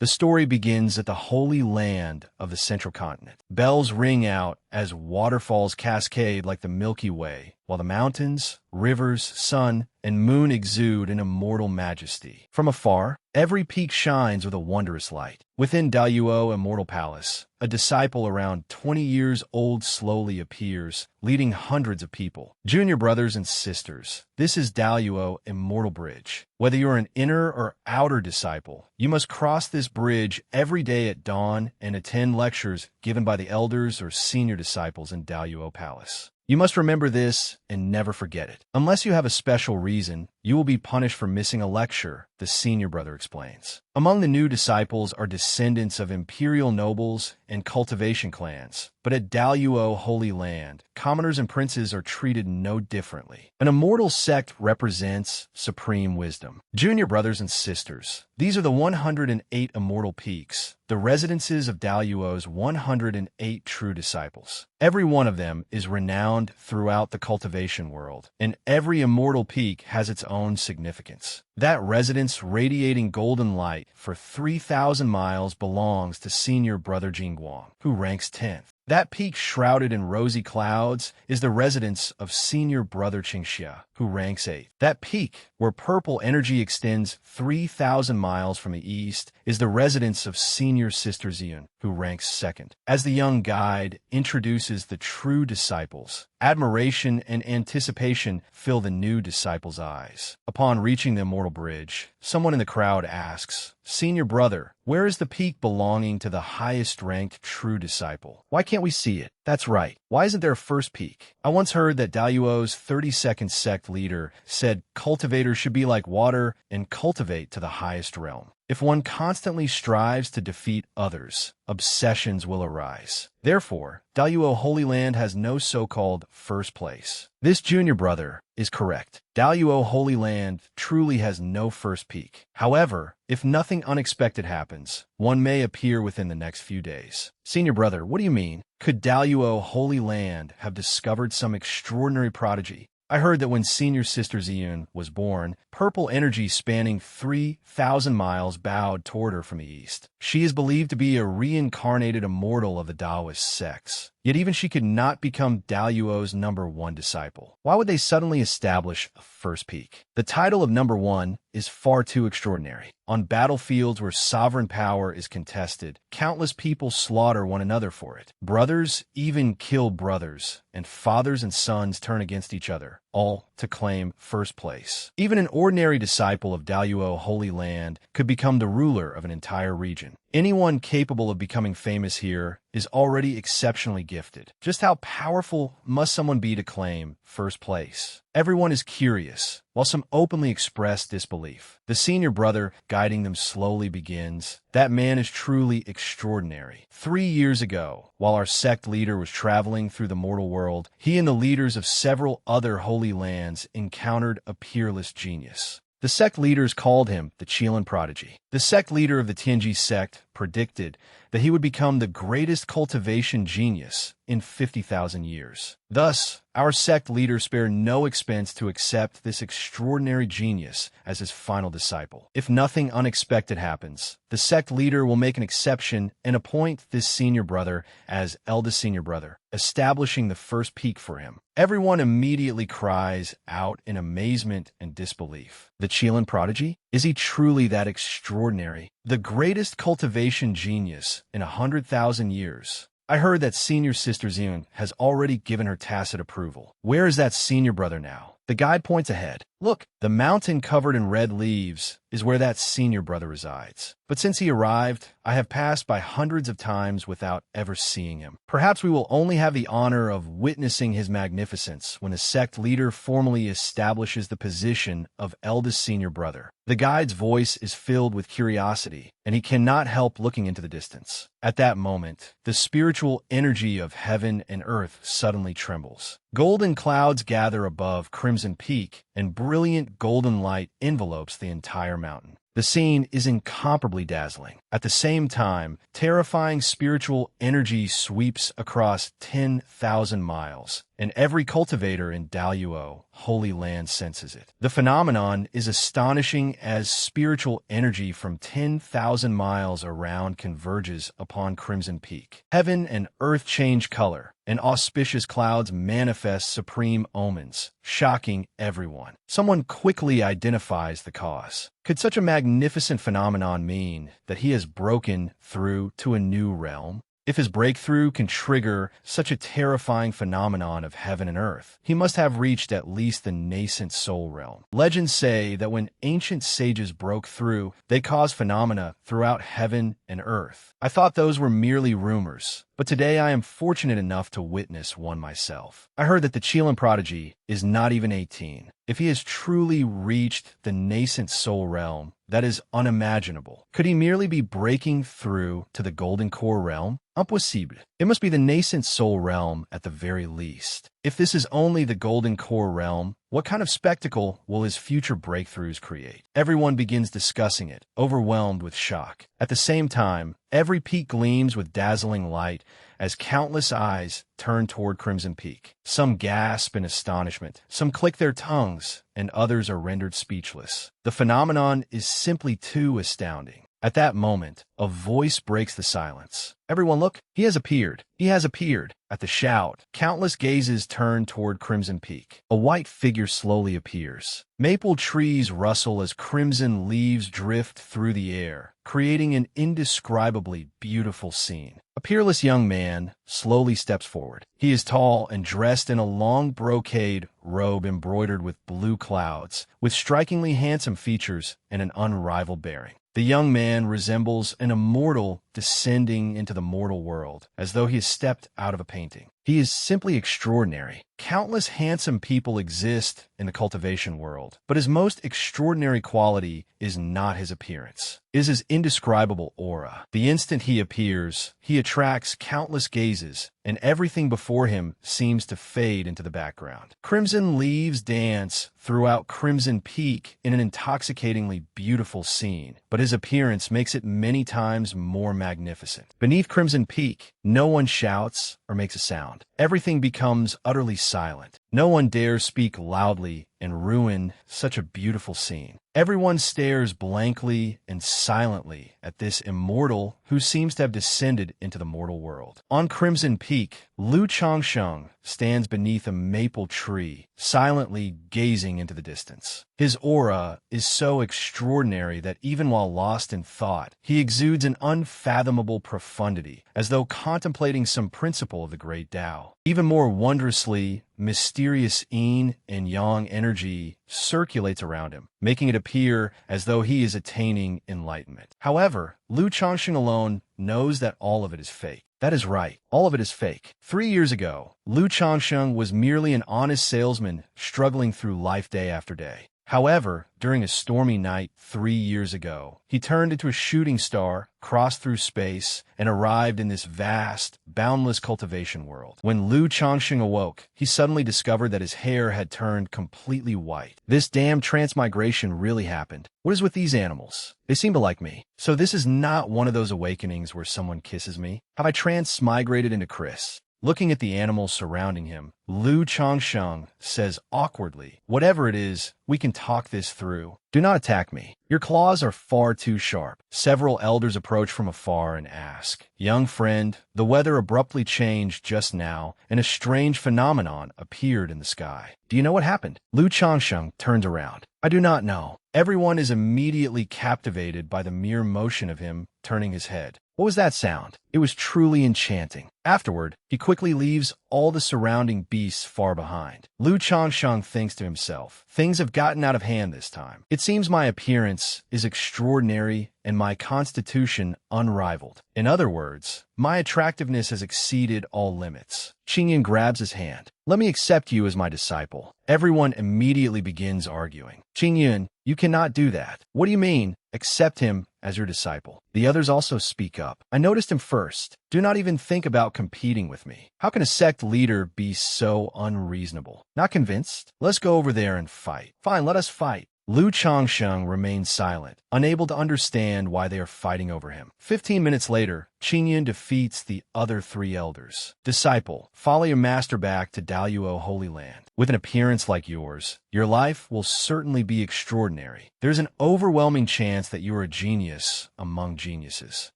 The story begins at the holy land of the central continent. Bells ring out as waterfalls cascade like the Milky Way, while the mountains, rivers, sun, and moon exude an immortal majesty. From afar, every peak shines with a wondrous light. Within Daiyuo Immortal Palace, a disciple around 20 years old slowly appears, leading hundreds of people. Junior brothers and sisters, this is Daiyuo Immortal Bridge. Whether you're an inner or outer disciple, you must cross this bridge every day at dawn and attend lectures given by the elders or senior disciples in Daiyuo Palace. You must remember this and never forget it. Unless you have a special reason, you will be punished for missing a lecture, the senior brother explains. Among the new disciples are descendants of imperial nobles and cultivation clans, but at Daiyuo Holy Land, commoners and princes are treated no differently. An immortal sect represents supreme wisdom. Junior brothers and sisters, these are the 108 immortal peaks, the residences of Daiyuo's 108 true disciples. Every one of them is renowned throughout the cultivation world, and every immortal peak has its own significance. That residence radiating golden light for 3,000 miles belongs to senior brother Jingguang, who ranks 10th. That peak shrouded in rosy clouds is the residence of senior brother Qingxia, who ranks 8th. That peak, where purple energy extends 3,000 miles from the east, is the residence of senior sister Ziyun, who ranks 2nd. As the young guide introduces the true disciples, admiration and anticipation fill the new disciples' eyes. Upon reaching the immortal bridge, someone in the crowd asks, "Senior brother, where is the peak belonging to the highest-ranked true disciple? Why can't we see it?" That's right. Why isn't there a first peak? I once heard that Daiyuo's 32nd sect leader said cultivators should be like water and cultivate to the highest realm. If one constantly strives to defeat others, obsessions will arise. Therefore, Daiyuo Holy Land has no so-called first place. This junior brother is correct. Daiyuo Holy Land truly has no first peak. However, if nothing unexpected happens, one may appear within the next few days. Senior brother, what do you mean? Could Daiyuo Holy Land have discovered some extraordinary prodigy? I heard that when senior sister Ziyun was born, purple energy spanning 3,000 miles bowed toward her from the east. She is believed to be a reincarnated immortal of the Taoist sects. Yet even she could not become Daiyuo's #1 disciple. Why would they suddenly establish a first peak? The title of #1 is far too extraordinary. On battlefields where sovereign power is contested, countless people slaughter one another for it. Brothers even kill brothers, and fathers and sons turn against each other, all to claim first place. Even an ordinary disciple of Daiyuo Holy Land could become the ruler of an entire region. Anyone capable of becoming famous here is already exceptionally gifted. Just how powerful must someone be to claim first place? Everyone is curious, while some openly express disbelief. The senior brother, guiding them slowly, begins, "That man is truly extraordinary. 3 years ago, while our sect leader was traveling through the mortal world, he and the leaders of several other holy lands encountered a peerless genius. The sect leaders called him the Qilin Prodigy. The sect leader of the Tianji sect predicted that he would become the greatest cultivation genius in 50,000 years. Thus, our sect leader spared no expense to accept this extraordinary genius as his final disciple. If nothing unexpected happens, the sect leader will make an exception and appoint this senior brother as eldest senior brother, establishing the first peak for him." Everyone immediately cries out in amazement and disbelief. The Qilin Prodigy? Is he truly that extraordinary? The greatest cultivation genius in 100,000 years? I heard that senior sister Ziyun has already given her tacit approval. Where is that senior brother now? The guide points ahead. Look, the mountain covered in red leaves is where that senior brother resides. But since he arrived, I have passed by hundreds of times without ever seeing him. Perhaps we will only have the honor of witnessing his magnificence when the sect leader formally establishes the position of eldest senior brother. The guide's voice is filled with curiosity, and he cannot help looking into the distance. At that moment, the spiritual energy of heaven and earth suddenly trembles. Golden clouds gather above Crimson Peak, and brilliant golden light envelopes the entire mountain. The scene is incomparably dazzling. At the same time, terrifying spiritual energy sweeps across 10,000 miles, and every cultivator in Daluo, Holy Land, senses it. The phenomenon is astonishing as spiritual energy from 10,000 miles around converges upon Crimson Peak. Heaven and earth change color, and auspicious clouds manifest supreme omens, shocking everyone. Someone quickly identifies the cause. Could such a magnificent phenomenon mean that he has broken through to a new realm? If his breakthrough can trigger such a terrifying phenomenon of heaven and earth, he must have reached at least the nascent soul realm. Legends say that when ancient sages broke through, they caused phenomena throughout heaven and earth. I thought those were merely rumors, but today I am fortunate enough to witness one myself. I heard that the Chilean prodigy is not even 18. If he has truly reached the nascent soul realm, that is unimaginable. Could he merely be breaking through to the golden core realm? Impossible. It must be the nascent soul realm at the very least. If this is only the golden core realm, what kind of spectacle will his future breakthroughs create? Everyone begins discussing it, overwhelmed with shock. At the same time, every peak gleams with dazzling light as countless eyes turn toward Crimson Peak. Some gasp in astonishment, some click their tongues, and others are rendered speechless. The phenomenon is simply too astounding. At that moment, a voice breaks the silence. Everyone look, he has appeared. He has appeared. At the shout, countless gazes turn toward Crimson Peak. A white figure slowly appears. Maple trees rustle as crimson leaves drift through the air, creating an indescribably beautiful scene. A peerless young man slowly steps forward. He is tall and dressed in a long brocade robe embroidered with blue clouds, with strikingly handsome features and an unrivaled bearing. The young man resembles an immortal descending into the mortal world, as though he has stepped out of a painting. He is simply extraordinary. Countless handsome people exist in the cultivation world, but his most extraordinary quality is not his appearance. It is his indescribable aura. The instant he appears, he attracts countless gazes, and everything before him seems to fade into the background. Crimson leaves dance throughout Crimson Peak in an intoxicatingly beautiful scene, but his appearance makes it many times more magnificent. Beneath Crimson Peak, no one shouts or makes a sound. Everything becomes utterly silent. No one dares speak loudly and ruin such a beautiful scene. Everyone stares blankly and silently at this immortal who seems to have descended into the mortal world. On Crimson Peak, Lu Changsheng stands beneath a maple tree, silently gazing into the distance. His aura is so extraordinary that even while lost in thought, he exudes an unfathomable profundity, as though contemplating some principle of the great Tao. Even more wondrously, mysterious yin and yang energy circulates around him, making it appear as though he is attaining enlightenment. However, Lu Changsheng alone knows that all of it is fake. That is right, all of it is fake. 3 years ago, Lu Changsheng was merely an honest salesman struggling through life day after day. However, during a stormy night 3 years ago, he turned into a shooting star, crossed through space, and arrived in this vast, boundless cultivation world. When Lu Changsheng awoke, he suddenly discovered that his hair had turned completely white. This damn transmigration really happened. What is with these animals? They seem to like me. So this is not one of those awakenings where someone kisses me. Have I transmigrated into Chris? Looking at the animals surrounding him, Lu Changsheng says awkwardly, "Whatever it is, we can talk this through. Do not attack me. Your claws are far too sharp." Several elders approach from afar and ask, "Young friend, the weather abruptly changed just now, and a strange phenomenon appeared in the sky. Do you know what happened?" Lu Changsheng turns around. "I do not know." Everyone is immediately captivated by the mere motion of him turning his head. What was that sound? It was truly enchanting. Afterward, he quickly leaves all the surrounding beasts far behind. Lu Changsheng thinks to himself, "Things have gotten out of hand this time. It seems my appearance is extraordinary and my constitution unrivaled. In other words, my attractiveness has exceeded all limits." Qingyan grabs his hand. "Let me accept you as my disciple." Everyone immediately begins arguing. "Qingyan, you cannot do that." "What do you mean? Accept him as your disciple." The others also speak up. "I noticed him first. Do not even think about competing with me. How can a sect leader be so unreasonable? Not convinced? Let's go over there and fight." "Fine, let us fight." Lu Changsheng remains silent, unable to understand why they are fighting over him. 15 minutes later, Qingyun defeats the other three elders. Disciple, follow your master back to Daluo Holy Land. With an appearance like yours, your life will certainly be extraordinary. There's an overwhelming chance that you are a genius among geniuses.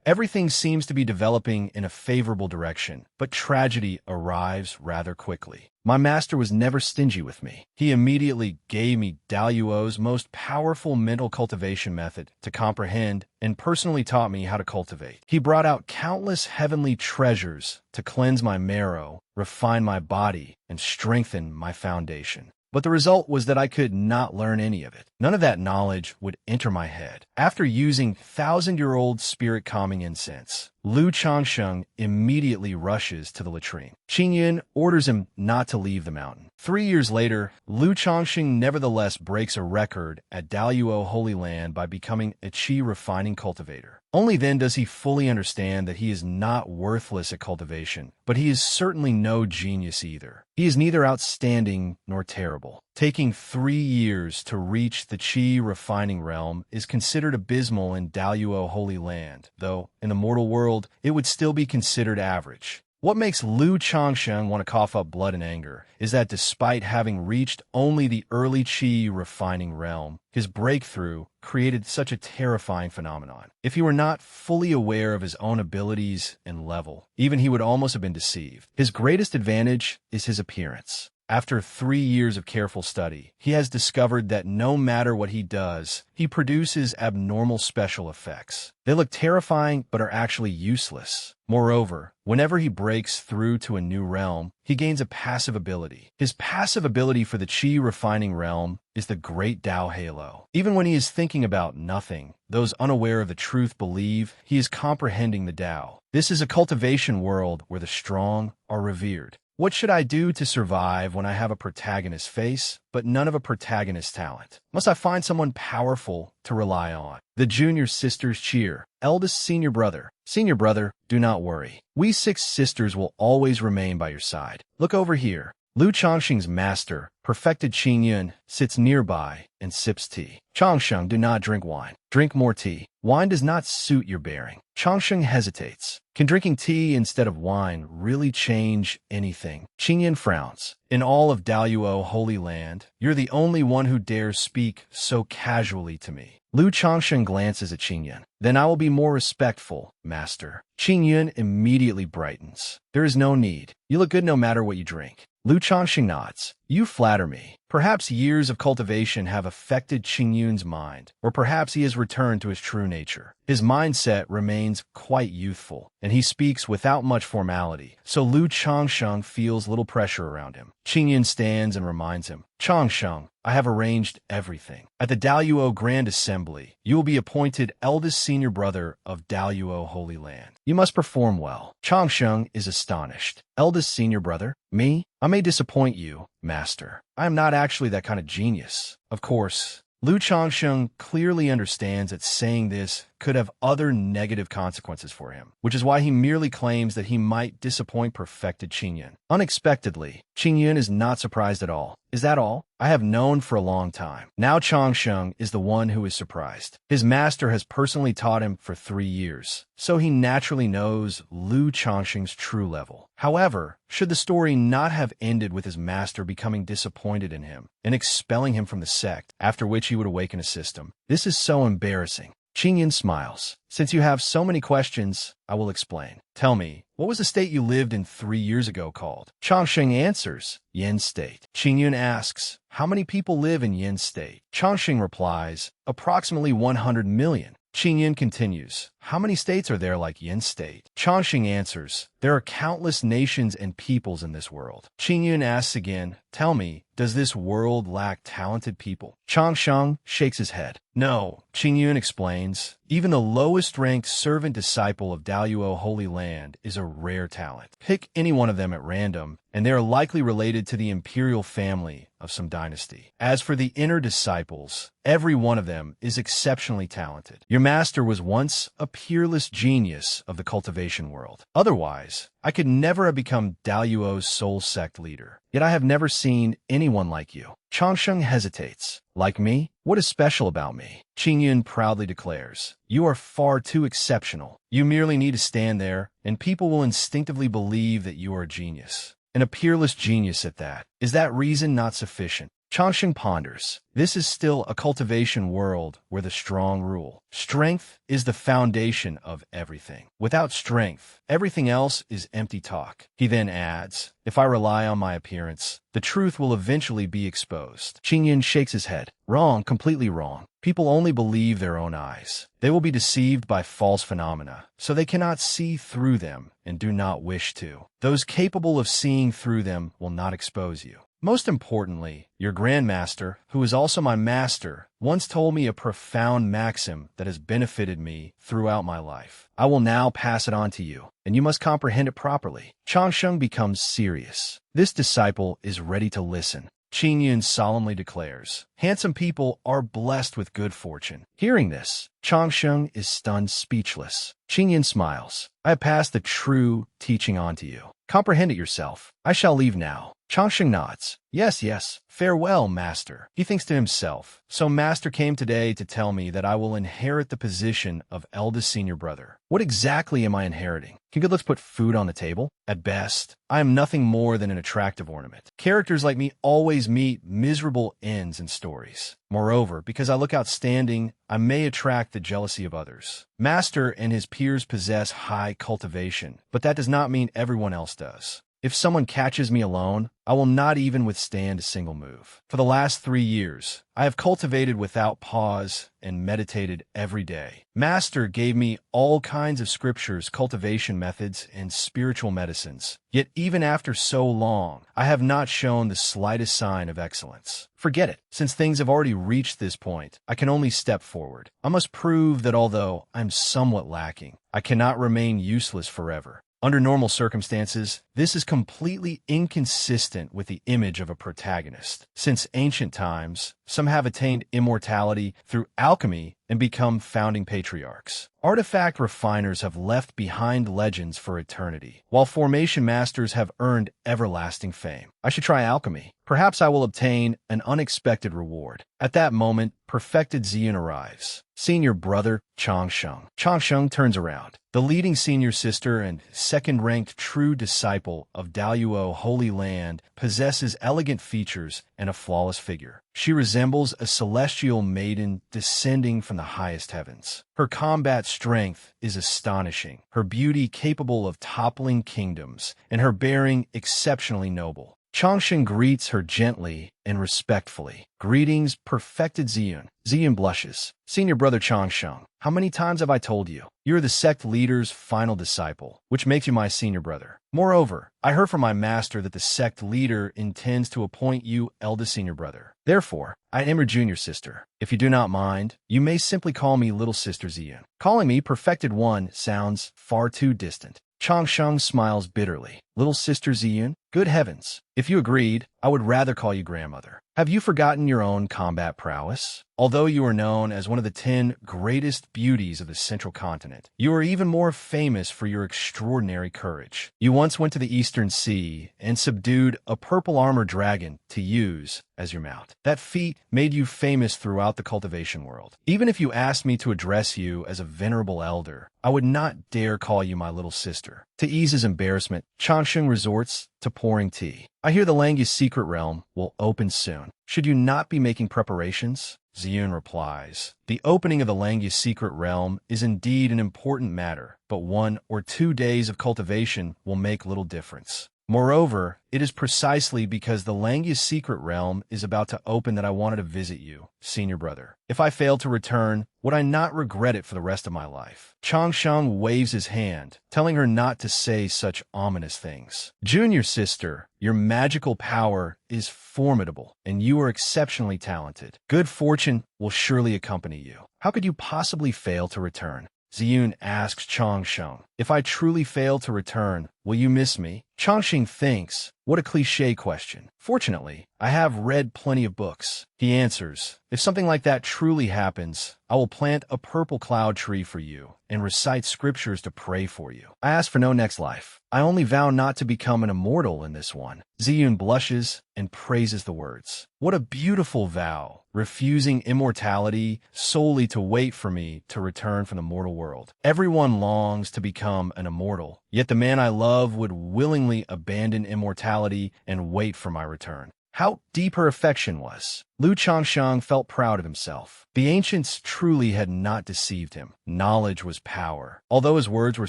Everything seems to be developing in a favorable direction, but tragedy arrives rather quickly. My master was never stingy with me. He immediately gave me Daluo's most powerful mental cultivation method to comprehend and personally taught me how to cultivate. He brought out countless heavenly treasures to cleanse my marrow, refine my body, and strengthen my foundation. But the result was that I could not learn any of it. None of that knowledge would enter my head. After using thousand-year-old spirit-calming incense, Lu Changsheng immediately rushes to the latrine. Qingyun orders him not to leave the mountain. 3 years later, Lu Changsheng nevertheless breaks a record at Daluo Holy Land by becoming a qi refining cultivator. Only then does he fully understand that he is not worthless at cultivation, but he is certainly no genius either. He is neither outstanding nor terrible. Taking 3 years to reach the qi refining realm is considered abysmal in Daluo Holy Land, though in the mortal world it would still be considered average. What makes Lu Changsheng want to cough up blood in anger is that despite having reached only the early qi refining realm, his breakthrough created such a terrifying phenomenon. If he were not fully aware of his own abilities and level, even he would almost have been deceived. His greatest advantage is his appearance. After 3 years of careful study, he has discovered that no matter what he does, he produces abnormal special effects. They look terrifying but are actually useless. Moreover, whenever he breaks through to a new realm, he gains a passive ability. His passive ability for the qi refining realm is the Great Tao Halo. Even when he is thinking about nothing, those unaware of the truth believe he is comprehending the Tao. This is a cultivation world where the strong are revered. What should I do to survive when I have a protagonist face, but none of a protagonist talent? Must I find someone powerful to rely on? The junior sisters cheer. Eldest senior brother. Senior brother, do not worry. We 6 sisters will always remain by your side. Look over here. Lu Changsheng's master, perfected Qingyun, sits nearby and sips tea. Changsheng, do not drink wine. Drink more tea. Wine does not suit your bearing. Changsheng hesitates. Can drinking tea instead of wine really change anything? Qingyun frowns. In all of Daluo Holy Land, you're the only one who dares speak so casually to me. Lu Changsheng glances at Qingyun. Then I will be more respectful, master. Qingyun immediately brightens. There is no need. You look good no matter what you drink. Lu Changsheng nods. You flatter me. Perhaps years of cultivation have affected Qingyun's mind, or perhaps he has returned to his true nature. His mindset remains quite youthful, and he speaks without much formality, so Lu Changsheng feels little pressure around him. Qingyun stands and reminds him, Changsheng, I have arranged everything. At the Daluo Grand Assembly, you will be appointed eldest senior brother of Daluo Holy Land. You must perform well. Changsheng is astonished. Eldest senior brother? Me? I may disappoint you, master. I am not actually that kind of genius. Of course, Lu Changsheng clearly understands that saying this could have other negative consequences for him, which is why he merely claims that he might disappoint perfected Qingyun. Unexpectedly, Qingyun is not surprised at all. Is that all? I have known for a long time. Now Changsheng is the one who is surprised. His master has personally taught him for 3 years, so he naturally knows Lu Changsheng's true level. However, should the story not have ended with his master becoming disappointed in him and expelling him from the sect, after which he would awaken a system? This is so embarrassing. Qingyun smiles. Since you have so many questions, I will explain. Tell me, what was the state you lived in 3 years ago called? Changsheng answers, Yin State. Qingyun asks, how many people live in Yin State? Changsheng replies, approximately 100 million. Qingyun continues, how many states are there like Yin State? Changsheng answers, there are countless nations and peoples in this world. Qingyun asks again, tell me, does this world lack talented people? Changsheng shakes his head. No, Qingyun explains, even the lowest-ranked servant disciple of Daluo Holy Land is a rare talent. Pick any one of them at random, and they are likely related to the imperial family of some dynasty. As for the inner disciples, every one of them is exceptionally talented. Your master was once a peerless genius of the cultivation world. Otherwise, I could never have become Daluo's soul sect leader. Yet I have never seen anyone like you. Changsheng hesitates. Like me? What is special about me? Qingyun proudly declares. You are far too exceptional. You merely need to stand there, and people will instinctively believe that you are a genius. And a peerless genius at that. Is that reason not sufficient? Changsheng ponders. This is still a cultivation world where the strong rule. Strength is the foundation of everything. Without strength, everything else is empty talk. He then adds, if I rely on my appearance, the truth will eventually be exposed. Qingyun shakes his head. Wrong, completely wrong. People only believe their own eyes. They will be deceived by false phenomena, so they cannot see through them and do not wish to. Those capable of seeing through them will not expose you. Most importantly, your grandmaster, who is also my master, once told me a profound maxim that has benefited me throughout my life. I will now pass it on to you, and you must comprehend it properly. Changsheng becomes serious. This disciple is ready to listen. Qingyun solemnly declares, handsome people are blessed with good fortune. Hearing this, Changsheng is stunned speechless. Qingyun smiles. I have passed the true teaching on to you. Comprehend it yourself. I shall leave now. Changsheng nods. Yes, farewell, master. He thinks to himself, so master came today to tell me that I will inherit the position of eldest senior brother. What exactly am I inheriting? Can good looks put food on the table? At best, I am nothing more than an attractive ornament. Characters like me always meet miserable ends in stories. Moreover, because I look outstanding, I may attract the jealousy of others. Master and his peers possess high cultivation, but that does not mean everyone else does. If someone catches me alone, I will not even withstand a single move. For the last 3 years, I have cultivated without pause and meditated every day. Master gave me all kinds of scriptures, cultivation methods, and spiritual medicines. Yet even after so long, I have not shown the slightest sign of excellence. Forget it. Since things have already reached this point, I can only step forward. I must prove that although I'm somewhat lacking, I cannot remain useless forever. Under normal circumstances, this is completely inconsistent with the image of a protagonist. Since ancient times, some have attained immortality through alchemy and become founding patriarchs. Artifact refiners have left behind legends for eternity, while formation masters have earned everlasting fame. I should try alchemy. Perhaps I will obtain an unexpected reward. At that moment, perfected Ziyun arrives. Senior brother, Changsheng. Changsheng turns around. The leading senior sister and second-ranked true disciple of Daluo Holy Land possesses elegant features and a flawless figure. She resembles a celestial maiden descending from the highest heavens. Her combat strength is astonishing, her beauty capable of toppling kingdoms, and her bearing exceptionally noble. Changsheng greets her gently and respectfully. Greetings, perfected Ziyun. Ziyun blushes. Senior brother Changsheng, how many times have I told you? You're the sect leader's final disciple, which makes you my senior brother. Moreover, I heard from my master that the sect leader intends to appoint you eldest senior brother. Therefore, I am your junior sister. If you do not mind, you may simply call me little sister Ziyun. Calling me perfected one sounds far too distant. Changsheng smiles bitterly. Little sister Ziyun? Good heavens. If you agreed, I would rather call you grandmother. Have you forgotten your own combat prowess? Although you are known as one of the 10 greatest beauties of the Central Continent, you are even more famous for your extraordinary courage. You once went to the Eastern Sea and subdued a purple armor dragon to use as your mount. That feat made you famous throughout the cultivation world. Even if you asked me to address you as a venerable elder, I would not dare call you my little sister. To ease his embarrassment, Changsheng resorts to pouring tea. I hear the Langu's secret realm will open soon. Should you not be making preparations? Ziyun replies. The opening of the Langu's secret realm is indeed an important matter, but 1 or 2 days of cultivation will make little difference. Moreover, it is precisely because the Langu's secret realm is about to open that I wanted to visit you, senior brother. If I fail to return, would I not regret it for the rest of my life? Changsheng waves his hand, telling her not to say such ominous things. Junior sister, your magical power is formidable, and you are exceptionally talented. Good fortune will surely accompany you. How could you possibly fail to return? Ziyun asks Changsheng, if I truly fail to return, will you miss me? Changxing thinks, what a cliché question. Fortunately, I have read plenty of books. He answers, if something like that truly happens, I will plant a purple cloud tree for you and recite scriptures to pray for you. I ask for no next life. I only vow not to become an immortal in this one. Ziyun blushes and praises the words. What a beautiful vow, refusing immortality solely to wait for me to return from the mortal world. Everyone longs to become an immortal, yet the man I love would willingly abandon immortality and wait for my return. How deep her affection was. Lu Changsheng felt proud of himself. The ancients truly had not deceived him. Knowledge was power. Although his words were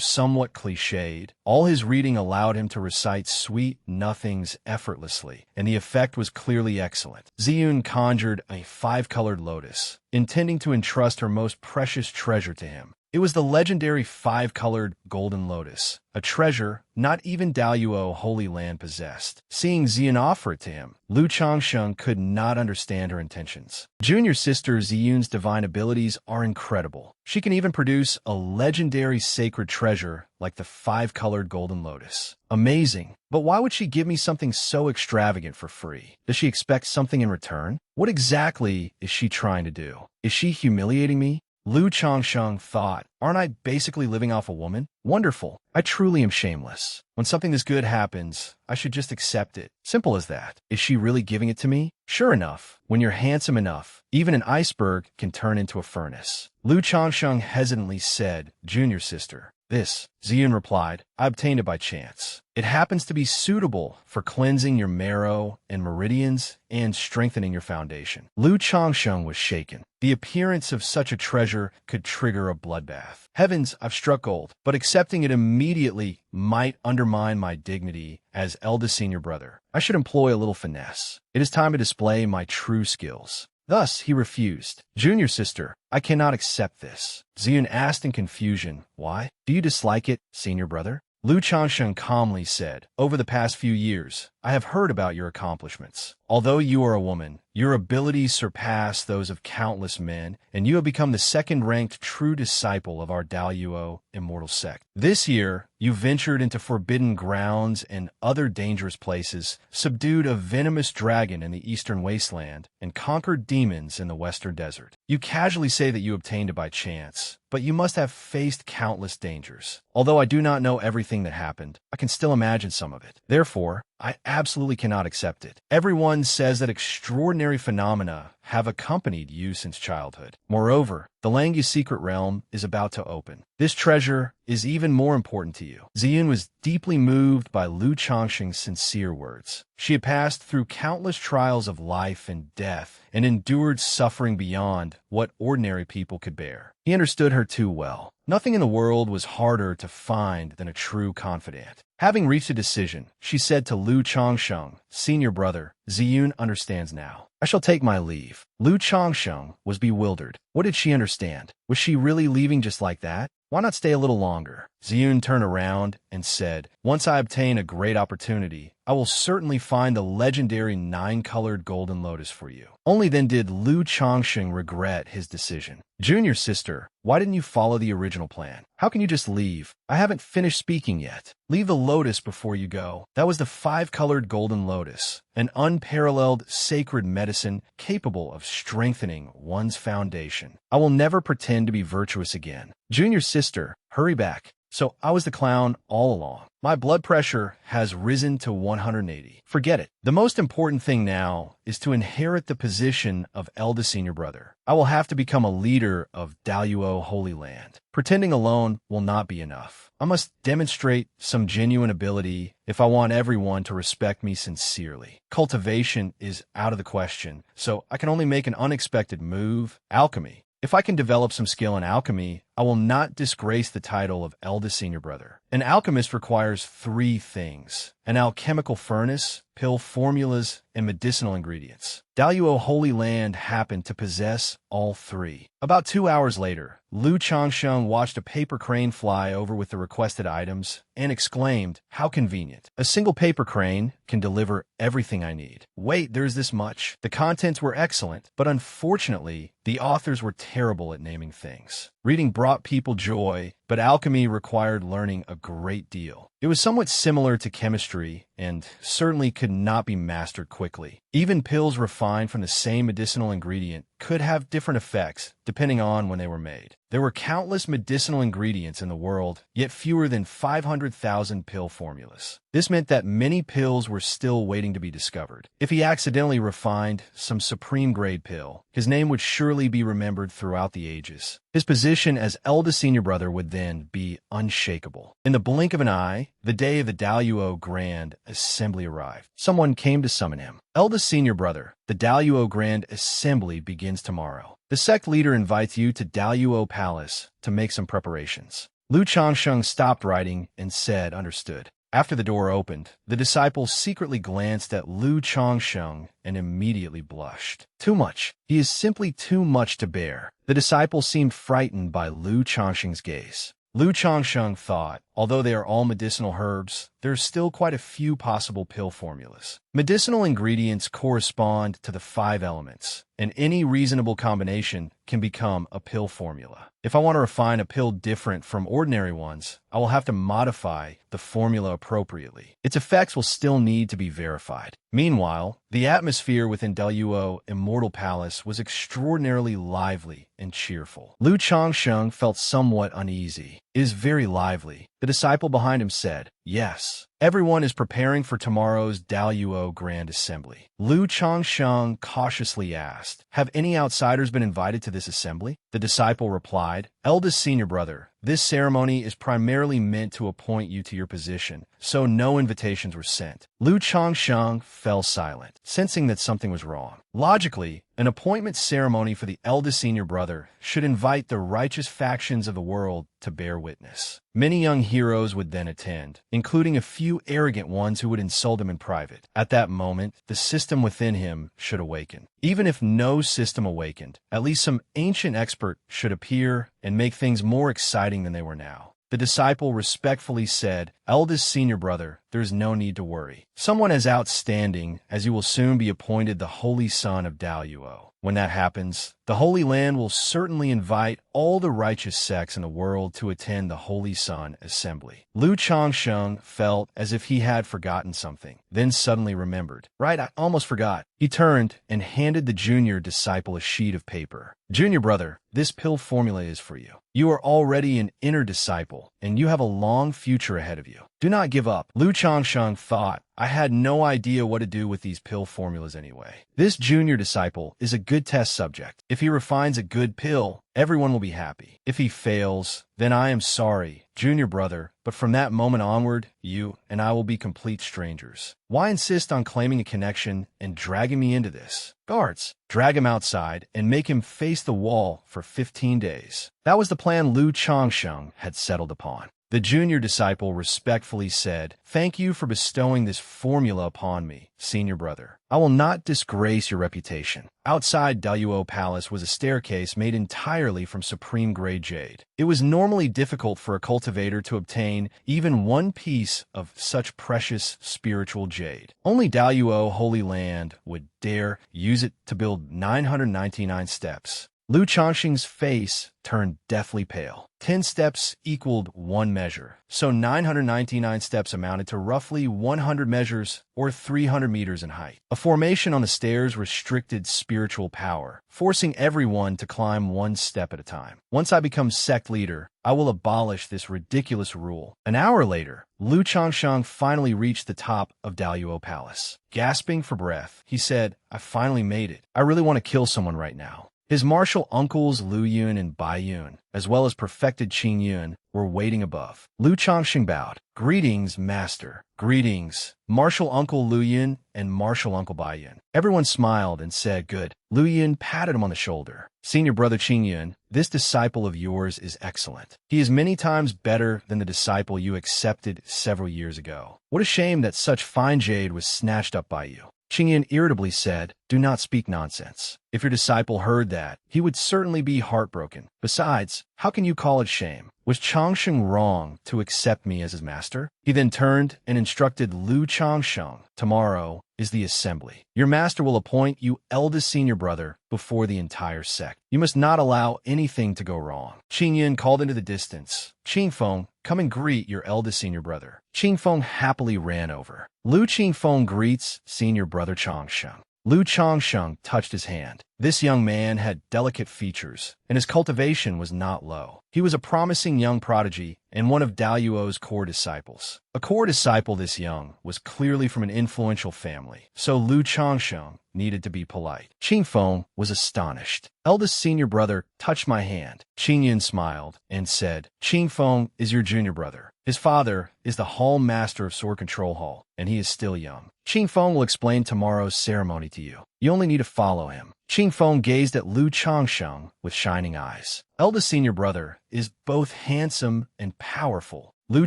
somewhat cliched, all his reading allowed him to recite sweet nothings effortlessly, and the effect was clearly excellent. Ziyun conjured a 5-colored lotus, intending to entrust her most precious treasure to him. It was the legendary 5-colored golden lotus, a treasure not even Daluo Holy Land possessed. Seeing Ziyun offer it to him, Lu Changsheng could not understand her intentions. Junior sister Ziyun's divine abilities are incredible. She can even produce a legendary sacred treasure like the 5-colored golden lotus. Amazing. But why would she give me something so extravagant for free? Does she expect something in return? What exactly is she trying to do? Is she humiliating me? Lu Changsheng thought, aren't I basically living off a woman? Wonderful. I truly am shameless. When something this good happens, I should just accept it. Simple as that. Is she really giving it to me? Sure enough, when you're handsome enough, even an iceberg can turn into a furnace. Lu Changsheng hesitantly said, Junior sister. This, Ziyun replied, I obtained it by chance. It happens to be suitable for cleansing your marrow and meridians and strengthening your foundation. Lu Changsheng was shaken. The appearance of such a treasure could trigger a bloodbath. Heavens, I've struck gold, but accepting it immediately might undermine my dignity as eldest senior brother. I should employ a little finesse. It is time to display my true skills. Thus, he refused. Junior sister, I cannot accept this. Ziyun asked in confusion, why? Do you dislike it, senior brother? Lu Changsheng calmly said, over the past few years, I have heard about your accomplishments. Although you are a woman, your abilities surpass those of countless men, and you have become the second-ranked true disciple of our Daluo immortal sect. This year, you ventured into forbidden grounds and other dangerous places, subdued a venomous dragon in the eastern wasteland, and conquered demons in the western desert. You casually say that you obtained it by chance, but you must have faced countless dangers. Although I do not know everything that happened, I can still imagine some of it. Therefore, I absolutely cannot accept it. Everyone says that extraordinary phenomena have accompanied you since childhood. Moreover, the Langu's secret realm is about to open. This treasure is even more important to you. Ziyun was deeply moved by Lu Changsheng's sincere words. She had passed through countless trials of life and death and endured suffering beyond what ordinary people could bear. He understood her too well. Nothing in the world was harder to find than a true confidant. Having reached a decision, she said to Lu Changsheng, senior brother, Ziyun understands now. I shall take my leave. Lu Changsheng was bewildered. What did she understand? Was she really leaving just like that? Why not stay a little longer? Ziyun turned around and said, once I obtain a great opportunity, I will certainly find the legendary 9-colored golden lotus for you. Only then did Lu Changsheng regret his decision. Junior sister, why didn't you follow the original plan? How can you just leave? I haven't finished speaking yet. Leave the lotus before you go. That was the 5-colored golden lotus, an unparalleled sacred medicine capable of strengthening one's foundation. I will never pretend to be virtuous again. Junior sister, hurry back. So I was the clown all along. My blood pressure has risen to 180. Forget it. The most important thing now is to inherit the position of eldest senior brother. I will have to become a leader of Daluo Holy Land. Pretending alone will not be enough. I must demonstrate some genuine ability if I want everyone to respect me sincerely. Cultivation is out of the question, so I can only make an unexpected move: alchemy. If I can develop some skill in alchemy, I will not disgrace the title of eldest senior brother. An alchemist requires 3 things: an alchemical furnace, pill formulas, and medicinal ingredients. Daluo Holy Land happened to possess all 3. About 2 hours later, Lu Changsheng watched a paper crane fly over with the requested items and exclaimed, how convenient. A single paper crane can deliver everything I need. Wait, there's this much. The contents were excellent, but unfortunately, the authors were terrible at naming things. Reading brought people joy, but alchemy required learning a great deal. It was somewhat similar to chemistry and certainly could not be mastered quickly. Even pills refined from the same medicinal ingredient could have different effects depending on when they were made. There were countless medicinal ingredients in the world, yet fewer than 500,000 pill formulas. This meant that many pills were still waiting to be discovered. If he accidentally refined some supreme-grade pill, his name would surely be remembered throughout the ages. His position as eldest senior brother would then be unshakable. In the blink of an eye, the day of the Daluo Grand Assembly arrived. Someone came to summon him. Eldest senior brother, the Daluo Grand Assembly begins tomorrow. The sect leader invites you to Daluo Palace to make some preparations. Lu Changsheng stopped writing and said, "Understood." After the door opened, the disciple secretly glanced at Lu Changsheng and immediately blushed. Too much. He is simply too much to bear. The disciple seemed frightened by Lu Changsheng's gaze. Lu Changsheng thought, although they are all medicinal herbs, there are still quite a few possible pill formulas. Medicinal ingredients correspond to the 5 elements, and any reasonable combination can become a pill formula. If I want to refine a pill different from ordinary ones, I will have to modify the formula appropriately. Its effects will still need to be verified. Meanwhile, the atmosphere within Daluo Immortal Palace was extraordinarily lively and cheerful. Lu Changsheng felt somewhat uneasy. "It is very lively," the disciple behind him said. "Yes. Everyone is preparing for tomorrow's Daluo Grand Assembly." Lu Changsheng cautiously asked, "Have any outsiders been invited to this assembly?" The disciple replied, "Eldest senior brother, this ceremony is primarily meant to appoint you to your position, so no invitations were sent." Lu Changsheng fell silent, sensing that something was wrong. Logically, an appointment ceremony for the eldest senior brother should invite the righteous factions of the world to bear witness. Many young heroes would then attend, including a few arrogant ones who would insult him in private. At that moment, the system within him should awaken. Even if no system awakened, at least some ancient expert should appear and make things more exciting than they were now. The disciple respectfully said, "Eldest senior brother, there is no need to worry. Someone as outstanding as you will soon be appointed the Holy Son of Daluo. When that happens, the Holy Land will certainly invite all the righteous sects in the world to attend the Holy Sun Assembly." Lu Changsheng felt as if he had forgotten something, then suddenly remembered. "Right, I almost forgot." He turned and handed the junior disciple a sheet of paper. "Junior brother, this pill formula is for you. You are already an inner disciple, and you have a long future ahead of you. Do not give up." Lu Changsheng thought, "I had no idea what to do with these pill formulas anyway. This junior disciple is a good test subject. If he refines a good pill, everyone will be happy. If he fails, then I am sorry, junior brother, but from that moment onward, you and I will be complete strangers. Why insist on claiming a connection and dragging me into this? Guards, drag him outside and make him face the wall for 15 days. That was the plan Lu Changsheng had settled upon. The junior disciple respectfully said, "Thank you for bestowing this formula upon me, senior brother. I will not disgrace your reputation." Outside Daluo Palace was a staircase made entirely from supreme-grade jade. It was normally difficult for a cultivator to obtain even one piece of such precious spiritual jade. Only Daluo Holy Land would dare use it to build 999 steps. Lu Changsheng's face turned deathly pale. 10 steps equaled 1 measure, so 999 steps amounted to roughly 100 measures or 300 meters in height. A formation on the stairs restricted spiritual power, forcing everyone to climb 1 step at a time. Once I become sect leader, I will abolish this ridiculous rule. An hour later, Lu Changsheng finally reached the top of Daluo Palace. Gasping for breath, he said, "I finally made it. I really want to kill someone right now." His martial uncles Lu Yun and Bai Yun, as well as perfected Qing Yun, were waiting above. Lu Changsheng bowed. "Greetings, master." "Greetings, martial uncle Lu Yun and martial uncle Bai Yun." Everyone smiled and said, "Good." Lu Yun patted him on the shoulder. "Senior brother Qing Yun, this disciple of yours is excellent. He is many times better than the disciple you accepted several years ago. What a shame that such fine jade was snatched up by you." Qing Yun irritably said, "Do not speak nonsense. If your disciple heard that, he would certainly be heartbroken. Besides, how can you call it shame? Was Changsheng wrong to accept me as his master?" He then turned and instructed Lu Changsheng, "Tomorrow, is the assembly. Your master will appoint you eldest senior brother before the entire sect. You must not allow anything to go wrong. Qing Yun called into the distance. Qing Feng, come and greet your eldest senior brother. Qing Feng happily ran over. Lu Qing Feng greets senior brother Changsheng. Lu Changsheng touched his hand. This young man had delicate features, and his cultivation was not low. He was a promising young prodigy and one of Daluo's core disciples. A core disciple this young was clearly from an influential family, so Lu Changsheng needed to be polite. Qing Feng was astonished. Eldest senior brother touched my hand. Qing Yun smiled and said, Qing Feng is your junior brother. His father is the Hall Master of Sword Control Hall, and he is still young. Qing Feng will explain tomorrow's ceremony to you. You only need to follow him. Qing Feng gazed at Lu Changsheng with shining eyes. Eldest senior brother is both handsome and powerful. Lu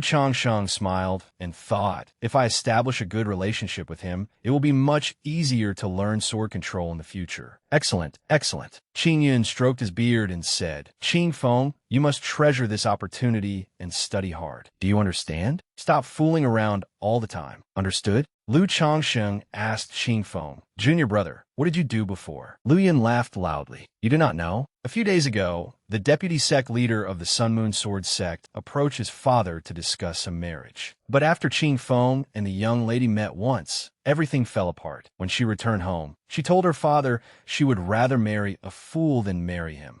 Changsheng smiled and thought, if I establish a good relationship with him, it will be much easier to learn sword control in the future. Excellent, excellent. Qing Yun stroked his beard and said, Qing Feng, you must treasure this opportunity and study hard. Do you understand? Stop fooling around all the time. Understood? Lu Changsheng asked Qing Feng, Junior brother, what did you do before? Lu Yun laughed loudly. You do not know? A few days ago, the deputy sect leader of the Sun Moon Sword sect approached his father to discuss a marriage. But after Qing Feng and the young lady met once, everything fell apart. When she returned home, she told her father she would rather marry a fool than marry him.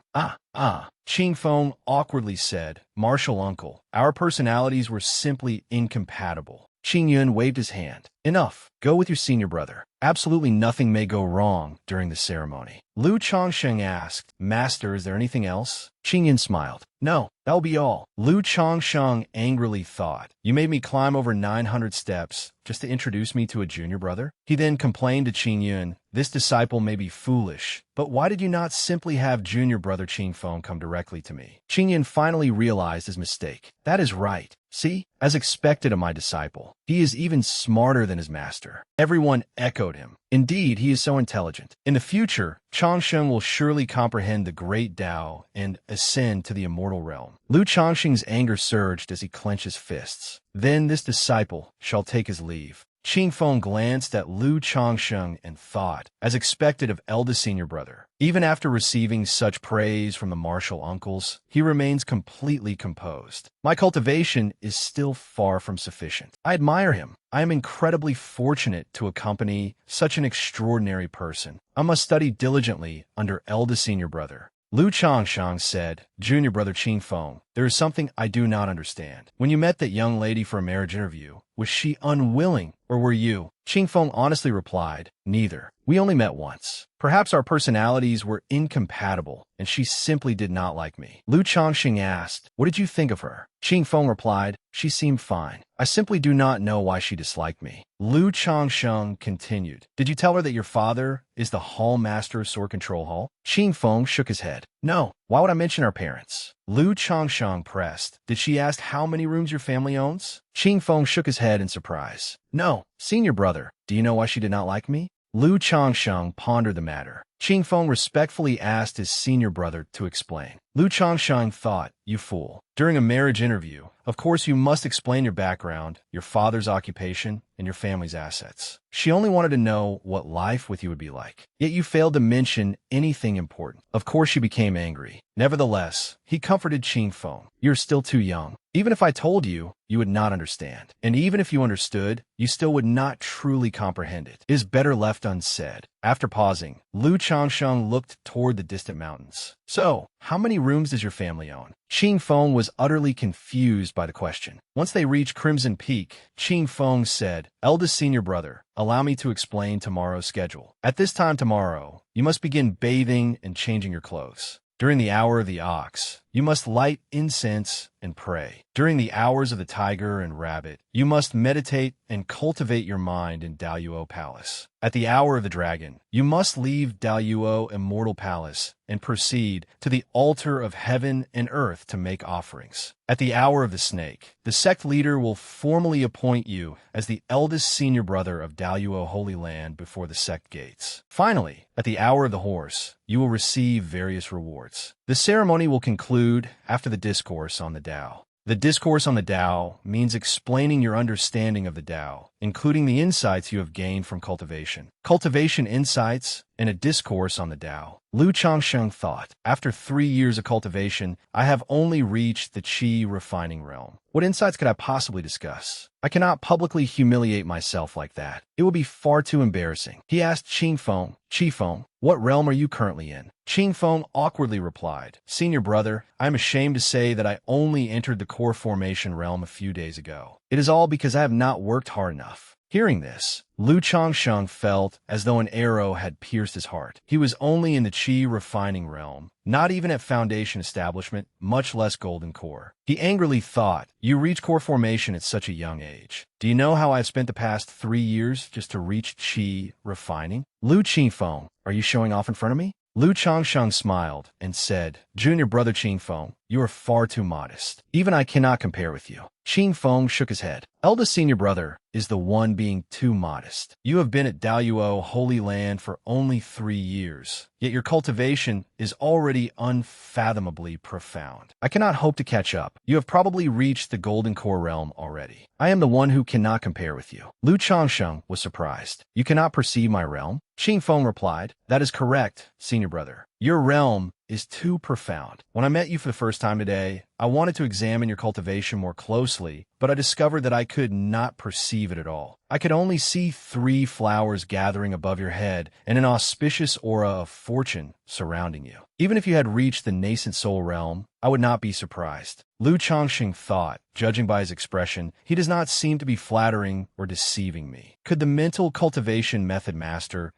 Qing Feng awkwardly said, Martial uncle, our personalities were simply incompatible. Qing Yun waved his hand. Enough. Go with your senior brother. Absolutely nothing may go wrong during the ceremony. Lu Changsheng asked, Master, is there anything else? Qing Yun smiled. No, that'll be all. Lu Changsheng angrily thought, you made me climb over 900 steps just to introduce me to a junior brother? He then complained to Qing Yun, this disciple may be foolish, but why did you not simply have junior brother Qing Feng come directly to me? Qing Yun finally realized his mistake. That is right. See, as expected of my disciple, he is even smarter than his master. Everyone echoed him. Indeed, he is so intelligent. In the future, Changsheng will surely comprehend the great Tao and ascend to the immortal realm. Lu Changsheng's anger surged as he clenched his fists. Then this disciple shall take his leave. Qing Feng glanced at Lu Changsheng and thought, as expected of eldest senior brother. Even after receiving such praise from the martial uncles, he remains completely composed. My cultivation is still far from sufficient. I admire him. I am incredibly fortunate to accompany such an extraordinary person. I must study diligently under eldest senior brother. Lu Changsheng said, Junior brother Qing Feng, there is something I do not understand. When you met that young lady for a marriage interview, was she unwilling, or were you? Qing Feng honestly replied, neither. We only met once. Perhaps our personalities were incompatible, and she simply did not like me. Lu Changsheng asked, what did you think of her? Qing Feng replied, she seemed fine. I simply do not know why she disliked me. Lu Changsheng continued, did you tell her that your father is the Hall Master of Sword Control Hall? Qing Feng shook his head. No, why would I mention our parents? Lu Changsheng pressed, did she ask how many rooms your family owns? Qing Feng shook his head in surprise. No, senior brother, do you know why she did not like me? Lu Changsheng pondered the matter. Qing Feng respectfully asked his senior brother to explain. Lu Changsheng thought, you fool. During a marriage interview, of course you must explain your background, your father's occupation, and your family's assets. She only wanted to know what life with you would be like. Yet you failed to mention anything important. Of course she became angry. Nevertheless, he comforted Qing Feng. You're still too young. Even if I told you, you would not understand. And even if you understood, you still would not truly comprehend it. It is better left unsaid. After pausing, Lu Changsheng looked toward the distant mountains. So, how many rooms does your family own? Qing Feng was utterly confused by the question. Once they reached Crimson Peak, Qing Feng said, eldest senior brother, allow me to explain tomorrow's schedule. At this time tomorrow, you must begin bathing and changing your clothes. During the hour of the ox, you must light incense and pray. During the hours of the tiger and rabbit, you must meditate and cultivate your mind in Daluo Palace. At the hour of the dragon, you must leave Daluo Immortal Palace and proceed to the altar of heaven and earth to make offerings. At the hour of the snake, the sect leader will formally appoint you as the eldest senior brother of Daluo Holy Land before the sect gates. Finally, at the hour of the horse, you will receive various rewards. The ceremony will conclude after the discourse on the Tao. The discourse on the Tao means explaining your understanding of the Tao, including the insights you have gained from cultivation. Cultivation insights and a discourse on the Tao. Lu Changsheng thought, after 3 years of cultivation, I have only reached the qi refining realm. What insights could I possibly discuss? I cannot publicly humiliate myself like that. It would be far too embarrassing. He asked Qifeng, what realm are you currently in? Qifeng awkwardly replied, Senior brother, I am ashamed to say that I only entered the core formation realm a few days ago. It is all because I have not worked hard enough. Hearing this, Lu Changsheng felt as though an arrow had pierced his heart. He was only in the qi refining realm, not even at foundation establishment, much less golden core. He angrily thought, you reach core formation at such a young age. Do you know how I've spent the past 3 years just to reach qi refining? Lu Qifeng, are you showing off in front of me? Lu Changsheng smiled and said, Junior brother Qifeng, you are far too modest. Even I cannot compare with you. Qifeng shook his head. Eldest senior brother is the one being too modest. You have been at Daluo Holy Land for only 3 years, yet your cultivation is already unfathomably profound. I cannot hope to catch up. You have probably reached the golden core realm already. I am the one who cannot compare with you. Lu Changsheng was surprised. You cannot perceive my realm? Qifeng replied, that is correct, senior brother. Your realm is too profound. When I met you for the first time today, I wanted to examine your cultivation more closely, but I discovered that I could not perceive it at all. I could only see 3 flowers gathering above your head and an auspicious aura of fortune surrounding you. Even if you had reached the nascent soul realm, I would not be surprised. Lu Changsheng thought, judging by his expression, he does not seem to be flattering or deceiving me. Could the mental cultivation method master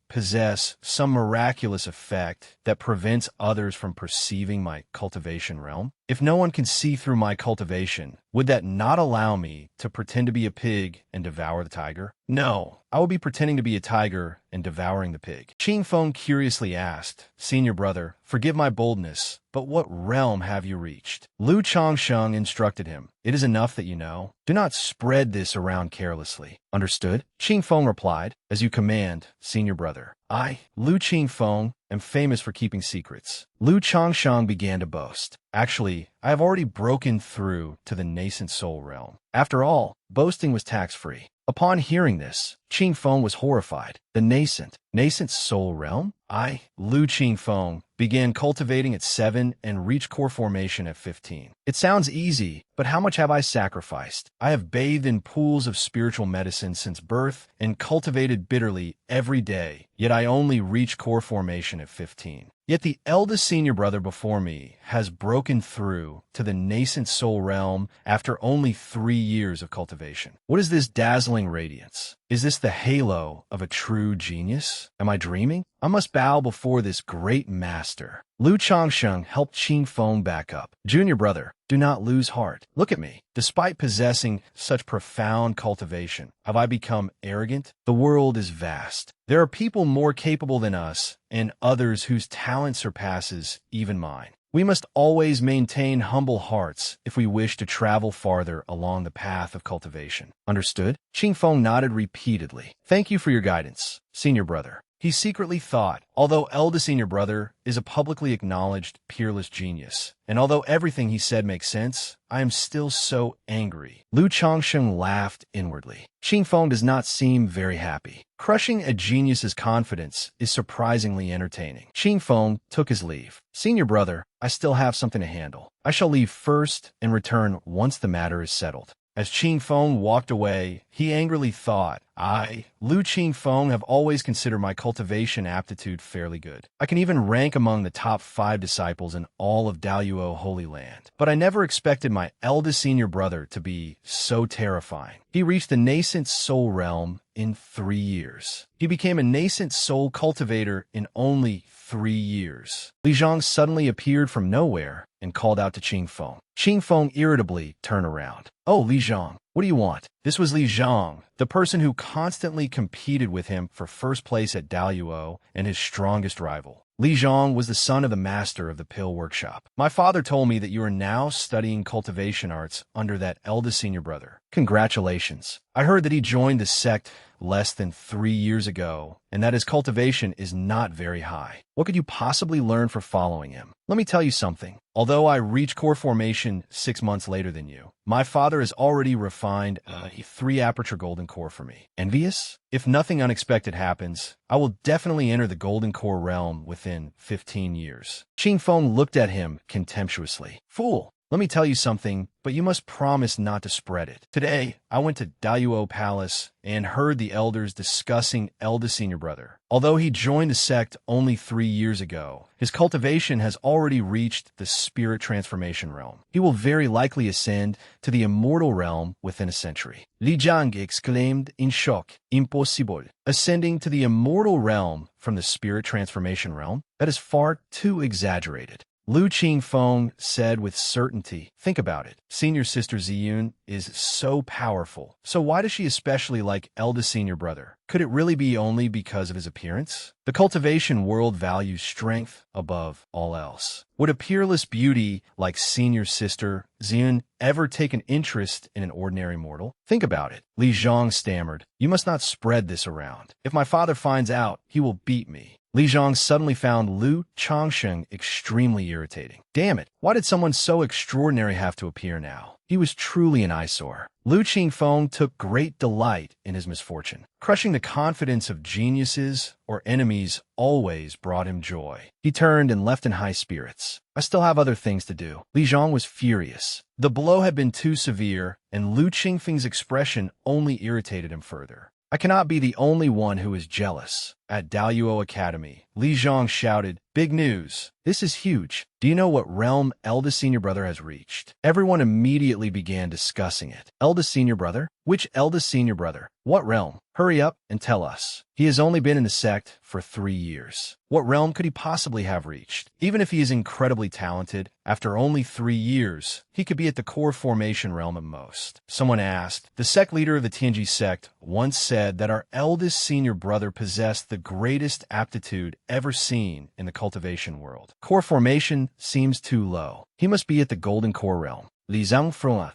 possess some miraculous effect that prevents others from perceiving my cultivation realm? If no one can see through my cultivation, would that not allow me to pretend to be a pig and devour the tiger? No, I would be pretending to be a tiger and devouring the pig. Qifeng curiously asked, Senior brother, forgive my boldness, but what realm have you reached? Lu Changsheng instructed him, it is enough that you know. Do not spread this around carelessly. Understood? Qifeng replied, as you command, senior brother. I, Lu Qifeng, am famous for keeping secrets. Lu Changsheng began to boast. Actually, I have already broken through to the nascent soul realm. After all, boasting was tax-free. Upon hearing this, Qifeng was horrified. The nascent soul realm? I, Lu Qifeng, began cultivating at 7 and reached core formation at 15. It sounds easy, but how much have I sacrificed? I have bathed in pools of spiritual medicine since birth and cultivated bitterly every day, yet I only reached core formation at 15. Yet the eldest senior brother before me has broken through to the nascent soul realm after only 3 years of cultivation. What is this dazzling radiance? Is this the halo of a true genius? Am I dreaming? I must bow before this great master. Lu Changsheng helped Qifeng back up. Junior brother, do not lose heart. Look at me. Despite possessing such profound cultivation, have I become arrogant? The world is vast. There are people more capable than us, and others whose talent surpasses even mine. We must always maintain humble hearts if we wish to travel farther along the path of cultivation. Understood? Qifeng nodded repeatedly. Thank you for your guidance, senior brother. He secretly thought, although eldest senior brother is a publicly acknowledged, peerless genius, and although everything he said makes sense, I am still so angry. Lu Changsheng laughed inwardly. Qifeng does not seem very happy. Crushing a genius's confidence is surprisingly entertaining. Qifeng took his leave. Senior brother, I still have something to handle. I shall leave first and return once the matter is settled. As Qifeng walked away, he angrily thought, I, Lu Qifeng, have always considered my cultivation aptitude fairly good. I can even rank among the top 5 disciples in all of Daluo Holy Land. But I never expected my eldest senior brother to be so terrifying. He reached the nascent soul realm in 3 years. He became a nascent soul cultivator in only 3 years. Li Zhang suddenly appeared from nowhere and called out to Qifeng. Qifeng irritably turned around. Oh, Li Zhang, what do you want? This was Li Zhang, the person who constantly competed with him for first place at Daluo and his strongest rival. Li Zhang was the son of the master of the pill workshop. My father told me that you are now studying cultivation arts under that eldest senior brother. Congratulations. I heard that he joined the sect less than 3 years ago, and that his cultivation is not very high. What could you possibly learn for following him? Let me tell you something. Although I reached core formation 6 months later than you, my father has already refined a 3-aperture golden core for me. Envious? If nothing unexpected happens, I will definitely enter the golden core realm within 15 years. Qingfeng looked at him contemptuously. Fool! Let me tell you something, but you must promise not to spread it. Today, I went to Daiyuo Palace and heard the elders discussing eldest senior brother. Although he joined the sect only 3 years ago, his cultivation has already reached the spirit transformation realm. He will very likely ascend to the immortal realm within a century. Li Jiang exclaimed in shock, Impossible. Ascending to the immortal realm from the spirit transformation realm? That is far too exaggerated. Lu Qingfeng said with certainty, think about it. Senior sister Ziyun is so powerful. So why does she especially like eldest senior brother? Could it really be only because of his appearance? The cultivation world values strength above all else. Would a peerless beauty like senior sister Ziyun ever take an interest in an ordinary mortal? Think about it. Li Zhang stammered, you must not spread this around. If my father finds out, he will beat me. Li Zhang suddenly found Lu Changsheng extremely irritating. Damn it, why did someone so extraordinary have to appear now? He was truly an eyesore. Lu Qingfeng took great delight in his misfortune. Crushing the confidence of geniuses or enemies always brought him joy. He turned and left in high spirits. I still have other things to do. Li Zhang was furious. The blow had been too severe, and Lu Qingfeng's expression only irritated him further. I cannot be the only one who is jealous. At Daiyuo Academy, Li Zhang shouted, big news. This is huge. Do you know what realm eldest senior brother has reached? Everyone immediately began discussing it. Eldest senior brother? Which eldest senior brother? What realm? Hurry up and tell us. He has only been in the sect for 3 years. What realm could he possibly have reached? Even if he is incredibly talented, after only 3 years, he could be at the core formation realm at most. Someone asked, the sect leader of the Tianji sect once said that our eldest senior brother possessed the greatest aptitude ever seen in the cultivation world. Core formation seems too low. He must be at the golden core realm. Li Zhangfeng,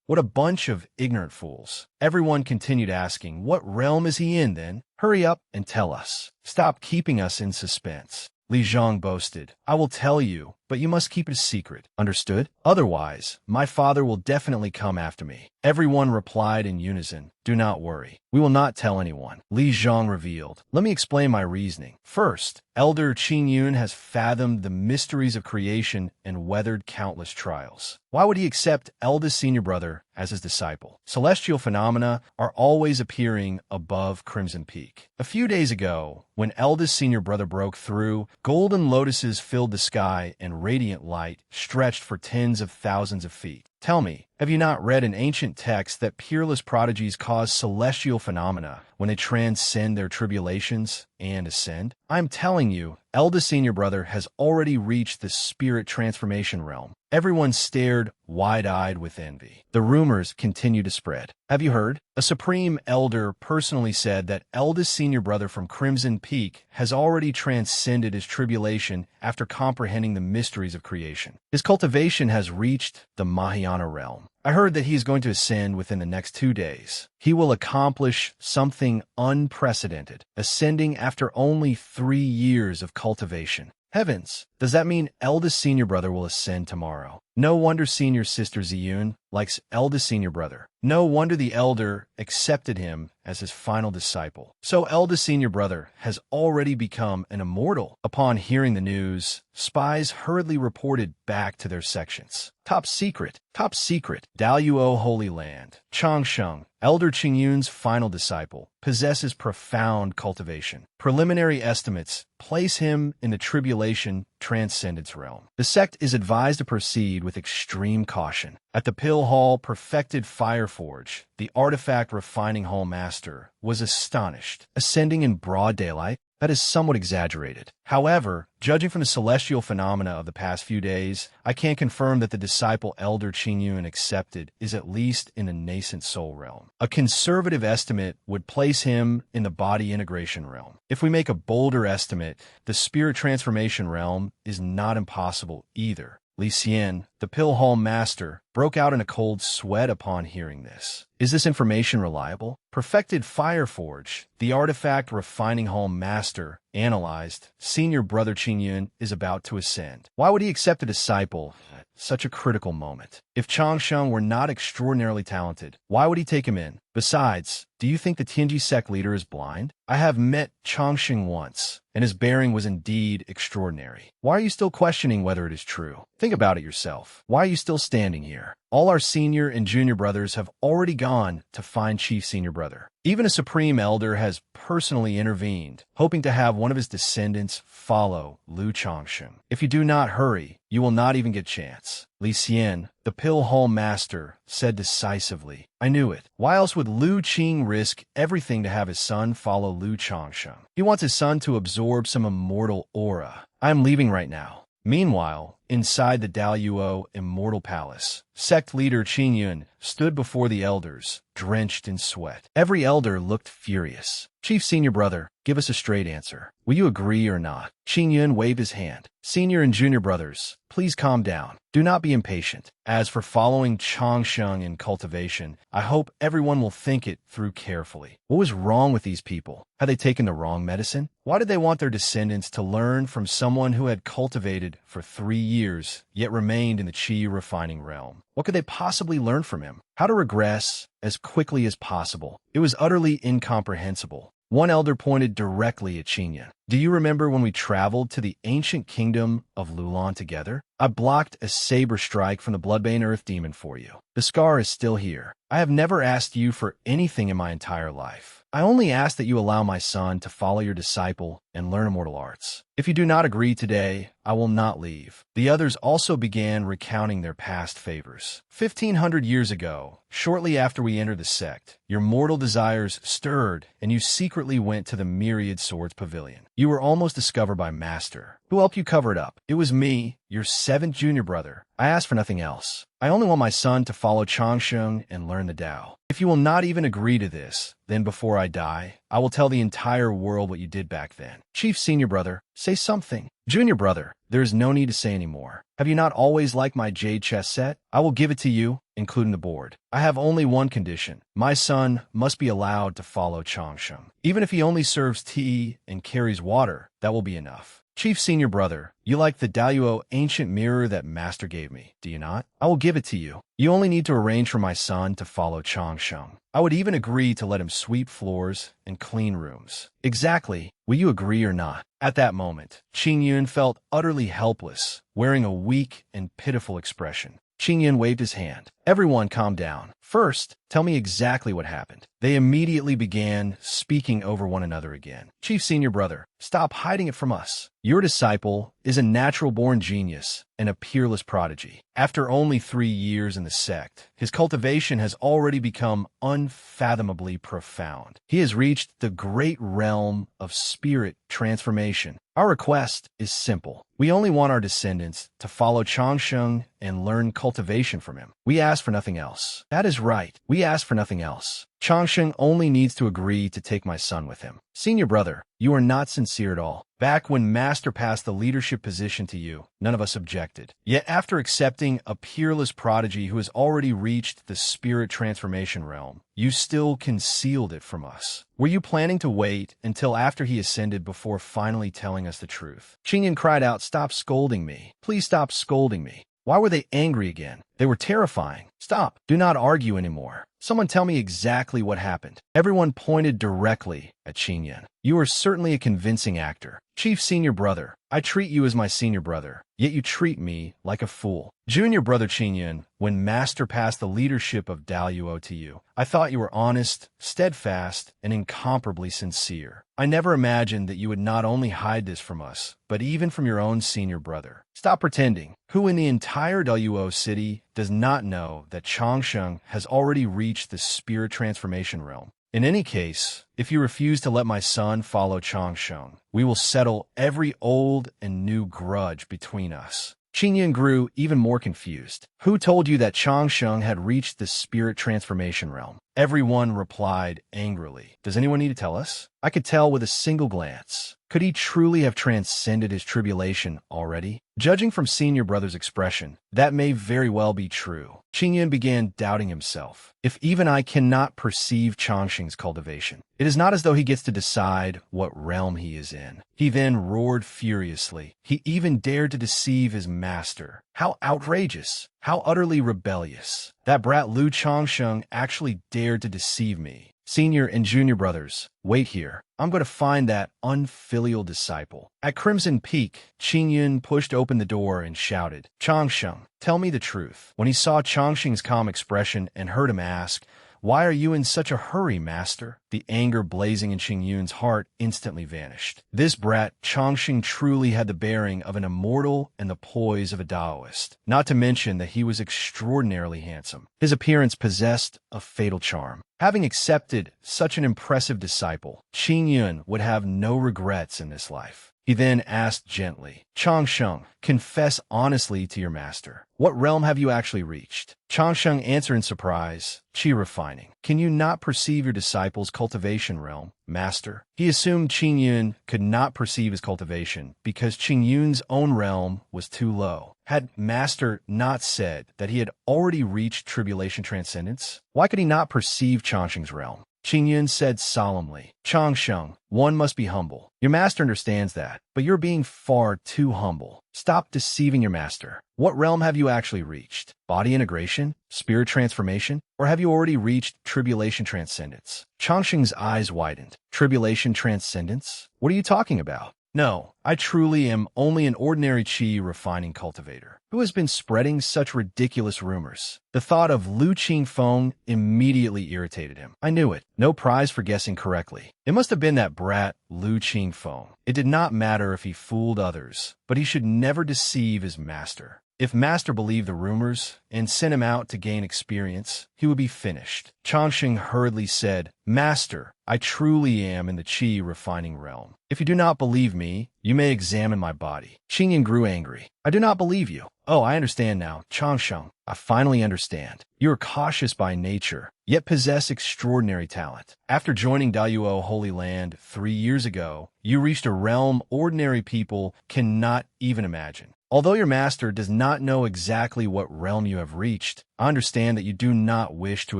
what a bunch of ignorant fools. Everyone continued asking, what realm is he in then? Hurry up and tell us. Stop keeping us in suspense. Li Zhang boasted, I will tell you, but you must keep it a secret. Understood? Otherwise, my father will definitely come after me. Everyone replied in unison, do not worry. We will not tell anyone. Li Zhang revealed, let me explain my reasoning. First, Elder Qingyun has fathomed the mysteries of creation and weathered countless trials. Why would he accept eldest senior brother as his disciple? Celestial phenomena are always appearing above Crimson Peak. A few days ago, when eldest senior brother broke through, golden lotuses filled the sky and radiant light stretched for tens of thousands of feet. Tell me, have you not read in ancient texts that peerless prodigies cause celestial phenomena when they transcend their tribulations and ascend? I'm telling you, eldest senior brother has already reached the spirit transformation realm. Everyone stared wide-eyed with envy. The rumors continued to spread. Have you heard? A supreme elder personally said that eldest senior brother from Crimson Peak has already transcended his tribulation after comprehending the mysteries of creation. His cultivation has reached the Mahayana realm. I heard that he is going to ascend within the next 2 days. He will accomplish something unprecedented, ascending after only 3 years of cultivation. Heavens, does that mean eldest senior brother will ascend tomorrow? No wonder senior sister Ziyun likes eldest senior brother. No wonder the elder accepted him as his final disciple. So eldest senior brother has already become an immortal. Upon hearing the news, spies hurriedly reported back to their sections. Top secret, Daiyuo Holy Land. Changsheng, Elder Qingyun's final disciple, possesses profound cultivation. Preliminary estimates place him in the tribulation transcendence realm. The sect is advised to proceed with extreme caution. At the Pill Hall Perfected Fire Forge, the artifact refining hall master was astonished. Ascending in broad daylight? That is somewhat exaggerated. However, judging from the celestial phenomena of the past few days, I can confirm that the disciple Elder Qingyun accepted is at least in the nascent soul realm. A conservative estimate would place him in the body integration realm. If we make a bolder estimate, the spirit transformation realm is not impossible either. Li Xian, the Pill Hall Master, broke out in a cold sweat upon hearing this. Is this information reliable? Perfected Fireforge, the artifact refining home master, analyzed, senior brother Qingyun is about to ascend. Why would he accept a disciple at such a critical moment? If Changsheng were not extraordinarily talented, why would he take him in? Besides, do you think the Tianji sect leader is blind? I have met Changsheng once, and his bearing was indeed extraordinary. Why are you still questioning whether it is true? Think about it yourself. Why are you still standing here? All our senior and junior brothers have already gone to find Chief Senior Brother. Even a Supreme Elder has personally intervened, hoping to have one of his descendants follow Lu Changsheng. If you do not hurry, you will not even get a chance. Li Xian, the Pill Hall Master, said decisively. I knew it. Why else would Lu Qing risk everything to have his son follow Lu Changsheng? He wants his son to absorb some immortal aura. I am leaving right now. Meanwhile, inside the Daoyuo Immortal Palace, sect leader Qingyun stood before the elders, drenched in sweat. Every elder looked furious. Chief Senior Brother, give us a straight answer. Will you agree or not? Qingyun waved his hand. Senior and junior brothers, please calm down. Do not be impatient. As for following Changsheng in cultivation, I hope everyone will think it through carefully. What was wrong with these people? Had they taken the wrong medicine? Why did they want their descendants to learn from someone who had cultivated for 3 years, yet remained in the qi refining realm? What could they possibly learn from him? How to regress as quickly as possible? It was utterly incomprehensible. One elder pointed directly at Qingyun. Do you remember when we traveled to the ancient kingdom of Lulan together? I blocked a saber strike from the Bloodbane Earth Demon for you. The scar is still here. I have never asked you for anything in my entire life. I only ask that you allow my son to follow your disciple and learn immortal arts. If you do not agree today, I will not leave. The others also began recounting their past favors. 1,500 years ago, shortly after we entered the sect, your mortal desires stirred, and you secretly went to the Myriad Swords Pavilion. You were almost discovered by Master. Who helped you cover it up? It was me, your 7th junior brother. I asked for nothing else. I only want my son to follow Changsheng and learn the Tao. If you will not even agree to this, then before I die, I will tell the entire world what you did back then. Chief Senior Brother, say something. Junior Brother, there is no need to say any more. Have you not always liked my jade chess set? I will give it to you, including the board. I have only one condition. My son must be allowed to follow Changsheng. Even if he only serves tea and carries water, that will be enough. Chief Senior Brother, you like the Daoyuo ancient mirror that Master gave me, do you not? I will give it to you. You only need to arrange for my son to follow Changsheng. I would even agree to let him sweep floors and clean rooms. Exactly. Will you agree or not? At that moment, Qingyun felt utterly helpless, wearing a weak and pitiful expression. Qingyun waved his hand. Everyone calm down. First, tell me exactly what happened. They immediately began speaking over one another again. Chief Senior Brother, stop hiding it from us. Your disciple is a natural-born genius and a peerless prodigy. After only 3 years in the sect, his cultivation has already become unfathomably profound. He has reached the great realm of spirit transformation. Our request is simple. We only want our descendants to follow Changsheng and learn cultivation from him. We ask for nothing else. That is right. We ask for nothing else. Changsheng only needs to agree to take my son with him. Senior Brother, you are not sincere at all. Back when Master passed the leadership position to you, none of us objected. Yet after accepting a peerless prodigy who has already reached the spirit transformation realm, you still concealed it from us. Were you planning to wait until after he ascended before finally telling us the truth? Qingyun cried out, stop scolding me. Please stop scolding me. Why were they angry again? They were terrifying. Stop. Do not argue anymore. Someone tell me exactly what happened. Everyone pointed directly at Qingyun. You are certainly a convincing actor. Chief Senior Brother, I treat you as my senior brother, yet you treat me like a fool. Junior Brother Qingyun, when Master passed the leadership of Daoyuo to you, I thought you were honest, steadfast, and incomparably sincere. I never imagined that you would not only hide this from us, but even from your own senior brother. Stop pretending. Who in the entire Daoyuo city does not know that Changsheng has already reached the spirit transformation realm? In any case, if you refuse to let my son follow Changsheng, we will settle every old and new grudge between us. Qingyun grew even more confused. Who told you that Changsheng had reached the spirit transformation realm? Everyone replied angrily. Does anyone need to tell us? I could tell with a single glance. Could he truly have transcended his tribulation already? Judging from senior brother's expression, that may very well be true. Qingyun began doubting himself. If even I cannot perceive Changxing's cultivation, it is not as though he gets to decide what realm he is in. He then roared furiously. He even dared to deceive his master. How outrageous! How utterly rebellious! That brat Lu Changsheng actually dared to deceive me. Senior and junior brothers, wait here. I'm going to find that unfilial disciple. At Crimson Peak, Qingyun pushed open the door and shouted, Changsheng, tell me the truth. When he saw Changxing's calm expression and heard him ask, why are you in such a hurry, master? The anger blazing in Qingyun's heart instantly vanished. This brat, Changxing, truly had the bearing of an immortal and the poise of a Taoist, not to mention that he was extraordinarily handsome. His appearance possessed a fatal charm. Having accepted such an impressive disciple, Qingyun would have no regrets in this life. He then asked gently, Changsheng, confess honestly to your master. What realm have you actually reached? Changsheng answered in surprise, Qi refining. Can you not perceive your disciple's cultivation realm, master? He assumed Qingyun could not perceive his cultivation because Qingyun's own realm was too low. Had master not said that he had already reached tribulation transcendence? Why could he not perceive Changxing's realm? Qingyun said solemnly, Changsheng, one must be humble. Your master understands that, but you're being far too humble. Stop deceiving your master. What realm have you actually reached? Body integration? Spirit transformation? Or have you already reached tribulation transcendence? Changxing's eyes widened. Tribulation transcendence? What are you talking about? No, I truly am only an ordinary qi refining cultivator who has been spreading such ridiculous rumors. The thought of Lu Qingfeng immediately irritated him. I knew it. No prize for guessing correctly. It must have been that brat, Lu Qingfeng. It did not matter if he fooled others, but he should never deceive his master. If master believed the rumors and sent him out to gain experience, he would be finished. Changxing hurriedly said, Master, I truly am in the qi refining realm. If you do not believe me, you may examine my body. Qingyun grew angry. I do not believe you. Oh, I understand now. Changsheng, I finally understand. You are cautious by nature, yet possess extraordinary talent. After joining Dayuo Holy Land 3 years ago, you reached a realm ordinary people cannot even imagine. Although your master does not know exactly what realm you have reached, I understand that you do not wish to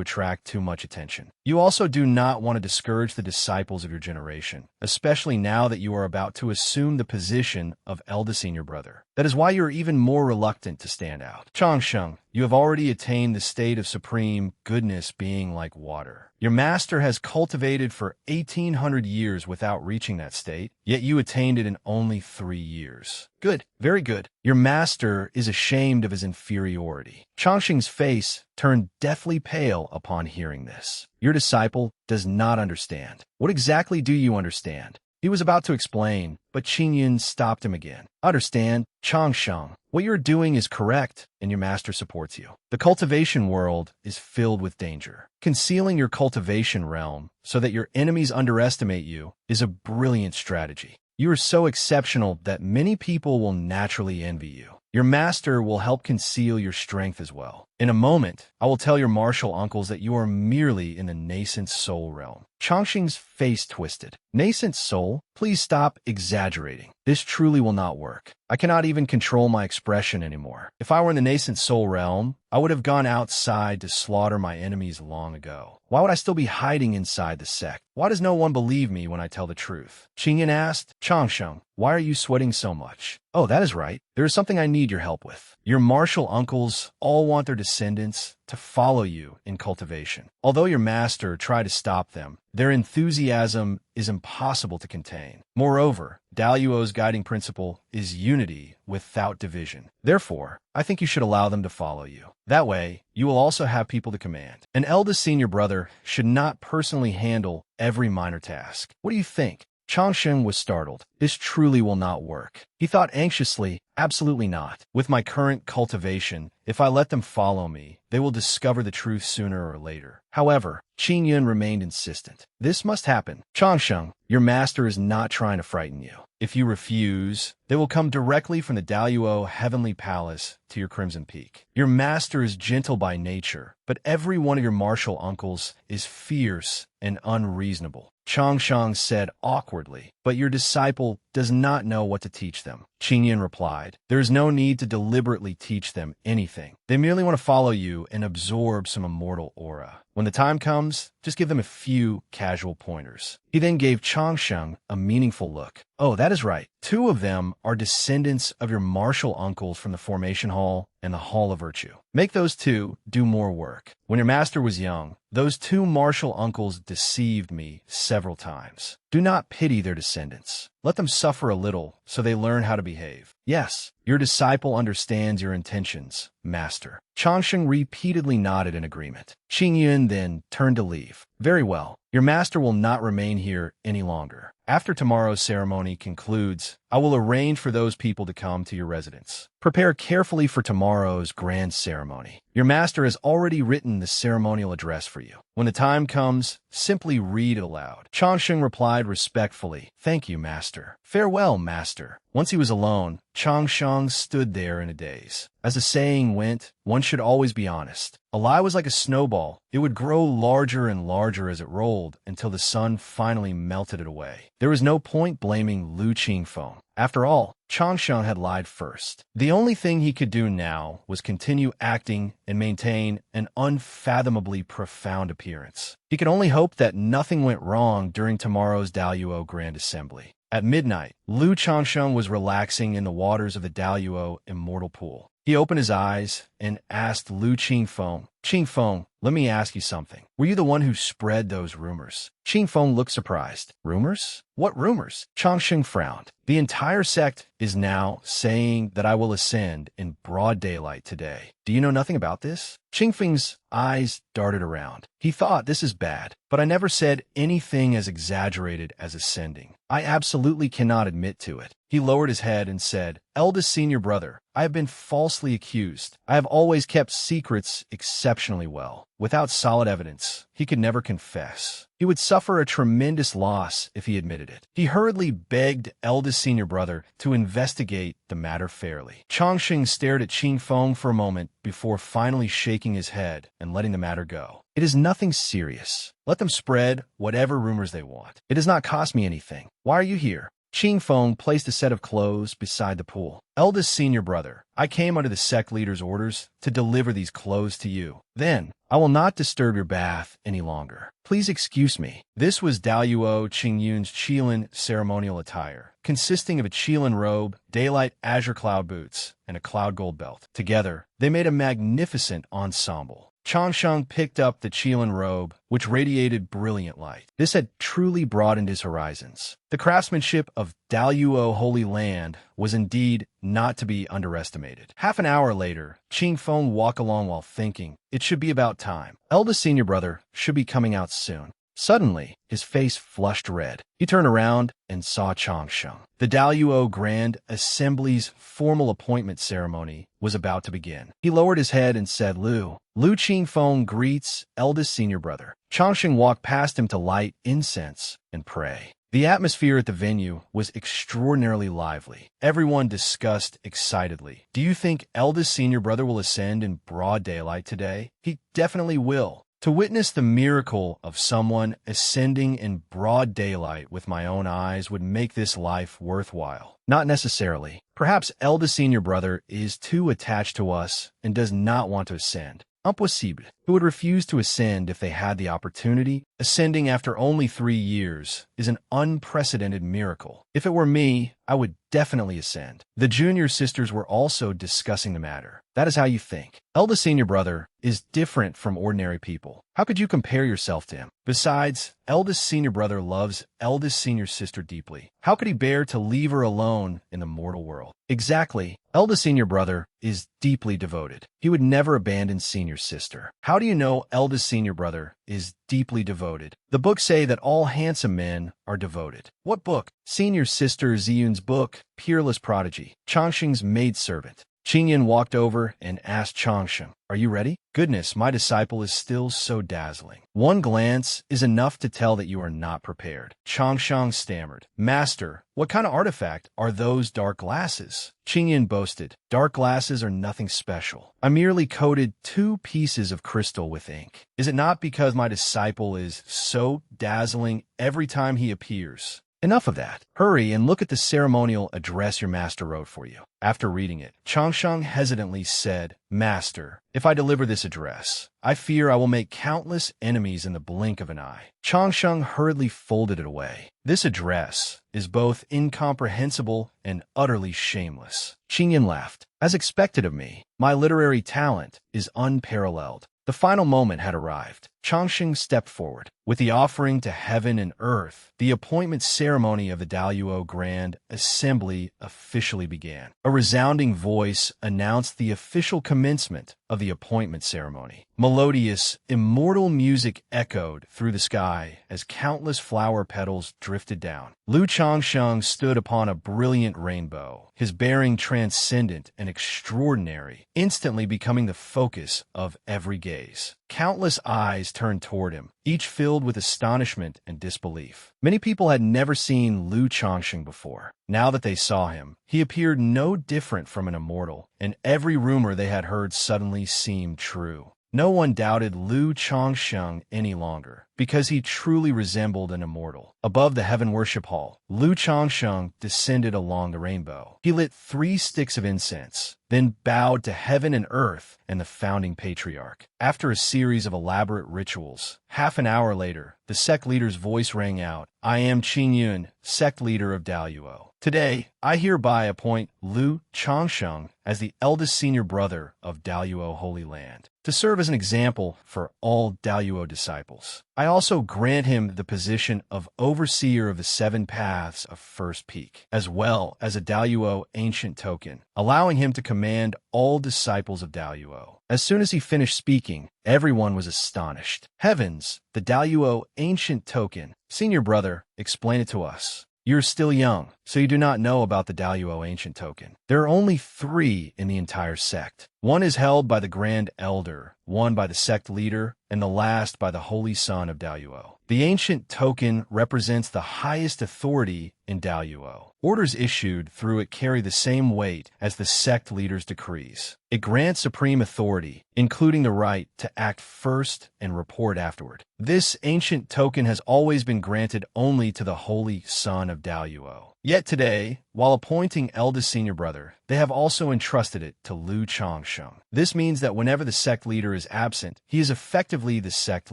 attract too much attention. You also do not want to discourage the disciples of your generation, especially now that you are about to assume the position of eldest senior brother. That is why you are even more reluctant to stand out. Changsheng, you have already attained the state of supreme goodness being like water. Your master has cultivated for 1800 years without reaching that state, yet you attained it in only 3 years. Good, very good. Your master is ashamed of his inferiority. Changxing's face turned deathly pale upon hearing this. Your disciple does not understand. What exactly do you understand? He was about to explain, but Qingyun stopped him again. Understand, Changsheng, what you're doing is correct, and your master supports you. The cultivation world is filled with danger. Concealing your cultivation realm so that your enemies underestimate you is a brilliant strategy. You are so exceptional that many people will naturally envy you. Your master will help conceal your strength as well. In a moment, I will tell your martial uncles that you are merely in the nascent soul realm. Changxing's face twisted. Nascent soul? Please stop exaggerating. This truly will not work. I cannot even control my expression anymore. If I were in the nascent soul realm, I would have gone outside to slaughter my enemies long ago. Why would I still be hiding inside the sect? Why does no one believe me when I tell the truth? Qingyun asked, Changsheng, why are you sweating so much? Oh, that is right. There is something I need your help with. Your martial uncles all want their descendants to follow you in cultivation. Although your master tried to stop them, their enthusiasm is impossible to contain. Moreover, Daluo's guiding principle is unity without division. Therefore, I think you should allow them to follow you. That way, you will also have people to command. An eldest senior brother should not personally handle every minor task. What do you think? Changsheng was startled. This truly will not work. He thought anxiously, absolutely not. With my current cultivation, if I let them follow me, they will discover the truth sooner or later. However, Qingyun remained insistent. This must happen. Changsheng, your master is not trying to frighten you. If you refuse, they will come directly from the Daluo Heavenly Palace to your Crimson Peak. Your master is gentle by nature, but every one of your martial uncles is fierce and unreasonable. Changsheng said awkwardly. But your disciple does not know what to teach them. Qingyan replied, there is no need to deliberately teach them anything. They merely want to follow you and absorb some immortal aura. When the time comes, just give them a few casual pointers. He then gave Changsheng a meaningful look. Oh, that is right. 2 of them are descendants of your martial uncles from the Formation Hall and the Hall of Virtue. Make those 2 do more work. When your master was young, those 2 martial uncles deceived me several times. Do not pity their descendants. Let them suffer a little so they learn how to behave. Yes, your disciple understands your intentions, master. Changsheng repeatedly nodded in agreement. Qingyun then turned to leave. Very well. Your master will not remain here any longer. After tomorrow's ceremony concludes, I will arrange for those people to come to your residence. Prepare carefully for tomorrow's grand ceremony. Your master has already written the ceremonial address for you. When the time comes, simply read it aloud. Changsheng replied respectfully, thank you, master. Farewell, master. Once he was alone, Changsheng stood there in a daze. As the saying went, one should always be honest. A lie was like a snowball. It would grow larger and larger as it rolled until the sun finally melted it away. There was no point blaming Lu Qingfeng. After all, Changsheng had lied first. The only thing he could do now was continue acting and maintain an unfathomably profound appearance. He could only hope that nothing went wrong during tomorrow's Daluo Grand Assembly. At midnight, Lu Changsheng was relaxing in the waters of the Daluo Immortal Pool. He opened his eyes and asked Lu Qingfeng, Qingfeng, let me ask you something. Were you the one who spread those rumors? Qingfeng looked surprised. Rumors? What rumors? Changsheng frowned. The entire sect is now saying that I will ascend in broad daylight today. Do you know nothing about this? Qingfeng's eyes darted around. He thought, this is bad, but I never said anything as exaggerated as ascending. I absolutely cannot admit to it. He lowered his head and said, eldest senior brother, I have been falsely accused. I have always kept secrets exceptionally well. Without solid evidence, he could never confess. He would suffer a tremendous loss if he admitted it. He hurriedly begged eldest senior brother to investigate the matter fairly. Changsheng stared at Qingfeng for a moment before finally shaking his head and letting the matter go. It is nothing serious. Let them spread whatever rumors they want. It does not cost me anything. Why are you here? Qingfeng placed a set of clothes beside the pool. Eldest senior brother, I came under the sect leader's orders to deliver these clothes to you. Then, I will not disturb your bath any longer. Please excuse me. This was Daluo Qingyun's Qilin ceremonial attire, consisting of a Qilin robe, daylight azure cloud boots, and a cloud gold belt. Together, they made a magnificent ensemble. Changsheng picked up the Qilin robe, which radiated brilliant light. This had truly broadened his horizons. The craftsmanship of Daluo Holy Land was indeed not to be underestimated. Half an hour later, Qingfeng walked along while thinking, it should be about time. Eldest senior brother should be coming out soon. Suddenly, his face flushed red. He turned around and saw Changsheng. The Daluo Grand Assembly's formal appointment ceremony was about to begin. He lowered his head and said, Lu Qingfeng greets eldest senior brother. Changsheng walked past him to light incense and pray. The atmosphere at the venue was extraordinarily lively. Everyone discussed excitedly. Do you think eldest senior brother will ascend in broad daylight today? He definitely will. To witness the miracle of someone ascending in broad daylight with my own eyes would make this life worthwhile. Not necessarily. Perhaps eldest senior brother is too attached to us and does not want to ascend. Impossible. Who would refuse to ascend if they had the opportunity? Ascending after only 3 years is an unprecedented miracle. If it were me, I would definitely ascend. The junior sisters were also discussing the matter. That is how you think. Eldest senior brother is different from ordinary people. How could you compare yourself to him? Besides, eldest senior brother loves eldest senior sister deeply. How could he bear to leave her alone in the mortal world? Exactly. Eldest senior brother is deeply devoted. He would never abandon senior sister. How do you know eldest senior brother is deeply devoted? The books say that all handsome men are devoted. What book? Senior sister Ziyun's book, Peerless Prodigy. Changsheng's maidservant. Qingyan walked over and asked Changsheng, "Are you ready?" "Goodness, my disciple is still so dazzling. One glance is enough to tell that you are not prepared." Changsheng stammered, "Master, what kind of artifact are those dark glasses?" Qingyan boasted, "Dark glasses are nothing special. I merely coated 2 pieces of crystal with ink. Is it not because my disciple is so dazzling every time he appears?" "Enough of that. Hurry and look at the ceremonial address your master wrote for you." After reading it, Changsheng hesitantly said, "Master, if I deliver this address, I fear I will make countless enemies in the blink of an eye." Changsheng hurriedly folded it away. "This address is both incomprehensible and utterly shameless." Qingyan laughed. "As expected of me, my literary talent is unparalleled." The final moment had arrived. Changsheng stepped forward. With the offering to heaven and earth, the appointment ceremony of the Daluo Grand Assembly officially began. A resounding voice announced the official commencement of the appointment ceremony. Melodious, immortal music echoed through the sky as countless flower petals drifted down. Lu Changsheng stood upon a brilliant rainbow, his bearing transcendent and extraordinary, instantly becoming the focus of every gaze. Countless eyes turned toward him, each filled with astonishment and disbelief. Many people had never seen Lu Changsheng before. Now that they saw him, he appeared no different from an immortal, and every rumor they had heard suddenly seemed true. No one doubted Lu Changsheng any longer, because he truly resembled an immortal. Above the heaven worship hall, Lu Changsheng descended along the rainbow. He lit 3 sticks of incense, then bowed to heaven and earth and the founding patriarch. After a series of elaborate rituals, half an hour later, the sect leader's voice rang out, "I am Qingyun, sect leader of Daluo. Today, I hereby appoint Lu Changsheng as the eldest senior brother of Daluo Holy Land, to serve as an example for all Daluo disciples. I also grant him the position of overseer of the 7 paths of First Peak, as well as a Daluo ancient token, allowing him to command all disciples of Daluo." As soon as he finished speaking, everyone was astonished. "Heavens, the Daluo ancient token. Senior brother, explain it to us. You're still young, so you do not know about the Daluo ancient token. There are only 3 in the entire sect. One is held by the Grand Elder, one by the sect leader, and the last by the Holy Son of Daluo. The ancient token represents the highest authority in Daluo. Orders issued through it carry the same weight as the sect leader's decrees. It grants supreme authority, including the right to act first and report afterward. This ancient token has always been granted only to the Holy Son of Daluo. Yet today, while appointing eldest senior brother, they have also entrusted it to Lu Changsheng. This means that whenever the sect leader is absent, he is effectively the sect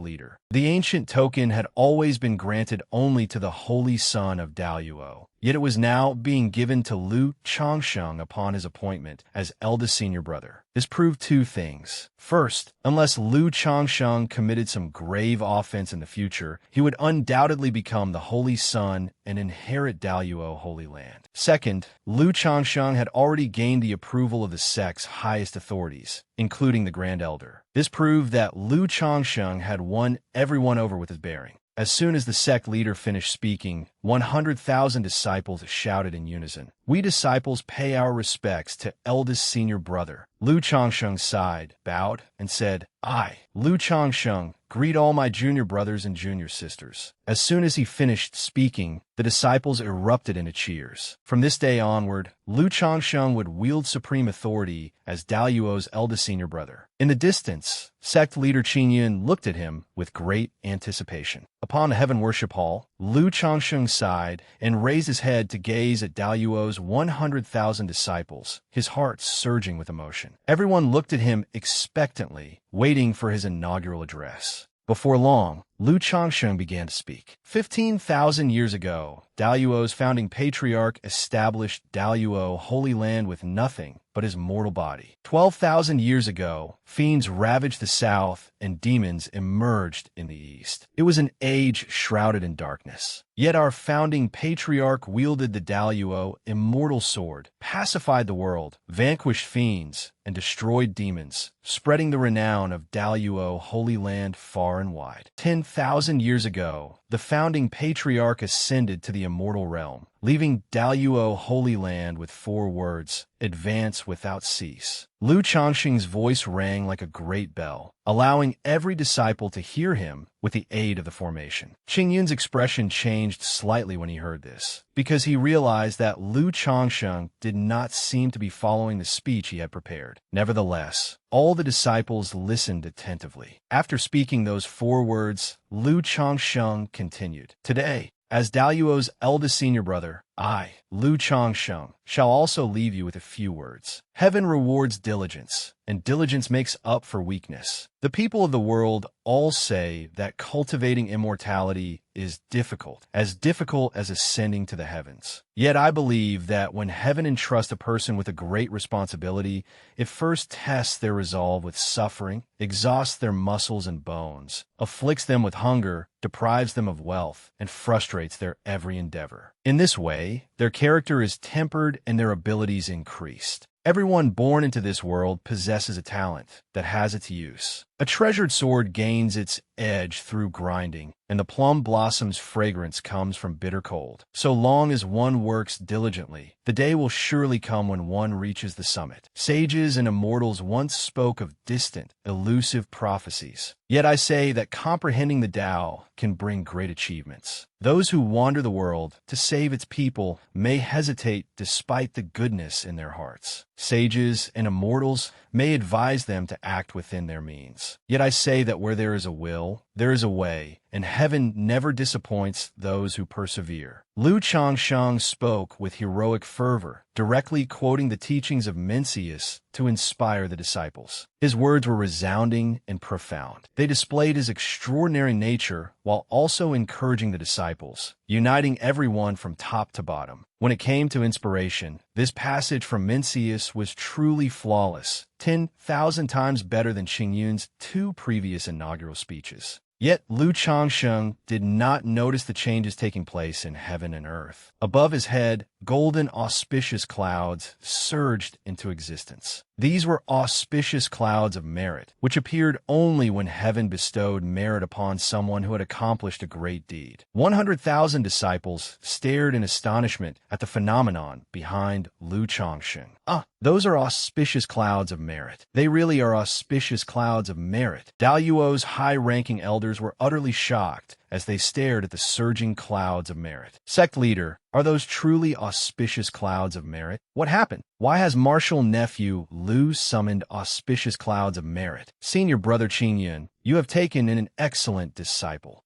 leader. The ancient token had always been granted only to the Holy Son of Daluo, yet it was now being given to Lu Changsheng upon his appointment as eldest senior brother. This proved 2 things. First, unless Lu Changsheng committed some grave offense in the future, he would undoubtedly become the Holy Son and inherit Daluo Holy Land. Second, Lu Changsheng had already gained the approval of the sect's highest authorities, including the Grand Elder. This proved that Lu Changsheng had won everyone over with his bearing. As soon as the sect leader finished speaking, 100,000 disciples shouted in unison, "We disciples pay our respects to eldest senior brother." Lu Changsheng sighed, bowed, and said, "I, Lu Changsheng, greet all my junior brothers and junior sisters." As soon as he finished speaking, the disciples erupted into cheers. From this day onward, Lu Changsheng would wield supreme authority as Daluo's eldest senior brother. In the distance, sect leader Qingyun looked at him with great anticipation. Upon the heaven worship hall, Lu Changsheng sighed and raised his head to gaze at Daluo's 100,000 disciples, his heart surging with emotion. Everyone looked at him expectantly, waiting for his inaugural address. Before long, Lu Changsheng began to speak. 15,000 years ago, Daluo's founding patriarch established Daluo Holy Land with nothing but his mortal body. 12,000 years ago, fiends ravaged the south and demons emerged in the east. It was an age shrouded in darkness. Yet our founding patriarch wielded the Daluo immortal sword, pacified the world, vanquished fiends, and destroyed demons, spreading the renown of Daluo Holy Land far and wide. 10,000 years ago, the founding patriarch ascended to the immortal realm, leaving Daluo Holy Land with 4 words, advance without cease. Lu Changxing's voice rang like a great bell, allowing every disciple to hear him with the aid of the formation. Qingyun's expression changed slightly when he heard this, because he realized that Lu Changxing did not seem to be following the speech he had prepared. Nevertheless, all the disciples listened attentively. After speaking those 4 words, Lu Changxing continued, "Today, as Daluo's eldest senior brother, I, Lu Changxing, shall also leave you with a few words. Heaven rewards diligence, and diligence makes up for weakness. The people of the world all say that cultivating immortality is difficult as ascending to the heavens. Yet I believe that when heaven entrusts a person with a great responsibility, it first tests their resolve with suffering, exhausts their muscles and bones, afflicts them with hunger, deprives them of wealth, and frustrates their every endeavor. In this way, their character is tempered and their abilities increased. Everyone born into this world possesses a talent that has its use. A treasured sword gains its edge through grinding, and the plum blossom's fragrance comes from bitter cold. So long as one works diligently, the day will surely come when one reaches the summit. Sages and immortals once spoke of distant, elusive prophecies. Yet I say that comprehending the Tao can bring great achievements. Those who wander the world to save its people may hesitate despite the goodness in their hearts. Sages and immortals may advise them to act within their means. Yet I say that where there is a will, there is a way, and heaven never disappoints those who persevere." Lu Changxing spoke with heroic fervor, directly quoting the teachings of Mencius to inspire the disciples. His words were resounding and profound. They displayed his extraordinary nature while also encouraging the disciples, uniting everyone from top to bottom. When it came to inspiration, this passage from Mencius was truly flawless, 10,000 times better than Qingyun's 2 previous inaugural speeches. Yet Lu Changxing did not notice the changes taking place in heaven and earth. Above his head, golden auspicious clouds surged into existence. These were auspicious clouds of merit, which appeared only when heaven bestowed merit upon someone who had accomplished a great deed. 100,000 disciples stared in astonishment at the phenomenon behind Lu Changxing. Those are auspicious clouds of merit. They really are auspicious clouds of merit. Daluo's high-ranking elders were utterly shocked as they stared at the surging clouds of merit. Sect leader, are those truly auspicious clouds of merit? What happened? Why has martial nephew Lu summoned auspicious clouds of merit? Senior brother Qingyun, you have taken in an excellent disciple.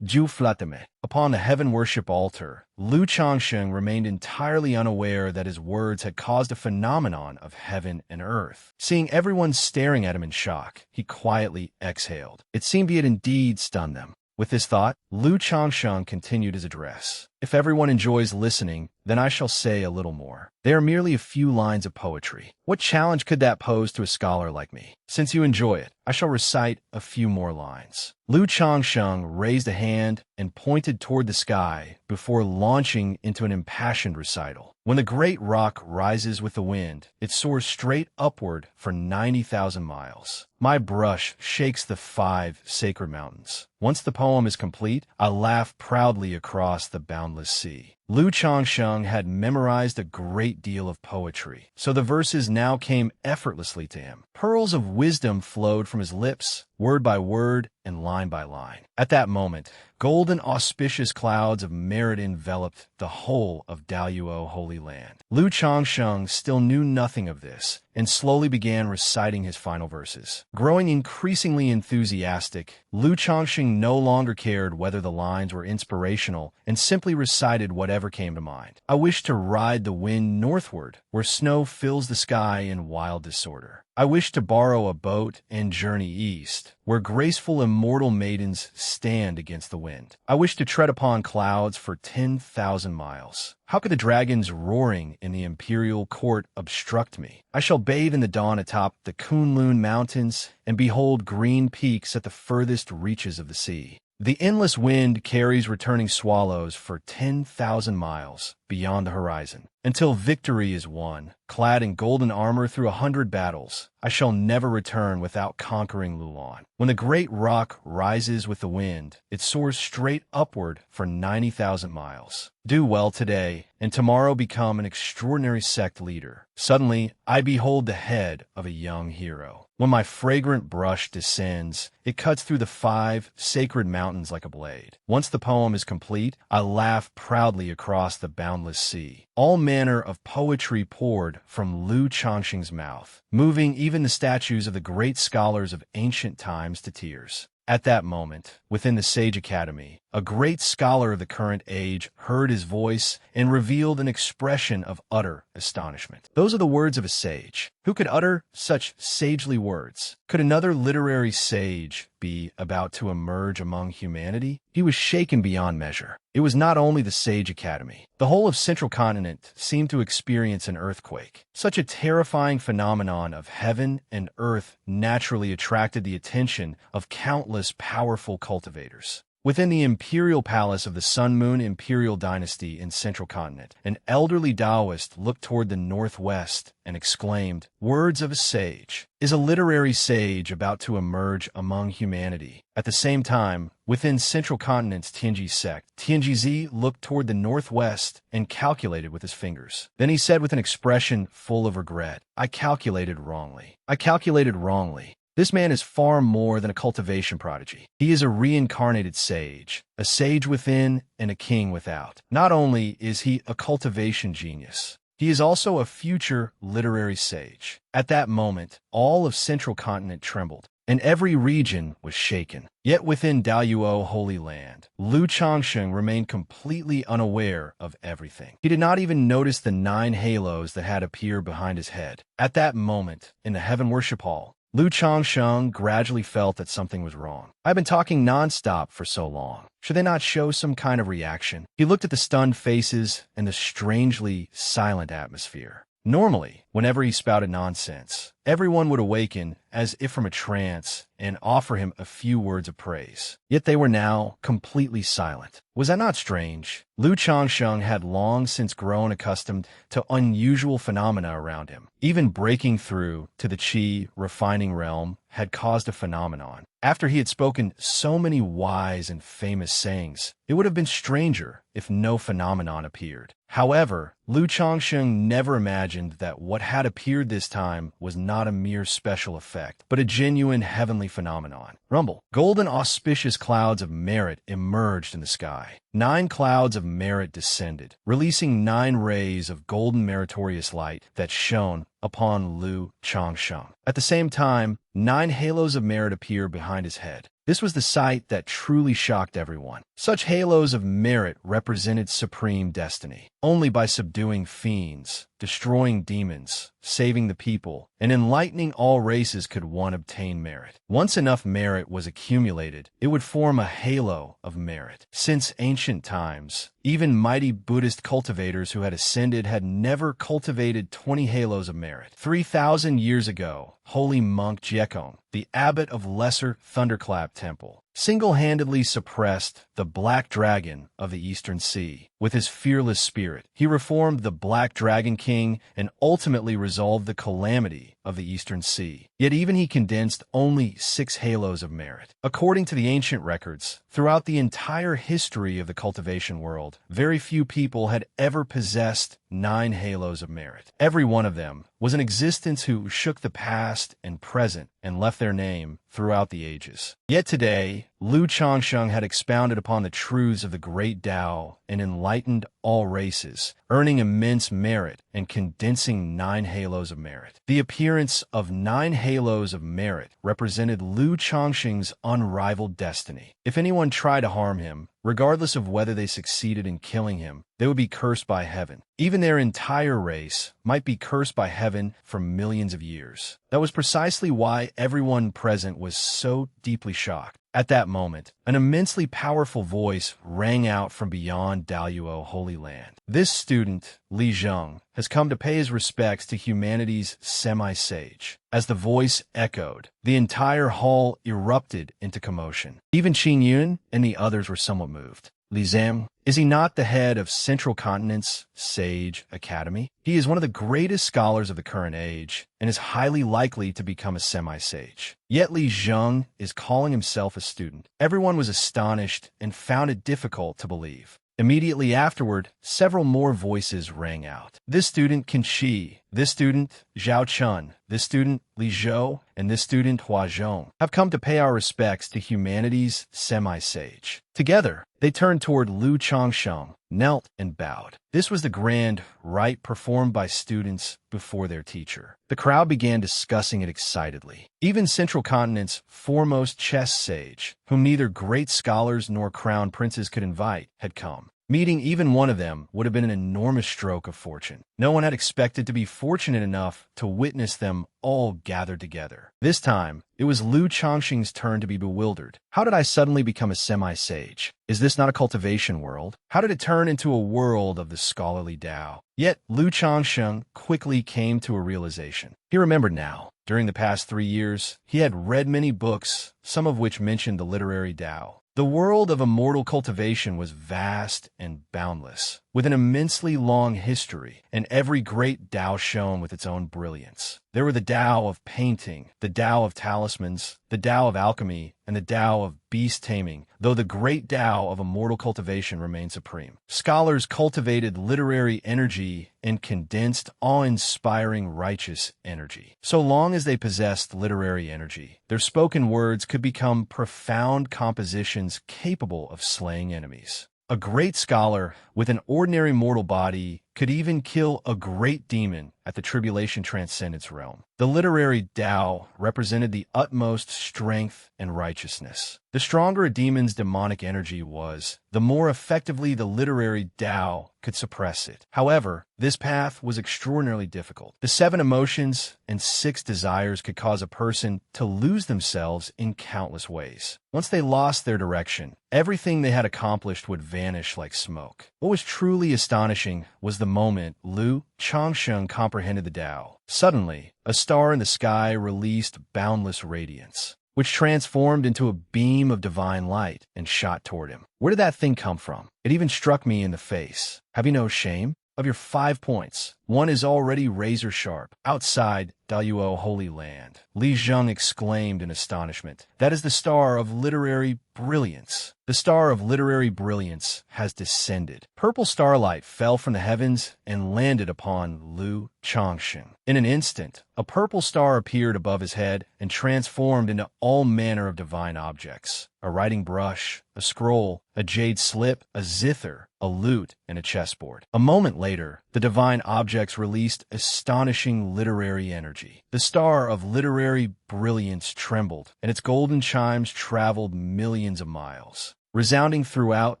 Ju Flatame. Upon the heaven worship altar, Lu Changxing remained entirely unaware that his words had caused a phenomenon of heaven and earth. Seeing everyone staring at him in shock, he quietly exhaled. It seemed he had indeed stunned them. With this thought, Lu Changxing continued his address. If everyone enjoys listening, then I shall say a little more. They are merely a few lines of poetry. What challenge could that pose to a scholar like me? Since you enjoy it, I shall recite a few more lines. Lu Changxing raised a hand and pointed toward the sky before launching into an impassioned recital. When the great rock rises with the wind, it soars straight upward for 90,000 miles. My brush shakes the 5 sacred mountains. Once the poem is complete, I laugh proudly across the boundless sea. Lu Changxing had memorized a great deal of poetry, so the verses now came effortlessly to him. Pearls of wisdom flowed from his lips, word by word and line by line. At that moment, golden auspicious clouds of merit enveloped the whole of Daluo Holy Land. Lu Changxing still knew nothing of this, and slowly began reciting his final verses. Growing increasingly enthusiastic, Lu Changxing no longer cared whether the lines were inspirational and simply recited whatever came to mind. I wish to ride the wind northward, where snow fills the sky in wild disorder. I wish to borrow a boat and journey east, where graceful immortal maidens stand against the wind. I wish to tread upon clouds for 10,000 miles. How could the dragons roaring in the imperial court obstruct me? I shall bathe in the dawn atop the Kunlun mountains and behold green peaks at the furthest reaches of the sea. The endless wind carries returning swallows for 10,000 miles beyond the horizon. Until victory is won, clad in golden armor through 100 battles, I shall never return without conquering Lulan. When the great rock rises with the wind, it soars straight upward for 90,000 miles. Do well today, and tomorrow become an extraordinary sect leader. Suddenly, I behold the head of a young hero. When my fragrant brush descends, it cuts through the 5 sacred mountains like a blade. Once the poem is complete, I laugh proudly across the boundless sea. All manner of poetry poured from Lu Changxing's mouth, moving even the statues of the great scholars of ancient times to tears. At that moment, within the Sage Academy, a great scholar of the current age heard his voice and revealed an expression of utter astonishment. Those are the words of a sage. Who could utter such sagely words? Could another literary sage be about to emerge among humanity? He was shaken beyond measure. It was not only the Sage Academy. The whole of Central Continent seemed to experience an earthquake. Such a terrifying phenomenon of heaven and earth naturally attracted the attention of countless powerful cultivators. Within the imperial palace of the Sun Moon Imperial Dynasty in Central Continent, an elderly Taoist looked toward the northwest and exclaimed, "Words of a sage. Is a literary sage about to emerge among humanity?" At the same time, within Central Continent's Tianji sect, Tianjizi looked toward the northwest and calculated with his fingers. Then he said with an expression full of regret, "I calculated wrongly. I calculated wrongly." This man is far more than a cultivation prodigy. He is a reincarnated sage, a sage within and a king without. Not only is he a cultivation genius, he is also a future literary sage. At that moment, all of Central Continent trembled, and every region was shaken. Yet within Daoyuo Holy Land, Lu Changsheng remained completely unaware of everything. He did not even notice the 9 halos that had appeared behind his head. At that moment, in the Heaven Worship Hall, Lu Changsheng gradually felt that something was wrong. I've been talking nonstop for so long. Should they not show some kind of reaction? He looked at the stunned faces and the strangely silent atmosphere. Normally, whenever he spouted nonsense, everyone would awaken as if from a trance and offer him a few words of praise. Yet they were now completely silent. Was that not strange? Lu Changsheng had long since grown accustomed to unusual phenomena around him. Even breaking through to the Qi refining realm had caused a phenomenon. After he had spoken so many wise and famous sayings, it would have been stranger if no phenomenon appeared. However, Lu Changsheng never imagined that what had appeared this time was not a mere special effect, but a genuine heavenly phenomenon. Rumble. Golden auspicious clouds of merit emerged in the sky. 9 clouds of merit descended, releasing 9 rays of golden meritorious light that shone upon Lu Changsheng. At the same time, 9 halos of merit appeared behind his head. This was the sight that truly shocked everyone. Such halos of merit represented supreme destiny. Only by subduing fiends, destroying demons, saving the people, and enlightening all races could one obtain merit. Once enough merit was accumulated, it would form a halo of merit. Since ancient times, even mighty Buddhist cultivators who had ascended had never cultivated 20 halos of merit. 3,000 years ago, holy monk Jiekong, the abbot of Lesser Thunderclap Temple, single-handedly suppressed the Black Dragon of the Eastern Sea. With his fearless spirit, he reformed the Black Dragon King and ultimately resolved the calamity of the Eastern Sea. Yet even he condensed only 6 halos of merit. According to the ancient records, throughout the entire history of the cultivation world, very few people had ever possessed 9 halos of merit. Every one of them was an existence who shook the past and present and left their name throughout the ages. Yet today, Lu Changsheng had expounded upon the truths of the great Tao and enlightened all races, earning immense merit and condensing 9 halos of merit. The appearance of 9 halos of merit represented Lu Changsheng's unrivaled destiny. If anyone tried to harm him, regardless of whether they succeeded in killing him, they would be cursed by heaven. Even their entire race might be cursed by heaven for millions of years. That was precisely why everyone present was so deeply shocked. At that moment, an immensely powerful voice rang out from beyond Daoyuo Holy Land. This student, Li Zheng, has come to pay his respects to humanity's semi-sage. As the voice echoed, the entire hall erupted into commotion. Even Qing Yun and the others were somewhat moved. Li Zhang? Is he not the head of Central Continent's Sage Academy? He is one of the greatest scholars of the current age and is highly likely to become a semi-sage. Yet Li Zhang is calling himself a student. Everyone was astonished and found it difficult to believe. Immediately afterward, several more voices rang out. This student Qin Shi, this student Zhao Chun, this student Li Zhou, and this student Hua Zhong have come to pay our respects to humanity's semi-sage. Together, they turned toward Lu Changsheng, knelt and bowed. This was the grand rite performed by students before their teacher. The crowd began discussing it excitedly. Even Central Continent's foremost chess sage, whom neither great scholars nor crown princes could invite, had come. Meeting even one of them would have been an enormous stroke of fortune. No one had expected to be fortunate enough to witness them all gathered together. This time, it was Lu Changxing's turn to be bewildered. How did I suddenly become a semi-sage? Is this not a cultivation world? How did it turn into a world of the scholarly Tao? Yet, Lu Changxing quickly came to a realization. He remembered now. During the past 3 years, he had read many books, some of which mentioned the literary Tao. The world of immortal cultivation was vast and boundless, with an immensely long history, and every great Tao shone with its own brilliance. There were the Tao of painting, the Tao of talismans, the Tao of alchemy, and the Tao of beast taming, though the great Tao of immortal cultivation remained supreme. Scholars cultivated literary energy and condensed awe-inspiring righteous energy. So long as they possessed literary energy, their spoken words could become profound compositions capable of slaying enemies. A great scholar with an ordinary mortal body could even kill a great demon at the Tribulation Transcendence realm. The literary Tao represented the utmost strength and righteousness. The stronger a demon's demonic energy was, the more effectively the literary Tao could suppress it. However, this path was extraordinarily difficult. The 7 emotions and 6 desires could cause a person to lose themselves in countless ways. Once they lost their direction, everything they had accomplished would vanish like smoke. What was truly astonishing was the moment Lu Changsheng comprehended the Tao. Suddenly, a star in the sky released boundless radiance, which transformed into a beam of divine light and shot toward him. Where did that thing come from? It even struck me in the face. Have you no shame? Of your 5 points, 1 is already razor sharp. Outside Daluo Holy Land, Li Zheng exclaimed in astonishment. That is the star of literary brilliance. The star of literary brilliance has descended. Purple starlight fell from the heavens and landed upon Lu Changxing. In an instant, a purple star appeared above his head and transformed into all manner of divine objects. A writing brush, a scroll, a jade slip, a zither, a lute, and a chessboard. A moment later, the divine objects released astonishing literary energy. The star of literary brilliance trembled, and its golden chimes traveled millions of miles, resounding throughout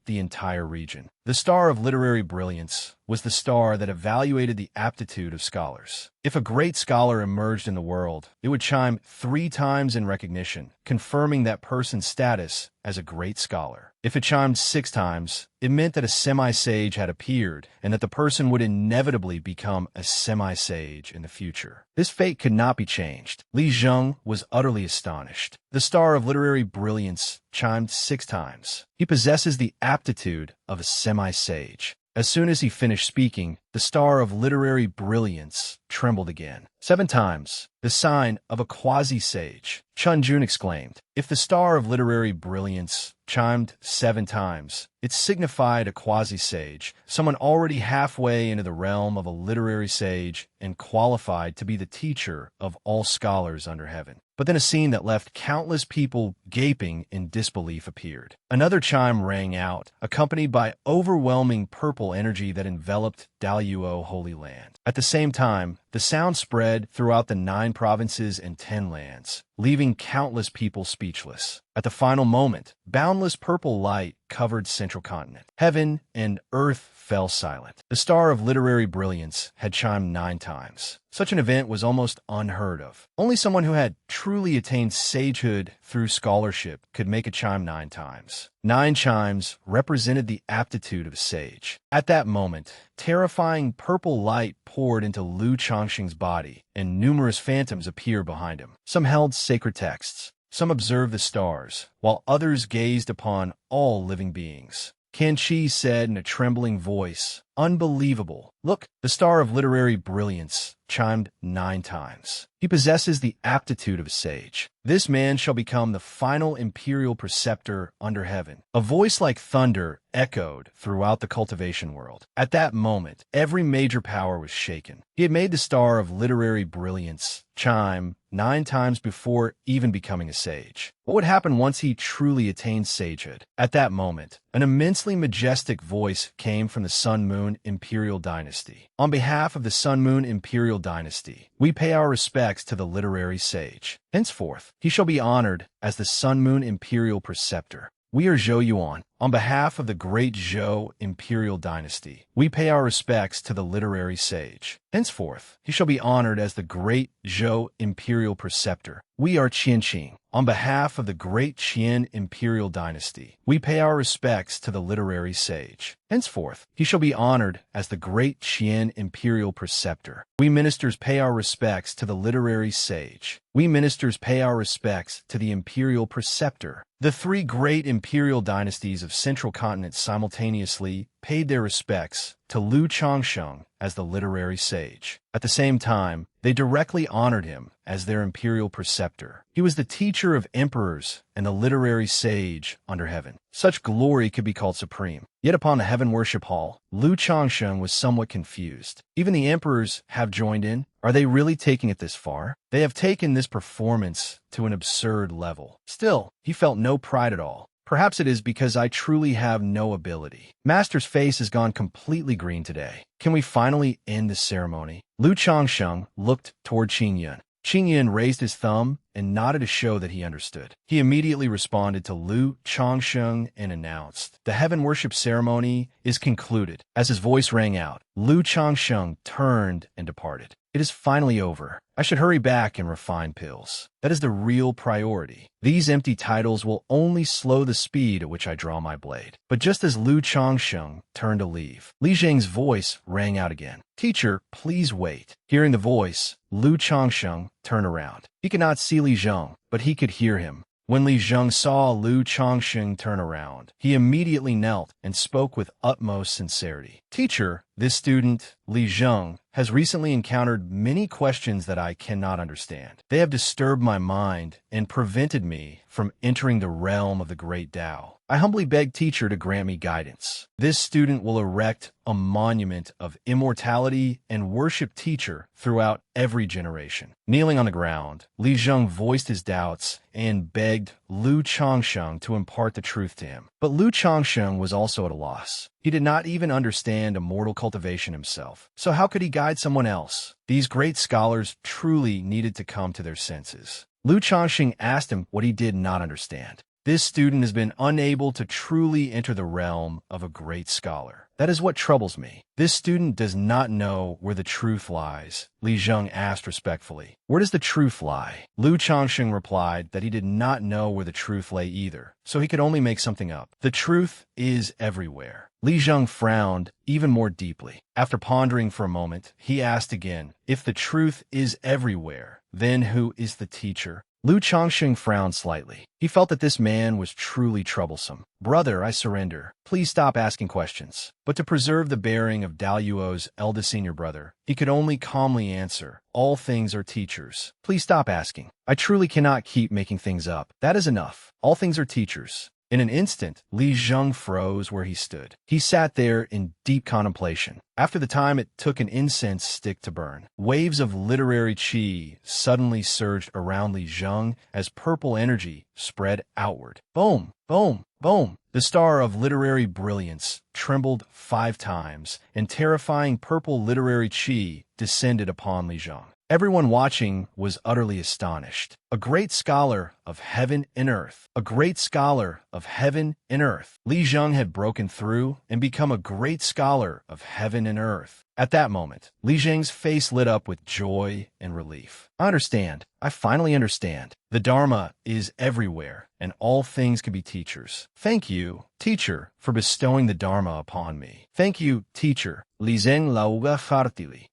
the entire region. The star of literary brilliance was the star that evaluated the aptitude of scholars. If a great scholar emerged in the world, it would chime 3 times in recognition, confirming that person's status as a great scholar. If it chimed 6 times, it meant that a semi-sage had appeared and that the person would inevitably become a semi-sage in the future. This fate could not be changed. Li Zheng was utterly astonished. The star of literary brilliance chimed 6 times. He possesses the aptitude of a semi-sage. As soon as he finished speaking, the star of literary brilliance trembled again. 7 times, the sign of a quasi-sage. Chun Jun exclaimed. If the star of literary brilliance chimed 7 times, it signified a quasi-sage, someone already halfway into the realm of a literary sage and qualified to be the teacher of all scholars under heaven. But then a scene that left countless people gaping in disbelief appeared. Another chime rang out, accompanied by overwhelming purple energy that enveloped Daluo Holy Land. At the same time, the sound spread throughout the 9 provinces and 10 lands, leaving countless people speechless. At the final moment, boundless purple light covered Central Continent. Heaven and earth fell silent. The star of literary brilliance had chimed 9 times. Such an event was almost unheard of. Only someone who had truly attained sagehood through scholarship could make a chime 9 times. 9 chimes represented the aptitude of a sage. At that moment, terrifying purple light poured into Lu Changxing's body, and numerous phantoms appeared behind him. Some held sacred texts. Some observed the stars, while others gazed upon all living beings. Kan Chi said in a trembling voice. Unbelievable. Look, the star of literary brilliance chimed 9 times. He possesses the aptitude of a sage. This man shall become the final imperial preceptor under heaven. A voice like thunder echoed throughout the cultivation world. At that moment, every major power was shaken. He had made the star of literary brilliance chime 9 times before even becoming a sage. What would happen once he truly attained sagehood? At that moment, an immensely majestic voice came from the Sun Moon Imperial Dynasty. On behalf of the Sun Moon Imperial Dynasty, we pay our respects to the literary sage. Henceforth, he shall be honored as the Sun Moon Imperial Preceptor. We are Zhou Yuan. On behalf of the great Zhou Imperial Dynasty, we pay our respects to the literary sage. Henceforth, he shall be honored as the great Zhou Imperial Preceptor. We are Qianqing. On behalf of the great Qian Imperial Dynasty, we pay our respects to the literary sage. Henceforth, he shall be honored as the great Qian Imperial Preceptor. We ministers pay our respects to the literary sage. We ministers pay our respects to the Imperial Preceptor. The 3 great imperial dynasties of Central Continent simultaneously paid their respects to Lu Changsheng as the literary sage. At the same time, they directly honored him as their imperial preceptor. He was the teacher of emperors and the literary sage under heaven. Such glory could be called supreme. Yet upon the heaven worship hall, Lu Changsheng was somewhat confused. Even the emperors have joined in. Are they really taking it this far? They have taken this performance to an absurd level. Still, he felt no pride at all. Perhaps it is because I truly have no ability. Master's face has gone completely green today. Can we finally end this ceremony? Lu Changsheng looked toward Qingyun. Qingyun raised his thumb and nodded to show that he understood. He immediately responded to Lu Changsheng and announced, "The heaven worship ceremony is concluded." As his voice rang out, Lu Changsheng turned and departed. It is finally over. I should hurry back and refine pills. That is the real priority. These empty titles will only slow the speed at which I draw my blade. But just as Lu Changsheng turned to leave, Li Zheng's voice rang out again. "Teacher, please wait." Hearing the voice, Lu Changsheng turned around. He could not see Li Zheng, but he could hear him. When Li Zheng saw Lu Changsheng turn around, he immediately knelt and spoke with utmost sincerity. "Teacher, this student, Li Zheng, has recently encountered many questions that I cannot understand. They have disturbed my mind and prevented me from entering the realm of the great Tao. I humbly beg teacher to grant me guidance. This student will erect a monument of immortality and worship teacher throughout every generation." Kneeling on the ground, Li Zheng voiced his doubts and begged Lu Changsheng to impart the truth to him. But Lu Changsheng was also at a loss. He did not even understand immortal cultivation himself. So how could he guide someone else? These great scholars truly needed to come to their senses. Lu Changsheng asked him what he did not understand. This student has been unable to truly enter the realm of a great scholar. That is what troubles me. This student does not know where the truth lies, Li Zheng asked respectfully. Where does the truth lie? Lu Changsheng replied that he did not know where the truth lay either, so he could only make something up. The truth is everywhere. Li Zheng frowned even more deeply. After pondering for a moment, he asked again, if the truth is everywhere, then who is the teacher? Lu Changsheng frowned slightly. He felt that this man was truly troublesome. "Brother, I surrender. Please stop asking questions." But to preserve the bearing of Dao Yuo's eldest senior brother, he could only calmly answer, "All things are teachers. Please stop asking. I truly cannot keep making things up. That is enough. All things are teachers." In an instant, Li Zheng froze where he stood. He sat there in deep contemplation. After the time it took an incense stick to burn, waves of literary qi suddenly surged around Li Zheng as purple energy spread outward. Boom, boom, boom. The star of literary brilliance trembled 5 times, and terrifying purple literary qi descended upon Li Zheng. Everyone watching was utterly astonished. A great scholar of heaven and earth. A great scholar of heaven and earth. Li Zheng had broken through and become a great scholar of heaven and earth. At that moment, Li Zheng's face lit up with joy and relief. I understand. I finally understand. The Dharma is everywhere, and all things can be teachers. Thank you, teacher, for bestowing the Dharma upon me. Thank you, teacher. Li zeng lauga fartili.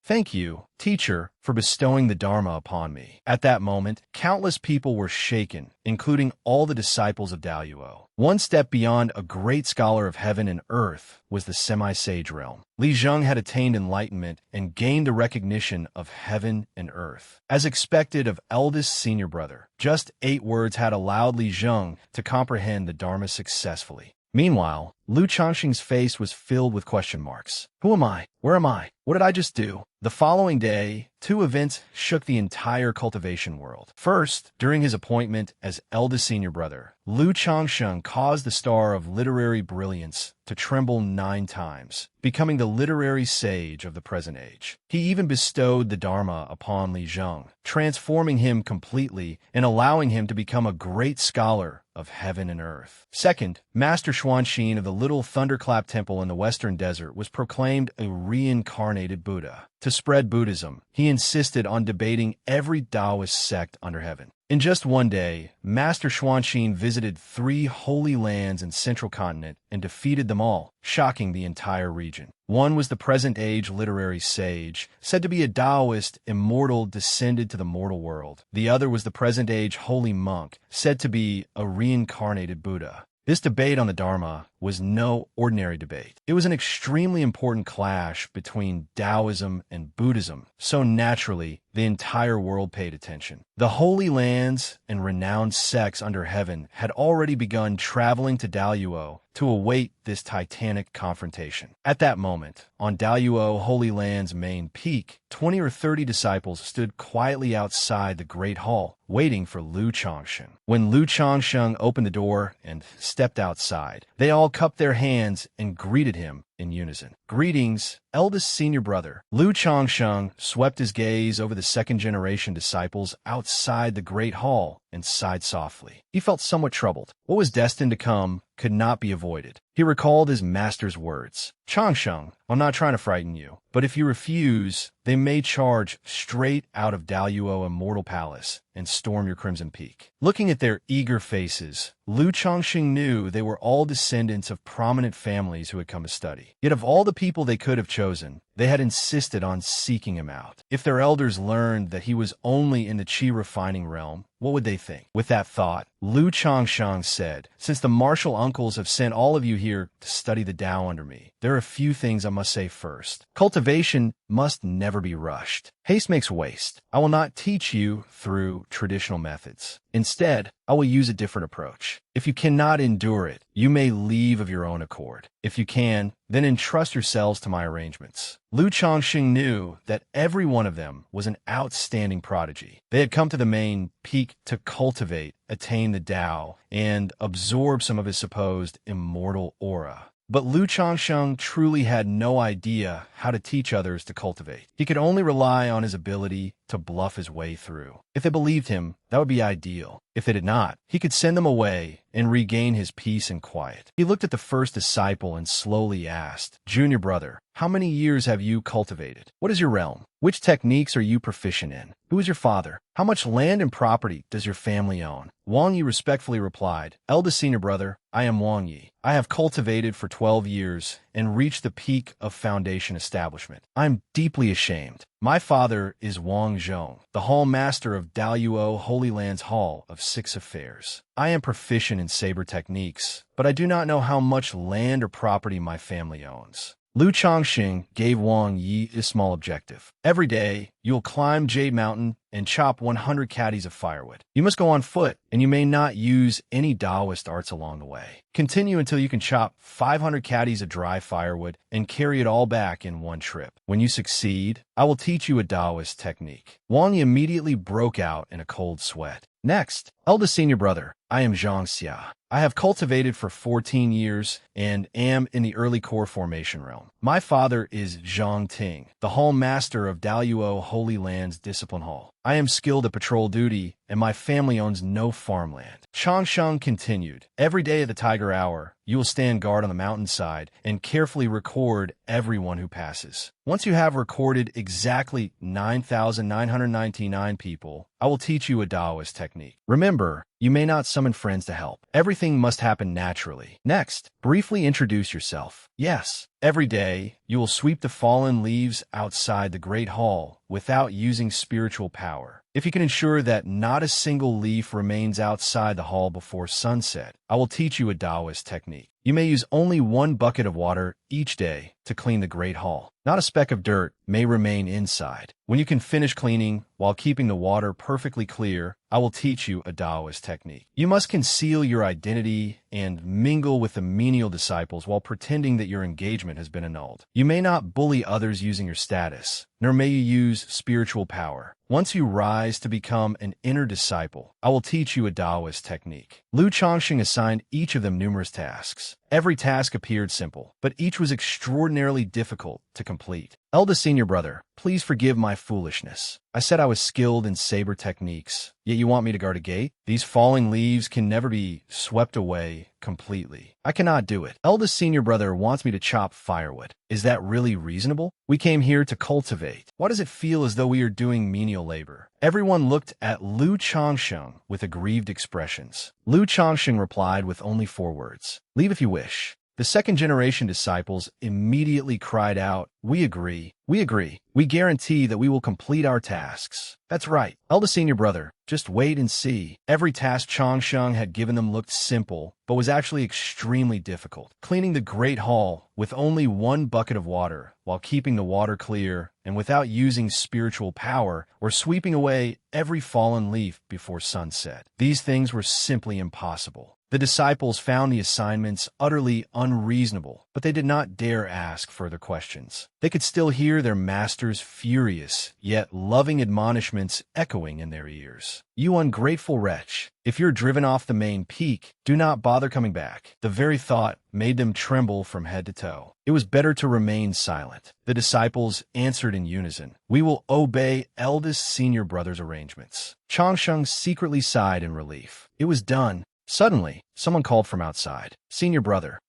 Thank you, teacher, for bestowing the Dharma upon me. At that moment, countless people were shaken, including all the disciples of Daluo. One step beyond a great scholar of heaven and earth was the semi-sage realm. Li Zheng had attained enlightenment and gained the recognition of heaven and earth. As expected of eldest senior brother, just 8 words had allowed Li Zheng to comprehend the Dharma successfully. Meanwhile, Lu Changxing's face was filled with question marks. Who am I? Where am I? What did I just do? The following day, 2 events shook the entire cultivation world. First, during his appointment as eldest senior brother, Lu Changsheng caused the star of literary brilliance to tremble 9 times, becoming the literary sage of the present age. He even bestowed the Dharma upon Li Zheng, transforming him completely and allowing him to become a great scholar of heaven and earth. Second, Master Xuanxin of the Little Thunderclap Temple in the Western Desert was proclaimed a reincarnated Buddha. To spread Buddhism, he insisted on debating every Taoist sect under heaven. In just one day, Master Xuanxin visited 3 holy lands in Central Continent and defeated them all, shocking the entire region. One was the present-age literary sage, said to be a Taoist immortal descended to the mortal world. The other was the present-age holy monk, said to be a reincarnated Buddha. This debate on the Dharma was no ordinary debate. It was an extremely important clash between Taoism and Buddhism, so naturally, the entire world paid attention. The Holy Lands and renowned sects under heaven had already begun traveling to Daluo to await this titanic confrontation. At that moment, on Daluo Holy Land's main peak, 20 or 30 disciples stood quietly outside the Great Hall, waiting for Lu Changsheng. When Lu Changsheng opened the door and stepped outside, they all cupped their hands and greeted him in unison. Greetings, eldest senior brother. Lu Changsheng swept his gaze over the second-generation disciples outside the Great Hall and sighed softly. He felt somewhat troubled. What was destined to come could not be avoided. He recalled his master's words. Changsheng, I'm not trying to frighten you, but if you refuse, they may charge straight out of Daluo Immortal Palace and storm your Crimson Peak. Looking at their eager faces, Lu Changxing knew they were all descendants of prominent families who had come to study. Yet of all the people they could have chosen, they had insisted on seeking him out. If their elders learned that he was only in the qi refining realm, what would they think? With that thought, Lu Changsheng said, since the martial uncles have sent all of you here to study the Tao under me, there are a few things I must say first. Cultivation must never be rushed. Haste makes waste. I will not teach you through traditional methods. Instead, I will use a different approach. If you cannot endure it, you may leave of your own accord. If you can, then entrust yourselves to my arrangements. Lu Changxing knew that every one of them was an outstanding prodigy. They had come to the main peak to cultivate, attain the Tao, and absorb some of his supposed immortal aura. But Lu Changsheng truly had no idea how to teach others to cultivate. He could only rely on his ability to bluff his way through. If they believed him, that would be ideal. If they did not, he could send them away and regain his peace and quiet. He looked at the first disciple and slowly asked, Junior brother, how many years have you cultivated? What is your realm? Which techniques are you proficient in? Who is your father? How much land and property does your family own? Wang Yi respectfully replied, Eldest senior brother, I am Wang Yi. I have cultivated for 12 years and reached the peak of foundation establishment. I am deeply ashamed. My father is Wang Zhong, the Hall Master of Daluo Holy Land's Hall of 6 Affairs. I am proficient in saber techniques, but I do not know how much land or property my family owns. Lu Changxing gave Wang Yi a small objective. Every day, you will climb Jade Mountain and chop 100 caddies of firewood. You must go on foot, and you may not use any Taoist arts along the way. Continue until you can chop 500 caddies of dry firewood and carry it all back in one trip. When you succeed, I will teach you a Taoist technique. Wang Yi immediately broke out in a cold sweat. Next, eldest senior brother, I am Zhang Xia. I have cultivated for 14 years and am in the early core formation realm. My father is Zhang Ting, the Hall Master of Daluo Holy Land's Discipline Hall. I am skilled at patrol duty, and my family owns no farmland. Changsheng continued, every day at the Tiger Hour, you will stand guard on the mountainside and carefully record everyone who passes. Once you have recorded exactly 9,999 people, I will teach you a Taoist technique. Remember, Remember, you may not summon friends to help. Everything must happen naturally. Next, briefly introduce yourself. Yes, every day, you will sweep the fallen leaves outside the Great Hall without using spiritual power. If you can ensure that not a single leaf remains outside the hall before sunset, I will teach you a Taoist technique. You may use only 1 bucket of water each day to clean the Great Hall. Not a speck of dirt may remain inside. When you can finish cleaning while keeping the water perfectly clear, I will teach you a Taoist technique. You must conceal your identity and mingle with the menial disciples while pretending that your engagement has been annulled. You may not bully others using your status, nor may you use spiritual power. Once you rise to become an inner disciple, I will teach you a Taoist technique. Lu Chongxing assigned each of them numerous tasks. Every task appeared simple, but each was extraordinarily difficult to complete. Eldest senior brother, please forgive my foolishness. I said I was skilled in saber techniques, yet you want me to guard a gate? These falling leaves can never be swept away completely. I cannot do it. Eldest senior brother wants me to chop firewood. Is that really reasonable? We came here to cultivate. Why does it feel as though we are doing menial labor? Everyone looked at Lu Chongsheng with aggrieved expressions. Lu Chongsheng replied with only 4 words. Leave if you wish. The second-generation disciples immediately cried out, "We agree. We agree. We guarantee that we will complete our tasks." That's right. Eldest senior brother, just wait and see. Every task Chongsheng had given them looked simple, but was actually extremely difficult. Cleaning the Great Hall with only 1 bucket of water, while keeping the water clear and without using spiritual power, or sweeping away every fallen leaf before sunset. These things were simply impossible. The disciples found the assignments utterly unreasonable, but they did not dare ask further questions. They could still hear their master's furious, yet loving admonishments echoing in their ears. You ungrateful wretch, if you're driven off the main peak, do not bother coming back. The very thought made them tremble from head to toe. It was better to remain silent. The disciples answered in unison, "We will obey eldest senior brother's arrangements." Chongsheng secretly sighed in relief. It was done. Suddenly, someone called from outside. Senior brother,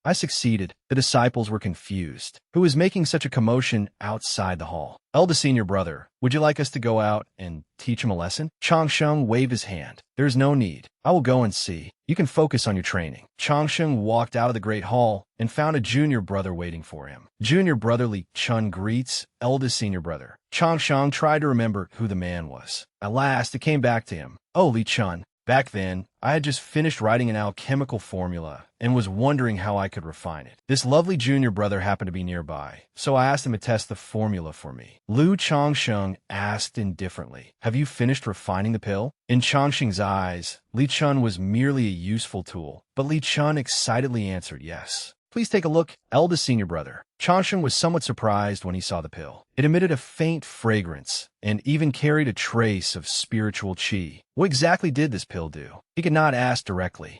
I succeeded." The disciples were confused. Who is making such a commotion outside the hall? Eldest senior brother, would you like us to go out and teach him a lesson? Chongsheng waved his hand. There's no need. I will go and see. You can focus on your training. Chongsheng walked out of the Great Hall and found a junior brother waiting for him. Junior brother Li Chun greets eldest senior brother. Chongsheng tried to remember who the man was. At last, it came back to him. Oh, Li Chun. Back then, I had just finished writing an alchemical formula and was wondering how I could refine it. This lovely junior brother happened to be nearby, so I asked him to test the formula for me. Lu Chongsheng asked indifferently, "Have you finished refining the pill?" In Chongsheng's eyes, Li Chun was merely a useful tool, but Li Chun excitedly answered yes. Please take a look, eldest senior brother. Chongsheng was somewhat surprised when he saw the pill. It emitted a faint fragrance and even carried a trace of spiritual qi. What exactly did this pill do? He could not ask directly.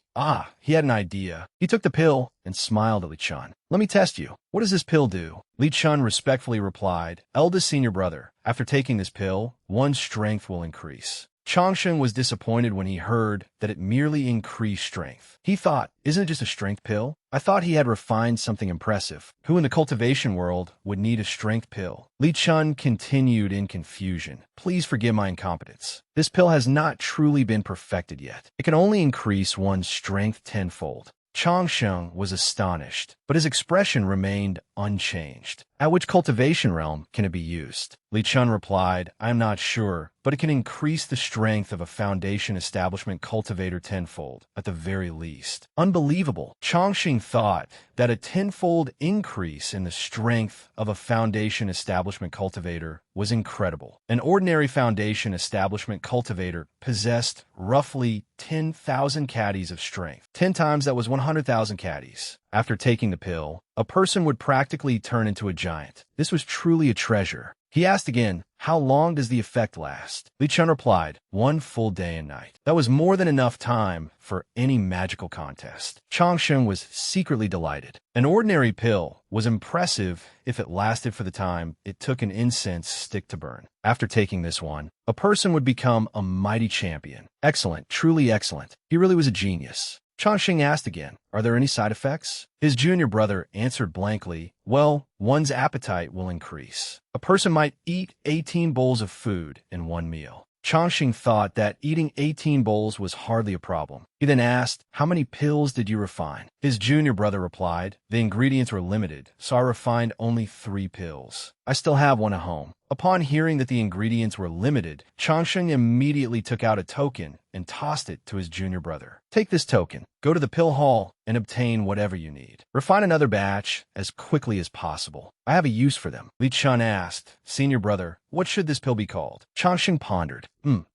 He had an idea. He took the pill and smiled at Li Chun. "Let me test you. What does this pill do?" Li Chun respectfully replied, "Eldest senior brother, after taking this pill, one's strength will increase." Chongsheng was disappointed when he heard that it merely increased strength. He thought, isn't it just a strength pill? I thought he had refined something impressive. Who in the cultivation world would need a strength pill? Li Chun continued in confusion. Please forgive my incompetence. This pill has not truly been perfected yet. It can only increase one's strength tenfold. Chongsheng was astonished, but his expression remained unchanged. At which cultivation realm can it be used? Li Chun replied, I am not sure, but it can increase the strength of a foundation establishment cultivator tenfold, at the very least. Unbelievable. Chongsheng thought that a tenfold increase in the strength of a foundation establishment cultivator was incredible. An ordinary foundation establishment cultivator possessed roughly 10,000 caddies of strength. 10 times that was 100,000 caddies. After taking the pill, a person would practically turn into a giant. This was truly a treasure. He asked again, how long does the effect last? Li Chun replied, 1 full day and night. That was more than enough time for any magical contest. Chongsheng was secretly delighted. An ordinary pill was impressive if it lasted for the time it took an incense stick to burn. After taking this one, a person would become a mighty champion. Excellent, truly excellent. He really was a genius. Chongsheng asked again, are there any side effects? His junior brother answered blankly, well, one's appetite will increase. A person might eat 18 bowls of food in one meal. Changxing thought that eating 18 bowls was hardly a problem. He then asked, "How many pills did you refine?" His junior brother replied, "The ingredients were limited, so I refined only 3 pills. I still have one at home." Upon hearing that the ingredients were limited, Changxing immediately took out a token and tossed it to his junior brother. "Take this token, go to the pill hall, and obtain whatever you need. Refine another batch as quickly as possible. I have a use for them." Li Chun asked, "Senior brother, what should this pill be called?" Changxing pondered.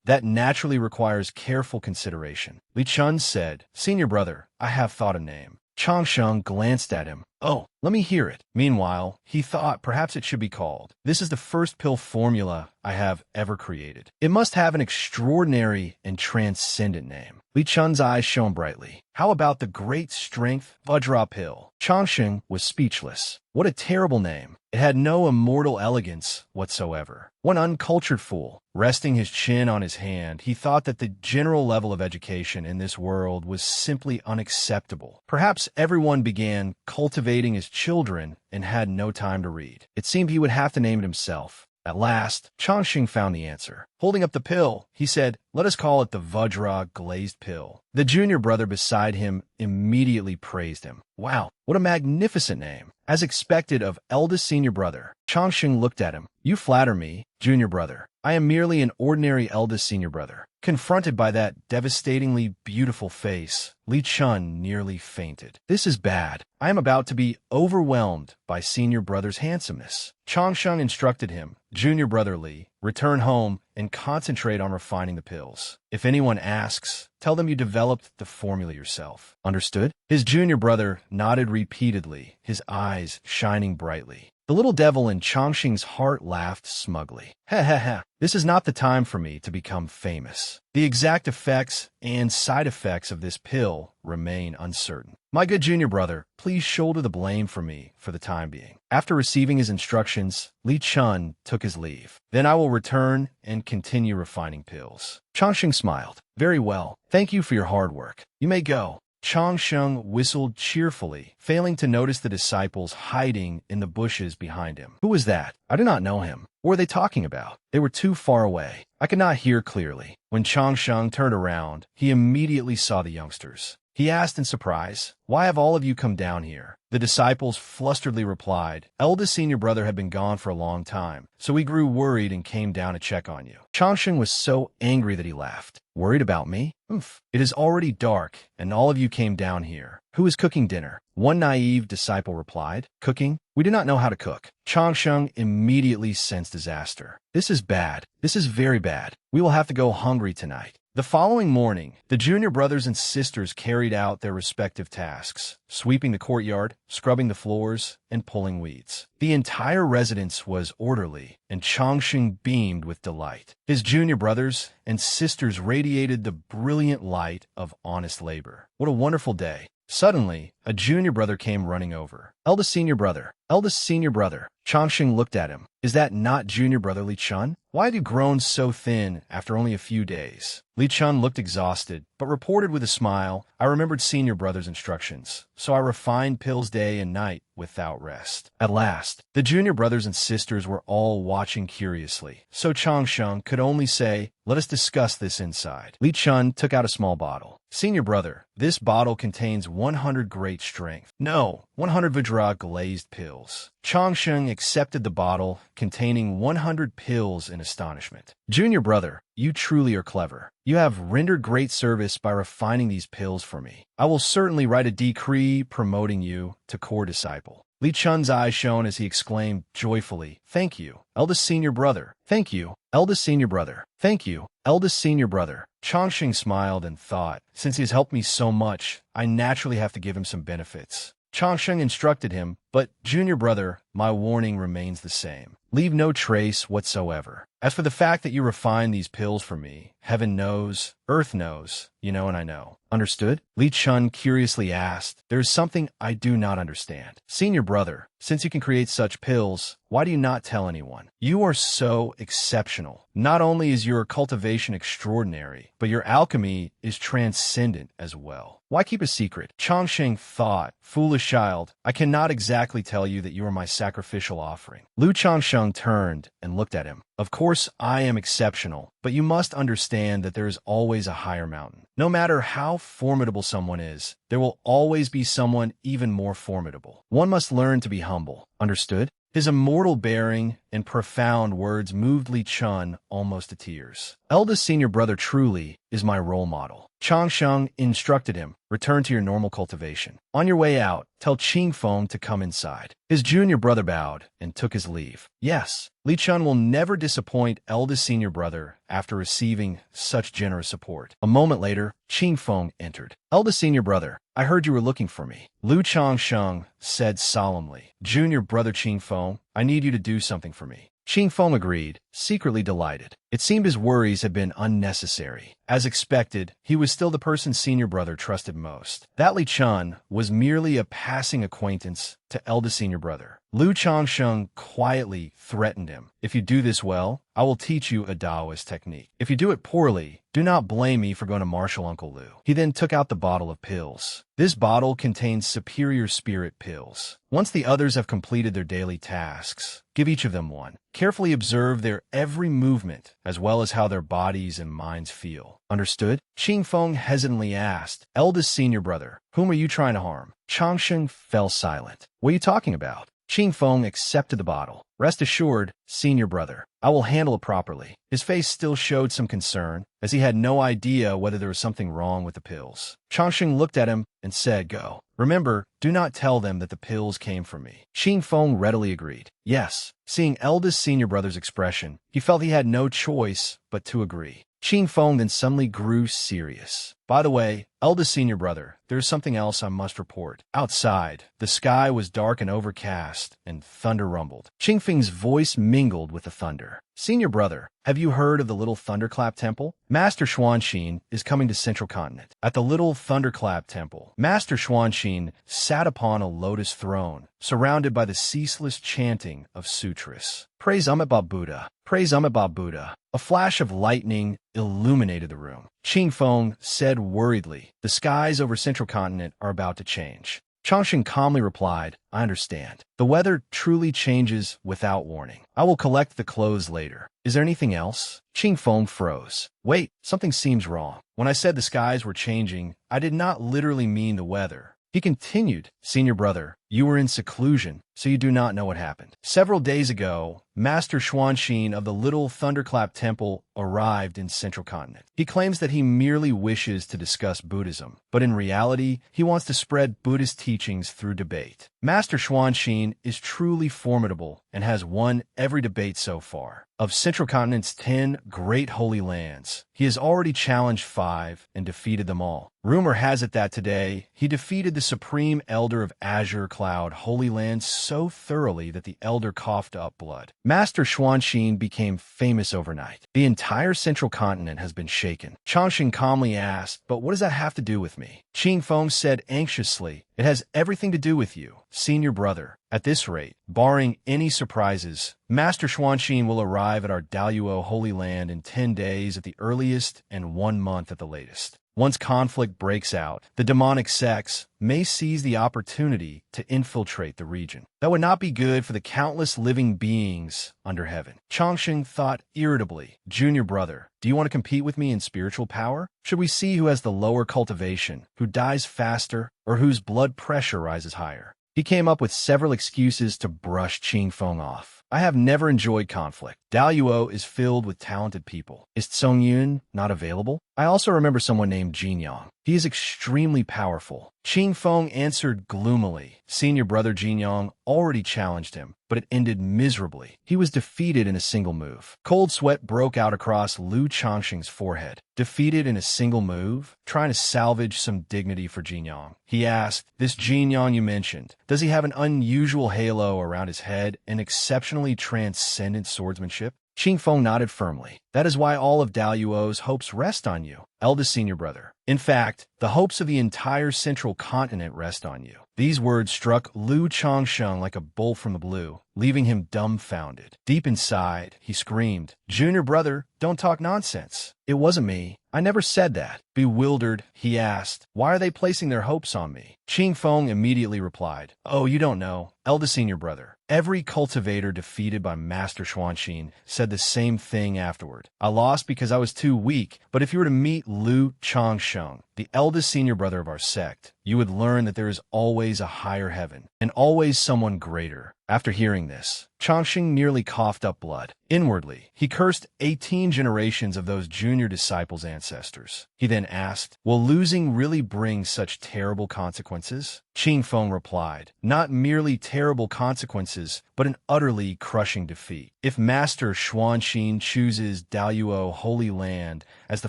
That naturally requires careful consideration." Li Chun said, "Senior brother, I have thought a name." Changxing glanced at him. "Oh, let me hear it." Meanwhile, he thought perhaps it should be called, "This is the first pill formula I have ever created. It must have an extraordinary and transcendent name." Li Chun's eyes shone brightly. "How about the Great Strength Vajra Pill?" Changxing was speechless. What a terrible name. It had no immortal elegance whatsoever. One uncultured fool. Resting his chin on his hand, he thought that the general level of education in this world was simply unacceptable. Perhaps everyone began cultivating his children and had no time to read. It seemed he would have to name it himself. At last, Changxing found the answer. Holding up the pill, he said, "Let us call it the Vajra Glazed Pill." The junior brother beside him immediately praised him. "Wow, what a magnificent name." As expected of eldest senior brother, Changxing looked at him. "You flatter me, junior brother. I am merely an ordinary eldest senior brother." Confronted by that devastatingly beautiful face, Li Chun nearly fainted. "This is bad. I am about to be overwhelmed by senior brother's handsomeness." Changxing instructed him, "Junior brother Li, return home and concentrate on refining the pills. If anyone asks, tell them you developed the formula yourself. Understood?" His junior brother nodded repeatedly, his eyes shining brightly. The little devil in Changxing's heart laughed smugly. "Ha ha ha, this is not the time for me to become famous. The exact effects and side effects of this pill remain uncertain. My good junior brother, please shoulder the blame for me for the time being." After receiving his instructions, Li Chun took his leave. "Then I will return and continue refining pills." Changxing smiled. "Very well. Thank you for your hard work. You may go." Changxing whistled cheerfully, failing to notice the disciples hiding in the bushes behind him. Who was that? I do not know him. What were they talking about? They were too far away. I could not hear clearly. When Changxing turned around, he immediately saw the youngsters. He asked in surprise, "Why have all of you come down here?" The disciples flusteredly replied, "Eldest senior brother had been gone for a long time, so we grew worried and came down to check on you." Changxing was so angry that he laughed. "Worried about me? Oof. It is already dark, and all of you came down here. Who is cooking dinner?" One naive disciple replied, "Cooking? We do not know how to cook." Changxing immediately sensed disaster. "This is bad. This is very bad. We will have to go hungry tonight." The following morning, the junior brothers and sisters carried out their respective tasks, sweeping the courtyard, scrubbing the floors, and pulling weeds. The entire residence was orderly, and Changxing beamed with delight. His junior brothers and sisters radiated the brilliant light of honest labor. What a wonderful day. Suddenly, a junior brother came running over. "Eldest senior brother, eldest senior brother." Changxing looked at him. "Is that not junior brother Li Chun? Why have you grown so thin after only a few days?" Li Chun looked exhausted, but reported with a smile, "I remembered senior brother's instructions, so I refined pills day and night without rest." At last, the junior brothers and sisters were all watching curiously, so Changxing could only say, "Let us discuss this inside." Li Chun took out a small bottle. "Senior brother, this bottle contains 100 great strength. No, 100 Vajra glazed pills." Changxing accepted the bottle containing 100 pills in astonishment. "Junior brother, you truly are clever. You have rendered great service by refining these pills for me. I will certainly write a decree promoting you to core disciple." Li Chun's eyes shone as he exclaimed joyfully, "Thank you, eldest senior brother. Thank you, eldest senior brother. Thank you, eldest senior brother." Changxing smiled and thought, "Since he has helped me so much, I naturally have to give him some benefits." Changxing instructed him, "But, junior brother, my warning remains the same. Leave no trace whatsoever. As for the fact that you refine these pills for me, heaven knows, earth knows, you know and I know. Understood?" Li Chun curiously asked, "There is something I do not understand. Senior brother, since you can create such pills, why do you not tell anyone? You are so exceptional. Not only is your cultivation extraordinary, but your alchemy is transcendent as well. Why keep a secret?" Changxing thought, "Foolish child, I cannot exactly tell you that you are my sacrificial offering." Lu Changsheng turned and looked at him. Of course, I am exceptional, but you must understand that there is always a higher mountain. No matter how formidable someone is, there will always be someone even more formidable. One must learn to be humble. Understood? His immortal bearing and profound words moved Li Chun almost to tears. Eldest senior brother truly is my role model. Chang Sheng instructed him, return to your normal cultivation. On your way out, tell Qing Feng to come inside. His junior brother bowed and took his leave. Yes, Li Chun will never disappoint eldest senior brother after receiving such generous support. A moment later, Qing Feng entered. Eldest senior brother, I heard you were looking for me. Lu Chang Sheng said solemnly. Junior brother Qing Feng, I need you to do something for me. Qing Feng agreed, secretly delighted. It seemed his worries had been unnecessary. As expected, he was still the person senior brother trusted most. That Li Chun was merely a passing acquaintance to eldest senior brother. Lu Changsheng quietly threatened him. If you do this well, I will teach you a Taoist technique. If you do it poorly, do not blame me for going to martial Uncle Lu. He then took out the bottle of pills. This bottle contains superior spirit pills. Once the others have completed their daily tasks, give each of them one. Carefully observe their every movement, as well as how their bodies and minds feel. Understood? Qing Feng hesitantly asked, eldest senior brother, whom are you trying to harm? Changsheng fell silent. What are you talking about? Qing Feng accepted the bottle. Rest assured, senior brother, I will handle it properly. His face still showed some concern, as he had no idea whether there was something wrong with the pills. Changsheng looked at him and said, go. Remember, do not tell them that the pills came from me. Qing Feng readily agreed. Yes. Seeing eldest senior brother's expression, he felt he had no choice but to agree. Qing Feng then suddenly grew serious. By the way, eldest senior brother, there is something else I must report. Outside, the sky was dark and overcast, and thunder rumbled. Qing Feng's voice mingled with the thunder. Senior brother, have you heard of the Little Thunderclap Temple? Master Xuanxin is coming to Central Continent. At the Little Thunderclap Temple, Master Xuanxin sat upon a lotus throne, surrounded by the ceaseless chanting of sutras. Praise Amitabha Buddha. Praise Amitabha Buddha. A flash of lightning illuminated the room. Qing Feng said worriedly, the skies over Central Continent are about to change. Changsheng calmly replied, I understand. The weather truly changes without warning. I will collect the clothes later. Is there anything else? Qing Feng froze. Wait, something seems wrong. When I said the skies were changing, I did not literally mean the weather. He continued, senior brother, you were in seclusion, so you do not know what happened. Several days ago, Master Xuanxin of the Little Thunderclap Temple arrived in Central Continent. He claims that he merely wishes to discuss Buddhism, but in reality, he wants to spread Buddhist teachings through debate. Master Xuanxin is truly formidable and has won every debate so far. Of Central Continent's 10 great holy lands, he has already challenged 5 and defeated them all. Rumor has it that today, he defeated the Supreme Elder of Azure Cloud Holy Land so thoroughly that the Elder coughed up blood. Master Xuanxin became famous overnight. The entire Central Continent has been shaken. Changsheng calmly asked, but what does that have to do with me? Qing Feng said anxiously, it has everything to do with you, senior brother. At this rate, barring any surprises, Master Xuanxin will arrive at our Daluo Holy Land in 10 days at the earliest and 1 month at the latest. Once conflict breaks out, the demonic sects may seize the opportunity to infiltrate the region. That would not be good for the countless living beings under heaven. Changsheng thought irritably, junior brother, do you want to compete with me in spiritual power? Should we see who has the lower cultivation, who dies faster, or whose blood pressure rises higher? He came up with several excuses to brush Qing Feng off. I have never enjoyed conflict. Daluo is filled with talented people. Is Tsung Yun not available? I also remember someone named Jin Yang. He is extremely powerful. Qing Feng answered gloomily. Senior brother Jin Yang already challenged him, but it ended miserably. He was defeated in a single move. Cold sweat broke out across Lu Changsheng's forehead. Defeated in a single move? Trying to salvage some dignity for Jin Yang. He asked, this Jin Yang you mentioned, does he have an unusual halo around his head and exceptionally transcendent swordsmanship? Qing Feng nodded firmly. That is why all of Daluo's hopes rest on you, eldest senior brother. In fact, the hopes of the entire Central Continent rest on you. These words struck Lu Changsheng like a bolt from the blue. leaving him dumbfounded. Deep inside, he screamed, "Junior brother, don't talk nonsense. It wasn't me. I never said that." Bewildered, he asked, "Why are they placing their hopes on me?" Ching Feng immediately replied, "Oh, you don't know. Eldest senior brother. Every cultivator defeated by Master Xuanxin said the same thing afterward. I lost because I was too weak, but if you were to meet Lu Changsheng, the eldest senior brother of our sect, you would learn that there is always a higher heaven, and always someone greater." After hearing this, Changxing nearly coughed up blood. Inwardly, he cursed 18 generations of those junior disciples' ancestors. He then asked, "Will losing really bring such terrible consequences?" Qing Feng replied, "Not merely terrible consequences, but an utterly crushing defeat. If Master Xuanxin chooses Daoyuo Holy Land as the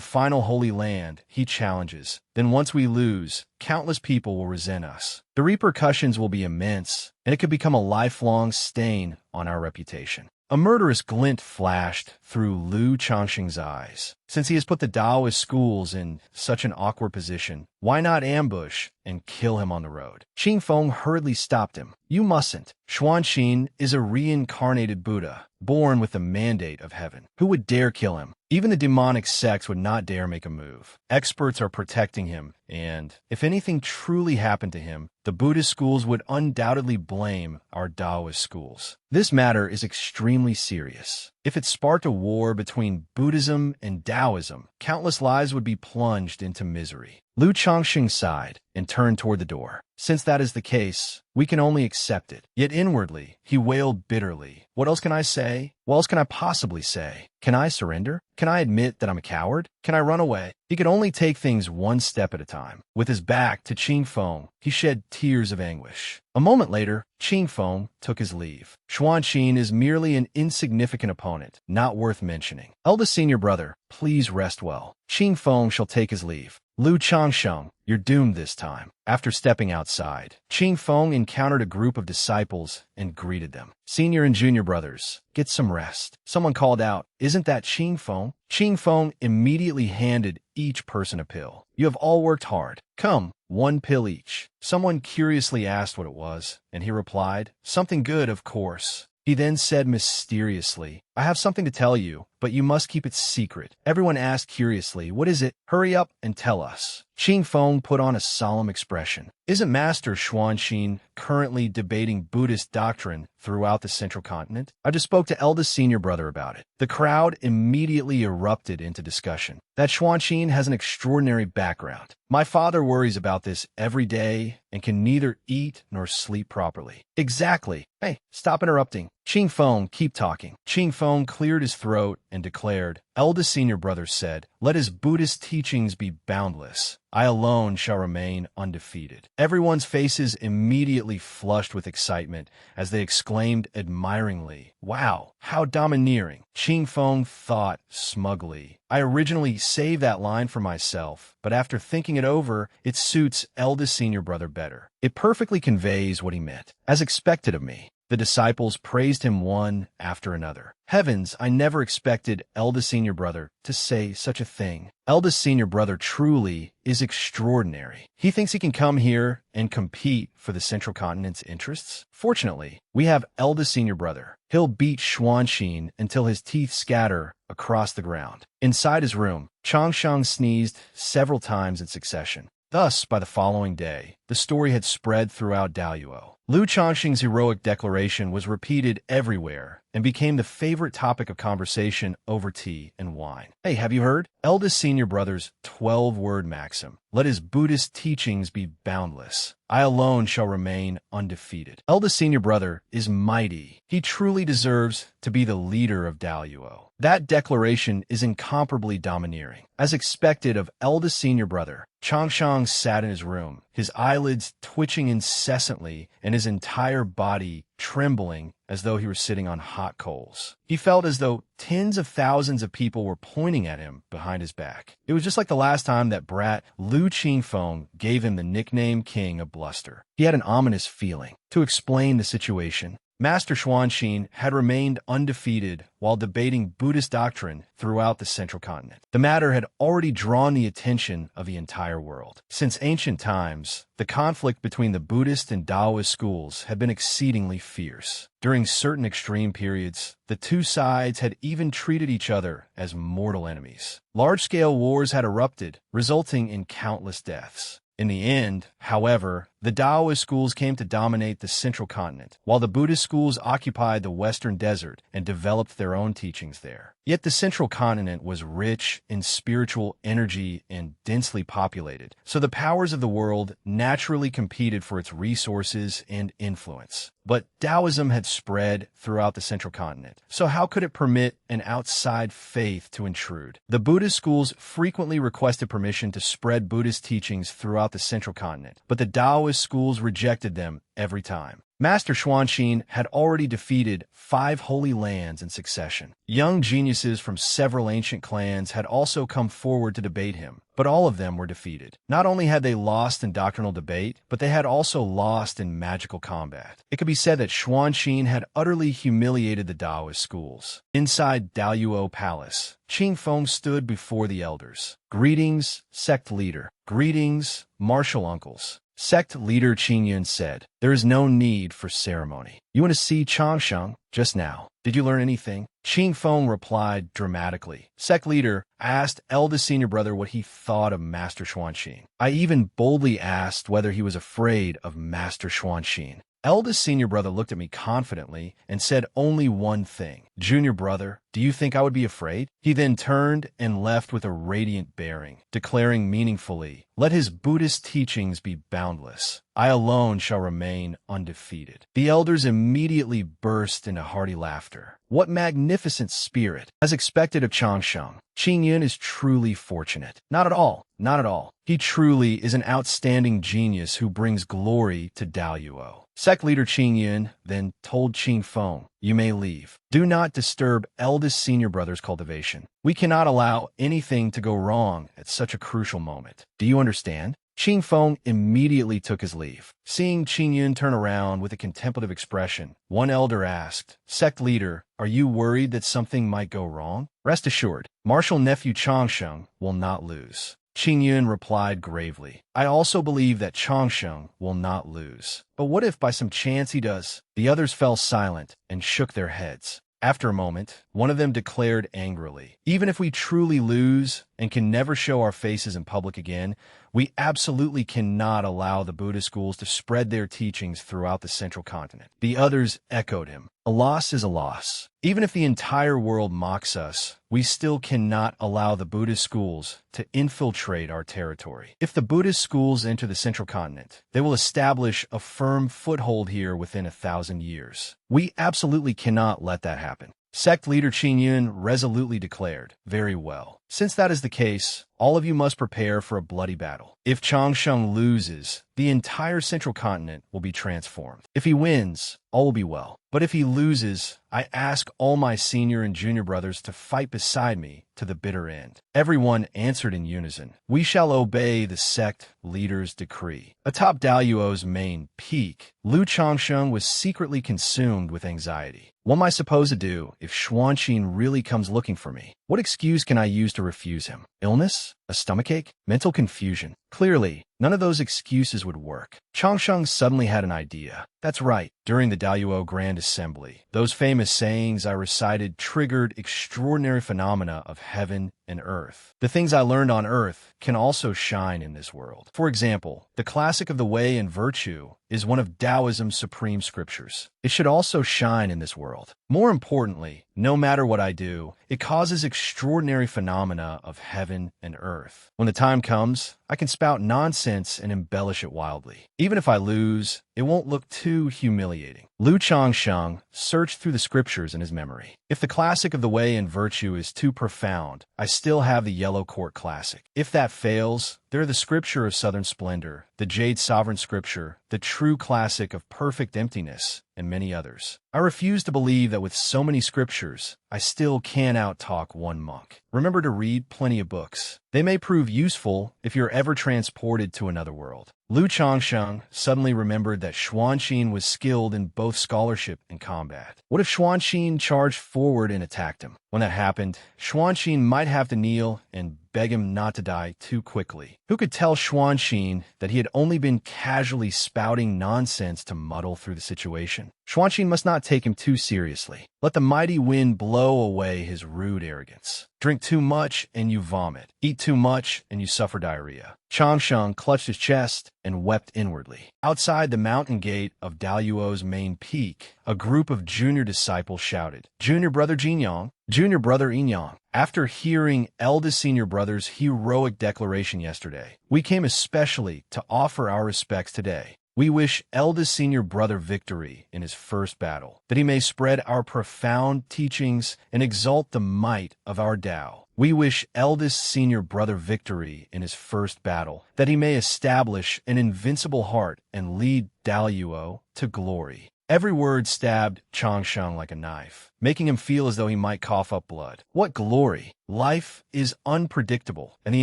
final holy land he challenges, then once we lose, countless people will resent us. The repercussions will be immense, and it could become a lifelong stain on our reputation." A murderous glint flashed through Lu Changxing's eyes. Since he has put the Taoist schools in such an awkward position, why not ambush and kill him on the road? Qing Feng hurriedly stopped him. "You mustn't. Xuanxin is a reincarnated Buddha, born with the mandate of heaven. Who would dare kill him? Even the demonic sects would not dare make a move. Experts are protecting him, and if anything truly happened to him, the Buddhist schools would undoubtedly blame our Taoist schools. This matter is extremely serious. If it sparked a war between Buddhism and Taoism, countless lives would be plunged into misery." Lu Changxing sighed and turned toward the door. "Since that is the case, we can only accept it." Yet inwardly, he wailed bitterly. "What else can I say? What else can I possibly say? Can I surrender? Can I admit that I'm a coward? Can I run away?" He could only take things one step at a time. With his back to Qing Feng, he shed tears of anguish. A moment later, Qing Feng took his leave. "Xuanxin is merely an insignificant opponent, not worth mentioning. Eldest senior brother, please rest well." Qing Feng shall take his leave. "Lu Changsheng, you're doomed this time." After stepping outside, Qing Feng encountered a group of disciples and greeted them. "Senior and junior brothers, get some rest." Someone called out, "Isn't that Qing Feng?" Qing Feng immediately handed each person a pill. "You have all worked hard. Come, one pill each." Someone curiously asked what it was, and he replied, "Something good, of course." He then said mysteriously, "I have something to tell you, but you must keep it secret." Everyone asked curiously, "What is it? Hurry up and tell us." Qing Feng put on a solemn expression. "Isn't Master Xuanxin currently debating Buddhist doctrine throughout the central continent? I just spoke to eldest senior brother about it." The crowd immediately erupted into discussion. "That Xuanxin has an extraordinary background. My father worries about this every day and can neither eat nor sleep properly." "Exactly. Hey, stop interrupting. Qing Feng, keep talking." Qing Feng cleared his throat and declared, "Eldest senior brother said, let his Buddhist teachings be boundless. I alone shall remain undefeated." Everyone's faces immediately flushed with excitement as they exclaimed admiringly, "Wow, how domineering." Qing Feng thought smugly, "I originally saved that line for myself, but after thinking it over, it suits eldest senior brother better. It perfectly conveys what he meant. As expected of me." The disciples praised him one after another. "Heavens, I never expected eldest senior brother to say such a thing. Eldest senior brother truly is extraordinary. He thinks he can come here and compete for the central continent's interests. Fortunately, we have eldest senior brother. He'll beat Xuanxin until his teeth scatter across the ground." Inside his room, Changshang sneezed several times in succession. Thus, by the following day, the story had spread throughout Daoyuo. Lu Changxing's heroic declaration was repeated everywhere and became the favorite topic of conversation over tea and wine. "Hey, have you heard? Eldest senior brother's 12-word maxim. Let his Buddhist teachings be boundless. I alone shall remain undefeated. Eldest senior brother is mighty. He truly deserves to be the leader of Daoyuo." That declaration is incomparably domineering. As expected of eldest senior brother, Changshang sat in his room, his eyelids twitching incessantly and his entire body trembling as though he were sitting on hot coals. He felt as though tens of thousands of people were pointing at him behind his back. It was just like the last time that brat Lu Qingfeng gave him the nickname King of Bluster. He had an ominous feeling. To explain the situation, Master Xuanxin had remained undefeated while debating Buddhist doctrine throughout the central continent. The matter had already drawn the attention of the entire world. Since ancient times, the conflict between the Buddhist and Taoist schools had been exceedingly fierce. During certain extreme periods, the two sides had even treated each other as mortal enemies. Large-scale wars had erupted, resulting in countless deaths. In the end, however, the Taoist schools came to dominate the central continent, while the Buddhist schools occupied the western desert and developed their own teachings there. Yet the central continent was rich in spiritual energy and densely populated, so the powers of the world naturally competed for its resources and influence. But Taoism had spread throughout the central continent, so how could it permit an outside faith to intrude? The Buddhist schools frequently requested permission to spread Buddhist teachings throughout the central continent, but the Taoist schools rejected them every time. Master Xuanxin had already defeated 5 holy lands in succession. Young geniuses from several ancient clans had also come forward to debate him, but all of them were defeated. Not only had they lost in doctrinal debate, but they had also lost in magical combat. It could be said that Xuanxin had utterly humiliated the Taoist schools. Inside Daoyuo Palace, Qing Feng stood before the elders. "Greetings, sect leader. Greetings, martial uncles." Sect leader Qing Yun said, "There is no need for ceremony. You want to see Changsheng just now. Did you learn anything?" Qing Feng replied dramatically. Sect leader asked eldest senior brother what he thought of Master Xuanxin. I even boldly asked whether he was afraid of Master Xuanxin. Eldest senior brother looked at me confidently and said only one thing. "Junior brother, do you think I would be afraid?" He then turned and left with a radiant bearing, declaring meaningfully, "Let his Buddhist teachings be boundless. I alone shall remain undefeated." The elders immediately burst into hearty laughter. What magnificent spirit! As expected of Changsheng, Qing Yun is truly fortunate. Not at all. Not at all. He truly is an outstanding genius who brings glory to Daoyuo. Sect leader Qing Yun then told Qing Feng, "You may leave. Do not disturb eldest senior brother's cultivation. We cannot allow anything to go wrong at such a crucial moment. Do you understand?" Qing Feng immediately took his leave. Seeing Qing Yun turn around with a contemplative expression, one elder asked, "Sect leader, are you worried that something might go wrong?" "Rest assured, martial nephew Changsheng will not lose." Qing Yun replied gravely, "I also believe that Changsheng will not lose. But what if by some chance he does?" The others fell silent and shook their heads. After a moment, one of them declared angrily, "Even if we truly lose and can never show our faces in public again, we absolutely cannot allow the Buddhist schools to spread their teachings throughout the central continent." The others echoed him. "A loss is a loss. Even if the entire world mocks us, we still cannot allow the Buddhist schools to infiltrate our territory. If the Buddhist schools enter the central continent, they will establish a firm foothold here within 1,000 years. We absolutely cannot let that happen." Sect leader Qing Yun resolutely declared, "Very well. Since that is the case, all of you must prepare for a bloody battle. If Changsheng loses, the entire central continent will be transformed. If he wins, all will be well. But if he loses, I ask all my senior and junior brothers to fight beside me to the bitter end." Everyone answered in unison, "We shall obey the sect leader's decree." Atop Daoyuo's main peak, Lu Changsheng was secretly consumed with anxiety. What am I supposed to do if Xuanxin really comes looking for me? What excuse can I use to refuse him? Illness? A stomachache? Mental confusion? Clearly, none of those excuses would work. Changsheng suddenly had an idea. That's right, during the Daoyuo Grand Assembly, those famous sayings I recited triggered extraordinary phenomena of heaven and earth. The things I learned on earth can also shine in this world. For example, the classic of the way and virtue is one of Taoism's supreme scriptures. It should also shine in this world. More importantly, no matter what I do, it causes extraordinary phenomena of heaven and earth. When the time comes, I can spout nonsense and embellish it wildly. Even if I lose, it won't look too humiliating. Lu Changsheng searched through the scriptures in his memory. If the classic of the way and virtue is too profound, I still have the Yellow Court classic. If that fails, there are the scripture of southern splendor, the Jade Sovereign scripture, the true classic of perfect emptiness, and many others. I refuse to believe that with so many scriptures, I still can't outtalk one monk. Remember to read plenty of books. They may prove useful if you're ever transported to another world. Lu Changsheng suddenly remembered that Xuanqin was skilled in both scholarship and combat. What if Xuanqin charged forward and attacked him? When that happened, Xuanqin might have to kneel and beg him not to die too quickly. Who could tell Xuanqin that he had only been casually spouting nonsense to muddle through the situation? Xuanqin must not take him too seriously. Let the mighty wind blow away his rude arrogance. Drink too much and you vomit. Eat too much and you suffer diarrhea. Changsheng clutched his chest and wept inwardly. Outside the mountain gate of Daluo's main peak, a group of junior disciples shouted, "Junior brother Jinyang, junior brother Inyang." After hearing eldest senior brother's heroic declaration yesterday, we came especially to offer our respects today. We wish eldest senior brother victory in his first battle, that he may spread our profound teachings and exalt the might of our Tao. We wish eldest senior brother victory in his first battle, that he may establish an invincible heart and lead Daluo to glory. Every word stabbed Changsheng like a knife, making him feel as though he might cough up blood. What glory! Life is unpredictable, and the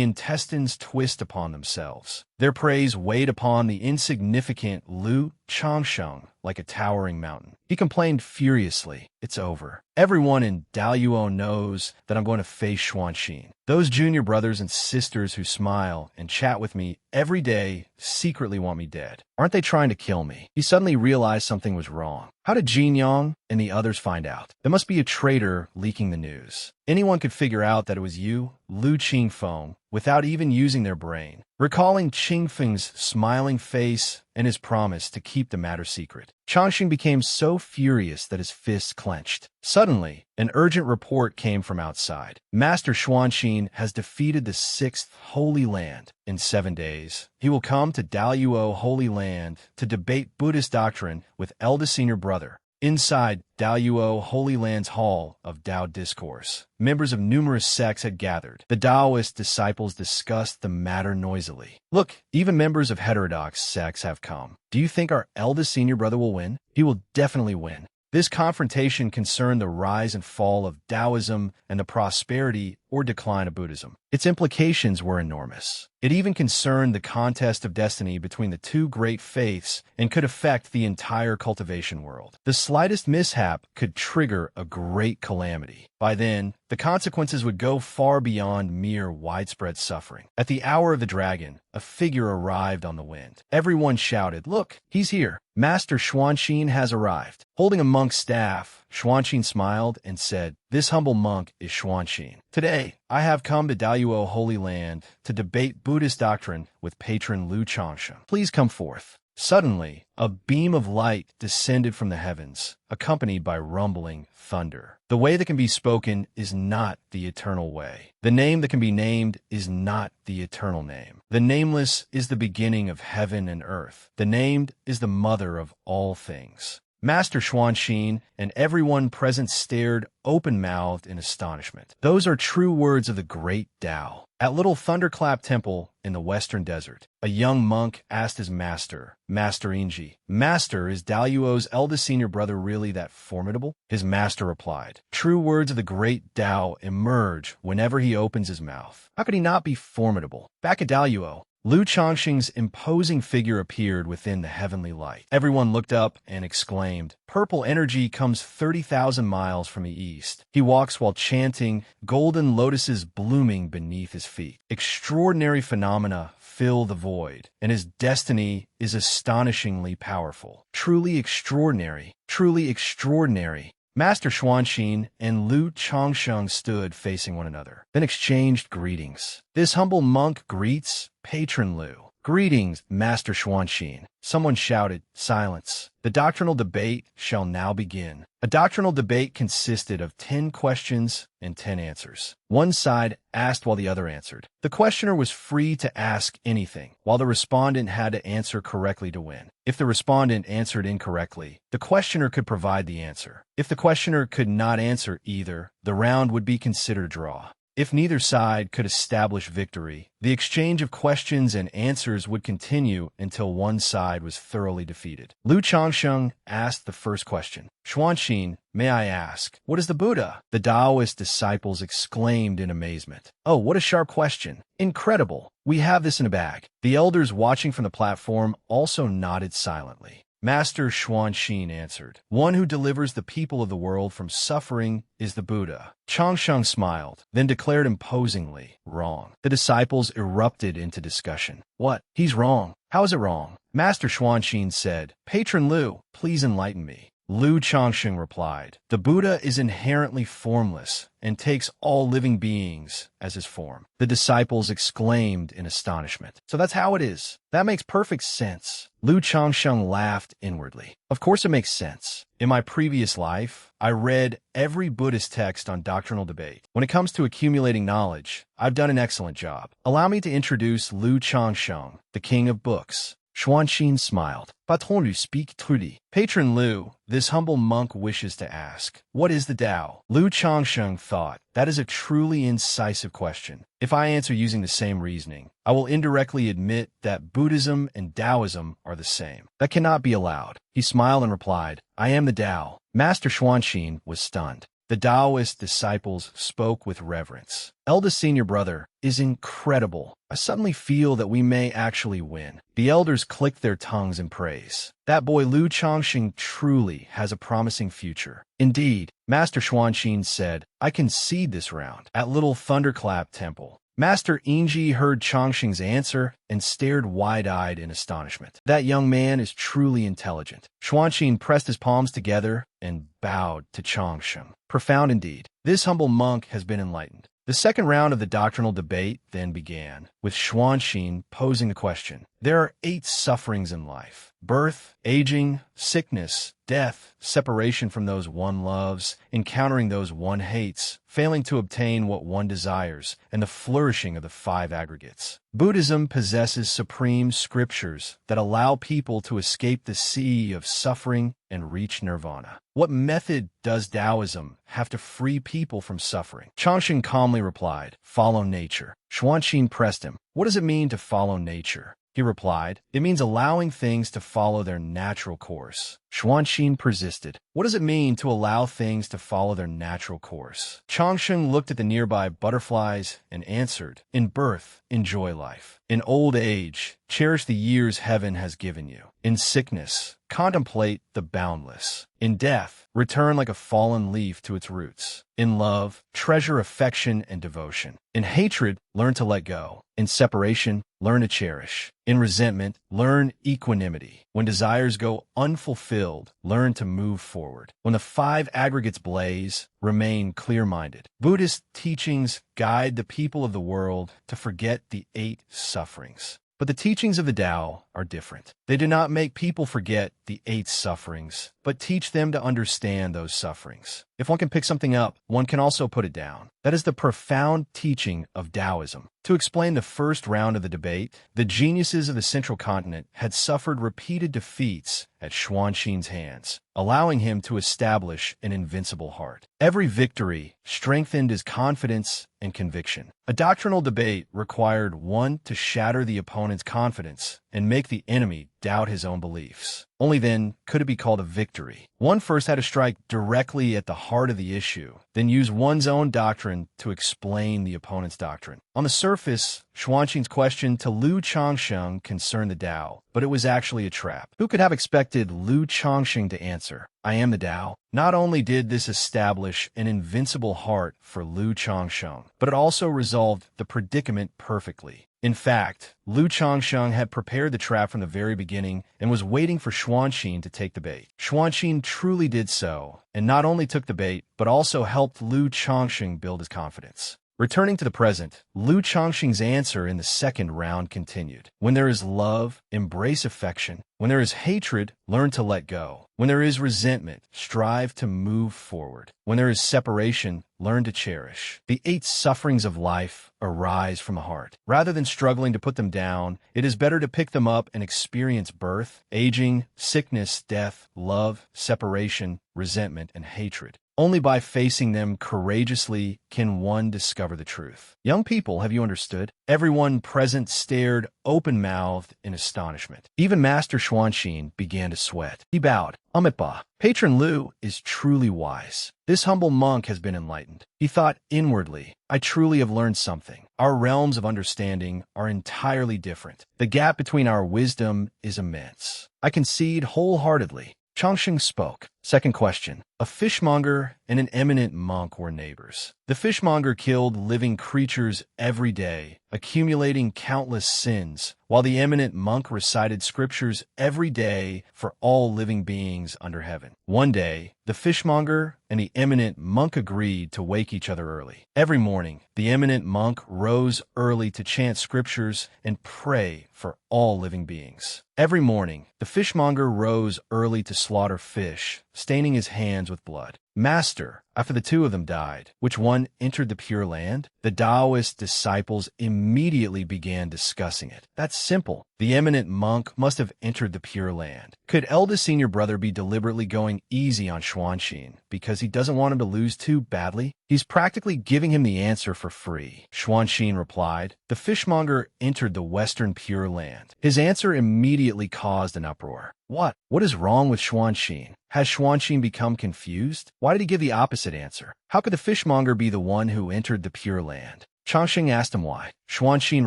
intestines twist upon themselves. Their praise weighed upon the insignificant Lu Changsheng like a towering mountain. He complained furiously, "It's over. Everyone in Daluo knows that I'm going to face Xuanqin. Those junior brothers and sisters who smile and chat with me every day secretly want me dead. Aren't they trying to kill me?" He suddenly realized something was wrong. How did Jin Yang and the others find out? There must be a traitor leaking the news. Anyone could figure out that it was you, Lu Qingfeng, without even using their brain. Recalling Qingfeng's smiling face and his promise to keep the matter secret, Changxing became so furious that his fists clenched. Suddenly, an urgent report came from outside. Master Xuanqin has defeated the 6th Holy Land. In 7 days, he will come to Daluo Holy Land to debate Buddhist doctrine with eldest senior brother. Inside Daluo Holy Land's Hall of Tao Discourse, members of numerous sects had gathered. The Taoist disciples discussed the matter noisily. "Look, even members of heterodox sects have come. Do you think our eldest senior brother will win?" "He will definitely win." This confrontation concerned the rise and fall of Taoism and the prosperity or decline of Buddhism. Its implications were enormous. It even concerned the contest of destiny between the two great faiths and could affect the entire cultivation world. The slightest mishap could trigger a great calamity. By then, the consequences would go far beyond mere widespread suffering. At the hour of the dragon, a figure arrived on the wind. Everyone shouted, "Look, he's here! Master Xuanqin has arrived." Holding a monk's staff, Xuanqin smiled and said, "This humble monk is Xuanqin. Today, I have come to Daluo Holy Land to debate Buddhist doctrine with patron Lu Changsheng. Please come forth." Suddenly, a beam of light descended from the heavens, accompanied by rumbling thunder. The way that can be spoken is not the eternal way. The name that can be named is not the eternal name. The nameless is the beginning of heaven and earth. The named is the mother of all things. Master Xuanqin and everyone present stared open-mouthed in astonishment. Those are true words of the great Tao. At Little Thunderclap Temple in the western desert, a young monk asked his master, Master Inji, "Master, is Daluo's eldest senior brother really that formidable?" His master replied, "True words of the great Tao emerge whenever he opens his mouth. How could he not be formidable?" Back at Daluo, Lu Changxing's imposing figure appeared within the heavenly light. Everyone looked up and exclaimed, "Purple energy comes 30,000 miles from the east. He walks while chanting, golden lotuses blooming beneath his feet. Extraordinary phenomena fill the void, and his destiny is astonishingly powerful. Truly extraordinary, truly extraordinary." Master Xuanqin and Lu Changsheng stood facing one another, then exchanged greetings. "This humble monk greets Patron Lu." "Greetings, Master Xuanqin." Someone shouted, "Silence. The doctrinal debate shall now begin." A doctrinal debate consisted of 10 questions and 10 answers. One side asked while the other answered. The questioner was free to ask anything, while the respondent had to answer correctly to win. If the respondent answered incorrectly, the questioner could provide the answer. If the questioner could not answer either, the round would be considered a draw. If neither side could establish victory, the exchange of questions and answers would continue until one side was thoroughly defeated. Lu Changsheng asked the first question. Xuanxin, may I ask, what is the Buddha? The Taoist disciples exclaimed in amazement. Oh, what a sharp question. Incredible. We have this in a bag. The elders watching from the platform also nodded silently. Master Xuanxin answered, one who delivers the people of the world from suffering is the Buddha. Changsheng smiled, then declared imposingly, wrong. The disciples erupted into discussion. What? He's wrong. How is it wrong? Master Xuanxin said, Patron Lu, please enlighten me. Lu Changsheng replied, the Buddha is inherently formless and takes all living beings as his form. The disciples exclaimed in astonishment. So that's how it is. That makes perfect sense. Lu Changsheng laughed inwardly. Of course it makes sense. In my previous life, I read every Buddhist text on doctrinal debate. When it comes to accumulating knowledge, I've done an excellent job. Allow me to introduce Lu Changsheng, the king of books. Xuanxin smiled. Patron Lu speak truly. Patron Lu, this humble monk wishes to ask, what is the Tao? Lu Changsheng thought, that is a truly incisive question. If I answer using the same reasoning, I will indirectly admit that Buddhism and Taoism are the same. That cannot be allowed. He smiled and replied, I am the Tao. Master Xuanxin was stunned. The Taoist disciples spoke with reverence. Eldest senior brother is incredible. I suddenly feel that we may actually win. The elders clicked their tongues in praise. That boy Lu Changsheng truly has a promising future. Indeed, Master Xuanxin said, I concede this round. At Little Thunderclap Temple, Master Yingji heard Changsheng's answer and stared wide-eyed in astonishment. That young man is truly intelligent. Xuanxin pressed his palms together and bowed to Changsheng. Profound indeed. This humble monk has been enlightened. The second round of the doctrinal debate then began, with Xuanxin posing the question. There are 8 sufferings in life: birth, aging, sickness, death, separation from those one loves, encountering those one hates, failing to obtain what one desires, and the flourishing of the 5 aggregates. Buddhism possesses supreme scriptures that allow people to escape the sea of suffering and reach nirvana. What method does Taoism have to free people from suffering? Changsheng calmly replied, follow nature. Xuanxin pressed him. What does it mean to follow nature? He replied, it means allowing things to follow their natural course. Xuanxin persisted. What does it mean to allow things to follow their natural course? Changsheng looked at the nearby butterflies and answered, in birth, enjoy life. In old age, cherish the years heaven has given you. In sickness, contemplate the boundless. In death, return like a fallen leaf to its roots. In love, treasure affection and devotion. In hatred, learn to let go. In separation, learn to cherish. In resentment, learn equanimity. When desires go unfulfilled, learn to move forward. When the 5 aggregates blaze, remain clear-minded. Buddhist teachings guide the people of the world to forget the 8 sufferings. But the teachings of the Tao are different. They do not make people forget the 8 sufferings, but teach them to understand those sufferings. If one can pick something up, one can also put it down. That is the profound teaching of Taoism. To explain the first round of the debate, the geniuses of the Central Continent had suffered repeated defeats at Xuanxin's hands, allowing him to establish an invincible heart. Every victory strengthened his confidence and conviction. A doctrinal debate required one to shatter the opponent's confidence and make the enemy doubt his own beliefs. Only then could it be called a victory. One first had to strike directly at the heart of the issue, then use one's own doctrine to explain the opponent's doctrine. On the surface, Xuanxin's question to Lu Changsheng concerned the Tao, but it was actually a trap. Who could have expected Lu Changsheng to answer, I am the Tao? Not only did this establish an invincible heart for Lu Changsheng, but it also resolved the predicament perfectly. In fact, Lu Changsheng had prepared the trap from the very beginning and was waiting for Xuanxin to take the bait. Xuanxin truly did so, and not only took the bait, but also helped Lu Changsheng build his confidence. Returning to the present, Lu Changsheng's answer in the second round continued. When there is love, embrace affection. When there is hatred, learn to let go. When there is resentment, strive to move forward. When there is separation, learn to cherish. The 8 sufferings of life arise from the heart. Rather than struggling to put them down, it is better to pick them up and experience birth, aging, sickness, death, love, separation, resentment, and hatred. Only by facing them courageously can one discover the truth. Young people, have you understood? Everyone present stared open-mouthed in astonishment. Even Master Xuanxin began to sweat. He bowed. Amitabha, Patron Lu is truly wise. This humble monk has been enlightened. He thought inwardly, I truly have learned something. Our realms of understanding are entirely different. The gap between our wisdom is immense. I concede wholeheartedly. Changsheng spoke. Second question. A fishmonger and an eminent monk were neighbors. The fishmonger killed living creatures every day, accumulating countless sins, while the eminent monk recited scriptures every day for all living beings under heaven. One day, the fishmonger and the eminent monk agreed to wake each other early. Every morning, the eminent monk rose early to chant scriptures and pray for all living beings. Every morning, the fishmonger rose early to slaughter fish, staining his hands with blood. Master, after the two of them died, which one entered the Pure Land? The Taoist disciples immediately began discussing it. That's simple. The eminent monk must have entered the Pure Land. Could eldest senior brother be deliberately going easy on Xuanxin because he doesn't want him to lose too badly? He's practically giving him the answer for free. Xuanxin replied, the fishmonger entered the Western Pure Land. His answer immediately caused an uproar. What? What is wrong with Xuanxin? Has Xuanxin become confused? Why did he give the opposite answer? How could the fishmonger be the one who entered the Pure Land? Changsheng asked him why. Xuanxin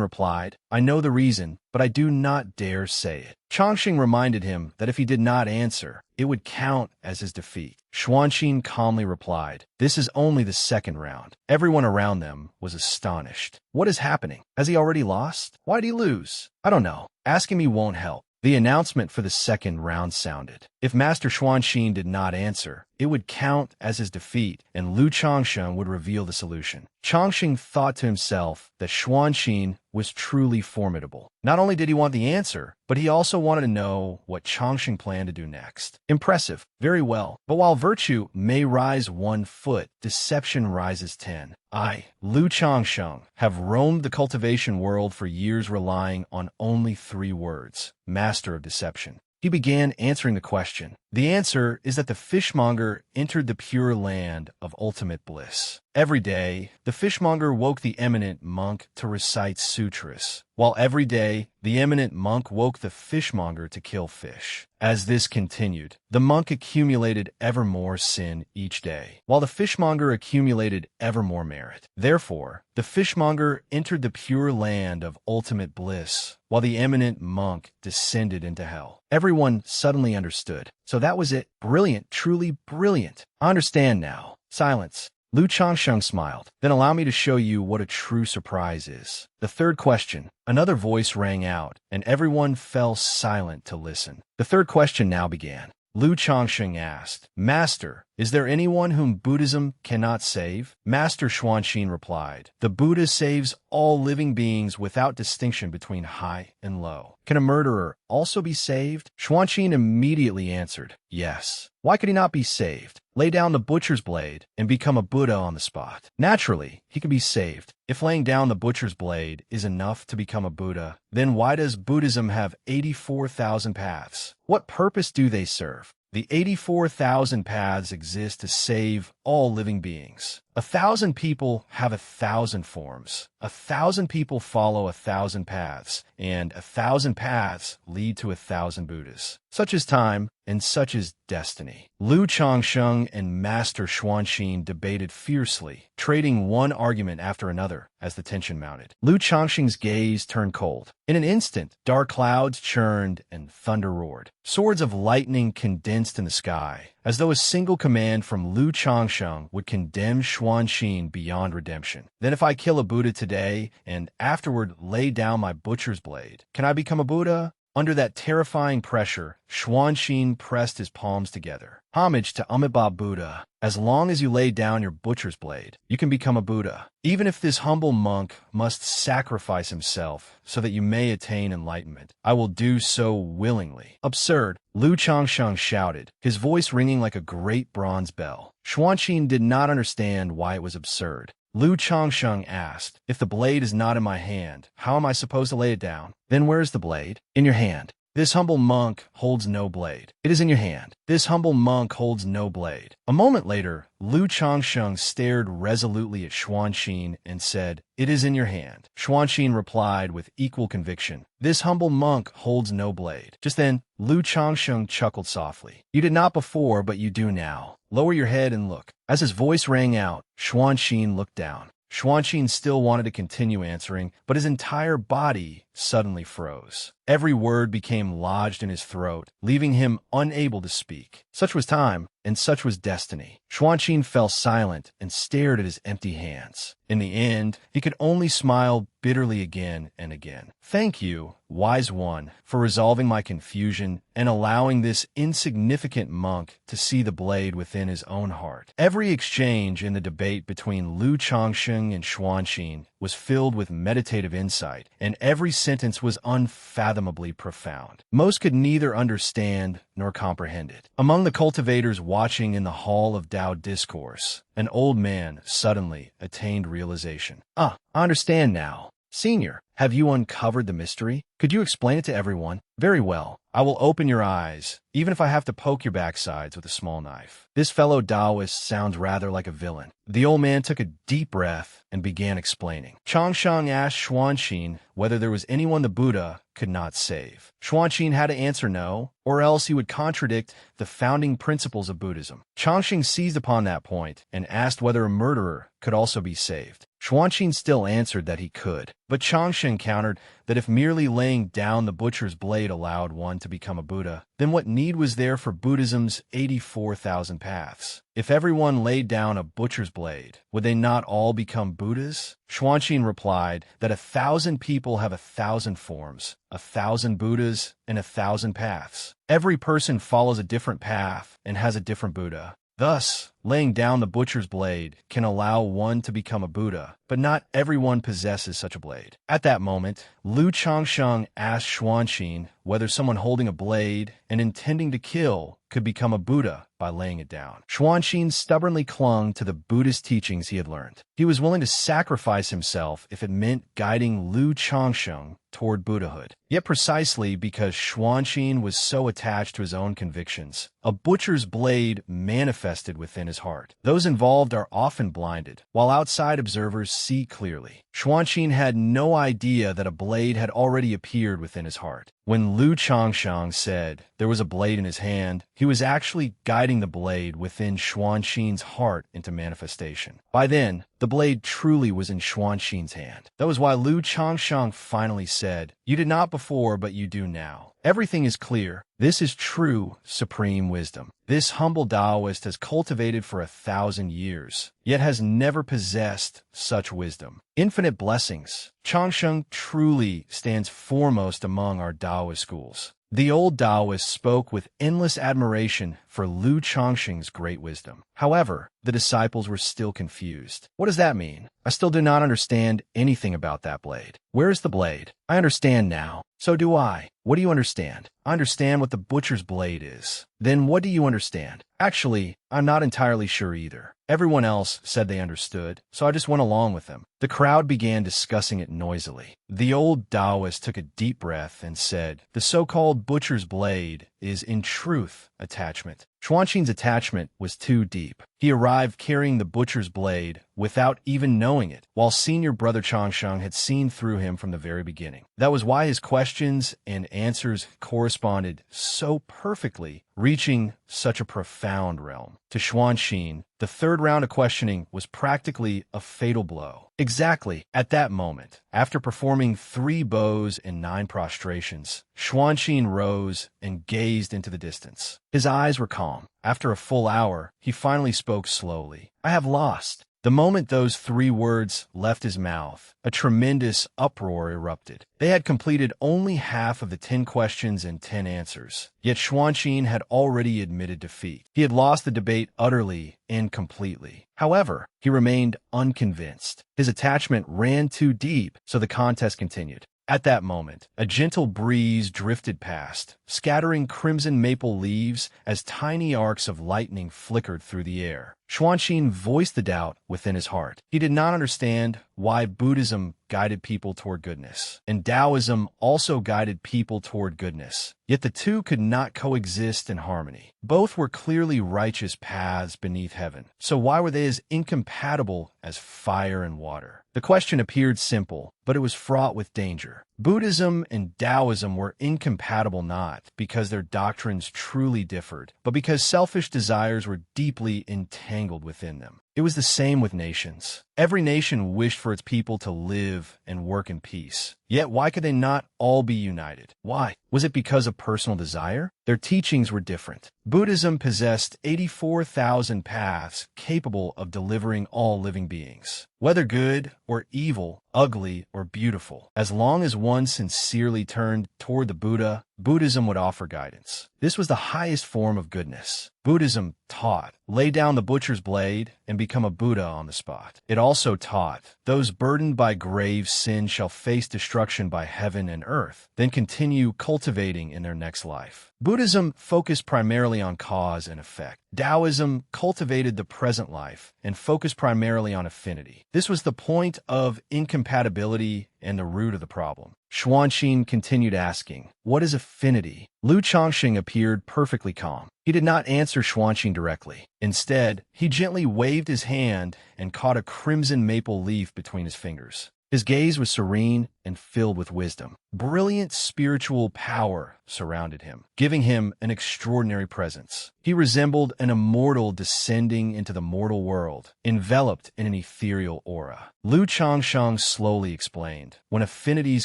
replied, I know the reason, but I do not dare say it. Changsheng reminded him that if he did not answer, it would count as his defeat. Xuanxin calmly replied, this is only the second round. Everyone around them was astonished. What is happening? Has he already lost? Why'd he lose? I don't know. Asking me won't help. The announcement for the second round sounded. If Master Xuanxin did not answer, it would count as his defeat, and Lu Changsheng would reveal the solution. Changsheng thought to himself that Xuanxin was truly formidable. Not only did he want the answer, but he also wanted to know what Changsheng planned to do next. Impressive. Very well. But while virtue may rise 1 foot, deception rises 10. I, Lu Changsheng, have roamed the cultivation world for years relying on only 3 words. Master of deception. He began answering the question. The answer is that the fishmonger entered the Pure Land of ultimate bliss. Every day, the fishmonger woke the eminent monk to recite sutras, while every day, the eminent monk woke the fishmonger to kill fish. As this continued, the monk accumulated ever more sin each day, while the fishmonger accumulated ever more merit. Therefore, the fishmonger entered the Pure Land of ultimate bliss, while the eminent monk descended into hell. Everyone suddenly understood. So that was it. Brilliant, truly brilliant. I understand now. Silence. Lu Changsheng smiled. Then allow me to show you what a true surprise is. The third question. Another voice rang out, and everyone fell silent to listen. The third question now began. Lu Changsheng asked, Master, is there anyone whom Buddhism cannot save? Master Xuanxin replied, the Buddha saves all living beings without distinction between high and low. Can a murderer also be saved? Xuanxin immediately answered, yes. Why could he not be saved? Lay down the butcher's blade and become a Buddha on the spot. Naturally, he could be saved. If laying down the butcher's blade is enough to become a Buddha, then why does Buddhism have 84,000 paths? What purpose do they serve? The 84,000 paths exist to save all living beings. 1,000 people have 1,000 forms. 1,000 people follow 1,000 paths, and 1,000 paths lead to 1,000 Buddhas. Such is time, and such is destiny. Lu Changsheng and Master Xuanxin debated fiercely, trading one argument after another as the tension mounted. Lu Changsheng's gaze turned cold. In an instant, dark clouds churned and thunder roared. Swords of lightning condensed in the sky, as though a single command from Lu Changsheng would condemn Xuanxin beyond redemption. Then if I kill a Buddha today and afterward lay down my butcher's blade, can I become a Buddha? Under that terrifying pressure, Xuanxin pressed his palms together. Homage to Amitabha Buddha. As long as you lay down your butcher's blade, you can become a Buddha. Even if this humble monk must sacrifice himself so that you may attain enlightenment, I will do so willingly. Absurd, Lu Changsheng shouted, his voice ringing like a great bronze bell. Xuanxin did not understand why it was absurd. Lu Changsheng asked, if the blade is not in my hand, how am I supposed to lay it down? Then where is the blade? In your hand. This humble monk holds no blade. It is in your hand. This humble monk holds no blade. A moment later, Lu Changsheng stared resolutely at Xuanxin and said, "It is in your hand." Xuanxin replied with equal conviction, "This humble monk holds no blade." Just then, Lu Changsheng chuckled softly. "You did not before, but you do now. Lower your head and look." As his voice rang out, Xuanxin looked down. Xuanxin still wanted to continue answering, but his entire body suddenly froze. Every word became lodged in his throat, leaving him unable to speak. Such was time, and such was destiny. Xuanxin fell silent and stared at his empty hands. In the end, he could only smile bitterly again and again. "Thank you, wise one, for resolving my confusion and allowing this insignificant monk to see the blade within his own heart." Every exchange in the debate between Lu Changsheng and Xuanxin was filled with meditative insight, and every sentence was unfathomably profound. Most could neither understand nor comprehend it. Among the cultivators watching in the Hall of Tao Discourse, an old man suddenly attained realization. "I understand now. Senior, have you uncovered the mystery? Could you explain it to everyone?" "Very well. I will open your eyes, even if I have to poke your backsides with a small knife." This fellow Taoist sounds rather like a villain. The old man took a deep breath and began explaining. Changsheng asked Xuanxin whether there was anyone the Buddha could not save. Xuanxin had to answer no, or else he would contradict the founding principles of Buddhism. Changsheng seized upon that point and asked whether a murderer could also be saved. Xuanxin still answered that he could, but Changsheng countered that if merely laying down the butcher's blade allowed one to become a Buddha, then what need was there for Buddhism's 84,000 paths? If everyone laid down a butcher's blade, would they not all become Buddhas? Xuanxin replied that 1,000 people have 1,000 forms, 1,000 Buddhas, and 1,000 paths. Every person follows a different path and has a different Buddha. Thus, laying down the butcher's blade can allow one to become a Buddha, but not everyone possesses such a blade. At that moment, Lu Changsheng asked Xuanxin whether someone holding a blade and intending to kill could become a Buddha by laying it down. Xuanxin stubbornly clung to the Buddhist teachings he had learned. He was willing to sacrifice himself if it meant guiding Lu Changsheng toward Buddhahood. Yet precisely because Xuanxin was so attached to his own convictions, a butcher's blade manifested within his heart. Those involved are often blinded, while outside observers see clearly. Xuanxin had no idea that a blade had already appeared within his heart. When Lu Changsheng said there was a blade in his hand, he was actually guiding the blade within Xuanxin's heart into manifestation. By then, the blade truly was in Xuanxin's hand. That was why Lu Changsheng finally said, "You did not before, but you do now. Everything is clear. This is true, supreme wisdom. This humble Taoist has cultivated for 1,000 years, yet has never possessed such wisdom. Infinite blessings. Changsheng truly stands foremost among our Taoist schools." The old Taoist spoke with endless admiration for Lu Changsheng's great wisdom. However, the disciples were still confused. "What does that mean? I still do not understand anything about that blade. Where is the blade?" "I understand now." "So do I. What do you understand?" "I understand what the butcher's blade is." "Then what do you understand?" "Actually, I'm not entirely sure either. Everyone else said they understood, so I just went along with them." The crowd began discussing it noisily. The old Taoist took a deep breath and said, "The so-called butcher's blade is, in truth, attachment." Xuanxin's attachment was too deep. He arrived carrying the butcher's blade without even knowing it, while senior brother Changsheng had seen through him from the very beginning. That was why his questions and answers corresponded so perfectly, reaching such a profound realm. To Xuanxin, the third round of questioning was practically a fatal blow. Exactly at that moment, after performing 3 bows and 9 prostrations, Xuanxin rose and gazed into the distance. His eyes were calm. After a full hour, he finally spoke slowly. "I have lost." The moment those 3 words left his mouth, a tremendous uproar erupted. They had completed only half of the 10 questions and 10 answers. Yet Xuanxin had already admitted defeat. He had lost the debate utterly and completely. However, he remained unconvinced. His attachment ran too deep, so the contest continued. At that moment, a gentle breeze drifted past, scattering crimson maple leaves as tiny arcs of lightning flickered through the air. Xuanxin voiced the doubt within his heart. He did not understand why Buddhism guided people toward goodness, and Taoism also guided people toward goodness. Yet the two could not coexist in harmony. Both were clearly righteous paths beneath heaven. So why were they as incompatible as fire and water? The question appeared simple, but it was fraught with danger. Buddhism and Taoism were incompatible not because their doctrines truly differed, but because selfish desires were deeply entangled within them. It was the same with nations. Every nation wished for its people to live and work in peace. Yet why could they not all be united? Why? Was it because of personal desire? Their teachings were different. Buddhism possessed 84,000 paths capable of delivering all living beings, whether good or evil, ugly or beautiful. As long as one sincerely turned toward the Buddha, Buddhism would offer guidance. This was the highest form of goodness. Buddhism taught, lay down the butcher's blade and become a Buddha on the spot. It also taught, those burdened by grave sin shall face destruction by heaven and earth, then continue cultivating in their next life. Buddhism focused primarily on cause and effect. Taoism cultivated the present life and focused primarily on affinity. This was the point of incompatibility and the root of the problem. Xuanxin continued asking, "What is affinity?" Lu Chongxing appeared perfectly calm. He did not answer Xuanxin directly. Instead, he gently waved his hand and caught a crimson maple leaf between his fingers. His gaze was serene and filled with wisdom. Brilliant spiritual power surrounded him, giving him an extraordinary presence. He resembled an immortal descending into the mortal world, enveloped in an ethereal aura. Lu Chongshang slowly explained, "When affinities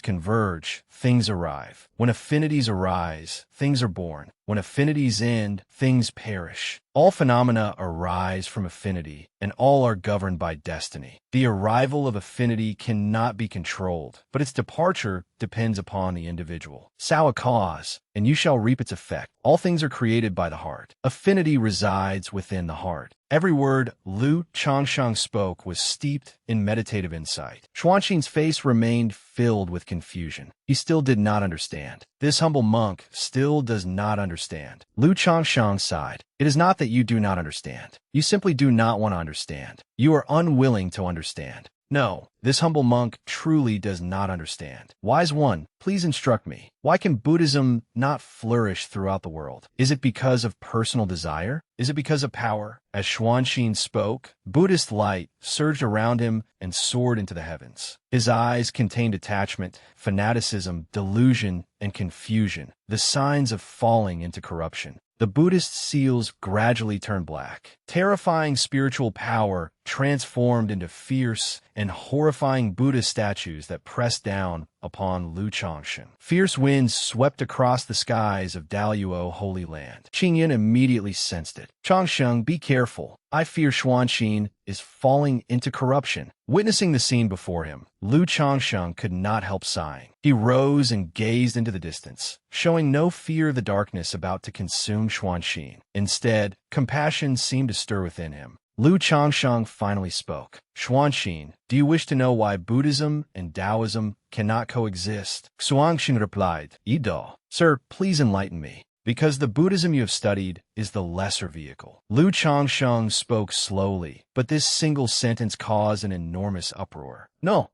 converge, things arrive. When affinities arise, things are born. When affinities end, things perish. All phenomena arise from affinity, and all are governed by destiny. The arrival of affinity cannot be controlled, but its departure depends upon the individual. Sow a cause, and you shall reap its effect. All things are created by the heart. Affinity resides within the heart." Every word Lu Chongshang spoke was steeped in meditative insight. Xuanxin's face remained filled with confusion. He still did not understand. This humble monk still does not understand. Lu Chongshang sighed. "It is not that you do not understand. You simply do not want to understand. You are unwilling to understand. No, this humble monk truly does not understand. Wise one, please instruct me. Why can Buddhism not flourish throughout the world? Is it because of personal desire? Is it because of power?" As Xuanxin spoke, Buddhist light surged around him and soared into the heavens. His eyes contained attachment, fanaticism, delusion, and confusion, the signs of falling into corruption. The Buddhist seals gradually turned black. Terrifying spiritual power transformed into fierce and horrifying Buddha statues that pressed down upon Lu Chongxing. Fierce winds swept across the skies of Daluo Holy Land. Qingyan immediately sensed it. "Chongsheng, be careful. I fear Xuanxin is falling into corruption." Witnessing the scene before him, Lu Chongsheng could not help sighing. He rose and gazed into the distance, showing no fear of the darkness about to consume Xuanxin. Instead, compassion seemed to stir within him. Lu Chongsheng finally spoke. "Xuanxin, do you wish to know why Buddhism and Taoism cannot coexist?" Xuanxin replied, "Yido. Sir, please enlighten me. Because the Buddhism you have studied is the lesser vehicle." Lu Chongsheng spoke slowly, but this single sentence caused an enormous uproar. No,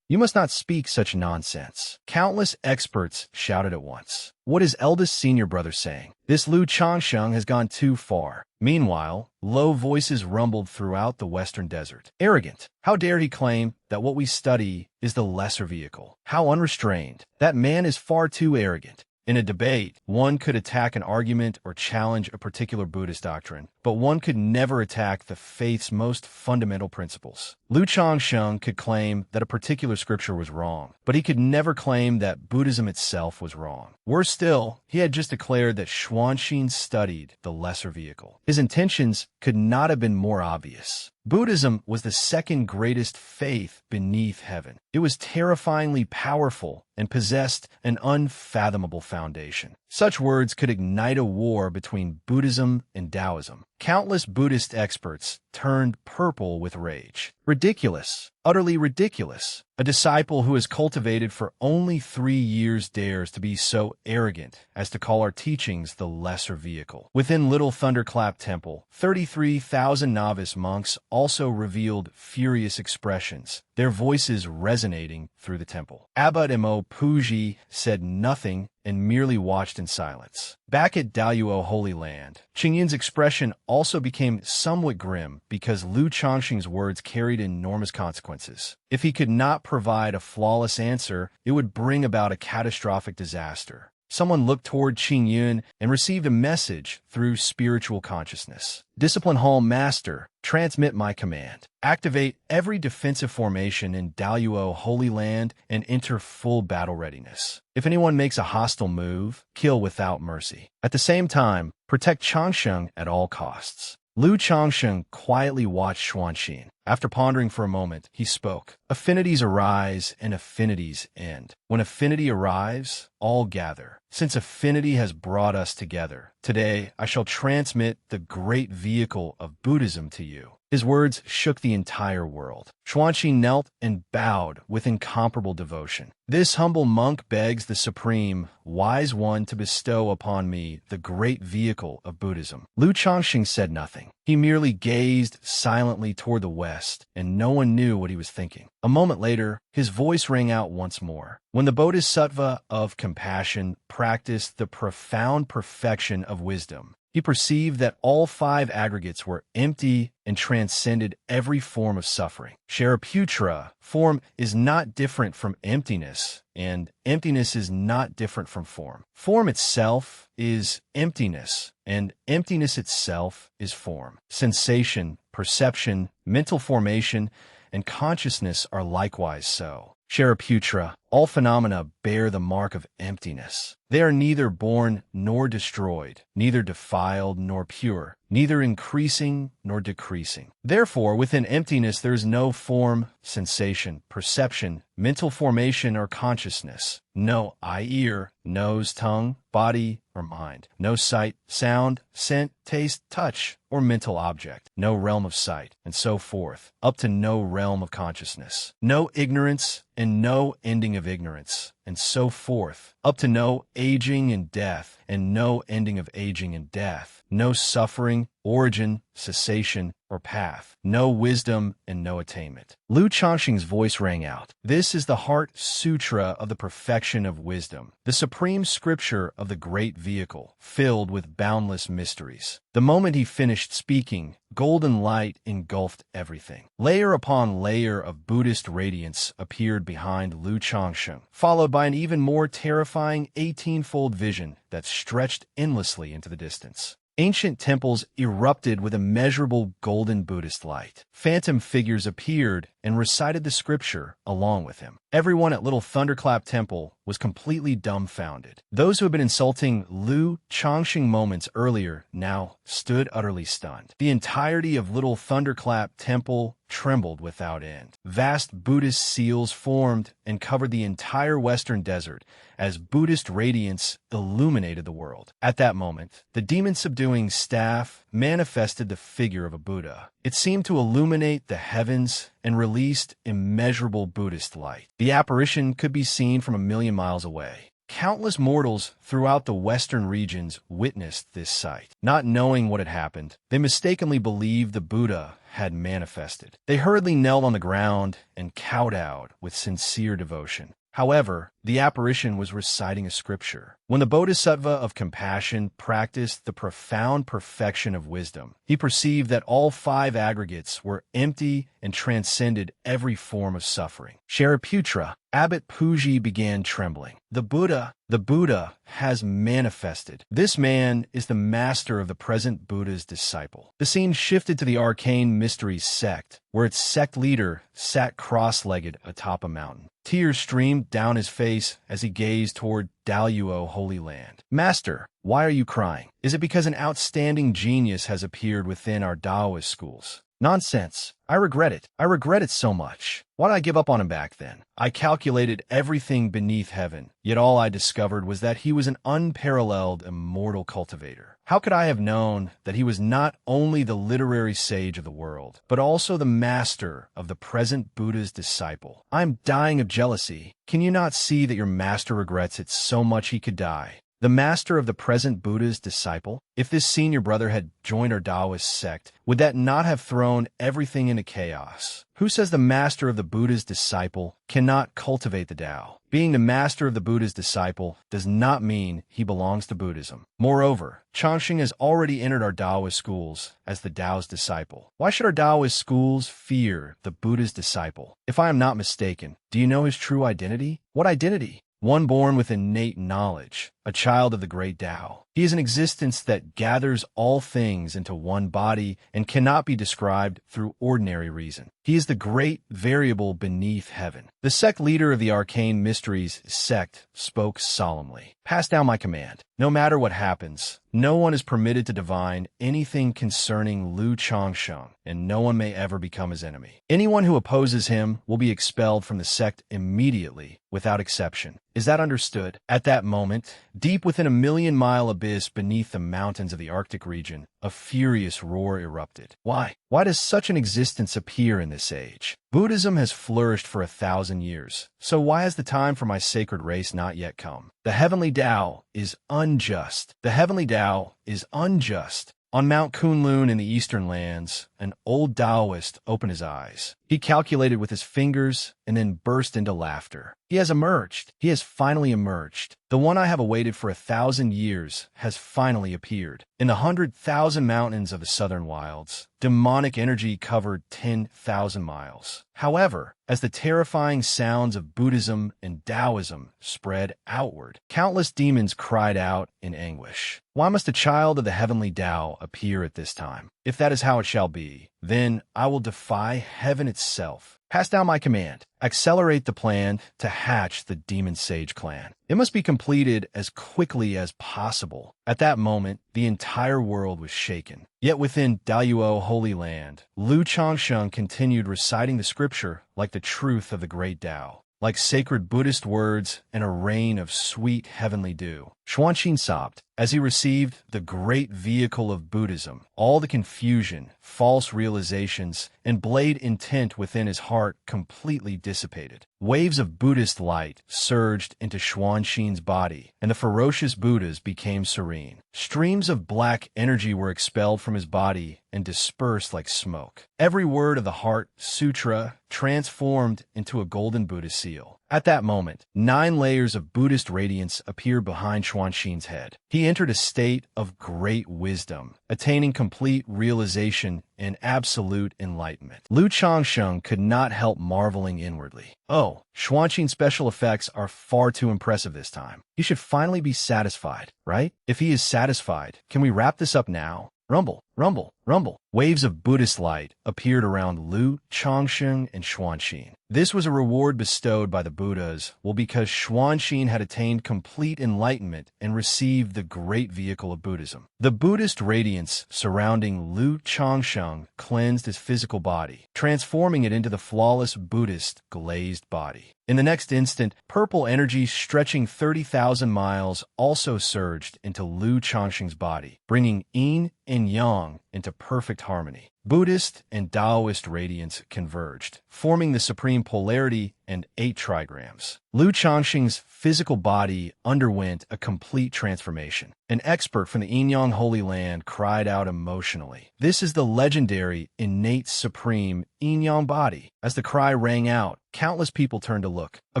you must not speak such nonsense." Countless experts shouted at once. "What is eldest senior brother saying? This Lu Chongsheng has gone too far." Meanwhile, low voices rumbled throughout the western desert. "Arrogant! How dare he claim that what we study is the lesser vehicle? How unrestrained! That man is far too arrogant." In a debate, one could attack an argument or challenge a particular Buddhist doctrine, but one could never attack the faith's most fundamental principles. Lu Chongsheng could claim that a particular scripture was wrong, but he could never claim that Buddhism itself was wrong. Worse still, he had just declared that Xuanxin studied the lesser vehicle. His intentions could not have been more obvious. Buddhism was the second greatest faith beneath heaven. It was terrifyingly powerful and possessed an unfathomable foundation. Such words could ignite a war between Buddhism and Taoism. Countless Buddhist experts turned purple with rage. Ridiculous. Utterly ridiculous. A disciple who has cultivated for only 3 years dares to be so arrogant as to call our teachings the lesser vehicle. Within Little Thunderclap Temple, 33,000 novice monks also revealed furious expressions, their voices resonating through the temple. Abbot Mo Puji said nothing and merely watched in silence. Back at Daluo Holy Land, Qingyun's expression also became somewhat grim because Lu Chongqing's words carried enormous consequences. If he could not provide a flawless answer, it would bring about a catastrophic disaster. Someone looked toward Qingyun and received a message through spiritual consciousness. Discipline Hall Master, transmit my command. Activate every defensive formation in Daluo Holy Land and enter full battle readiness. If anyone makes a hostile move, kill without mercy. At the same time, protect Changsheng at all costs. Lu Changsheng quietly watched Xuanxin. After pondering for a moment, he spoke. Affinities arise and affinities end. When affinity arrives, all gather. Since affinity has brought us together, today I shall transmit the great vehicle of Buddhism to you. His words shook the entire world. Xuanxin knelt and bowed with incomparable devotion. This humble monk begs the Supreme, Wise One to bestow upon me the great vehicle of Buddhism. Lu Chongqing said nothing. He merely gazed silently toward the west, and no one knew what he was thinking. A moment later, his voice rang out once more. When the Bodhisattva of compassion practiced the profound perfection of wisdom, he perceived that all 5 aggregates were empty and transcended every form of suffering. Shariputra, form is not different from emptiness, and emptiness is not different from form. Form itself is emptiness, and emptiness itself is form. Sensation, perception, mental formation, and consciousness are likewise so. Shariputra, all phenomena bear the mark of emptiness. They are neither born nor destroyed, neither defiled nor pure, neither increasing nor decreasing. Therefore, within emptiness there is no form, sensation, perception, mental formation, or consciousness. No eye, ear, nose, tongue, body, or mind. No sight, sound, scent, taste, touch, or mental object. No realm of sight, and so forth, up to no realm of consciousness. No ignorance, and no ending of ignorance, and so forth, up to no aging and death, and no ending of aging and death. No suffering, origin, cessation, or path. No wisdom and no attainment. Lu Chongqing's voice rang out. This is the Heart Sutra of the perfection of wisdom, the supreme scripture of the great vehicle, filled with boundless mysteries. The moment he finished speaking, golden light engulfed everything. Layer upon layer of Buddhist radiance appeared behind Lu Chongqing, followed by an even more terrifying 18-fold vision that stretched endlessly into the distance. Ancient temples erupted with immeasurable golden Buddhist light. Phantom figures appeared and recited the scripture along with him. Everyone at Little Thunderclap Temple was completely dumbfounded. Those who had been insulting Lu Chongqing moments earlier now stood utterly stunned. The entirety of Little Thunderclap Temple trembled without end. Vast Buddhist seals formed and covered the entire western desert as Buddhist radiance illuminated the world. At that moment, the demon-subduing staff manifested the figure of a Buddha. It seemed to illuminate the heavens and released immeasurable Buddhist light. The apparition could be seen from 1,000,000 miles away. Countless mortals throughout the western regions witnessed this sight. Not knowing what had happened, they mistakenly believed the Buddha had manifested. They hurriedly knelt on the ground and kowtowed with sincere devotion. However, the apparition was reciting a scripture. When the Bodhisattva of compassion practiced the profound perfection of wisdom, he perceived that all 5 aggregates were empty and transcended every form of suffering. Shariputra, Abbot Puji began trembling. The Buddha has manifested. This man is the master of the present Buddha's disciple. The scene shifted to the Arcane Mysteries sect, where its sect leader sat cross-legged atop a mountain. Tears streamed down his face as he gazed toward Daluo Holy Land. Master, why are you crying? Is it because an outstanding genius has appeared within our Taoist schools? Nonsense. I regret it. I regret it so much. Why did I give up on him back then? I calculated everything beneath heaven, yet all I discovered was that he was an unparalleled, immortal cultivator. How could I have known that he was not only the literary sage of the world, but also the master of the present Buddha's disciple? I am dying of jealousy. Can you not see that your master regrets it so much he could die? The master of the present Buddha's disciple? If this senior brother had joined our Taoist sect, would that not have thrown everything into chaos? Who says the master of the Buddha's disciple cannot cultivate the Tao? Being the master of the Buddha's disciple does not mean he belongs to Buddhism. Moreover, Changxing has already entered our Taoist schools as the Tao's disciple. Why should our Taoist schools fear the Buddha's disciple? If I am not mistaken, do you know his true identity? What identity? One born with innate knowledge, a child of the great Tao. He is an existence that gathers all things into one body and cannot be described through ordinary reason. He is the great variable beneath heaven. The sect leader of the Arcane Mysteries sect spoke solemnly. Pass down my command. No matter what happens, no one is permitted to divine anything concerning Lu Changsheng, and no one may ever become his enemy. Anyone who opposes him will be expelled from the sect immediately, without exception. Is that understood? At that moment, deep within a million-mile abyss beneath the mountains of the Arctic region, a furious roar erupted. Why? Why does such an existence appear in this age? Buddhism has flourished for 1,000 years, so why has the time for my sacred race not yet come? The heavenly Tao is unjust. The heavenly Tao is unjust. On Mount Kunlun in the eastern lands, an old Taoist opened his eyes. He calculated with his fingers and then burst into laughter. He has emerged. He has finally emerged. The one I have awaited for 1,000 years has finally appeared. In the 100,000 mountains of the southern wilds, demonic energy covered 10,000 miles. However, as the terrifying sounds of Buddhism and Taoism spread outward, countless demons cried out in anguish. Why must a child of the heavenly Tao appear at this time? If that is how it shall be, then I will defy heaven itself. Pass down my command. Accelerate the plan to hatch the Demon Sage clan. It must be completed as quickly as possible. At that moment, the entire world was shaken. Yet within Daluo Holy Land, Lu Changsheng continued reciting the scripture like the truth of the great Tao, like sacred Buddhist words and a rain of sweet heavenly dew. Xuanqin sobbed as he received the great vehicle of Buddhism. All the confusion, false realizations, and blade intent within his heart completely dissipated. Waves of Buddhist light surged into Xuanqin's body, and the ferocious Buddhas became serene. Streams of black energy were expelled from his body and dispersed like smoke. Every word of the Heart Sutra transformed into a golden Buddha seal. At that moment, 9 layers of Buddhist radiance appeared behind Xuanqin's head. He entered a state of great wisdom, attaining complete realization and absolute enlightenment. Lu Changsheng could not help marveling inwardly. Oh, Xuanqin's special effects are far too impressive this time. He should finally be satisfied, right? If he is satisfied, can we wrap this up now? Rumble, rumble, rumble. Waves of Buddhist light appeared around Lu, Changsheng, and Xuanqin. This was a reward bestowed by the Buddhas, because Xuanqin had attained complete enlightenment and received the great vehicle of Buddhism. The Buddhist radiance surrounding Lu Changsheng cleansed his physical body, transforming it into the flawless Buddhist glazed body. In the next instant, purple energy stretching 30,000 miles also surged into Lu Changsheng's body, bringing yin and yang into perfect harmony. Buddhist and Taoist radiance converged, forming the supreme polarity and 8 trigrams. Lu Changxing's physical body underwent a complete transformation. An expert from the Yin-Yang Holy Land cried out emotionally, "This is the legendary, innate, supreme Yin-Yang body." As the cry rang out, countless people turned to look. A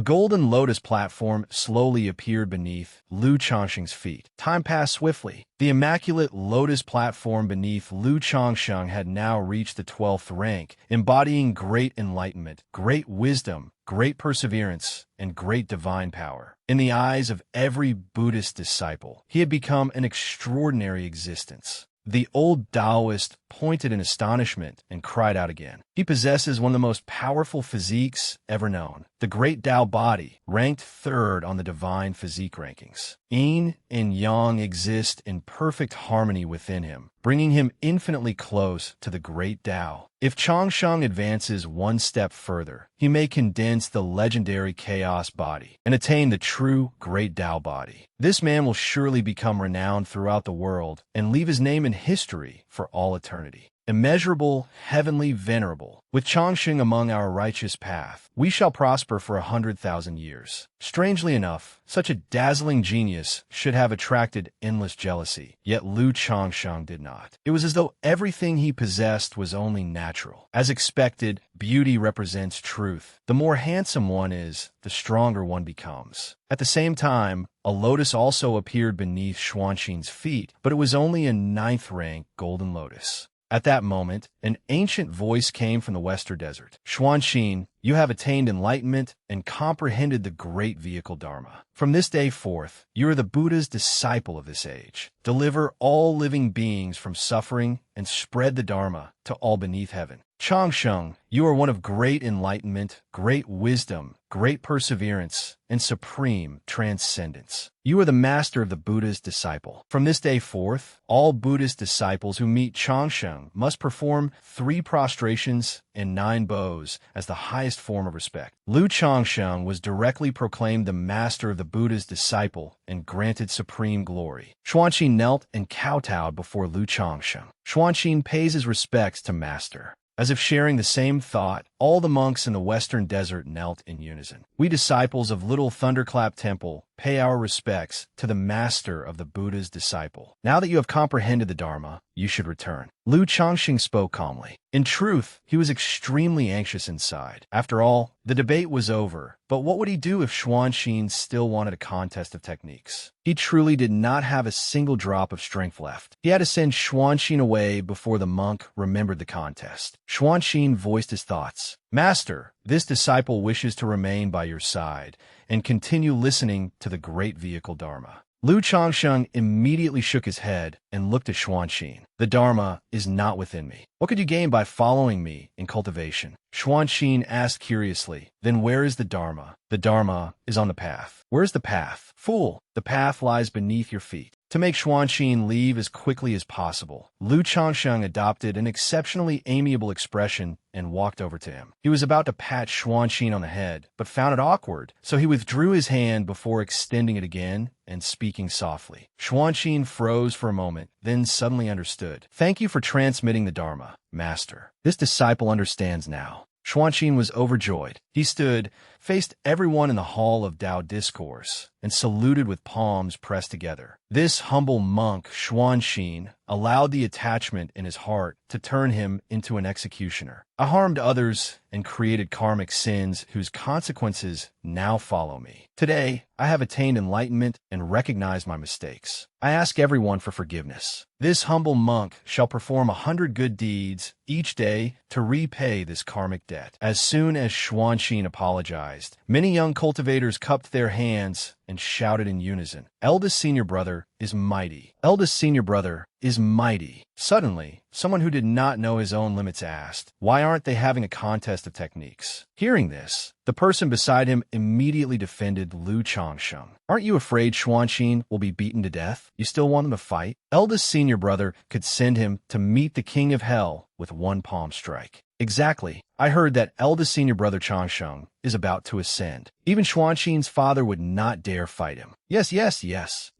golden lotus platform slowly appeared beneath Lu Changxing's feet. Time passed swiftly. The immaculate lotus platform beneath Lu Changsheng had now reached the 12th rank, embodying great enlightenment, great wisdom, great perseverance, and great divine power. In the eyes of every Buddhist disciple, he had become an extraordinary existence. The old Taoist pointed in astonishment, and cried out again. He possesses one of the most powerful physiques ever known. The Great Tao body, ranked third on the divine physique rankings. Yin and Yang exist in perfect harmony within him, bringing him infinitely close to the Great Tao. If Changsheng advances one step further, he may condense the legendary Chaos body and attain the true Great Tao body. This man will surely become renowned throughout the world and leave his name in history for all eternity. Immeasurable, heavenly, venerable, with Changsheng among our righteous path, we shall prosper for 100,000 years. Strangely enough, such a dazzling genius should have attracted endless jealousy, yet Lu Changsheng did not. It was as though everything he possessed was only natural. As expected, beauty represents truth. The more handsome one is, the stronger one becomes. At the same time, a lotus also appeared beneath Xuanxin's feet, but it was only a 9th rank golden lotus. At that moment, an ancient voice came from the Western Desert. Xuanxin, you have attained enlightenment and comprehended the great vehicle Dharma. From this day forth, you are the Buddha's disciple of this age. Deliver all living beings from suffering and spread the Dharma to all beneath heaven. Changsheng, you are one of great enlightenment, great wisdom, great perseverance, and supreme transcendence. You are the master of the Buddha's disciple. From this day forth, all Buddhist disciples who meet Changsheng must perform 3 prostrations and 9 bows as the highest form of respect. Lu Changsheng was directly proclaimed the master of the Buddha's disciple and granted supreme glory. Xuanxin knelt and kowtowed before Lu Changsheng. Xuanxin pays his respects to master. As if sharing the same thought, all the monks in the Western Desert knelt in unison. We disciples of Little Thunderclap Temple pay our respects to the master of the Buddha's disciple. Now that you have comprehended the Dharma, you should return. Lu Changsheng spoke calmly. In truth, he was extremely anxious inside. After all, the debate was over, but what would he do if Xuanxin still wanted a contest of techniques? He truly did not have a single drop of strength left. He had to send Xuanxin away before the monk remembered the contest. Xuanxin voiced his thoughts. Master, this disciple wishes to remain by your side and continue listening to the great vehicle Dharma. Lu Changsheng immediately shook his head and looked at Xuanxin. The Dharma is not within me. What could you gain by following me in cultivation? Xuanxin asked curiously. Then where is the Dharma? The Dharma is on the path. Where is the path? Fool, the path lies beneath your feet. To make Xuanxin leave as quickly as possible, Lu Changsheng adopted an exceptionally amiable expression and walked over to him. He was about to pat Xuanxin on the head, but found it awkward, so he withdrew his hand before extending it again and speaking softly. Xuanxin froze for a moment, then suddenly understood. Thank you for transmitting the Dharma, Master. This disciple understands now. Xuanxin was overjoyed. He stood, faced everyone in the hall of Tao Discourse, and saluted with palms pressed together. This humble monk, Xuanxin, allowed the attachment in his heart to turn him into an executioner. I harmed others and created karmic sins whose consequences now follow me. Today, I have attained enlightenment and recognized my mistakes. I ask everyone for forgiveness. This humble monk shall perform 100 good deeds each day to repay this karmic debt. As soon as Xuanxin apologized, many young cultivators cupped their hands and shouted in unison, "Eldest senior brother is mighty. Eldest senior brother is mighty." Suddenly, someone who did not know his own limits asked, "Why aren't they having a contest of techniques?" Hearing this, the person beside him immediately defended Lu Changsheng. Aren't you afraid Xuanxin will be beaten to death? You still want him to fight? Eldest senior brother could send him to meet the king of hell with one palm strike. Exactly. I heard that eldest senior brother Changsheng is about to ascend. Even Xuanxin's father would not dare fight him. Yes.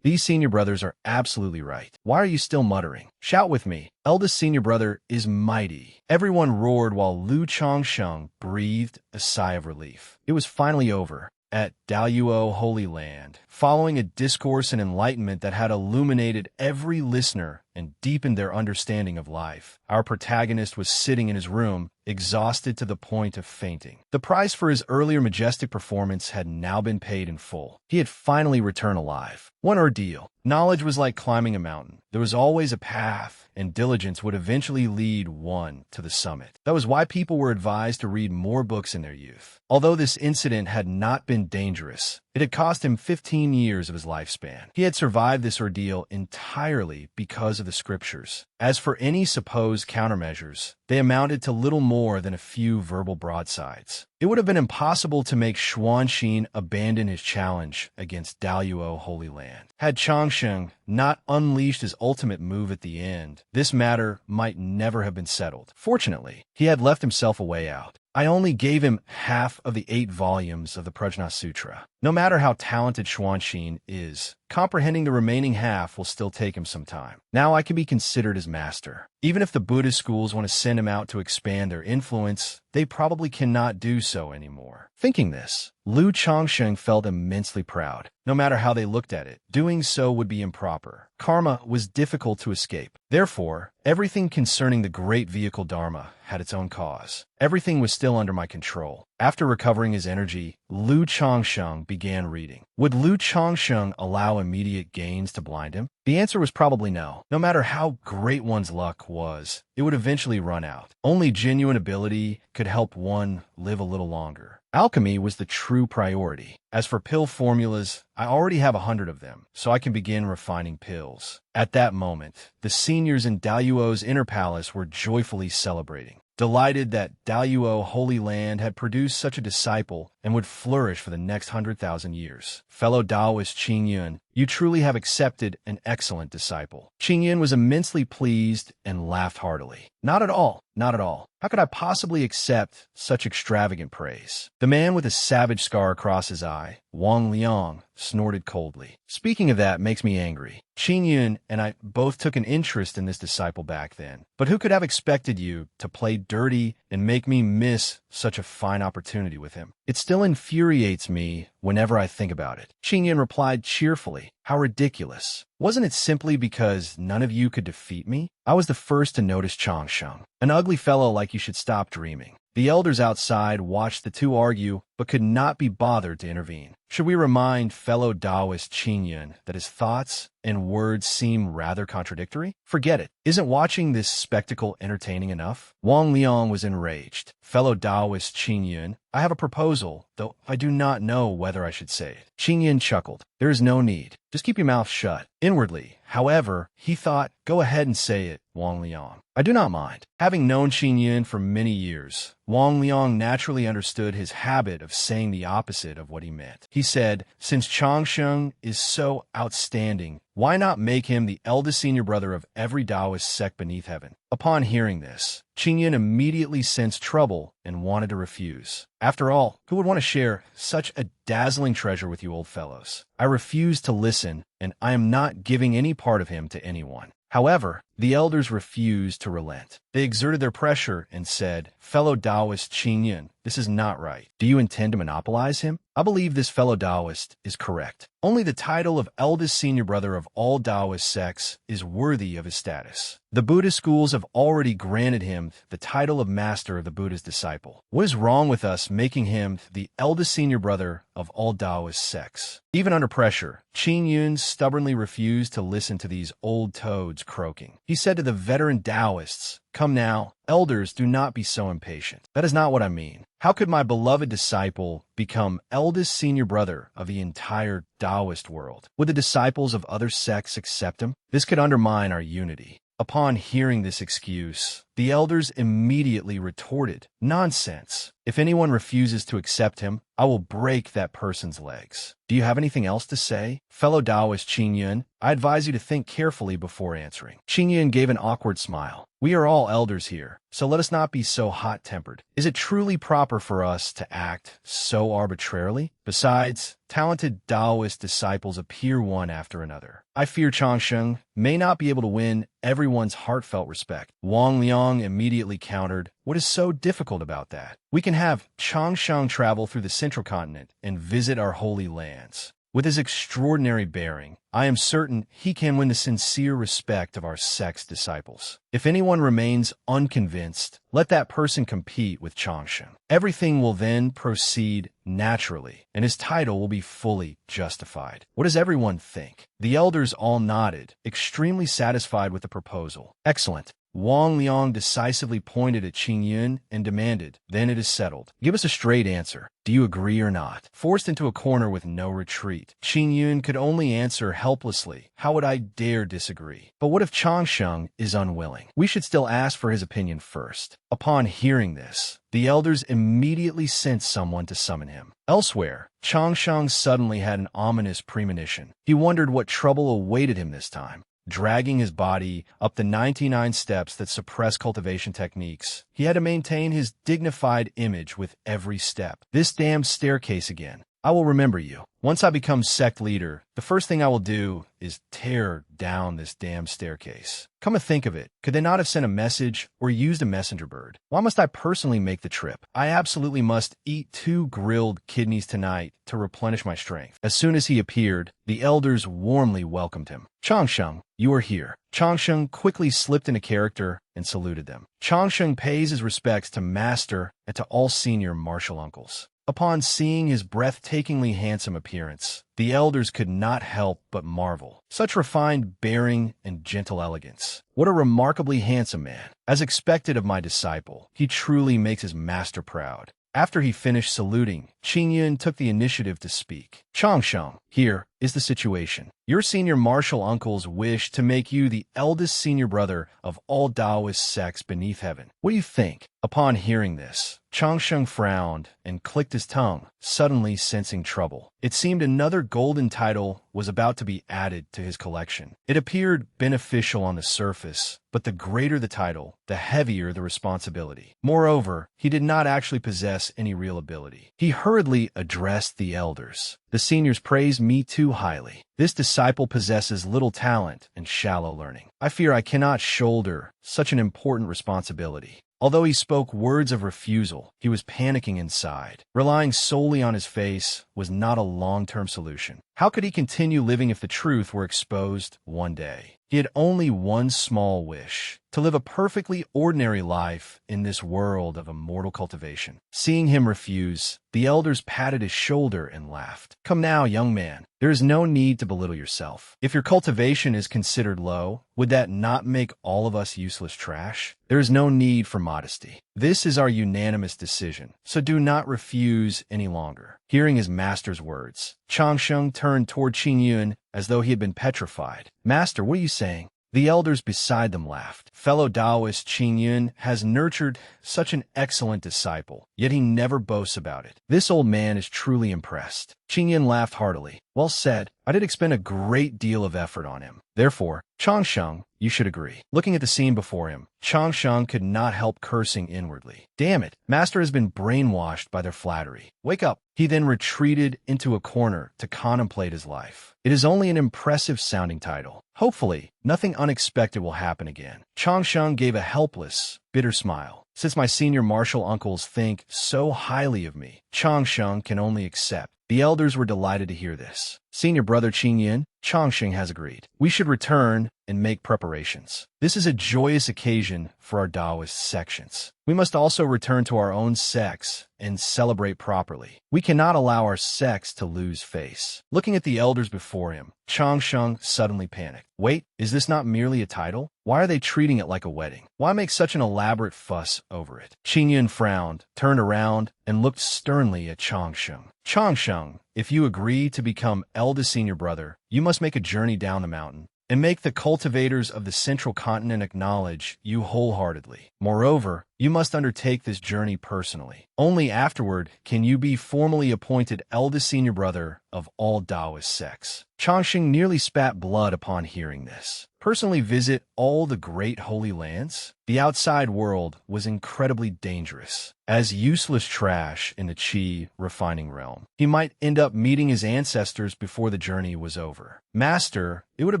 These senior brothers are absolutely right. Why are you still muttering? Shout with me. Eldest senior brother is mighty. Everyone roared while Lu Changsheng breathed a sigh of relief. It was finally over. At Daluo Holy Land, following a discourse and enlightenment that had illuminated every listener and deepened their understanding of life, our protagonist was sitting in his room, exhausted to the point of fainting. The price for his earlier majestic performance had now been paid in full. He had finally returned alive. One ordeal. Knowledge was like climbing a mountain. There was always a path, and diligence would eventually lead one to the summit. That was why people were advised to read more books in their youth. Although this incident had not been dangerous, It had cost him 15 years of his lifespan. He had survived this ordeal entirely because of the scriptures. As for any supposed countermeasures, they amounted to little more than a few verbal broadsides. It would have been impossible to make Xuanxin abandon his challenge against Daluo Holy Land. Had Changsheng not unleashed his ultimate move at the end, this matter might never have been settled. Fortunately, he had left himself a way out. I only gave him half of the 8 volumes of the Prajna Sutra. No matter how talented Xuanxin is, comprehending the remaining half will still take him some time. Now I can be considered his master. Even if the Buddhist schools want to send him out to expand their influence, they probably cannot do so anymore. Thinking this, Lu Changsheng felt immensely proud. No matter how they looked at it, doing so would be improper. Karma was difficult to escape. Therefore, everything concerning the great vehicle Dharma had its own cause. Everything was still under my control. After recovering his energy, Lu Changsheng began reading. Would Lu Changsheng allow immediate gains to blind him? The answer was probably no. No matter how great one's luck was, it would eventually run out. Only genuine ability could help one live a little longer. Alchemy was the true priority. As for pill formulas, I already have 100 of them, so I can begin refining pills. At that moment, the seniors in Daluo's inner palace were joyfully celebrating, delighted that Daluo Holy Land had produced such a disciple and would flourish for the next 100,000 years. Fellow Taoist Qingyun, you truly have accepted an excellent disciple. Qingyun was immensely pleased and laughed heartily. Not at all, not at all. How could I possibly accept such extravagant praise? The man with a savage scar across his eye, Wang Liang, snorted coldly. Speaking of that makes me angry. Qingyun and I both took an interest in this disciple back then. But who could have expected you to play dirty and make me miss such a fine opportunity with him? It still infuriates me whenever I think about it. Qingyun replied cheerfully. How ridiculous. Wasn't it simply because none of you could defeat me? I was the first to notice Changsheng. An ugly fellow like you should stop dreaming. The elders outside watched the two argue, but could not be bothered to intervene. Should we remind fellow Taoist Qingyun that his thoughts and words seem rather contradictory? Forget it. Isn't watching this spectacle entertaining enough? Wang Liang was enraged. Fellow Taoist Qingyun, I have a proposal, though I do not know whether I should say it. Qingyun chuckled. There is no need. Just keep your mouth shut. Inwardly, however, he thought, go ahead and say it, Wang Liang. I do not mind. Having known Qingyun for many years, Wang Liang naturally understood his habit of saying the opposite of what he meant. He said, since Changsheng is so outstanding, why not make him the eldest senior brother of every Taoist sect beneath heaven? Upon hearing this, Qingyun immediately sensed trouble and wanted to refuse. After all, who would want to share such a dazzling treasure with you old fellows? I refused to listen, and I am not giving any part of him to anyone. However, the elders refused to relent. They exerted their pressure and said, fellow Taoist Qingyun, this is not right. Do you intend to monopolize him? I believe this fellow Taoist is correct. Only the title of eldest senior brother of all Taoist sects is worthy of his status. The Buddhist schools have already granted him the title of master of the Buddha's disciple. What is wrong with us making him the eldest senior brother of all Taoist sects? Even under pressure, Qingyun stubbornly refused to listen to these old toads croaking. He said to the veteran Taoists, come now, elders, do not be so impatient. That is not what I mean. How could my beloved disciple become eldest senior brother of the entire Taoist world? Would the disciples of other sects accept him? This could undermine our unity. Upon hearing this excuse, the elders immediately retorted, nonsense. If anyone refuses to accept him, I will break that person's legs. Do you have anything else to say? Fellow Taoist Qingyun, I advise you to think carefully before answering. Qingyun gave an awkward smile. We are all elders here, so let us not be so hot-tempered. Is it truly proper for us to act so arbitrarily? Besides, talented Taoist disciples appear one after another. I fear Changsheng may not be able to win everyone's heartfelt respect. Wang Liang immediately countered, what is so difficult about that? We can have Changsheng travel through the central continent and visit our holy lands. With his extraordinary bearing, I am certain he can win the sincere respect of our sect's disciples. If anyone remains unconvinced, let that person compete with Changsheng. Everything will then proceed naturally, and his title will be fully justified. What does everyone think? The elders all nodded, extremely satisfied with the proposal. Excellent. Wang Liang decisively pointed at Qing Yun and demanded, "Then it is settled. Give us a straight answer. Do you agree or not?" Forced into a corner with no retreat, Qing Yun could only answer helplessly, "How would I dare disagree? But what if Changsheng is unwilling? We should still ask for his opinion first." Upon hearing this, the elders immediately sent someone to summon him. Elsewhere, Changsheng suddenly had an ominous premonition. He wondered what trouble awaited him this time. Dragging his body up the 99 steps that suppress cultivation techniques, he had to maintain his dignified image with every step. "This damned staircase again. I will remember you. Once I become sect leader, the first thing I will do is tear down this damn staircase." Come to think of it, could they not have sent a message or used a messenger bird? Why must I personally make the trip? I absolutely must eat 2 grilled kidneys tonight to replenish my strength. As soon as he appeared, the elders warmly welcomed him. "Changsheng, you are here." Changsheng quickly slipped into character and saluted them. Changsheng pays his respects to Master and to all senior martial uncles. Upon seeing his breathtakingly handsome appearance, the elders could not help but marvel. Such refined bearing and gentle elegance. What a remarkably handsome man. As expected of my disciple, he truly makes his master proud. After he finished saluting, Qing Yun took the initiative to speak. "Changsheng, here is the situation. Your senior martial uncles wish to make you the eldest senior brother of all Taoist sects beneath heaven. What do you think?" Upon hearing this, Changsheng frowned and clicked his tongue, suddenly sensing trouble. It seemed another golden title was about to be added to his collection. It appeared beneficial on the surface, but the greater the title, the heavier the responsibility. Moreover, he did not actually possess any real ability. He hurriedly addressed the elders. "The seniors praise me too highly. This disciple possesses little talent and shallow learning. I fear I cannot shoulder such an important responsibility." Although he spoke words of refusal, he was panicking inside. Relying solely on his face was not a long-term solution. How could he continue living if the truth were exposed one day? He had only one small wish: to live a perfectly ordinary life in this world of immortal cultivation. Seeing him refuse, the elders patted his shoulder and laughed. "Come now, young man. There is no need to belittle yourself. If your cultivation is considered low, would that not make all of us useless trash? There is no need for modesty. This is our unanimous decision, so do not refuse any longer." Hearing his master's words, Changsheng turned toward Qing Yun as though he had been petrified. "Master, what are you saying?" The elders beside them laughed. Fellow Taoist Qing Yun has nurtured such an excellent disciple, yet he never boasts about it. This old man is truly impressed. Qing Yun laughed heartily. "Well said. I did expend a great deal of effort on him. Therefore, Changsheng, you should agree." Looking at the scene before him, Changsheng could not help cursing inwardly. Damn it, Master has been brainwashed by their flattery. Wake up. He then retreated into a corner to contemplate his life. It is only an impressive-sounding title. Hopefully, nothing unexpected will happen again. Changsheng gave a helpless, bitter smile. Since my senior martial uncles think so highly of me, Changsheng can only accept. The elders were delighted to hear this. "Senior brother Qing Yun, Changsheng has agreed. We should return and make preparations. This is a joyous occasion for our Taoist sections. We must also return to our own sects and celebrate properly. We cannot allow our sects to lose face." Looking at the elders before him, Changsheng suddenly panicked. "Wait, is this not merely a title? Why are they treating it like a wedding? Why make such an elaborate fuss over it?" Qing Yun frowned, turned around, and looked sternly at Changsheng. "Changsheng, if you agree to become eldest senior brother, you must make a journey down the mountain and make the cultivators of the central continent acknowledge you wholeheartedly. Moreover, you must undertake this journey personally. Only afterward can you be formally appointed eldest senior brother of all Taoist sects." Changsheng nearly spat blood upon hearing this. Personally visit all the great holy lands? The outside world was incredibly dangerous. As useless trash in the Qi refining realm, he might end up meeting his ancestors before the journey was over. "Master, it would have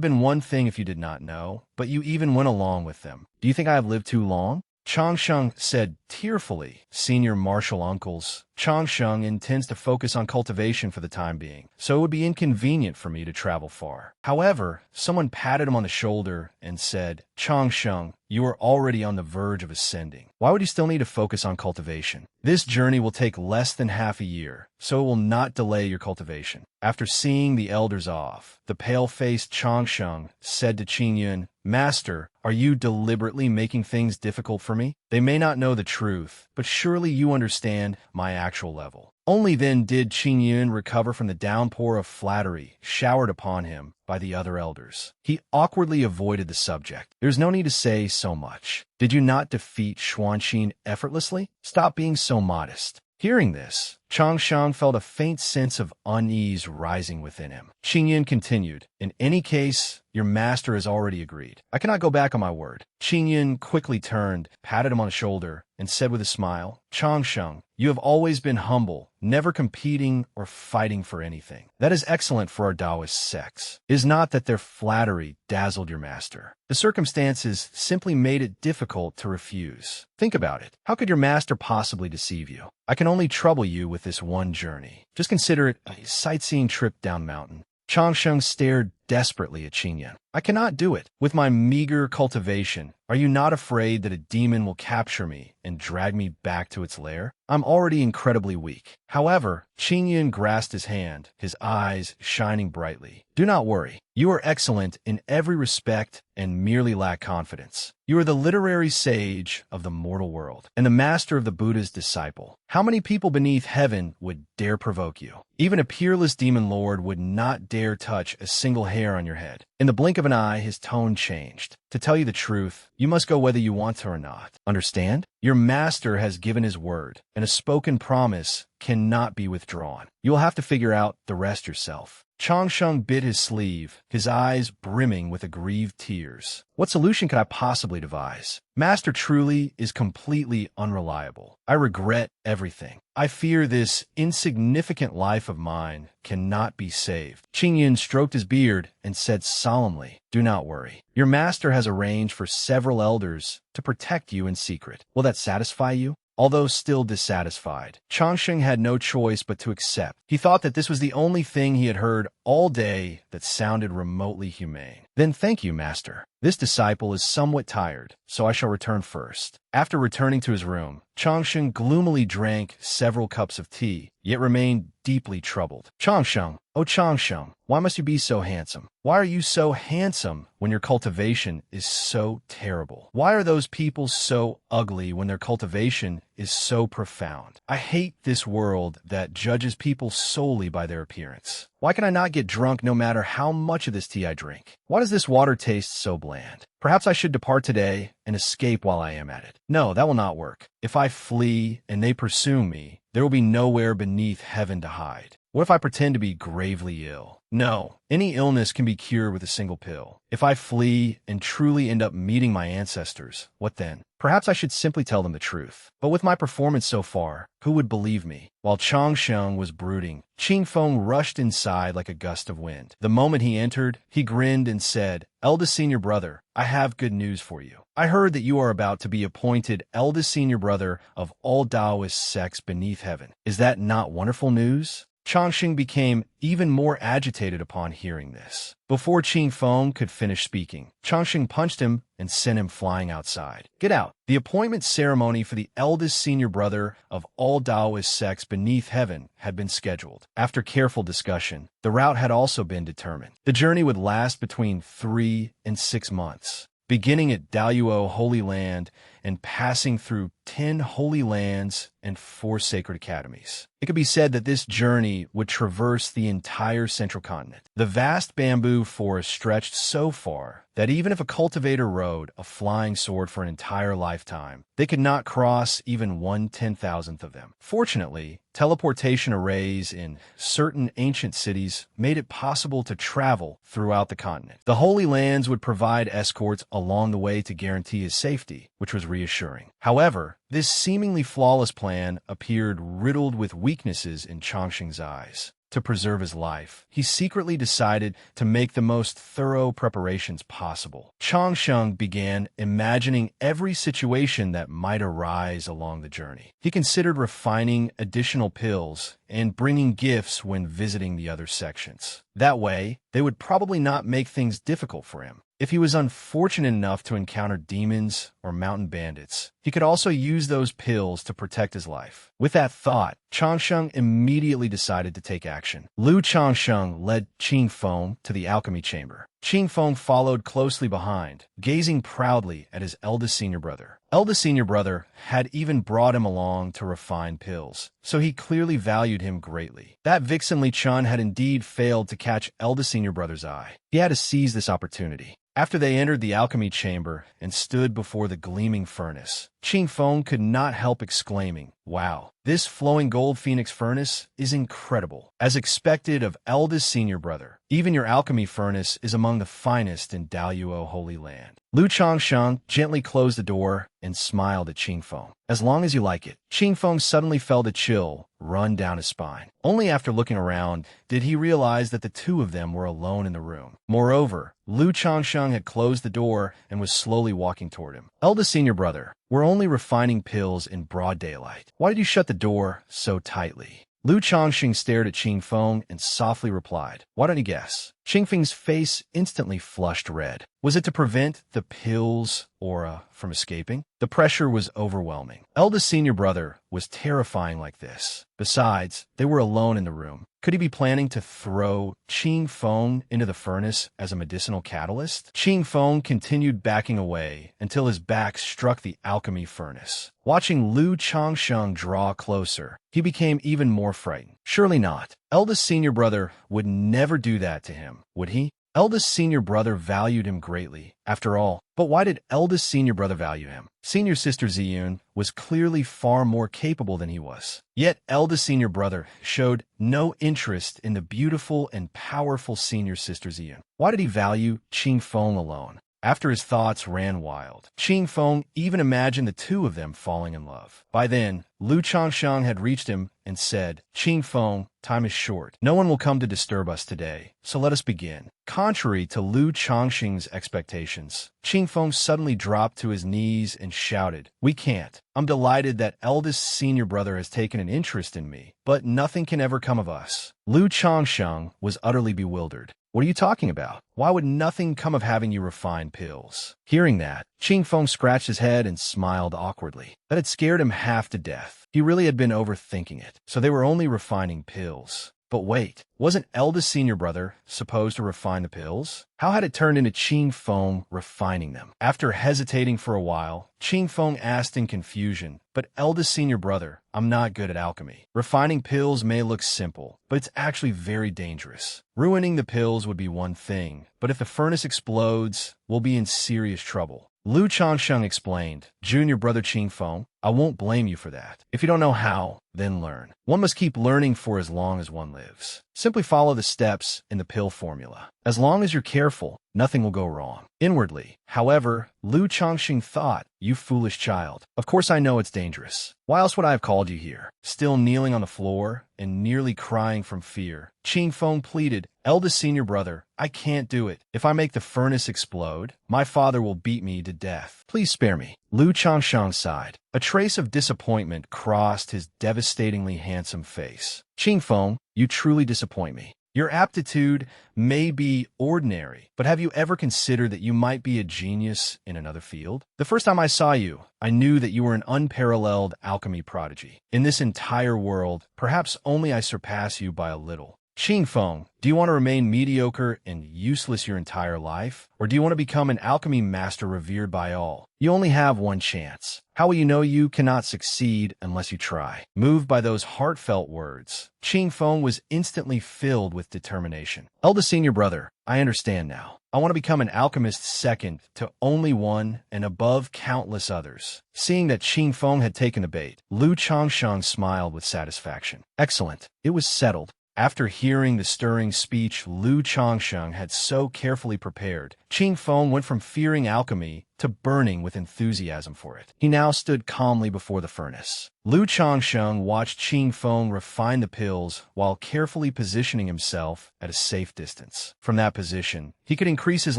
been one thing if you did not know, but you even went along with them. Do you think I have lived too long?" Changsheng said tearfully. "Senior martial uncles, Changsheng intends to focus on cultivation for the time being, so it would be inconvenient for me to travel far. However, someone patted him on the shoulder and said, Changsheng, you are already on the verge of ascending. Why would you still need to focus on cultivation? This journey will take less than half a year, so it will not delay your cultivation. After seeing the elders off, the pale-faced Changsheng said to Qingyun, Master, are you deliberately making things difficult for me? They may not know the truth, but surely you understand my actual level. Only then did Qingyun recover from the downpour of flattery showered upon him by the other elders. He awkwardly avoided the subject. There's no need to say so much. Did you not defeat Xuanqin effortlessly? Stop being so modest. Hearing this, Changsheng felt a faint sense of unease rising within him. Qingyun continued, In any case, your master has already agreed. I cannot go back on my word. Qingyun quickly turned, patted him on the shoulder, and said with a smile, Changsheng, you have always been humble, never competing or fighting for anything. That is excellent for our Taoist sects. It is not that their flattery dazzled your master. The circumstances simply made it difficult to refuse. Think about it. How could your master possibly deceive you? I can only trouble you with this one journey. Just consider it a sightseeing trip down mountain. Changsheng stared desperately at Qingyun. I cannot do it. With my meager cultivation, are you not afraid that a demon will capture me and drag me back to its lair? I'm already incredibly weak. However, Qingyun grasped his hand, his eyes shining brightly. Do not worry. You are excellent in every respect and merely lack confidence. You are the literary sage of the mortal world and the master of the Buddha's disciple. How many people beneath heaven would dare provoke you? Even a peerless demon lord would not dare touch a single hair on your head. In the blink of an eye, his tone changed. To tell you the truth, you must go whether you want to or not. Understand? Your master has given his word, and a spoken promise cannot be withdrawn. You will have to figure out the rest yourself. Changsheng bit his sleeve, his eyes brimming with aggrieved tears. What solution could I possibly devise? Master truly is completely unreliable. I regret everything. I fear this insignificant life of mine cannot be saved. Qingyun stroked his beard and said solemnly, Do not worry. Your master has arranged for several elders to protect you in secret. Will that satisfy you? Although still dissatisfied, Changsheng had no choice but to accept. He thought that this was the only thing he had heard all day that sounded remotely humane. Then thank you, master. This disciple is somewhat tired, so I shall return first. After returning to his room, Changsheng gloomily drank several cups of tea, yet remained deeply troubled. Changsheng, oh Changsheng, why must you be so handsome? Why are you so handsome when your cultivation is so terrible? Why are those people so ugly when their cultivation is so profound? I hate this world that judges people solely by their appearance. Why can I not get drunk no matter how much of this tea I drink? Why does this water taste so bland? Perhaps I should depart today and escape while I am at it. No, that will not work. If I flee and they pursue me, there will be nowhere beneath heaven to hide. What if I pretend to be gravely ill? No, any illness can be cured with a single pill. If I flee and truly end up meeting my ancestors, what then? Perhaps I should simply tell them the truth. But with my performance so far, who would believe me? While Changsheng was brooding, Qingfeng rushed inside like a gust of wind. The moment he entered, he grinned and said, Eldest senior brother, I have good news for you. I heard that you are about to be appointed eldest senior brother of all Taoist sects beneath heaven. Is that not wonderful news? Changsheng became even more agitated upon hearing this. Before Qingfeng could finish speaking, Changsheng punched him and sent him flying outside. Get out! The appointment ceremony for the eldest senior brother of all Taoist sects beneath heaven had been scheduled. After careful discussion, the route had also been determined. The journey would last between 3 and 6 months, beginning at Daluo Holy Land and passing through 10 holy lands and 4 sacred academies. It could be said that this journey would traverse the entire central continent. The vast bamboo forest stretched so far that even if a cultivator rode a flying sword for an entire lifetime, they could not cross even 1/10,000th of them. Fortunately, teleportation arrays in certain ancient cities made it possible to travel throughout the continent. The Holy Lands would provide escorts along the way to guarantee his safety, which was reassuring. However, this seemingly flawless plan appeared riddled with weaknesses in Changsheng's eyes. to preserve his life, he secretly decided to make the most thorough preparations possible. Changsheng began imagining every situation that might arise along the journey. He considered refining additional pills and bringing gifts when visiting the other sections. That way, they would probably not make things difficult for him. If he was unfortunate enough to encounter demons or mountain bandits, he could also use those pills to protect his life. With that thought, Changsheng immediately decided to take action. Lu Changsheng led Qing Feng to the alchemy chamber. Qing Feng followed closely behind, gazing proudly at his eldest senior brother. Eldest senior brother had even brought him along to refine pills, so he clearly valued him greatly. That vixen Li Chun had indeed failed to catch eldest senior brother's eye. He had to seize this opportunity. After they entered the alchemy chamber and stood before the gleaming furnace, Qing Feng could not help exclaiming, "Wow, this flowing gold phoenix furnace is incredible." As expected of eldest senior brother, even your alchemy furnace is among the finest in Daluo Holy Land. Lu Changsheng gently closed the door and smiled at Qing Feng. "As long as you like it." Qing Feng suddenly felt a chill run down his spine. Only after looking around did he realize that the two of them were alone in the room. Moreover, Lu Changsheng had closed the door and was slowly walking toward him. "Eldest senior brother, we're only refining pills in broad daylight. Why did you shut the door so tightly?" Lu Changsheng stared at Qing Feng and softly replied, "Why don't you guess?" Qing Feng's face instantly flushed red. Was it to prevent the pills' aura from escaping? The pressure was overwhelming. Eldest senior brother was terrifying like this. Besides, they were alone in the room. Could he be planning to throw Qing Feng into the furnace as a medicinal catalyst? Qing Feng continued backing away until his back struck the alchemy furnace. Watching Lu Changsheng draw closer, he became even more frightened. Surely not. Eldest senior brother would never do that to him, would he? Eldest senior brother valued him greatly, after all. But why did eldest senior brother value him? Senior sister Ziyun was clearly far more capable than he was. Yet eldest senior brother showed no interest in the beautiful and powerful senior sister Ziyun. Why did he value Qing Feng alone? After his thoughts ran wild, Qing Feng even imagined the two of them falling in love. By then, Lu Changsheng had reached him and said, "Qing Feng, time is short. No one will come to disturb us today, so let us begin." Contrary to Lu Changsheng's expectations, Qing Feng suddenly dropped to his knees and shouted, "We can't. I'm delighted that eldest senior brother has taken an interest in me, but nothing can ever come of us." Lu Changsheng was utterly bewildered. "What are you talking about? Why would nothing come of having you refine pills?" Hearing that, Qing Feng scratched his head and smiled awkwardly. That had scared him half to death. He really had been overthinking it. So they were only refining pills. But wait, wasn't eldest senior brother supposed to refine the pills? How had it turned into Qing Feng refining them? After hesitating for a while, Qing Feng asked in confusion, "But eldest senior brother, I'm not good at alchemy. Refining pills may look simple, but it's actually very dangerous. Ruining the pills would be one thing, but if the furnace explodes, we'll be in serious trouble." Lu Changsheng explained, "Junior brother Qing Feng, I won't blame you for that. If you don't know how, then learn. One must keep learning for as long as one lives. Simply follow the steps in the pill formula. As long as you're careful, nothing will go wrong." Inwardly, however, Lu Changsheng thought, "You foolish child. Of course I know it's dangerous. Why else would I have called you here?" Still kneeling on the floor and nearly crying from fear, Qing Feng pleaded, "Eldest senior brother, I can't do it. If I make the furnace explode, my father will beat me to death. Please spare me." Lu Changsheng sighed. A trace of disappointment crossed his devastatingly handsome face. "Qing Feng, you truly disappoint me. Your aptitude may be ordinary, but have you ever considered that you might be a genius in another field? The first time I saw you, I knew that you were an unparalleled alchemy prodigy. In this entire world, perhaps only I surpass you by a little. Qing Feng, do you want to remain mediocre and useless your entire life? Or do you want to become an alchemy master revered by all? You only have one chance. How will you know you cannot succeed unless you try?" Moved by those heartfelt words, Qing Feng was instantly filled with determination. "Eldest senior brother, I understand now. I want to become an alchemist second to only one and above countless others." Seeing that Qing Feng had taken the bait, Lu Changsheng smiled with satisfaction. Excellent. It was settled. After hearing the stirring speech Lu Changsheng had so carefully prepared, Qing Feng went from fearing alchemy to burning with enthusiasm for it. He now stood calmly before the furnace. Lu Changsheng watched Qing Feng refine the pills while carefully positioning himself at a safe distance. From that position, he could increase his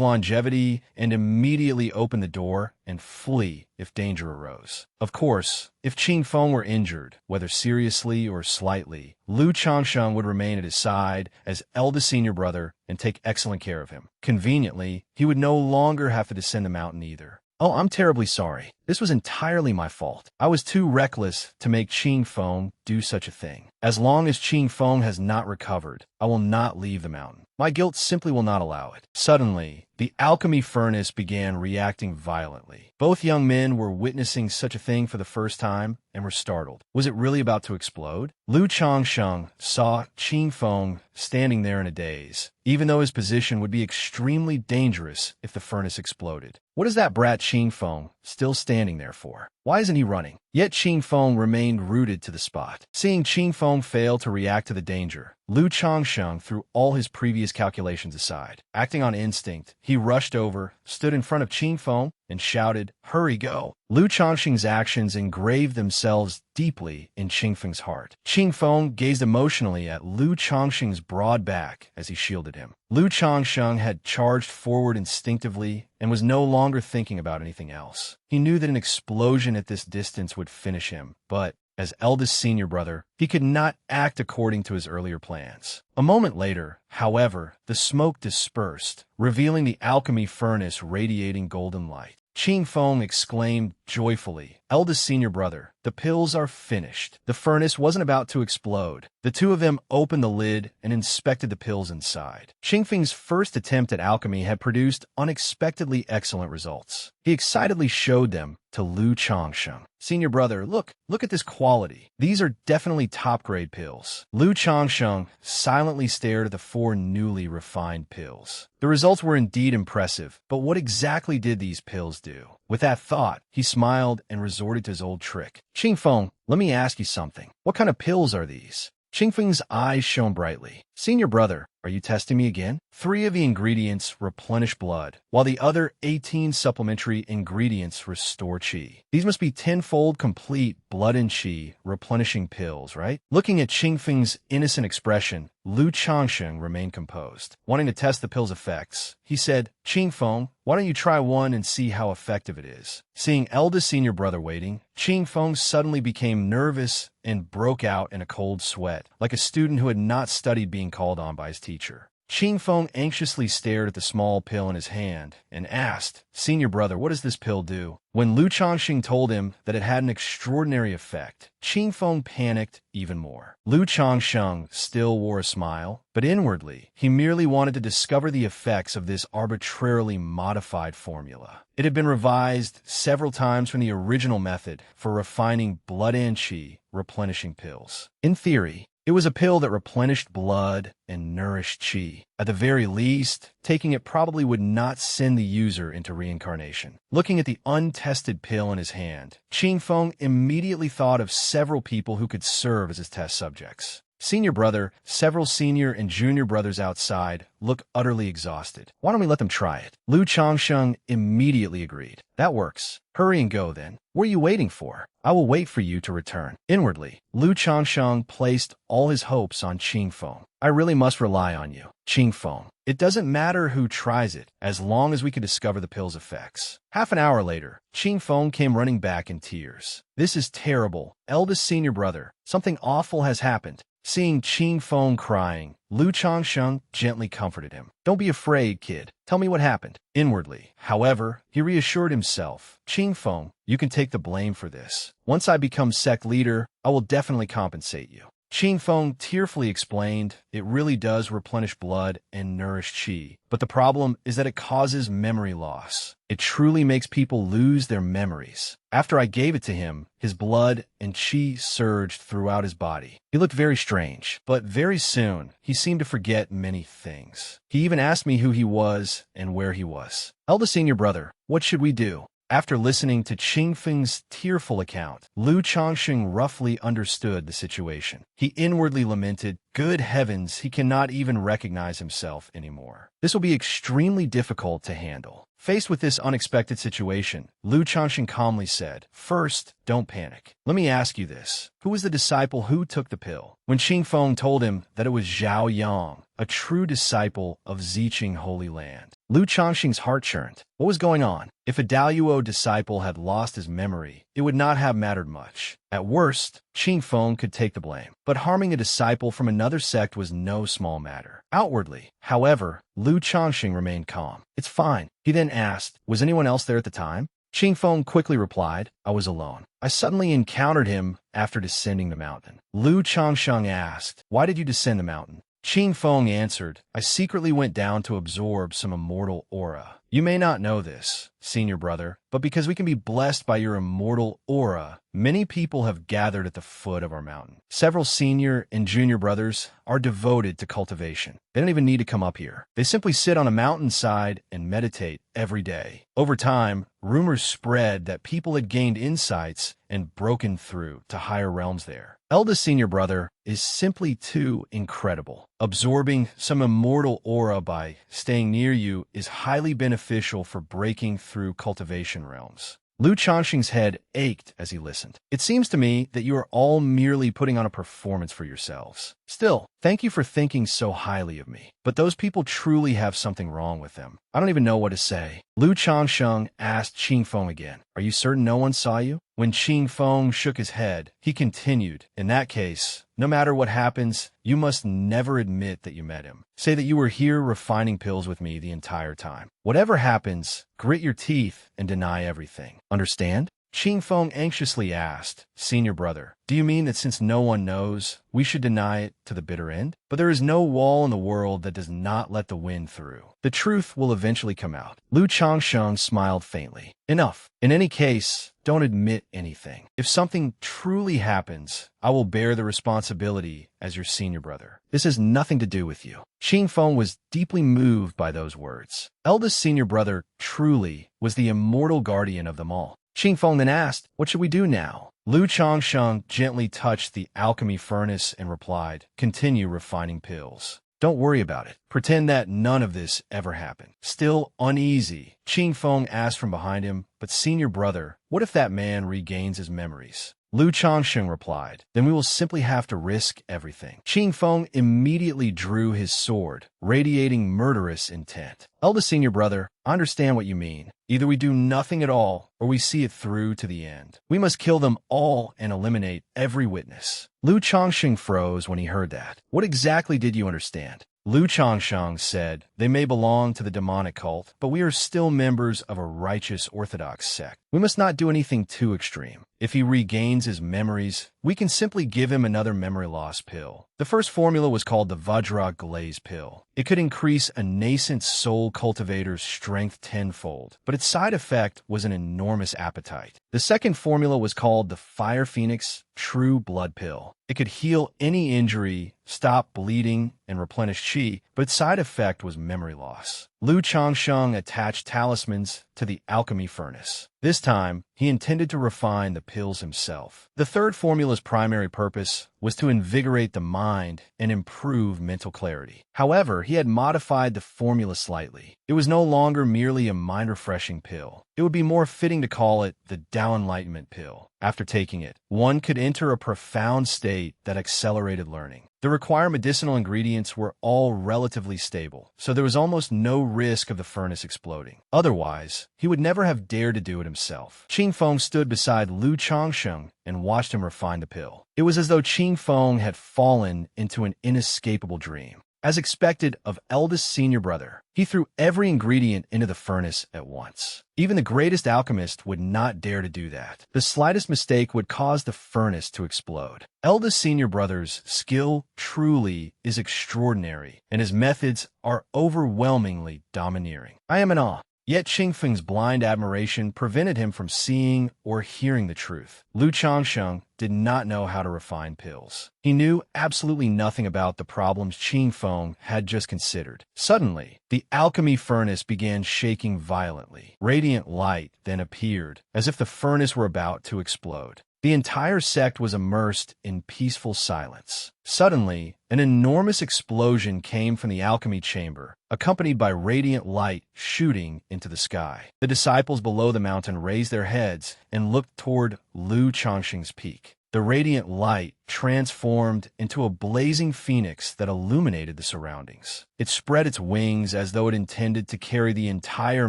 longevity and immediately open the door and flee if danger arose. Of course, if Qing Feng were injured, whether seriously or slightly, Lu Changsheng would remain at his side as eldest senior brother and take excellent care of him. Conveniently, he would no longer have to descend the mountain either. "Oh, I'm terribly sorry. This was entirely my fault. I was too reckless to make Qing Feng do such a thing. As long as Qing Feng has not recovered, I will not leave the mountain. My guilt simply will not allow it." Suddenly, the alchemy furnace began reacting violently. Both young men were witnessing such a thing for the first time and were startled. Was it really about to explode? Lu Changsheng saw Qing Feng standing there in a daze, even though his position would be extremely dangerous if the furnace exploded. What is that brat Qing Feng still standing there for? Why isn't he running? Yet Qing Feng remained rooted to the spot. Seeing Qing Feng fail to react to the danger, Lu Changsheng threw all his previous calculations aside. Acting on instinct, he rushed over, stood in front of Qing Feng, and shouted, "Hurry, go!" Lu Changsheng's actions engraved themselves deeply in Qing Feng's heart. Qing Feng gazed emotionally at Lu Changsheng's broad back as he shielded him. Lu Changsheng had charged forward instinctively and was no longer thinking about anything else. He knew that an explosion at this distance would finish him, but as eldest senior brother, he could not act according to his earlier plans. A moment later, however, the smoke dispersed, revealing the alchemy furnace radiating golden light. Qing Feng exclaimed joyfully, "Eldest senior brother, the pills are finished." The furnace wasn't about to explode. The two of them opened the lid and inspected the pills inside. Qing Feng's first attempt at alchemy had produced unexpectedly excellent results. He excitedly showed them to Lu Changsheng. "Senior brother, look at this quality. These are definitely top-grade pills." Lu Changsheng silently stared at the four newly refined pills. The results were indeed impressive, but what exactly did these pills do? With that thought, he smiled and resorted to his old trick. "Qing Feng, let me ask you something. What kind of pills are these?" Qing Feng's eyes shone brightly. "Senior brother, are you testing me again?" 3 of the ingredients replenish blood, while the other 18 supplementary ingredients restore qi. These must be tenfold complete blood and qi replenishing pills, right? Looking at Qing Feng's innocent expression, Lu Changsheng remained composed. Wanting to test the pill's effects, he said, "Qing Feng, why don't you try one and see how effective it is?" Seeing eldest senior brother waiting, Qing Feng suddenly became nervous and broke out in a cold sweat, like a student who had not studied being called on by his teacher. Qing Feng anxiously stared at the small pill in his hand and asked, "Senior brother, what does this pill do?" When Lu Changsheng told him that it had an extraordinary effect, Qing Feng panicked even more. Lu Changsheng still wore a smile, but inwardly, he merely wanted to discover the effects of this arbitrarily modified formula. It had been revised several times from the original method for refining blood and qi replenishing pills. In theory, it was a pill that replenished blood and nourished qi. At the very least, taking it probably would not send the user into reincarnation. Looking at the untested pill in his hand, Qing Feng immediately thought of several people who could serve as his test subjects. Senior brother, several senior and junior brothers outside look utterly exhausted. Why don't we let them try it? Lu Changsheng immediately agreed. That works. Hurry and go then. What are you waiting for? I will wait for you to return. Inwardly, Lu Changsheng placed all his hopes on Qing Feng. I really must rely on you, Qing Feng. It doesn't matter who tries it, as long as we can discover the pill's effects. Half an hour later, Qing Feng came running back in tears. This is terrible. Eldest senior brother, something awful has happened. Seeing Qing Feng crying, Lu Changsheng gently comforted him. Don't be afraid, kid. Tell me what happened. Inwardly, however, he reassured himself. Qing Feng, you can take the blame for this. Once I become sect leader, I will definitely compensate you. Qing Feng tearfully explained, it really does replenish blood and nourish qi, but the problem is that it causes memory loss. It truly makes people lose their memories. After I gave it to him, his blood and qi surged throughout his body. He looked very strange, but very soon, he seemed to forget many things. He even asked me who he was and where he was. Eldest senior brother, what should we do? After listening to Qing Feng's tearful account, Lu Changsheng roughly understood the situation. He inwardly lamented, Good heavens, he cannot even recognize himself anymore. This will be extremely difficult to handle. Faced with this unexpected situation, Lu Changxing calmly said, "First, don't panic. Let me ask you this. Who was the disciple who took the pill?" When Qing Feng told him that it was Zhao Yang, a true disciple of Ziqing Holy Land, Lu Changxing's heart churned. What was going on? If a Daoyuo disciple had lost his memory, it would not have mattered much. At worst, Qing Feng could take the blame. But harming a disciple from another sect was no small matter. Outwardly, however, Lu Changxing remained calm. "It's fine." He then asked, "Was anyone else there at the time?" Qing Feng quickly replied, "I was alone. I suddenly encountered him after descending the mountain." Lu Changxing asked, "Why did you descend the mountain?" Qing Feng answered, "I secretly went down to absorb some immortal aura. You may not know this, senior brother, but because we can be blessed by your immortal aura, many people have gathered at the foot of our mountain. Several senior and junior brothers are devoted to cultivation. They don't even need to come up here. They simply sit on a mountainside and meditate every day. Over time, rumors spread that people had gained insights and broken through to higher realms there. Eldest senior brother is simply too incredible. Absorbing some immortal aura by staying near you is highly beneficial for breaking through cultivation realms." Lu Changxing's head ached as he listened. "It seems to me that you are all merely putting on a performance for yourselves. Still, thank you for thinking so highly of me. But those people truly have something wrong with them. I don't even know what to say." Lu Changxing asked Qing Feng again, "Are you certain no one saw you?" When Qing Feng shook his head, he continued, "In that case, no matter what happens, you must never admit that you met him. Say that you were here refining pills with me the entire time. Whatever happens, grit your teeth and deny everything. Understand?" Qing Feng anxiously asked, "Senior brother, do you mean that since no one knows, we should deny it to the bitter end? But there is no wall in the world that does not let the wind through. The truth will eventually come out." Lu Changxing smiled faintly. "Enough. In any case, don't admit anything. If something truly happens, I will bear the responsibility as your senior brother. This has nothing to do with you." Qing Feng was deeply moved by those words. Eldest senior brother truly was the immortal guardian of them all. Qing Feng then asked, "What should we do now?" Lu Changxing gently touched the alchemy furnace and replied, "Continue refining pills. Don't worry about it. Pretend that none of this ever happened." Still uneasy, Qing Feng asked from behind him, "But senior brother, what if that man regains his memories?" Lu Changxing replied, "Then we will simply have to risk everything." Qing Feng immediately drew his sword, radiating murderous intent. "Eldest senior brother, I understand what you mean. Either we do nothing at all, or we see it through to the end. We must kill them all and eliminate every witness." Lu Changxing froze when he heard that. "What exactly did you understand?" Lu Changxing said, "They may belong to the demonic cult, but we are still members of a righteous orthodox sect. We must not do anything too extreme. If he regains his memories, we can simply give him another memory loss pill. The first formula was called the Vajra Glaze pill. It could increase a nascent soul cultivator's strength tenfold, but its side effect was an enormous appetite. The second formula was called the Fire Phoenix True Blood pill. It could heal any injury, stop bleeding, and replenish chi, but its side effect was memory loss. Lu Changxing attached talismans to the alchemy furnace. This time, he intended to refine the pills himself. The third formula's primary purpose was to invigorate the mind and improve mental clarity. However, he had modified the formula slightly. It was no longer merely a mind-refreshing pill. It would be more fitting to call it the Tao Enlightenment pill. After taking it, one could enter a profound state that accelerated learning. The required medicinal ingredients were all relatively stable, so there was almost no risk of the furnace exploding. Otherwise, he would never have dared to do it himself. Qing Feng stood beside Lu Changxing and watched him refine the pill. It was as though Qing Feng had fallen into an inescapable dream. As expected of eldest senior brother, he threw every ingredient into the furnace at once. Even the greatest alchemist would not dare to do that. The slightest mistake would cause the furnace to explode. Eldest senior brother's skill truly is extraordinary, and his methods are overwhelmingly domineering. I am in awe. Yet Qing Feng's blind admiration prevented him from seeing or hearing the truth. Lu Changxing did not know how to refine pills. He knew absolutely nothing about the problems Qing Feng had just considered. Suddenly, the alchemy furnace began shaking violently. Radiant light then appeared, as if the furnace were about to explode. The entire sect was immersed in peaceful silence. Suddenly, an enormous explosion came from the alchemy chamber, accompanied by radiant light shooting into the sky. The disciples below the mountain raised their heads and looked toward Lu Changxing's peak. The radiant light transformed into a blazing phoenix that illuminated the surroundings. It spread its wings as though it intended to carry the entire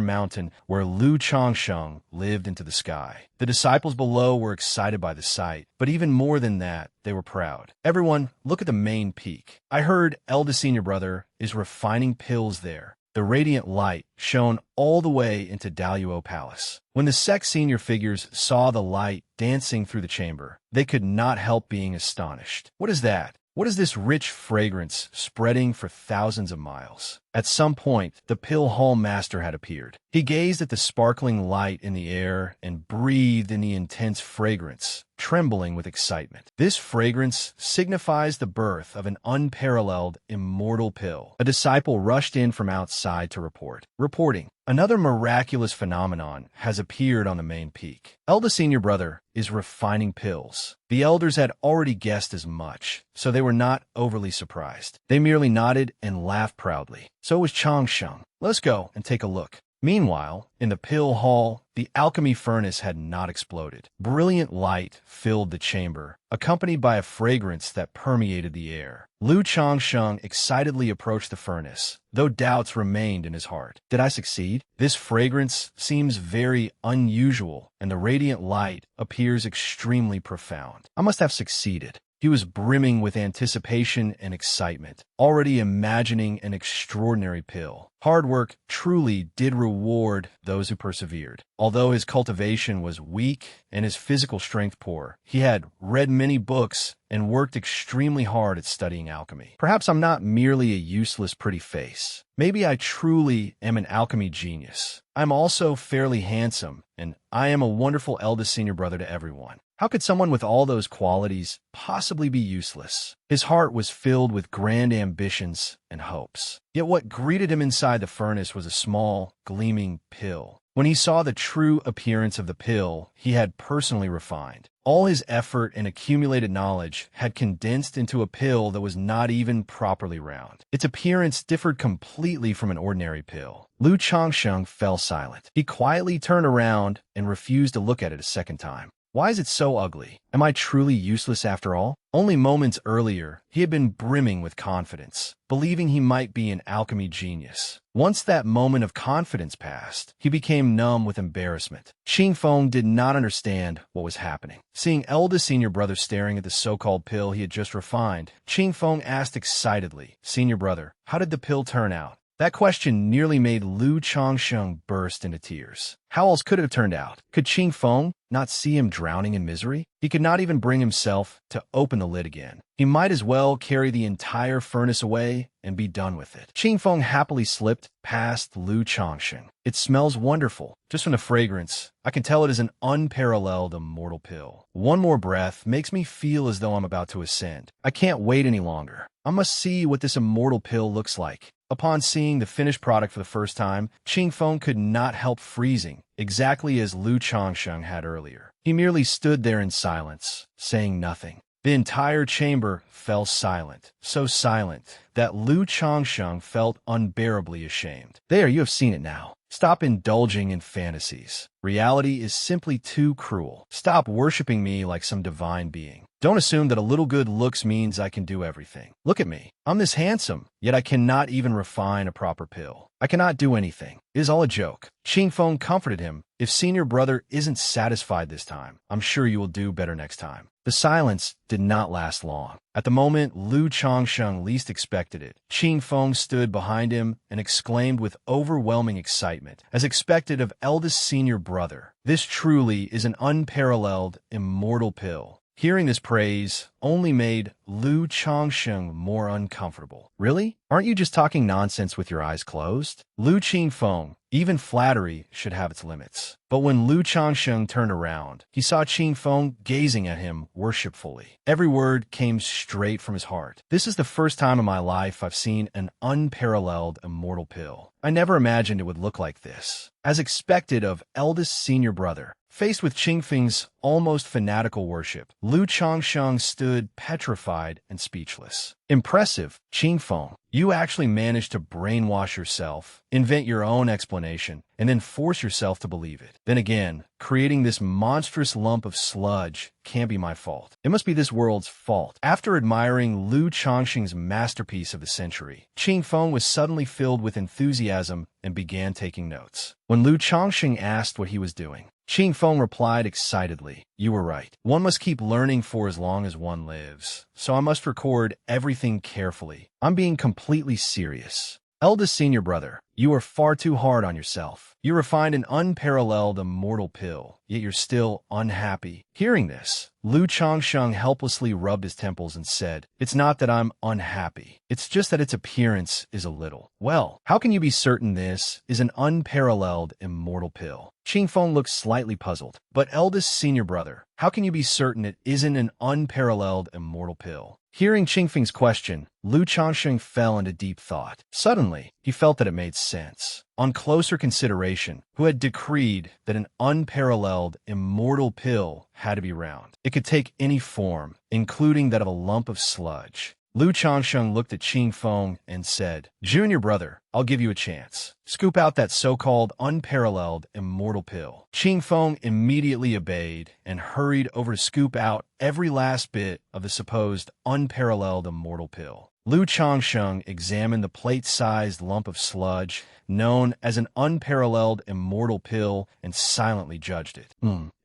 mountain where Lu Changsheng lived into the sky. The disciples below were excited by the sight, but even more than that, they were proud. "Everyone, look at the main peak. I heard eldest senior brother is refining pills there." The radiant light shone all the way into Daluo Palace. When the sect senior figures saw the light dancing through the chamber, they could not help being astonished. "What is that? What is this rich fragrance spreading for thousands of miles?" At some point, the pill hall master had appeared. He gazed at the sparkling light in the air and breathed in the intense fragrance, trembling with excitement. This fragrance signifies the birth of an unparalleled, immortal pill. A disciple rushed in from outside to reporting. "Another miraculous phenomenon has appeared on the main peak. Eldest senior brother is refining pills." The elders had already guessed as much, so they were not overly surprised. They merely nodded and laughed proudly. So was Changsheng. "Let's go and take a look." Meanwhile, in the pill hall, the alchemy furnace had not exploded. Brilliant light filled the chamber, accompanied by a fragrance that permeated the air. Lu Changsheng excitedly approached the furnace, though doubts remained in his heart. "Did I succeed? This fragrance seems very unusual, and the radiant light appears extremely profound. I must have succeeded." He was brimming with anticipation and excitement, already imagining an extraordinary pill. Hard work truly did reward those who persevered. Although his cultivation was weak and his physical strength poor, he had read many books and worked extremely hard at studying alchemy. "Perhaps I'm not merely a useless pretty face. Maybe I truly am an alchemy genius. I'm also fairly handsome, and I am a wonderful eldest senior brother to everyone. How could someone with all those qualities possibly be useless?" His heart was filled with grand ambitions and hopes. Yet what greeted him inside the furnace was a small, gleaming pill. When he saw the true appearance of the pill he had personally refined, all his effort and accumulated knowledge had condensed into a pill that was not even properly round. Its appearance differed completely from an ordinary pill. Lu Changsheng fell silent. He quietly turned around and refused to look at it a second time. "Why is it so ugly? Am I truly useless after all?" Only moments earlier, he had been brimming with confidence, believing he might be an alchemy genius. Once that moment of confidence passed, he became numb with embarrassment. Qing Feng did not understand what was happening. Seeing eldest senior brother staring at the so-called pill he had just refined, Qing Feng asked excitedly, "Senior brother, how did the pill turn out?" That question nearly made Lu Changsheng burst into tears. How else could it have turned out? Could Qing Feng not see him drowning in misery? He could not even bring himself to open the lid again. He might as well carry the entire furnace away and be done with it. Qing Feng happily slipped past Lu Changsheng. "It smells wonderful. Just from the fragrance, I can tell it is an unparalleled immortal pill. One more breath makes me feel as though I'm about to ascend. I can't wait any longer. I must see what this immortal pill looks like." Upon seeing the finished product for the first time, Qing Feng could not help freezing, exactly as Lu Changsheng had earlier. He merely stood there in silence, saying nothing. The entire chamber fell silent, so silent that Lu Changsheng felt unbearably ashamed. "There, you have seen it now. Stop indulging in fantasies. Reality is simply too cruel. Stop worshiping me like some divine being. Don't assume that a little good looks means I can do everything. Look at me. I'm this handsome, yet I cannot even refine a proper pill. I cannot do anything. It is all a joke." Qing Feng comforted him. "If senior brother isn't satisfied this time, I'm sure you will do better next time." The silence did not last long. At the moment Lu Changsheng least expected it, Qing Feng stood behind him and exclaimed with overwhelming excitement, as expected of eldest senior brother, "This truly is an unparalleled, immortal pill." Hearing this praise only made Lu Changsheng more uncomfortable. "Really? Aren't you just talking nonsense with your eyes closed?" Lu Qing Feng, even flattery should have its limits. But when Lu Changsheng turned around, he saw Qing Feng gazing at him worshipfully. Every word came straight from his heart. "This is the first time in my life I've seen an unparalleled immortal pill. I never imagined it would look like this." As expected of eldest senior brother, Faced with Qingfeng's almost fanatical worship, Lu Changsheng stood petrified and speechless. Impressive, Qingfeng. You actually managed to brainwash yourself, invent your own explanation, and then force yourself to believe it. Then again, creating this monstrous lump of sludge can't be my fault. It must be this world's fault. After admiring Lu Changsheng's masterpiece of the century, Qingfeng was suddenly filled with enthusiasm and began taking notes. When Lu Changsheng asked what he was doing, Qingfeng replied excitedly, "You were right. One must keep learning for as long as one lives, so I must record everything carefully. I'm being completely serious. Eldest senior brother, you are far too hard on yourself. You refined an unparalleled immortal pill, yet you're still unhappy." Hearing this, Lu Changsheng helplessly rubbed his temples and said, "It's not that I'm unhappy. It's just that its appearance is a little." "Well, how can you be certain this is an unparalleled immortal pill?" Qingfeng looked slightly puzzled. "But eldest senior brother, how can you be certain it isn't an unparalleled immortal pill?" Hearing Qingfeng's question, Lu Changsheng fell into deep thought. Suddenly, he felt that it made sense. On closer consideration, who had decreed that an unparalleled, immortal pill had to be round? It could take any form, including that of a lump of sludge. Lu Changsheng looked at Qingfeng and said, "Junior brother, I'll give you a chance. Scoop out that so-called unparalleled immortal pill." Qingfeng immediately obeyed and hurried over to scoop out every last bit of the supposed unparalleled immortal pill. Lu Changsheng examined the plate-sized lump of sludge known as an unparalleled immortal pill and silently judged it.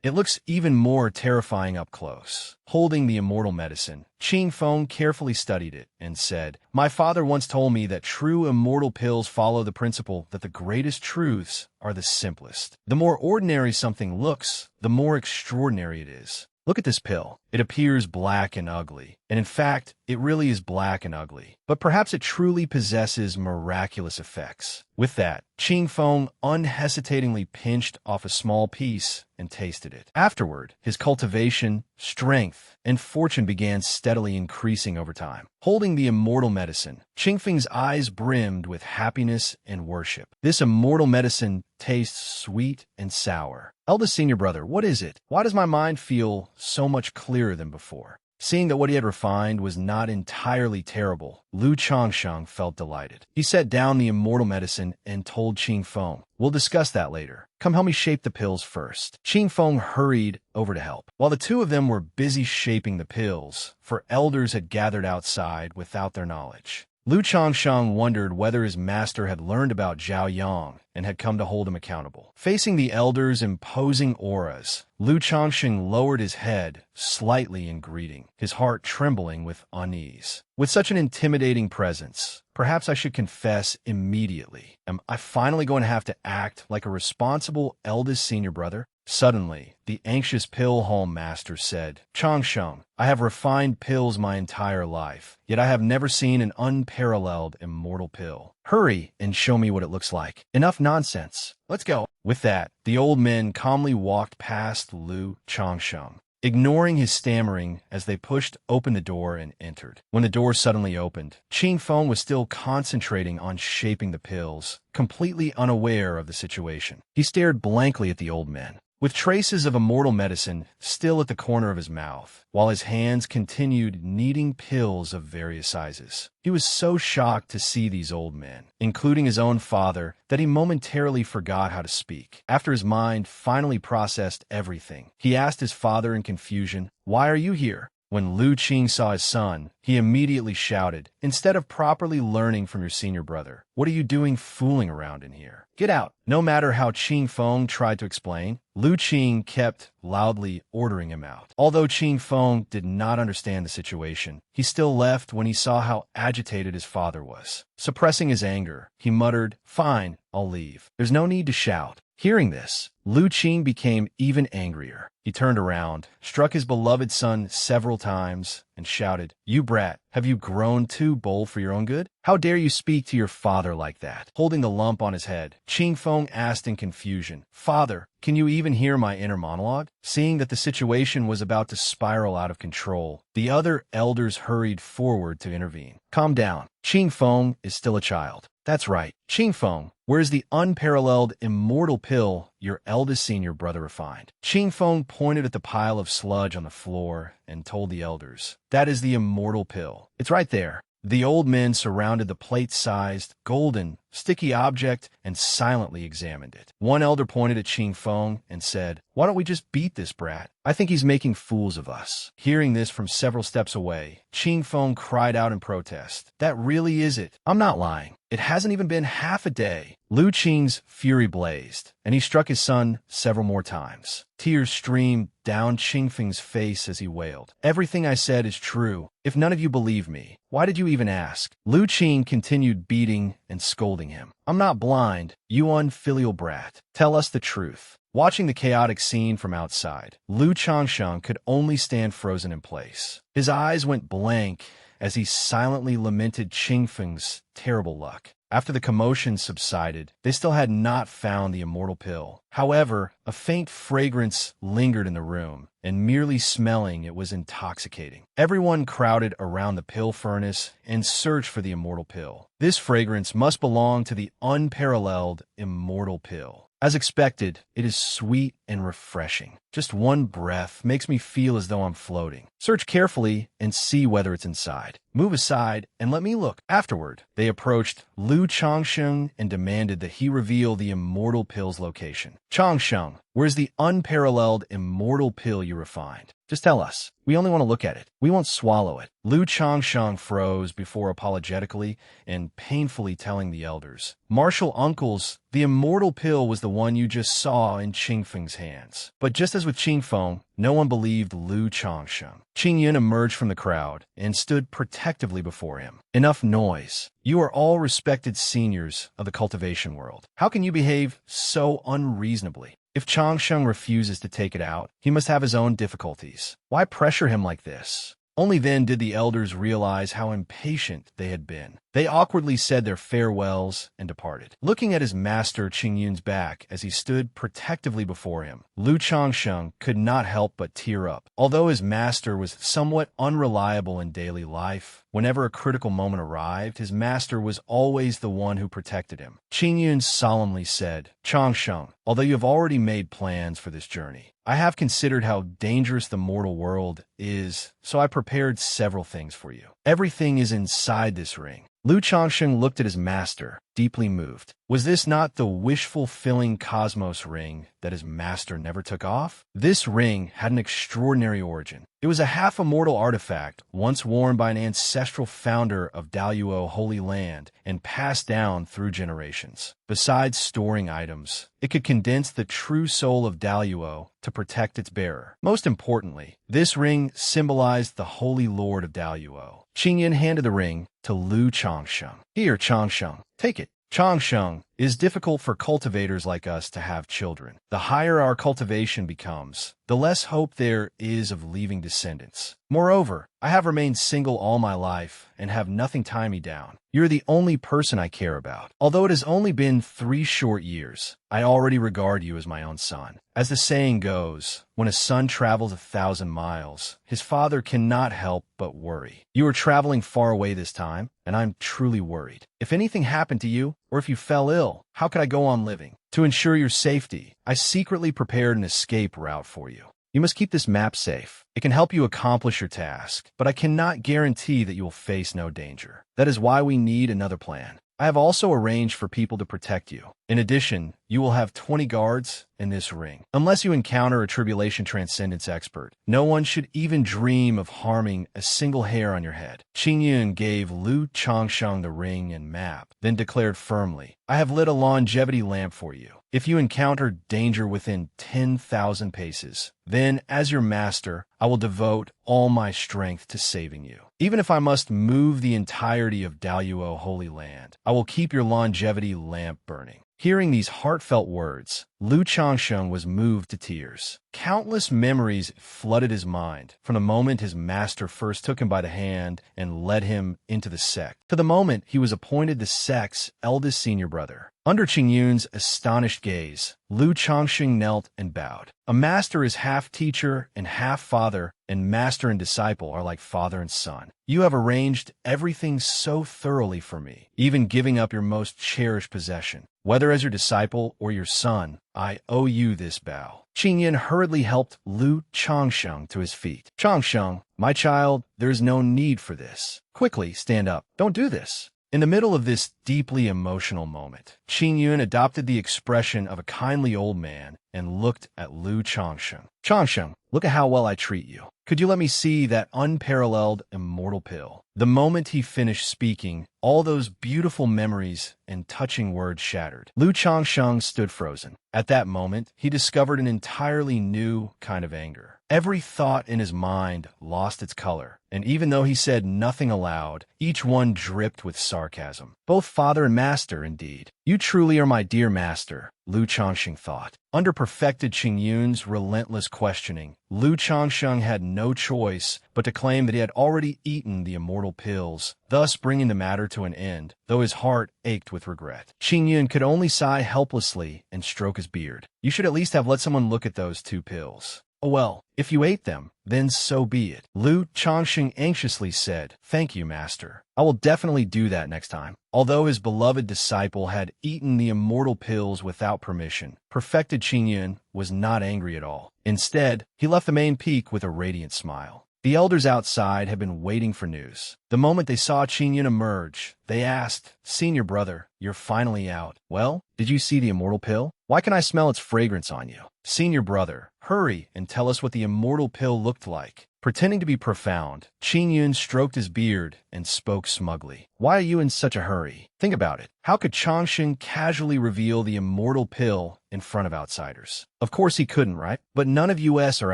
It looks even more terrifying up close. Holding the immortal medicine, Qingfeng carefully studied it and said, "My father once told me that true immortal pills follow the principle that the greatest truths are the simplest. The more ordinary something looks, the more extraordinary it is. Look at this pill. It appears black and ugly, and in fact, it really is black and ugly. But perhaps it truly possesses miraculous effects." With that, Qingfeng unhesitatingly pinched off a small piece and tasted it. Afterward, his cultivation, strength, and fortune began steadily increasing over time. Holding the immortal medicine, Qingfeng's eyes brimmed with happiness and worship. This immortal medicine tastes sweet and sour. "Eldest senior brother, what is it? Why does my mind feel so much clearer than before?" Seeing that what he had refined was not entirely terrible, Lu Changsheng felt delighted. He set down the immortal medicine and told Qingfeng, "We'll discuss that later. Come help me shape the pills first." Qingfeng hurried over to help. While the two of them were busy shaping the pills, for elders had gathered outside without their knowledge, Lu Changsheng wondered whether his master had learned about Zhao Yang and had come to hold him accountable. Facing the elders' imposing auras, Lu Changsheng lowered his head slightly in greeting, his heart trembling with unease. With such an intimidating presence, perhaps I should confess immediately. Am I finally going to have to act like a responsible eldest senior brother? Suddenly, the anxious pill hall master said, "Changsheng, I have refined pills my entire life, yet I have never seen an unparalleled immortal pill. Hurry and show me what it looks like." "Enough nonsense. Let's go." With that, the old men calmly walked past Lu Changsheng, ignoring his stammering as they pushed open the door and entered. When the door suddenly opened, Qingfeng was still concentrating on shaping the pills, completely unaware of the situation. He stared blankly at the old men, with traces of immortal medicine still at the corner of his mouth, while his hands continued kneading pills of various sizes. He was so shocked to see these old men, including his own father, that he momentarily forgot how to speak. After his mind finally processed everything, he asked his father in confusion, "Why are you here?" When Lu Qing saw his son, he immediately shouted, "Instead of properly learning from your senior brother, what are you doing fooling around in here? Get out!" No matter how Qingfeng tried to explain, Lu Qing kept loudly ordering him out. Although Qingfeng did not understand the situation, he still left when he saw how agitated his father was. Suppressing his anger, he muttered, "Fine, I'll leave. There's no need to shout." Hearing this, Lu Qing became even angrier. He turned around, struck his beloved son several times, and shouted, "You brat, have you grown too bold for your own good? How dare you speak to your father like that?" Holding the lump on his head, Qingfeng asked in confusion, "Father, can you even hear my inner monologue?" Seeing that the situation was about to spiral out of control, the other elders hurried forward to intervene. "Calm down. Qingfeng is still a child. That's right. Qingfeng, where's the unparalleled immortal pill your eldest senior brother refined. Qing Feng pointed at the pile of sludge on the floor and told the elders, "That is the immortal pill. It's right there." The old men surrounded the plate-sized, golden, sticky object and silently examined it. One elder pointed at Qing Feng and said, "Why don't we just beat this brat? I think he's making fools of us." Hearing this from several steps away, Qing Feng cried out in protest, "That really is it. I'm not lying. It hasn't even been half a day." Lu Qing's fury blazed, and he struck his son several more times. Tears streamed down Qing Feng's face as he wailed, "Everything I said is true. If none of you believe me, why did you even ask?" Lu Qing continued beating and scolding him. "I'm not blind, you unfilial brat. Tell us the truth." Watching the chaotic scene from outside, Lu Changsheng could only stand frozen in place. His eyes went blank as he silently lamented Qing Feng's terrible luck. After the commotion subsided, they still had not found the immortal pill. However, a faint fragrance lingered in the room, and merely smelling it was intoxicating. Everyone crowded around the pill furnace and searched for the immortal pill. This fragrance must belong to the unparalleled immortal pill. As expected, it is sweet and refreshing. Just one breath makes me feel as though I'm floating. Search carefully and see whether it's inside. Move aside and let me look. Afterward, they approached Lu Changsheng and demanded that he reveal the immortal pill's location. "Changsheng, where's the unparalleled immortal pill you refined? Just tell us. We only want to look at it. We won't swallow it." Lu Changsheng froze before apologetically and painfully telling the elders, "Martial uncles, the immortal pill was the one you just saw in Qing Feng's hands." But just as with Qing Feng, no one believed Lu Changsheng. Qing Yun emerged from the crowd and stood protectively before him. "Enough noise. You are all respected seniors of the cultivation world. How can you behave so unreasonably? If Changsheng refuses to take it out, he must have his own difficulties. Why pressure him like this?" Only then did the elders realize how impatient they had been. They awkwardly said their farewells and departed. Looking at his master Qing Yun's back as he stood protectively before him, Lu Changsheng could not help but tear up. Although his master was somewhat unreliable in daily life, whenever a critical moment arrived, his master was always the one who protected him. Qing Yun solemnly said, "Changsheng, although you have already made plans for this journey, I have considered how dangerous the mortal world is, so I prepared several things for you. Everything is inside this ring." Lu Changsheng looked at his master, deeply moved. Was this not the wish-fulfilling cosmos ring that his master never took off? This ring had an extraordinary origin. It was a half-immortal artifact, once worn by an ancestral founder of Daluo Holy Land and passed down through generations. Besides storing items, it could condense the true soul of Daluo to protect its bearer. Most importantly, this ring symbolized the Holy Lord of Daluo. Qing Yun handed the ring to Lu Changsheng. "Here, Changsheng, take it." Changsheng, it is difficult for cultivators like us to have children. The higher our cultivation becomes, the less hope there is of leaving descendants. Moreover, I have remained single all my life and have nothing tie me down. You're the only person I care about. Although it has only been 3 short years, I already regard you as my own son. As the saying goes, when a son travels 1,000 miles, his father cannot help but worry. You are traveling far away this time, and I'm truly worried. If anything happened to you, or if you fell ill, how could I go on living? To ensure your safety, I secretly prepared an escape route for you. You must keep this map safe. It can help you accomplish your task, but I cannot guarantee that you will face no danger. That is why we need another plan. I have also arranged for people to protect you. In addition, you will have 20 guards in this ring. Unless you encounter a Tribulation Transcendence expert, no one should even dream of harming a single hair on your head. Qing Yun gave Lu Changsheng the ring and map, then declared firmly, "I have lit a longevity lamp for you. If you encounter danger within 10,000 paces, then, as your master, I will devote all my strength to saving you. Even if I must move the entirety of Daluo Holy Land, I will keep your longevity lamp burning." Hearing these heartfelt words, Lu Changsheng was moved to tears. Countless memories flooded his mind, from the moment his master first took him by the hand and led him into the sect, to the moment he was appointed the sect's eldest senior brother. Under Qing Yun's astonished gaze, Lu Changsheng knelt and bowed. A master is half teacher and half father, and master and disciple are like father and son. You have arranged everything so thoroughly for me, even giving up your most cherished possession. Whether as your disciple or your son, I owe you this bow. Qin Yun hurriedly helped Lu Changsheng to his feet. Changsheng, my child, there's no need for this. Quickly, stand up. Don't do this. In the middle of this deeply emotional moment, Qin Yun adopted the expression of a kindly old man and looked at Lu Changsheng. Changsheng, look at how well I treat you. Could you let me see that unparalleled immortal pill? The moment he finished speaking, all those beautiful memories and touching words shattered. Lu Changsheng stood frozen. At that moment, he discovered an entirely new kind of anger. Every thought in his mind lost its color, and even though he said nothing aloud, each one dripped with sarcasm. Both father and master, indeed. You truly are my dear master, Lu Changsheng thought. Under perfected Qin Yun's relentless questioning, Lu Changsheng had no choice but to claim that he had already eaten the immortal pills, thus bringing the matter to an end, though his heart ached with regret. Qin Yun could only sigh helplessly and stroke his beard. You should at least have let someone look at those 2 pills. Oh well, if you ate them, then so be it. Lu Changsheng anxiously said, Thank you, master. I will definitely do that next time. Although his beloved disciple had eaten the immortal pills without permission, perfected Qin Yun was not angry at all. Instead, he left the main peak with a radiant smile. The elders outside had been waiting for news. The moment they saw Qin Yun emerge, they asked, Senior brother, you're finally out. Well, did you see the immortal pill? Why can I smell its fragrance on you? Senior brother, hurry and tell us what the immortal pill looked like. Pretending to be profound, Qin Yun stroked his beard and spoke smugly. Why are you in such a hurry? Think about it. How could Changsheng casually reveal the immortal pill in front of outsiders? Of course he couldn't, right? But none of us are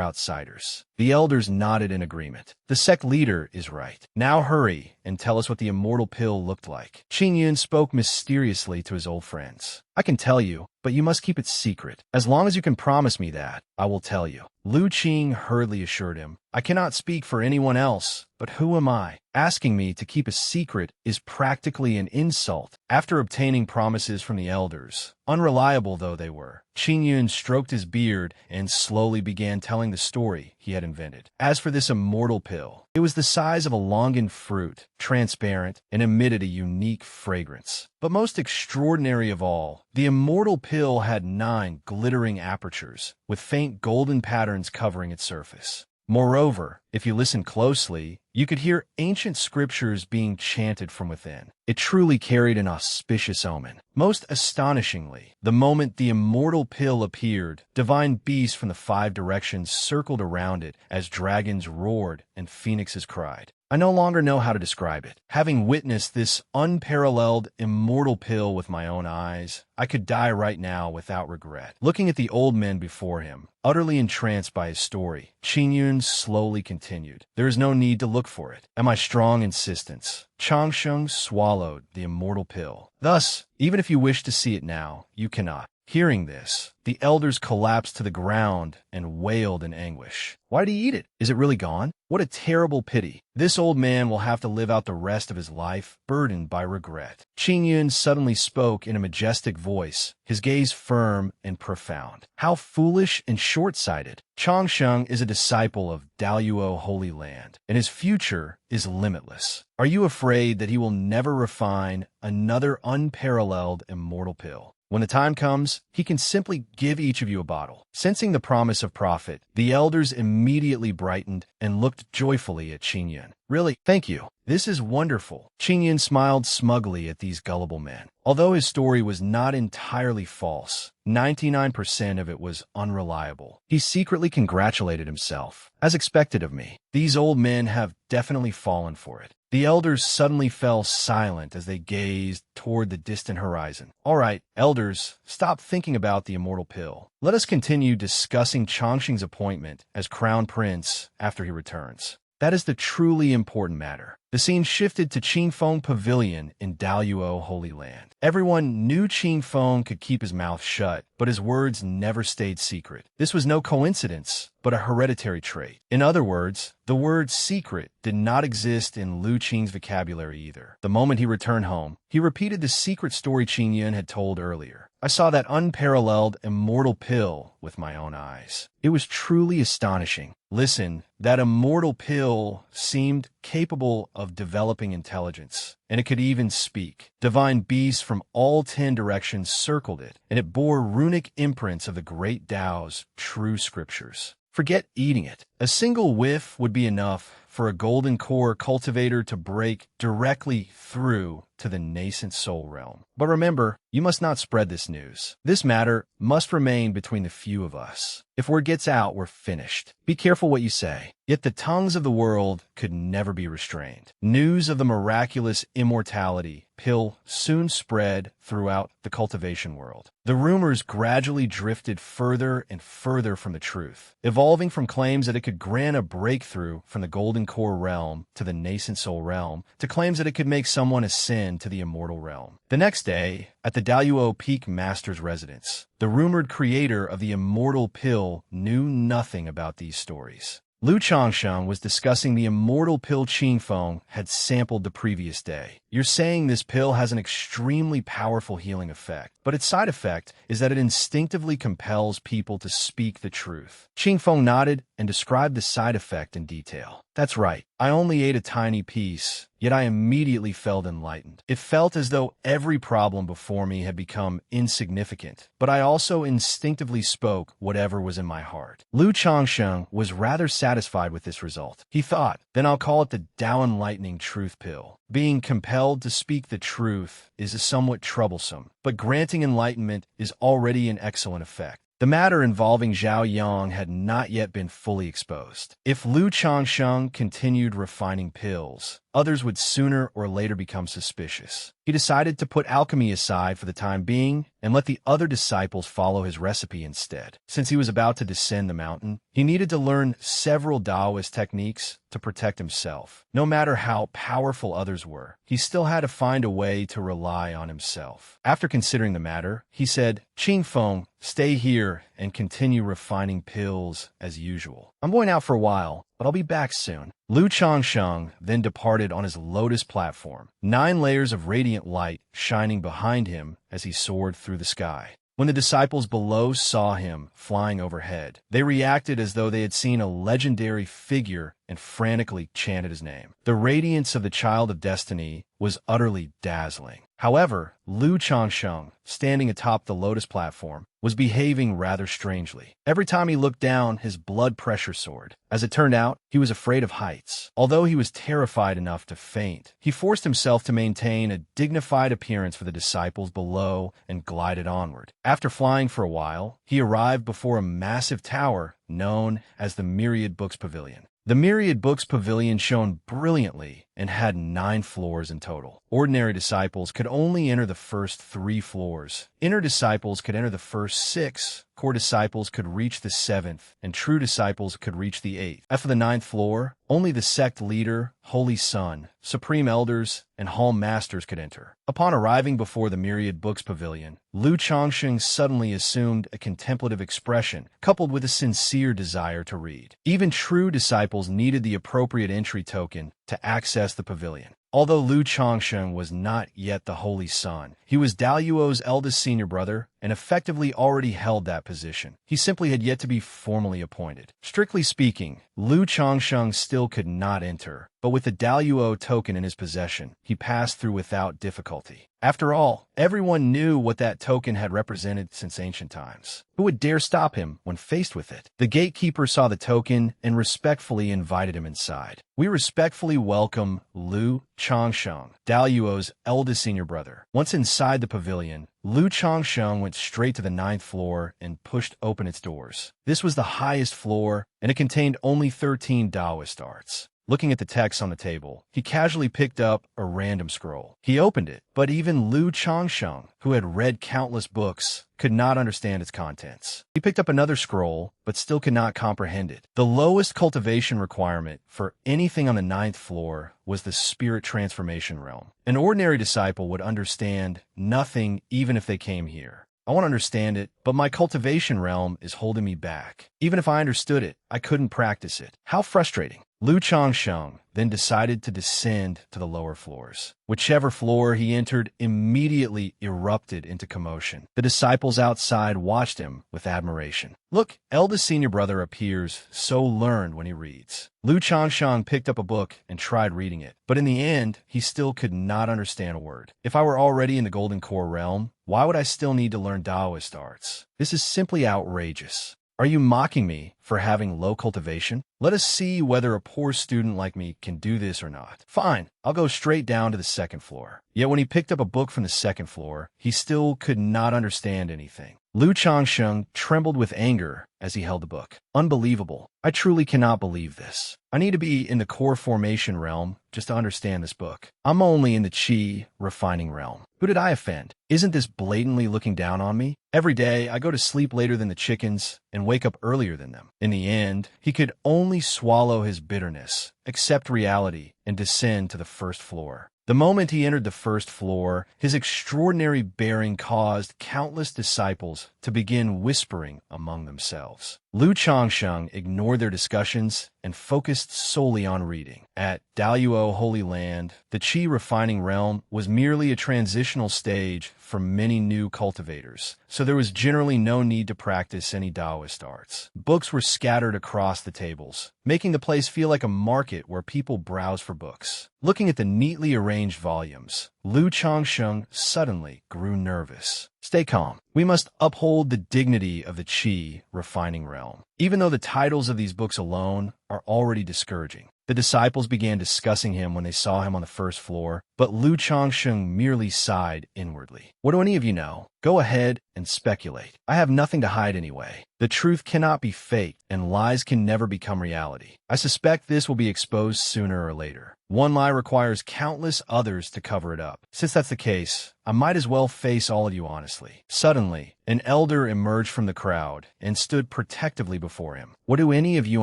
outsiders. The elders nodded in agreement. The sect leader is right. Now hurry and tell us what the immortal pill looked like. Qin Yun spoke mysteriously to his old friends. I can tell you, but you must keep it secret. As long as you can promise me that, I will tell you. Lu Qing hurriedly assured him, I cannot speak for anyone else, but who am I? Asking me to keep a secret is practically an insult. After obtaining promises from the elders, unreliable though they were, Qin Yun stroked his beard and slowly began telling the story he had invented. As for this immortal pill, it was the size of a longan fruit, transparent, and emitted a unique fragrance. But most extraordinary of all, the immortal pill had 9 glittering apertures, with faint golden patterns covering its surface. Moreover, if you listen closely, you could hear ancient scriptures being chanted from within. It truly carried an auspicious omen. Most astonishingly, the moment the immortal pill appeared, divine beasts from the 5 directions circled around it as dragons roared and phoenixes cried. I no longer know how to describe it. Having witnessed this unparalleled immortal pill with my own eyes, I could die right now without regret. Looking at the old men before him, utterly entranced by his story, Qin Yun slowly continued. There is no need to look for it. At my strong insistence, Changsheng swallowed the immortal pill. Thus, even if you wish to see it now, you cannot. Hearing this, the elders collapsed to the ground and wailed in anguish. Why did he eat it? Is it really gone? What a terrible pity. This old man will have to live out the rest of his life burdened by regret. Qin Yun suddenly spoke in a majestic voice, his gaze firm and profound. How foolish and short-sighted. Changsheng is a disciple of Daluo Holy Land, and his future is limitless. Are you afraid that he will never refine another unparalleled immortal pill? When the time comes, he can simply give each of you a bottle. Sensing the promise of profit, the elders immediately brightened and looked joyfully at Qin Yun. Really, thank you. This is wonderful. Qin Yun smiled smugly at these gullible men. Although his story was not entirely false, 99% of it was unreliable. He secretly congratulated himself. As expected of me, these old men have definitely fallen for it. The elders suddenly fell silent as they gazed toward the distant horizon. All right, elders, stop thinking about the immortal pill. Let us continue discussing Changsheng's appointment as crown prince after he returns. That is the truly important matter. The scene shifted to Qingfeng Pavilion in Daluo Holy Land. Everyone knew Qingfeng could keep his mouth shut, but his words never stayed secret. This was no coincidence, but a hereditary trait. In other words, the word secret did not exist in Lu Qing's vocabulary either. The moment he returned home, he repeated the secret story Qin Yun had told earlier. I saw that unparalleled immortal pill with my own eyes. It was truly astonishing. Listen, that immortal pill seemed capable of of developing intelligence, and it could even speak. Divine beasts from all 10 directions circled it, and it bore runic imprints of the great Tao's true scriptures. Forget eating it. A single whiff would be enough for a golden core cultivator to break directly through to the nascent soul realm. But remember, you must not spread this news. This matter must remain between the few of us. If word gets out, we're finished. Be careful what you say. Yet the tongues of the world could never be restrained. News of the miraculous immortality pill soon spread throughout the cultivation world. The rumors gradually drifted further and further from the truth, evolving from claims that it could grant a breakthrough from the golden core realm to the nascent soul realm, to claims that it could make someone ascend to the immortal realm. The next day, at the Daluo Peak Master's residence, the rumored creator of the immortal pill knew nothing about these stories. Lu Changsheng was discussing the immortal pill Qingfeng had sampled the previous day. You're saying this pill has an extremely powerful healing effect, but its side effect is that it instinctively compels people to speak the truth. Qingfeng nodded and described the side effect in detail. That's right. I only ate a tiny piece, yet I immediately felt enlightened. It felt as though every problem before me had become insignificant, but I also instinctively spoke whatever was in my heart. Lu Changsheng was rather satisfied with this result. He thought, then I'll call it the Tao Enlightening Truth Pill. Being compelled to speak the truth is somewhat troublesome, but granting enlightenment is already an excellent effect. The matter involving Zhao Yang had not yet been fully exposed. If Lu Changsheng continued refining pills, others would sooner or later become suspicious. He decided to put alchemy aside for the time being and let the other disciples follow his recipe instead. Since he was about to descend the mountain, he needed to learn several Taoist techniques to protect himself. No matter how powerful others were, he still had to find a way to rely on himself. After considering the matter, he said, Qingfeng, stay here and continue refining pills as usual. I'm going out for a while, but I'll be back soon. Lu Changsheng then departed on his lotus platform, 9 layers of radiant light shining behind him as he soared through the sky. When the disciples below saw him flying overhead, they reacted as though they had seen a legendary figure and frantically chanted his name. The radiance of the Child of Destiny was utterly dazzling. However, Lu Changsheng, standing atop the lotus platform, was behaving rather strangely. Every time he looked down, his blood pressure soared. As it turned out, he was afraid of heights. Although he was terrified enough to faint, he forced himself to maintain a dignified appearance for the disciples below and glided onward. After flying for a while, he arrived before a massive tower known as the Myriad Books Pavilion. The Myriad Books Pavilion shone brilliantly and had 9 floors in total. Ordinary disciples could only enter the first 3 floors. Inner disciples could enter the first 6. Core disciples could reach the 7th, and true disciples could reach the 8th. As for the 9th floor, only the sect leader, Holy Son, Supreme Elders, and Hall Masters could enter. Upon arriving before the Myriad Books Pavilion, Lu Changsheng suddenly assumed a contemplative expression, coupled with a sincere desire to read. Even true disciples needed the appropriate entry token to access the pavilion. Although Lu Changsheng was not yet the Holy Son, he was Daluo's eldest senior brother and effectively already held that position. He simply had yet to be formally appointed. Strictly speaking, Lu Changsheng still could not enter, but with the Daluo token in his possession, he passed through without difficulty. After all, everyone knew what that token had represented since ancient times. Who would dare stop him when faced with it? The gatekeeper saw the token and respectfully invited him inside. We respectfully welcome Lu Changsheng, Daluo's eldest senior brother. Once inside the pavilion, Lu Changsheng went straight to the 9th floor and pushed open its doors. This was the highest floor, and it contained only 13 Taoist arts. Looking at the text on the table, he casually picked up a random scroll. He opened it, but even Lu Changsheng, who had read countless books, could not understand its contents. He picked up another scroll, but still could not comprehend it. The lowest cultivation requirement for anything on the 9th floor was the spirit transformation realm. An ordinary disciple would understand nothing even if they came here. I want to understand it, but my cultivation realm is holding me back. Even if I understood it, I couldn't practice it. How frustrating. Lu Changsheng then decided to descend to the lower floors. Whichever floor he entered immediately erupted into commotion. The disciples outside watched him with admiration. Look, eldest senior brother appears so learned when he reads. Lu Changsheng picked up a book and tried reading it, but in the end, he still could not understand a word. If I were already in the Golden Core realm, why would I still need to learn Taoist arts? This is simply outrageous. Are you mocking me for having low cultivation? Let us see whether a poor student like me can do this or not. Fine, I'll go straight down to the second floor. Yet when he picked up a book from the second floor, he still could not understand anything. Lu Changsheng trembled with anger as he held the book. Unbelievable. I truly cannot believe this. I need to be in the core formation realm just to understand this book. I'm only in the Qi refining realm. Who did I offend? Isn't this blatantly looking down on me? Every day, I go to sleep later than the chickens and wake up earlier than them. In the end, he could only swallow his bitterness, accept reality, and descend to the first floor. The moment he entered the first floor, his extraordinary bearing caused countless disciples to begin whispering among themselves. Lu Changsheng ignored their discussions and focused solely on reading. At Daluo Holy Land, the Qi refining realm was merely a transitional stage for many new cultivators, so there was generally no need to practice any Taoist arts. Books were scattered across the tables, making the place feel like a market where people browse for books. Looking at the neatly arranged volumes, Lu Changsheng suddenly grew nervous. Stay calm. We must uphold the dignity of the Qi refining realm. Even though the titles of these books alone are already discouraging. The disciples began discussing him when they saw him on the first floor, but Lu Changsheng merely sighed inwardly. What do any of you know? Go ahead and speculate. I have nothing to hide anyway. The truth cannot be faked, and lies can never become reality. I suspect this will be exposed sooner or later. One lie requires countless others to cover it up. Since that's the case, I might as well face all of you honestly. Suddenly, an elder emerged from the crowd and stood protectively before him. What do any of you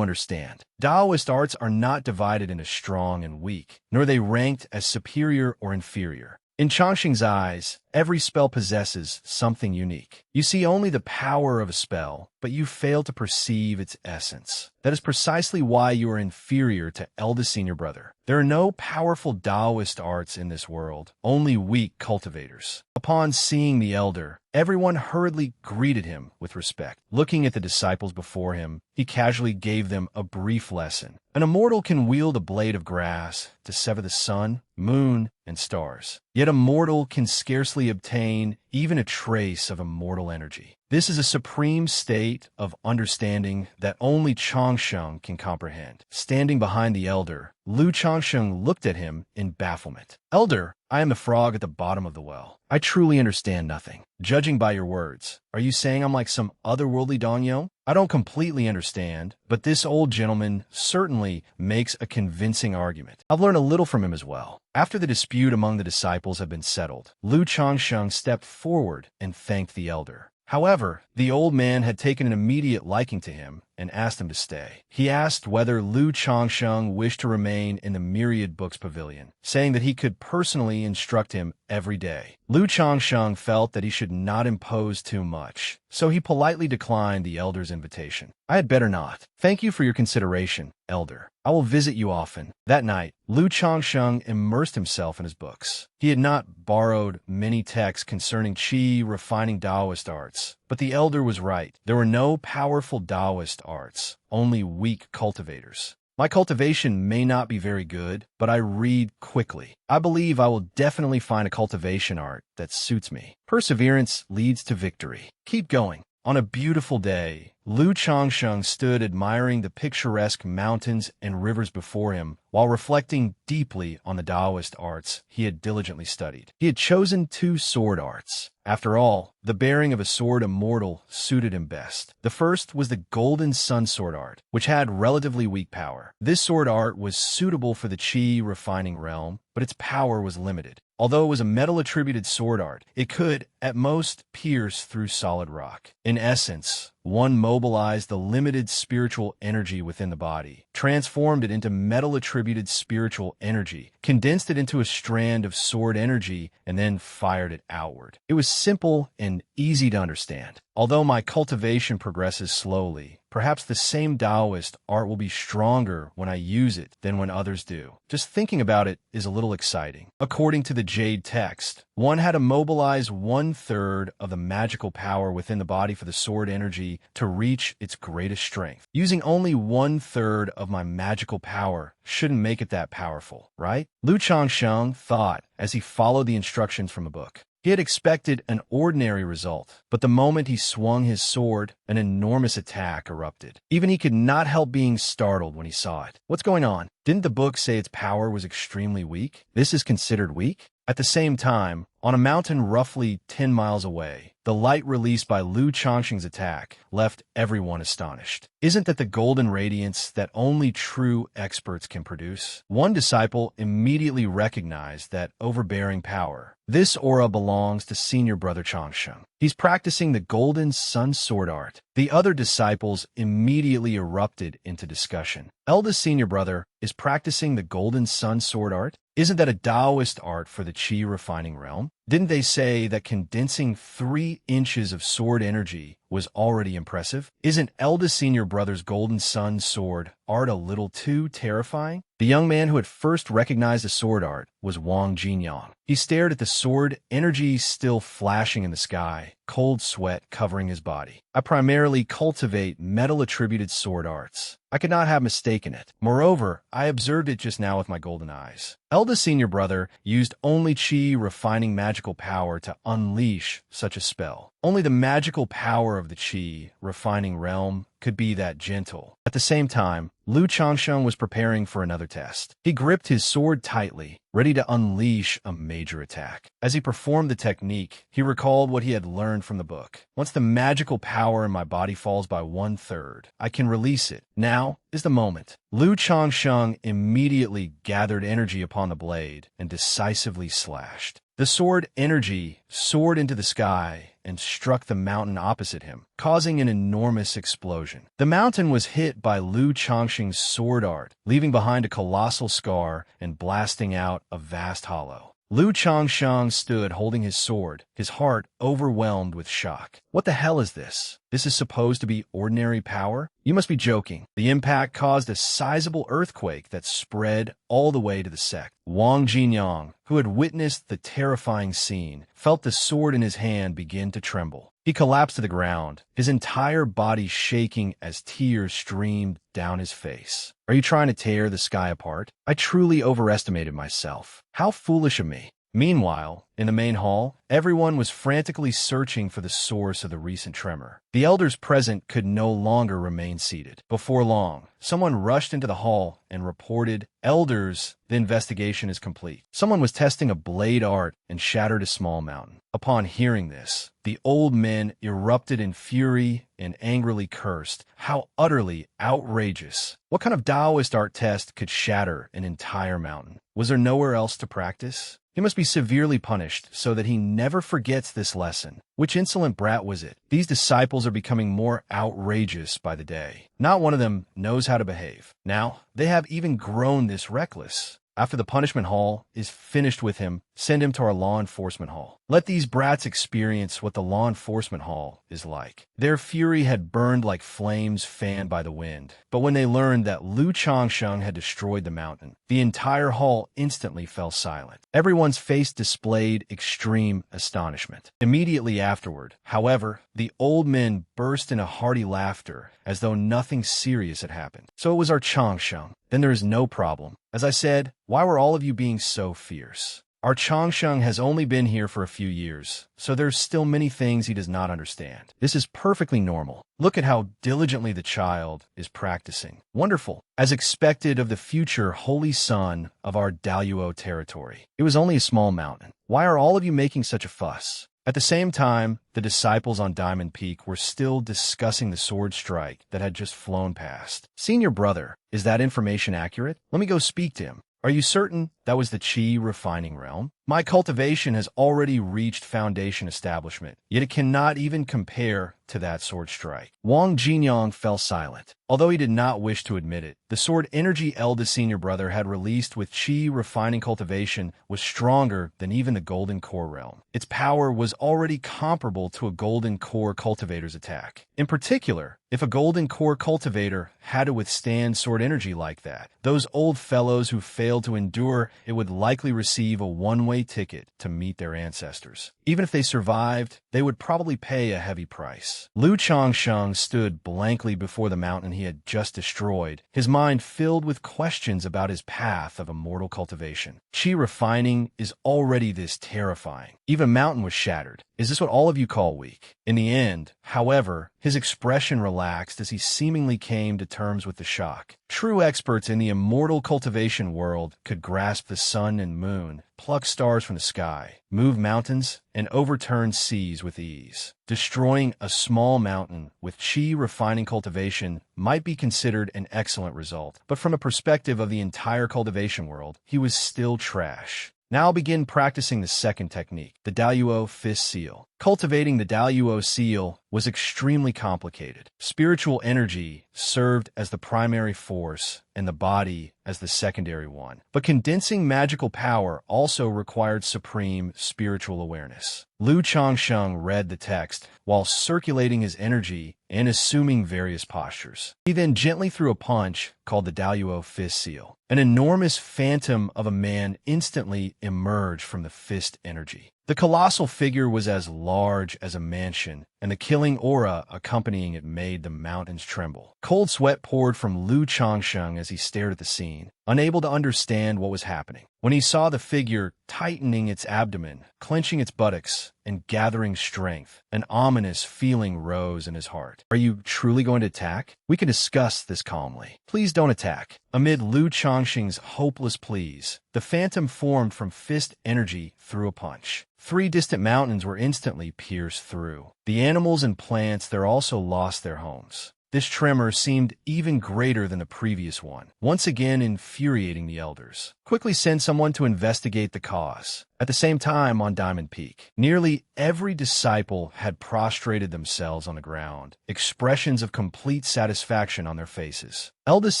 understand? Taoist arts are not divided into strong and weak, nor are they ranked as superior or inferior. In Changsheng's eyes, every spell possesses something unique. You see only the power of a spell, but you fail to perceive its essence. That is precisely why you are inferior to eldest senior brother. There are no powerful Taoist arts in this world, only weak cultivators. Upon seeing the elder, everyone hurriedly greeted him with respect. Looking at the disciples before him, he casually gave them a brief lesson. An immortal can wield a blade of grass to sever the sun, moon, and stars. Yet a mortal can scarcely obtain even a trace of immortal energy. This is a supreme state of understanding that only Changsheng can comprehend. Standing behind the elder, Lu Changsheng looked at him in bafflement. Elder, I am the frog at the bottom of the well. I truly understand nothing. Judging by your words, are you saying I'm like some otherworldly Dongyo? I don't completely understand, but this old gentleman certainly makes a convincing argument. I've learned a little from him as well. After the dispute among the disciples had been settled, Lu Changsheng stepped forward and thanked the elder. However, the old man had taken an immediate liking to him and asked him to stay. He asked whether Lu Changsheng wished to remain in the Myriad Books Pavilion, saying that he could personally instruct him every day. Lu Changsheng felt that he should not impose too much, so he politely declined the elder's invitation. I had better not. Thank you for your consideration, elder. I will visit you often. That night, Lu Changsheng immersed himself in his books. He had not borrowed many texts concerning Qi refining Taoist arts, but the elder was right. There were no powerful Taoist arts, only weak cultivators. My cultivation may not be very good, but I read quickly. I believe I will definitely find a cultivation art that suits me. Perseverance leads to victory. Keep going. On a beautiful day, Lu Changsheng stood admiring the picturesque mountains and rivers before him while reflecting deeply on the Taoist arts he had diligently studied. He had chosen 2 sword arts. After all, the bearing of a sword immortal suited him best. The first was the Golden Sun sword art, which had relatively weak power. This sword art was suitable for the Qi refining realm, but its power was limited. Although it was a metal-attributed sword art, it could, at most, pierce through solid rock. In essence, one mobilized the limited spiritual energy within the body, transformed it into metal-attributed spiritual energy, condensed it into a strand of sword energy, and then fired it outward. It was simple and easy to understand. Although my cultivation progresses slowly, perhaps the same Taoist art will be stronger when I use it than when others do. Just thinking about it is a little exciting. According to the Jade text, one had to mobilize 1/3 of the magical power within the body for the sword energy to reach its greatest strength. Using only 1/3 of my magical power shouldn't make it that powerful, right? Lu Changsheng thought as he followed the instructions from a book. He had expected an ordinary result, but the moment he swung his sword, an enormous attack erupted. Even he could not help being startled when he saw it. What's going on? Didn't the book say its power was extremely weak? This is considered weak? At the same time, on a mountain roughly 10 miles away, the light released by Lu Changsheng's attack left everyone astonished. Isn't that the golden radiance that only true experts can produce? One disciple immediately recognized that overbearing power. This aura belongs to senior brother Changsheng. He's practicing the golden sun sword art. The other disciples immediately erupted into discussion. Eldest senior brother is practicing the golden sun sword art? Isn't that a Taoist art for the Qi refining realm? Didn't they say that condensing 3 inches of sword energy was already impressive? Isn't eldest senior brother's golden sun sword art a little too terrifying? The young man who had first recognized the sword art was Wang Jinyang. He stared at the sword energy still flashing in the sky, cold sweat covering his body. I primarily cultivate metal-attributed sword arts. I could not have mistaken it. Moreover, I observed it just now with my golden eyes. Eldest senior brother used only Qi refining magical power to unleash such a spell. Only the magical power of the Qi refining realm could be that gentle. At the same time, Lu Changsheng was preparing for another test. He gripped his sword tightly, ready to unleash a major attack. As he performed the technique, he recalled what he had learned from the book. Once the magical power in my body falls by 1/3, I can release it. Now is the moment. Lu Changsheng immediately gathered energy upon the blade and decisively slashed. The sword energy soared into the sky and struck the mountain opposite him, causing an enormous explosion. The mountain was hit by Lu Changsheng's sword art, leaving behind a colossal scar and blasting out a vast hollow. Lu Changsheng stood holding his sword, his heart overwhelmed with shock. What the hell is this? This is supposed to be ordinary power? You must be joking. The impact caused a sizable earthquake that spread all the way to the sect. Wang Jinyang, who had witnessed the terrifying scene, felt the sword in his hand begin to tremble. He collapsed to the ground, his entire body shaking as tears streamed down his face. Are you trying to tear the sky apart? I truly overestimated myself. How foolish of me. Meanwhile, in the main hall, everyone was frantically searching for the source of the recent tremor. The elders present could no longer remain seated. Before long, someone rushed into the hall and reported, "Elders, the investigation is complete." Someone was testing a blade art and shattered a small mountain. Upon hearing this, the old men erupted in fury and angrily cursed. How utterly outrageous. What kind of Taoist art test could shatter an entire mountain? Was there nowhere else to practice? He must be severely punished so that he never forgets this lesson. Which insolent brat was it? These disciples are becoming more outrageous by the day. Not one of them knows how to behave. Now, they have even grown this reckless. After the punishment hall is finished with him, send him to our law enforcement hall. Let these brats experience what the law enforcement hall is like. Their fury had burned like flames fanned by the wind. But when they learned that Lu Changsheng had destroyed the mountain, the entire hall instantly fell silent. Everyone's face displayed extreme astonishment. Immediately afterward, however, the old men burst into hearty laughter as though nothing serious had happened. So it was our Changsheng. Then there is no problem. As I said, why were all of you being so fierce? Our Changsheng has only been here for a few years, so there's still many things he does not understand. This is perfectly normal. Look at how diligently the child is practicing. Wonderful. As expected of the future holy son of our Daluo territory. It was only a small mountain. Why are all of you making such a fuss? At the same time, the disciples on Diamond Peak were still discussing the sword strike that had just flown past. Senior brother, is that information accurate? Let me go speak to him. Are you certain that was the Qi refining realm? My cultivation has already reached foundation establishment, yet it cannot even compare to that sword strike. Wang Jinyang fell silent. Although he did not wish to admit it, the sword energy eldest senior brother had released with Qi refining cultivation was stronger than even the Golden Core realm. Its power was already comparable to a Golden Core cultivator's attack. In particular, if a Golden Core cultivator had to withstand sword energy like that, those old fellows who failed to endure it would likely receive a one-way ticket to meet their ancestors. Even if they survived, they would probably pay a heavy price. Lu Changsheng stood blankly before the mountain he had just destroyed, his mind filled with questions about his path of immortal cultivation. Qi refining is already this terrifying. Even a mountain was shattered. Is this what all of you call weak? In the end, however, his expression relaxed as he seemingly came to terms with the shock. True experts in the immortal cultivation world could grasp the sun and moon, pluck stars from the sky, move mountains, and overturn seas with ease. Destroying a small mountain with Qi refining cultivation might be considered an excellent result, but from a perspective of the entire cultivation world, he was still trash. Now I'll begin practicing the second technique, the Daluo Fist Seal. Cultivating the Daluo seal was extremely complicated. Spiritual energy served as the primary force and the body as the secondary one. But condensing magical power also required supreme spiritual awareness. Lu Changsheng read the text while circulating his energy and assuming various postures. He then gently threw a punch called the Daluo Fist Seal. An enormous phantom of a man instantly emerged from the fist energy. The colossal figure was as large as a mansion, and the killing aura accompanying it made the mountains tremble. Cold sweat poured from Lu Changsheng as he stared at the scene, unable to understand what was happening. When he saw the figure tightening its abdomen, clenching its buttocks, and gathering strength, an ominous feeling rose in his heart. Are you truly going to attack? We can discuss this calmly. Please don't attack. Amid Lu Changsheng's hopeless pleas, the phantom formed from fist energy threw a punch. 3 distant mountains were instantly pierced through. The animals and plants there also lost their homes. This tremor seemed even greater than the previous one, once again infuriating the elders. Quickly send someone to investigate the cause. At the same time, on Diamond Peak, nearly every disciple had prostrated themselves on the ground, expressions of complete satisfaction on their faces. Eldest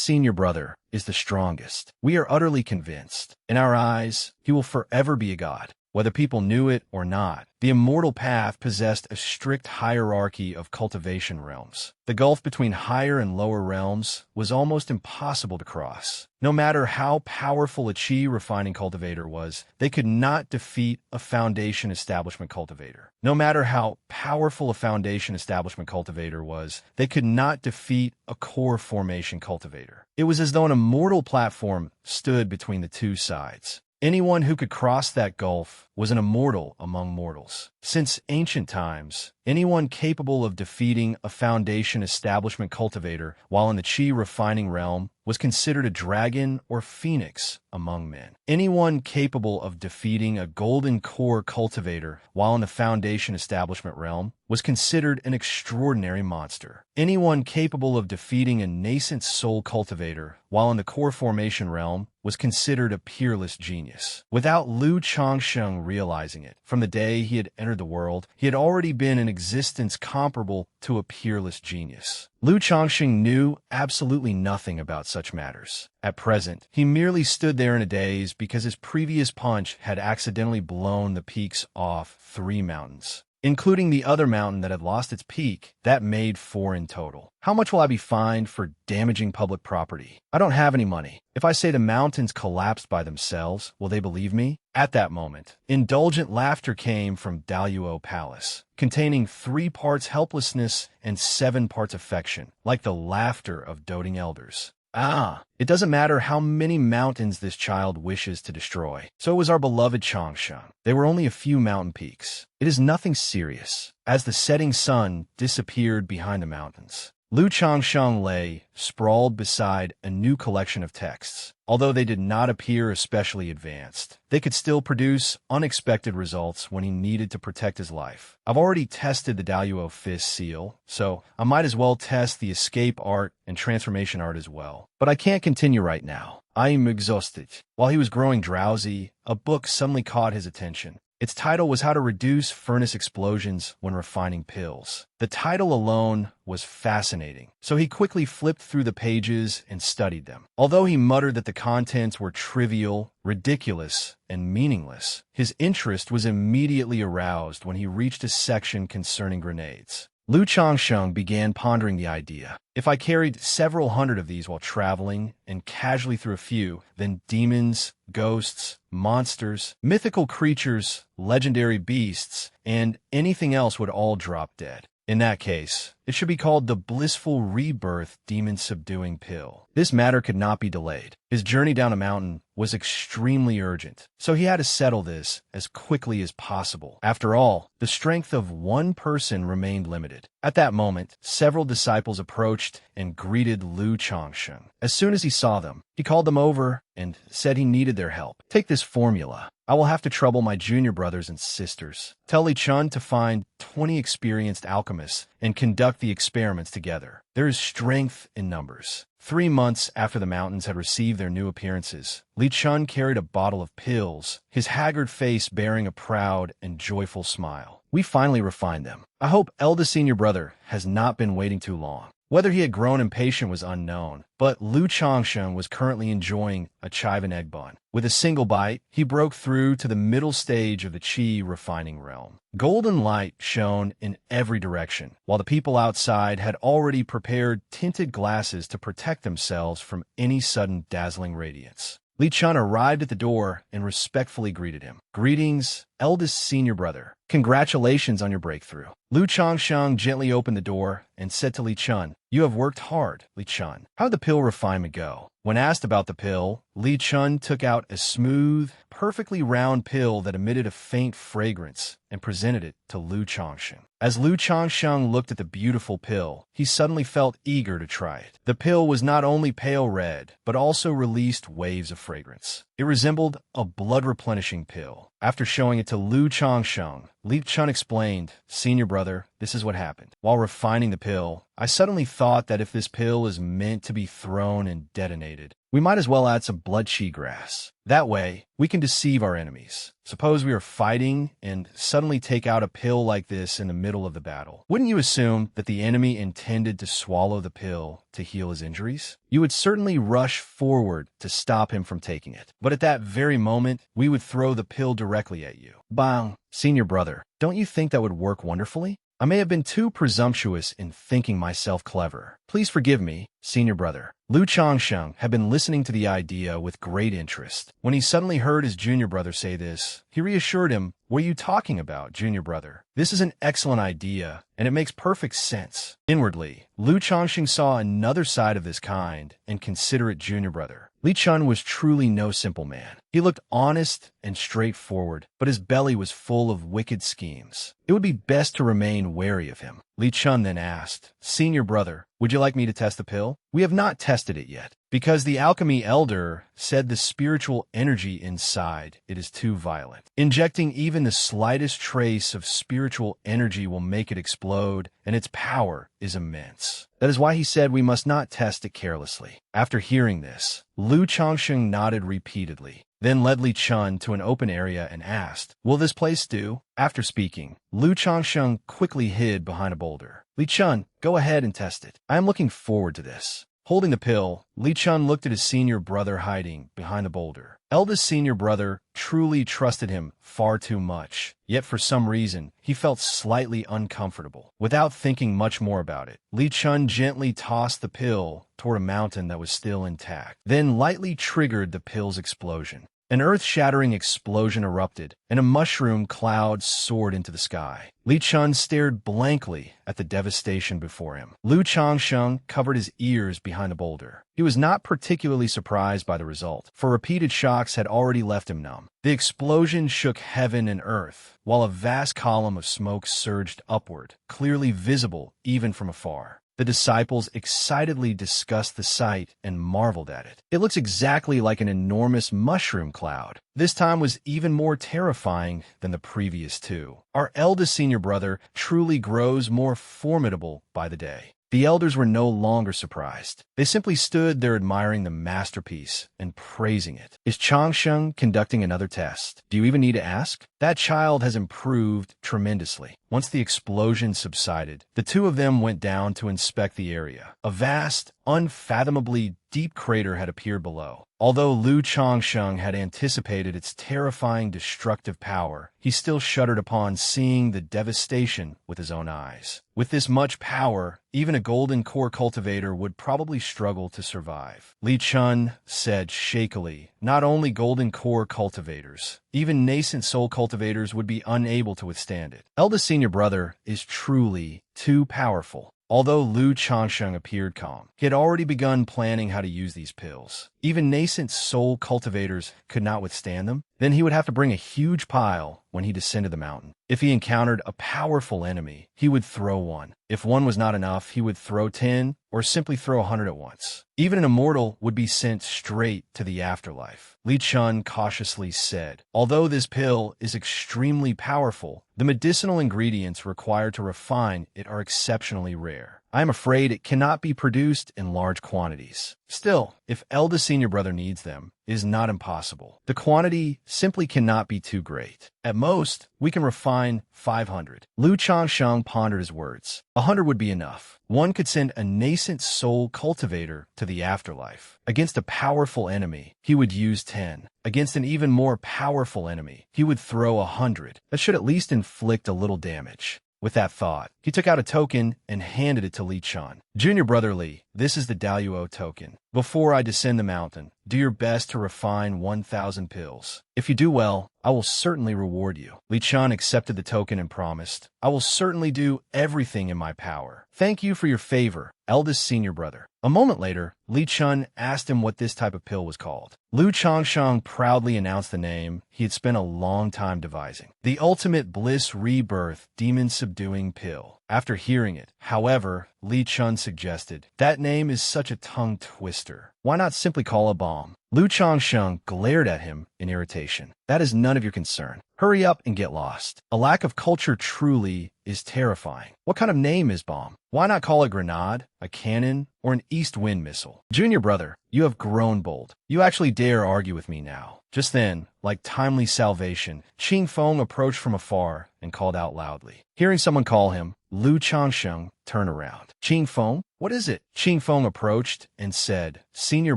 senior brother is the strongest. We are utterly convinced. In our eyes, he will forever be a god. Whether people knew it or not, the immortal path possessed a strict hierarchy of cultivation realms. The gulf between higher and lower realms was almost impossible to cross. No matter how powerful a Qi refining cultivator was, they could not defeat a foundation establishment cultivator. No matter how powerful a foundation establishment cultivator was, they could not defeat a core formation cultivator. It was as though an immortal platform stood between the two sides. Anyone who could cross that gulf was an immortal among mortals. Since ancient times, anyone capable of defeating a foundation establishment cultivator while in the Qi refining realm was considered a dragon or phoenix among men. Anyone capable of defeating a golden core cultivator while in the foundation establishment realm was considered an extraordinary monster. Anyone capable of defeating a nascent soul cultivator while in the core formation realm was considered a peerless genius. Without Lu Changsheng realizing it, from the day he had entered the world, he had already been in existence comparable to a peerless genius. Lu Changsheng knew absolutely nothing about such matters. At present, he merely stood there in a daze because his previous punch had accidentally blown the peaks off 3 mountains. Including the other mountain that had lost its peak, that made 4 in total. How much will I be fined for damaging public property? I don't have any money. If I say the mountains collapsed by themselves, will they believe me? At that moment, indulgent laughter came from Daluo Palace, containing 3 parts helplessness and 7 parts affection, like the laughter of doting elders. It doesn't matter how many mountains this child wishes to destroy. So was our beloved Changshan. They were only a few mountain peaks. It is nothing serious. As the setting sun disappeared behind the mountains, Lu Changsheng lay sprawled beside a new collection of texts. Although they did not appear especially advanced, they could still produce unexpected results when he needed to protect his life. I've already tested the Daluo Fist Seal, so I might as well test the escape art and transformation art as well. But I can't continue right now. I am exhausted. While he was growing drowsy, a book suddenly caught his attention. Its title was How to Reduce Furnace Explosions When Refining Pills. The title alone was fascinating, so he quickly flipped through the pages and studied them. Although he muttered that the contents were trivial, ridiculous, and meaningless, his interest was immediately aroused when he reached a section concerning grenades. Lu Changsheng began pondering the idea. If I carried several hundred of these while traveling and casually threw a few, then demons, ghosts, monsters, mythical creatures, legendary beasts, and anything else would all drop dead. In that case, it should be called the Blissful Rebirth Demon-Subduing Pill. This matter could not be delayed. His journey down a mountain was extremely urgent, so he had to settle this as quickly as possible. After all, the strength of one person remained limited. At that moment, several disciples approached and greeted Lu Changsheng. As soon as he saw them, he called them over and said he needed their help. Take this formula. I will have to trouble my junior brothers and sisters. Tell Li Chun to find 20 experienced alchemists and conduct the experiments together. There is strength in numbers. 3 months after the mountains had received their new appearances, Li Chun carried a bottle of pills, his haggard face bearing a proud and joyful smile. We finally refined them. I hope eldest senior brother has not been waiting too long. Whether he had grown impatient was unknown, but Lu Changsheng was currently enjoying a chive and egg bun. With a single bite, he broke through to the middle stage of the qi refining realm. Golden light shone in every direction, while the people outside had already prepared tinted glasses to protect themselves from any sudden dazzling radiance. Li Chun arrived at the door and respectfully greeted him. Greetings, eldest senior brother. Congratulations on your breakthrough. Lu Changsheng gently opened the door and said to Li Chun, You have worked hard, Li Chun. How did the pill refinement go? When asked about the pill, Li Chun took out a smooth, perfectly round pill that emitted a faint fragrance and presented it to Lu Changsheng. As Lu Changsheng looked at the beautiful pill, he suddenly felt eager to try it. The pill was not only pale red, but also released waves of fragrance. It resembled a blood-replenishing pill. After showing it to Lu Changsheng, Li Chun explained, Senior brother, this is what happened. While refining the pill, I suddenly thought that if this pill is meant to be thrown and detonated, we might as well add some blood chi grass. That way, we can deceive our enemies. Suppose we are fighting and suddenly take out a pill like this in the middle of the battle. Wouldn't you assume that the enemy intended to swallow the pill to heal his injuries? You would certainly rush forward to stop him from taking it. But at that very moment, we would throw the pill directly at you. Bang! Senior brother, don't you think that would work wonderfully? I may have been too presumptuous in thinking myself clever. Please forgive me, senior brother. Lu Changsheng had been listening to the idea with great interest. When he suddenly heard his junior brother say this, he reassured him, What are you talking about, junior brother? This is an excellent idea, and it makes perfect sense. Inwardly, Lu Changsheng saw another side of this kind and considerate junior brother. Li Chun was truly no simple man. He looked honest and straightforward, but his belly was full of wicked schemes. It would be best to remain wary of him. Li Chun then asked, Senior brother, would you like me to test the pill? We have not tested it yet, because the alchemy elder said the spiritual energy inside it is too violent. Injecting even the slightest trace of spiritual energy will make it explode, and its power is immense. That is why he said we must not test it carelessly. After hearing this, Lu Changsheng nodded repeatedly, then led Li Chun to an open area and asked, Will this place do? After speaking, Lu Changsheng quickly hid behind a boulder. Li Chun, go ahead and test it. I am looking forward to this. Holding the pill, Li Chun looked at his senior brother hiding behind the boulder. Eldest senior brother truly trusted him far too much, yet for some reason, he felt slightly uncomfortable. Without thinking much more about it, Li Chun gently tossed the pill toward a mountain that was still intact, then lightly triggered the pill's explosion. An earth-shattering explosion erupted, and a mushroom cloud soared into the sky. Li Chun stared blankly at the devastation before him. Lu Changsheng covered his ears behind a boulder. He was not particularly surprised by the result, for repeated shocks had already left him numb. The explosion shook heaven and earth, while a vast column of smoke surged upward, clearly visible even from afar. The disciples excitedly discussed the sight and marveled at it. It looks exactly like an enormous mushroom cloud. This time was even more terrifying than the previous two. Our eldest senior brother truly grows more formidable by the day. The elders were no longer surprised. They simply stood there admiring the masterpiece and praising it. Is Changsheng conducting another test? Do you even need to ask? That child has improved tremendously. Once the explosion subsided, the two of them went down to inspect the area. A vast, unfathomably deep crater had appeared below. Although Lu Changsheng had anticipated its terrifying destructive power, he still shuddered upon seeing the devastation with his own eyes. With this much power, even a golden core cultivator would probably struggle to survive. Li Chun said shakily, not only golden core cultivators, even nascent soul cultivators would be unable to withstand it. Eldest senior brother is truly too powerful. Although Lu Changsheng appeared calm, he had already begun planning how to use these pills. Even nascent soul cultivators could not withstand them. Then he would have to bring a huge pile when he descended the mountain. If he encountered a powerful enemy, he would throw one. If one was not enough, he would throw 10 or simply throw 100 at once. Even an immortal would be sent straight to the afterlife. Li Chun cautiously said, although this pill is extremely powerful, the medicinal ingredients required to refine it are exceptionally rare. I am afraid it cannot be produced in large quantities. Still, if eldest senior brother needs them, it is not impossible. The quantity simply cannot be too great. At most, we can refine 500. Lu Changsheng pondered his words. 100 would be enough. One could send a nascent soul cultivator to the afterlife. Against a powerful enemy, he would use 10. Against an even more powerful enemy, he would throw 100. That should at least inflict a little damage. With that thought, he took out a token and handed it to Li Chun. Junior brother Li, this is the Daluo token. Before I descend the mountain, do your best to refine 1,000 pills. If you do well, I will certainly reward you. Li Chun accepted the token and promised, I will certainly do everything in my power. Thank you for your favor, eldest senior brother. A moment later, Li Chun asked him what this type of pill was called. Lu Changsheng proudly announced the name he had spent a long time devising. The ultimate bliss rebirth demon-subduing pill. After hearing it, however, Li Chun suggested, that name is such a tongue twister. Why not simply call a bomb? Lu Changsheng glared at him in irritation. That is none of your concern. Hurry up and get lost. A lack of culture truly is terrifying. What kind of name is bomb? Why not call it grenade, a cannon, or an east wind missile? Junior brother, you have grown bold. You actually dare argue with me now. Just then, like timely salvation, Qing Feng approached from afar and called out loudly. Hearing someone call him, Lu Changsheng turned around. Qing Feng? What is it? Qing Feng approached and said, Senior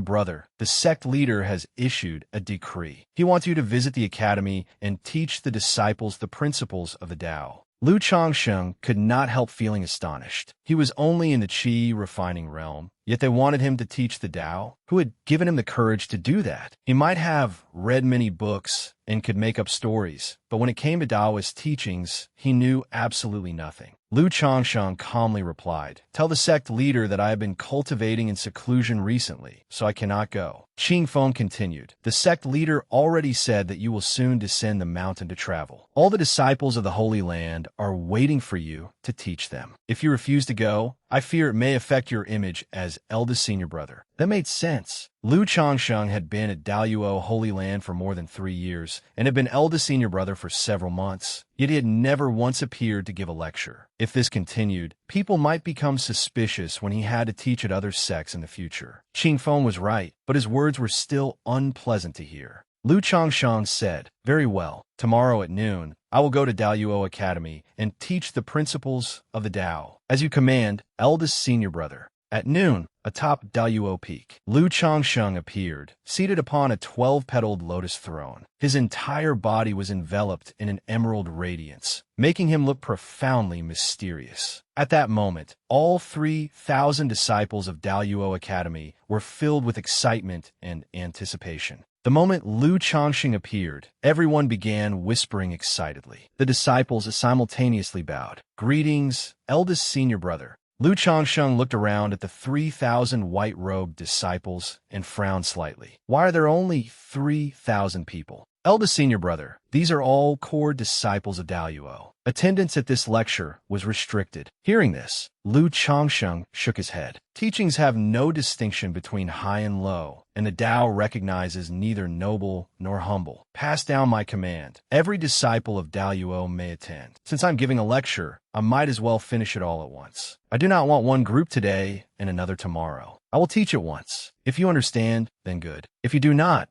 brother, the sect leader has issued a decree. He wants you to visit the academy and teach the disciples the principles of the Tao. Lu Changsheng could not help feeling astonished. He was only in the qi refining realm, yet they wanted him to teach the Tao. Who had given him the courage to do that? He might have read many books and could make up stories, but when it came to Taoist teachings, he knew absolutely nothing. Lu Changsheng calmly replied, Tell the sect leader that I have been cultivating in seclusion recently, so I cannot go. Qing Feng continued, The sect leader already said that you will soon descend the mountain to travel. All the disciples of the Holy Land are waiting for you to teach them. If you refuse to go, I fear it may affect your image as eldest senior brother. That made sense. Lu Changsheng had been at Daluo Holy Land for more than 3 years and had been eldest senior brother for several months, yet he had never once appeared to give a lecture. If this continued, people might become suspicious when he had to teach at other sects in the future. Qing Feng was right, but his words were still unpleasant to hear. Lu Changsheng said, Very well, tomorrow at noon, I will go to Daluo Academy and teach the principles of the Tao. As you command, eldest senior brother. At noon, atop Daluo Peak, Lu Changsheng appeared, seated upon a 12-petaled lotus throne. His entire body was enveloped in an emerald radiance, making him look profoundly mysterious. At that moment, all 3,000 disciples of Daluo Academy were filled with excitement and anticipation. The moment Lu Changsheng appeared, everyone began whispering excitedly. The disciples simultaneously bowed. Greetings, eldest senior brother. Lu Changsheng looked around at the 3,000 white-robed disciples and frowned slightly. Why are there only 3,000 people? Eldest senior brother. These are all core disciples of Daoyuo. Attendance at this lecture was restricted. Hearing this, Lu Changsheng shook his head. Teachings have no distinction between high and low, and the Tao recognizes neither noble nor humble. Pass down my command. Every disciple of Daoyuo may attend. Since I'm giving a lecture, I might as well finish it all at once. I do not want one group today and another tomorrow. I will teach it once. If you understand, then good. If you do not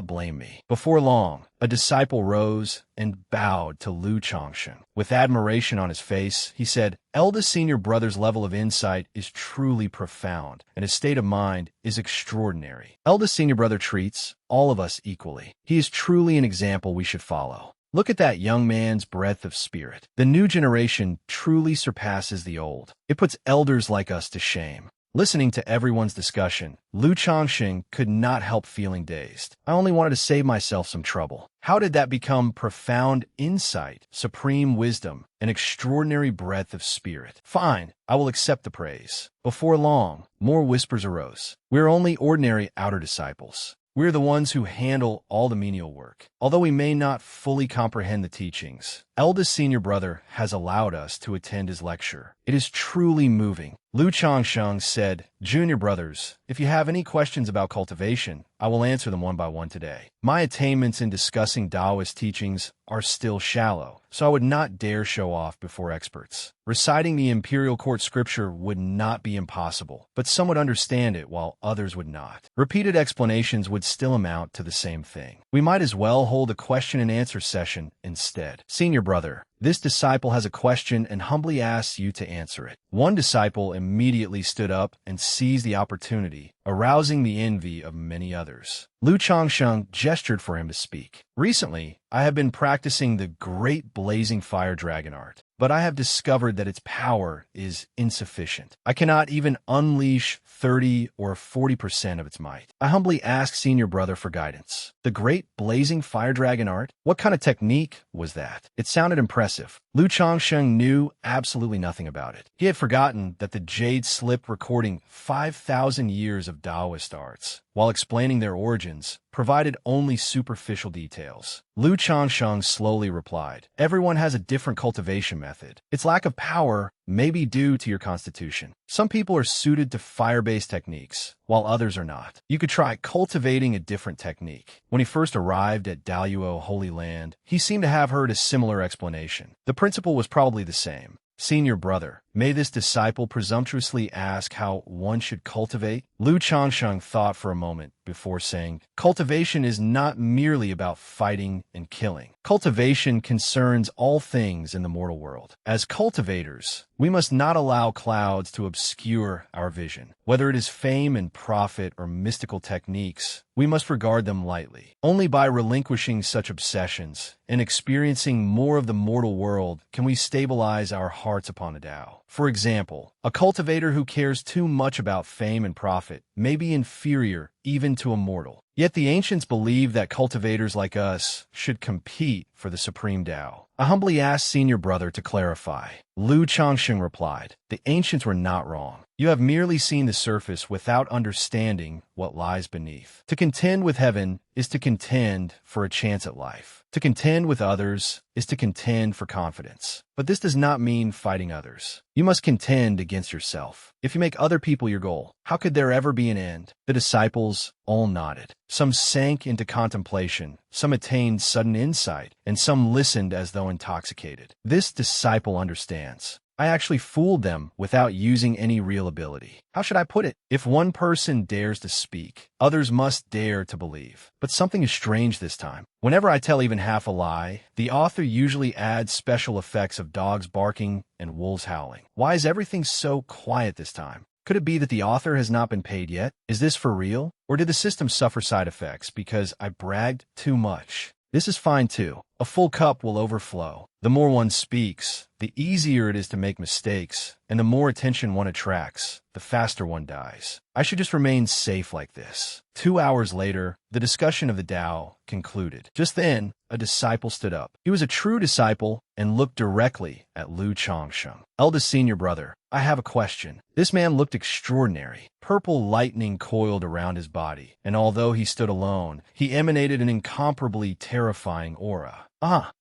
blame me. Before long, a disciple rose and bowed to Lu Changsheng. With admiration on his face, he said, Eldest senior brother's level of insight is truly profound, and his state of mind is extraordinary. Eldest senior brother treats all of us equally. He is truly an example we should follow. Look at that young man's breadth of spirit. The new generation truly surpasses the old. It puts elders like us to shame. Listening to everyone's discussion, Lu Changsheng could not help feeling dazed. I only wanted to save myself some trouble. How did that become profound insight, supreme wisdom, and extraordinary breadth of spirit? Fine, I will accept the praise. Before long, more whispers arose. We are only ordinary outer disciples. We are the ones who handle all the menial work. Although we may not fully comprehend the teachings, eldest senior brother has allowed us to attend his lecture. It is truly moving. Lu Changsheng said, Junior brothers, if you have any questions about cultivation, I will answer them one by one today. My attainments in discussing Taoist teachings are still shallow, so I would not dare show off before experts. Reciting the imperial court scripture would not be impossible, but some would understand it while others would not. Repeated explanations would still amount to the same thing. We might as well hold a question and answer session instead. Senior brother, this disciple has a question and humbly asks you to answer it. One disciple immediately stood up and seized the opportunity, arousing the envy of many others. Lu Changsheng gestured for him to speak. Recently, I have been practicing the great blazing fire dragon art, but I have discovered that its power is insufficient. I cannot even unleash 30 or 40% of its might. I humbly ask senior brother for guidance. The great blazing fire dragon art? What kind of technique was that? It sounded impressive. Lu Changsheng knew absolutely nothing about it. He had forgotten that the jade slip recording 5,000 years of Taoist arts, while explaining their origins, provided only superficial details. Lu Changsheng slowly replied, Everyone has a different cultivation method. Its lack of power may be due to your constitution. Some people are suited to fire-based techniques, while others are not. You could try cultivating a different technique. When he first arrived at Daoyuo Holy Land, he seemed to have heard a similar explanation. The principle was probably the same. Senior brother, may this disciple presumptuously ask how one should cultivate? Lu Changsheng thought for a moment before saying, Cultivation is not merely about fighting and killing. Cultivation concerns all things in the mortal world. As cultivators, we must not allow clouds to obscure our vision. Whether it is fame and profit or mystical techniques, we must regard them lightly. Only by relinquishing such obsessions and experiencing more of the mortal world can we stabilize our hearts upon the Tao. For example, a cultivator who cares too much about fame and profit may be inferior even to a mortal. Yet the ancients believed that cultivators like us should compete for the supreme Tao. I humbly asked senior brother to clarify. Lu Changsheng replied, The ancients were not wrong. You have merely seen the surface without understanding what lies beneath. To contend with heaven is to contend for a chance at life. To contend with others is to contend for confidence. But this does not mean fighting others. You must contend against yourself. If you make other people your goal, how could there ever be an end? The disciples all nodded. Some sank into contemplation, some attained sudden insight, and some listened as though intoxicated. This disciple understands. I actually fooled them without using any real ability. How should I put it? If one person dares to speak, others must dare to believe. But something is strange this time. Whenever I tell even half a lie, the author usually adds special effects of dogs barking and wolves howling. Why is everything so quiet this time? Could it be that the author has not been paid yet? Is this for real? Or did the system suffer side effects because I bragged too much? This is fine too. A full cup will overflow. The more one speaks, the easier it is to make mistakes, and the more attention one attracts, the faster one dies. I should just remain safe like this. 2 hours later, the discussion of the Tao concluded. Just then, a disciple stood up. He was a true disciple and looked directly at Lu Changsheng. Eldest senior brother, I have a question. This man looked extraordinary. Purple lightning coiled around his body, and although he stood alone, he emanated an incomparably terrifying aura.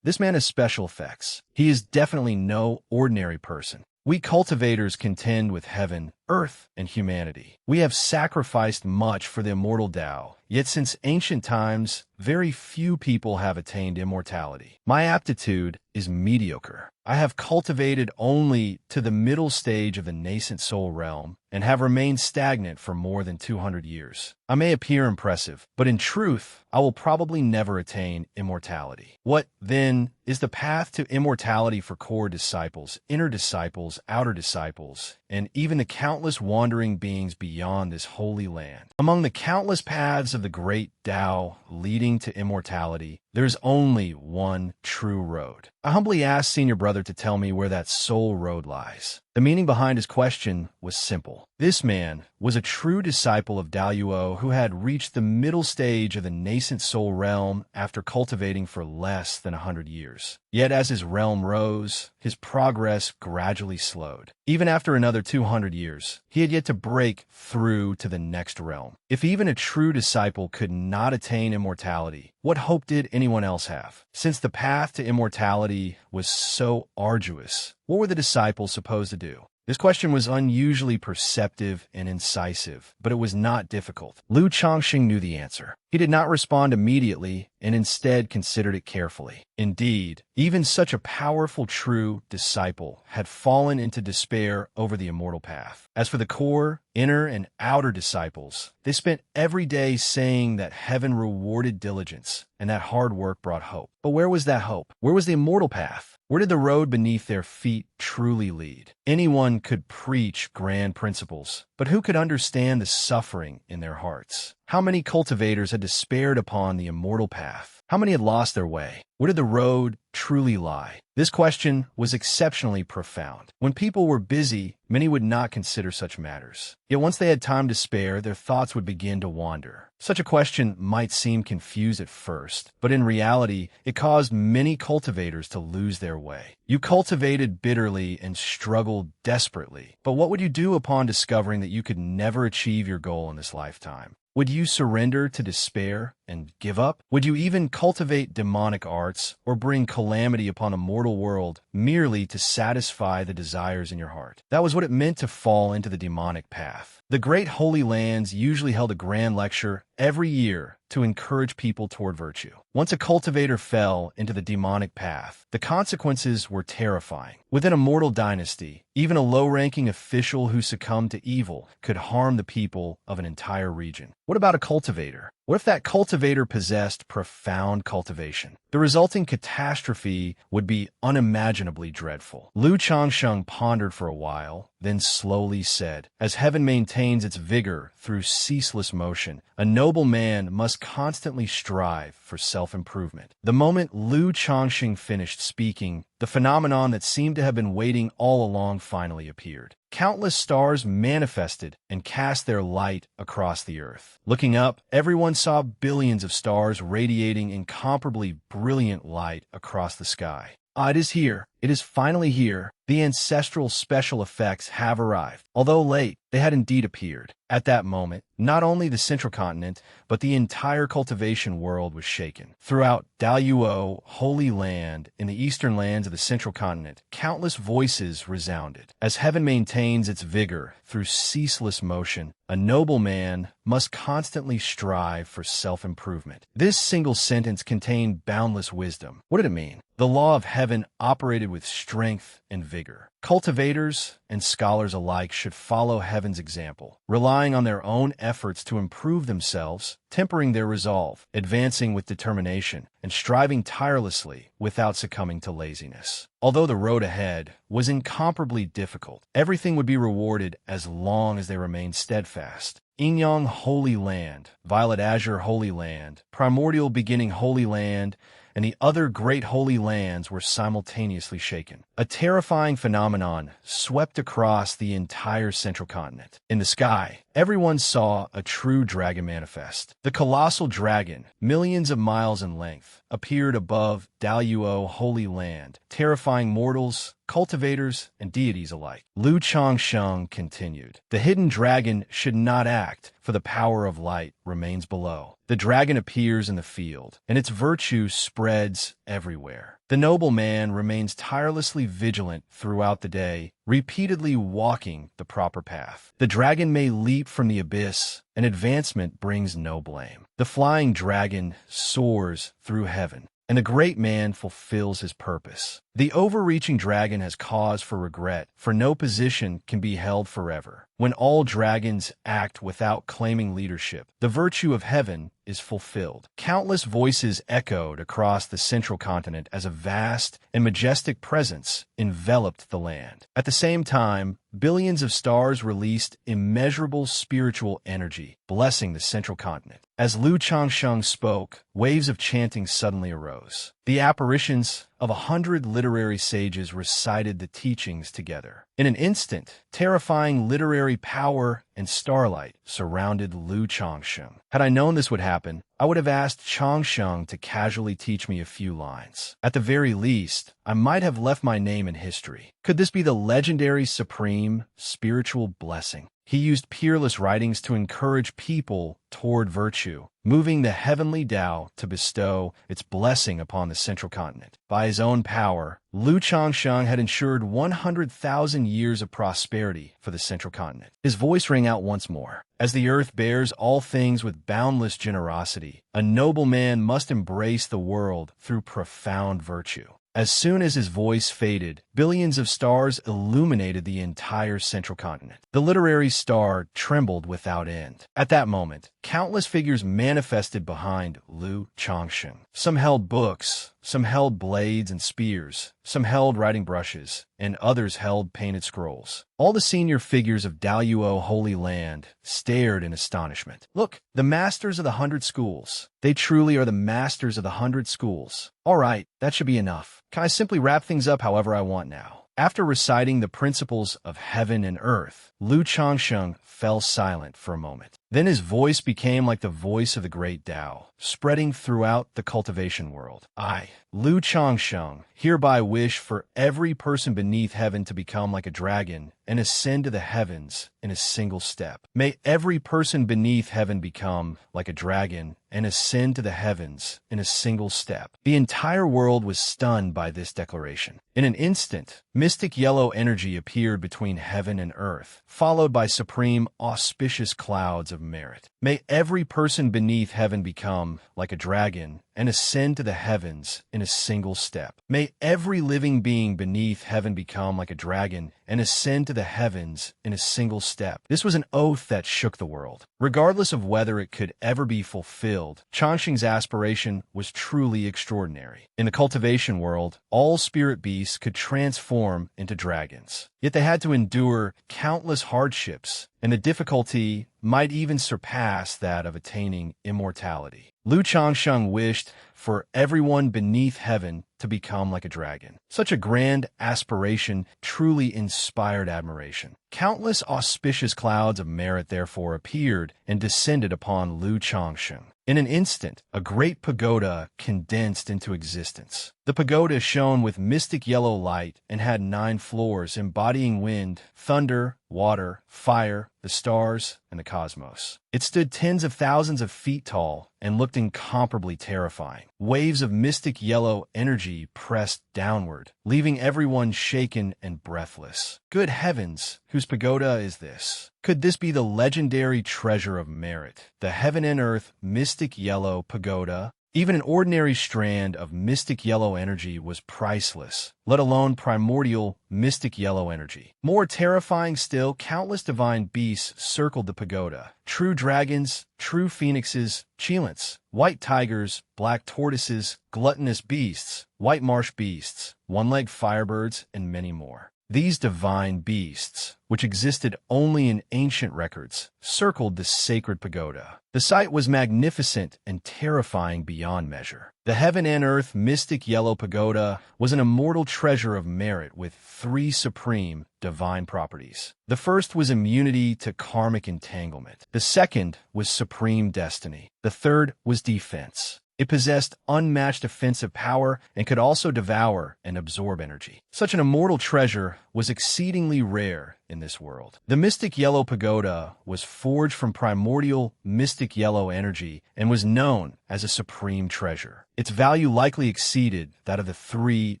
This man has special effects. He is definitely no ordinary person. We cultivators contend with heaven, earth, and humanity. We have sacrificed much for the immortal Tao, yet since ancient times, very few people have attained immortality. My aptitude is mediocre. I have cultivated only to the middle stage of the nascent soul realm and have remained stagnant for more than 200 years. I may appear impressive, but in truth, I will probably never attain immortality. What, then, is the path to immortality for core disciples, inner disciples, outer disciples, and even the countless wandering beings beyond this holy land? Among the countless paths of the great Tao leading to immortality, there's only one true road. I humbly asked senior brother to tell me where that soul road lies. The meaning behind his question was simple. This man was a true disciple of Daoyuo who had reached the middle stage of the nascent soul realm after cultivating for less than 100 years. Yet as his realm rose, his progress gradually slowed. Even after another 200 years, he had yet to break through to the next realm. If even a true disciple could not attain immortality, what hope did anyone else have? Since the path to immortality was so arduous, what were the disciples supposed to do? This question was unusually perceptive and incisive, but it was not difficult. Lu Changsheng knew the answer. He did not respond immediately and instead considered it carefully. Indeed, even such a powerful true disciple had fallen into despair over the immortal path. As for the core, inner, and outer disciples, they spent every day saying that heaven rewarded diligence and that hard work brought hope. But where was that hope? Where was the immortal path? Where did the road beneath their feet truly lead? Anyone could preach grand principles, but who could understand the suffering in their hearts? How many cultivators had despaired upon the immortal path? How many had lost their way? Where did the road truly lie? This question was exceptionally profound. When people were busy, many would not consider such matters. Yet once they had time to spare, their thoughts would begin to wander. Such a question might seem confused at first, but in reality, it caused many cultivators to lose their way. You cultivated bitterly and struggled desperately, but what would you do upon discovering that you could never achieve your goal in this lifetime? Would you surrender to despair and give up? Would you even cultivate demonic arts or bring calamity upon a mortal world merely to satisfy the desires in your heart? That was what it meant to fall into the demonic path. The great holy lands usually held a grand lecture every year to encourage people toward virtue. Once a cultivator fell into the demonic path, the consequences were terrifying. Within a mortal dynasty, even a low-ranking official who succumbed to evil could harm the people of an entire region. What about a cultivator? What if that cultivator possessed profound cultivation? The resulting catastrophe would be unimaginably dreadful. Lu Changsheng pondered for a while, then slowly said, "As heaven maintains its vigor through ceaseless motion, a noble man must constantly strive for self-improvement." The moment Lu Changsheng finished speaking, the phenomenon that seemed to have been waiting all along finally appeared. Countless stars manifested and cast their light across the earth. Looking up, everyone saw billions of stars radiating incomparably brilliant light across the sky. It is here. It is finally here. The ancestral special effects have arrived. Although late, they had indeed appeared. At that moment, not only the central continent, but the entire cultivation world was shaken. Throughout Daoyuo, Holy Land, in the eastern lands of the central continent, countless voices resounded. As heaven maintains its vigor through ceaseless motion, a noble man must constantly strive for self-improvement. This single sentence contained boundless wisdom. What did it mean? The law of heaven operated with strength and vigor. Cultivators and scholars alike should follow heaven's example, relying on their own efforts to improve themselves, tempering their resolve, advancing with determination, and striving tirelessly without succumbing to laziness. Although the road ahead was incomparably difficult, everything would be rewarded as long as they remained steadfast. Yin-Yang Holy Land, Violet Azure Holy Land, Primordial Beginning Holy Land, and the other great holy lands were simultaneously shaken. A terrifying phenomenon swept across the entire central continent. In the sky, everyone saw a true dragon manifest. The colossal dragon, millions of miles in length, appeared above Daluo Holy Land, terrifying mortals, cultivators, and deities alike. Lu Changsheng continued, "The hidden dragon should not act, for the power of light remains below. The dragon appears in the field, and its virtue spreads everywhere. The noble man remains tirelessly vigilant throughout the day, repeatedly walking the proper path. The dragon may leap from the abyss, and advancement brings no blame. The flying dragon soars through heaven, and the great man fulfills his purpose. The overreaching dragon has cause for regret, for no position can be held forever. When all dragons act without claiming leadership, the virtue of heaven is fulfilled." Countless voices echoed across the central continent as a vast and majestic presence enveloped the land. At the same time, billions of stars released immeasurable spiritual energy, blessing the central continent. As Lu Changsheng spoke, waves of chanting suddenly arose. The apparitions of 100 literary sages recited the teachings together. In an instant, terrifying literary power and starlight surrounded Lu Changsheng. Had I known this would happen, I would have asked Changsheng to casually teach me a few lines. At the very least, I might have left my name in history. Could this be the legendary supreme spiritual blessing? He used peerless writings to encourage people toward virtue, moving the heavenly Tao to bestow its blessing upon the central continent. By his own power, Lu Changsheng had ensured 100,000 years of prosperity for the central continent. His voice rang out once more. "As the earth bears all things with boundless generosity, a noble man must embrace the world through profound virtue." As soon as his voice faded, billions of stars illuminated the entire central continent. The literary star trembled without end. At that moment, countless figures manifested behind Lu Changsheng. Some held books, some held blades and spears, some held writing brushes, and others held painted scrolls. All the senior figures of Daluo Holy Land stared in astonishment. "Look, the masters of the 100 schools. They truly are the masters of the 100 schools. All right, that should be enough. Can I simply wrap things up however I want now?" After reciting the principles of heaven and earth, Lu Changsheng fell silent for a moment. Then his voice became like the voice of the great Tao, spreading throughout the cultivation world. "I, Lu Changsheng, hereby wish for every person beneath heaven to become like a dragon and ascend to the heavens in a single step. May every person beneath heaven become like a dragon and ascend to the heavens in a single step." The entire world was stunned by this declaration. In an instant, mystic yellow energy appeared between heaven and earth, followed by supreme auspicious clouds of merit. "May every person beneath heaven become like a dragon and ascend to the heavens in a single step. May every living being beneath heaven become like a dragon and ascend to the heavens in a single step." This was an oath that shook the world. Regardless of whether it could ever be fulfilled, Changsheng's aspiration was truly extraordinary. In the cultivation world, all spirit beasts could transform into dragons. Yet they had to endure countless hardships, and the difficulty might even surpass that of attaining immortality. Lu Changsheng wished for everyone beneath heaven to become like a dragon. Such a grand aspiration truly inspired admiration. Countless auspicious clouds of merit therefore appeared and descended upon Lu Changsheng. In an instant, a great pagoda condensed into existence. The pagoda shone with mystic yellow light and had 9 floors embodying wind, thunder, water, fire, the stars, and the cosmos. It stood tens of thousands of feet tall and looked incomparably terrifying. Waves of mystic yellow energy pressed downward, leaving everyone shaken and breathless. Good heavens, whose pagoda is this? Could this be the legendary treasure of merit, the heaven and earth mystic yellow pagoda? Even an ordinary strand of mystic yellow energy was priceless, let alone primordial mystic yellow energy. More terrifying still, countless divine beasts circled the pagoda. True dragons, true phoenixes, cheilants, white tigers, black tortoises, gluttonous beasts, white marsh beasts, one-legged firebirds, and many more. These divine beasts, which existed only in ancient records, circled the sacred pagoda. The sight was magnificent and terrifying beyond measure. The heaven and earth mystic yellow pagoda was an immortal treasure of merit with 3 supreme divine properties. The first was immunity to karmic entanglement. The second was supreme destiny. The third was defense. It possessed unmatched offensive power and could also devour and absorb energy. Such an immortal treasure was exceedingly rare in this world. The mystic yellow pagoda was forged from primordial mystic yellow energy and was known as a supreme treasure. Its value likely exceeded that of the 3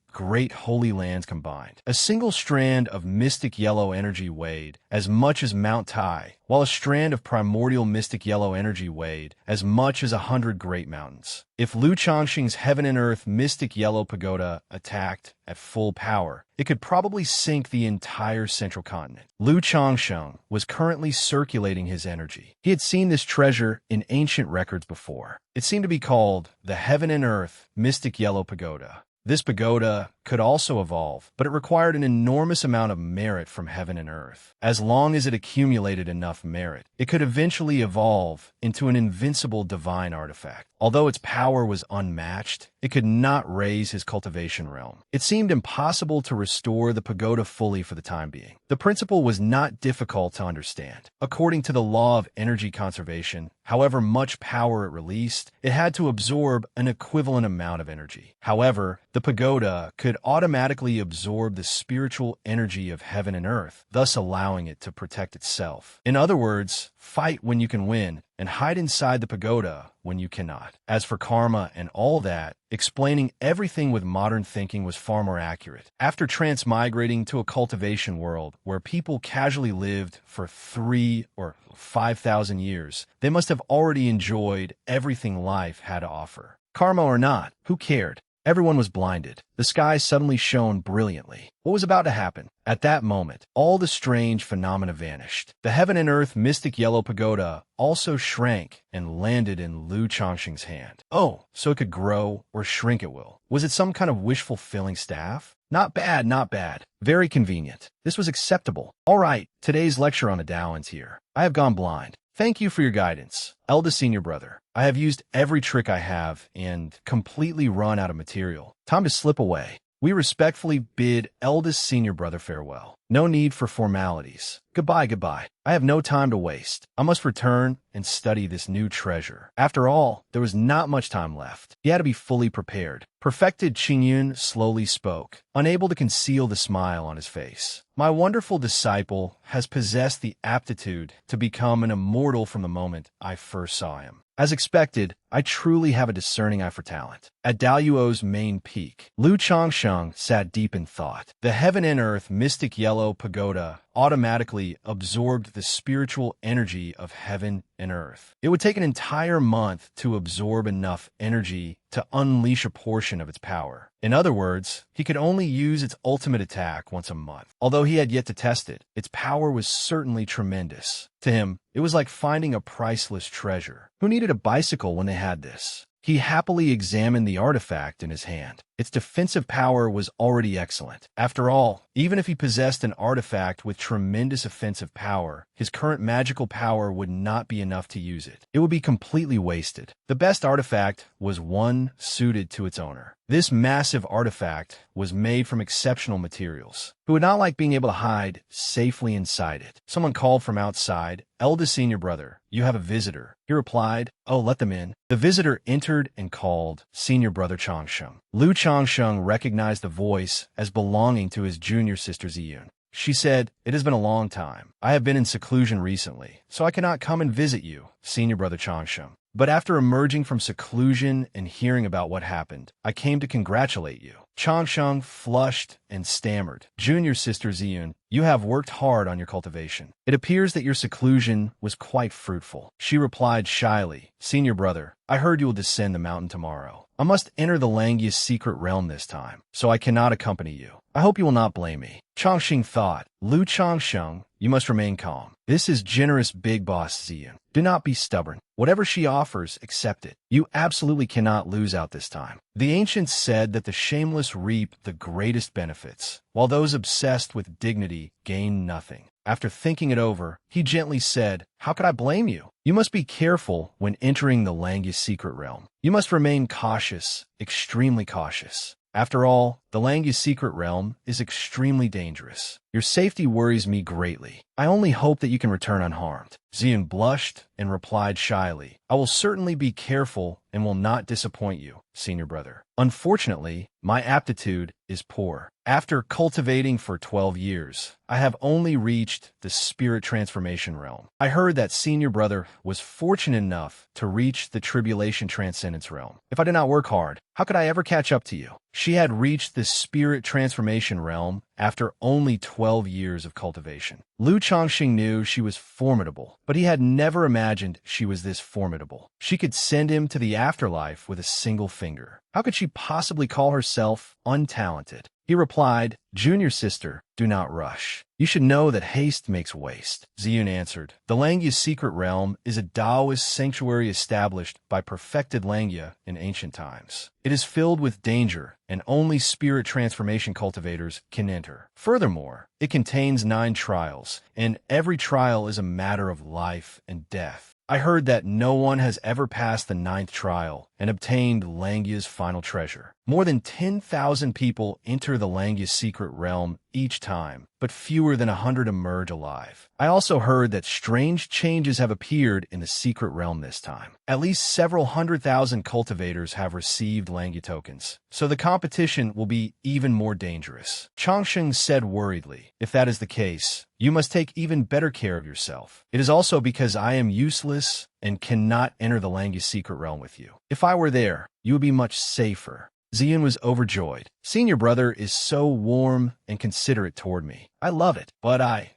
great holy lands combined. A single strand of mystic yellow energy weighed as much as Mount Tai, while a strand of primordial mystic yellow energy weighed as much as 100 great mountains. If Liu Changxing's heaven and earth mystic yellow pagoda attacked at full power, it could probably sink the entire central continent. Liu Changxing was currently circulating his energy. He had seen this treasure in ancient records before. It seemed to be called the Heaven and Earth Mystic Yellow Pagoda. This pagoda could also evolve, but it required an enormous amount of merit from heaven and earth. As long as it accumulated enough merit, it could eventually evolve into an invincible divine artifact. Although its power was unmatched, it could not raise his cultivation realm. It seemed impossible to restore the pagoda fully for the time being. The principle was not difficult to understand. According to the law of energy conservation, however much power it released, it had to absorb an equivalent amount of energy. However, the pagoda could automatically absorb the spiritual energy of heaven and earth, thus allowing it to protect itself. In other words, fight when you can win, and hide inside the pagoda when you cannot. As for karma and all that, explaining everything with modern thinking was far more accurate. After transmigrating to a cultivation world where people casually lived for 3 or 5,000 years, they must have already enjoyed everything life had to offer. Karma or not, who cared? Everyone was blinded. The sky suddenly shone brilliantly. What was about to happen? At that moment, all the strange phenomena vanished. The heaven and earth mystic yellow pagoda also shrank and landed in Liu Changxing's hand. Oh, so it could grow or shrink at will. Was it some kind of wish-fulfilling staff? Not bad, not bad. Very convenient. This was acceptable. All right, today's lecture on the Tao ends here. I have gone blind. Thank you for your guidance, eldest senior brother. I have used every trick I have and completely run out of material. Time to slip away. We respectfully bid eldest senior brother farewell. No need for formalities. Goodbye, goodbye. I have no time to waste. I must return and study this new treasure. After all, there was not much time left. He had to be fully prepared. Perfected Qingyun slowly spoke, unable to conceal the smile on his face. My wonderful disciple has possessed the aptitude to become an immortal from the moment I first saw him. As expected, I truly have a discerning eye for talent. At Daluo's main peak, Liu Changxing sat deep in thought. The heaven and earth mystic yellow pagoda automatically absorbed the spiritual energy of heaven and earth. It would take an entire month to absorb enough energy to unleash a portion of its power. In other words, he could only use its ultimate attack once a month. Although he had yet to test it, its power was certainly tremendous. To him, it was like finding a priceless treasure. Who needed a bicycle when they had this? He happily examined the artifact in his hand. Its defensive power was already excellent. After all, even if he possessed an artifact with tremendous offensive power, his current magical power would not be enough to use it. It would be completely wasted. The best artifact was one suited to its owner. This massive artifact was made from exceptional materials. Who would not like being able to hide safely inside it? Someone called from outside, "Eldest senior brother, you have a visitor." He replied, "Oh, let them in." The visitor entered and called senior brother Changxing. Liu Changxing recognized the voice as belonging to his junior sister Ziyun. She said, "It has been a long time. I have been in seclusion recently, so I cannot come and visit you, senior brother Changxing. But after emerging from seclusion and hearing about what happened, I came to congratulate you." Changxing flushed and stammered, "Junior sister Ziyun, you have worked hard on your cultivation. It appears that your seclusion was quite fruitful." She replied shyly, "Senior brother, I heard you will descend the mountain tomorrow. I must enter the Langya's secret realm this time, so I cannot accompany you. I hope you will not blame me. Changxing thought, Lu Changsheng, you must remain calm. This is generous big boss Ziyun. Do not be stubborn. Whatever she offers, accept it. You absolutely cannot lose out this time. The ancients said that the shameless reap the greatest benefits, while those obsessed with dignity gain nothing. After thinking it over, he gently said, how could I blame you? You must be careful when entering the Langya's secret realm. You must remain cautious, extremely cautious. After all, the Langya's secret realm is extremely dangerous. Your safety worries me greatly. I only hope that you can return unharmed. Ziyun blushed and replied shyly, I will certainly be careful and will not disappoint you, senior brother. Unfortunately, my aptitude is poor. After cultivating for 12 years, I have only reached the spirit transformation realm. I heard that senior brother was fortunate enough to reach the tribulation transcendence realm. If I did not work hard, how could I ever catch up to you? She had reached the spirit transformation realm after only 12 years of cultivation. Lu Changxing knew she was formidable, but he had never imagined she was this formidable. She could send him to the afterlife with a single finger. How could she possibly call herself untalented? He replied, Junior sister, do not rush. You should know that haste makes waste. Ziyun answered, the Langya's secret realm is a Taoist sanctuary established by perfected Langya in ancient times. It is filled with danger, and only spirit transformation cultivators can enter. Furthermore, it contains 9 trials, and every trial is a matter of life and death. I heard that no one has ever passed the 9th trial and obtained Langya's final treasure. More than 10,000 people enter the Langya's secret realm each time, but fewer than 100 emerge alive. I also heard that strange changes have appeared in the secret realm this time. At least several 100,000 cultivators have received Langya tokens, so the competition will be even more dangerous. Changsheng said worriedly, if that is the case, you must take even better care of yourself. It is also because I am useless and cannot enter the Langya's secret realm with you. If I were there, you would be much safer. Ziyun was overjoyed. Senior brother is so warm and considerate toward me. I love it, but I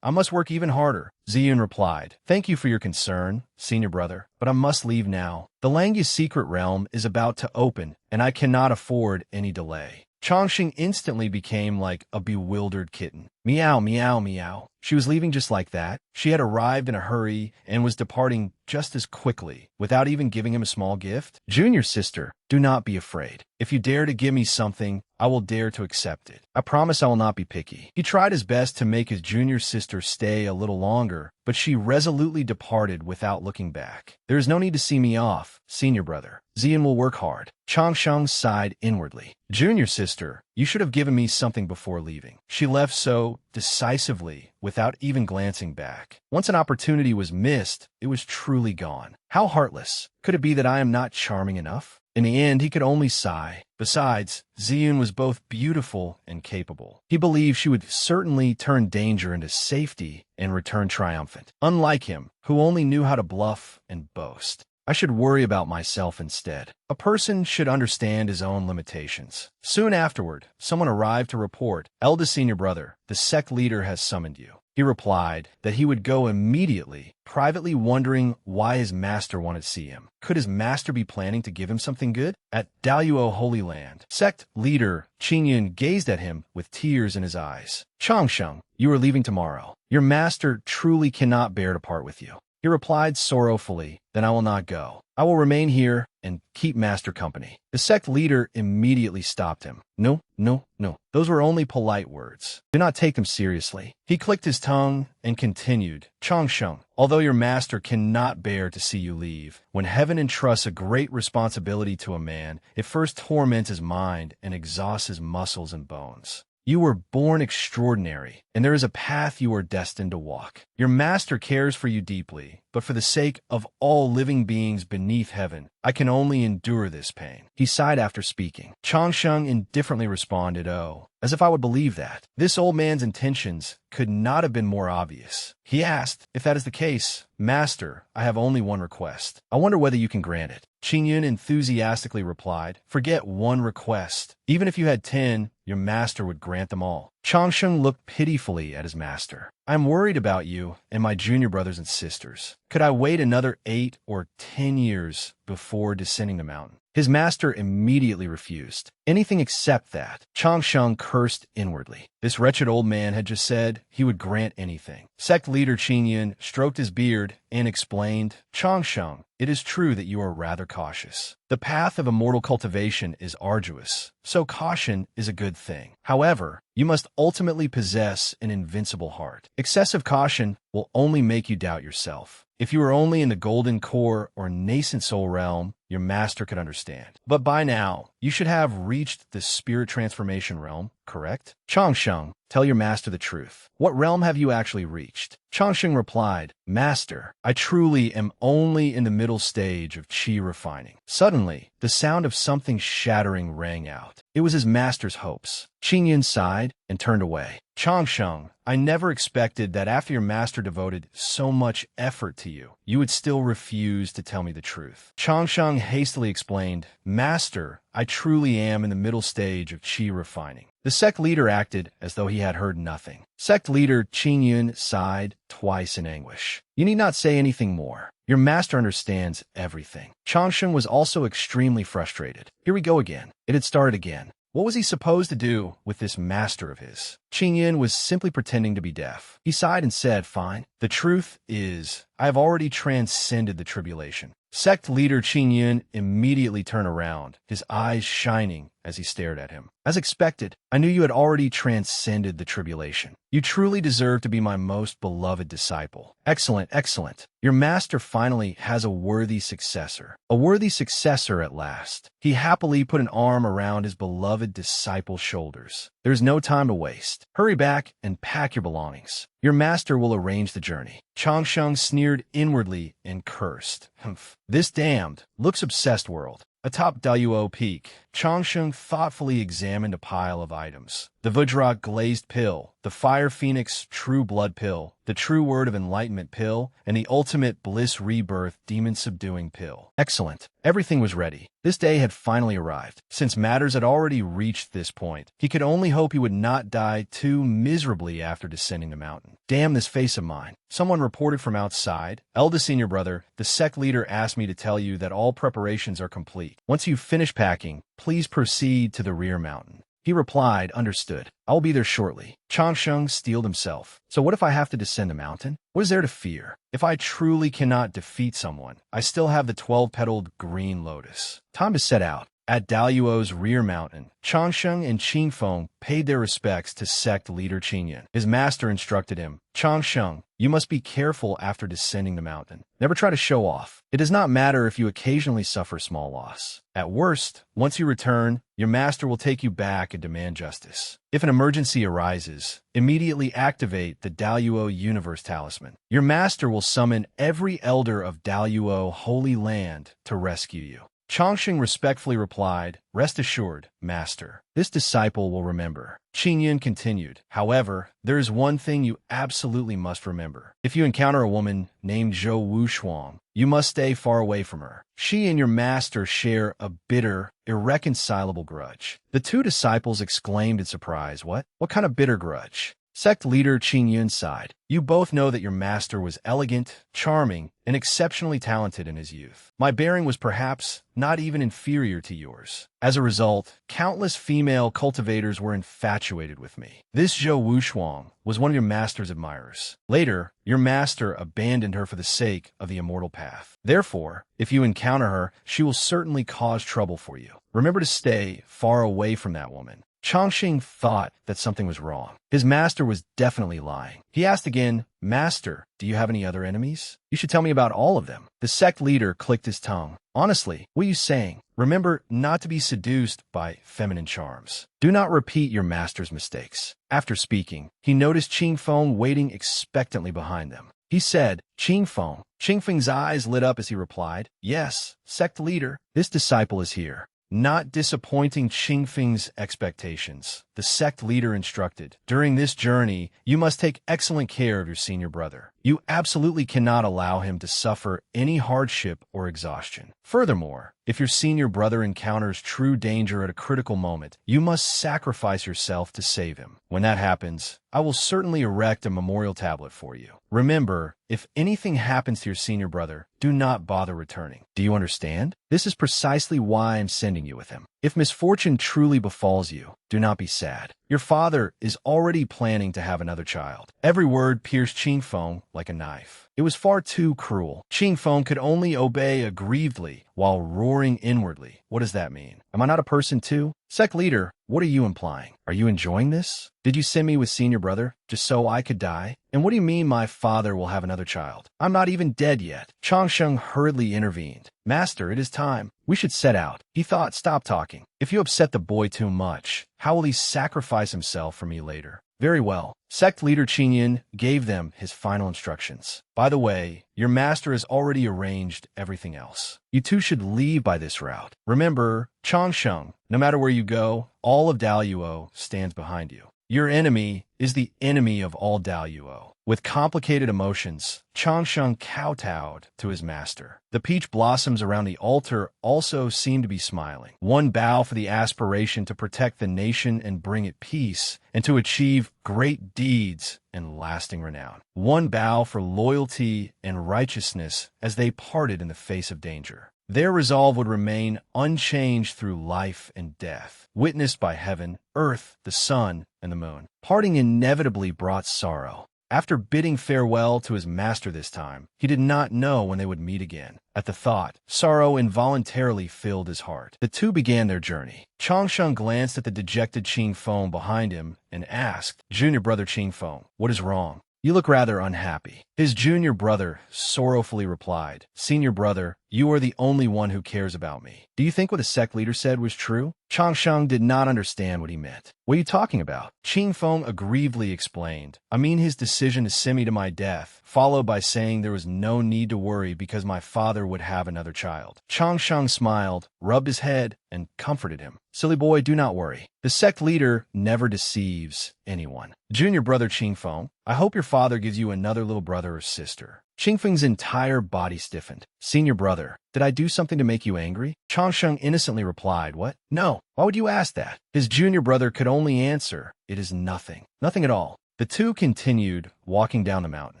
must work even harder. Ziyun replied, thank you for your concern, senior brother, but I must leave now. The Langya's secret realm is about to open, and I cannot afford any delay. Changxing instantly became like a bewildered kitten. Meow, meow, meow. She was leaving just like that. She had arrived in a hurry and was departing just as quickly, without even giving him a small gift. Junior sister, do not be afraid. If you dare to give me something, I will dare to accept it. I promise I will not be picky. He tried his best to make his junior sister stay a little longer, but she resolutely departed without looking back. There is no need to see me off, senior brother. Ziyun will work hard. Changsheng sighed inwardly. Junior sister, you should have given me something before leaving. She left so decisively, without even glancing back. Once an opportunity was missed, it was truly gone. How heartless. Could it be that I am not charming enough? In the end, he could only sigh. Besides, Ziyun was both beautiful and capable. He believed she would certainly turn danger into safety and return triumphant. Unlike him, who only knew how to bluff and boast. I should worry about myself instead. A person should understand his own limitations. Soon afterward, someone arrived to report, eldest senior brother, the sect leader has summoned you. He replied that he would go immediately, privately wondering why his master wanted to see him. Could his master be planning to give him something good? At Daluo Holy Land, sect leader Qingyun gazed at him with tears in his eyes. Changsheng, you are leaving tomorrow. Your master truly cannot bear to part with you. He replied sorrowfully, then I will not go. I will remain here and keep master company. The sect leader immediately stopped him. No, no, no. Those were only polite words. Do not take them seriously. He clicked his tongue and continued. Changsheng, although your master cannot bear to see you leave, when heaven entrusts a great responsibility to a man, it first torments his mind and exhausts his muscles and bones. You were born extraordinary, and there is a path you are destined to walk. Your master cares for you deeply, but for the sake of all living beings beneath heaven, I can only endure this pain. He sighed after speaking. Changsheng indifferently responded, oh, as if I would believe that. This old man's intentions could not have been more obvious. He asked, if that is the case, Master, I have only one request. I wonder whether you can grant it. Qingyun enthusiastically replied, forget one request. Even if you had 10, your master would grant them all. Changsheng looked pitifully at his master. I'm worried about you and my junior brothers and sisters. Could I wait another 8 or 10 years before descending the mountain? His master immediately refused. Anything except that. Changsheng cursed inwardly. This wretched old man had just said he would grant anything. Sect leader Qingyun stroked his beard and explained, Changsheng, it is true that you are rather cautious. The path of immortal cultivation is arduous, so caution is a good thing. However, you must ultimately possess an invincible heart. Excessive caution will only make you doubt yourself. If you were only in the golden core or nascent soul realm, your master could understand. But by now, you should have reached the spirit transformation realm, correct? Changsheng, tell your master the truth. What realm have you actually reached? Changsheng replied, Master, I truly am only in the middle stage of qi refining. Suddenly, the sound of something shattering rang out. It was his master's hopes. Qingyun sighed and turned away. Changsheng, I never expected that after your master devoted so much effort to you, you would still refuse to tell me the truth. Changsheng hastily explained, Master, I truly am in the middle stage of qi refining. The sect leader acted as though he had heard nothing. Sect leader Qingyun sighed twice in anguish. You need not say anything more. Your master understands everything. Changsheng was also extremely frustrated. Here we go again. It had started again. What was he supposed to do with this master of his? Qingyun was simply pretending to be deaf. He sighed and said, Fine. The truth is, I have already transcended the tribulation. Sect leader Qingyun immediately turned around, his eyes shining as he stared at him. As expected, I knew you had already transcended the tribulation. You truly deserve to be my most beloved disciple. Excellent, excellent. Your master finally has a worthy successor. A worthy successor at last. He happily put an arm around his beloved disciple's shoulders. There's no time to waste. Hurry back and pack your belongings. Your master will arrange the journey. Changsheng sneered inwardly and cursed. Humph. This damned, looks-obsessed world. Atop Daluo Peak, Changsheng thoughtfully examined a pile of items. The Vajra glazed pill, the Fire Phoenix True Blood pill, the True Word of Enlightenment pill, and the Ultimate Bliss Rebirth Demon Subduing pill. Excellent. Everything was ready. This day had finally arrived. Since matters had already reached this point, he could only hope he would not die too miserably after descending the mountain. Damn this face of mine. Someone reported from outside. Eldest senior brother, the sect leader asked me to tell you that all preparations are complete. Once you finish packing, please proceed to the rear mountain. He replied, Understood. I will be there shortly. Changsheng steeled himself. So what if I have to descend the mountain? What is there to fear? If I truly cannot defeat someone, I still have the 12-petaled green lotus. Time to set out. At Daluo's rear mountain, Changsheng and Qingfeng paid their respects to sect leader Qingyun. His master instructed him, Changsheng, you must be careful after descending the mountain. Never try to show off. It does not matter if you occasionally suffer small loss. At worst, once you return, your master will take you back and demand justice. If an emergency arises, immediately activate the Daluo Universe Talisman. Your master will summon every elder of Daluo Holy Land to rescue you. Changsheng respectfully replied, Rest assured, Master. This disciple will remember. Qingyun continued, However, there is one thing you absolutely must remember. If you encounter a woman named Zhou Wushuang, you must stay far away from her. She and your master share a bitter, irreconcilable grudge. The two disciples exclaimed in surprise, What? What kind of bitter grudge? Sect leader Qingyun sighed. You both know that your master was elegant, charming, and exceptionally talented in his youth. My bearing was perhaps not even inferior to yours. As a result, countless female cultivators were infatuated with me. This Zhou Wushuang was one of your master's admirers. Later, your master abandoned her for the sake of the immortal path. Therefore, if you encounter her, she will certainly cause trouble for you. Remember to stay far away from that woman. Changsheng thought that something was wrong. His master was definitely lying. He asked again, Master, do you have any other enemies? You should tell me about all of them. The sect leader clicked his tongue. Honestly, what are you saying? Remember not to be seduced by feminine charms. Do not repeat your master's mistakes. After speaking, he noticed Qingfeng waiting expectantly behind them. He said, Qingfeng. Qingfeng's eyes lit up as he replied, Yes, sect leader, this disciple is here. Not disappointing Qingfeng's expectations, the sect leader instructed. During this journey, you must take excellent care of your senior brother. You absolutely cannot allow him to suffer any hardship or exhaustion. Furthermore, if your senior brother encounters true danger at a critical moment, you must sacrifice yourself to save him. When that happens, I will certainly erect a memorial tablet for you. Remember, if anything happens to your senior brother, do not bother returning. Do you understand? This is precisely why I'm sending you with him. If misfortune truly befalls you, do not be sad. Your father is already planning to have another child. Every word pierced Qing Feng like a knife. It was far too cruel. Qing Feng could only obey aggrievedly while roaring inwardly. What does that mean? Am I not a person too? Sect leader, what are you implying? Are you enjoying this? Did you send me with senior brother just so I could die? And what do you mean my father will have another child? I'm not even dead yet. Changsheng hurriedly intervened. Master, it is time. We should set out. He thought, stop talking. If you upset the boy too much, how will he sacrifice himself for me later? Very well. Sect leader Qinyan gave them his final instructions. By the way, your master has already arranged everything else. You two should leave by this route. Remember, Changsheng, no matter where you go, all of Daluo stands behind you. Your enemy is the enemy of all Daluo. With complicated emotions, Changsheng kowtowed to his master. The peach blossoms around the altar also seemed to be smiling. One bow for the aspiration to protect the nation and bring it peace, and to achieve great deeds and lasting renown. One bow for loyalty and righteousness as they parted in the face of danger. Their resolve would remain unchanged through life and death, witnessed by heaven, earth, the sun, and the moon. Parting inevitably brought sorrow. After bidding farewell to his master this time, he did not know when they would meet again. At the thought, sorrow involuntarily filled his heart. The two began their journey. Changsheng glanced at the dejected Qing Feng behind him and asked, Junior brother Qing Feng, what is wrong? You look rather unhappy. His junior brother sorrowfully replied, Senior brother, you are the only one who cares about me. Do you think what the sect leader said was true? Changsheng did not understand what he meant. What are you talking about? Qing Feng aggrievedly explained. I mean his decision to send me to my death, followed by saying there was no need to worry because my father would have another child. Changsheng smiled, rubbed his head, and comforted him. Silly boy, do not worry. The sect leader never deceives anyone. Junior brother Qing Feng, I hope your father gives you another little brother or sister. Qing Feng's entire body stiffened. Senior brother, did I do something to make you angry? Changsheng innocently replied, what? No. Why would you ask that? His junior brother could only answer, it is nothing. Nothing at all. The two continued walking down the mountain.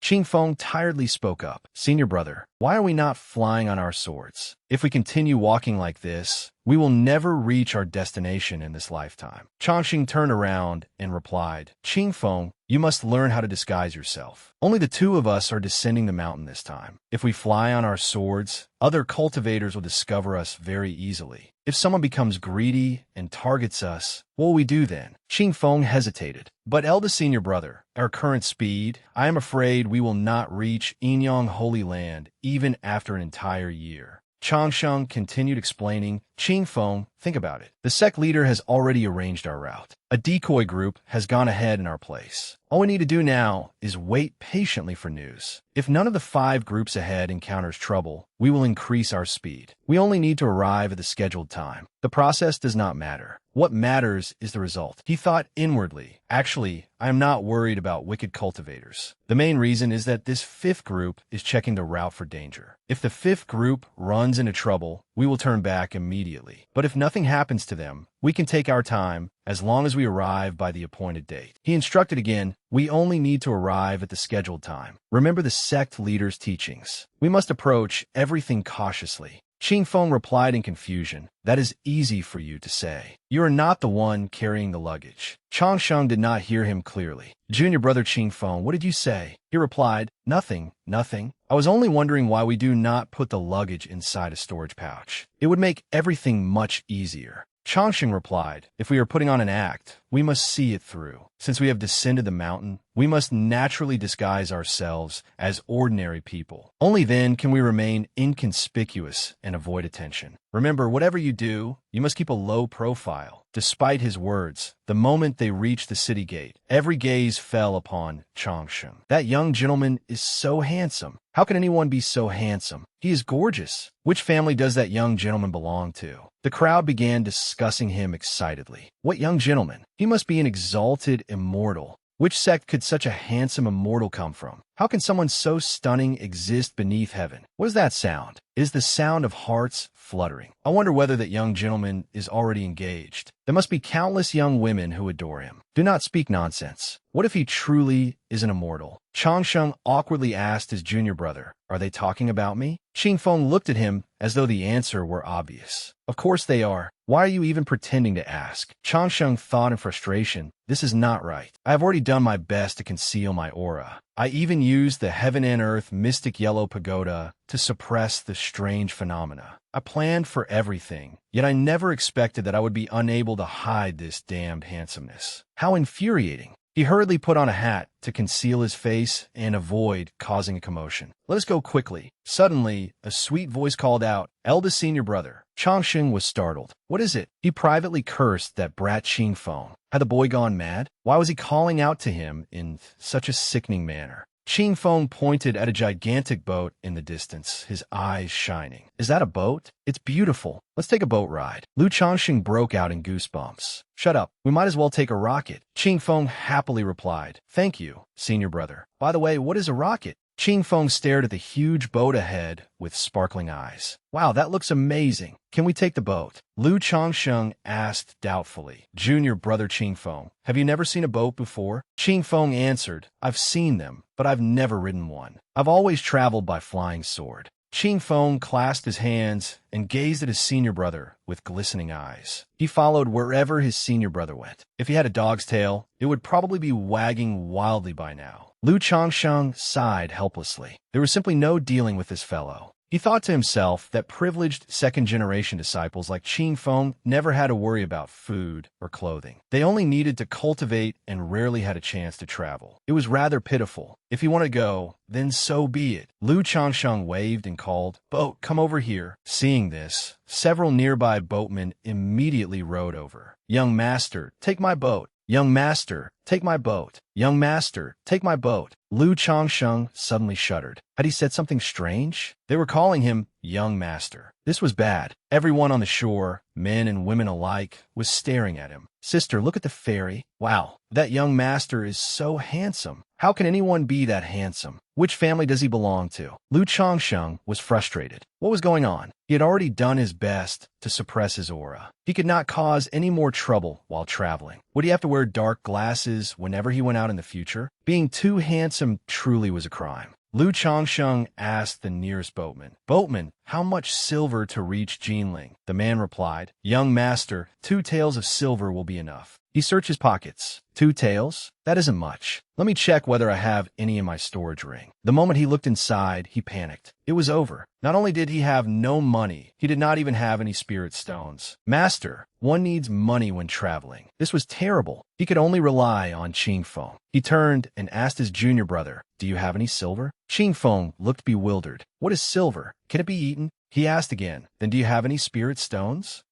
Qing Feng tiredly spoke up. Senior brother, why are we not flying on our swords? If we continue walking like this, we will never reach our destination in this lifetime. Changsheng turned around and replied, Qing Feng, you must learn how to disguise yourself. Only the two of us are descending the mountain this time. If we fly on our swords, other cultivators will discover us very easily. If someone becomes greedy and targets us, what will we do then? Qing Feng hesitated. But eldest senior brother, our current speed, I am afraid we will not reach Yinyang Holy Land even after an entire year. Changsheng continued explaining, Qing Feng, think about it. The sect leader has already arranged our route. A decoy group has gone ahead in our place. All we need to do now is wait patiently for news. If none of the 5 groups ahead encounters trouble, we will increase our speed. We only need to arrive at the scheduled time. The process does not matter. What matters is the result. He thought inwardly, actually, I am not worried about wicked cultivators. The main reason is that this 5th group is checking the route for danger. If the 5th group runs into trouble, we will turn back immediately. But if nothing happens to them, we can take our time as long as we arrive by the appointed date. He instructed again, we only need to arrive at the scheduled time. Remember the sect leader's teachings. We must approach everything cautiously. Qing Feng replied in confusion, that is easy for you to say. You are not the one carrying the luggage. Changsheng did not hear him clearly. Junior brother Qing Feng, what did you say? He replied, nothing, nothing. I was only wondering why we do not put the luggage inside a storage pouch. It would make everything much easier. Changsheng replied, if we are putting on an act, we must see it through. Since we have descended the mountain, we must naturally disguise ourselves as ordinary people. Only then can we remain inconspicuous and avoid attention. Remember, whatever you do, you must keep a low profile. Despite his words, the moment they reached the city gate, every gaze fell upon Changsheng. That young gentleman is so handsome. How can anyone be so handsome? He is gorgeous. Which family does that young gentleman belong to? The crowd began discussing him excitedly. What young gentleman? He He must be an exalted immortal. Which sect could such a handsome immortal come from? How can someone so stunning exist beneath heaven? What is that sound? It is the sound of hearts fluttering. I wonder whether that young gentleman is already engaged. There must be countless young women who adore him. Do not speak nonsense. What if he truly is an immortal? Changsheng awkwardly asked his junior brother, "Are they talking about me?" Qingfeng looked at him as though the answer were obvious. Of course they are. Why are you even pretending to ask? Changsheng thought in frustration, this is not right. I have already done my best to conceal my aura. I even used the heaven and earth mystic yellow pagoda to suppress the strange phenomena. I planned for everything, yet I never expected that I would be unable to hide this damned handsomeness. How infuriating. He hurriedly put on a hat to conceal his face and avoid causing a commotion. Let us go quickly. Suddenly, a sweet voice called out, "Eldest senior brother." Changsheng was startled. What is it? He privately cursed that brat Qingfeng. Had the boy gone mad? Why was he calling out to him in such a sickening manner? Qingfeng pointed at a gigantic boat in the distance, his eyes shining. Is that a boat? It's beautiful. Let's take a boat ride. Lu Changsheng broke out in goosebumps. Shut up. We might as well take a rocket. Qingfeng happily replied. Thank you, senior brother. By the way, what is a rocket? Qingfeng stared at the huge boat ahead with sparkling eyes. Wow, that looks amazing. Can we take the boat? Lu Changsheng asked doubtfully. Junior brother Qingfeng, have you never seen a boat before? Qingfeng answered, I've seen them, but I've never ridden one. I've always traveled by flying sword. Qingfeng clasped his hands and gazed at his senior brother with glistening eyes. He followed wherever his senior brother went. If he had a dog's tail, it would probably be wagging wildly by now. Lu Changsheng sighed helplessly. There was simply no dealing with this fellow. He thought to himself that privileged second-generation disciples like Qingfeng never had to worry about food or clothing. They only needed to cultivate and rarely had a chance to travel. It was rather pitiful. If you want to go, then so be it. Lu Changsheng waved and called, "Boat, come over here." Seeing this, several nearby boatmen immediately rowed over. "Young master, take my boat. Young master, take my boat. Young master, take my boat." Lu Changsheng suddenly shuddered. Had he said something strange? They were calling him young master. This was bad. Everyone on the shore, men and women alike, was staring at him. Sister, look at the fairy. Wow, that young master is so handsome. How can anyone be that handsome? Which family does he belong to? Lu Changsheng was frustrated. What was going on? He had already done his best to suppress his aura. He could not cause any more trouble while traveling. Would he have to wear dark glasses whenever he went out in the future? Being too handsome truly was a crime. Lu Changsheng asked the nearest boatman, "Boatman, how much silver to reach Jinling?" The man replied, "Young master, 2 taels of silver will be enough." He searched his pockets. 2 taels? That isn't much. Let me check whether I have any in my storage ring. The moment he looked inside, he panicked. It was over. Not only did he have no money, he did not even have any spirit stones. Master, one needs money when traveling. This was terrible. He could only rely on Qingfeng. He turned and asked his junior brother, "Do you have any silver?" Qingfeng looked bewildered. What is silver? Can it be eaten? He asked again, "Then do you have any spirit stones?"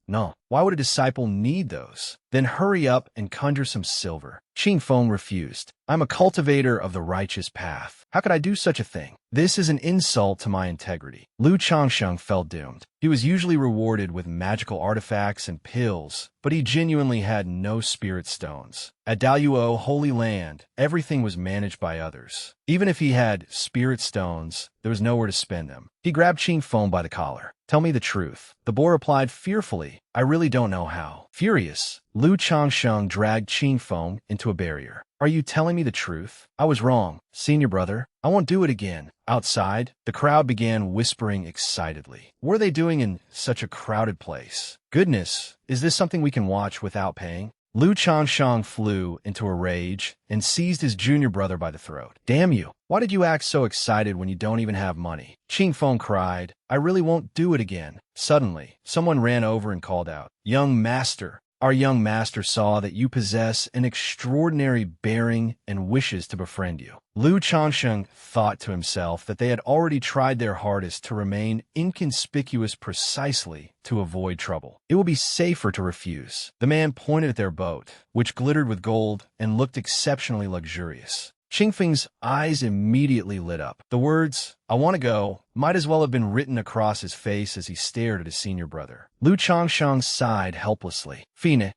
No. Why would a disciple need those? Then hurry up and conjure some silver. Qingfeng refused. I'm a cultivator of the righteous path. How could I do such a thing? This is an insult to my integrity. Lu Changsheng felt doomed. He was usually rewarded with magical artifacts and pills, but he genuinely had no spirit stones. At Daluo, Holy Land, everything was managed by others. Even if he had spirit stones, there was nowhere to spend them. He grabbed Qingfeng by the collar. "Tell me the truth." The boy replied fearfully, "I really don't know how." Furious, Lu Changsheng dragged Qingfeng into a barrier. "Are you telling me the truth?" "I was wrong, senior brother. I won't do it again." Outside, the crowd began whispering excitedly. What are they doing in such a crowded place? Goodness, is this something we can watch without paying? Lu Changsheng flew into a rage and seized his junior brother by the throat. "Damn you! Why did you act so excited when you don't even have money?" Qingfeng cried, "I really won't do it again." Suddenly, someone ran over and called out, "Young master! Our young master saw that you possess an extraordinary bearing and wishes to befriend you." Lu Changsheng thought to himself that they had already tried their hardest to remain inconspicuous precisely to avoid trouble. It will be safer to refuse. The man pointed at their boat, which glittered with gold and looked exceptionally luxurious. Qingfeng's eyes immediately lit up. The words, "I want to go," might as well have been written across his face as he stared at his senior brother. Lu Changsheng sighed helplessly. Fine,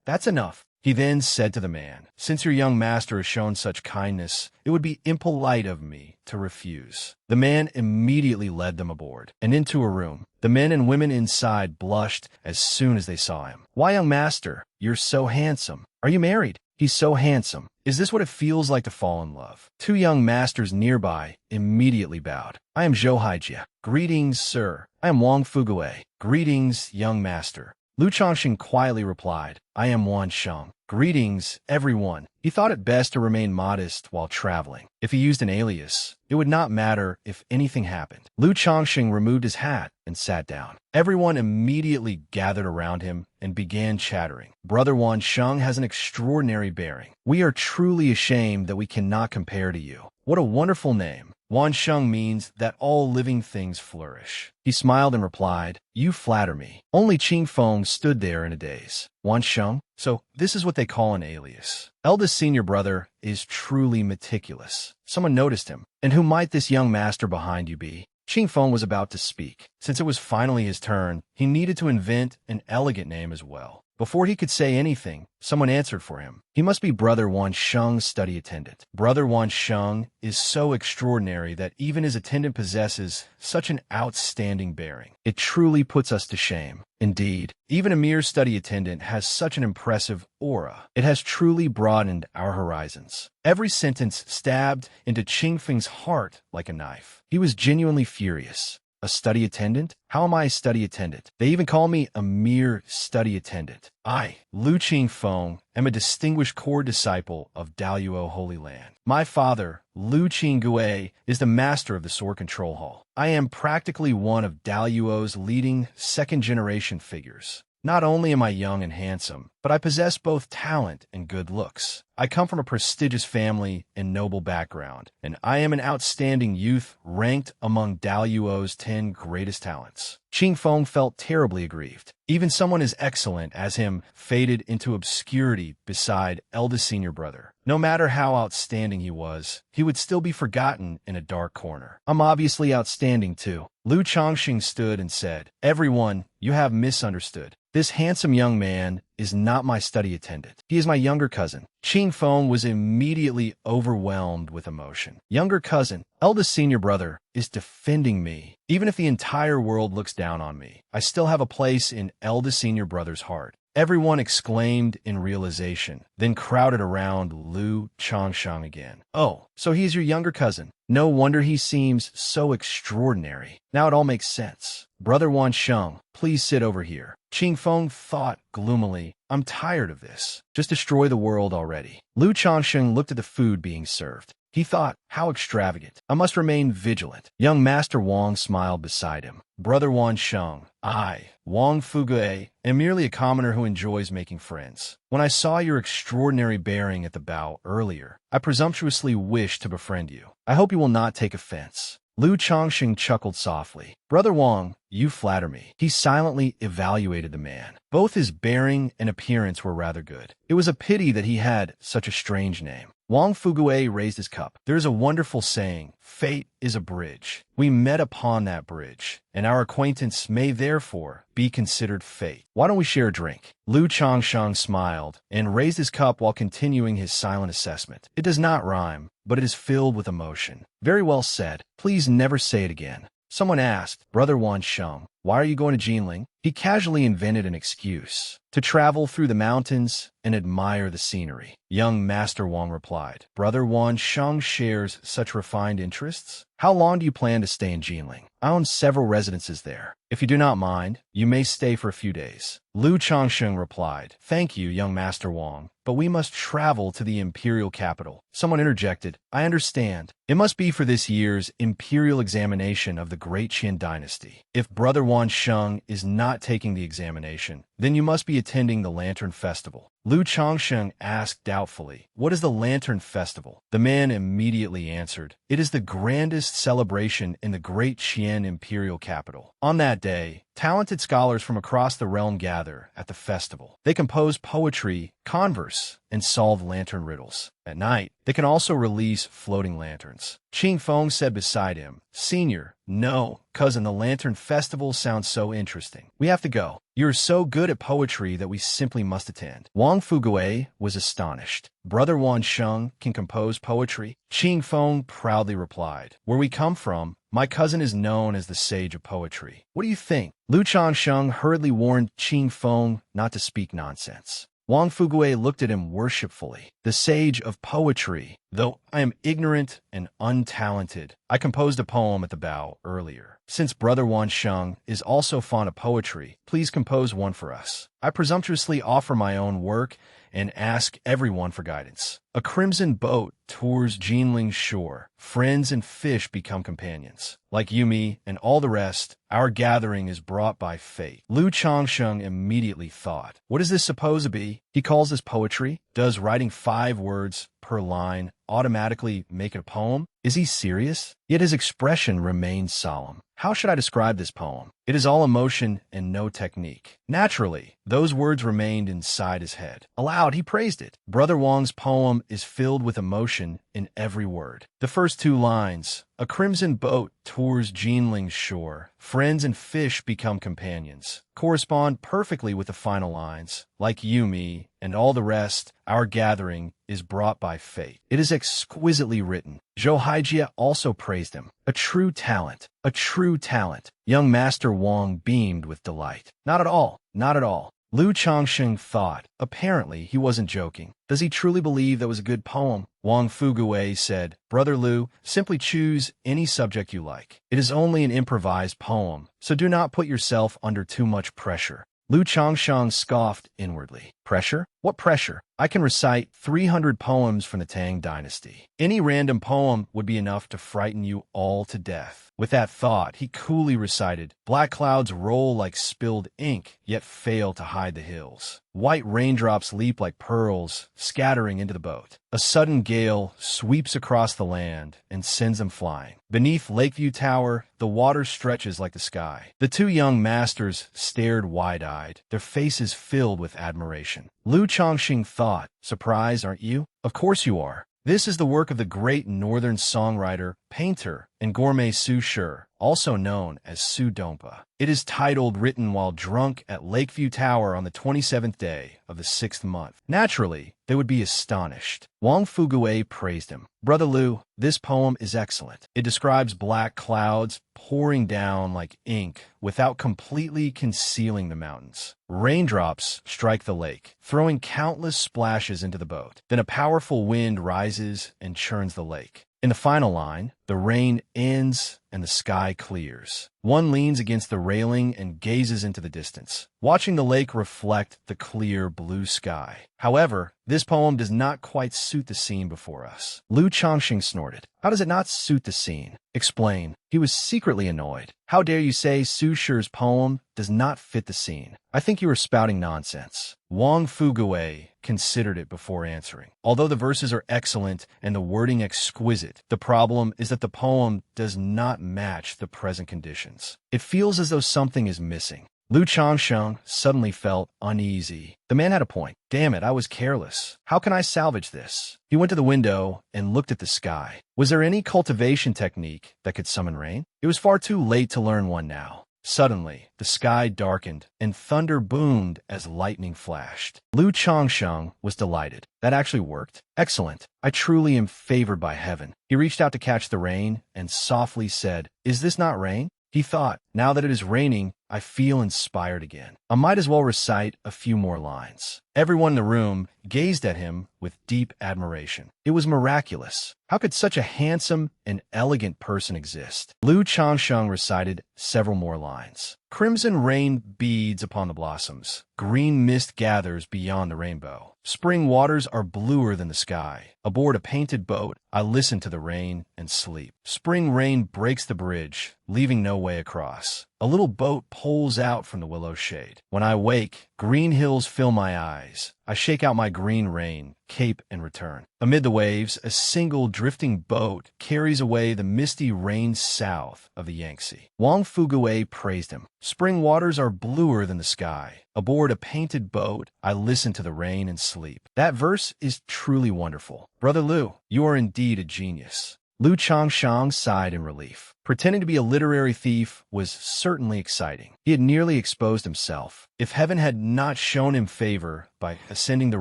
that's enough." He then said to the man, "Since your young master has shown such kindness, it would be impolite of me to refuse." The man immediately led them aboard and into a room. The men and women inside blushed as soon as they saw him. "Why, young master, you're so handsome. Are you married?" "He's so handsome. Is this what it feels like to fall in love?" Two young masters nearby immediately bowed. "I am Zhou Haijie." "Greetings, sir. I am Wang Fugue." "Greetings, young master." Lu Changxing quietly replied, "I am Wan Sheng." "Greetings, everyone." He thought it best to remain modest while traveling. If he used an alias, it would not matter if anything happened. Lu Changxing removed his hat and sat down. Everyone immediately gathered around him and began chattering. "Brother Wan Sheng has an extraordinary bearing. We are truly ashamed that we cannot compare to you. What a wonderful name." Wan Sheng means that all living things flourish. He smiled and replied, "You flatter me." Only Qing Feng stood there in a daze. "Wan Sheng? So this is what they call an alias." Eldest senior brother is truly meticulous. Someone noticed him. "And who might this young master behind you be?" Qing Feng was about to speak. Since it was finally his turn, he needed to invent an elegant name as well. Before he could say anything, someone answered for him. He must be Brother Wan Sheng's study attendant. Brother Wan Sheng is so extraordinary that even his attendant possesses such an outstanding bearing. It truly puts us to shame. Indeed, even a mere study attendant has such an impressive aura. It has truly broadened our horizons. Every sentence stabbed into Qing Feng's heart like a knife. He was genuinely furious. A study attendant? How am I a study attendant? They even call me a mere study attendant. I, Lu Qing Feng, am a distinguished core disciple of Daluo Holy Land. My father, Lu Qing Gue, is the master of the Sword Control Hall. I am practically one of Daluo's leading second-generation figures. Not only am I young and handsome, but I possess both talent and good looks. I come from a prestigious family and noble background, and I am an outstanding youth ranked among Daluo's 10 greatest talents. Qing Feng felt terribly aggrieved. Even someone as excellent as him faded into obscurity beside eldest senior brother. No matter how outstanding he would still be forgotten in a dark corner. I'm obviously outstanding too. Lu Changxing stood and said, "Everyone, you have misunderstood. This handsome young man is not my study attendant. He is my younger cousin." Qing Feng was immediately overwhelmed with emotion. Younger cousin, eldest senior brother, is defending me. Even if the entire world looks down on me, I still have a place in eldest senior brother's heart. Everyone exclaimed in realization, then crowded around Lu Changsheng again. "Oh, so he's your younger cousin. No wonder he seems so extraordinary. Now it all makes sense. Brother Wan Sheng, please sit over here." Qing Feng thought gloomily, "I'm tired of this. Just destroy the world already." Lu Changsheng looked at the food being served. He thought, how extravagant. I must remain vigilant. Young Master Wang smiled beside him. "Brother Wan Sheng, I, Wang Fugue, am merely a commoner who enjoys making friends. When I saw your extraordinary bearing at the bow earlier, I presumptuously wished to befriend you. I hope you will not take offense." Lu Changxing chuckled softly. "Brother Wang, you flatter me." He silently evaluated the man. Both his bearing and appearance were rather good. It was a pity that he had such a strange name. Wang Fugue raised his cup. "There is a wonderful saying, fate is a bridge. We met upon that bridge, and our acquaintance may therefore be considered fate. Why don't we share a drink?" Lu Changsheng smiled and raised his cup while continuing his silent assessment. "It does not rhyme, but it is filled with emotion." "Very well said. Please never say it again." Someone asked, "Brother Wan Sheng, why are you going to Jinling?" He casually invented an excuse. "To travel through the mountains and admire the scenery." Young Master Wang replied, "Brother Wan Sheng shares such refined interests. How long do you plan to stay in Jinling? I own several residences there. If you do not mind, you may stay for a few days." Lu Changsheng replied, "Thank you, young Master Wang, but we must travel to the imperial capital." Someone interjected, "I understand. It must be for this year's imperial examination of the Great Qin dynasty. If Brother Wan Sheng is not taking the examination, then you must be attending the Lantern Festival." Lu Changsheng asked doubtfully, "What is the Lantern Festival?" The man immediately answered, "It is the grandest celebration in the Great Qian imperial capital. On that day, talented scholars from across the realm gather at the festival. They compose poetry, converse, and solve lantern riddles. At night, they can also release floating lanterns. Ching Feng said beside him, "Senior, no, cousin, the Lantern Festival sounds so interesting. We have to go. You're so good at poetry that we simply must attend." Wang Fugui was astonished. "Brother Wan Sheng can compose poetry?" Ching Feng proudly replied, "Where we come from, my cousin is known as the sage of poetry. What do you think?" Lu Changsheng hurriedly warned Ching Feng not to speak nonsense. Wang Fugui looked at him worshipfully. "The sage of poetry. Though I am ignorant and untalented, I composed a poem at the bow earlier. Since Brother Wan Sheng is also fond of poetry, please compose one for us. I presumptuously offer my own work and ask everyone for guidance. A crimson boat tours Jinling's shore. Friends and fish become companions. Like Yumi and all the rest, our gathering is brought by fate." Lu Changsheng immediately thought, "What is this supposed to be? He calls this poetry? Does writing 5 words per line automatically make it a poem? Is he serious?" Yet his expression remained solemn. "How should I describe this poem? It is all emotion and no technique." Naturally, those words remained inside his head. Aloud, he praised it. Brother Wang's poem is filled with emotion in every word. The first 2 lines, "A crimson boat tours Jinling's shore. Friends and fish become companions," correspond perfectly with the final lines, "Like Yumi and all the rest, our gathering is brought by fate." It is exquisitely written. Zhou Haijie also praised him. "A true talent, a true talent." Young Master Wang beamed with delight. "Not at all, not at all." Lu Changsheng thought. Apparently, he wasn't joking. Does he truly believe that was a good poem? Wang Fugui said, "Brother Lu, simply choose any subject you like. It is only an improvised poem, so do not put yourself under too much pressure." Lu Changsheng scoffed inwardly. "Pressure? What pressure? I can recite 300 poems from the Tang dynasty. Any random poem would be enough to frighten you all to death." With that thought, he coolly recited, "Black clouds roll like spilled ink, yet fail to hide the hills. White raindrops leap like pearls, scattering into the boat. A sudden gale sweeps across the land and sends them flying. Beneath Lakeview Tower, the water stretches like the sky." The 2 young masters stared wide-eyed, their faces filled with admiration. Lu Changxing thought, "Surprised, aren't you? Of course you are. This is the work of the great northern songwriter, painter, and gourmet Su Shi, also known as Su Dompa. It is titled Written While Drunk at Lakeview Tower on the 27th day of the 6th month." Naturally, they would be astonished. Wang Fugui praised him. "Brother Lu, this poem is excellent. It describes black clouds pouring down like ink without completely concealing the mountains. Raindrops strike the lake, throwing countless splashes into the boat. Then a powerful wind rises and churns the lake. In the final line, the rain ends and the sky clears. One leans against the railing and gazes into the distance, watching the lake reflect the clear blue sky. However, this poem does not quite suit the scene before us." Lu Changxing snorted. "How does it not suit the scene? Explain." He was secretly annoyed. "How dare you say Su Shi's poem does not fit the scene? I think you are spouting nonsense." Wang Fugui considered it before answering. "Although the verses are excellent and the wording exquisite, the problem is that the poem does not match the present conditions. It feels as though something is missing." Lu Changsheng suddenly felt uneasy. The man had a point. "Damn it, I was careless. How can I salvage this?" He went to the window and looked at the sky. Was there any cultivation technique that could summon rain? It was far too late to learn one now. Suddenly, the sky darkened, and thunder boomed as lightning flashed. Lu Changsheng was delighted. That actually worked. "Excellent. I truly am favored by heaven." He reached out to catch the rain and softly said, "Is this not rain?" He thought, "Now that it is raining, I feel inspired again. I might as well recite a few more lines." Everyone in the room gazed at him with deep admiration. It was miraculous. How could such a handsome and elegant person exist? Lu Changsheng recited several more lines. "Crimson rain beads upon the blossoms. Green mist gathers beyond the rainbow. Spring waters are bluer than the sky. Aboard a painted boat, I listen to the rain and sleep. Spring rain breaks the bridge, leaving no way across. A little boat pulls out from the willow shade. When I wake, green hills fill my eyes. I shake out my green rain, cape, and return. Amid the waves, a single drifting boat carries away the misty rain south of the Yangtze. Wang Fugui praised him. Spring waters are bluer than the sky. Aboard a painted boat, I listen to the rain and sleep. That verse is truly wonderful. Brother Lu, you are indeed a genius. Lu Changshang sighed in relief. Pretending to be a literary thief was certainly exciting. He had nearly exposed himself. If heaven had not shown him favor by ascending the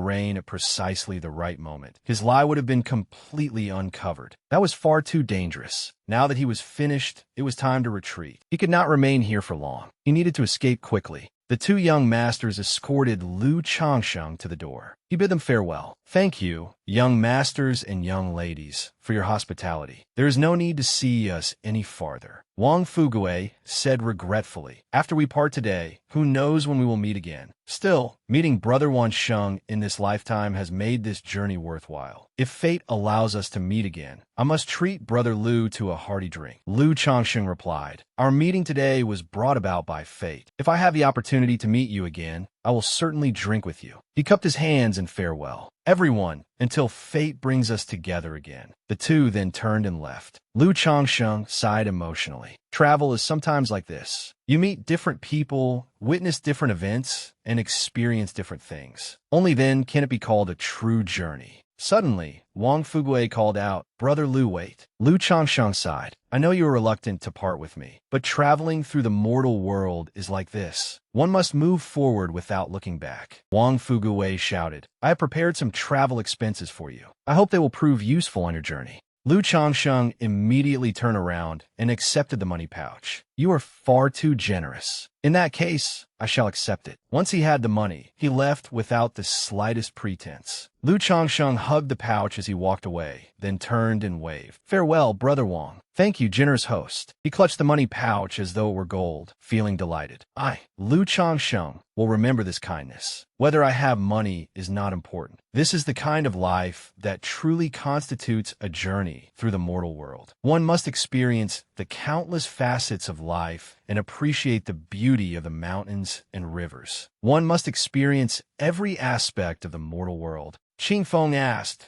rain at precisely the right moment, his lie would have been completely uncovered. That was far too dangerous. Now that he was finished, it was time to retreat. He could not remain here for long. He needed to escape quickly. The two young masters escorted Lu Changsheng to the door. He bid them farewell. Thank you, young masters and young ladies, for your hospitality. There is no need to see us any farther. Wang Fugui said regretfully, after we part today, who knows when we will meet again. Still, meeting Brother Wan Sheng in this lifetime has made this journey worthwhile. If fate allows us to meet again, I must treat Brother Lu to a hearty drink. Lu Changsheng replied, our meeting today was brought about by fate. If I have the opportunity to meet you again, I will certainly drink with you. He cupped his hands in farewell. Everyone, until fate brings us together again. The two then turned and left. Lu Changsheng sighed emotionally. Travel is sometimes like this. You meet different people, witness different events, and experience different things. Only then can it be called a true journey. Suddenly, Wang Fugui called out, Brother Lu, wait. Lu Changsheng sighed. I know you are reluctant to part with me, but traveling through the mortal world is like this. One must move forward without looking back. Wang Fugui shouted, I have prepared some travel expenses for you. I hope they will prove useful on your journey. Lu Changsheng immediately turned around and accepted the money pouch. You are far too generous. In that case, I shall accept it. Once he had the money, he left without the slightest pretense. Lu Changsheng hugged the pouch as he walked away, then turned and waved. Farewell, Brother Wang. Thank you, generous host. He clutched the money pouch as though it were gold, feeling delighted. I, Lu Changsheng, will remember this kindness. Whether I have money is not important. This is the kind of life that truly constitutes a journey through the mortal world. One must experience the countless facets of life and appreciate the beauty of the mountains and rivers. One must experience every aspect of the mortal world. Qing Feng asked,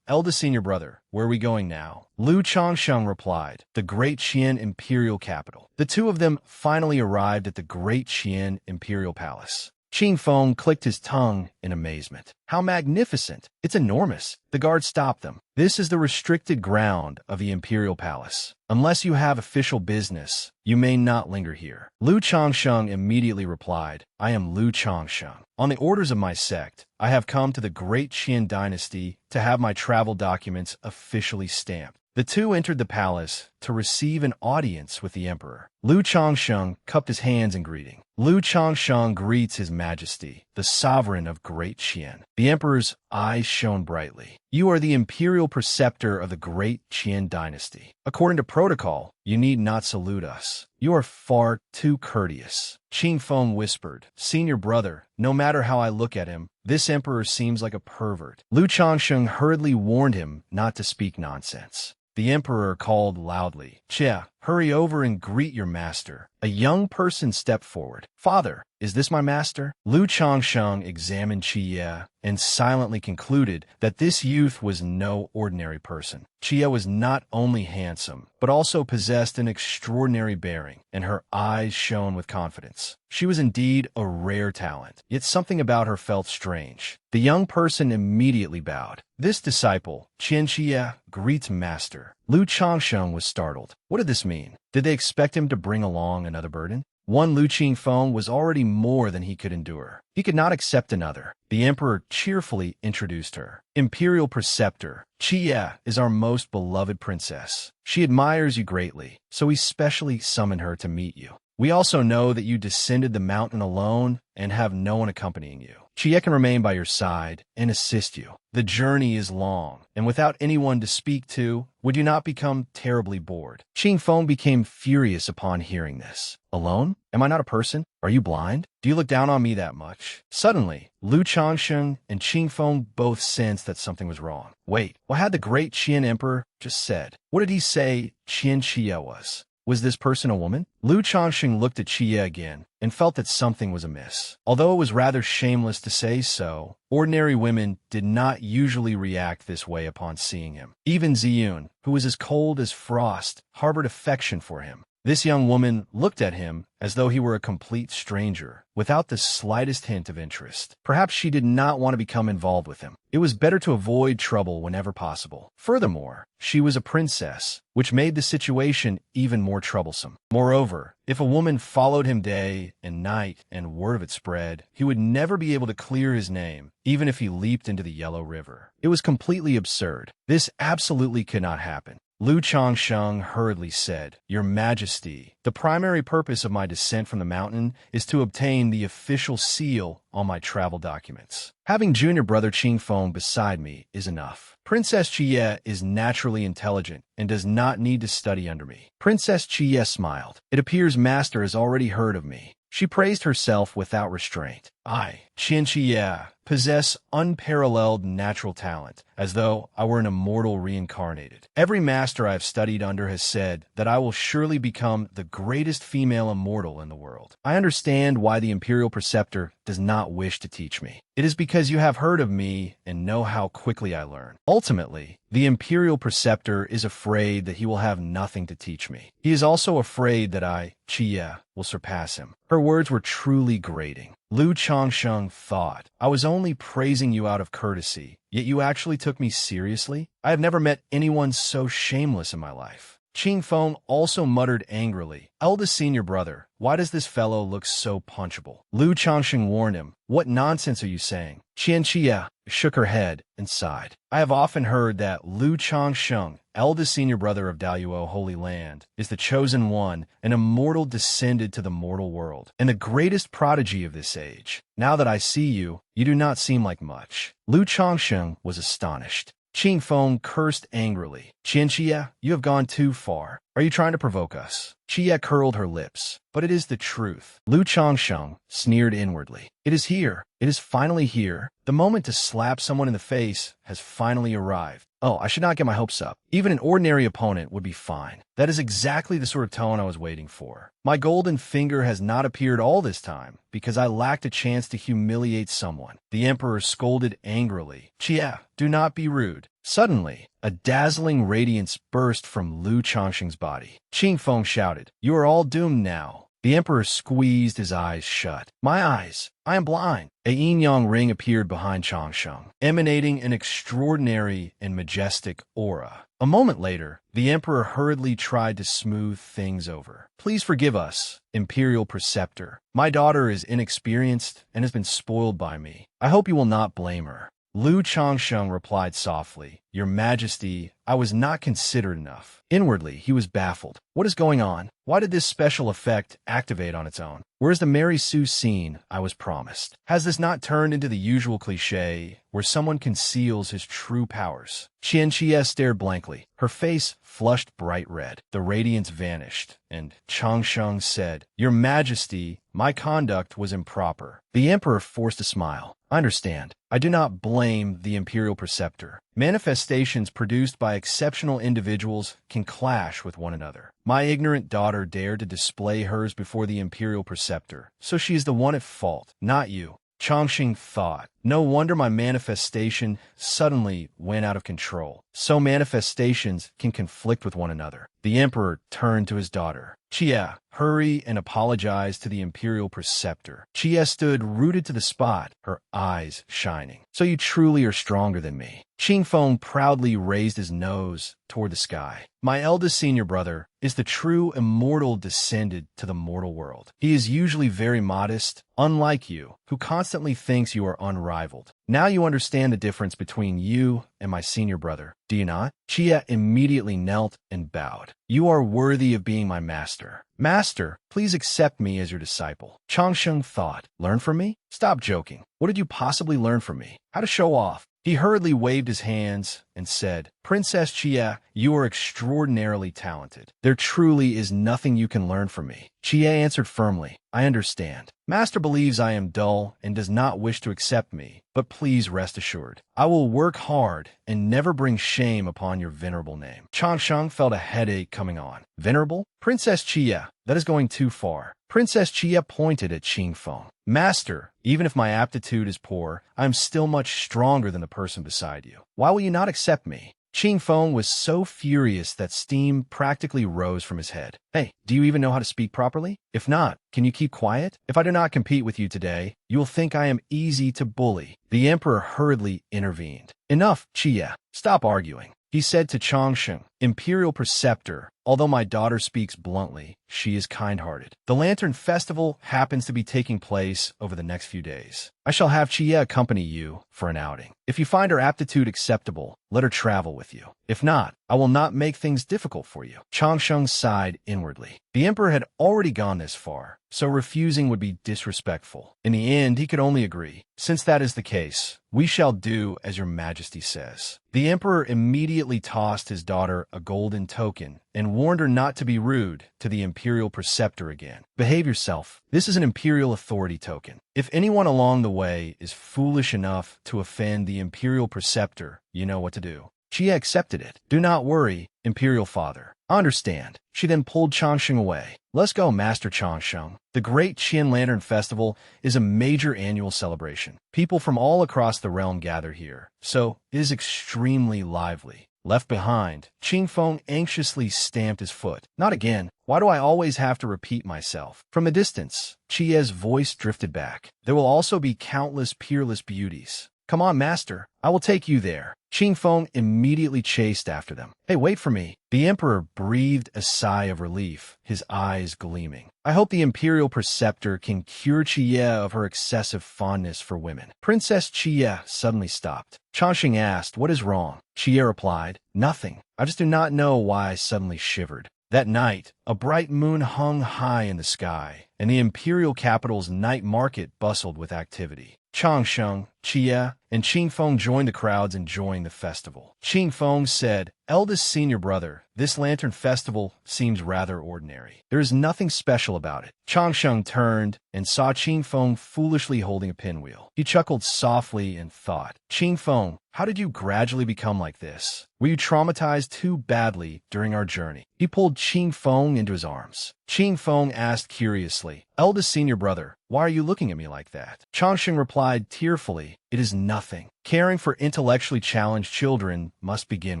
eldest senior brother, where are we going now? Lu Changsheng replied, the Great Qian Imperial Capital. The two of them finally arrived at the Great Qian Imperial Palace. Qing Feng clicked his tongue in amazement. How magnificent! It's enormous. The guards stopped them. This is the restricted ground of the Imperial Palace. Unless you have official business, you may not linger here. Lu Changsheng immediately replied, I am Lu Changsheng. On the orders of my sect, I have come to the Great Qian Dynasty to have my travel documents officially stamped. The two entered the palace to receive an audience with the emperor. Lu Changsheng cupped his hands in greeting. Lu Changsheng greets His Majesty, the sovereign of Great Qian. The emperor's eyes shone brightly. You are the imperial preceptor of the Great Qian Dynasty. According to protocol, you need not salute us. You are far too courteous. Qing Feng whispered, Senior brother, no matter how I look at him, this emperor seems like a pervert. Lu Changsheng hurriedly warned him not to speak nonsense. The emperor called loudly, Chia, hurry over and greet your master. A young person stepped forward. Father, is this my master? Lu Changsheng examined Chia and silently concluded that this youth was no ordinary person. Chia was not only handsome, but also possessed an extraordinary bearing, and her eyes shone with confidence. She was indeed a rare talent, yet something about her felt strange. The young person immediately bowed. This disciple, Qian Chia, greets master. Lu Changsheng was startled. What did this mean? Did they expect him to bring along another burden? One Lu Qingfeng was already more than he could endure. He could not accept another. The emperor cheerfully introduced her. Imperial Preceptor, Chia is our most beloved princess. She admires you greatly, so we specially summoned her to meet you. We also know that you descended the mountain alone and have no one accompanying you. Chia can remain by your side and assist you. The journey is long, and without anyone to speak to, would you not become terribly bored? Qing Feng became furious upon hearing this. Alone? Am I not a person? Are you blind? Do you look down on me that much? Suddenly, Lu Changsheng and Qing Feng both sensed that something was wrong. Wait, what had the great Qian emperor just said? What did he say Qian Chia was? Was this person a woman? Lu Changxing looked at Chie again and felt that something was amiss. Although it was rather shameless to say so, ordinary women did not usually react this way upon seeing him. Even Ziyun, who was as cold as frost, harbored affection for him. This young woman looked at him as though he were a complete stranger, without the slightest hint of interest. Perhaps she did not want to become involved with him. It was better to avoid trouble whenever possible. Furthermore, she was a princess, which made the situation even more troublesome. Moreover, if a woman followed him day and night and word of it spread, he would never be able to clear his name, even if he leaped into the Yellow River. It was completely absurd. This absolutely could not happen. Lu Changsheng hurriedly said, "Your Majesty, the primary purpose of my descent from the mountain is to obtain the official seal on my travel documents. Having junior brother Qingfeng beside me is enough. Princess Chie is naturally intelligent and does not need to study under me." Princess Chie smiled. "It appears Master has already heard of me." She praised herself without restraint. "I, Qian Chie, possess unparalleled natural talent, as though I were an immortal reincarnated. Every master I have studied under has said that I will surely become the greatest female immortal in the world. I understand why the Imperial Preceptor does not wish to teach me. It is because you have heard of me and know how quickly I learn. Ultimately, the Imperial Preceptor is afraid that he will have nothing to teach me. He is also afraid that I, Chie, will surpass him." Her words were truly grating. Lu Changsheng thought, "I was only praising you out of courtesy, yet you actually took me seriously? I have never met anyone so shameless in my life." Qingfeng also muttered angrily, "Eldest senior brother, why does this fellow look so punchable?" Lu Changxing warned him, "What nonsense are you saying?" Qian Chia shook her head and sighed. "I have often heard that Lu Changsheng, eldest senior brother of Daluo Holy Land, is the chosen one, an immortal descended to the mortal world, and the greatest prodigy of this age. Now that I see you, you do not seem like much." Lu Changsheng was astonished. Qingfeng cursed angrily. "Qian Chia, you have gone too far. Are you trying to provoke us?" Chia curled her lips. "But it is the truth." Lu Changsheng sneered inwardly. "It is here. It is finally here. The moment to slap someone in the face has finally arrived. Oh, I should not get my hopes up. Even an ordinary opponent would be fine. That is exactly the sort of tone I was waiting for. My golden finger has not appeared all this time because I lacked a chance to humiliate someone." The emperor scolded angrily. "Chia, do not be rude." Suddenly, a dazzling radiance burst from Lu Changxing's body. Qingfeng shouted, "You are all doomed now." The emperor squeezed his eyes shut. "My eyes! I am blind." A yin-yang ring appeared behind Changsheng, emanating an extraordinary and majestic aura. A moment later, the emperor hurriedly tried to smooth things over. "Please forgive us, Imperial Preceptor. My daughter is inexperienced and has been spoiled by me. I hope you will not blame her." Lu Changsheng replied softly, "Your Majesty, I was not considerate enough." Inwardly, he was baffled. What is going on? Why did this special effect activate on its own? Where's the Mary Sue scene I was promised? Has this not turned into the usual cliché where someone conceals his true powers? Qian Chia stared blankly. Her face flushed bright red. The radiance vanished, and Changsheng said, "Your Majesty, my conduct was improper." The emperor forced a smile. "I understand. I do not blame the Imperial Preceptor. Manifestations produced by exceptional individuals can clash with one another. My ignorant daughter dared to display hers before the Imperial Preceptor, so she is the one at fault, not you." Changxing thought, "No wonder my manifestation suddenly went out of control. So manifestations can conflict with one another." The emperor turned to his daughter. "Chia, hurry and apologize to the Imperial Preceptor." Chia stood rooted to the spot, her eyes shining. "So you truly are stronger than me." Qingfeng proudly raised his nose toward the sky. "My eldest senior brother is the true immortal descended to the mortal world. He is usually very modest, unlike you, who constantly thinks you are unrivaled. Now you understand the difference between you and my senior brother, do you not?" Chia immediately knelt and bowed. "You are worthy of being my master." "Master, please accept me as your disciple." Changsheng thought, "Learn from me? Stop joking. What did you possibly learn from me? How to show off?" He hurriedly waved his hands and said, "Princess Chia, you are extraordinarily talented. There truly is nothing you can learn from me." Chia answered firmly, "I understand. Master believes I am dull and does not wish to accept me, but please rest assured. I will work hard and never bring shame upon your venerable name." Changsheng felt a headache coming on. Venerable? Princess Chia, that is going too far. Princess Chia pointed at Qingfeng. "Master, even if my aptitude is poor, I am still much stronger than the person beside you. Why will you not accept me?" Qingfeng was so furious that steam practically rose from his head. "Hey, do you even know how to speak properly? If not, can you keep quiet? If I do not compete with you today, you will think I am easy to bully." The emperor hurriedly intervened. "Enough, Chia. Stop arguing," he said to Changsheng, "Imperial preceptor, although my daughter speaks bluntly, she is kind-hearted. The Lantern Festival happens to be taking place over the next few days. I shall have Chia accompany you for an outing. If you find her aptitude acceptable, let her travel with you. If not, I will not make things difficult for you." Changsheng sighed inwardly. The emperor had already gone this far, so refusing would be disrespectful. In the end, he could only agree. "Since that is the case, we shall do as your majesty says." The emperor immediately tossed his daughter a golden token and warned her not to be rude to the imperial preceptor again. "Behave yourself. This is an imperial authority token. If anyone along the way is foolish enough to offend the imperial preceptor, you know what to do." Chia accepted it. "Do not worry, Imperial Father. I understand." She then pulled Changsheng away. "Let's go, Master Changsheng. The Great Qian Lantern Festival is a major annual celebration. People from all across the realm gather here, so it is extremely lively." Left behind, Qingfeng anxiously stamped his foot. "Not again. Why do I always have to repeat myself?" From a distance, Chia's voice drifted back. "There will also be countless peerless beauties. Come on, Master. I will take you there." Qingfeng immediately chased after them. "Hey, wait for me." The emperor breathed a sigh of relief, his eyes gleaming. "I hope the imperial preceptor can cure Chia of her excessive fondness for women." Princess Chia suddenly stopped. Changsheng asked, "What is wrong?" Chia replied, "Nothing. I just do not know why I suddenly shivered." That night, a bright moon hung high in the sky, and the imperial capital's night market bustled with activity. Changsheng, Chia, and Qingfeng joined the crowds enjoying the festival. Qingfeng said, "Eldest senior brother, this Lantern Festival seems rather ordinary. There is nothing special about it." Changsheng turned and saw Qingfeng foolishly holding a pinwheel. He chuckled softly and thought, "Qingfeng, how did you gradually become like this? Were you traumatized too badly during our journey?" He pulled Qingfeng into his arms. Qingfeng asked curiously, "Eldest senior brother, why are you looking at me like that?" Changsheng replied tearfully, "It is nothing. Caring for intellectually challenged children must begin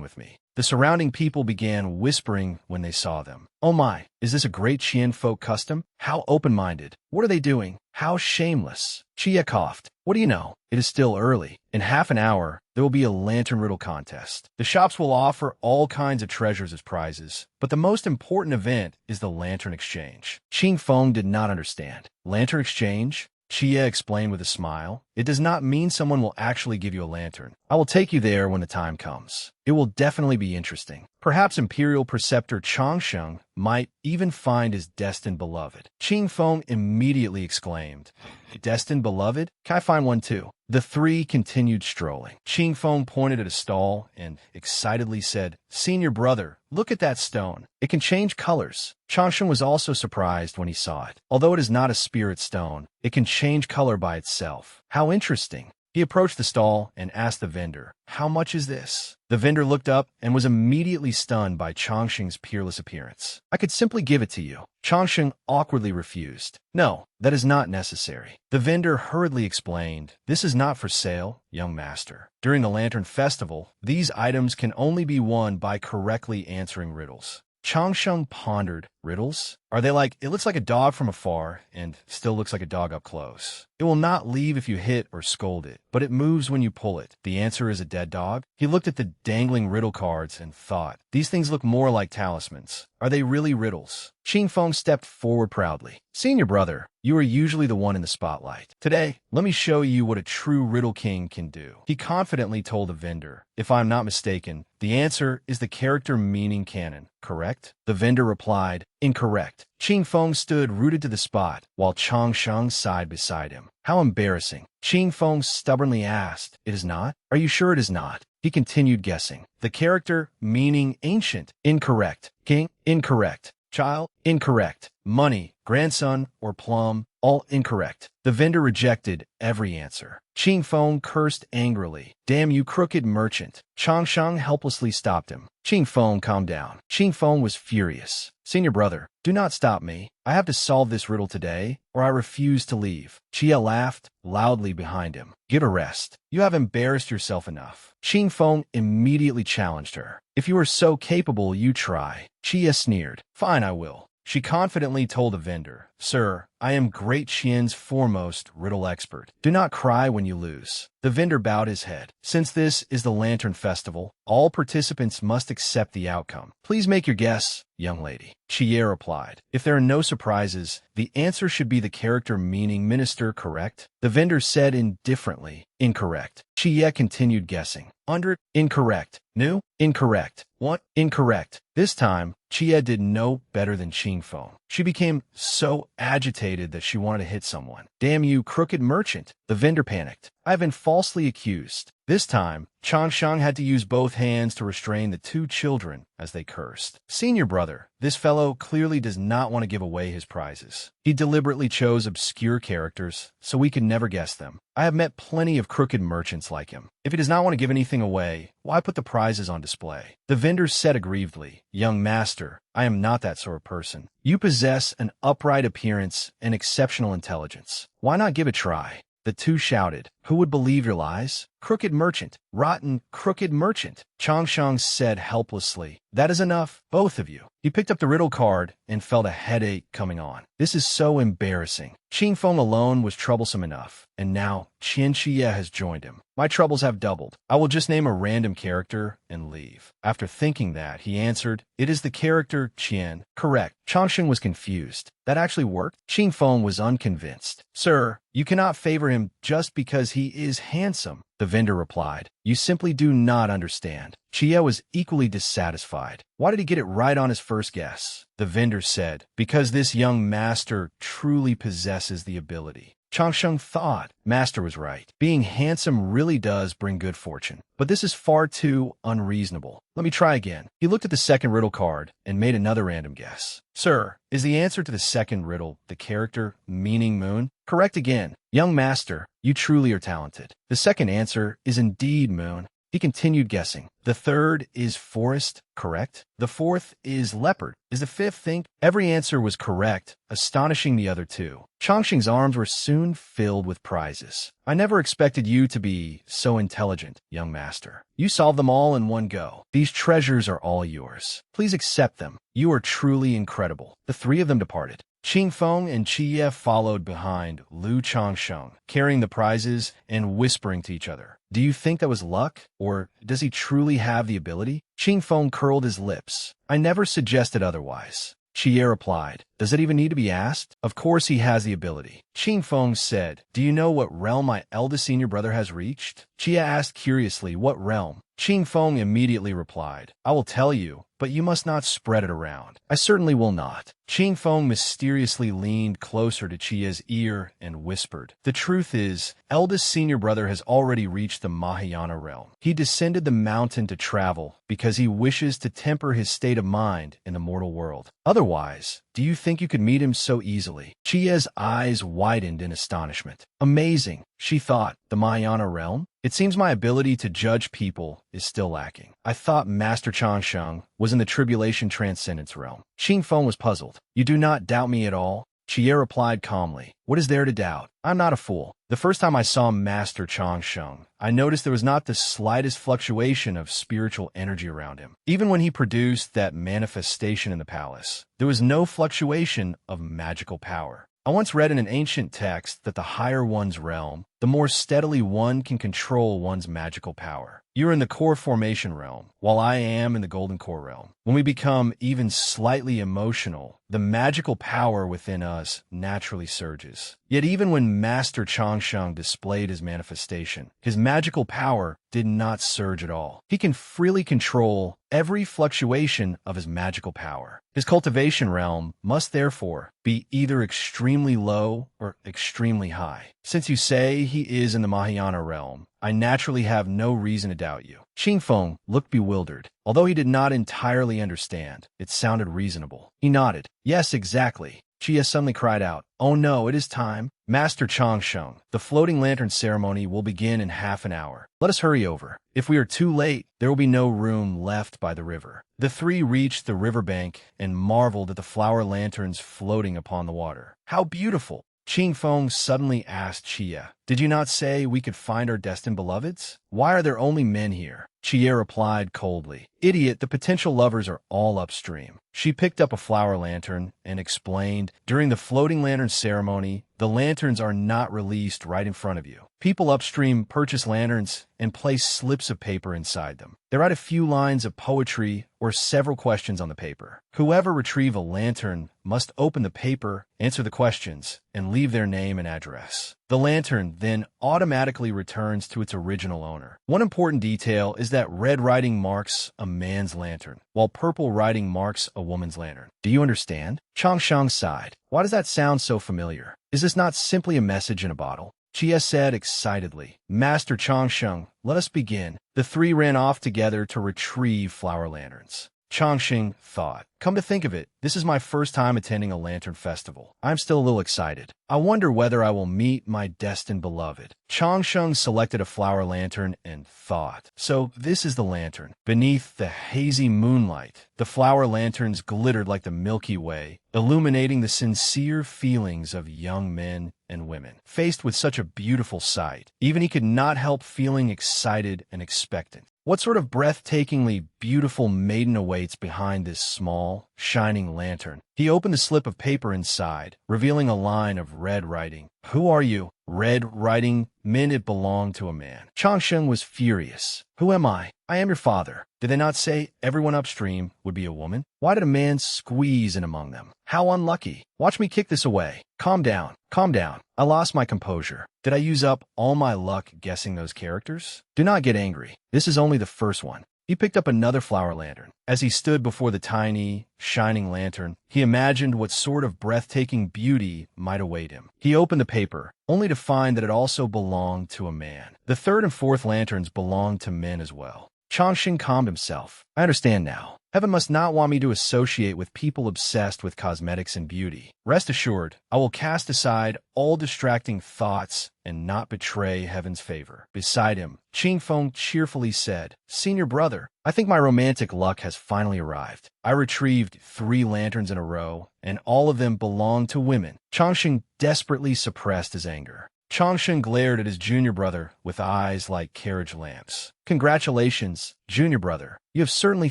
with me." The surrounding people began whispering when they saw them. "Oh my, is this a great Qian folk custom? How open-minded. What are they doing? How shameless." Chia coughed. "What do you know? It is still early. In half an hour, there will be a lantern riddle contest. The shops will offer all kinds of treasures as prizes, but the most important event is the lantern exchange." Qingfeng did not understand. "Lantern exchange?" Chia explained with a smile. "It does not mean someone will actually give you a lantern. I will take you there when the time comes. It will definitely be interesting. Perhaps Imperial Preceptor Changsheng might even find his destined beloved." Qingfeng immediately exclaimed, "Destined beloved? Can I find one too?" The three continued strolling. Qingfeng pointed at a stall and excitedly said, "Senior brother, look at that stone. It can change colors." Changsheng was also surprised when he saw it. Although it is not a spirit stone, it can change color by itself. How interesting. He approached the stall and asked the vendor, "How much is this?" The vendor looked up and was immediately stunned by Changsheng's peerless appearance. "I could simply give it to you." Changsheng awkwardly refused. "No, that is not necessary." The vendor hurriedly explained, "This is not for sale, young master. During the Lantern Festival, these items can only be won by correctly answering riddles." Changsheng pondered. "Riddles? Are they like, it looks like a dog from afar and still looks like a dog up close? It will not leave if you hit or scold it, but it moves when you pull it. The answer is a dead dog?" He looked at the dangling riddle cards and thought, "These things look more like talismans. Are they really riddles?" Qingfeng stepped forward proudly. "Senior brother, you are usually the one in the spotlight. Today, let me show you what a true riddle king can do." He confidently told the vendor, "If I'm not mistaken, the answer is the character meaning canon, correct?" The vendor replied, incorrect. Qing Feng stood rooted to the spot, while Chang Sheng sighed beside him. How embarrassing. Qing Feng stubbornly asked, It is not? Are you sure it is not? He continued guessing. The character, meaning ancient, incorrect. King, incorrect. Child, incorrect. Money, grandson, or plum, all incorrect. The vendor rejected every answer. Qing Feng cursed angrily. Damn you crooked merchant. Chang Sheng helplessly stopped him. Qing Feng, calm down. Qing Feng was furious. Senior brother, do not stop me. I have to solve this riddle today, or I refuse to leave. Chia laughed loudly behind him. Give a rest. You have embarrassed yourself enough. Qing Feng immediately challenged her. If you are so capable, you try. Chia sneered. Fine, I will. She confidently told the vendor, Sir, I am Great Qian's foremost riddle expert. Do not cry when you lose. The vendor bowed his head. Since this is the Lantern Festival, all participants must accept the outcome. Please make your guess, young lady. Chia replied. If there are no surprises, the answer should be the character meaning minister, correct? The vendor said indifferently, Incorrect. Chia continued guessing. Under, incorrect. New, incorrect. What? Incorrect. This time, Chia did no better than Qing Feng. She became so agitated that she wanted to hit someone. Damn you, crooked merchant. The vendor panicked. I have been falsely accused. This time, Chang Sheng had to use both hands to restrain the two children as they cursed. Senior brother, this fellow clearly does not want to give away his prizes. He deliberately chose obscure characters, so we could never guess them. I have met plenty of crooked merchants like him. If he does not want to give anything away, why put the prizes on display? The vendor said aggrievedly, Young master, I am not that sort of person. You possess an upright appearance and exceptional intelligence. Why not give it a try? The two shouted, Who would believe your lies? Crooked merchant, rotten, crooked merchant. Chang Sheng said helplessly, That is enough, both of you. He picked up the riddle card and felt a headache coming on. This is so embarrassing. Qing Feng alone was troublesome enough, and now Qian Xie has joined him. My troubles have doubled. I will just name a random character and leave. After thinking that, he answered, It is the character Qian. Correct. Chang Sheng was confused. That actually worked? Qing Feng was unconvinced. Sir, you cannot favor him just because he is handsome. The vendor replied, You simply do not understand. Chia was equally dissatisfied. Why did he get it right on his first guess? The vendor said, Because this young master truly possesses the ability. Chang Sheng thought. Master was right. Being handsome really does bring good fortune. But this is far too unreasonable. Let me try again. He looked at the second riddle card and made another random guess. Sir, is the answer to the second riddle the character meaning moon? Correct again. Young master, you truly are talented. The second answer is indeed moon. He continued guessing. The third is forest, correct? The fourth is leopard. Is the fifth think? Every answer was correct, astonishing the other two. Changxing's arms were soon filled with prizes. I never expected you to be so intelligent, young master. You solved them all in one go. These treasures are all yours. Please accept them. You are truly incredible. The three of them departed. Qing Feng and Qie followed behind Lu Changsheng, carrying the prizes and whispering to each other. Do you think that was luck? Or does he truly have the ability? Qing Feng curled his lips. I never suggested otherwise. Qie replied, Does it even need to be asked? Of course he has the ability. Qing Feng said, Do you know what realm my eldest senior brother has reached? Qie asked curiously, What realm? Qing Feng immediately replied, I will tell you, but you must not spread it around. I certainly will not. Qing Feng mysteriously leaned closer to Qie's ear and whispered, The truth is, eldest senior brother has already reached the Mahayana realm. He descended the mountain to travel because he wishes to temper his state of mind in the mortal world. Otherwise, do you think you could meet him so easily? Qie's eyes widened in astonishment. Amazing, she thought. The Mahayana realm? It seems my ability to judge people is still lacking. I thought Master Changsheng was in the Tribulation Transcendence realm. Qing Feng was puzzled. You do not doubt me at all? Qie replied calmly. What is there to doubt? I'm not a fool. The first time I saw Master Changsheng, I noticed there was not the slightest fluctuation of spiritual energy around him. Even when he produced that manifestation in the palace, there was no fluctuation of magical power. I once read in an ancient text that the higher one's realm the more steadily one can control one's magical power. You're in the core formation realm, while I am in the golden core realm. When we become even slightly emotional, the magical power within us naturally surges. Yet even when Master Changsheng displayed his manifestation, his magical power did not surge at all. He can freely control every fluctuation of his magical power. His cultivation realm must therefore be either extremely low or extremely high. Since you say he is in the Mahayana realm, I naturally have no reason to doubt you. Qingfeng looked bewildered. Although he did not entirely understand, it sounded reasonable. He nodded. Yes, exactly. Chia suddenly cried out, "Oh no, it is time. Master Changsheng, the floating lantern ceremony will begin in half an hour. Let us hurry over. If we are too late, there will be no room left by the river." The three reached the riverbank and marveled at the flower lanterns floating upon the water. How beautiful! Qingfeng suddenly asked Chia, "Did you not say we could find our destined beloveds? Why are there only men here?" Chia replied coldly, "Idiot, the potential lovers are all upstream." She picked up a flower lantern and explained, "During the floating lantern ceremony, the lanterns are not released right in front of you. People upstream purchase lanterns and place slips of paper inside them. They write a few lines of poetry or several questions on the paper. Whoever retrieve a lantern must open the paper, answer the questions, and leave their name and address. The lantern then automatically returns to its original owner. One important detail is that red writing marks a man's lantern, while purple writing marks a woman's lantern. Do you understand?" Changsheng sighed. "Why does that sound so familiar? Is this not simply a message in a bottle?" Chia said excitedly, "Master Changsheng, let us begin." The three ran off together to retrieve flower lanterns. Changsheng thought, "Come to think of it, this is my first time attending a lantern festival. I'm still a little excited. I wonder whether I will meet my destined beloved." Changsheng selected a flower lantern and thought, "So this is the lantern." Beneath the hazy moonlight, the flower lanterns glittered like the Milky Way, illuminating the sincere feelings of young men and women. Faced with such a beautiful sight, even he could not help feeling excited and expectant. What sort of breathtakingly beautiful maiden awaits behind this small, shining lantern? He opened the slip of paper inside, revealing a line of red writing. "Who are you?" Red writing meant it belonged to a man. Changsheng was furious. "Who am I? I am your father. Did they not say everyone upstream would be a woman? Why did a man squeeze in among them? How unlucky. Watch me kick this away. Calm down. Calm down. I lost my composure. Did I use up all my luck guessing those characters? Do not get angry. This is only the first one." He picked up another flower lantern. As he stood before the tiny, shining lantern, he imagined what sort of breathtaking beauty might await him. He opened the paper, only to find that it also belonged to a man. The third and fourth lanterns belonged to men as well. Changsheng calmed himself. "I understand now. Heaven must not want me to associate with people obsessed with cosmetics and beauty. Rest assured, I will cast aside all distracting thoughts and not betray heaven's favor." Beside him, Qingfeng cheerfully said, "Senior brother, I think my romantic luck has finally arrived. I retrieved 3 lanterns in a row, and all of them belonged to women." Changsheng desperately suppressed his anger. Changsheng glared at his junior brother with eyes like carriage lamps. "Congratulations, junior brother. You have certainly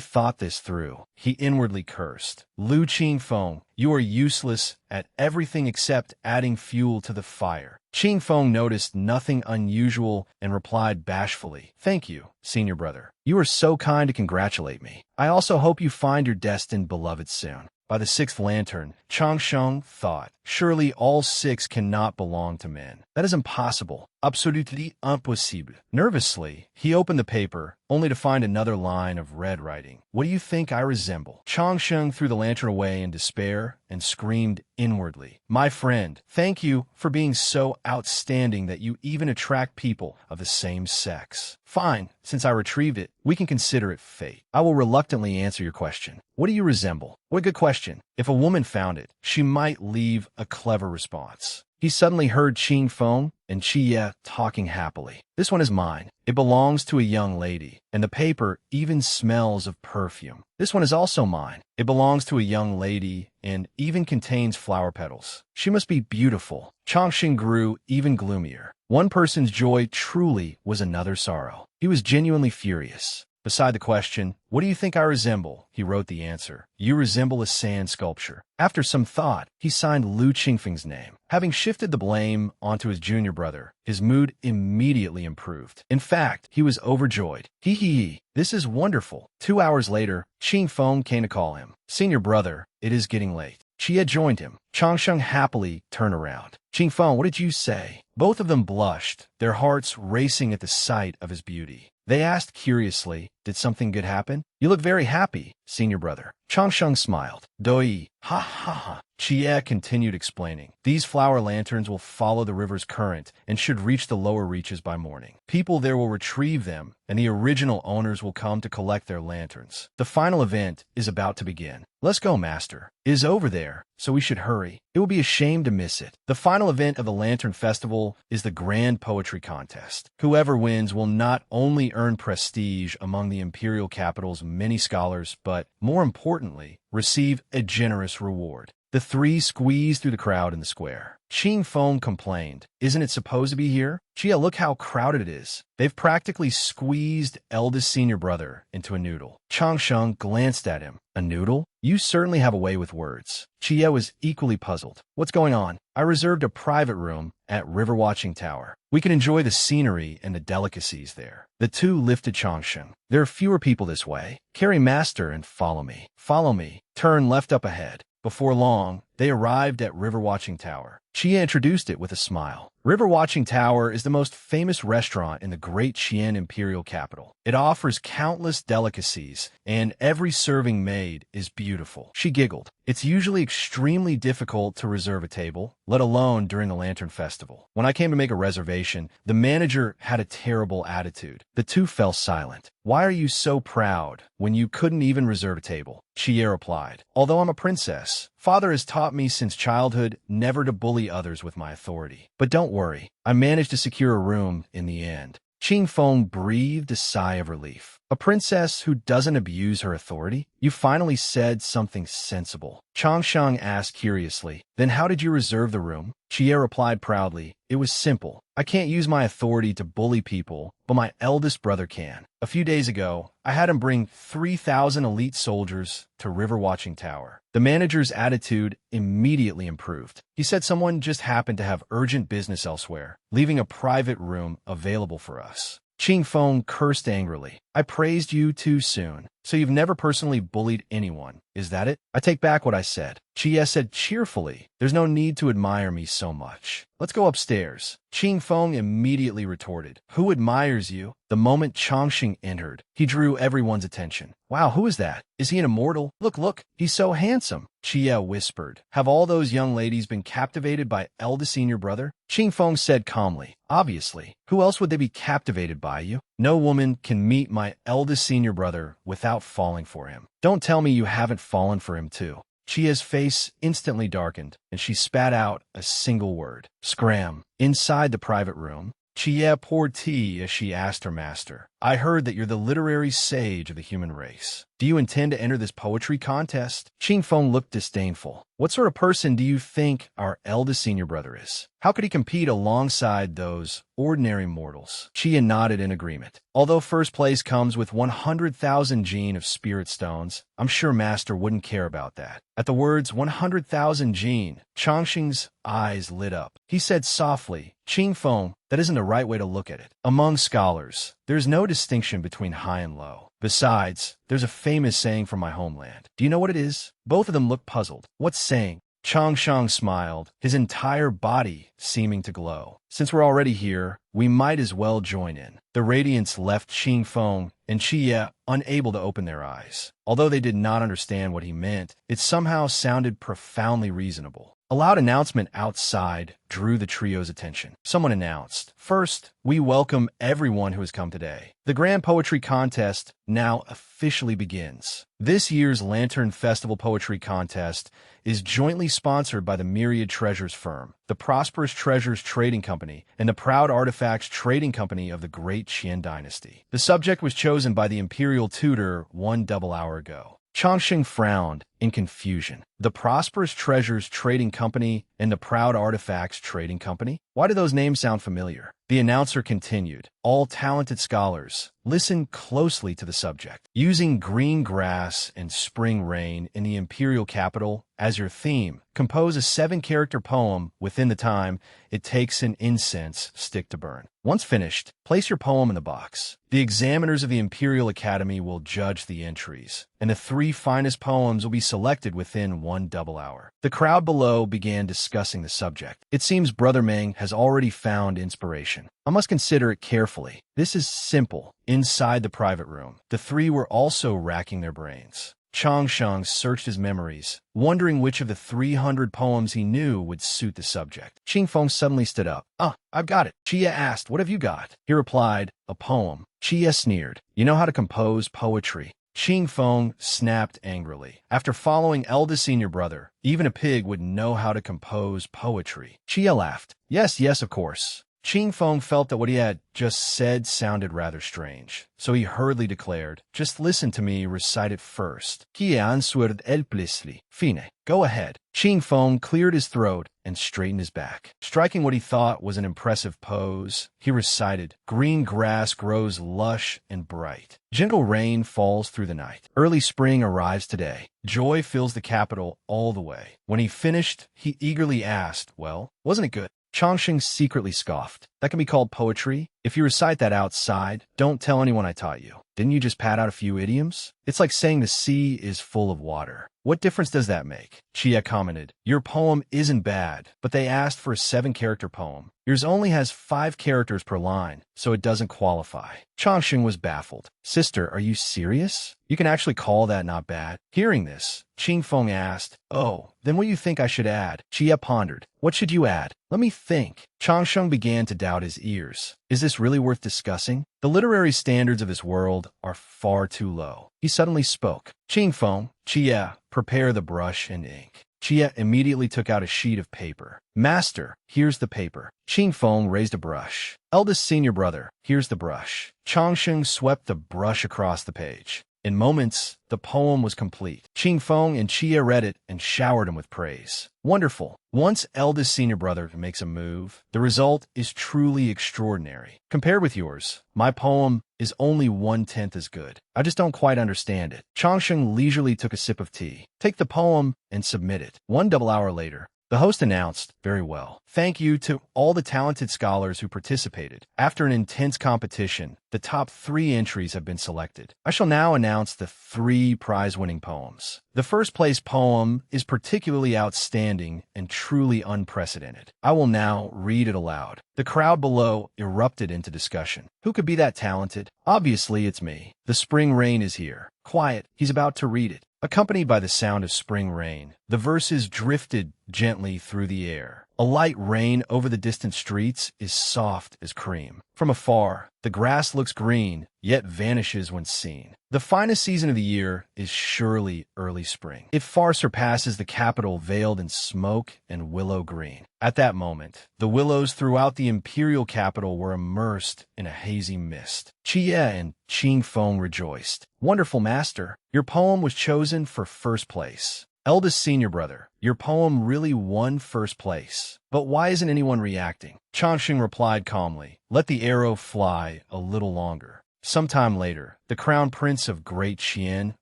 thought this through." He inwardly cursed. "Lu Qingfeng, you are useless at everything except adding fuel to the fire." Qingfeng noticed nothing unusual and replied bashfully, "Thank you, senior brother. You are so kind to congratulate me. I also hope you find your destined beloved soon." By the 6th lantern, Changsheng thought, "Surely all 6 cannot belong to men. That is impossible. Absolutely impossible." Nervously, he opened the paper, only to find another line of red writing. "What do you think I resemble?" Changsheng threw the lantern away in despair and screamed inwardly, "My friend, thank you for being so outstanding that you even attract people of the same sex. Fine, since I retrieved it, we can consider it fate. I will reluctantly answer your question. What do you resemble?" What a good question. If a woman found it, she might leave a clever response. He suddenly heard Qingfeng and Chia talking happily. "This one is mine. It belongs to a young lady, and the paper even smells of perfume. This one is also mine. It belongs to a young lady and even contains flower petals. She must be beautiful." Changsheng grew even gloomier. One person's joy truly was another's sorrow. He was genuinely furious. Beside the question, "What do you think I resemble?" he wrote the answer. "You resemble a sand sculpture." After some thought, he signed Lu Qingfeng's name. Having shifted the blame onto his junior brother, his mood immediately improved. In fact, he was overjoyed. Hee hee hee, this is wonderful. 2 hours later, Qingfeng came to call him. "Senior brother, it is getting late." Chia joined him. Changsheng happily turned around. "Qingfeng, what did you say?" Both of them blushed, their hearts racing at the sight of his beauty. They asked curiously, "Did something good happen?" "You look very happy, senior brother." Changsheng smiled. "Doi, ha ha ha." Chia continued explaining. "These flower lanterns will follow the river's current and should reach the lower reaches by morning. People there will retrieve them, and the original owners will come to collect their lanterns. The final event is about to begin. Let's go, master. It is over there, so we should hurry. It will be a shame to miss it." The final event of the Lantern Festival is the Grand Poetry Contest. Whoever wins will not only earn prestige among the imperial capital's many scholars, but, more importantly, receive a generous reward. The three squeezed through the crowd in the square. Qingfeng complained, "Isn't it supposed to be here? Chia, look how crowded it is." They've practically squeezed eldest senior brother into a noodle. Changsheng glanced at him. "A noodle? You certainly have a way with words." Chia was equally puzzled. "What's going on?" "I reserved a private room at River Watching Tower. We can enjoy the scenery and the delicacies there." The two lifted Changsheng. "There are fewer people this way. Carry master and follow me." "Follow me. Turn left up ahead." Before long, they arrived at River Watching Tower. Chia introduced it with a smile. River Watching Tower is the most famous restaurant in the great Qian imperial capital. It offers countless delicacies, and every serving made is beautiful. She giggled. "It's usually extremely difficult to reserve a table, let alone during the Lantern Festival. When I came to make a reservation, the manager had a terrible attitude." The two fell silent. "Why are you so proud when you couldn't even reserve a table?" Chia replied. "Although I'm a princess, father has taught me since childhood never to bully others with my authority. But don't worry, I managed to secure a room in the end." Qingfeng breathed a sigh of relief. "A princess who doesn't abuse her authority? You finally said something sensible." Changsheng asked curiously, "Then how did you reserve the room?" Chia replied proudly, "It was simple. I can't use my authority to bully people, but my eldest brother can. A few days ago, I had him bring 3,000 elite soldiers to River Watching Tower." The manager's attitude immediately improved. He said someone just happened to have urgent business elsewhere, leaving a private room available for us. Qingfeng cursed angrily. "I praised you too soon. So you've never personally bullied anyone, is that it?" "I take back what I said." Chia said cheerfully, "There's no need to admire me so much. Let's go upstairs." Qingfeng immediately retorted, "Who admires you?" The moment Changsheng entered, he drew everyone's attention. "Wow, who is that? Is he an immortal? Look, he's so handsome." Chia whispered, "Have all those young ladies been captivated by eldest senior brother?" Qingfeng said calmly, "Obviously. Who else would they be captivated by you? No woman can meet my eldest senior brother without falling for him. Don't tell me you haven't fallen for him too." Chia's face instantly darkened, and she spat out a single word. "Scram." Inside the private room, Chia poured tea as she asked her master, "I heard that you're the literary sage of the human race. Do you intend to enter this poetry contest?" Qingfeng looked disdainful. "What sort of person do you think our eldest senior brother is? How could he compete alongside those ordinary mortals?" Chia nodded in agreement. "Although first place comes with 100,000 gene of spirit stones, I'm sure master wouldn't care about that." At the words 100,000 gene, Changsheng's eyes lit up. He said softly, "Qingfeng, that isn't the right way to look at it. Among scholars, there's no distinction between high and low. Besides, there's a famous saying from my homeland. Do you know what it is?" Both of them looked puzzled. "What saying?" Changsheng smiled, his entire body seeming to glow. "Since we're already here, we might as well join in." The radiance left Qingfeng and Chia unable to open their eyes. Although they did not understand what he meant, it somehow sounded profoundly reasonable. A loud announcement outside drew the trio's attention. Someone announced, "First, we welcome everyone who has come today. The Grand Poetry Contest now officially begins." This year's Lantern Festival Poetry Contest is jointly sponsored by the Myriad Treasures firm, the Prosperous Treasures Trading Company, and the Proud Artifacts Trading Company of the Great Qian Dynasty. The subject was chosen by the Imperial Tutor 1 double hour ago. Changsheng frowned in confusion. The Prosperous Treasures Trading Company and the Proud Artifacts Trading Company? Why do those names sound familiar? The announcer continued. All talented scholars, listen closely to the subject. Using green grass and spring rain in the imperial capital as your theme, compose a 7-character poem within the time it takes an incense stick to burn. Once finished, place your poem in the box. The examiners of the Imperial Academy will judge the entries, and the 3 finest poems will be selected within 1 double hour. The crowd below began discussing the subject. It seems Brother Meng has already found inspiration. I must consider it carefully. This is simple. Inside the private room, the 3 were also racking their brains. Changsheng searched his memories, wondering which of the 300 poems he knew would suit the subject. Qingfeng suddenly stood up. I've got it. Chia asked, what have you got? He replied, a poem. Chia sneered. You know how to compose poetry? Qingfeng snapped angrily. After following eldest senior brother, even a pig would know how to compose poetry. Chia laughed. Yes, of course. Qingfeng felt that what he had just said sounded rather strange, so he hurriedly declared, just listen to me recite it first. Qian suerd helplessly. Fine. Go ahead. Qingfeng cleared his throat and straightened his back. Striking what he thought was an impressive pose, he recited, green grass grows lush and bright. Gentle rain falls through the night. Early spring arrives today. Joy fills the capital all the way. When he finished, he eagerly asked, well, wasn't it good? Changsheng secretly scoffed. That can be called poetry? If you recite that outside, don't tell anyone I taught you. Didn't you just pat out a few idioms? It's like saying the sea is full of water. What difference does that make? Chia commented. Your poem isn't bad, but they asked for a 7-character poem. Yours only has 5 characters per line, so it doesn't qualify. Changsheng was baffled. Sister, are you serious? You can actually call that not bad? Hearing this, Qingfeng asked, oh, then what do you think I should add? Chia pondered. What should you add? Let me think. Changsheng began to doubt his ears. Is this really worth discussing? The literary standards of this world are far too low. He suddenly spoke. Qingfeng, Chia, prepare the brush and ink. Chia immediately took out a sheet of paper. Master, here's the paper. Qingfeng raised a brush. Eldest senior brother, here's the brush. Changsheng swept the brush across the page. In moments, the poem was complete. Qingfeng and Chia read it and showered him with praise. Wonderful. Once eldest senior brother makes a move, the result is truly extraordinary. Compared with yours, my poem is only 1/10 as good. I just don't quite understand it. Changsheng leisurely took a sip of tea. Take the poem and submit it. 1 double hour later, the host announced, very well. Thank you to all the talented scholars who participated. After an intense competition, the top 3 entries have been selected. I shall now announce the 3 prize-winning poems. The first place poem is particularly outstanding and truly unprecedented. I will now read it aloud. The crowd below erupted into discussion. Who could be that talented? Obviously, it's me. The spring rain is here. Quiet, he's about to read it. Accompanied by the sound of spring rain, the verses drifted gently through the air. A light rain over the distant streets is soft as cream. From afar, the grass looks green, yet vanishes when seen. The finest season of the year is surely early spring. It far surpasses the capital veiled in smoke and willow green. At that moment, the willows throughout the imperial capital were immersed in a hazy mist. Chia and Qingfeng rejoiced. Wonderful, master. Your poem was chosen for first place. Eldest senior brother, your poem really won first place. But why isn't anyone reacting? Changsheng replied calmly. Let the arrow fly a little longer. Sometime later, the crown prince of Great Qian,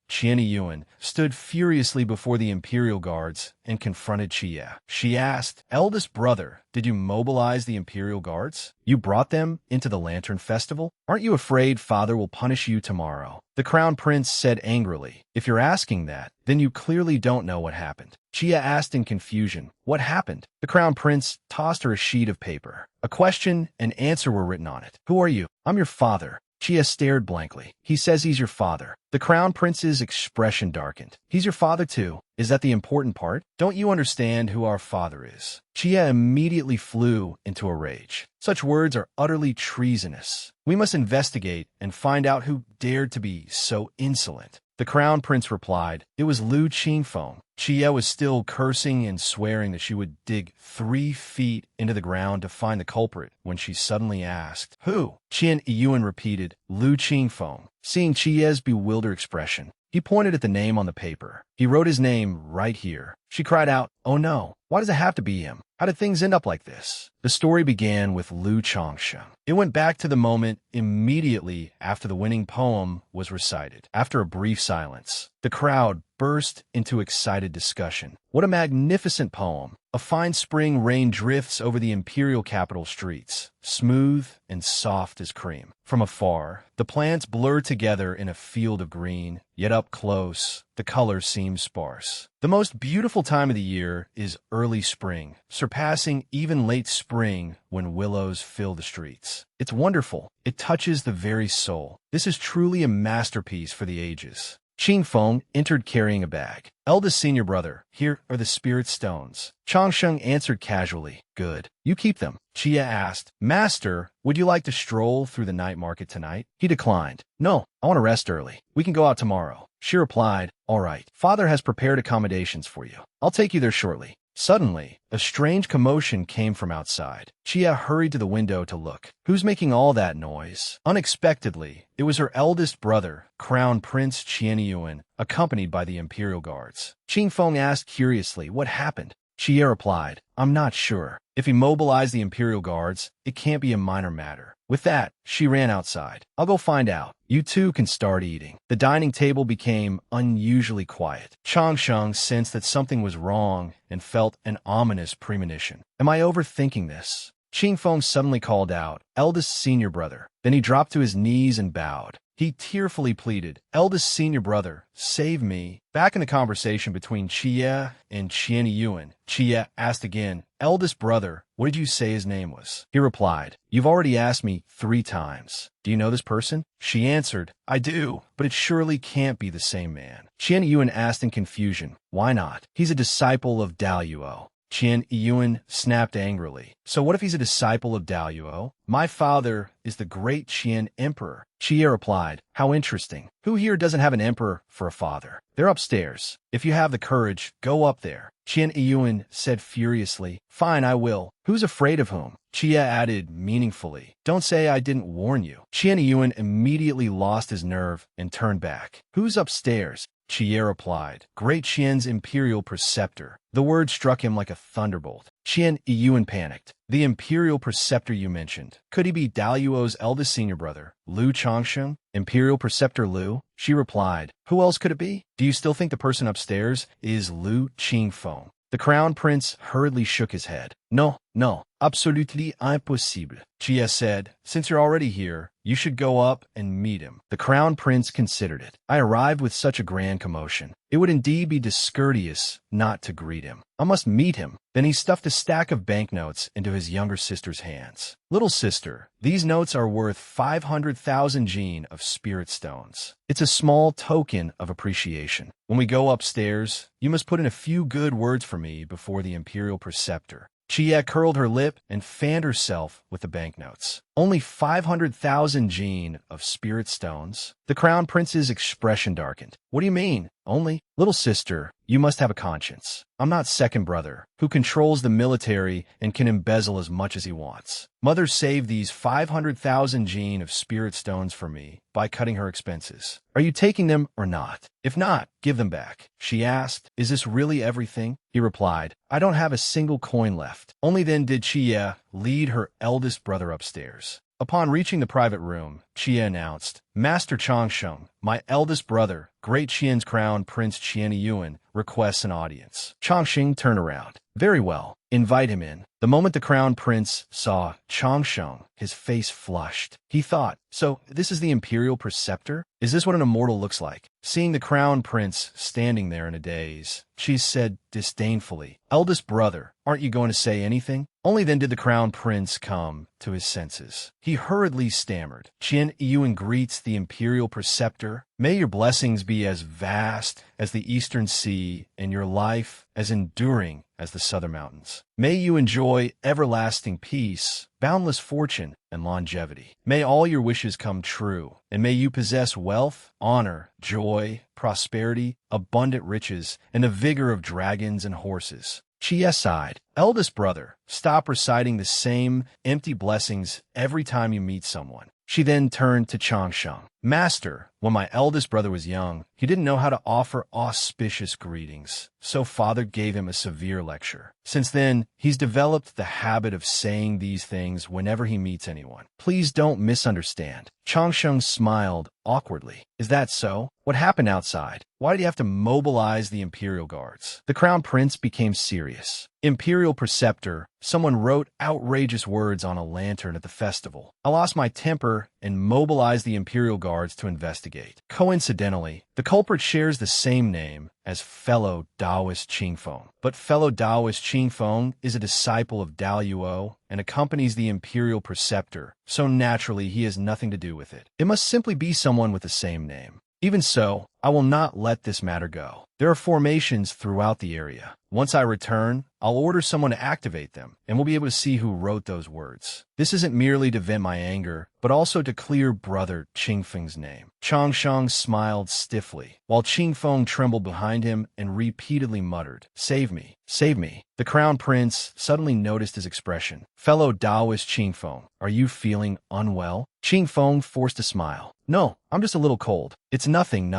Yuan, stood furiously before the imperial guards and confronted Chia. She asked, eldest brother, did you mobilize the imperial guards? You brought them into the Lantern Festival? Aren't you afraid father will punish you tomorrow? The crown prince said angrily, if you're asking that, then you clearly don't know what happened. Chia asked in confusion, what happened? The crown prince tossed her a sheet of paper. A question and answer were written on it. Who are you? I'm your father. Chia stared blankly. He says he's your father. The crown prince's expression darkened. He's your father too. Is that the important part? Don't you understand who our father is? Chia immediately flew into a rage. Such words are utterly treasonous. We must investigate and find out who dared to be so insolent. The crown prince replied, it was Lu Qingfeng. Chia was still cursing and swearing that she would dig 3 feet into the ground to find the culprit when she suddenly asked, who? Qian Yuan repeated, Lu Qingfeng. Seeing Chia's bewildered expression, he pointed at the name on the paper. He wrote his name right here. She cried out, oh no, why does it have to be him? How did things end up like this? The story began with Lu Changsheng. It went back to the moment immediately after the winning poem was recited. After a brief silence, the crowd burst into excited discussion. What a magnificent poem! A fine spring rain drifts over the imperial capital streets, smooth and soft as cream. From afar, the plants blur together in a field of green, yet up close, the colors seem sparse. The most beautiful time of the year is early spring, surpassing even late spring when willows fill the streets. It's wonderful. It touches the very soul. This is truly a masterpiece for the ages. Qing Feng entered carrying a bag. Eldest senior brother, here are the spirit stones. Changsheng answered casually. Good. You keep them. Chia asked, Master, would you like to stroll through the night market tonight? He declined. No, I want to rest early. We can go out tomorrow. She replied, All right. Father has prepared accommodations for you. I'll take you there shortly. Suddenly, a strange commotion came from outside. Chia hurried to the window to look. Who's making all that noise? Unexpectedly, it was her eldest brother, Crown Prince Qianyuan, accompanied by the Imperial Guards. Qing Feng asked curiously, What happened? Chia replied, I'm not sure. If he mobilized the Imperial Guards, it can't be a minor matter. With that, she ran outside. I'll go find out. You two can start eating. The dining table became unusually quiet. Changsheng sensed that something was wrong and felt an ominous premonition. Am I overthinking this? Qing Feng suddenly called out, Eldest senior brother. Then he dropped to his knees and bowed. He tearfully pleaded, Eldest senior brother, save me. Back in the conversation between Chia and Qianyuan, Chia asked again, Eldest brother, what did you say his name was? He replied, You've already asked me 3 times. Do you know this person? She answered, I do, but it surely can't be the same man. Qianyuan asked in confusion, Why not? He's a disciple of Daluo. Qianyuan snapped angrily. So what if he's a disciple of Daluo? My father is the great Qian emperor. Chia replied, How interesting. Who here doesn't have an emperor for a father? They're upstairs. If you have the courage, go up there. Qianyuan said furiously, Fine, I will. Who's afraid of whom? Chia added meaningfully, Don't say I didn't warn you. Qianyuan immediately lost his nerve and turned back. Who's upstairs? Chia replied, Great Qian's imperial preceptor. The word struck him like a thunderbolt. Qianyuan panicked. The imperial preceptor you mentioned. Could he be Daluo's eldest senior brother, Lu Changsheng? Imperial preceptor Lu? She replied, Who else could it be? Do you still think the person upstairs is Lu Qingfeng? The crown prince hurriedly shook his head. No, absolutely impossible. Chia said, Since you're already here, you should go up and meet him. The crown prince considered it. I arrived with such a grand commotion. It would indeed be discourteous not to greet him. I must meet him. Then he stuffed a stack of banknotes into his younger sister's hands. Little sister, these notes are worth 500,000 jin of spirit stones. It's a small token of appreciation. When we go upstairs, you must put in a few good words for me before the imperial preceptor. Chia curled her lip and fanned herself with the banknotes. Only 500,000 jin of spirit stones? The crown prince's expression darkened. What do you mean? Only? Little sister, you must have a conscience. I'm not second brother, who controls the military and can embezzle as much as he wants. Mother saved these 500,000 jin of spirit stones for me by cutting her expenses. Are you taking them or not? If not, give them back. She asked, Is this really everything? He replied, I don't have a single coin left. Only then did Chia lead her eldest brother upstairs. Upon reaching the private room, Chia announced, Master Changsheng, my eldest brother, Great Qian's crown Prince Qianyuan, requests an audience. Changsheng turned around. Very well. Invite him in. The moment the crown prince saw Changsheng, his face flushed. He thought, So, this is the imperial preceptor? Is this what an immortal looks like? Seeing the crown prince standing there in a daze, she said disdainfully, Eldest brother, aren't you going to say anything? Only then did the crown prince come to his senses. He hurriedly stammered, Qianyuan greets the imperial preceptor. May your blessings be as vast as the eastern sea and your life as enduring as the southern mountains. May you enjoy everlasting peace, boundless fortune, and longevity. May all your wishes come true, and may you possess wealth, honor, joy, prosperity, abundant riches, and the vigor of dragons and horses. Chia sighed. Eldest brother, stop reciting the same empty blessings every time you meet someone. She then turned to Changsheng. Master, when my eldest brother was young, he didn't know how to offer auspicious greetings, so father gave him a severe lecture. Since then, he's developed the habit of saying these things whenever he meets anyone. Please don't misunderstand. Changsheng smiled awkwardly. Is that so? What happened outside? Why did you have to mobilize the Imperial Guards? The Crown Prince became serious. Imperial Preceptor, someone wrote outrageous words on a lantern at the festival. I lost my temper and mobilized the Imperial Guards to investigate. Coincidentally, the culprit shares the same name as fellow Taoist Qingfeng. But fellow Taoist Qingfeng is a disciple of Dao Yuo and accompanies the Imperial Preceptor, so naturally he has nothing to do with it. It must simply be someone with the same name. Even so, I will not let this matter go. There are formations throughout the area. Once I return, I'll order someone to activate them, and we'll be able to see who wrote those words. This isn't merely to vent my anger, but also to clear brother Qingfeng's name. Changsheng smiled stiffly, while Qingfeng trembled behind him and repeatedly muttered, "Save me, save me." The Crown Prince suddenly noticed his expression. Fellow Taoist Qingfeng, are you feeling unwell? Qingfeng forced a smile. No, I'm just a little cold. It's nothing.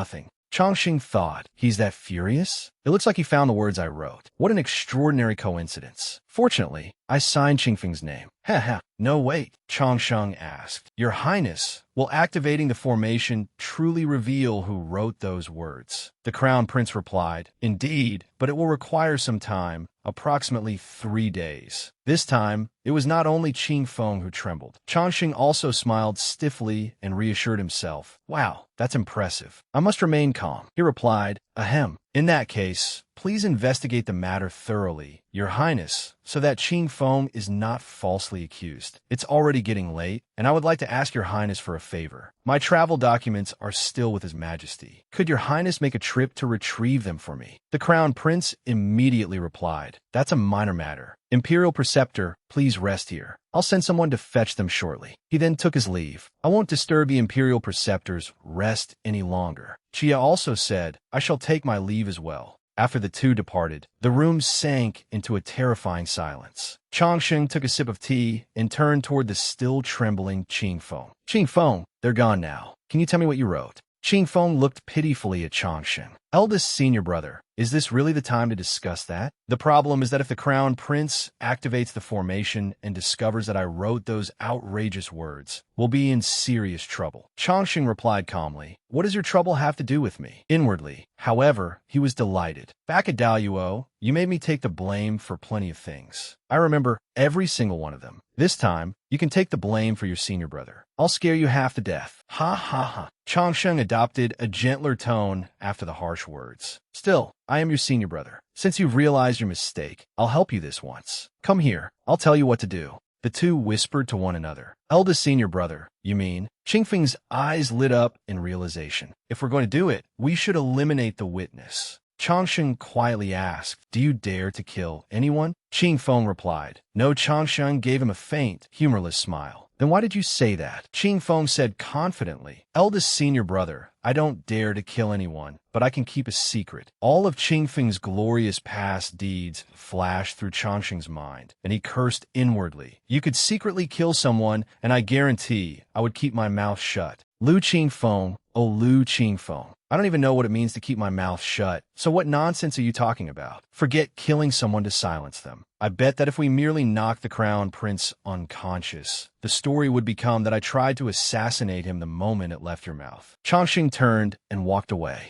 Changsheng thought, he's that furious? It looks like he found the words I wrote. What an extraordinary coincidence. Fortunately, I signed Qingfeng's name. Ha. No, wait, Changsheng asked. Your Highness, will activating the formation truly reveal who wrote those words? The Crown Prince replied, Indeed, but it will require some time, approximately 3 days. This time, it was not only Qingfeng who trembled. Changsheng also smiled stiffly and reassured himself. Wow, that's impressive. I must remain calm. He replied, Ahem. In that case, please investigate the matter thoroughly, Your Highness, so that Qingfeng is not falsely accused. It's already getting late, and I would like to ask Your Highness for a favor. My travel documents are still with His Majesty. Could Your Highness make a trip to retrieve them for me? The Crown Prince immediately replied, That's a minor matter. Imperial Preceptor, please rest here. I'll send someone to fetch them shortly. He then took his leave. I won't disturb the Imperial Preceptor's rest any longer. Chia also said, I shall take my leave as well. After the two departed, the room sank into a terrifying silence. Changsheng took a sip of tea and turned toward the still trembling Qingfeng. Qingfeng, they're gone now. Can you tell me what you wrote? Qingfeng looked pitifully at Changsheng. Eldest senior brother, is this really the time to discuss that? The problem is that if the Crown Prince activates the formation and discovers that I wrote those outrageous words, we'll be in serious trouble. Changsheng replied calmly, What does your trouble have to do with me? Inwardly, however, he was delighted. Back at Dao Yuo, you made me take the blame for plenty of things. I remember every single one of them. This time, you can take the blame for your senior brother. I'll scare you half to death. Ha. Changsheng adopted a gentler tone after the harsh words. Still, I am your senior brother. Since you've realized your mistake, I'll help you this once. Come here, I'll tell you what to do. The two whispered to one another. Eldest senior brother, you mean? Qingfeng's eyes lit up in realization. If we're going to do it, we should eliminate the witness. Changsheng quietly asked, Do you dare to kill anyone? Qingfeng replied. No. Changsheng gave him a faint, humorless smile. Then why did you say that? Qingfeng said confidently, Eldest senior brother, I don't dare to kill anyone, but I can keep a secret. All of Qingfeng's glorious past deeds flashed through Changsheng's mind, and he cursed inwardly. You could secretly kill someone, and I guarantee I would keep my mouth shut. Lu Qingfeng, oh Lu Qingfeng. I don't even know what it means to keep my mouth shut, so what nonsense are you talking about? Forget killing someone to silence them. I bet that if we merely knocked the Crown Prince unconscious, the story would become that I tried to assassinate him the moment it left your mouth. Changsheng turned and walked away.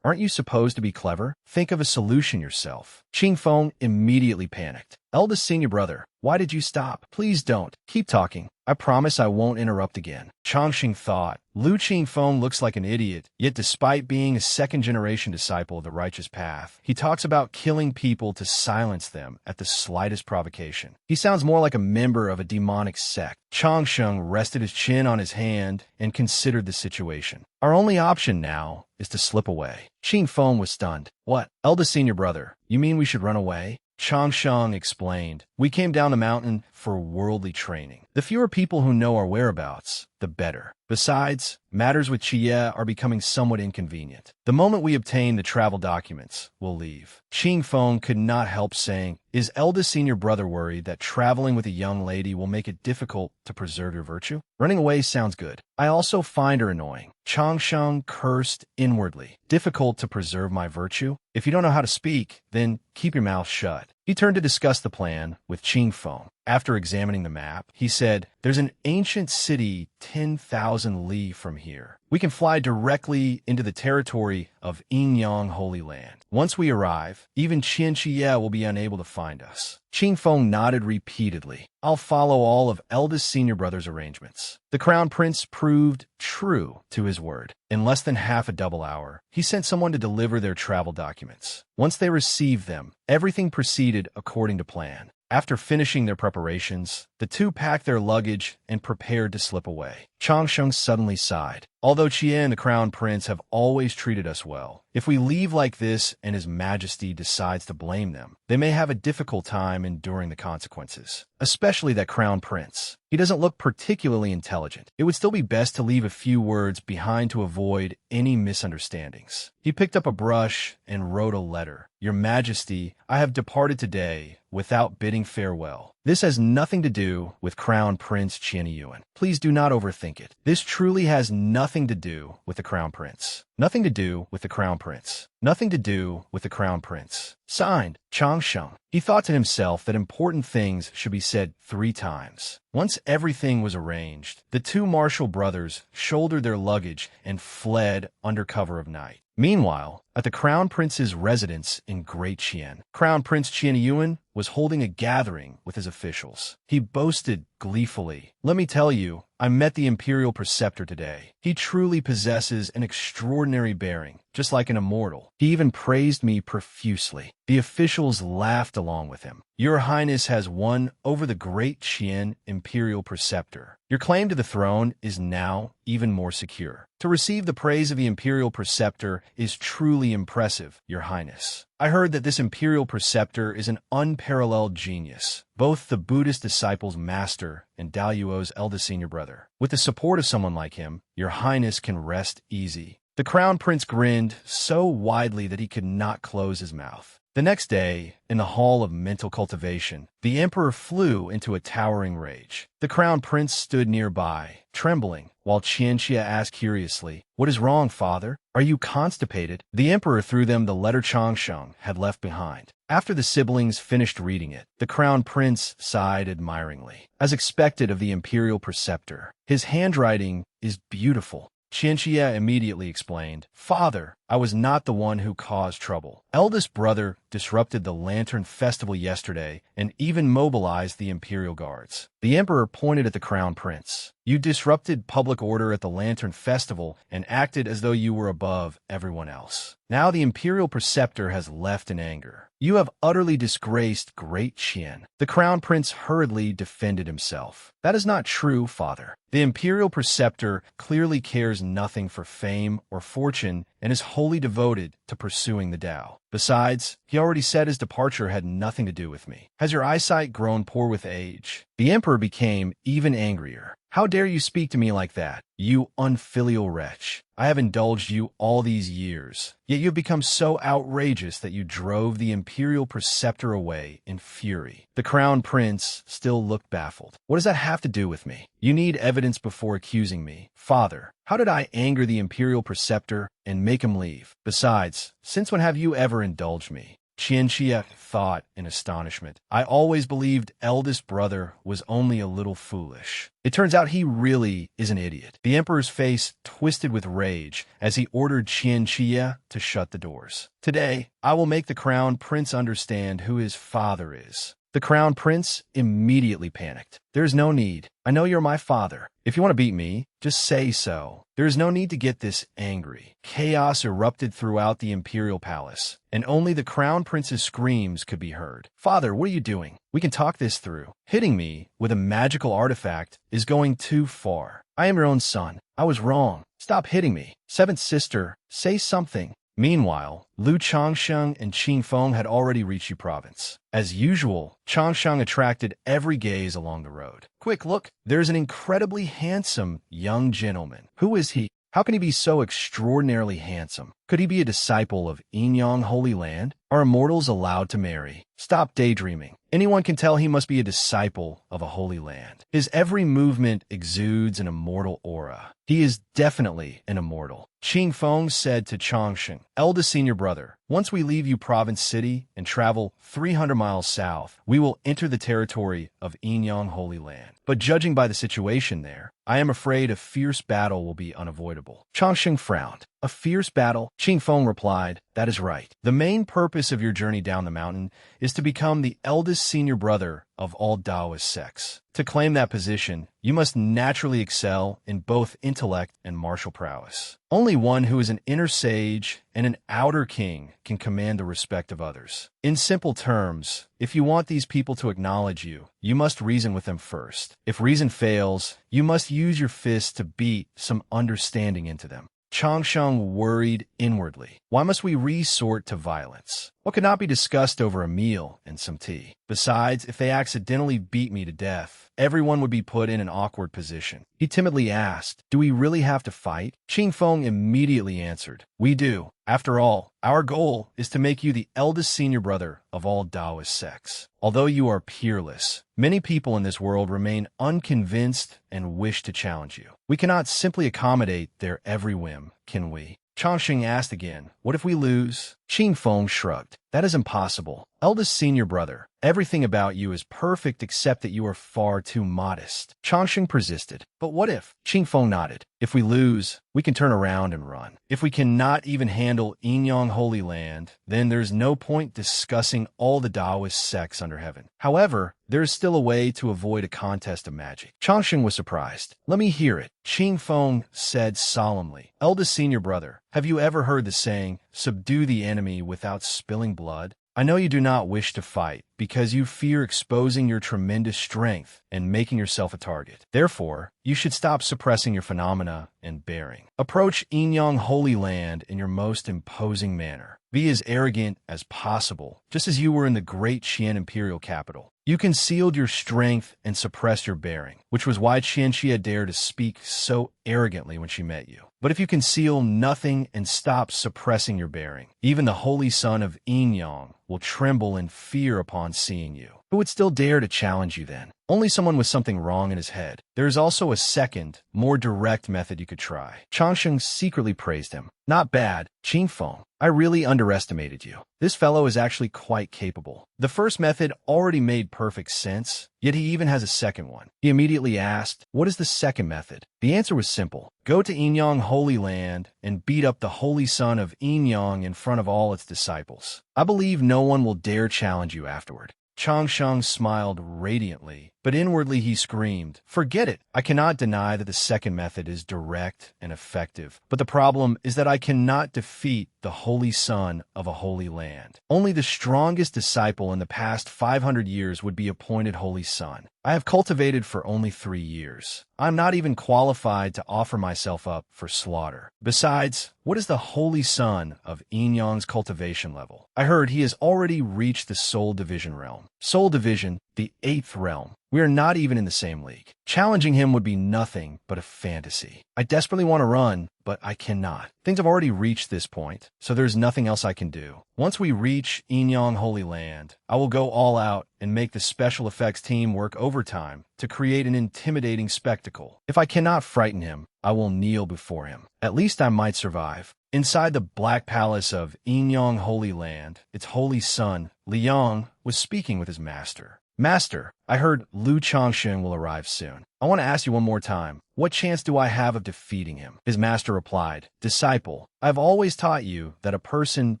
Aren't you supposed to be clever? Think of a solution yourself. Qingfeng immediately panicked. Eldest senior brother, why did you stop? Please don't. Keep talking. I promise I won't interrupt again. Changsheng thought, Lu Qingfeng looks like an idiot, yet despite being a second-generation disciple of the righteous path, he talks about killing people to silence them at the slightest provocation. He sounds more like a member of a demonic sect. Changsheng rested his chin on his hand and considered the situation. Our only option now is to slip away. Qingfeng was stunned. What? Eldest senior brother, you mean we should run away? Changsheng explained, We came down the mountain for worldly training. The fewer people who know our whereabouts, the better. Besides, matters with Chie are becoming somewhat inconvenient. The moment we obtain the travel documents, we'll leave. Ching Feng could not help saying, is eldest senior brother worried that traveling with a young lady will make it difficult to preserve your virtue? Running away sounds good. I also find her annoying. Chang Sheng cursed inwardly. Difficult to preserve my virtue? If you don't know how to speak, then keep your mouth shut. He turned to discuss the plan with Ching Feng. After examining the map, he said, there's an ancient city 10,000 li from here. We can fly directly into the territory of Yingyang Holy Land. Once we arrive, even Qian Chie will be unable to find us. Ching Feng nodded repeatedly. I'll follow all of eldest senior brother's arrangements. The crown prince proved true to his word. In less than half a double hour, he sent someone to deliver their travel documents. Once they received them, everything proceeded according to plan. After finishing their preparations, the two packed their luggage and prepared to slip away. Changsheng suddenly sighed. Although Chie and the Crown Prince have always treated us well, if we leave like this and His Majesty decides to blame them, they may have a difficult time enduring the consequences. Especially that Crown Prince. He doesn't look particularly intelligent. It would still be best to leave a few words behind to avoid any misunderstandings. He picked up a brush and wrote a letter. Your Majesty, I have departed today without bidding farewell. This has nothing to do with Crown Prince Qianyuan. Please do not overthink it. This truly has nothing to do with the Crown Prince. Nothing to do with the Crown Prince. Nothing to do with the Crown Prince. Signed, Changsheng. He thought to himself that important things should be said 3 times. Once everything was arranged, the two Marshall brothers shouldered their luggage and fled under cover of night. Meanwhile, at the Crown Prince's residence in Great Qian, Crown Prince Qianyuan was holding a gathering with his officials. He boasted gleefully, "Let me tell you, I met the Imperial Preceptor today. He truly possesses an extraordinary bearing, just like an immortal. He even praised me profusely." The officials laughed along with him. Your Highness has won over the Great Qian Imperial Preceptor. Your claim to the throne is now even more secure. To receive the praise of the Imperial Preceptor is truly impressive, Your Highness. I heard that this Imperial Preceptor is an unparalleled genius, both the Buddhist disciple's master and Daluo's eldest senior brother. With the support of someone like him, Your Highness can rest easy. The Crown Prince grinned so widely that he could not close his mouth. The next day, in the Hall of Mental Cultivation, the Emperor flew into a towering rage. The Crown Prince stood nearby, trembling, while Qianxia asked curiously, "What is wrong, father? Are you constipated?" The Emperor threw them the letter Changsheng had left behind. After the siblings finished reading it, the Crown Prince sighed admiringly. As expected of the Imperial Preceptor, his handwriting is beautiful. Qianxia immediately explained, "Father, I was not the one who caused trouble. Eldest brother disrupted the Lantern Festival yesterday and even mobilized the Imperial Guards." The Emperor pointed at the Crown Prince. "You disrupted public order at the Lantern Festival and acted as though you were above everyone else. Now the Imperial Preceptor has left in anger. You have utterly disgraced Great Qian." The Crown Prince hurriedly defended himself. "That is not true, father. The Imperial Preceptor clearly cares nothing for fame or fortune and is wholly devoted to pursuing the Tao. Besides, he already said his departure had nothing to do with me. Has your eyesight grown poor with age?" The Emperor became even angrier. "How dare you speak to me like that, you unfilial wretch? I have indulged you all these years, yet you have become so outrageous that you drove the Imperial Preceptor away in fury." The Crown Prince still looked baffled. "What does that have to do with me? You need evidence before accusing me. Father, how did I anger the Imperial Preceptor and make him leave? Besides, since when have you ever indulged me?" Qianxia thought in astonishment. "I always believed eldest brother was only a little foolish. It turns out he really is an idiot." The Emperor's face twisted with rage as he ordered Qianxia to shut the doors. "Today, I will make the Crown Prince understand who his father is." The Crown Prince immediately panicked. "There is no need. I know you're my father. If you want to beat me, just say so. There is no need to get this angry." Chaos erupted throughout the Imperial Palace, and only the Crown Prince's screams could be heard. "Father, what are you doing? We can talk this through. Hitting me with a magical artifact is going too far. I am your own son. I was wrong. Stop hitting me. Seventh sister, say something. Meanwhile, Lu Changsheng and Qing Feng had already reached Yu province. As usual, Changsheng attracted every gaze along the road. Quick, look, there's an incredibly handsome young gentleman. Who is he? How can he be so extraordinarily handsome? Could he be a disciple of Inyang Holy Land? Are immortals allowed to marry? Stop daydreaming. Anyone can tell he must be a disciple of a holy land. His every movement exudes an immortal aura. He is definitely an immortal. Qing Feng said to Changsheng, eldest senior brother, once we leave Yu Province City and travel 300 miles south, we will enter the territory of Inyang Holy Land. But judging by the situation there, I am afraid a fierce battle will be unavoidable. Changsheng frowned. A fierce battle? Qing Feng replied, that is right. The main purpose of your journey down the mountain is to become the eldest senior brother of all Taoist sects. To claim that position, you must naturally excel in both intellect and martial prowess. Only one who is an inner sage and an outer king can command the respect of others. In simple terms, if you want these people to acknowledge you, you must reason with them first. If reason fails, you must use your fists to beat some understanding into them. Changsheng worried inwardly. Why must we resort to violence? What could not be discussed over a meal and some tea? Besides, if they accidentally beat me to death, everyone would be put in an awkward position. He timidly asked, do we really have to fight? Qing Feng immediately answered, we do. After all, our goal is to make you the eldest senior brother of all Taoist sects. Although you are peerless, many people in this world remain unconvinced and wish to challenge you. We cannot simply accommodate their every whim, can we? Changsheng asked again, what if we lose? Qing Feng shrugged. That is impossible. Eldest senior brother, everything about you is perfect except that you are far too modest. Changsheng persisted. But what if? Qing Feng nodded. If we lose, we can turn around and run. If we cannot even handle Inyang Holy Land, then there's no point discussing all the Taoist sects under heaven. However, there is still a way to avoid a contest of magic. Changsheng was surprised. Let me hear it. Qing Feng said solemnly, eldest senior brother, have you ever heard the saying, subdue the enemy without spilling blood? I know you do not wish to fight because you fear exposing your tremendous strength and making yourself a target. Therefore, you should stop suppressing your phenomena and bearing. Approach Inyang Holy Land in your most imposing manner. Be as arrogant as possible, just as you were in the great Qian imperial capital. You concealed your strength and suppressed your bearing, which was why Qianxia dared to speak so arrogantly when she met you. But if you conceal nothing and stop suppressing your bearing, even the holy son of Inyang will tremble in fear upon seeing you. Who would still dare to challenge you then? Only someone with something wrong in his head. There is also a second, more direct method you could try. Changsheng secretly praised him. Not bad, Qing Feng. I really underestimated you. This fellow is actually quite capable. The first method already made perfect sense, yet he even has a second one. He immediately asked, what is the second method? The answer was simple. Go to Inyang Holy Land and beat up the holy son of Inyang in front of all its disciples. I believe no one will dare challenge you afterward. Changsheng smiled radiantly, but inwardly he screamed, forget it. I cannot deny that the second method is direct and effective, but the problem is that I cannot defeat the holy son of a holy land. Only the strongest disciple in the past 500 years would be appointed holy son. I have cultivated for only 3 years. I'm not even qualified to offer myself up for slaughter. Besides, what is the holy son of Inyang's cultivation level? I heard he has already reached the Soul Division realm. Soul Division, the 8th realm. We are not even in the same league. Challenging him would be nothing but a fantasy. I desperately want to run, but I cannot. Things have already reached this point, so there's nothing else I can do. Once we reach Inyang Holy Land, I will go all out and make the special effects team work overtime to create an intimidating spectacle. If I cannot frighten him, I will kneel before him. At least I might survive. Inside the Black Palace of Inyang Holy Land, its holy son, Liang, was speaking with his master. Master, I heard Lu Changsheng will arrive soon. I want to ask you one more time. What chance do I have of defeating him? His master replied, Disciple, I've always taught you that a person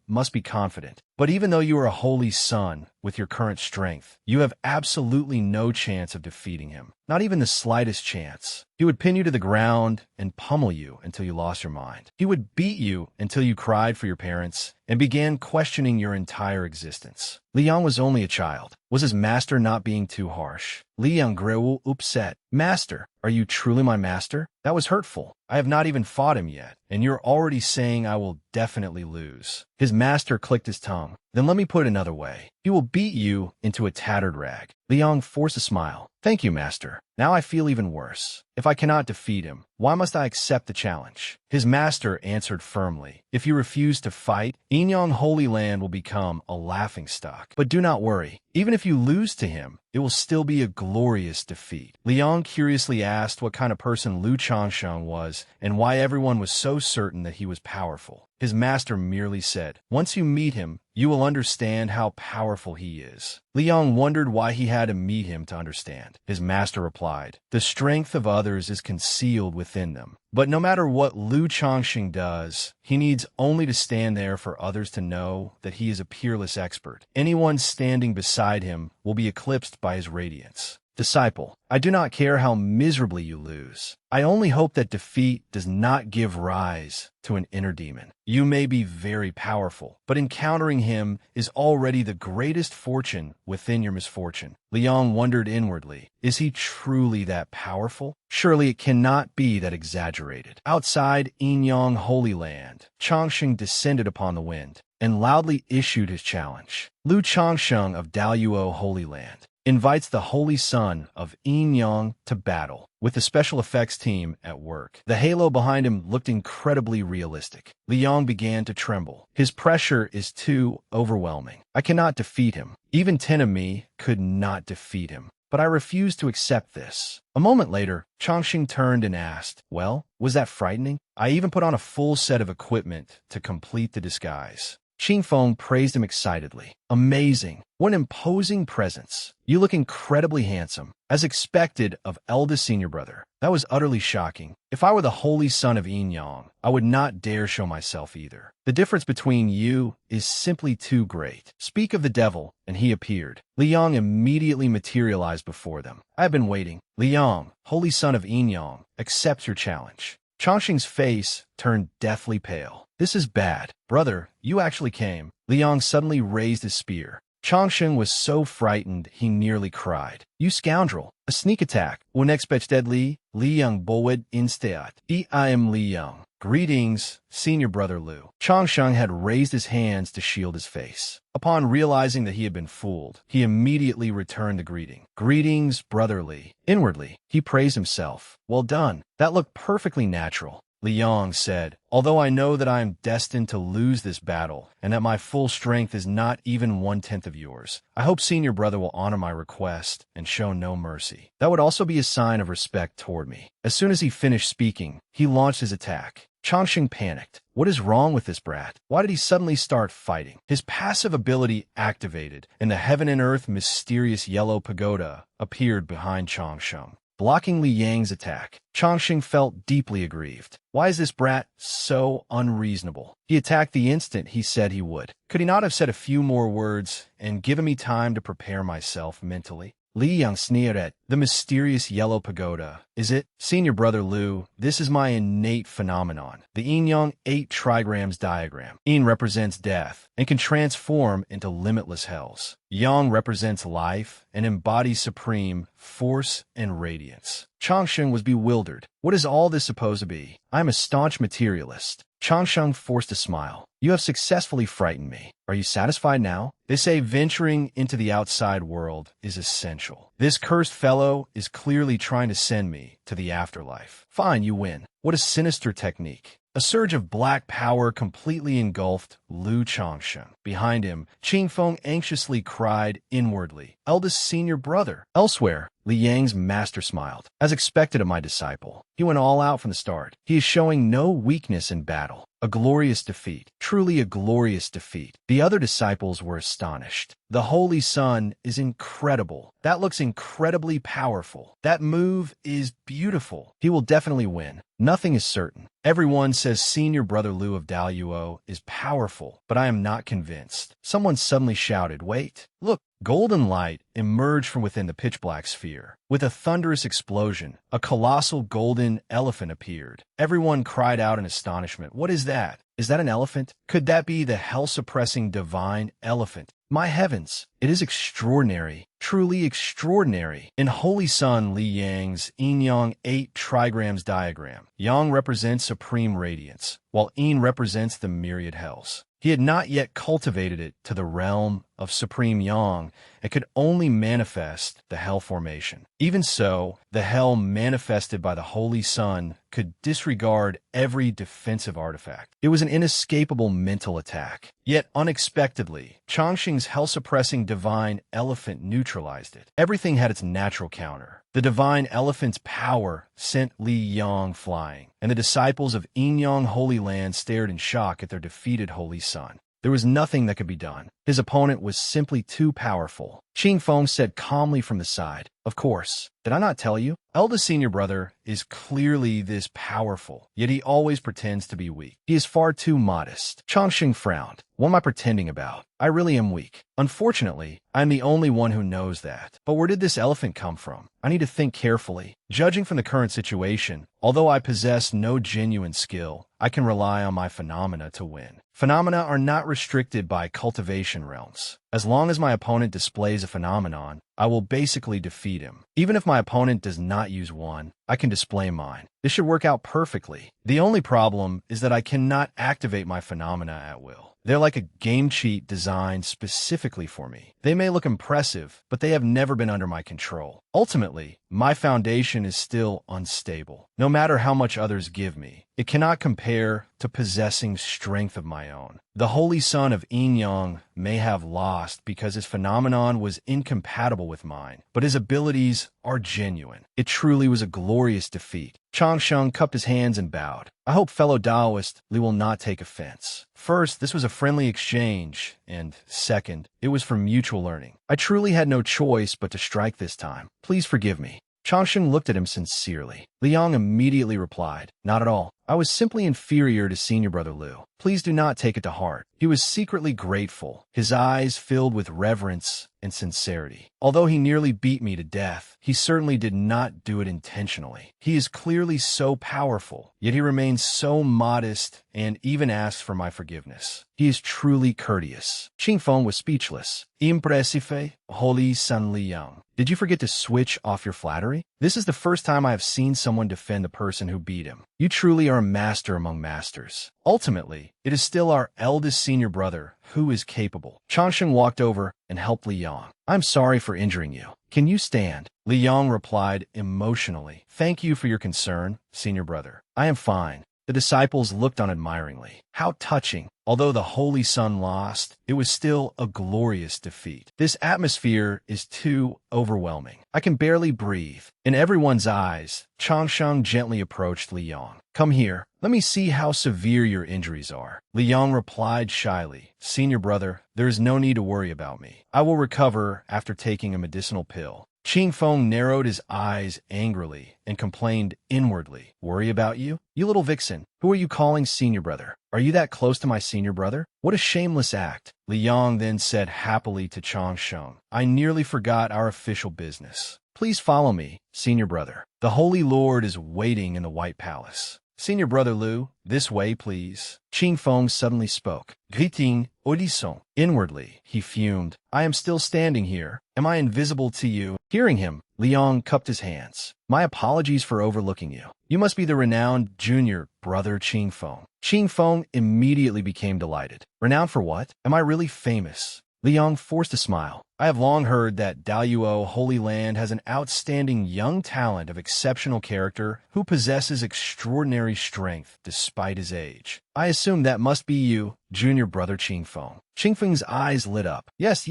must be confident. But even though you are a holy son with your current strength, you have absolutely no chance of defeating him. Not even the slightest chance. He would pin you to the ground and pummel you until you lost your mind. He would beat you until you cried for your parents and began questioning your entire existence. Liang was only a child. Was his master not being too harsh? Liang grew upset. Master, are you truly my master? That was hurtful. I have not even fought him yet, and you're already saying I will definitely lose. His master clicked his tongue. Then let me put it another way. He will beat you into a tattered rag. Liang forced a smile. Thank you, master. Now I feel even worse. If I cannot defeat him, why must I accept the challenge? His master answered firmly. If you refuse to fight, Inyang Holy Land will become a laughingstock. But do not worry. Even if you lose to him, it will still be a glorious defeat. Liang curiously asked what kind of person Lu Changsheng was and why everyone was so certain that he was powerful. His master merely said, once you meet him, you will understand how powerful he is. Liang wondered why he had to meet him to understand. His master replied, the strength of others is concealed within them. But no matter what Lu Changxing does, he needs only to stand there for others to know that he is a peerless expert. Anyone standing beside him will be eclipsed by his radiance. Disciple, I do not care how miserably you lose. I only hope that defeat does not give rise to an inner demon. You may be very powerful, but encountering him is already the greatest fortune within your misfortune. Liang wondered inwardly, is he truly that powerful? Surely it cannot be that exaggerated. Outside Inyang Holy Land, Changxing descended upon the wind and loudly issued his challenge. Lu Changsheng of Daluo Holy Land invites the Holy Son of Inyang to battle, with the special effects team at work. The halo behind him looked incredibly realistic. Liang began to tremble. His pressure is too overwhelming. I cannot defeat him. Even 10 of me could not defeat him. But I refuse to accept this. A moment later, Changxing turned and asked, well, was that frightening? I even put on a full set of equipment to complete the disguise. Qingfeng praised him excitedly. Amazing. What an imposing presence. You look incredibly handsome. As expected of eldest senior brother. That was utterly shocking. If I were the holy son of Inyang, I would not dare show myself either. The difference between you is simply too great. Speak of the devil, and he appeared. Liang immediately materialized before them. I have been waiting. Liang, holy son of Inyang, accepts your challenge. Changxing's face turned deathly pale. This is bad. Brother, you actually came. Liang suddenly raised his spear. Changxing was so frightened he nearly cried. You scoundrel! A sneak attack. Unexpectedly, Liang bolted instead. I am Liang. Greetings, senior brother Lu. Changxing had raised his hands to shield his face. Upon realizing that he had been fooled, he immediately returned the greeting. Greetings, brother Li. Inwardly, he praised himself. Well done. That looked perfectly natural. Liang said, although I know that I am destined to lose this battle, and that my full strength is not even 1/10 of yours, I hope senior brother will honor my request and show no mercy. That would also be a sign of respect toward me. As soon as he finished speaking, he launched his attack. Changxing panicked. What is wrong with this brat? Why did he suddenly start fighting? His passive ability activated, and the heaven and earth mysterious yellow pagoda appeared behind Changxing, blocking Li Yang's attack. Changxing felt deeply aggrieved. Why is this brat so unreasonable? He attacked the instant he said he would. Could he not have said a few more words and given me time to prepare myself mentally? Li Yang sneered at the mysterious yellow pagoda. Is it? Senior brother Lu, this is my innate phenomenon. The Yin-Yang 8 trigrams diagram. Yin represents death and can transform into limitless hells. Yang represents life and embodies supreme force and radiance. Changxing was bewildered. What is all this supposed to be? I am a staunch materialist. Changxing forced a smile. You have successfully frightened me. Are you satisfied now? They say venturing into the outside world is essential. This cursed fellow is clearly trying to send me to the afterlife. Fine, you win. What a sinister technique. A surge of black power completely engulfed Lu Changxing. Behind him, Qingfeng anxiously cried inwardly, eldest senior brother. Elsewhere, Li Yang's master smiled. As expected of my disciple, he went all out from the start. He is showing no weakness in battle. A glorious defeat. Truly a glorious defeat. The other disciples were astonished. The Holy Son is incredible. That looks incredibly powerful. That move is beautiful. He will definitely win. Nothing is certain. Everyone says senior brother Lu of Daluo is powerful, but I am not convinced. Someone suddenly shouted, wait, look. Golden light emerged from within the pitch-black sphere. With a thunderous explosion, a colossal golden elephant appeared. Everyone cried out in astonishment. What is that? Is that an elephant? Could that be the hell-suppressing divine elephant? My heavens, it is extraordinary, truly extraordinary. In Holy Sun Li Yang's Yin-Yang 8 trigrams diagram, Yang represents supreme radiance, while Yin represents the myriad hells. He had not yet cultivated it to the realm of supreme Yang and could only manifest the hell formation. Even so, the hell manifested by the Holy Sun could disregard every defensive artifact. It was an inescapable mental attack. Yet unexpectedly, Changxing's hell-suppressing divine elephant neutralized it. Everything had its natural counter. The divine elephant's power sent Li Yang flying, and the disciples of Yin-Yang Holy Land stared in shock at their defeated Holy Sun. There was nothing that could be done. His opponent was simply too powerful. Qing Feng said calmly from the side, "Of course. Did I not tell you? Eldest senior brother is clearly this powerful, yet he always pretends to be weak. He is far too modest." Changxing frowned. "What am I pretending about? I really am weak. Unfortunately, I am the only one who knows that. But where did this elephant come from? I need to think carefully. Judging from the current situation, although I possess no genuine skill, I can rely on my phenomena to win. Phenomena are not restricted by cultivation realms. As long as my opponent displays a phenomenon, I will basically defeat him. Even if my opponent does not use one, I can display mine. This should work out perfectly. The only problem is that I cannot activate my phenomena at will. They're like a game cheat designed specifically for me. They may look impressive, but they have never been under my control. Ultimately, my foundation is still unstable. No matter how much others give me, it cannot compare to possessing strength of my own. The Holy Son of Yin-Yang may have lost because his phenomenon was incompatible with mine, but his abilities are genuine. It truly was a glorious defeat." Changsheng cupped his hands and bowed. "I hope, fellow Taoist, Li will not take offense. First, this was a friendly exchange, and second, it was for mutual learning. I truly had no choice but to strike this time. Please forgive me." Changsheng looked at him sincerely. Liang immediately replied, "Not at all. I was simply inferior to senior brother Liu. Please do not take it to heart." He was secretly grateful, his eyes filled with reverence and sincerity. "Although he nearly beat me to death, he certainly did not do it intentionally. He is clearly so powerful, yet he remains so modest and even asks for my forgiveness. He is truly courteous." Qing Feng was speechless. "Impressive, Holy Sun Liang. Did you forget to switch off your flattery? This is the first time I have seen someone defend the person who beat him. You truly are a master among masters. Ultimately, it is still our eldest senior brother who is capable." Changsheng walked over and helped Li Yang. "I'm sorry for injuring you. Can you stand?" Li Yang replied emotionally, "Thank you for your concern, senior brother. I am fine." The disciples looked on admiringly. How touching. Although the Holy Sun lost, it was still a glorious defeat. This atmosphere is too overwhelming. I can barely breathe. In everyone's eyes, Changsheng gently approached Li Yang. "Come here. Let me see how severe your injuries are." Li Yang replied shyly, "Senior brother, there is no need to worry about me. I will recover after taking a medicinal pill." Qing Feng narrowed his eyes angrily and complained inwardly, "Worry about you? You little vixen, who are you calling senior brother? Are you that close to my senior brother? What a shameless act." Li Yang then said happily to Changsheng, "I nearly forgot our official business. Please follow me, senior brother. The Holy Lord is waiting in the White Palace." "Senior brother Liu, this way, please." Qing Feng suddenly spoke. "Greeting, Odisson." Inwardly, he fumed. "I am still standing here. Am I invisible to you?" Hearing him, Liang cupped his hands. "My apologies for overlooking you. You must be the renowned junior brother Qing Feng." Qing Feng immediately became delighted. "Renowned for what? Am I really famous?" Liang forced a smile. "I have long heard that Daluo Holy Land has an outstanding young talent of exceptional character who possesses extraordinary strength despite his age. I assume that must be you, junior brother Qing Feng." Qing Feng's eyes lit up. Yes,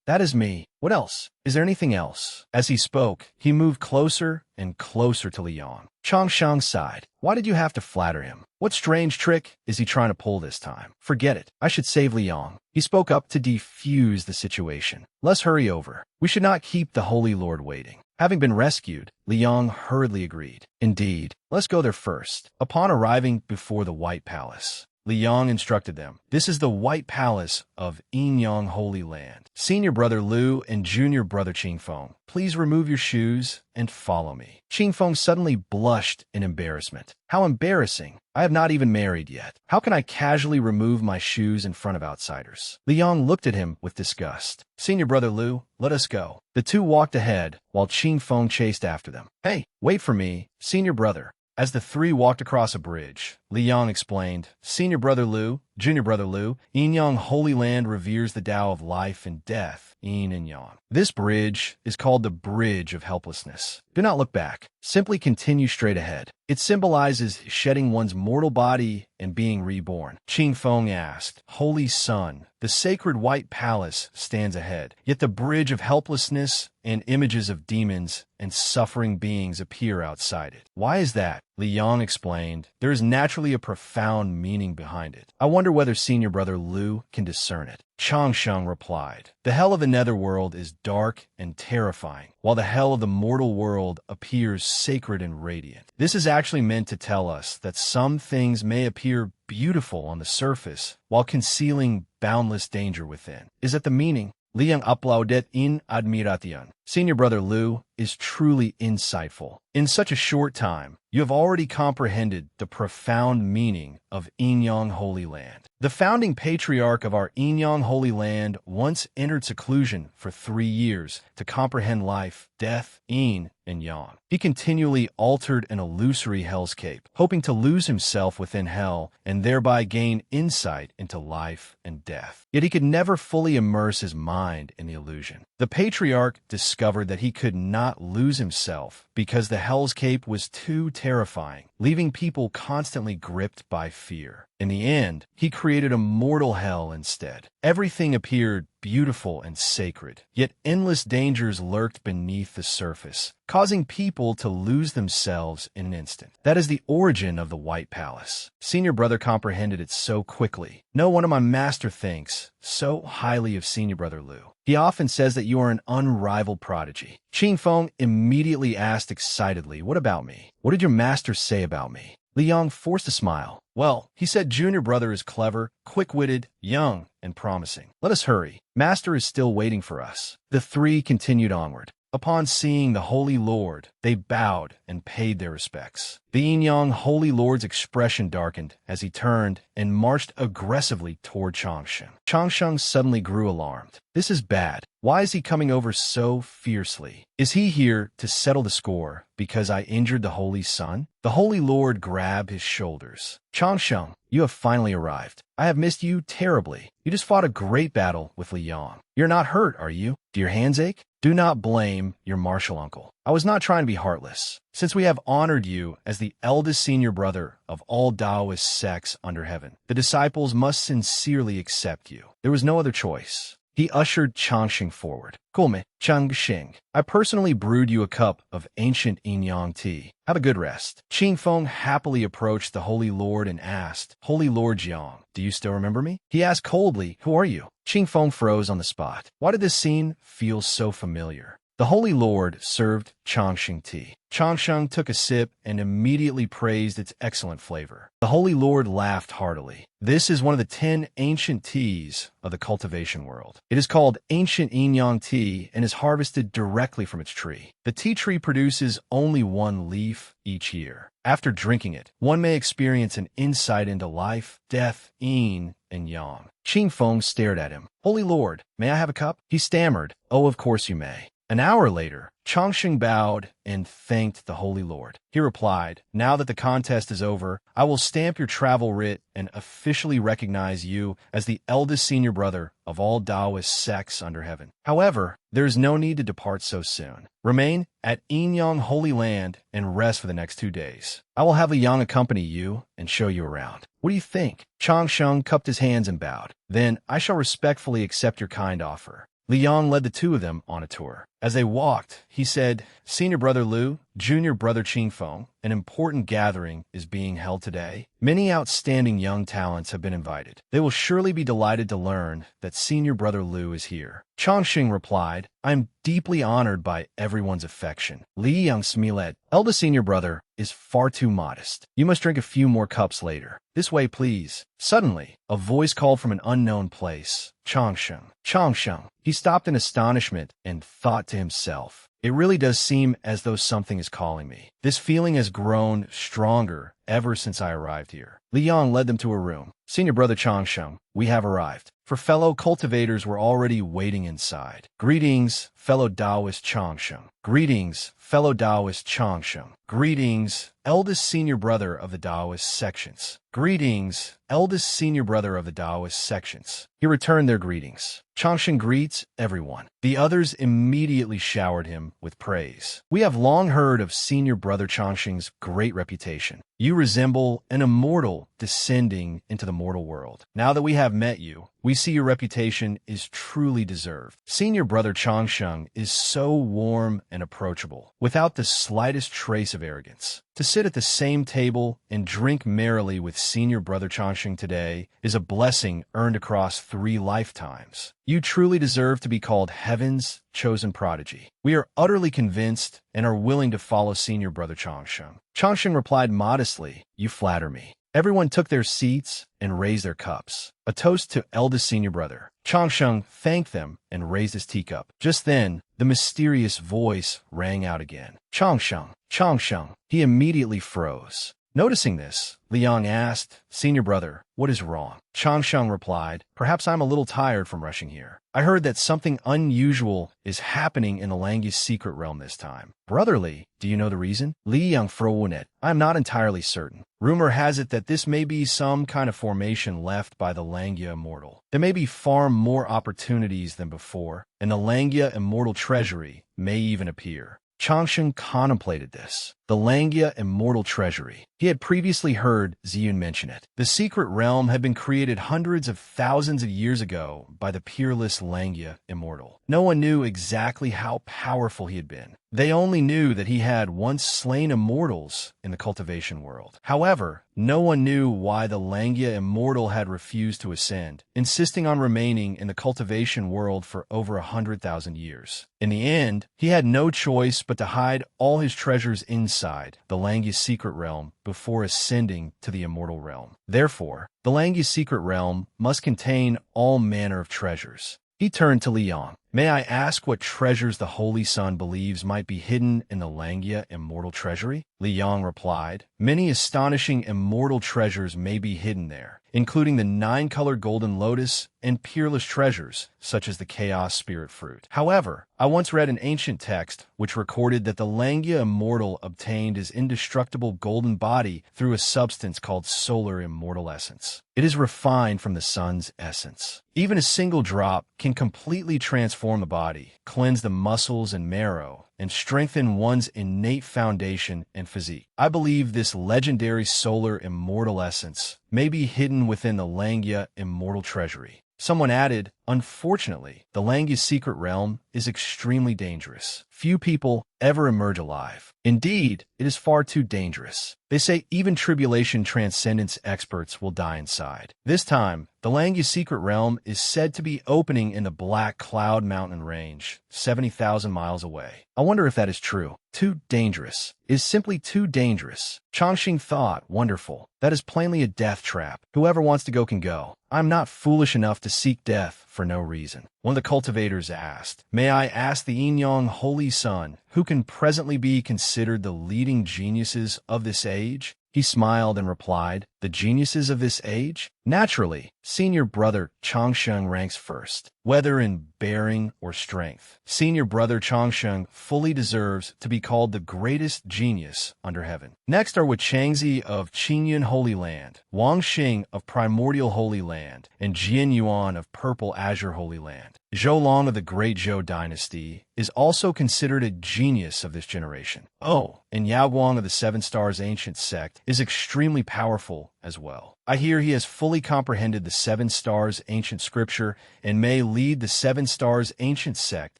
that is me. What else? Is there anything else?" As he spoke, he moved closer and closer to Liang. Changsheng sighed. "Why did you have to flatter him? What strange trick is he trying to pull this time? Forget it. I should save Liang." He spoke up to defuse the situation. "Let's hurry over. We should not keep the Holy Lord waiting." Having been rescued, Liang hurriedly agreed. "Indeed, let's go there first." Upon arriving before the White Palace, Liang instructed them. This is the White Palace of Yinyang Holy Land. Senior brother Lu and junior brother Qingfeng, please remove your shoes and follow me. Qingfeng suddenly blushed in embarrassment. How embarrassing. I have not even married yet. How can I casually remove my shoes in front of outsiders? Liang looked at him with disgust. Senior brother Lu, let us go. The two walked ahead while Qingfeng chased after them. Hey, wait for me, senior brother. As the three walked across a bridge, Liang explained, Senior brother Lu, junior brother Lu, Yinyang Holy Land reveres the Tao of life and death, Yin and Yang. This bridge is called the Bridge of Helplessness. Do not look back. Simply continue straight ahead. It symbolizes shedding one's mortal body and being reborn. Qingfeng asked, Holy Sun, the sacred White Palace stands ahead, yet the Bridge of Helplessness and images of demons and suffering beings appear outside it. Why is that? Liang explained, there is naturally a profound meaning behind it. I wonder whether senior brother Lu can discern it. Changsheng replied, the hell of the netherworld is dark and terrifying, while the hell of the mortal world appears sacred and radiant. This is actually meant to tell us that some things may appear beautiful on the surface while concealing boundless danger within. Is that the meaning? Liang aplaudet in admiration. Senior brother Lu is truly insightful. In such a short time, you have already comprehended the profound meaning of Yinyang Holy Land. The founding patriarch of our Yinyang Holy Land once entered seclusion for 3 years to comprehend life, death, yin, and yang. He continually altered an illusory hellscape, hoping to lose himself within hell and thereby gain insight into life and death. Yet he could never fully immerse his mind in the illusion. The patriarch discovered that he could not lose himself because the hellscape was too terrifying, leaving people constantly gripped by fear. In the end, he created a mortal hell instead. Everything appeared beautiful and sacred, yet endless dangers lurked beneath the surface, causing people to lose themselves in an instant. That is the origin of the White Palace. Senior brother comprehended it so quickly. No one of my master thinks so highly of senior brother Lu. He often says that you are an unrivaled prodigy. Qingfeng immediately asked excitedly, what about me? What did your master say about me? Liang forced a smile. Well, he said junior brother is clever, quick-witted, young, and promising. Let us hurry. Master is still waiting for us. The three continued onward. Upon seeing the Holy Lord, they bowed and paid their respects. The Yinyang Holy Lord's expression darkened as he turned and marched aggressively toward Changsheng. Changsheng suddenly grew alarmed. This is bad. Why is he coming over so fiercely? Is he here to settle the score because I injured the Holy Sun? The Holy Lord grabbed his shoulders. Changsheng, you have finally arrived. I have missed you terribly. You just fought a great battle with Liang. You're not hurt, are you? Do your hands ache? Do not blame your martial uncle. I was not trying to be heartless. Since we have honored you as the eldest senior brother of all Taoist sects under heaven, the disciples must sincerely accept you. There was no other choice. He ushered Changsheng forward. Kulme, Changsheng, I personally brewed you a cup of ancient Yin-Yang tea. Have a good rest. Qingfeng happily approached the Holy Lord and asked, Holy Lord Jiang, do you still remember me? He asked coldly, who are you? Qingfeng froze on the spot. Why did this scene feel so familiar? The Holy Lord served Changsheng tea. Changsheng took a sip and immediately praised its excellent flavor. The Holy Lord laughed heartily. This is one of the 10 ancient teas of the cultivation world. It is called ancient Yin-Yang tea and is harvested directly from its tree. The tea tree produces only one leaf each year. After drinking it, one may experience an insight into life, death, yin, and yang. Qingfeng stared at him. Holy Lord, may I have a cup? He stammered. Oh, of course you may. An hour later, Changsheng bowed and thanked the Holy Lord. He replied, now that the contest is over, I will stamp your travel writ and officially recognize you as the eldest senior brother of all Taoist sects under heaven. However, there is no need to depart so soon. Remain at Yinyang Holy Land and rest for the next 2 days. I will have Liang accompany you and show you around. What do you think? Changsheng cupped his hands and bowed. Then I shall respectfully accept your kind offer. Liang led the two of them on a tour. As they walked, he said, "Senior Brother Liu, Junior Brother Qingfeng, an important gathering is being held today. Many outstanding young talents have been invited. They will surely be delighted to learn that Senior Brother Liu is here." Chongqing replied, "I am deeply honored by everyone's affection. Li Yang Smilet, eldest senior brother, is far too modest. You must drink a few more cups later. This way, please." Suddenly, a voice called from an unknown place, "Chongsheng, Chongsheng." He stopped in astonishment and thought to himself, "It really does seem as though something is calling me." This feeling has grown stronger ever since I arrived here. Li Yang led them to a room. "Senior Brother Chongsheng, we have arrived." For fellow cultivators were already waiting inside. "Greetings, fellow Taoist Chongsheng. Greetings, fellow Taoist Chongsheng. Greetings, eldest senior brother of the Taoist sections. Greetings, eldest senior brother of the Taoist sections." He returned their greetings. "Chongsheng greets everyone." The others immediately showered him with praise. "We have long heard of Senior Brother Chongsheng's great reputation. You resemble an immortal descending into the mortal world. Now that we have met you, we see your reputation is truly deserved. Senior Brother Chongsheng is so warm and approachable, without the slightest trace of arrogance. To sit at the same table and drink merrily with Senior Brother Chongsheng today is a blessing earned across 3 lifetimes. You truly deserve to be called Heaven's chosen prodigy. We are utterly convinced and are willing to follow Senior Brother Chongsheng." Chongsheng replied modestly, "You flatter me." Everyone took their seats and raised their cups. A toast to eldest senior brother. Chongsheng thanked them and raised his teacup. Just then, the mysterious voice rang out again. "Chongsheng, Chongsheng." He immediately froze. Noticing this, Liang asked, "Senior brother, what is wrong?" Chongsheng replied, "Perhaps I'm a little tired from rushing here. I heard that something unusual is happening in the Langya's secret realm this time." "Brotherly, do you know the reason?" Liang frowned. "I am not entirely certain. Rumor has it that this may be some kind of formation left by the Langya Immortal. There may be far more opportunities than before, and the Langya Immortal Treasury may even appear." Chongsheng contemplated this. The Langya Immortal Treasury. He had previously heard Ziyun mention it. The secret realm had been created hundreds of thousands of years ago by the peerless Langya Immortal. No one knew exactly how powerful he had been. They only knew that he had once slain immortals in the cultivation world. However, no one knew why the Langya Immortal had refused to ascend, insisting on remaining in the cultivation world for over 100,000 years. In the end, he had no choice but to hide all his treasures inside the Langya secret realm before ascending to the immortal realm. Therefore, the Langya secret realm must contain all manner of treasures. He turned to Liang. "May I ask what treasures the Holy Sun believes might be hidden in the Langya Immortal Treasury?" Liang replied, "Many astonishing immortal treasures may be hidden there, including the 9-colored golden lotus and peerless treasures, such as the Chaos Spirit Fruit. However, I once read an ancient text which recorded that the Langya Immortal obtained his indestructible golden body through a substance called solar immortal essence. It is refined from the sun's essence. Even a single drop can completely transform the body, cleanse the muscles and marrow, and strengthen one's innate foundation and physique. I believe this legendary solar immortal essence may be hidden within the Langya Immortal Treasury." Someone added, "Unfortunately, the Langya secret realm is extremely dangerous. Few people ever emerge alive. Indeed, it is far too dangerous. They say even tribulation transcendence experts will die inside. This time, the Langya secret realm is said to be opening in the Black Cloud Mountain Range, 70,000 miles away. I wonder if that is true. Too dangerous. It is simply too dangerous." Chongqing thought, "Wonderful. That is plainly a death trap. Whoever wants to go can go. I am not foolish enough to seek death for no reason." One of the cultivators asked, "May I ask the Yin-Yang Holy Sun, who can presently be considered the leading geniuses of this age?" He smiled and replied, "The geniuses of this age? Naturally, Senior Brother Chongsheng ranks first, whether in bearing or strength. Senior Brother Chongsheng fully deserves to be called the greatest genius under heaven. Next are Wuchangzi of Qingyun Holy Land, Wang Xing of Primordial Holy Land, and Jian Yuan of Purple Azure Holy Land. Zhou Long of the Great Zhou Dynasty is also considered a genius of this generation. Oh, and Yao Guang of the Seven Stars Ancient Sect is extremely powerful as well." I hear he has fully comprehended the seven stars ancient scripture and may lead the seven stars ancient sect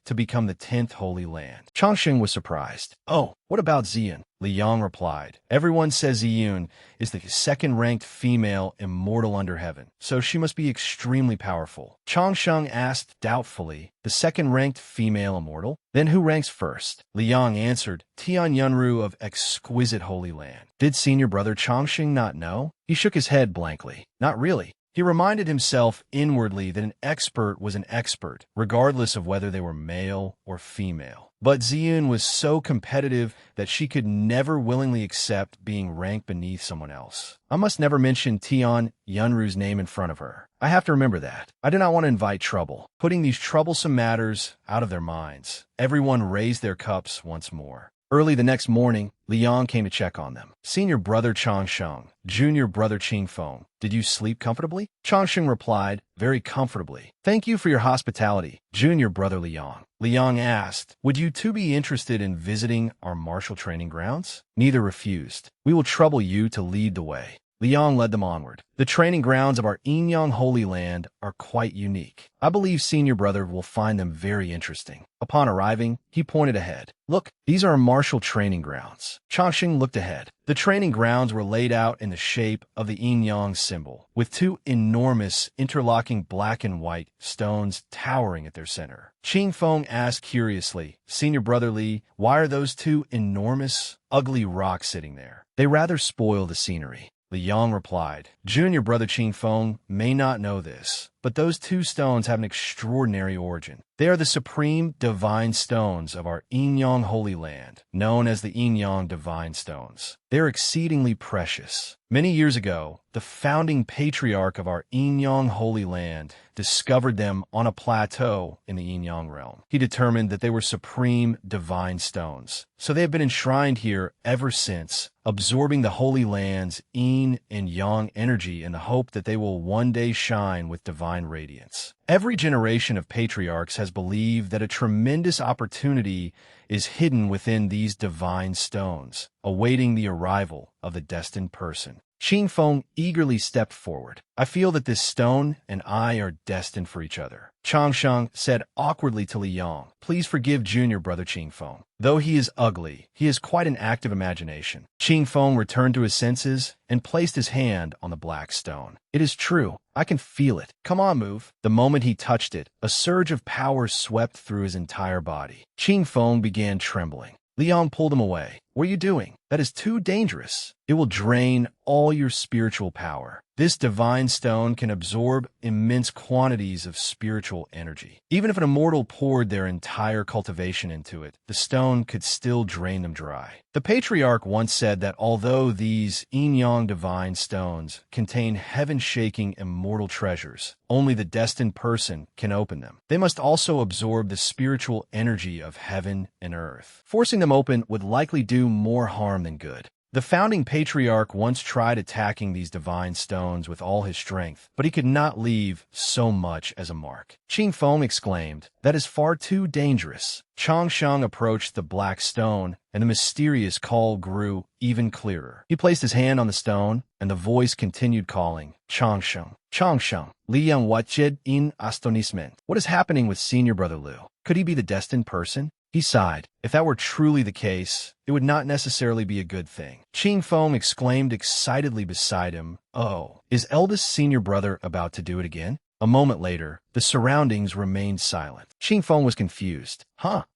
to become the 10th holy land. Changsheng was surprised. Oh, what about Ziyun? Li Yang replied. Everyone says Ziyun is the second-ranked female immortal under heaven, so she must be extremely powerful. Changsheng asked doubtfully, the second-ranked female immortal? Then who ranks first? Li Yang answered, Tian Yunru of exquisite holy land. Did senior brother Changsheng not know? He shook his head blankly. Not really. He reminded himself inwardly that an expert was an expert, regardless of whether they were male or female. But Ziyun was so competitive that she could never willingly accept being ranked beneath someone else. I must never mention Tian Yunru's name in front of her. I have to remember that. I do not want to invite trouble. Putting these troublesome matters out of their minds, everyone raised their cups once more. Early the next morning, Li Yang came to check on them. Senior brother Changsheng, junior brother Qingfeng, did you sleep comfortably? Changsheng replied, very comfortably. Thank you for your hospitality, junior brother Li Yang. Li Yang asked, would you two be interested in visiting our martial training grounds? Neither refused. We will trouble you to lead the way. Li Yang led them onward. The training grounds of our Yinyang Holy Land are quite unique. I believe senior brother will find them very interesting. Upon arriving, he pointed ahead. Look, these are our martial training grounds. Changsheng looked ahead. The training grounds were laid out in the shape of the Yinyang symbol, with two enormous interlocking black and white stones towering at their center. Qingfeng asked curiously, Senior brother Li, why are those two enormous, ugly rocks sitting there? They rather spoil the scenery. Li Yang replied, Junior brother Qingfeng may not know this, but those two stones have an extraordinary origin. They are the supreme divine stones of our Yinyang Holy Land, known as the Yinyang Divine Stones. They are exceedingly precious. Many years ago, the founding patriarch of our Yinyang Holy Land discovered them on a plateau in the Yinyang realm. He determined that they were supreme divine stones, so they have been enshrined here ever since, absorbing the Holy Land's Yin and Yang energy in the hope that they will one day shine with divine radiance. Every generation of patriarchs has believed that a tremendous opportunity is hidden within these divine stones, awaiting the arrival of the destined person. Qingfeng eagerly stepped forward. I feel that this stone and I are destined for each other. Changsheng said awkwardly to Li Yang, please forgive junior brother Qingfeng. Though he is ugly, he has quite an active imagination. Qingfeng returned to his senses and placed his hand on the black stone. It is true. I can feel it. Come on, move. The moment he touched it, a surge of power swept through his entire body. Qingfeng began trembling. Li Yang pulled him away. What are you doing? That is too dangerous. It will drain all your spiritual power. This divine stone can absorb immense quantities of spiritual energy. Even if an immortal poured their entire cultivation into it, the stone could still drain them dry. The patriarch once said that although these Yinyang divine stones contain heaven-shaking immortal treasures, only the destined person can open them. They must also absorb the spiritual energy of heaven and earth. Forcing them open would likely do more harm than good. The founding patriarch once tried attacking these divine stones with all his strength, but he could not leave so much as a mark. Qingfeng exclaimed, that is far too dangerous. Changsheng approached the black stone, and the mysterious call grew even clearer. He placed his hand on the stone, and the voice continued calling, Changsheng, Changsheng, Li Yang watched in astonishment. What is happening with senior brother Liu? Could he be the destined person? He sighed. If that were truly the case, it would not necessarily be a good thing. Qingfeng exclaimed excitedly beside him, oh, is eldest senior brother about to do it again? A moment later, the surroundings remained silent. Qingfeng was confused.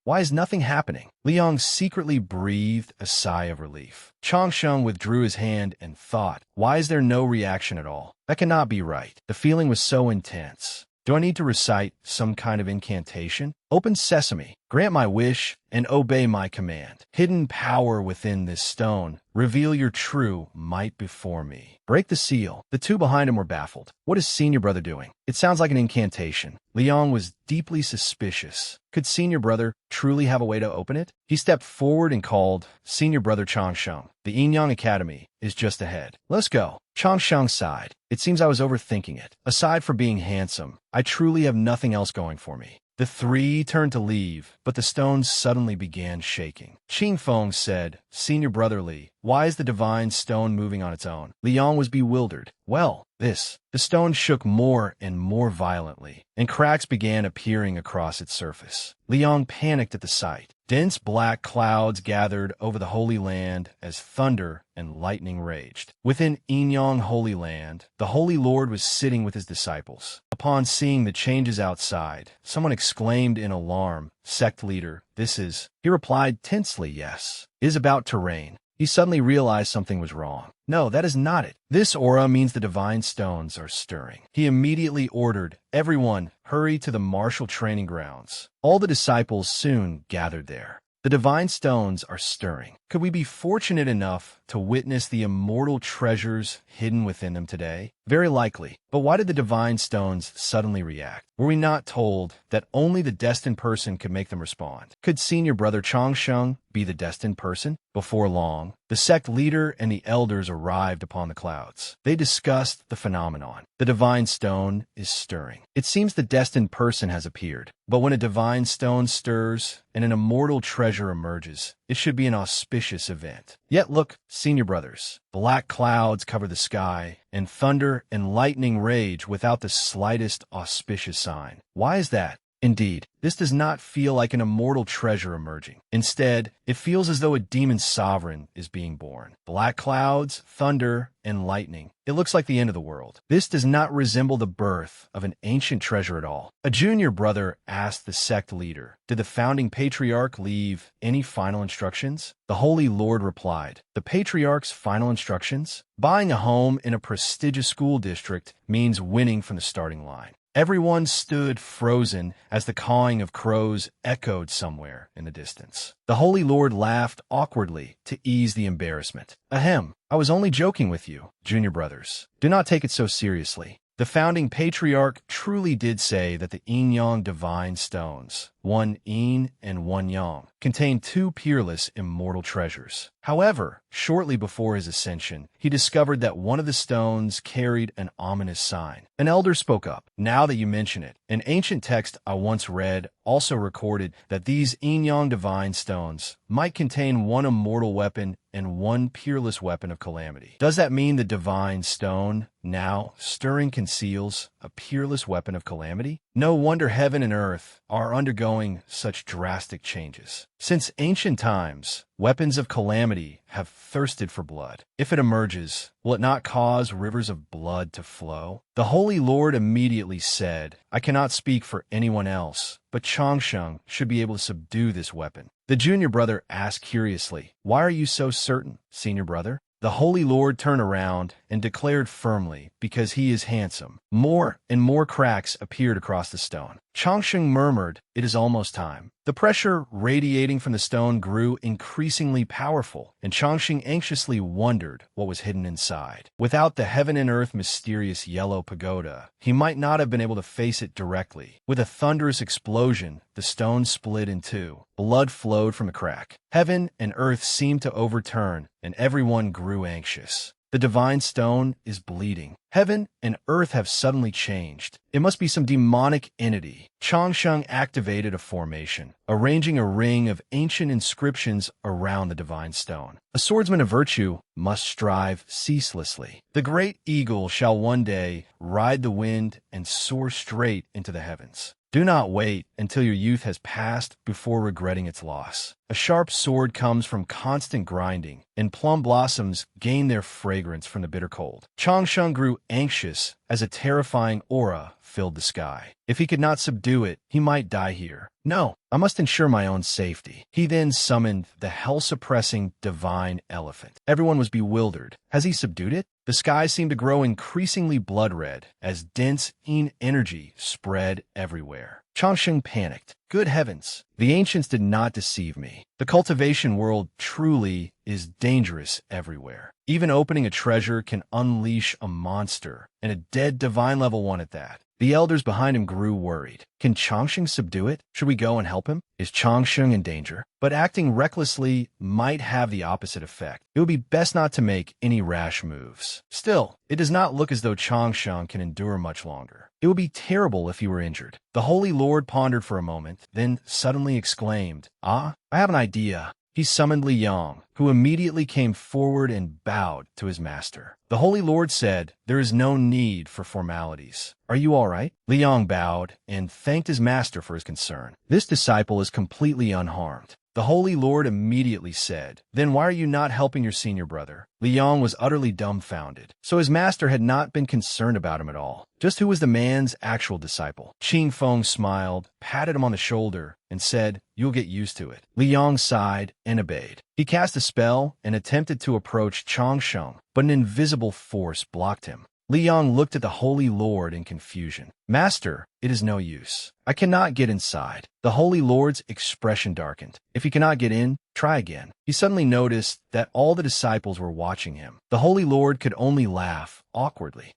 Why is nothing happening? Li Yang secretly breathed a sigh of relief. Changsheng withdrew his hand and thought, why is there no reaction at all? That cannot be right. The feeling was so intense. Do I need to recite some kind of incantation? Open sesame, grant my wish, and obey my command. Hidden power within this stone, reveal your true might before me. Break the seal. The two behind him were baffled. What is senior brother doing? It sounds like an incantation. Li Yang was deeply suspicious. Could senior brother truly have a way to open it? He stepped forward and called, Senior brother Changsheng, the Yinyang Academy is just ahead. Let's go. Changsheng sighed. It seems I was overthinking it. Aside from being handsome, I truly have nothing else going for me. The three turned to leave, but the stones suddenly began shaking. Qing Feng said, "Senior brother Li, why is the divine stone moving on its own?" Liang was bewildered. "Well, this." The stone shook more and more violently, and cracks began appearing across its surface. Liang panicked at the sight. Dense black clouds gathered over the Holy Land as thunder and lightning raged. Within Yinyang Holy Land, the Holy Lord was sitting with his disciples. Upon seeing the changes outside, someone exclaimed in alarm, "Sect leader, this is..." He replied tensely, "Yes, it is about to rain." He suddenly realized something was wrong. "No, that is not it. This aura means the divine stones are stirring." He immediately ordered, "Everyone, hurry to the martial training grounds." All the disciples soon gathered there. The divine stones are stirring. Could we be fortunate enough to witness the immortal treasures hidden within them today? Very likely. But why did the divine stones suddenly react? Were we not told that only the destined person could make them respond? Could senior brother Changsheng be the destined person? Before long, the sect leader and the elders arrived upon the clouds. They discussed the phenomenon. The divine stone is stirring. It seems the destined person has appeared. But when a divine stone stirs and an immortal treasure emerges, it should be an auspicious event. Yet look, senior brothers, black clouds cover the sky, and thunder and lightning rage without the slightest auspicious sign. Why is that? Indeed, this does not feel like an immortal treasure emerging. Instead, it feels as though a demon sovereign is being born. Black clouds, thunder, and lightning. It looks like the end of the world. This does not resemble the birth of an ancient treasure at all. A junior brother asked the sect leader, "Did the founding patriarch leave any final instructions?" The Holy Lord replied, "The patriarch's final instructions? Buying a home in a prestigious school district means winning from the starting line." Everyone stood frozen as the cawing of crows echoed somewhere in the distance. The Holy Lord laughed awkwardly to ease the embarrassment. "Ahem, I was only joking with you, junior brothers. Do not take it so seriously. The founding patriarch truly did say that the Yin-Yang divine stones, one Yin and one Yang, contained two peerless immortal treasures. However, shortly before his ascension, he discovered that one of the stones carried an ominous sign. An elder spoke up. "Now that you mention it, an ancient text I once read also recorded that these Yin-Yang divine stones might contain one immortal weapon and one peerless weapon of calamity. Does that mean the divine stone, now stirring, conceals a peerless weapon of calamity? No wonder heaven and earth are undergoing such drastic changes. Since ancient times, weapons of calamity have thirsted for blood. If it emerges, will it not cause rivers of blood to flow?" The Holy Lord immediately said, "I cannot speak for anyone else, but Changsheng should be able to subdue this weapon." The junior brother asked curiously, "Why are you so certain, senior brother?" The Holy Lord turned around and declared firmly, "Because he is handsome." More and more cracks appeared across the stone. Changsheng murmured, "It is almost time." The pressure radiating from the stone grew increasingly powerful, and Changsheng anxiously wondered what was hidden inside. Without the heaven and earth mysterious yellow pagoda, he might not have been able to face it directly. With a thunderous explosion, the stone split in two. Blood flowed from the crack. Heaven and earth seemed to overturn, and everyone grew anxious. The divine stone is bleeding. Heaven and earth have suddenly changed. It must be some demonic entity. Changsheng activated a formation, arranging a ring of ancient inscriptions around the divine stone. A swordsman of virtue must strive ceaselessly. The great eagle shall one day ride the wind and soar straight into the heavens. Do not wait until your youth has passed before regretting its loss. A sharp sword comes from constant grinding, and plum blossoms gain their fragrance from the bitter cold. Changsheng grew anxious as a terrifying aura filled the sky. If he could not subdue it, he might die here. "No, I must ensure my own safety." He then summoned the hell-suppressing divine elephant. Everyone was bewildered. Has he subdued it? The sky seemed to grow increasingly blood-red as dense Yin energy spread everywhere. Changsheng panicked. Good heavens, the ancients did not deceive me. The cultivation world truly is dangerous everywhere. Even opening a treasure can unleash a monster, and a dead divine level one at that. The elders behind him grew worried. Can Changsheng subdue it? Should we go and help him? Is Changsheng in danger? But acting recklessly might have the opposite effect. It would be best not to make any rash moves. Still, it does not look as though Changsheng can endure much longer. It would be terrible if he were injured. The Holy Lord pondered for a moment, then suddenly exclaimed, "Ah, I have an idea." He summoned Li Yang, who immediately came forward and bowed to his master. The Holy Lord said, "There is no need for formalities. Are you all right?" Li Yang bowed and thanked his master for his concern. This disciple is completely unharmed. The Holy Lord immediately said, "Then why are you not helping your senior brother?" Li Yang was utterly dumbfounded. So his master had not been concerned about him at all. Just who was the man's actual disciple? Qing Feng smiled, patted him on the shoulder, and said, "You'll get used to it." Li Yang sighed and obeyed. He cast a spell and attempted to approach Changsheng, but an invisible force blocked him. Li Yang looked at the Holy Lord in confusion. "Master, it is no use. I cannot get inside." The Holy Lord's expression darkened. If he cannot get in, try again. He suddenly noticed that all the disciples were watching him. The Holy Lord could only laugh awkwardly.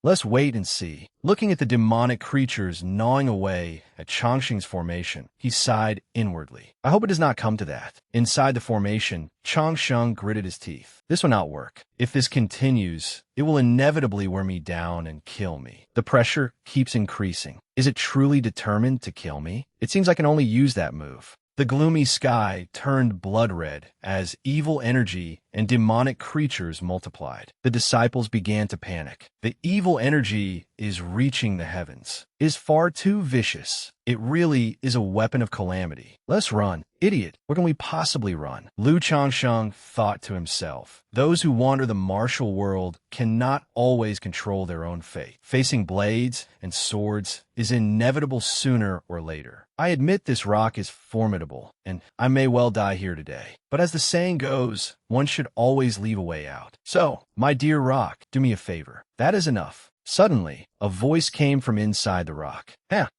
Let's wait and see." Looking at the demonic creatures gnawing away at Changsheng's formation, he sighed inwardly. "I hope it does not come to that." Inside the formation, Changsheng gritted his teeth. "This will not work. If this continues, it will inevitably wear me down and kill me. The pressure keeps increasing. Is it truly determined to kill me? It seems I can only use that move." The gloomy sky turned blood red as evil energy and demonic creatures multiplied. The disciples began to panic. The evil energy is reaching the heavens. It is far too vicious. It really is a weapon of calamity. Let's run. Idiot, where can we possibly run? Lu Changsheng thought to himself. Those who wander the martial world cannot always control their own fate. Facing blades and swords is inevitable sooner or later. I admit this rock is formidable, and I may well die here today. But as the saying goes, one should always leave a way out. So, my dear rock, do me a favor. That is enough. Suddenly, a voice came from inside the rock.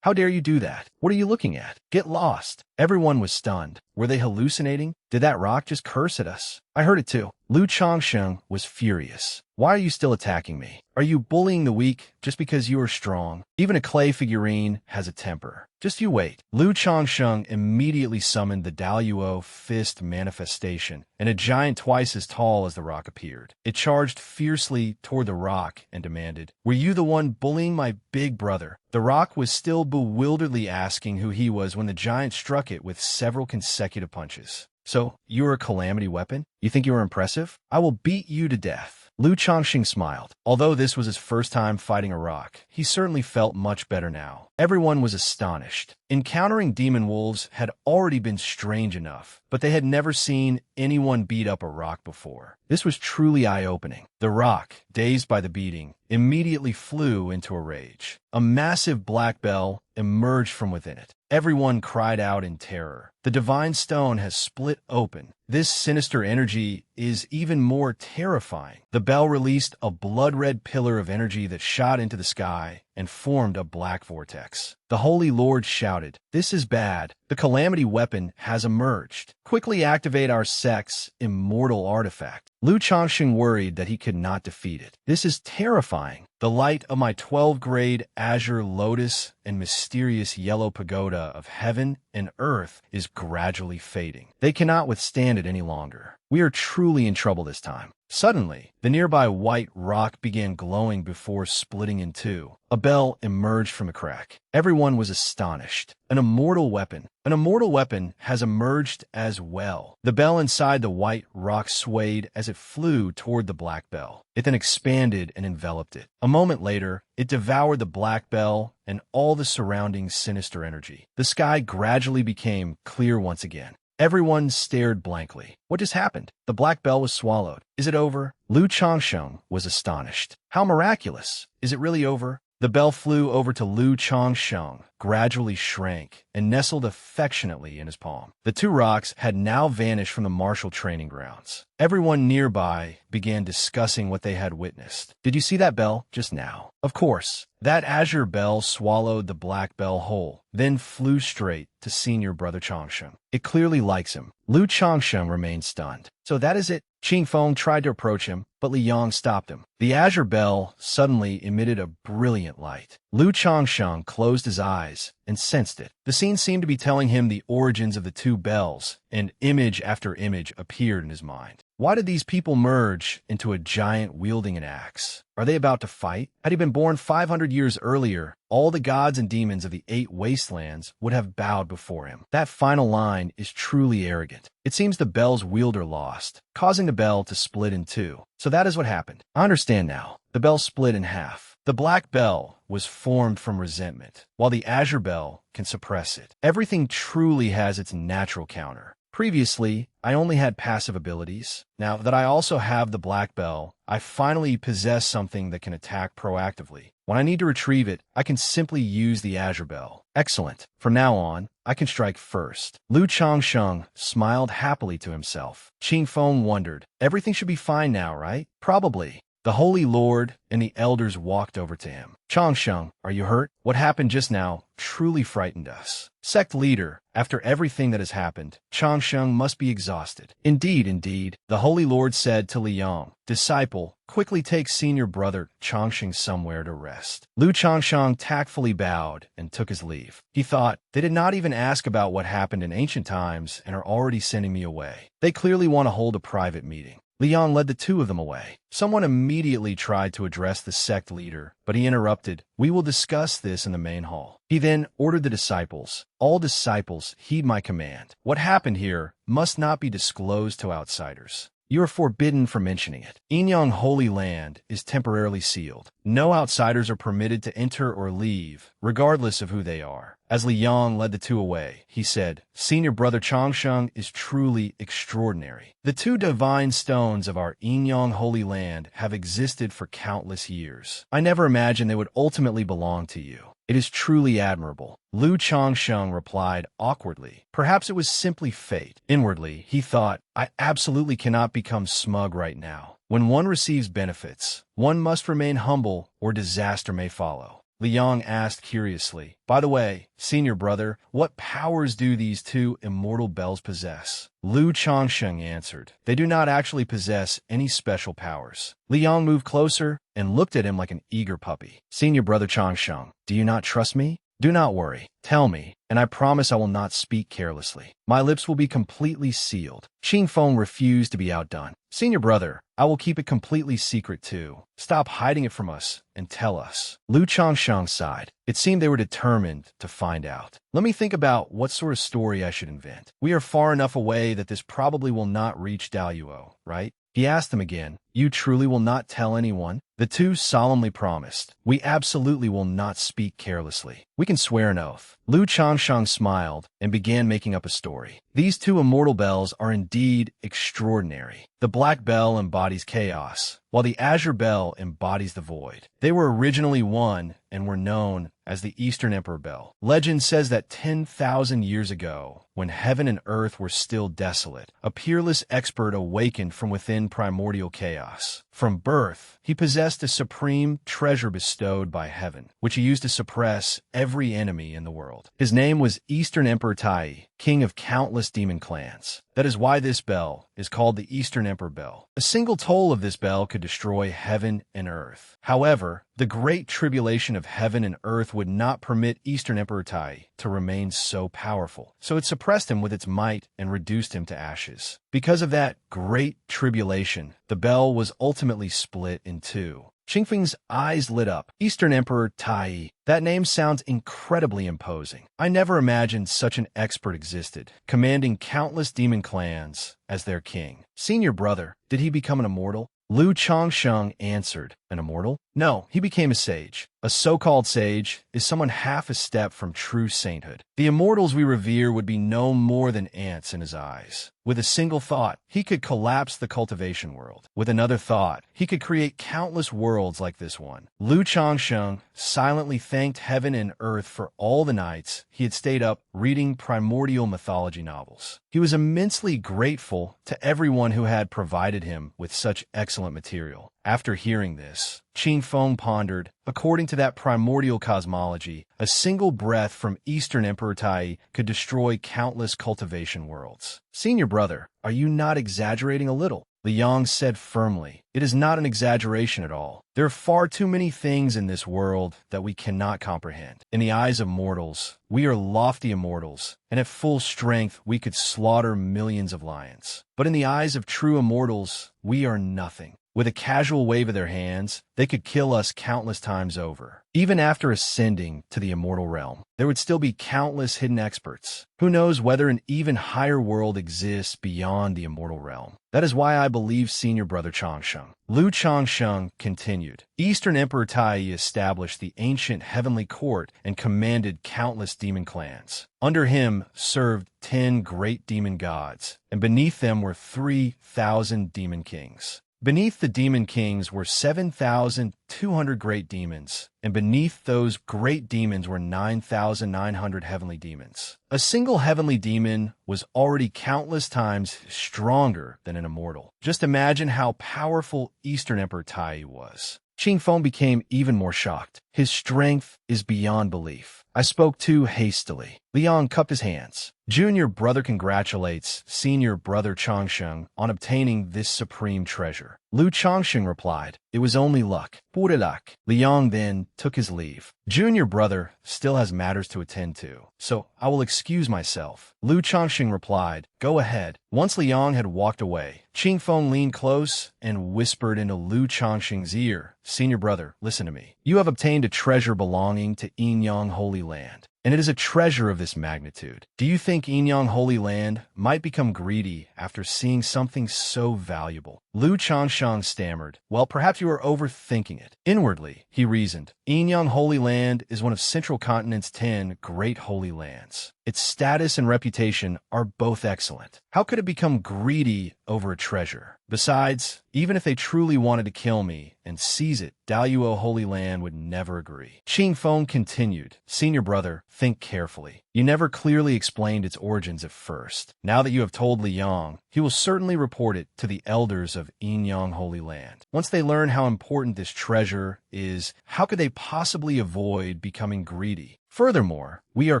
How dare you do that? What are you looking at? Get lost." Everyone was stunned. Were they hallucinating? Did that rock just curse at us? I heard it too. Lu Changsheng was furious. "Why are you still attacking me? Are you bullying the weak just because you are strong? Even a clay figurine has a temper. Just you wait." Lu Changsheng immediately summoned the Daluo fist manifestation, and a giant twice as tall as the rock appeared. It charged fiercely toward the rock and demanded, "Were you the one bullying my big brother?" The rock was still bewilderedly asking who he was when the giant struck it with several consecutive punches. "So, you're a calamity weapon? You think you are impressive? I will beat you to death." Lu Changxing smiled. Although this was his first time fighting a rock, he certainly felt much better now. Everyone was astonished. Encountering demon wolves had already been strange enough, but they had never seen anyone beat up a rock before. This was truly eye-opening. The rock, dazed by the beating, immediately flew into a rage. A massive black bell emerged from within it. Everyone cried out in terror. The divine stone has split open. This sinister energy is even more terrifying. The bell released a blood-red pillar of energy that shot into the sky and formed a black vortex. The Holy Lord shouted, "This is bad. The calamity weapon has emerged. Quickly activate our sect's immortal artifact." Lu Changxing worried that he could not defeat it. "This is terrifying. The light of my 12-grade azure lotus and mysterious yellow pagoda of heaven and earth is gradually fading. They cannot withstand it any longer. We are truly in trouble this time." Suddenly, the nearby white rock began glowing before splitting in two. A bell emerged from a crack. Everyone was astonished. An immortal weapon. An immortal weapon has emerged as well. The bell inside the white rock swayed as it flew toward the black bell. It then expanded and enveloped it. A moment later, it devoured the black bell and all the surrounding sinister energy. The sky gradually became clear once again. Everyone stared blankly. What just happened? The black bell was swallowed. Is it over? Lu Changsheng was astonished. How miraculous! Is it really over? The bell flew over to Lu Changsheng, gradually shrank, and nestled affectionately in his palm. The two rocks had now vanished from the martial training grounds. Everyone nearby began discussing what they had witnessed. "Did you see that bell just now?" "Of course. That azure bell swallowed the black bell whole, then flew straight to senior brother Changsheng. It clearly likes him." Lu Changsheng remained stunned. "So that is it?" Qing Feng tried to approach him, but but Li Yong stopped him. The azure bell suddenly emitted a brilliant light. Lu Changsheng closed his eyes and sensed it. The scene seemed to be telling him the origins of the two bells, and image after image appeared in his mind. Why did these people merge into a giant wielding an axe? Are they about to fight? Had he been born 500 years earlier, all the gods and demons of the 8 wastelands would have bowed before him. That final line is truly arrogant. It seems the bell's wielder lost, causing the bell to split in two. So that is what happened. I understand now. The bell split in half. The black bell was formed from resentment, while the azure bell can suppress it. Everything truly has its natural counter. Previously, I only had passive abilities. Now that I also have the black bell, I finally possess something that can attack proactively. When I need to retrieve it, I can simply use the azure bell. Excellent. From now on, I can strike first. Lu Changsheng smiled happily to himself. Qing Feng wondered, everything should be fine now, right? Probably. The Holy Lord and the elders walked over to him. Changsheng, are you hurt? What happened just now truly frightened us. Sect leader, after everything that has happened, Changsheng must be exhausted. Indeed, the Holy Lord said to Li Yong, disciple, quickly take senior brother Changsheng somewhere to rest. Lu Changsheng tactfully bowed and took his leave. He thought, they did not even ask about what happened in ancient times and are already sending me away. They clearly want to hold a private meeting. Li Yong led the two of them away. Someone immediately tried to address the sect leader, but he interrupted. We will discuss this in the main hall. He then ordered the disciples. All disciples, heed my command. What happened here must not be disclosed to outsiders. You are forbidden from mentioning it. Inyang Holy Land is temporarily sealed. No outsiders are permitted to enter or leave, regardless of who they are. As Li Yong led the two away, he said, Senior brother Changsheng is truly extraordinary. The two divine stones of our Inyang Holy Land have existed for countless years. I never imagined they would ultimately belong to you. It is truly admirable. Lu Changsheng replied awkwardly. Perhaps it was simply fate. Inwardly, he thought, I absolutely cannot become smug right now. When one receives benefits, one must remain humble or disaster may follow. Li Yong asked curiously, by the way, senior brother, what powers do these two immortal bells possess? Lu Changsheng answered, they do not actually possess any special powers. Li Yong moved closer and looked at him like an eager puppy. Senior brother Changsheng, do you not trust me? Do not worry. Tell me, and I promise I will not speak carelessly. My lips will be completely sealed. Qing Feng refused to be outdone. Senior brother, I will keep it completely secret too. Stop hiding it from us and tell us. Lu Changsheng sighed. It seemed they were determined to find out. Let me think about what sort of story I should invent. We are far enough away that this probably will not reach Daluo, right? He asked them again, you truly will not tell anyone? The two solemnly promised, we absolutely will not speak carelessly. We can swear an oath. Lu Changsheng smiled and began making up a story. These two immortal bells are indeed extraordinary. The black bell embodies chaos, while the azure bell embodies the void. They were originally one and were known as the Eastern Emperor Bell. Legend says that 10,000 years ago, when heaven and earth were still desolate, a peerless expert awakened from within primordial chaos. From birth, he possessed a supreme treasure bestowed by heaven, which he used to suppress every enemy in the world. His name was Eastern Emperor Tai, king of countless demon clans. That is why this bell is called the Eastern Emperor Bell. A single toll of this bell could destroy heaven and earth. However, the great tribulation of heaven and earth would not permit Eastern Emperor Tai to remain so powerful, so it suppressed him with its might and reduced him to ashes. Because of that great tribulation, the bell was ultimately split in two. Qingfeng's eyes lit up. Eastern Emperor Tai. That name sounds incredibly imposing. I never imagined such an expert existed, commanding countless demon clans as their king. Senior brother, did he become an immortal? Lu Changsheng answered, an immortal? No, he became a sage. A so-called sage is someone half a step from true sainthood. The immortals we revere would be no more than ants in his eyes. With a single thought, he could collapse the cultivation world. With another thought, he could create countless worlds like this one. Lu Changsheng silently thanked heaven and earth for all the nights he had stayed up reading primordial mythology novels. He was immensely grateful to everyone who had provided him with such excellent material. After hearing this, Qing Feng pondered, according to that primordial cosmology, a single breath from Eastern Emperor Tai could destroy countless cultivation worlds. Senior brother, are you not exaggerating a little? Liang said firmly. It is not an exaggeration at all. There are far too many things in this world that we cannot comprehend. In the eyes of mortals, we are lofty immortals, and at full strength we could slaughter millions of lions. But in the eyes of true immortals, we are nothing. With a casual wave of their hands, they could kill us countless times over. Even after ascending to the immortal realm, there would still be countless hidden experts. Who knows whether an even higher world exists beyond the immortal realm? That is why I believe senior brother Changsheng. Lu Changsheng continued. Eastern Emperor Tai established the ancient heavenly court and commanded countless demon clans. Under him served 10 great demon gods, and beneath them were 3,000 demon kings. Beneath the demon kings were 7,200 great demons, and beneath those great demons were 9,900 heavenly demons. A single heavenly demon was already countless times stronger than an immortal. Just imagine how powerful Eastern Emperor Tai was. Qing Feng became even more shocked. His strength is beyond belief. I spoke too hastily. Liang cupped his hands. Junior brother congratulates senior brother Changsheng on obtaining this supreme treasure. Lu Changsheng replied, it was only luck. Pure luck. Liang then took his leave. Junior brother still has matters to attend to, so I will excuse myself. Lu Changsheng replied, go ahead. Once Liang had walked away, Qing Feng leaned close and whispered into Lu Changsheng's ear, senior brother, listen to me. You have obtained a treasure belonging to Yinyang Holy Land, and it is a treasure of this magnitude. Do you think Yinyang Holy Land might become greedy after seeing something so valuable? Lu Changsheng stammered, well, perhaps you are overthinking it. Inwardly, he reasoned, Yinyang Holy Land is one of Central Continent's 10 great holy lands. Its status and reputation are both excellent. How could it become greedy over a treasure? Besides, even if they truly wanted to kill me and seize it, Daluo Holy Land would never agree. Qing Feng continued, senior brother, think carefully. You never clearly explained its origins at first. Now that you have told Liang, he will certainly report it to the elders of Yinyang Holy Land. Once they learn how important this treasure is, how could they possibly avoid becoming greedy? Furthermore, we are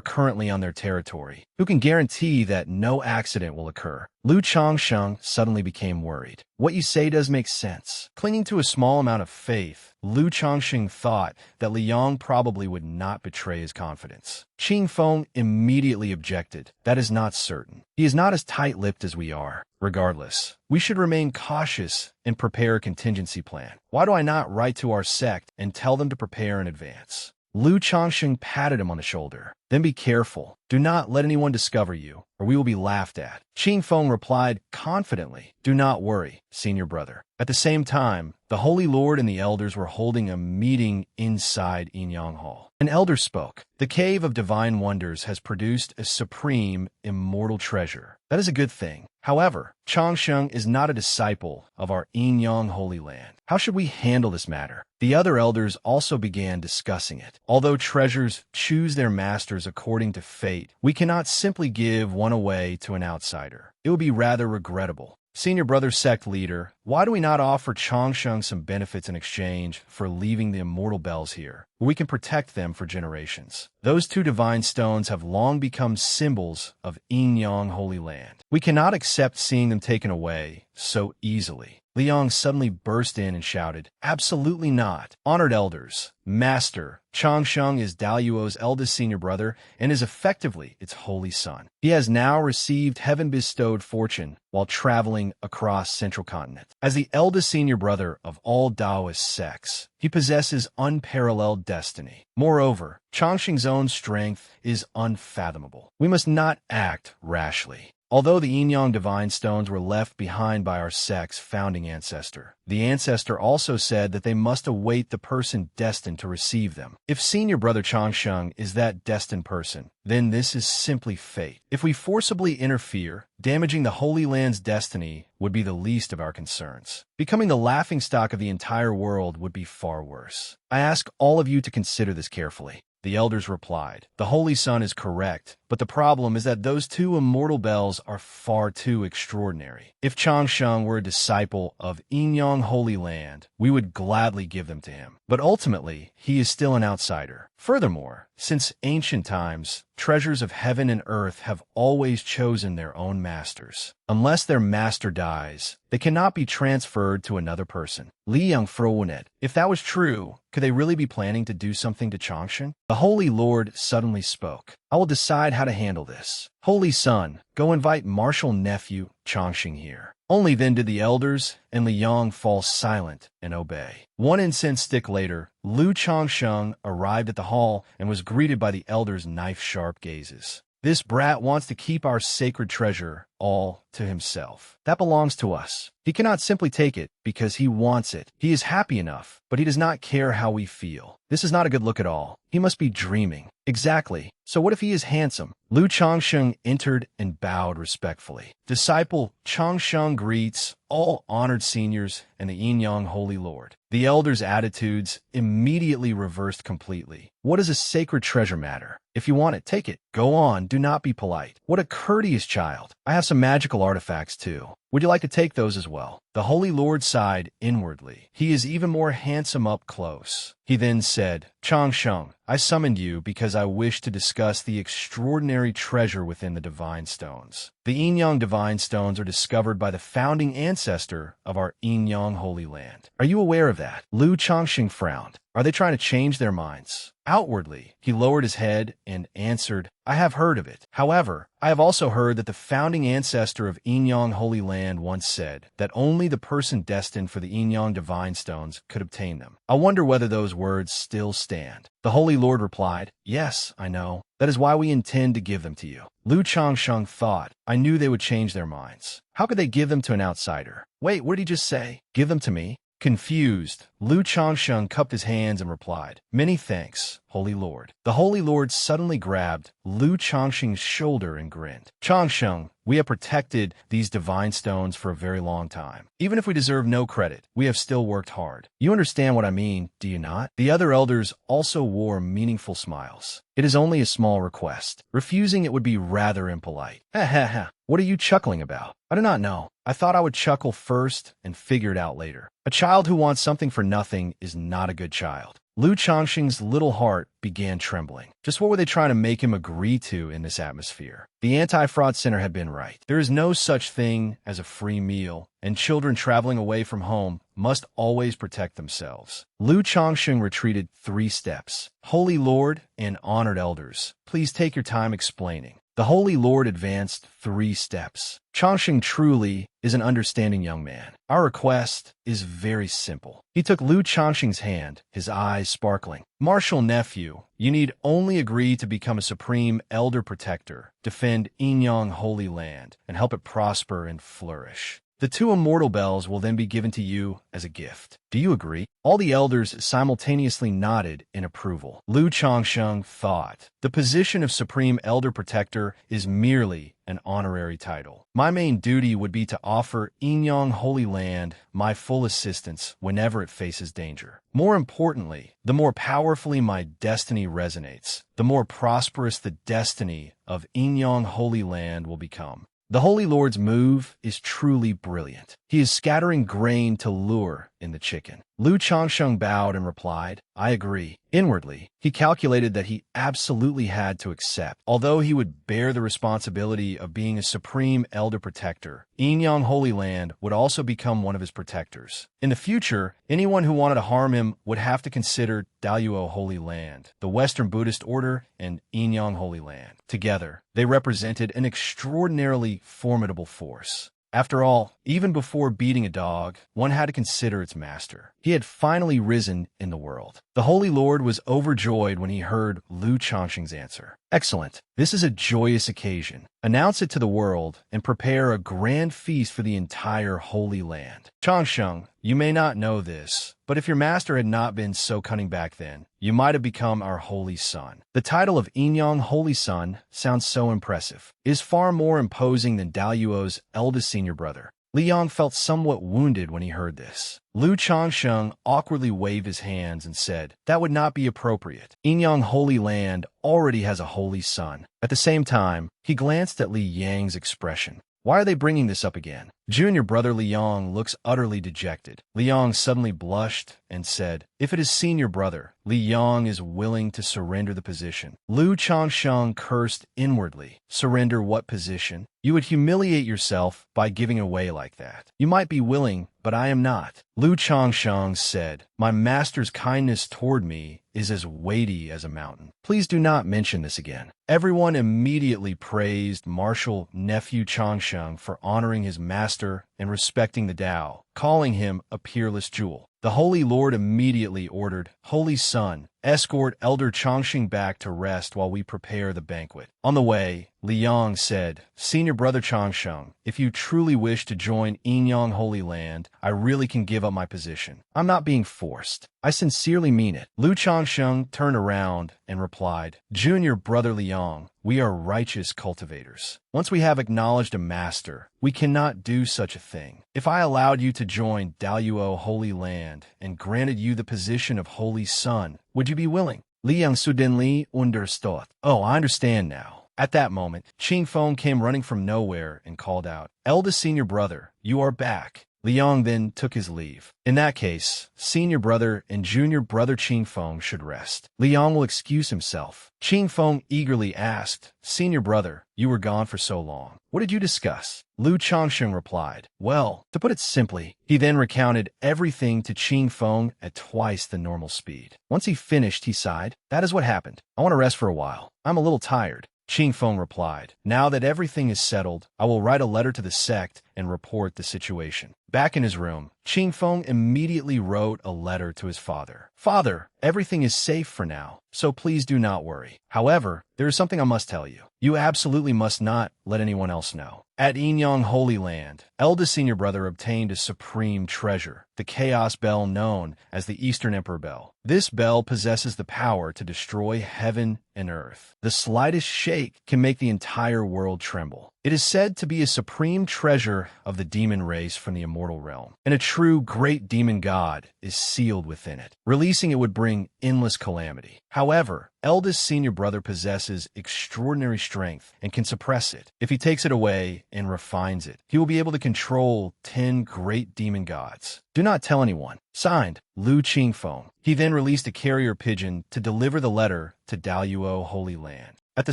currently on their territory. Who can guarantee that no accident will occur? Lu Changsheng suddenly became worried. What you say does make sense. Clinging to a small amount of faith, Lu Changsheng thought that Liang probably would not betray his confidence. Qing Feng immediately objected. That is not certain. He is not as tight-lipped as we are. Regardless, we should remain cautious and prepare a contingency plan. Why do I not write to our sect and tell them to prepare in advance? Lu Changsheng patted him on the shoulder. Then be careful. Do not let anyone discover you, or we will be laughed at. Qing Feng replied confidently, do not worry, senior brother. At the same time, the Holy Lord and the elders were holding a meeting inside Yinyang Hall. An elder spoke. The Cave of Divine Wonders has produced a supreme, immortal treasure. That is a good thing. However, Changsheng is not a disciple of our Yinyang Holy Land. How should we handle this matter? The other elders also began discussing it. Although treasures choose their masters according to fate, we cannot simply give one away to an outsider. It would be rather regrettable. Senior brother sect leader, why do we not offer Changsheng some benefits in exchange for leaving the immortal bells here, where we can protect them for generations? Those 2 divine stones have long become symbols of Yinyang Holy Land. We cannot accept seeing them taken away so easily. Liang suddenly burst in and shouted, absolutely not. Honored elders, master, Changsheng is Daluo's eldest senior brother and is effectively its holy son. He has now received heaven-bestowed fortune while traveling across Central Continent. As the eldest senior brother of all Taoist sects, he possesses unparalleled destiny. Moreover, Changsheng's own strength is unfathomable. We must not act rashly. Although the Yinyang Divine Stones were left behind by our sect's founding ancestor, the ancestor also said that they must await the person destined to receive them. If senior brother Changsheng is that destined person, then this is simply fate. If we forcibly interfere, damaging the Holy Land's destiny would be the least of our concerns. Becoming the laughingstock of the entire world would be far worse. I ask all of you to consider this carefully. The elders replied, the Holy Son is correct, but the problem is that those 2 immortal bells are far too extraordinary. If Changsheng were a disciple of Yinyang Holy Land, we would gladly give them to him. But ultimately, he is still an outsider. Furthermore, since ancient times, treasures of heaven and earth have always chosen their own masters. Unless their master dies, they cannot be transferred to another person. Li Yang Frowenet. If that was true, could they really be planning to do something to Changsheng? The Holy Lord suddenly spoke. I will decide how to handle this. Holy Son, go invite martial nephew Changsheng here. Only then did the elders and Li Yang fall silent and obey. One incense stick later, Lu Changsheng arrived at the hall and was greeted by the elders' knife-sharp gazes. This brat wants to keep our sacred treasure all to himself. That belongs to us. He cannot simply take it because he wants it. He is happy enough, but he does not care how we feel. This is not a good look at all. He must be dreaming. Exactly. So what if he is handsome? Lu Changsheng entered and bowed respectfully. Disciple Changsheng greets all honored seniors and the Yin Yang Holy Lord. The elders' attitudes immediately reversed completely. What does a sacred treasure matter? If you want it, take it. Go on, do not be polite. What a courteous child. I have some magical artifacts too. Would you like to take those as well? The Holy Lord sighed inwardly. He is even more handsome up close. He then said, Changsheng, I summoned you because I wish to discuss the extraordinary treasure within the Divine Stones. The Yin Yang Divine Stones are discovered by the founding ancestor of our Yin Yang Holy Land. Are you aware of that? Lu Changsheng frowned. Are they trying to change their minds? Outwardly, he lowered his head and answered, I have heard of it. However, I have also heard that the founding ancestor of Yin Yang Holy Land once said that only the person destined for the Yin Yang Divine Stones could obtain them. I wonder whether those words still stand. The Holy Lord replied, Yes, I know. That is why we intend to give them to you. Lu Changsheng thought, I knew they would change their minds. How could they give them to an outsider? Wait, what did he just say? Give them to me? Confused, Lu Changsheng cupped his hands and replied, Many thanks, Holy Lord. The Holy Lord suddenly grabbed Lu Changsheng's shoulder and grinned. Changsheng, we have protected these divine stones for a very long time. Even if we deserve no credit, we have still worked hard. You understand what I mean, do you not? The other elders also wore meaningful smiles. It is only a small request. Refusing it would be rather impolite. Ha ha ha. What are you chuckling about? I do not know. I thought I would chuckle first and figure it out later. A child who wants something for nothing is not a good child. Lu Changsheng's little heart began trembling. Just what were they trying to make him agree to in this atmosphere? The anti-fraud center had been right. There is no such thing as a free meal, and children traveling away from home must always protect themselves. Lu Changsheng retreated 3 steps. Holy Lord and honored elders, please take your time explaining. The Holy Lord advanced 3 steps. Changsheng truly is an understanding young man. Our request is very simple. He took Lu Changsheng's hand, his eyes sparkling. Martial nephew, you need only agree to become a supreme elder protector, defend Yin Yang Holy Land, and help it prosper and flourish. The 2 immortal bells will then be given to you as a gift. Do you agree? All the elders simultaneously nodded in approval. Lu Changsheng thought, the position of Supreme Elder Protector is merely an honorary title. My main duty would be to offer Yin Yang Holy Land my full assistance whenever it faces danger. More importantly, the more powerfully my destiny resonates, the more prosperous the destiny of Yin Yang Holy Land will become. The Holy Lord's move is truly brilliant. He is scattering grain to lure in the chicken. Lu Changsheng bowed and replied, I agree. Inwardly, he calculated that he absolutely had to accept. Although he would bear the responsibility of being a supreme elder protector, Yin Yang Holy Land would also become one of his protectors. In the future, anyone who wanted to harm him would have to consider Daluo Holy Land, the Western Buddhist Order, and Yin Yang Holy Land. Together, they represented an extraordinarily formidable force. After all, even before beating a dog, one had to consider its master. He had finally risen in the world. The Holy Lord was overjoyed when he heard Lu Changsheng's answer. Excellent. This is a joyous occasion. Announce it to the world and prepare a grand feast for the entire Holy Land. Changsheng, you may not know this, but if your master had not been so cunning back then, you might have become our Holy Son. The title of Yin Yang Holy Son sounds so impressive. It is far more imposing than Daluo's eldest senior brother. Li Yang felt somewhat wounded when he heard this. Lu Changsheng awkwardly waved his hands and said, that would not be appropriate. Yin Yang Holy Land already has a holy son. At the same time, he glanced at Li Yang's expression. Why are they bringing this up again? Junior brother Liang looks utterly dejected. Liang suddenly blushed and said, if it is senior brother, Liang is willing to surrender the position. Lu Changsheng cursed inwardly. Surrender what position? You would humiliate yourself by giving away like that. You might be willing, but I am not. Lu Changsheng said, my master's kindness toward me is as weighty as a mountain. Please do not mention this again. Everyone immediately praised martial nephew Changsheng for honoring his master and respecting the Tao, calling him a peerless jewel. The Holy Lord immediately ordered, Holy Son, escort Elder Changsheng back to rest while we prepare the banquet. On the way, Liang said, Senior brother Changsheng, if you truly wish to join Yinyang Holy Land, I really can give up my position. I'm not being forced. I sincerely mean it. Lu Changsheng turned around and replied, Junior brother Liang, we are righteous cultivators. Once we have acknowledged a master, we cannot do such a thing. If I allowed you to join Daluo Holy Land and granted you the position of Holy Son, would you be willing? Liang Sudenli understood. Oh, I understand now. At that moment, Qing Feng came running from nowhere and called out, Eldest senior brother, you are back. Liang then took his leave. In that case, senior brother and junior brother Qing Feng should rest. Liang will excuse himself. Qing Feng eagerly asked, Senior brother, you were gone for so long. What did you discuss? Lu Changsheng replied, well, to put it simply, he then recounted everything to Qing Feng at twice the normal speed. Once he finished, he sighed, that is what happened. I want to rest for a while. I'm a little tired. Qing Feng replied, now that everything is settled, I will write a letter to the sect and report the situation. Back in his room, Qing Feng immediately wrote a letter to his father. Father, everything is safe for now, so please do not worry. However, there is something I must tell you. You absolutely must not let anyone else know. At Yinyang Holy Land, eldest senior brother obtained a supreme treasure, the Chaos Bell known as the Eastern Emperor Bell. This bell possesses the power to destroy heaven and earth. The slightest shake can make the entire world tremble. It is said to be a supreme treasure of the demon race from the immortal realm, and a true great demon god is sealed within it. Releasing it would bring endless calamity. However, eldest senior brother possesses extraordinary strength and can suppress it. If he takes it away and refines it, he will be able to control 10 great demon gods. Do not tell anyone. Signed, Lu Qing Feng. He then released a carrier pigeon to deliver the letter to Daluo Holy Land. At the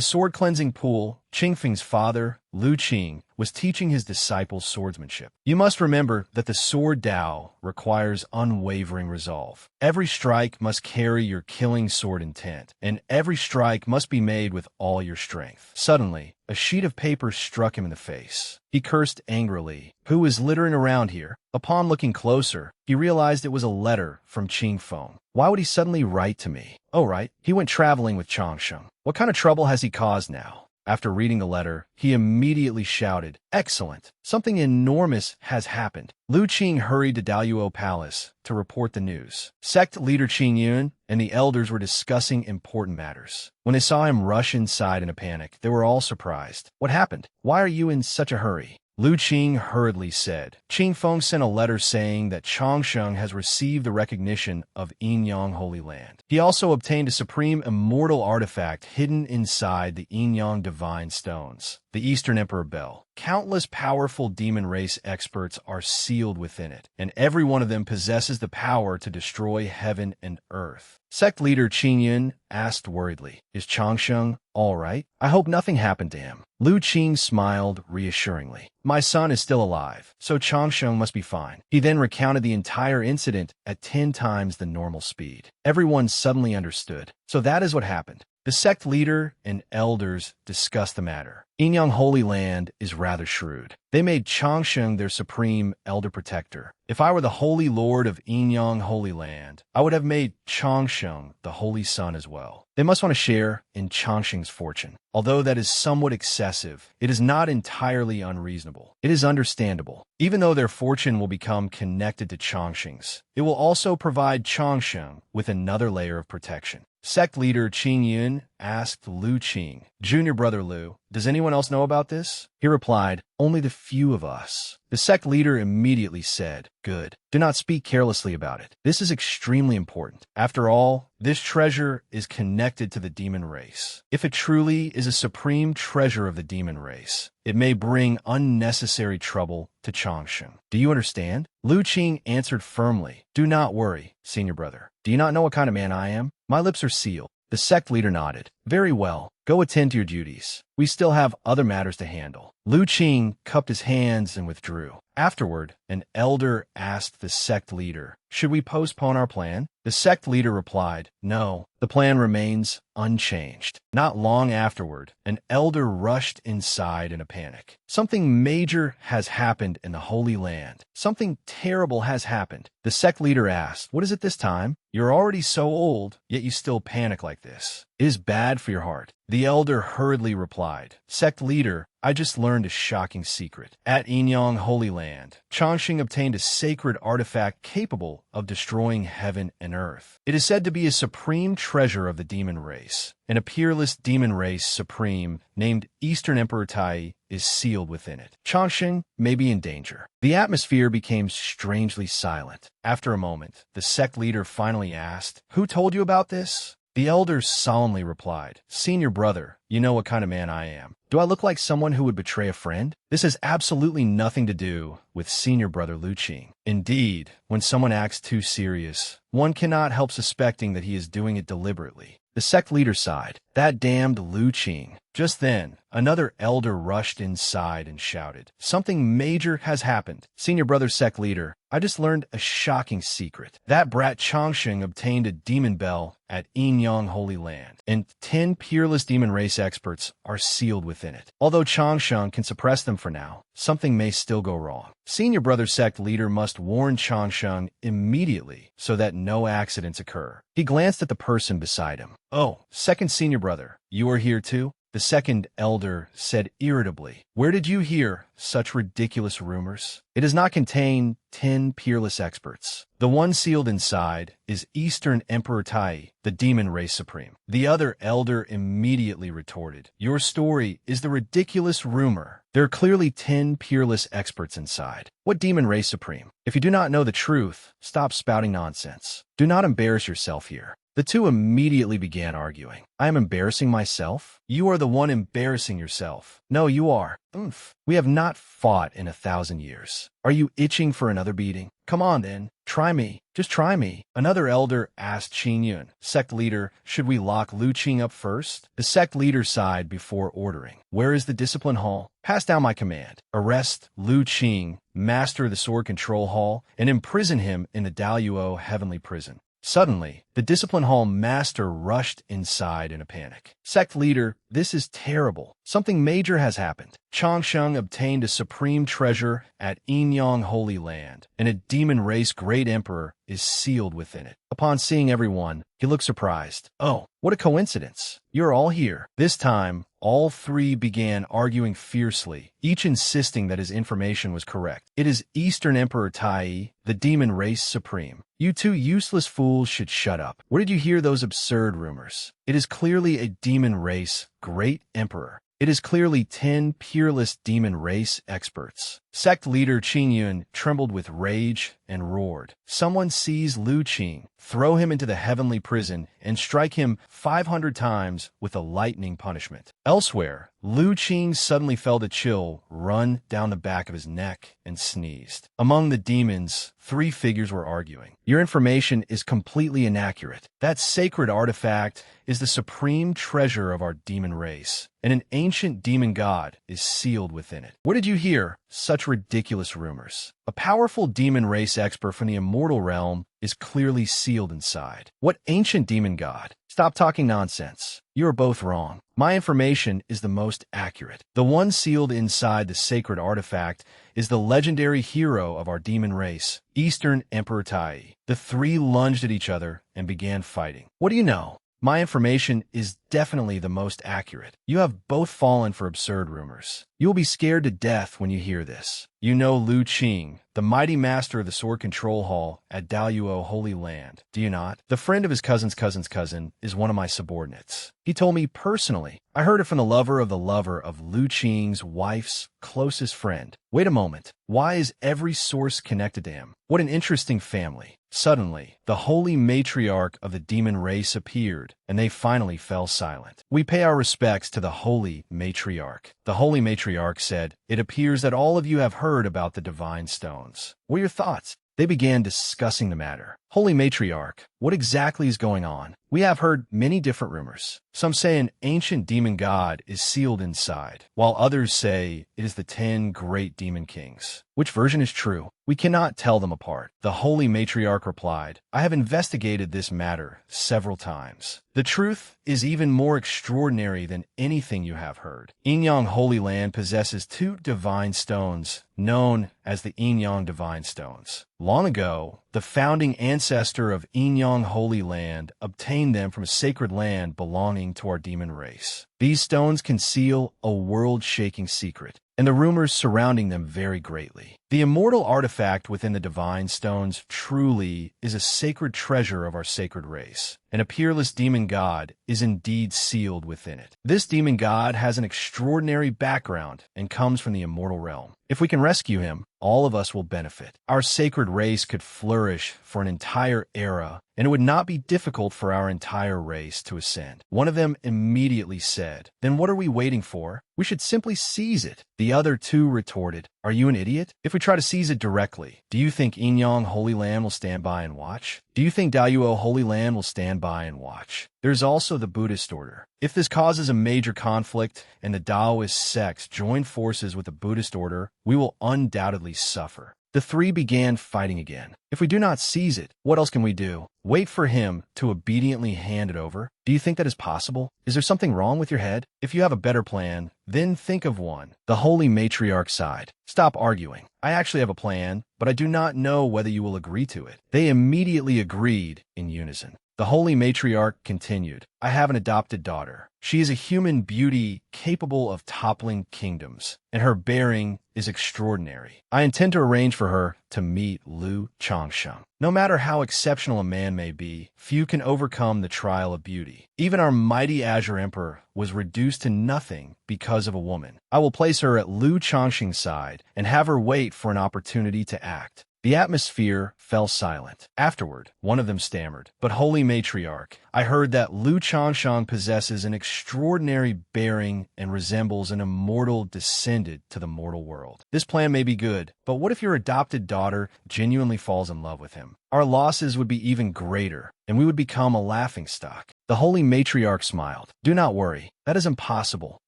sword-cleansing pool, Qing Feng's father, Lu Qing, was teaching his disciples swordsmanship. You must remember that the sword Dao requires unwavering resolve. Every strike must carry your killing sword intent, and every strike must be made with all your strength. Suddenly, a sheet of paper struck him in the face. He cursed angrily. Who is littering around here? Upon looking closer, he realized it was a letter from Qing Feng. Why would he suddenly write to me? Oh, right, he went traveling with Changsheng. What kind of trouble has he caused now? After reading the letter, he immediately shouted, Excellent! Something enormous has happened. Lu Qing hurried to Daluo Palace to report the news. Sect leader Qing Yun and the elders were discussing important matters. When they saw him rush inside in a panic, they were all surprised. What happened? Why are you in such a hurry? Lu Qing hurriedly said, Qing Feng sent a letter saying that Changsheng has received the recognition of Yinyang Holy Land. He also obtained a supreme immortal artifact hidden inside the Yinyang Divine Stones, the Eastern Emperor Bell. Countless powerful demon race experts are sealed within it, and every one of them possesses the power to destroy heaven and earth. Sect leader Qing Yun asked worriedly, Is Changsheng all right? I hope nothing happened to him. Lu Qing smiled reassuringly. My son is still alive, so Changsheng must be fine. He then recounted the entire incident at 10 times the normal speed. Everyone suddenly understood. So that is what happened. The sect leader and elders discussed the matter. Yinyang Holy Land is rather shrewd. They made Changsheng their supreme elder protector. If I were the Holy Lord of Yinyang Holy Land, I would have made Changsheng the Holy Son as well. They must want to share in Changsheng's fortune. Although that is somewhat excessive, it is not entirely unreasonable. It is understandable. Even though their fortune will become connected to Changsheng's, it will also provide Changsheng with another layer of protection. Sect leader Qing Yun asked Lu Qing. Junior brother Lu, does anyone else know about this? He replied, only the few of us. The sect leader immediately said, good. Do not speak carelessly about it. This is extremely important. After all, this treasure is connected to the demon race. If it truly is a supreme treasure of the demon race, it may bring unnecessary trouble to Changshan. Do you understand? Lu Qing answered firmly, do not worry, senior brother. Do you not know what kind of man I am? My lips are sealed. The sect leader nodded. Very well. Go attend to your duties. We still have other matters to handle. Lu Qing cupped his hands and withdrew. Afterward, an elder asked the sect leader, should we postpone our plan? The sect leader replied, no, the plan remains unchanged. Not long afterward, an elder rushed inside in a panic. Something major has happened in the Holy Land. Something terrible has happened. The sect leader asked, what is it this time? You're already so old, yet you still panic like this. It is bad for your heart. The elder hurriedly replied, sect leader, I just learned a shocking secret. At Inyang Holy Land, Changxing obtained a sacred artifact capable of destroying heaven and earth. It is said to be a supreme treasure of the demon race, and a peerless demon race supreme named Eastern Emperor Tai is sealed within it. Changxing may be in danger. The atmosphere became strangely silent. After a moment, the sect leader finally asked, who told you about this? The elder solemnly replied, senior brother, you know what kind of man I am. Do I look like someone who would betray a friend? This has absolutely nothing to do with senior brother Lu Qing. Indeed, when someone acts too serious, one cannot help suspecting that he is doing it deliberately. The sect leader sighed. That damned Lu Qing. Just then, another elder rushed inside and shouted, something major has happened. Senior brother sect leader, I just learned a shocking secret. That brat Changxing obtained a demon bell at Inyang Holy Land, and 10 peerless demon race experts are sealed within it. Although Changxing can suppress them for now, something may still go wrong. Senior brother sect leader must warn Changxing immediately so that no accidents occur. He glanced at the person beside him. Oh, second senior brother, you are here too? The second elder said irritably, where did you hear such ridiculous rumors? It does not contain 10 peerless experts. The one sealed inside is Eastern Emperor Tai, the demon race supreme. The other elder immediately retorted, your story is the ridiculous rumor. There are clearly 10 peerless experts inside. What demon race supreme? If you do not know the truth, stop spouting nonsense. Do not embarrass yourself here. The two immediately began arguing. I am embarrassing myself? You are the one embarrassing yourself. No, you are. Oomph. We have not fought in 1,000 years. Are you itching for another beating? Come on then. Try me. Just try me. Another elder asked Qing Yun, sect leader, should we lock Lu Qing up first? The sect leader sighed before ordering. Where is the discipline hall? Pass down my command. Arrest Lu Qing, master of the sword control hall, and imprison him in the Daluo heavenly prison. Suddenly, the discipline hall master rushed inside in a panic. Sect leader, this is terrible. Something major has happened. Changxing obtained a supreme treasure at Inyang Holy Land, and a demon race great emperor is sealed within it. Upon seeing everyone, he looked surprised. Oh, what a coincidence. You're all here. This time, all three began arguing fiercely, each insisting that his information was correct. It is Eastern Emperor Tai, the demon race supreme. You two useless fools should shut up. Where did you hear those absurd rumors? It is clearly a demon race great emperor. It is clearly 10 peerless demon race experts. Sect leader Qing Yun trembled with rage and roared. Someone seize Lu Qing, throw him into the heavenly prison, and strike him 500 times with a lightning punishment. Elsewhere, Lu Qing suddenly felt a chill run down the back of his neck and sneezed. Among the demons, 3 figures were arguing. Your information is completely inaccurate. That sacred artifact is the supreme treasure of our demon race, and an ancient demon god is sealed within it. Where did you hear such ridiculous rumors? A powerful demon race expert from the immortal realm is clearly sealed inside. What ancient demon god? Stop talking nonsense. You are both wrong. My information is the most accurate. The one sealed inside the sacred artifact is the legendary hero of our demon race, Eastern Emperor Tai. The 3 lunged at each other and began fighting. What do you know? My information is definitely the most accurate. You have both fallen for absurd rumors. You will be scared to death when you hear this. You know Lu Qing, the mighty master of the Sword Control Hall at Daluo Holy Land, do you not? The friend of his cousin's cousin's cousin is one of my subordinates. He told me personally. I heard it from the lover of Lu Qing's wife's closest friend. Wait a moment. Why is every source connected to him? What an interesting family. Suddenly, the holy matriarch of the demon race appeared, and they finally fell silent. We pay our respects to the holy matriarch. The holy matriarch said, "It appears that all of you have heard about the divine stones. What are your thoughts?" They began discussing the matter. Holy matriarch, what exactly is going on? We have heard many different rumors. Some say an ancient demon god is sealed inside, while others say it is the 10 great demon kings. Which version is true? We cannot tell them apart. The holy matriarch replied, "I have investigated this matter several times. The truth is even more extraordinary than anything you have heard. Inyang Holy Land possesses 2 divine stones known as the Inyang Divine Stones. Long ago, the founding ancestor of Inyang Holy Land obtained them from a sacred land belonging to our demon race. These stones conceal a world-shaking secret, and the rumors surrounding them vary greatly. The immortal artifact within the divine stones truly is a sacred treasure of our sacred race, and a peerless demon god is indeed sealed within it. This demon god has an extraordinary background and comes from the immortal realm. If we can rescue him, all of us will benefit. Our sacred race could flourish for an entire era, and it would not be difficult for our entire race to ascend." One of them immediately said, "Then what are we waiting for? We should simply seize it." The other 2 retorted, "Are you an idiot? If we try to seize it directly, do you think Inyang Holy Land will stand by and watch? Do you think Daluo Holy Land will stand by and watch? There's also the Buddhist order. If this causes a major conflict and the Taoist sects join forces with the Buddhist order, we will undoubtedly suffer." The 3 began fighting again. "If we do not seize it, what else can we do? Wait for him to obediently hand it over? Do you think that is possible? Is there something wrong with your head? If you have a better plan, then think of one." The holy matriarch sighed. "Stop arguing. I actually have a plan, but I do not know whether you will agree to it." They immediately agreed in unison. The holy matriarch continued, "I have an adopted daughter. She is a human beauty capable of toppling kingdoms, and her bearing is extraordinary. I intend to arrange for her to meet Lu Changsheng. No matter how exceptional a man may be, few can overcome the trial of beauty. Even our mighty Azure Emperor was reduced to nothing because of a woman. I will place her at Lu Changsheng's side and have her wait for an opportunity to act." The atmosphere fell silent. Afterward, one of them stammered, "But holy matriarch, I heard that Lu Changsheng possesses an extraordinary bearing and resembles an immortal descended to the mortal world. This plan may be good, but what if your adopted daughter genuinely falls in love with him? Our losses would be even greater, and we would become a laughingstock." The holy matriarch smiled. "Do not worry. That is impossible."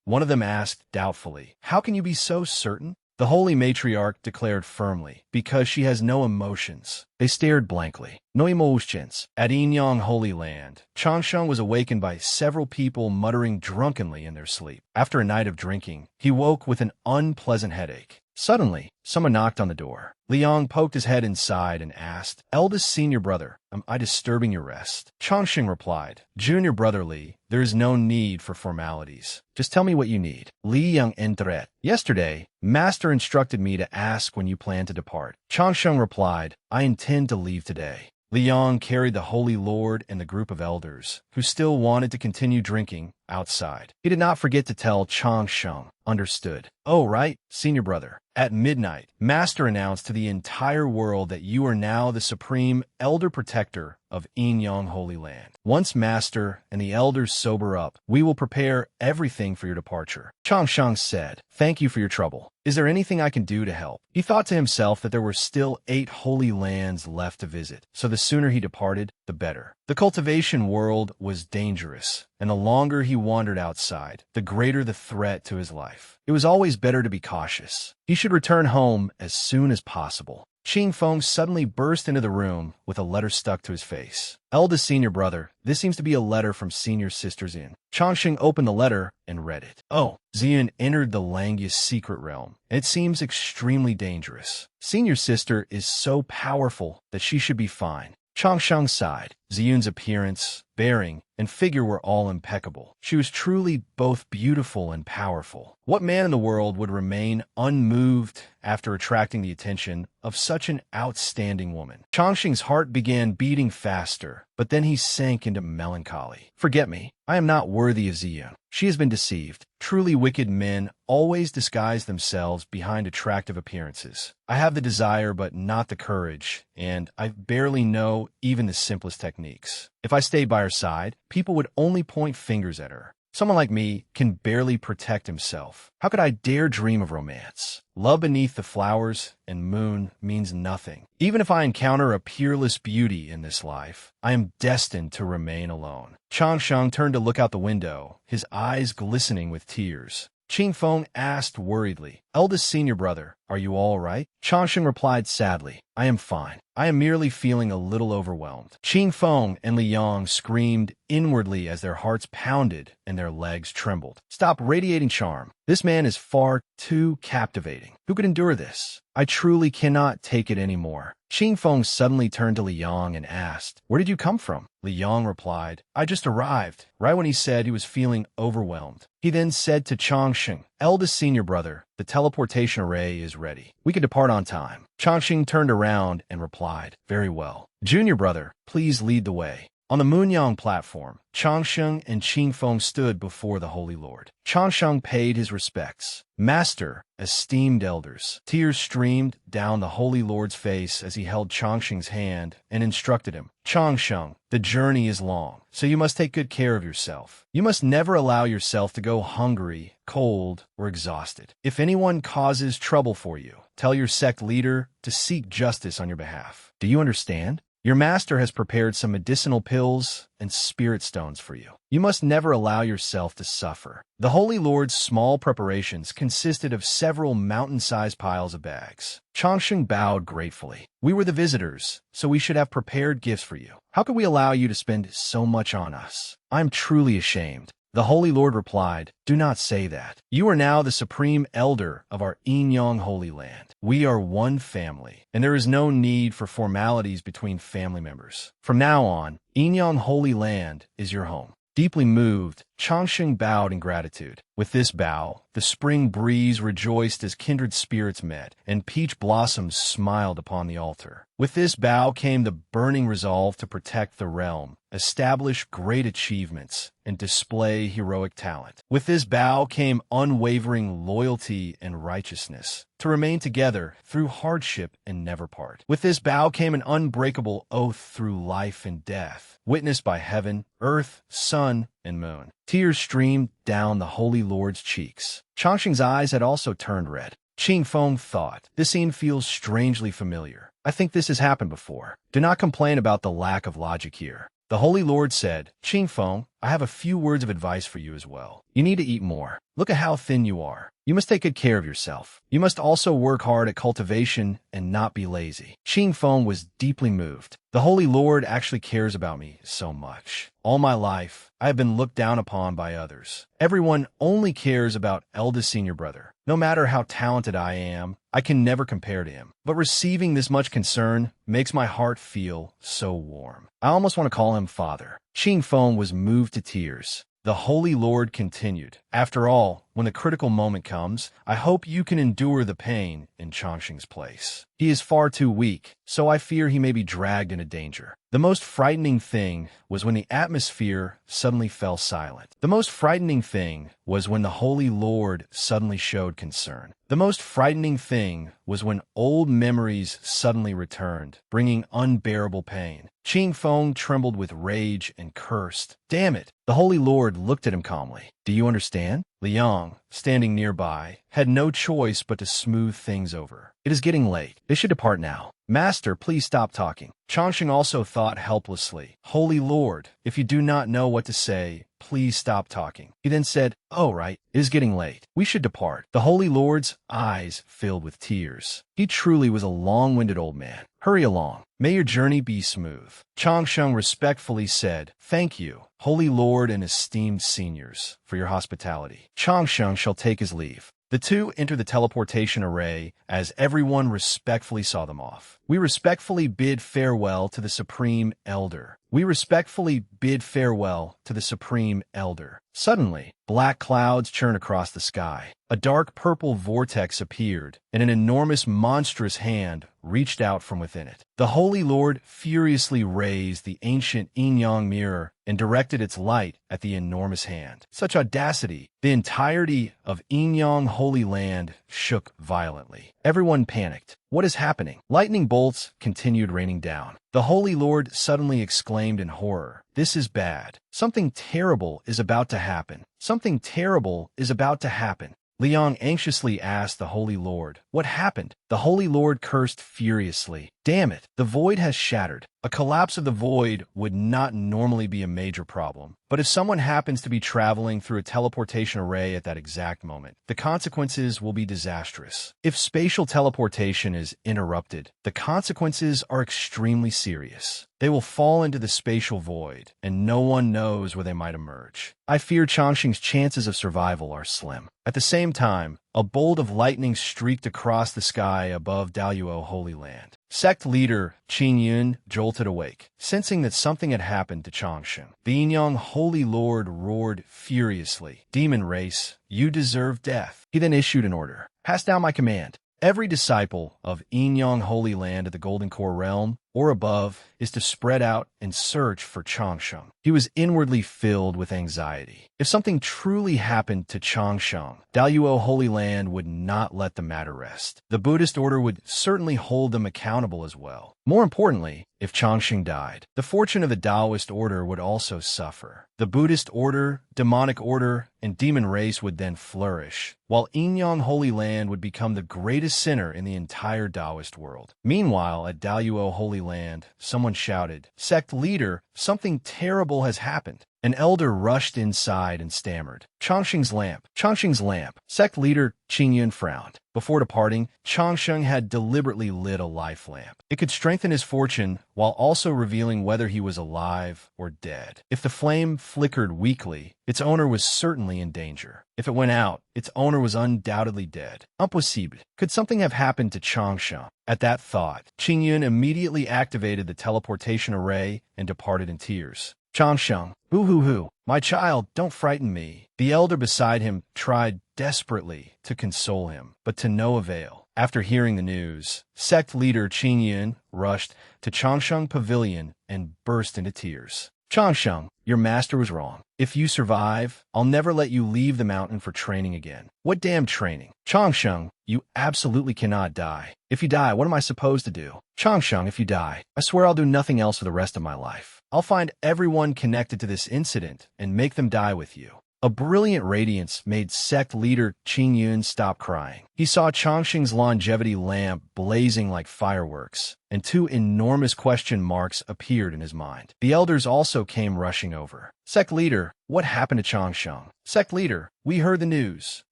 One of them asked doubtfully, "How can you be so certain?" The holy matriarch declared firmly, "Because she has no emotions." They stared blankly. No emotions. At Inyang Holy Land, Changsheng was awakened by several people muttering drunkenly in their sleep. After a night of drinking, he woke with an unpleasant headache. Suddenly, someone knocked on the door. Liang poked his head inside and asked, "Eldest senior brother, am I disturbing your rest?" Changsheng replied, "Junior brother Li, there is no need for formalities. Just tell me what you need." Li Yang entered. "Yesterday, Master instructed me to ask when you plan to depart." Changsheng replied, "I intend to leave today." Liang carried the Holy Lord and the group of elders, who still wanted to continue drinking, outside. He did not forget to tell Changsheng. "Understood." "Oh, right, senior brother." At midnight, Master announced to the entire world that you are now the supreme elder protector of Inyang Holy Land. Once Master and the elders sober up, we will prepare everything for your departure. Changsheng said, "Thank you for your trouble. Is there anything I can do to help?" He thought to himself that there were still 8 holy lands left to visit, so the sooner he departed, the better. The cultivation world was dangerous, and the longer he wandered outside, the greater the threat to his life. It was always better to be cautious. He should return home as soon as possible. Qing Feng suddenly burst into the room with a letter stuck to his face. "Eldest senior brother, this seems to be a letter from senior sisters in." Changsheng opened the letter and read it. "Oh." Ziyun entered the Langya's secret realm, and it seems extremely dangerous. Senior sister is so powerful that she should be fine. Changsheng sighed. Ziyun's appearance, bearing, and figure were all impeccable. She was truly both beautiful and powerful. What man in the world would remain unmoved after attracting the attention of such an outstanding woman? Changxing's heart began beating faster, but then he sank into melancholy. Forget me. I am not worthy of Ziyun. She has been deceived. Truly wicked men always disguise themselves behind attractive appearances. I have the desire but not the courage, and I barely know even the simplest techniques. If I stayed by her side, people would only point fingers at her. Someone like me can barely protect himself. How could I dare dream of romance? Love beneath the flowers and moon means nothing. Even if I encounter a peerless beauty in this life, I am destined to remain alone. Changsheng turned to look out the window, his eyes glistening with tears. Qingfeng asked worriedly, "Eldest senior brother, are you all right?" Changsheng replied sadly, "I am fine. I am merely feeling a little overwhelmed." Qingfeng and Liang screamed inwardly as their hearts pounded and their legs trembled. "Stop radiating charm. This man is far too captivating. Who could endure this? I truly cannot take it anymore." Qingfeng suddenly turned to Liang and asked, "Where did you come from?" Liang replied, "I just arrived," right when he said he was feeling overwhelmed. He then said to Changsheng, "Eldest senior brother, the teleportation array is ready. We can depart on time." Changsheng turned around and replied, "Very well. Junior brother, please lead the way." On the Munyang platform, Changsheng and Qingfeng stood before the Holy Lord. Changsheng paid his respects. "Master, esteemed elders." Tears streamed down the Holy Lord's face as he held Changsheng's hand and instructed him, "Changsheng, the journey is long, so you must take good care of yourself. You must never allow yourself to go hungry, cold, or exhausted. If anyone causes trouble for you, tell your sect leader to seek justice on your behalf. Do you understand? Your master has prepared some medicinal pills and spirit stones for you. You must never allow yourself to suffer." The Holy Lord's small preparations consisted of several mountain-sized piles of bags. Changsheng bowed gratefully. "We were the visitors, so we should have prepared gifts for you. How could we allow you to spend so much on us? I am truly ashamed." The Holy Lord replied, "Do not say that. You are now the supreme elder of our Yinyang Holy Land. We are one family, and there is no need for formalities between family members. From now on, Yinyang Holy Land is your home." Deeply moved, Changsheng bowed in gratitude. With this bow, the spring breeze rejoiced as kindred spirits met, and peach blossoms smiled upon the altar. With this bow came the burning resolve to protect the realm, establish great achievements, and display heroic talent. With this bow came unwavering loyalty and righteousness, to remain together through hardship and never part. With this bow came an unbreakable oath through life and death, witnessed by heaven, earth, sun, and moon. Tears streamed down the Holy Lord's cheeks. Changsheng's eyes had also turned red. Qingfeng thought, "This scene feels strangely familiar. I think this has happened before." Do not complain about the lack of logic here. The Holy Lord said, "Qingfeng, I have a few words of advice for you as well. You need to eat more. Look at how thin you are. You must take good care of yourself. You must also work hard at cultivation and not be lazy." Qingfeng was deeply moved. The Holy Lord actually cares about me so much. All my life, I have been looked down upon by others. Everyone only cares about eldest senior brother. No matter how talented I am, I can never compare to him. But receiving this much concern makes my heart feel so warm. I almost want to call him father. Qingfeng was moved to tears. The Holy Lord continued, "After all, when the critical moment comes, I hope you can endure the pain in Changsheng's place. He is far too weak, so I fear he may be dragged into danger." The most frightening thing was when the atmosphere suddenly fell silent. The most frightening thing was when the Holy Lord suddenly showed concern. The most frightening thing was when old memories suddenly returned, bringing unbearable pain. Qingfeng trembled with rage and cursed. "Damn it!" The Holy Lord looked at him calmly. "Do you understand?" Liang, standing nearby, had no choice but to smooth things over. "It is getting late. They should depart now." "Master, please stop talking." Changsheng also thought helplessly, "Holy Lord, if you do not know what to say, please stop talking." He then said, "Oh, right, it is getting late. We should depart." The Holy Lord's eyes filled with tears. He truly was a long-winded old man. "Hurry along. May your journey be smooth." Changsheng respectfully said, "Thank you, Holy Lord and esteemed seniors, for your hospitality." Changsheng shall take his leave. The two enter the teleportation array as everyone respectfully saw them off. We respectfully bid farewell to the Supreme Elder. We respectfully bid farewell to the Supreme Elder. Suddenly, black clouds churn across the sky. A dark purple vortex appeared, and an enormous monstrous hand reached out from within it. The Holy Lord furiously raised the ancient Yin-Yang mirror and directed its light at the enormous hand. Such audacity! The entirety of Yin-Yang Holy Land shook violently. Everyone panicked. What is happening? Lightning bolts continued raining down. The Holy Lord suddenly exclaimed in horror, "This is bad. Something terrible is about to happen. Something terrible is about to happen." Liang anxiously asked the Holy Lord, "What happened?" The Holy Lord cursed furiously. "Damn it, the void has shattered." A collapse of the void would not normally be a major problem, but if someone happens to be traveling through a teleportation array at that exact moment, the consequences will be disastrous. If spatial teleportation is interrupted, the consequences are extremely serious. They will fall into the spatial void, and no one knows where they might emerge. I fear Changxing's chances of survival are slim. At the same time, a bolt of lightning streaked across the sky above Daluo Holy Land. Sect leader Qin Yun jolted awake, sensing that something had happened to Changxing. The Yin-Yang Holy Lord roared furiously, "Demon race, you deserve death." He then issued an order. "Pass down my command. Every disciple of Yin-Yang Holy Land at the Golden Core Realm or above is to spread out and search for Changxing." He was inwardly filled with anxiety. If something truly happened to Changxing, Daluo Holy Land would not let the matter rest. The Buddhist order would certainly hold them accountable as well. More importantly, if Changxing died, the fortune of the Taoist order would also suffer. The Buddhist order, demonic order, and demon race would then flourish, while Yin-Yang Holy Land would become the greatest sinner in the entire Taoist world. Meanwhile, at Daluo Holy Land, someone shouted, "Sect leader, something terrible has happened." An elder rushed inside and stammered, "Changxing's lamp! Changxing's lamp!" Sect leader Qin Yun frowned. Before departing, Changxing had deliberately lit a life lamp. It could strengthen his fortune while also revealing whether he was alive or dead. If the flame flickered weakly, its owner was certainly in danger. If it went out, its owner was undoubtedly dead. Impossible. Could something have happened to Changxing? At that thought, Qin Yun immediately activated the teleportation array and departed in tears. "Changxing, boo-hoo-hoo, my child, don't frighten me." The elder beside him tried desperately to console him, but to no avail. After hearing the news, sect leader Qin Yun rushed to Changxing Pavilion and burst into tears. "Changxing, your master was wrong. If you survive, I'll never let you leave the mountain for training again." "What damn training?" "Changxing, you absolutely cannot die. If you die, what am I supposed to do?" "Changxing, if you die, I swear I'll do nothing else for the rest of my life. I'll find everyone connected to this incident and make them die with you." A brilliant radiance made sect leader Qin Yun stop crying. He saw Changxing's longevity lamp blazing like fireworks, and two enormous question marks appeared in his mind. The elders also came rushing over. "Sect leader, what happened to Changxing?" "Sect leader, we heard the news."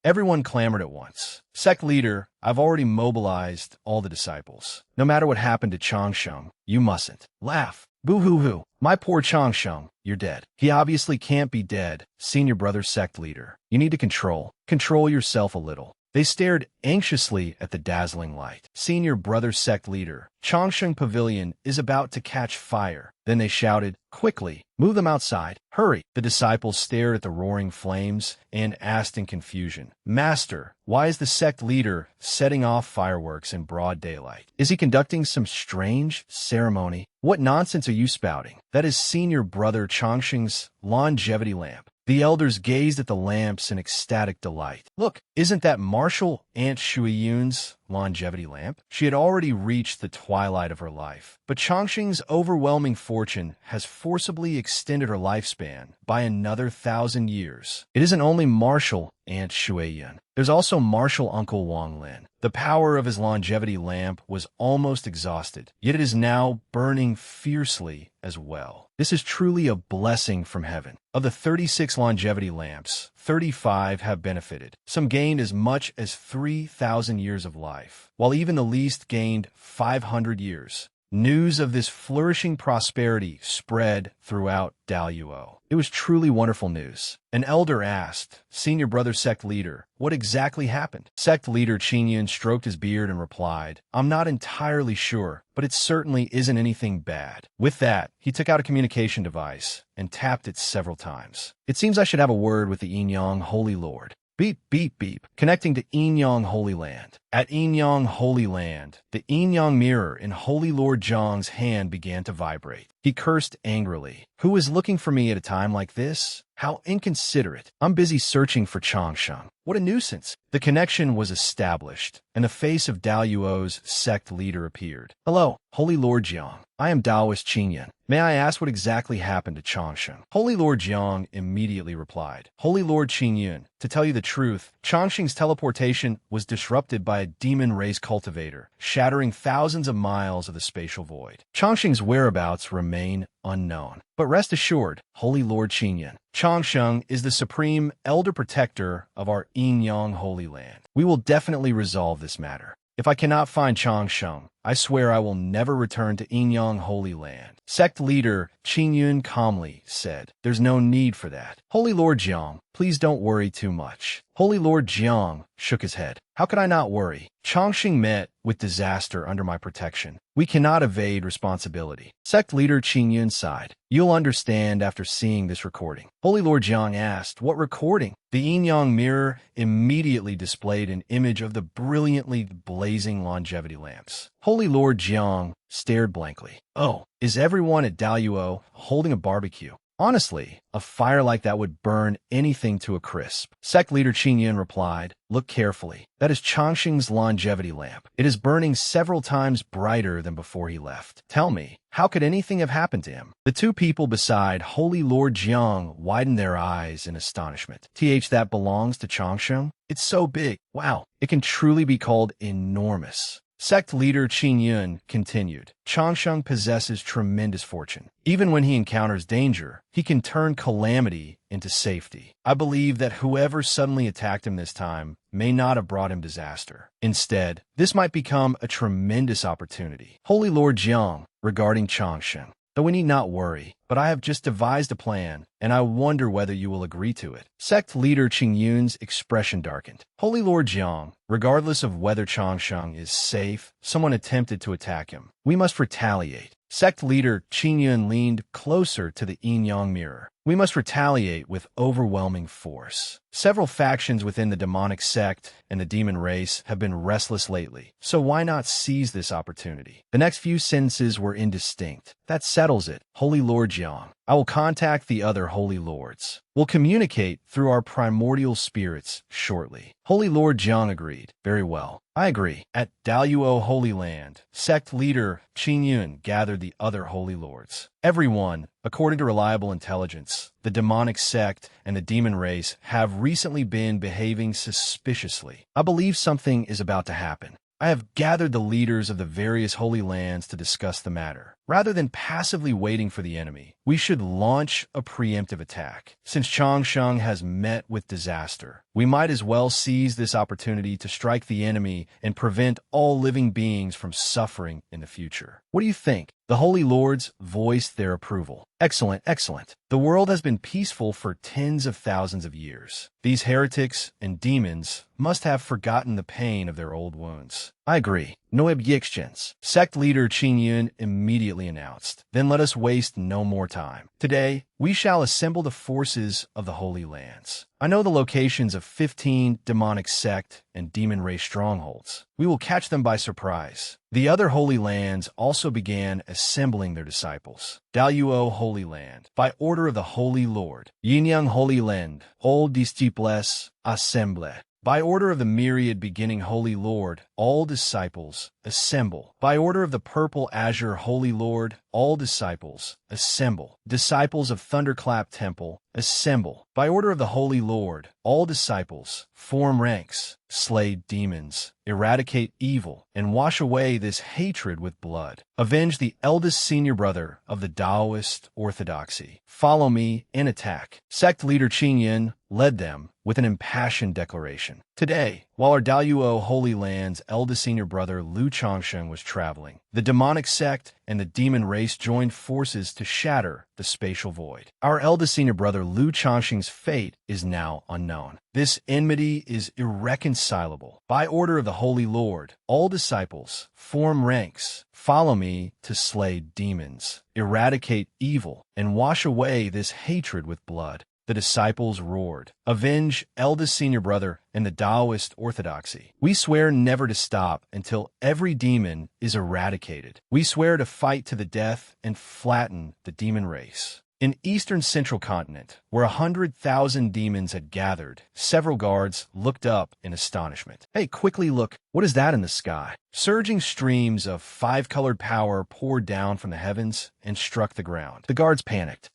Everyone clamored at once. "Sect leader, I've already mobilized all the disciples. No matter what happened to Changxing, you mustn't laugh. Boo-hoo-hoo. My poor Changxing, you're dead." "He obviously can't be dead, senior brother sect leader. You need to control yourself a little." They stared anxiously at the dazzling light. "Senior brother sect leader, Changxing Pavilion is about to catch fire." Then they shouted, "Quickly, move them outside. Hurry." The disciples stared at the roaring flames and asked in confusion, "Master, why is the sect leader setting off fireworks in broad daylight? Is he conducting some strange ceremony? What nonsense are you spouting? That is senior brother Changxing's longevity lamp." The elders gazed at the lamps in ecstatic delight. "Look, isn't that Marshal Aunt Shui Yun's longevity lamp?" She had already reached the twilight of her life, but Changxing's overwhelming fortune has forcibly extended her lifespan by another 1,000 years. It isn't only Marshal Aunt Shui Yun. There's also Marshal Uncle Wang Lin. The power of his longevity lamp was almost exhausted, yet it is now burning fiercely as well. This is truly a blessing from heaven. Of the 36 longevity lamps, 35 have benefited. Some gained as much as 3,000 years of life, while even the least gained 500 years. News of this flourishing prosperity spread throughout Daluo. It was truly wonderful news. An elder asked, "Senior brother sect leader, what exactly happened?" Sect leader Qingyun stroked his beard and replied, "I'm not entirely sure, but it certainly isn't anything bad." With that, he took out a communication device and tapped it several times. "It seems I should have a word with the Yinyang Holy Lord." Beep, beep, beep. Connecting to Yinyang Holy Land. At Yinyang Holy Land, the Yinyang mirror in Holy Lord Zhang's hand began to vibrate. He cursed angrily. "Who is looking for me at a time like this? How inconsiderate. I'm busy searching for Changsheng. What a nuisance." The connection was established, and the face of Daluo's sect leader appeared. "Hello, Holy Lord Jiang. I am Taoist Qingyun. May I ask what exactly happened to Changsheng?" Holy Lord Jiang immediately replied, "Holy Lord Qingyun, to tell you the truth, Changsheng's teleportation was disrupted by a demon race cultivator, shattering thousands of miles of the spatial void. Changsheng's whereabouts remain unknown. But rest assured, Holy Lord Qingyun, Changsheng is the supreme elder protector of our Yinyang Holy Land. We will definitely resolve this matter. If I cannot find Changsheng, I swear I will never return to Yinyang Holy Land." Sect leader Qingyun calmly said, "There's no need for that. Holy Lord Jiang, please don't worry too much." Holy Lord Jiang shook his head. "How could I not worry? Changsheng met with disaster under my protection. We cannot evade responsibility." Sect leader Qingyun sighed. "You'll understand after seeing this recording." Holy Lord Jiang asked, "What recording?" The Yinyang mirror immediately displayed an image of the brilliantly blazing longevity lamps. Holy Lord Jiang stared blankly. "Oh, is everyone at Daluo holding a barbecue? Honestly, a fire like that would burn anything to a crisp." Sect leader Qingyun replied, "Look carefully. That is Changsheng's longevity lamp. It is burning several times brighter than before he left. Tell me, how could anything have happened to him?" The two people beside Holy Lord Jiang widened their eyes in astonishment. That belongs to Changsheng? It's so big. Wow, it can truly be called enormous." Sect leader Qingyun continued, "Changsheng possesses tremendous fortune. Even when he encounters danger, he can turn calamity into safety. I believe that whoever suddenly attacked him this time may not have brought him disaster. Instead, this might become a tremendous opportunity." Holy Lord Jiang, regarding Changsheng, "Though we need not worry, but I have just devised a plan, and I wonder whether you will agree to it." Sect leader Qingyun's expression darkened. "Holy Lord Jiang, regardless of whether Changsheng is safe, someone attempted to attack him. We must retaliate." Sect leader Qingyun leaned closer to the Yinyang mirror. "We must retaliate with overwhelming force. Several factions within the demonic sect and the demon race have been restless lately, so why not seize this opportunity?" The next few sentences were indistinct. "That settles it, Holy Lord Jiang. I will contact the other Holy Lords. We'll communicate through our primordial spirits shortly." Holy Lord Jiang agreed. "Very well. I agree." At Daluo Holy Land, sect leader Qingyun gathered the other Holy Lords. "Everyone, according to reliable intelligence, the demonic sect and the demon race have recently been behaving suspiciously. I believe something is about to happen. I have gathered the leaders of the various holy lands to discuss the matter. Rather than passively waiting for the enemy, we should launch a preemptive attack. Since Changsheng has met with disaster, we might as well seize this opportunity to strike the enemy and prevent all living beings from suffering in the future. What do you think?" The Holy Lords voiced their approval. "Excellent, excellent. The world has been peaceful for tens of thousands of years. These heretics and demons must have forgotten the pain of their old wounds." "I agree. No objections," sect leader Qingyun immediately announced. "Then let us waste no more time. Today, we shall assemble the forces of the Holy Lands. I know the locations of 15 demonic sect and demon race strongholds. We will catch them by surprise." The other Holy Lands also began assembling their disciples. Daluo Holy Land, by order of the Holy Lord. Yinyang Holy Land, all disciples assemble. By order of the myriad beginning Holy Lord, all disciples assemble. By order of the purple azure Holy Lord, all disciples assemble. Disciples of Thunderclap Temple, assemble. By order of the Holy Lord, all disciples form ranks, slay demons, eradicate evil, and wash away this hatred with blood. Avenge the eldest senior brother of the Taoist orthodoxy. Follow me and attack. Sect leader Qingyun led them with an impassioned declaration. Today, while our Daluo Holy Land's eldest senior brother Lu Changsheng was traveling, the demonic sect and the demon race joined forces to shatter the spatial void. Our eldest senior brother Lu Changsheng's fate is now unknown. This enmity is irreconcilable. By order of the Holy Lord, all disciples form ranks. Follow me to slay demons, eradicate evil, and wash away this hatred with blood. The disciples roared, "Avenge eldest senior brother and the Taoist orthodoxy. We swear never to stop until every demon is eradicated. We swear to fight to the death and flatten the demon race." In eastern central continent, where 100,000 demons had gathered, several guards looked up in astonishment. "Hey, quickly look, what is that in the sky?" Surging streams of five-colored power poured down from the heavens and struck the ground. The guards panicked.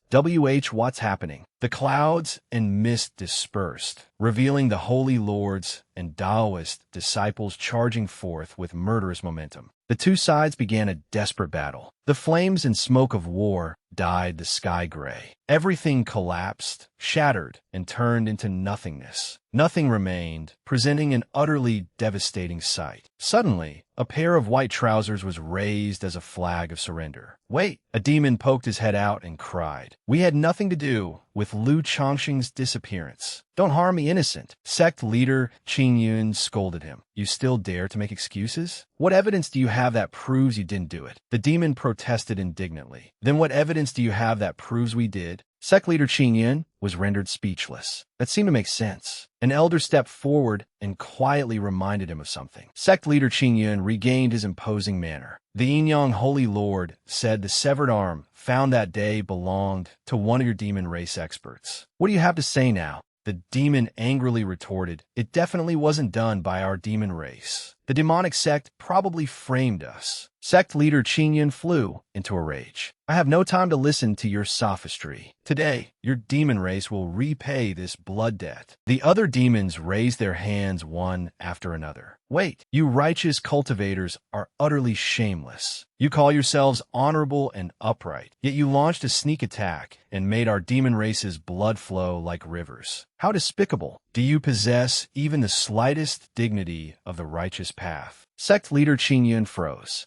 What's happening? The clouds and mist dispersed, revealing the Holy Lords and Taoist disciples charging forth with murderous momentum. The two sides began a desperate battle. The flames and smoke of war dyed the sky gray. Everything collapsed, shattered, and turned into nothingness. Nothing remained, presenting an utterly devastating sight. Suddenly, a pair of white trousers was raised as a flag of surrender. "Wait!" A demon poked his head out and cried. "We had nothing to do with Lu Changsheng's disappearance. Don't harm the innocent." Sect leader Qing Yun scolded him. "You still dare to make excuses? What evidence do you have that proves you didn't do it?" The demon protested indignantly. "Then what evidence do you have that proves we did?" Sect leader Qing Yun was rendered speechless. That seemed to make sense. An elder stepped forward and quietly reminded him of something. Sect leader Qing Yun regained his imposing manner. "The Yin Holy Lord said the severed arm found that day belonged to one of your demon race experts. What do you have to say now?" The demon angrily retorted, "It definitely wasn't done by our demon race. The demonic sect probably framed us." Sect leader Qing Yun flew into a rage. "I have no time to listen to your sophistry. Today, your demon race will repay this blood debt." The other demons raised their hands one after another. "Wait, you righteous cultivators are utterly shameless. You call yourselves honorable and upright, yet you launched a sneak attack and made our demon race's blood flow like rivers. How despicable! Do you possess even the slightest dignity of the righteous path?" Sect leader Qing Yun froze.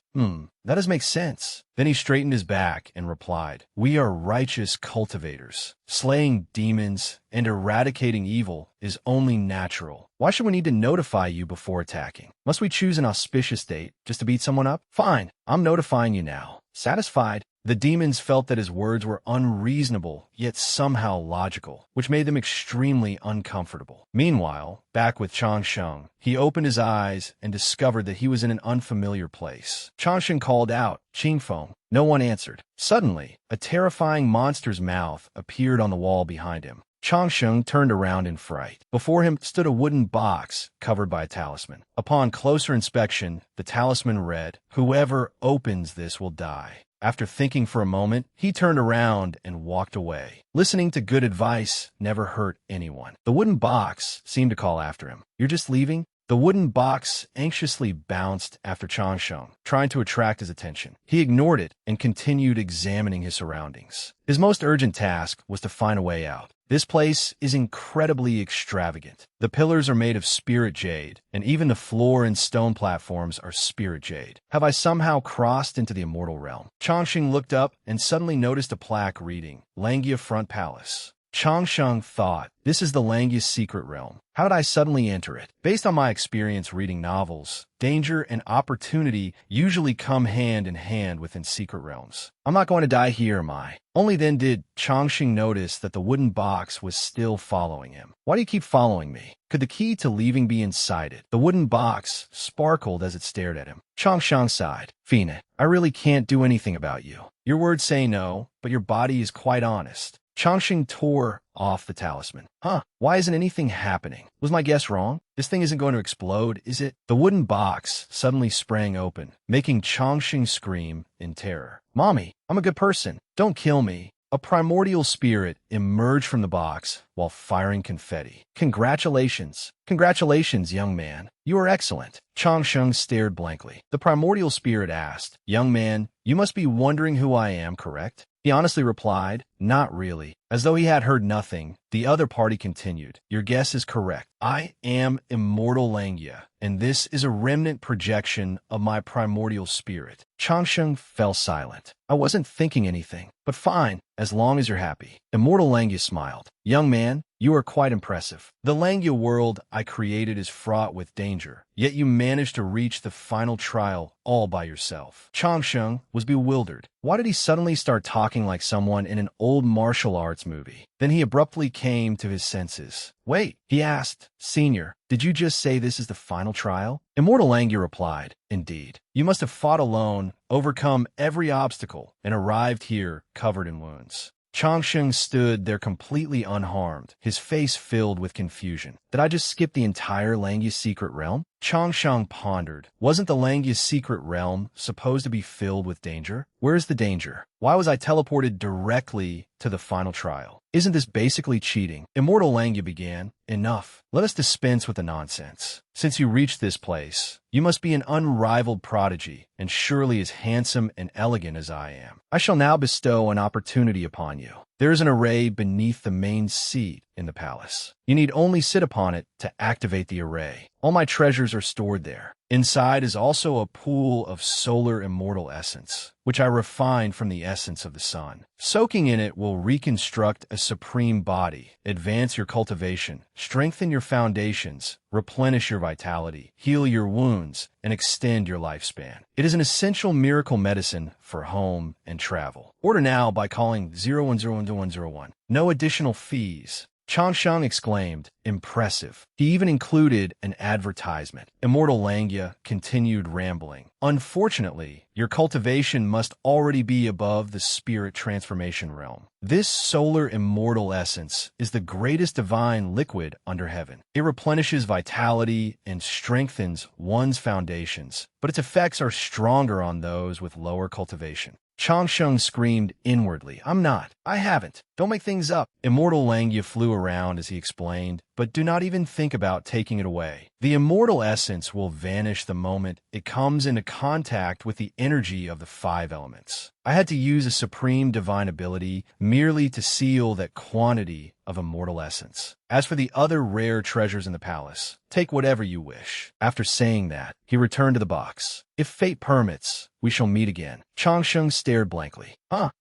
That does make sense. Then he straightened his back and replied, "We are righteous cultivators. Slaying demons and eradicating evil is only natural. Why should we need to notify you before attacking? Must we choose an auspicious date just to beat someone up? Fine, I'm notifying you now." Satisfied, the demons felt that his words were unreasonable, yet somehow logical, which made them extremely uncomfortable. Meanwhile, back with Changsheng, he opened his eyes and discovered that he was in an unfamiliar place. Changsheng called out, "Qingfeng." No one answered. Suddenly, a terrifying monster's mouth appeared on the wall behind him. Changsheng turned around in fright. Before him stood a wooden box covered by a talisman. Upon closer inspection, the talisman read, "Whoever opens this will die." After thinking for a moment, he turned around and walked away. Listening to good advice never hurt anyone. The wooden box seemed to call after him. "You're just leaving?" The wooden box anxiously bounced after Changsheng, trying to attract his attention. He ignored it and continued examining his surroundings. His most urgent task was to find a way out. This place is incredibly extravagant. The pillars are made of spirit jade, and even the floor and stone platforms are spirit jade. Have I somehow crossed into the immortal realm? Changsheng looked up and suddenly noticed a plaque reading, "Langia Front Palace." Changsheng thought, "This is the Langia secret realm. How did I suddenly enter it?" Based on my experience reading novels, danger and opportunity usually come hand in hand within secret realms. I'm not going to die here, am I? Only then did Changsheng notice that the wooden box was still following him. "Why do you keep following me? Could the key to leaving be inside it?" The wooden box sparkled as it stared at him. Changsheng sighed. "Fina, I really can't do anything about you. Your words say no, but your body is quite honest." Changsheng tore off the talisman. Why isn't anything happening? Was my guess wrong? This thing isn't going to explode, is it? The wooden box suddenly sprang open, making Changsheng scream in terror. "Mommy, I'm a good person. Don't kill me." A primordial spirit emerged from the box while firing confetti. "Congratulations. Congratulations, young man. You are excellent." Changsheng stared blankly. The primordial spirit asked, "Young man, you must be wondering who I am, correct?" He honestly replied, Not really. As though he had heard nothing, the other party continued. Your guess is correct. I am immortal Langya, and this is a remnant projection of my primordial spirit. Changsheng fell silent. I wasn't thinking anything, but fine, as long as you're happy. Immortal Langya smiled. Young man, you are quite impressive. The Langya world I created is fraught with danger, yet you managed to reach the final trial all by yourself. Changsheng was bewildered. Why did he suddenly start talking like someone in an old martial arts movie? Then he abruptly came to his senses. Wait, he asked. Senior, did you just say this is the final trial? Immortal Langya replied, indeed. You must have fought alone, overcome every obstacle, and arrived here covered in wounds. Changsheng stood there completely unharmed, his face filled with confusion. Did I just skip the entire Langya's secret realm? Changsheng pondered. Wasn't the Langya's secret realm supposed to be filled with danger? Where's the danger? Why was I teleported directly to the final trial? Isn't this basically cheating? Immortal Langya began. Enough. Let us dispense with the nonsense. Since you reached this place, you must be an unrivaled prodigy, and surely as handsome and elegant as I am. I shall now bestow an opportunity upon you. There is an array beneath the main seat in the palace. You need only sit upon it to activate the array. All my treasures are stored there. Inside is also a pool of solar immortal essence, which I refined from the essence of the sun. Soaking in it will reconstruct a supreme body, advance your cultivation, strengthen your foundations, replenish your vitality, heal your wounds, and extend your lifespan. It is an essential miracle medicine for home and travel. Order now by calling 01010101. No additional fees. Changsheng exclaimed, impressive. He even included an advertisement. Immortal Langya continued rambling. Unfortunately, your cultivation must already be above the spirit transformation realm. This solar immortal essence is the greatest divine liquid under heaven. It replenishes vitality and strengthens one's foundations, but its effects are stronger on those with lower cultivation. Changsheng screamed inwardly, I'm not. I haven't. Don't make things up. Immortal Langya flew around as he explained, but do not even think about taking it away. The immortal essence will vanish the moment it comes into contact with the energy of the 5 elements. I had to use a supreme divine ability merely to seal that quantity of immortal essence. As for the other rare treasures in the palace, take whatever you wish. After saying that, he returned to the box. If fate permits, we shall meet again. Changsheng stared blankly.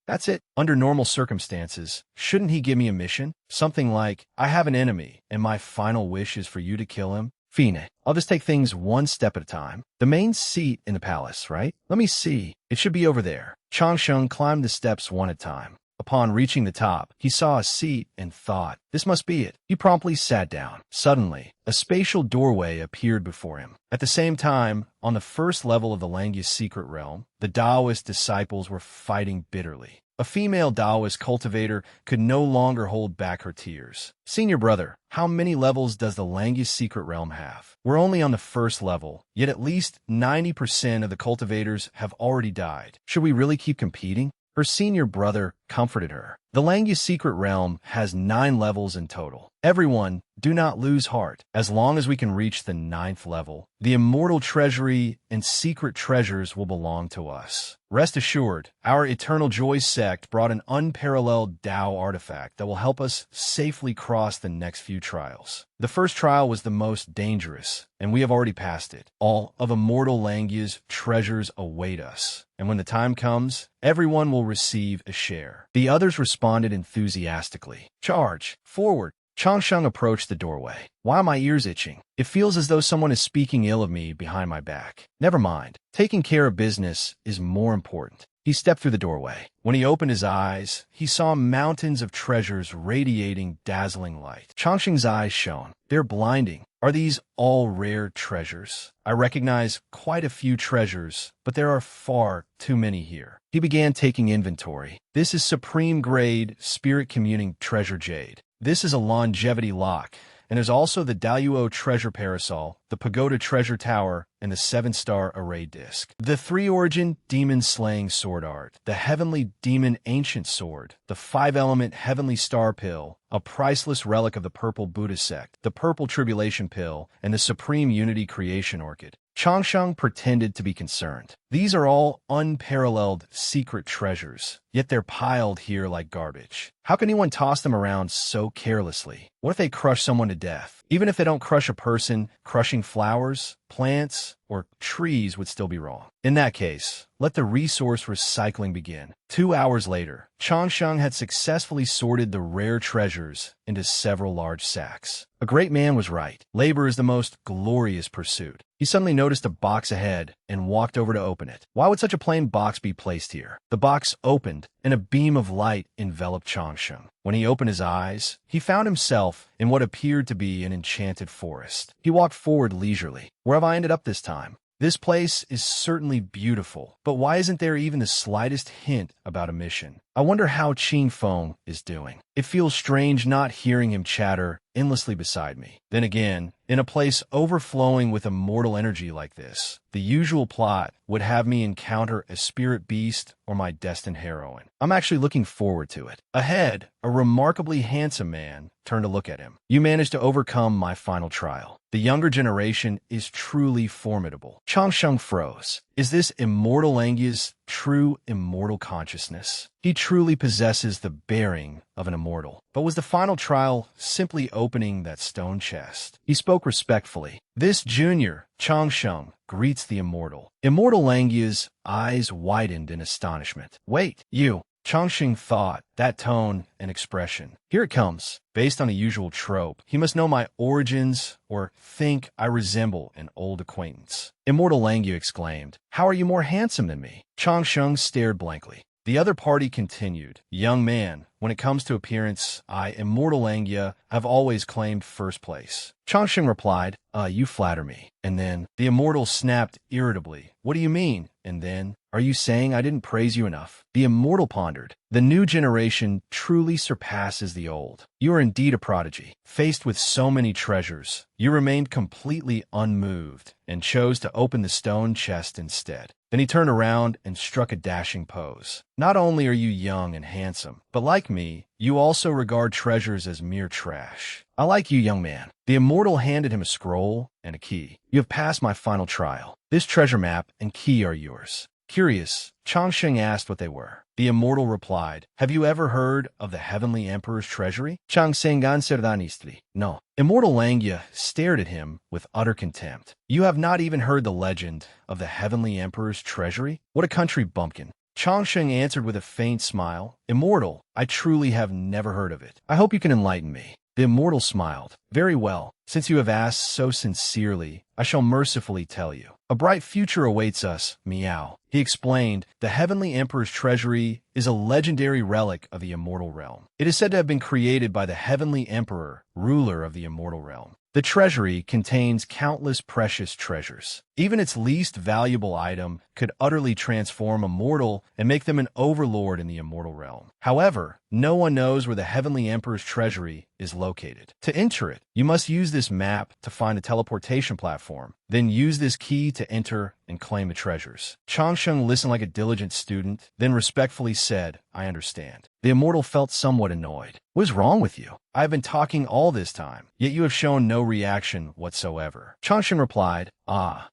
That's it. Under normal circumstances, shouldn't he give me a mission? Something like, I have an enemy, and my final wish is for you to kill him? Fine. I'll just take things one step at a time. The main seat in the palace, right? Let me see. It should be over there. Changsheng climbed the steps one at a time. Upon reaching the top, he saw a seat and thought, this must be it. He promptly sat down. Suddenly, a spatial doorway appeared before him. At the same time, on the first level of the Langya's secret realm, the Taoist disciples were fighting bitterly. A female Taoist cultivator could no longer hold back her tears. Senior brother, how many levels does the Langya's secret realm have? We're only on the first level, yet at least 90% of the cultivators have already died. Should we really keep competing? Her senior brother comforted her. The Langya's secret realm has 9 levels in total. Everyone, do not lose heart. As long as we can reach the 9th level, the immortal treasury and secret treasures will belong to us. Rest assured, our Eternal Joy sect brought an unparalleled Tao artifact that will help us safely cross the next few trials. The first trial was the most dangerous, and we have already passed it. All of Immortal Langya's treasures await us, and when the time comes, everyone will receive a share. The others responded enthusiastically. Charge! Forward! Changsheng approached the doorway. Why are my ears itching? It feels as though someone is speaking ill of me behind my back. Never mind. Taking care of business is more important. He stepped through the doorway. When he opened his eyes, he saw mountains of treasures radiating dazzling light. Changsheng's eyes shone. They're blinding. Are these all rare treasures? I recognize quite a few treasures, but there are far too many here. He began taking inventory. This is supreme grade, spirit communing treasure jade. This is a longevity lock, and there's also the Daluo treasure parasol, the pagoda treasure tower, and the 7-star array disc. The 3-origin demon-slaying sword art, the heavenly demon ancient sword, the 5-element heavenly star pill, a priceless relic of the purple Buddha sect, the purple tribulation pill, and the supreme unity creation orchid. Changsheng pretended to be concerned. These are all unparalleled secret treasures, yet they're piled here like garbage. How can anyone toss them around so carelessly? What if they crush someone to death? Even if they don't crush a person, crushing flowers, plants, or trees would still be wrong. In that case, let the resource recycling begin. 2 hours later, Changsheng had successfully sorted the rare treasures into several large sacks. A great man was right. Labor is the most glorious pursuit. He suddenly noticed a box ahead and walked over to open it. Why would such a plain box be placed here? The box opened, and a beam of light enveloped Changsheng. When he opened his eyes, he found himself in what appeared to be an enchanted forest. He walked forward leisurely. Where have I ended up this time? This place is certainly beautiful, but why isn't there even the slightest hint about a mission? I wonder how Qin Feng is doing. It feels strange not hearing him chatter endlessly beside me. Then again, in a place overflowing with immortal energy like this, the usual plot would have me encounter a spirit beast or my destined heroine. I'm actually looking forward to it. Ahead, a remarkably handsome man turned to look at him. You managed to overcome my final trial. The younger generation is truly formidable. Changsheng froze. Is this immortal Langya's true immortal consciousness? He truly possesses the bearing of an immortal. But was the final trial simply opening that stone chest? He spoke respectfully. This junior, Changsheng, greets the immortal. Immortal Langya's eyes widened in astonishment. Wait, you. Changsheng thought, that tone and expression. Here it comes. Based on a usual trope, he must know my origins or think I resemble an old acquaintance. Immortal Langya exclaimed, how are you more handsome than me? Changsheng stared blankly. The other party continued. Young man, when it comes to appearance, I, Immortal Langya, have always claimed first place. Changsheng replied, you flatter me. And then, the immortal snapped irritably. What do you mean? And then, are you saying I didn't praise you enough? The immortal pondered. The new generation truly surpasses the old. You are indeed a prodigy. Faced with so many treasures, you remained completely unmoved and chose to open the stone chest instead. Then he turned around and struck a dashing pose. Not only are you young and handsome, but like me, you also regard treasures as mere trash. I like you, young man. The immortal handed him a scroll and a key. You have passed my final trial. This treasure map and key are yours. Curious, Changsheng asked what they were. The immortal replied, have you ever heard of the Heavenly Emperor's treasury? Changsheng answered honestly, no. Immortal Langya stared at him with utter contempt. You have not even heard the legend of the Heavenly Emperor's treasury? What a country bumpkin. Changsheng answered with a faint smile, Immortal, I truly have never heard of it. I hope you can enlighten me. The immortal smiled. Very well. Since you have asked so sincerely, I shall mercifully tell you. A bright future awaits us, meow. He explained, the Heavenly Emperor's treasury is a legendary relic of the immortal realm. It is said to have been created by the Heavenly Emperor, ruler of the immortal realm. The treasury contains countless precious treasures. Even its least valuable item could utterly transform a mortal and make them an overlord in the immortal realm. However, no one knows where the Heavenly Emperor's treasury is located. To enter it, you must use this map to find a teleportation platform, then use this key to enter and claim the treasures. Changsheng listened like a diligent student, then respectfully said, I understand. The immortal felt somewhat annoyed. What is wrong with you? I have been talking all this time, yet you have shown no reaction whatsoever. Changsheng replied,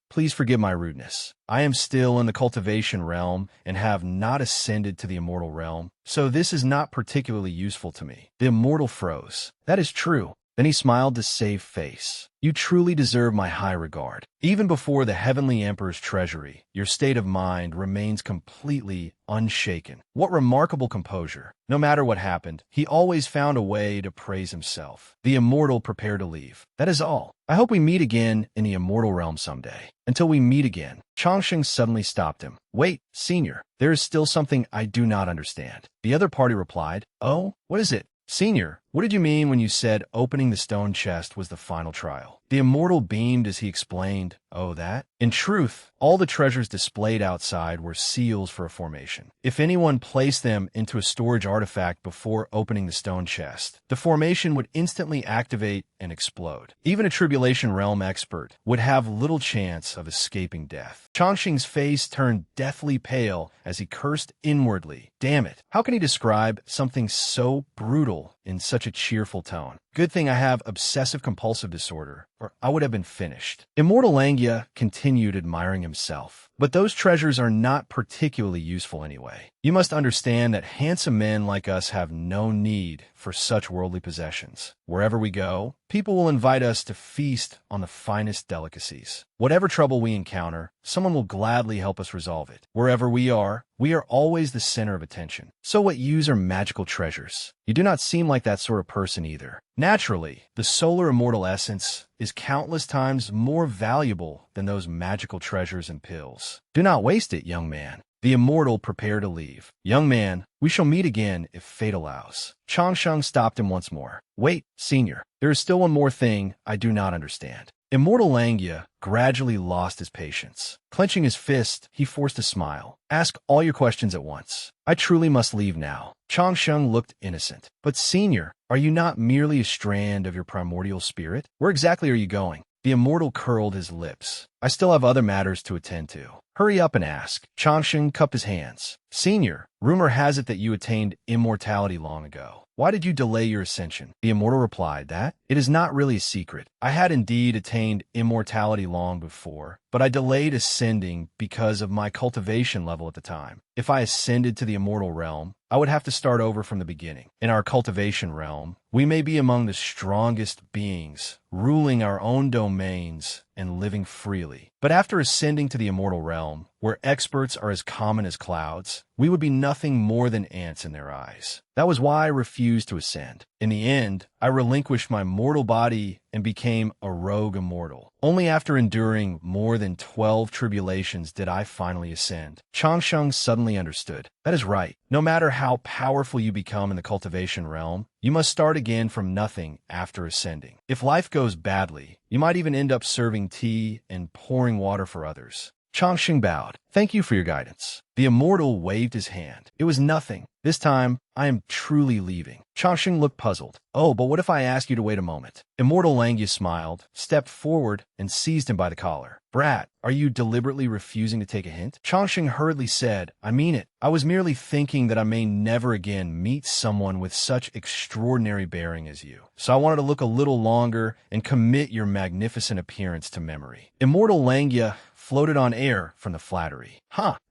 please forgive my rudeness. I am still in the cultivation realm and have not ascended to the immortal realm, so this is not particularly useful to me. The immortal froze. That is true. Then he smiled to save face. You truly deserve my high regard. Even before the Heavenly Emperor's treasury, your state of mind remains completely unshaken. What remarkable composure. No matter what happened, he always found a way to praise himself. The immortal prepared to leave. That is all. I hope we meet again in the immortal realm someday. Until we meet again. Changsheng suddenly stopped him. Wait, senior, there is still something I do not understand. The other party replied, oh, what is it? Senior, what did you mean when you said opening the stone chest was the final trial? The immortal beamed as he explained, oh, that? In truth, all the treasures displayed outside were seals for a formation. If anyone placed them into a storage artifact before opening the stone chest, the formation would instantly activate and explode. Even a Tribulation Realm expert would have little chance of escaping death. Changsheng's face turned deathly pale as he cursed inwardly. Damn it, how can he describe something so brutal in such a cheerful tone? Good thing I have obsessive-compulsive disorder, or I would have been finished. Immortal Langya continued admiring himself. But those treasures are not particularly useful anyway. You must understand that handsome men like us have no need for such worldly possessions. Wherever we go, people will invite us to feast on the finest delicacies. Whatever trouble we encounter, someone will gladly help us resolve it. Wherever we are always the center of attention. So what use are magical treasures? You do not seem like that sort of person either. Naturally, the solar immortal essence is countless times more valuable than those magical treasures and pills. Do not waste it, young man. The immortal prepare to leave. Young man, we shall meet again if fate allows. Changsheng stopped him once more. Wait, senior, there is still one more thing I do not understand. Immortal Langya gradually lost his patience. Clenching his fist, he forced a smile. Ask all your questions at once. I truly must leave now. Changsheng looked innocent. But senior, are you not merely a strand of your primordial spirit? Where exactly are you going? The immortal curled his lips. I still have other matters to attend to. Hurry up and ask. Changsheng cupped his hands. Senior, rumor has it that you attained immortality long ago. Why did you delay your ascension? The immortal replied that it is not really a secret. I had indeed attained immortality long before, but I delayed ascending because of my cultivation level at the time. If I ascended to the immortal realm, I would have to start over from the beginning. In our cultivation realm, we may be among the strongest beings, ruling our own domains and living freely. But after ascending to the immortal realm, where experts are as common as clouds, we would be nothing more than ants in their eyes. That was why I refused to ascend. In the end, I relinquished my mortal body and became a rogue immortal. Only after enduring more than 12 tribulations did I finally ascend. Changsheng suddenly understood. That is right. No matter how powerful you become in the cultivation realm, you must start again from nothing after ascending. If life goes badly, you might even end up serving tea and pouring water for others. Changsheng bowed. Thank you for your guidance. The immortal waved his hand. It was nothing. This time, I am truly leaving. Changsheng looked puzzled. Oh, but what if I ask you to wait a moment? Immortal Langya smiled, stepped forward, and seized him by the collar. Brat, are you deliberately refusing to take a hint? Changsheng hurriedly said, I mean it. I was merely thinking that I may never again meet someone with such extraordinary bearing as you. So I wanted to look a little longer and commit your magnificent appearance to memory. Immortal Langya floated on air from the flattery.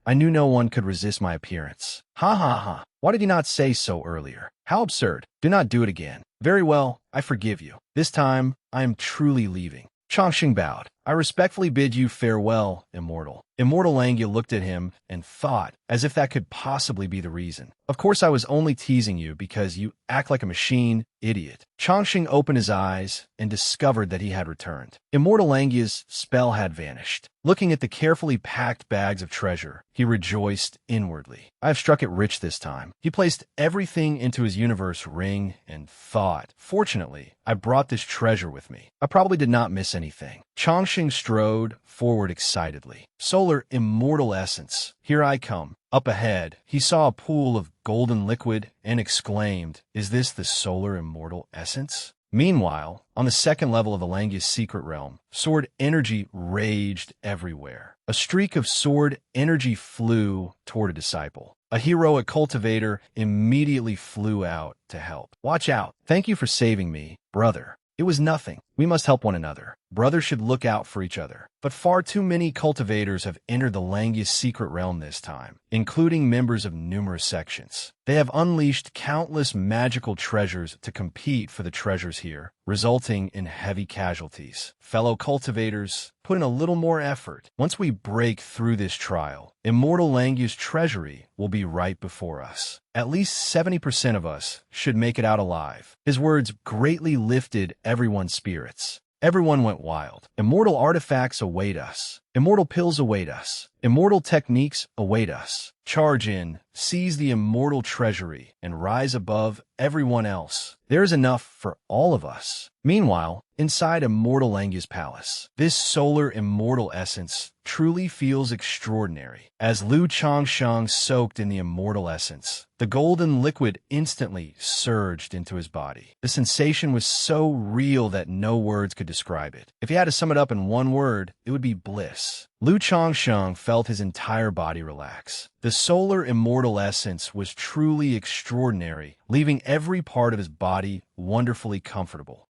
I knew no one could resist my appearance. Ha. Why did you not say so earlier? How absurd. Do not do it again. Very well, I forgive you. This time, I am truly leaving. Changsheng bowed. I respectfully bid you farewell, Immortal. Immortal Langya looked at him and thought, as if that could possibly be the reason. Of course I was only teasing you because you act like a machine, idiot. Changsheng opened his eyes and discovered that he had returned. Immortal Langya's spell had vanished. Looking at the carefully packed bags of treasure, he rejoiced inwardly. I have struck it rich this time. He placed everything into his universe ring and thought, fortunately, I brought this treasure with me. I probably did not miss anything. Changsheng strode forward excitedly. Solar immortal essence, here I come. Up ahead, he saw a pool of golden liquid and exclaimed, is this the solar immortal essence? Meanwhile, on the second level of the Langya's secret realm, sword energy raged everywhere. A streak of sword energy flew toward a disciple. A heroic cultivator immediately flew out to help. Watch out. Thank you for saving me, brother. It was nothing. We must help one another. Brothers should look out for each other. But far too many cultivators have entered the Langya's secret realm this time, including members of numerous sections. They have unleashed countless magical treasures to compete for the treasures here, resulting in heavy casualties. Fellow cultivators, put in a little more effort. Once we break through this trial, Immortal Langya's treasury will be right before us. At least 70% of us should make it out alive. His words greatly lifted everyone's spirits. Everyone went wild. Immortal artifacts await us. Immortal pills await us. Immortal techniques await us. Charge in, seize the immortal treasury, and rise above everyone else. There is enough for all of us. Meanwhile, inside Immortal Langya's palace, this solar immortal essence truly feels extraordinary. As Lu Changsheng soaked in the immortal essence, the golden liquid instantly surged into his body. The sensation was so real that no words could describe it. If you had to sum it up in one word, it would be bliss. Lu Changsheng felt his entire body relax. The solar immortal essence was truly extraordinary, leaving every part of his body wonderfully comfortable.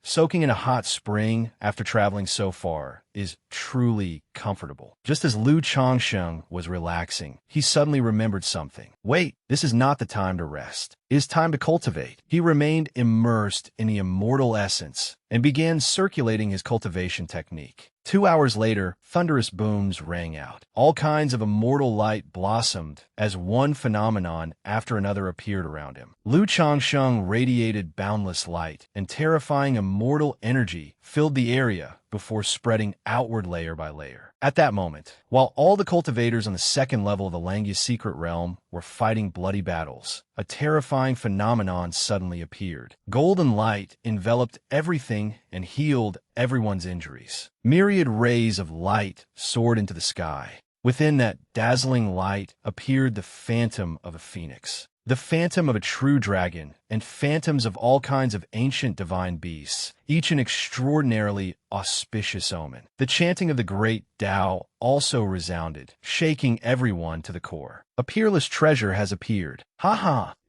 Soaking in a hot spring after traveling so far is truly comfortable. Just as Lu Changsheng was relaxing, he suddenly remembered something. Wait, this is not the time to rest. It is time to cultivate. He remained immersed in the immortal essence and began circulating his cultivation technique. 2 hours later, thunderous booms rang out. All kinds of immortal light blossomed as one phenomenon after another appeared around him. Lu Changsheng radiated boundless light, and terrifying immortal energy filled the area before spreading outward layer by layer. At that moment, while all the cultivators on the second level of the Langya secret realm were fighting bloody battles, a terrifying phenomenon suddenly appeared. Golden light enveloped everything and healed everyone's injuries. Myriad rays of light soared into the sky. Within that dazzling light appeared the phantom of a phoenix, the phantom of a true dragon, and phantoms of all kinds of ancient divine beasts, each an extraordinarily auspicious omen. The chanting of the great Tao also resounded, shaking everyone to the core. A peerless treasure has appeared.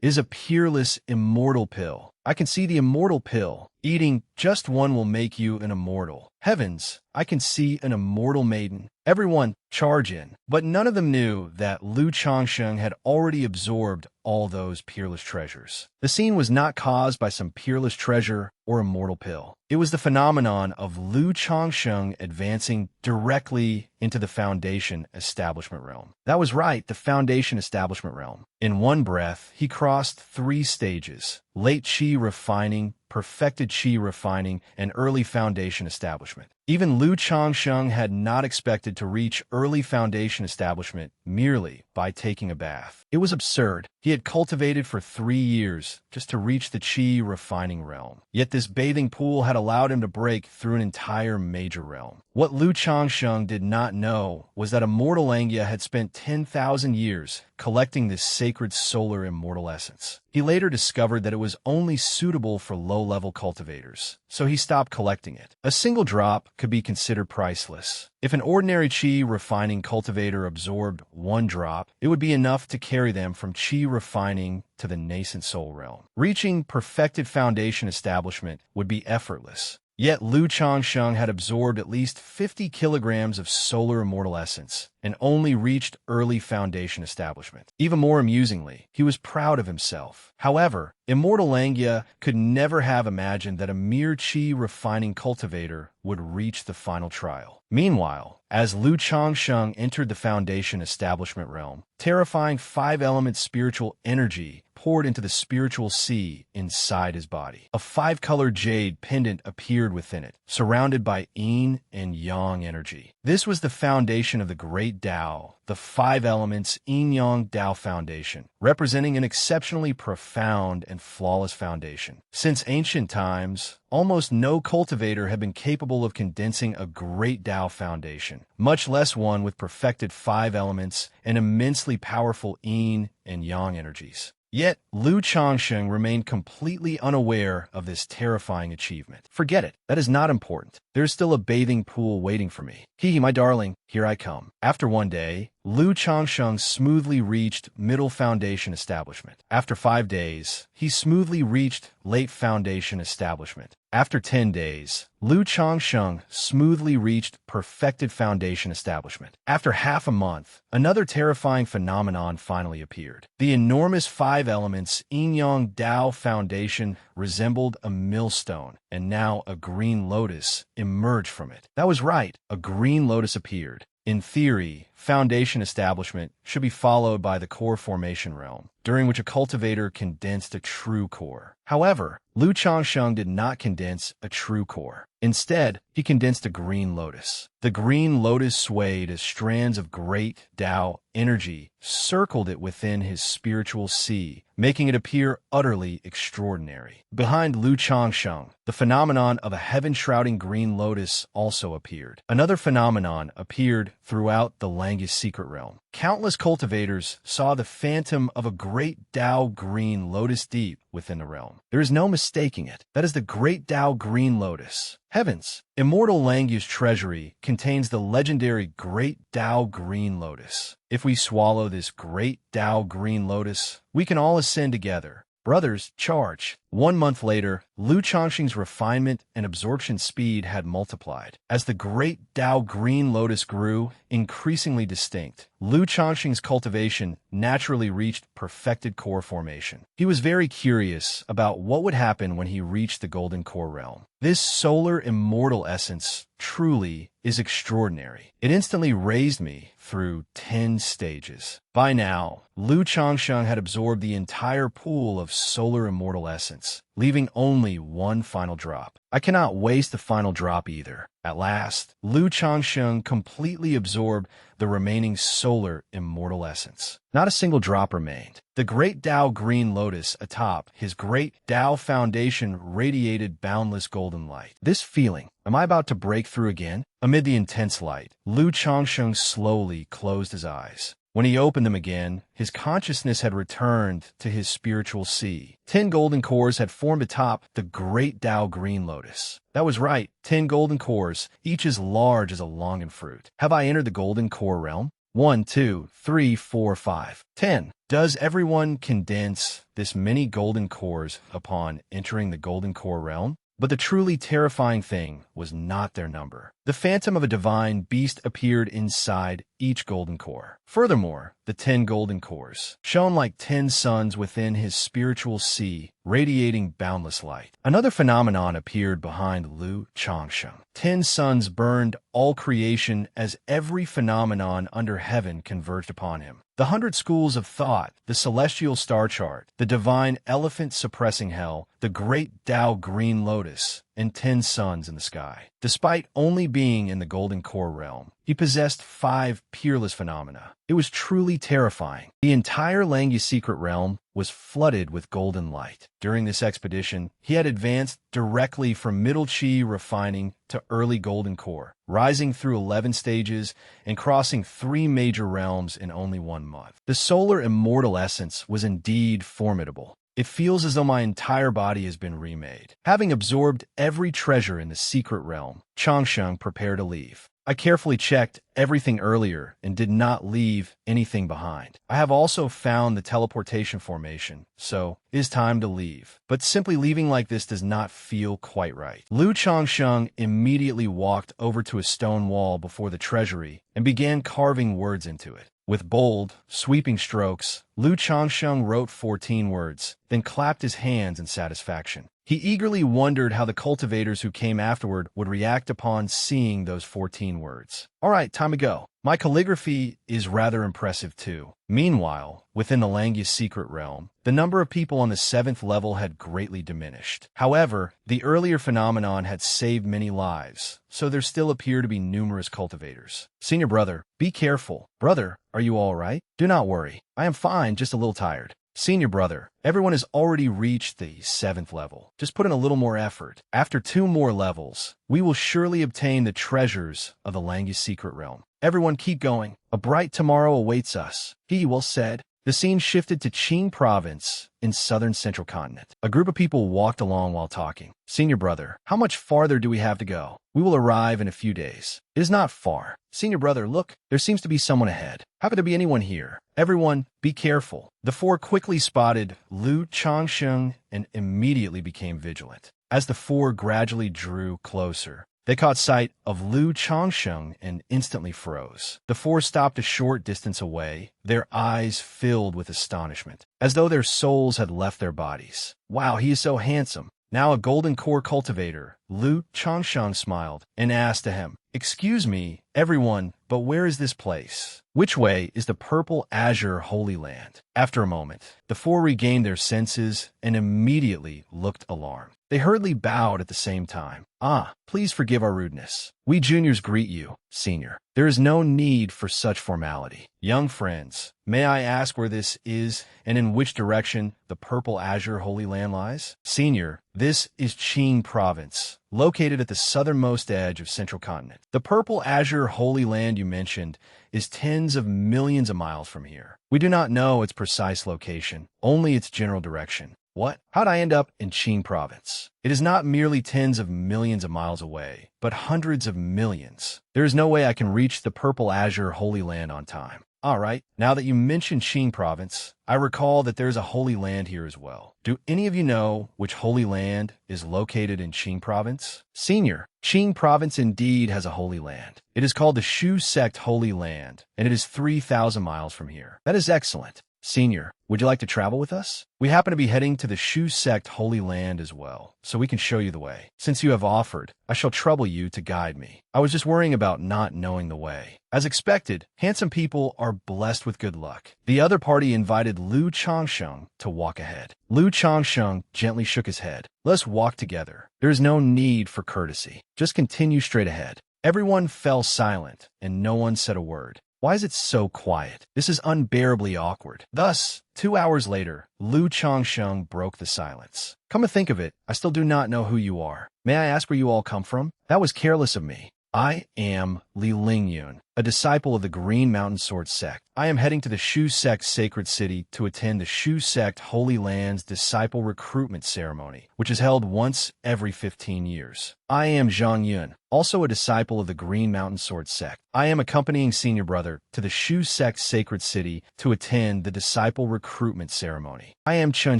Is a peerless immortal pill. I can see the immortal pill. Eating just one will make you an immortal. Heavens, I can see an immortal maiden. Everyone, charge in. But none of them knew that Lu Changsheng had already absorbed all those peerless treasures. The scene was not caused by some peerless treasure or immortal pill. It was the phenomenon of Lu Changsheng advancing directly into the Foundation Establishment Realm. That was right, the Foundation Establishment Realm. In one breath, he crossed 3 stages: late Qi refining, perfected Qi refining, and early Foundation establishment. Even Lu Changsheng had not expected to reach early Foundation establishment merely by taking a bath. It was absurd. He had cultivated for 3 years just to reach the Qi refining realm. Yet this bathing pool had allowed him to break through an entire major realm. What Lu Changsheng did not know was that Immortal Langya had spent 10,000 years collecting this sacred solar immortal essence. He later discovered that it was only suitable for low-level cultivators, so he stopped collecting it. A single drop could be considered priceless. If an ordinary Qi refining cultivator absorbed 1 drop, it would be enough to carry them from Qi refining to the nascent soul realm. Reaching perfected Foundation establishment would be effortless. Yet Lu Changsheng had absorbed at least 50 kilograms of solar immortal essence and only reached early Foundation establishment. Even more amusingly, he was proud of himself. However, Immortal Langya could never have imagined that a mere Qi refining cultivator would reach the final trial. Meanwhile, as Lu Changsheng entered the Foundation establishment realm, terrifying 5-element spiritual energy poured into the spiritual sea inside his body. A 5-color jade pendant appeared within it, surrounded by yin and yang energy. This was the foundation of the great Tao, the 5 elements yin-yang Tao foundation, representing an exceptionally profound and flawless foundation. Since ancient times, almost no cultivator had been capable of condensing a great Tao foundation, much less one with perfected 5 elements and immensely powerful yin and yang energies. Yet, Lu Changsheng remained completely unaware of this terrifying achievement. Forget it. That is not important. There's still a bathing pool waiting for me. Hee, my darling, here I come. After 1 day, Lu Changsheng smoothly reached middle foundation establishment. After 5 days, he smoothly reached late foundation establishment. After 10 days, Lu Changsheng smoothly reached perfected foundation establishment. After half a month, another terrifying phenomenon finally appeared. The enormous 5 elements yin-yang Tao foundation resembled a millstone, and now a green lotus emerged from it. That was right, a green lotus appeared. In theory, foundation establishment should be followed by the core formation realm, during which a cultivator condensed a true core. However, Lu Changsheng did not condense a true core. Instead, he condensed a green lotus. The green lotus swayed as strands of great Tao energy circled it within his spiritual sea, making it appear utterly extraordinary. Behind Lu Changsheng, the phenomenon of a heaven-shrouding green lotus also appeared. Another phenomenon appeared throughout the Langi's secret realm. Countless cultivators saw the phantom of a great Tao green lotus deep within the realm. There is no mistaking it. That is the great Tao green lotus. Heavens! Immortal Langi's treasury contains the legendary Great Tao Green Lotus. If we swallow this Great Tao Green Lotus, we can all ascend together. Brothers, charge! 1 month later, Lu Chongqing's refinement and absorption speed had multiplied. As the Great Tao Green Lotus grew, increasingly distinct, Lu Chongqing's cultivation naturally reached perfected core formation. He was very curious about what would happen when he reached the Golden Core realm. This solar immortal essence truly is extraordinary. It instantly raised me through 10 stages. By now, Lu Chongqing had absorbed the entire pool of solar immortal essence, leaving only one final drop. I cannot waste the final drop either. At last, Lu Chongqing completely absorbed the remaining solar immortal essence. Not a single drop remained. The Great Tao Green Lotus atop his Great Tao Foundation radiated boundless golden light. This feeling, am I about to break through again? Amid the intense light, Lu Chongqing slowly closed his eyes. When he opened them again, his consciousness had returned to his spiritual sea. 10 golden cores had formed atop the Great Tao Green Lotus. That was right, 10 golden cores, each as large as a longan fruit. Have I entered the Golden Core realm? 1, 2, 3, 4, 5, 10. Does everyone condense this many golden cores upon entering the Golden Core realm? But the truly terrifying thing was not their number. The phantom of a divine beast appeared inside each golden core. Furthermore, the 10 golden cores shone like 10 suns within his spiritual sea, radiating boundless light. Another phenomenon appeared behind Lu Chongqing. 10 suns burned all creation as every phenomenon under heaven converged upon him. The 100 schools of thought, the celestial star chart, the divine elephant suppressing hell, the Great Tao Green Lotus, and 10 suns in the sky. Despite only being in the Golden Core realm, he possessed 5 peerless phenomena. It was truly terrifying. The entire Langi secret realm was flooded with golden light. During this expedition, he had advanced directly from middle chi refining to early Golden Core, rising through 11 stages and crossing 3 major realms in only 1 month. The solar immortal essence was indeed formidable. It feels as though my entire body has been remade. Having absorbed every treasure in the secret realm, Chongqing prepared to leave. I carefully checked everything earlier and did not leave anything behind. I have also found the teleportation formation, so it is time to leave. But simply leaving like this does not feel quite right. Lu Chongqing immediately walked over to a stone wall before the treasury and began carving words into it. With bold, sweeping strokes, Lu Chongqing wrote 14 words, then clapped his hands in satisfaction. He eagerly wondered how the cultivators who came afterward would react upon seeing those 14 words. All right, time to go. My calligraphy is rather impressive too. Meanwhile, within the Langi's secret realm, the number of people on the 7th level had greatly diminished. However, the earlier phenomenon had saved many lives, so there still appear to be numerous cultivators. Senior brother, be careful. Brother, are you all right? Do not worry. I am fine, just a little tired. Senior brother, everyone has already reached the 7th level. Just put in a little more effort. After 2 more levels, we will surely obtain the treasures of the Langi's secret realm. Everyone keep going. A bright tomorrow awaits us. He well said. The scene shifted to Qing province in southern central continent. A group of people walked along while talking. Senior brother, how much farther do we have to go? We will arrive in a few days. It is not far. Senior brother, look, there seems to be someone ahead. Happen to be anyone here? Everyone, be careful. The 4 quickly spotted Lu Chongqing and immediately became vigilant. As the 4 gradually drew closer, they caught sight of Lu Chongqing and instantly froze. The 4 stopped a short distance away, their eyes filled with astonishment, as though their souls had left their bodies. Wow, he is so handsome. Now a Golden Core cultivator, Lu Chongqing smiled and asked to him, "Excuse me, everyone, but where is this place? Which way is the Purple Azure Holy Land?" After a moment, the 4 regained their senses and immediately looked alarmed. They hurriedly bowed at the same time. "Ah, please forgive our rudeness. We juniors greet you, senior. There is no need for such formality. Young friends, may I ask where this is and in which direction the Purple Azure Holy Land lies?" "Senior, this is Qing province, located at the southernmost edge of Central Continent. The Purple Azure Holy Land you mentioned is tens of millions of miles from here. We do not know its precise location, only its general direction. What? How'd I end up in Qing province? It is not merely tens of millions of miles away, but hundreds of millions. There is no way I can reach the Purple Azure Holy Land on time. All right, now that you mentioned Qing province, I recall that there's a Holy Land here as well. Do any of you know which Holy Land is located in Qing province? Senior, Qing province indeed has a Holy Land. It is called the Shu Sect Holy Land, and it is 3,000 miles from here. That is excellent. Senior, would you like to travel with us? We happen to be heading to the Shu Sect Holy Land as well, so we can show you the way. Since you have offered, I shall trouble you to guide me. I was just worrying about not knowing the way. As expected, handsome people are blessed with good luck. The other party invited Lu Changsheng to walk ahead. Lu Changsheng gently shook his head. Let's walk together. There is no need for courtesy. Just continue straight ahead. Everyone fell silent, and no one said a word. Why is it so quiet? This is unbearably awkward. Thus, 2 hours later, Lu Changsheng broke the silence. Come to think of it, I still do not know who you are. May I ask where you all come from? That was careless of me. I am Li Lingyun, a disciple of the Green Mountain Sword Sect. I am heading to the Shu Sect Sacred City to attend the Shu Sect Holy Land's Disciple Recruitment Ceremony, which is held once every 15 years. I am Zhang Yun, also a disciple of the Green Mountain Sword Sect. I am accompanying Senior Brother to the Shu Sect Sacred City to attend the Disciple Recruitment Ceremony. I am Chun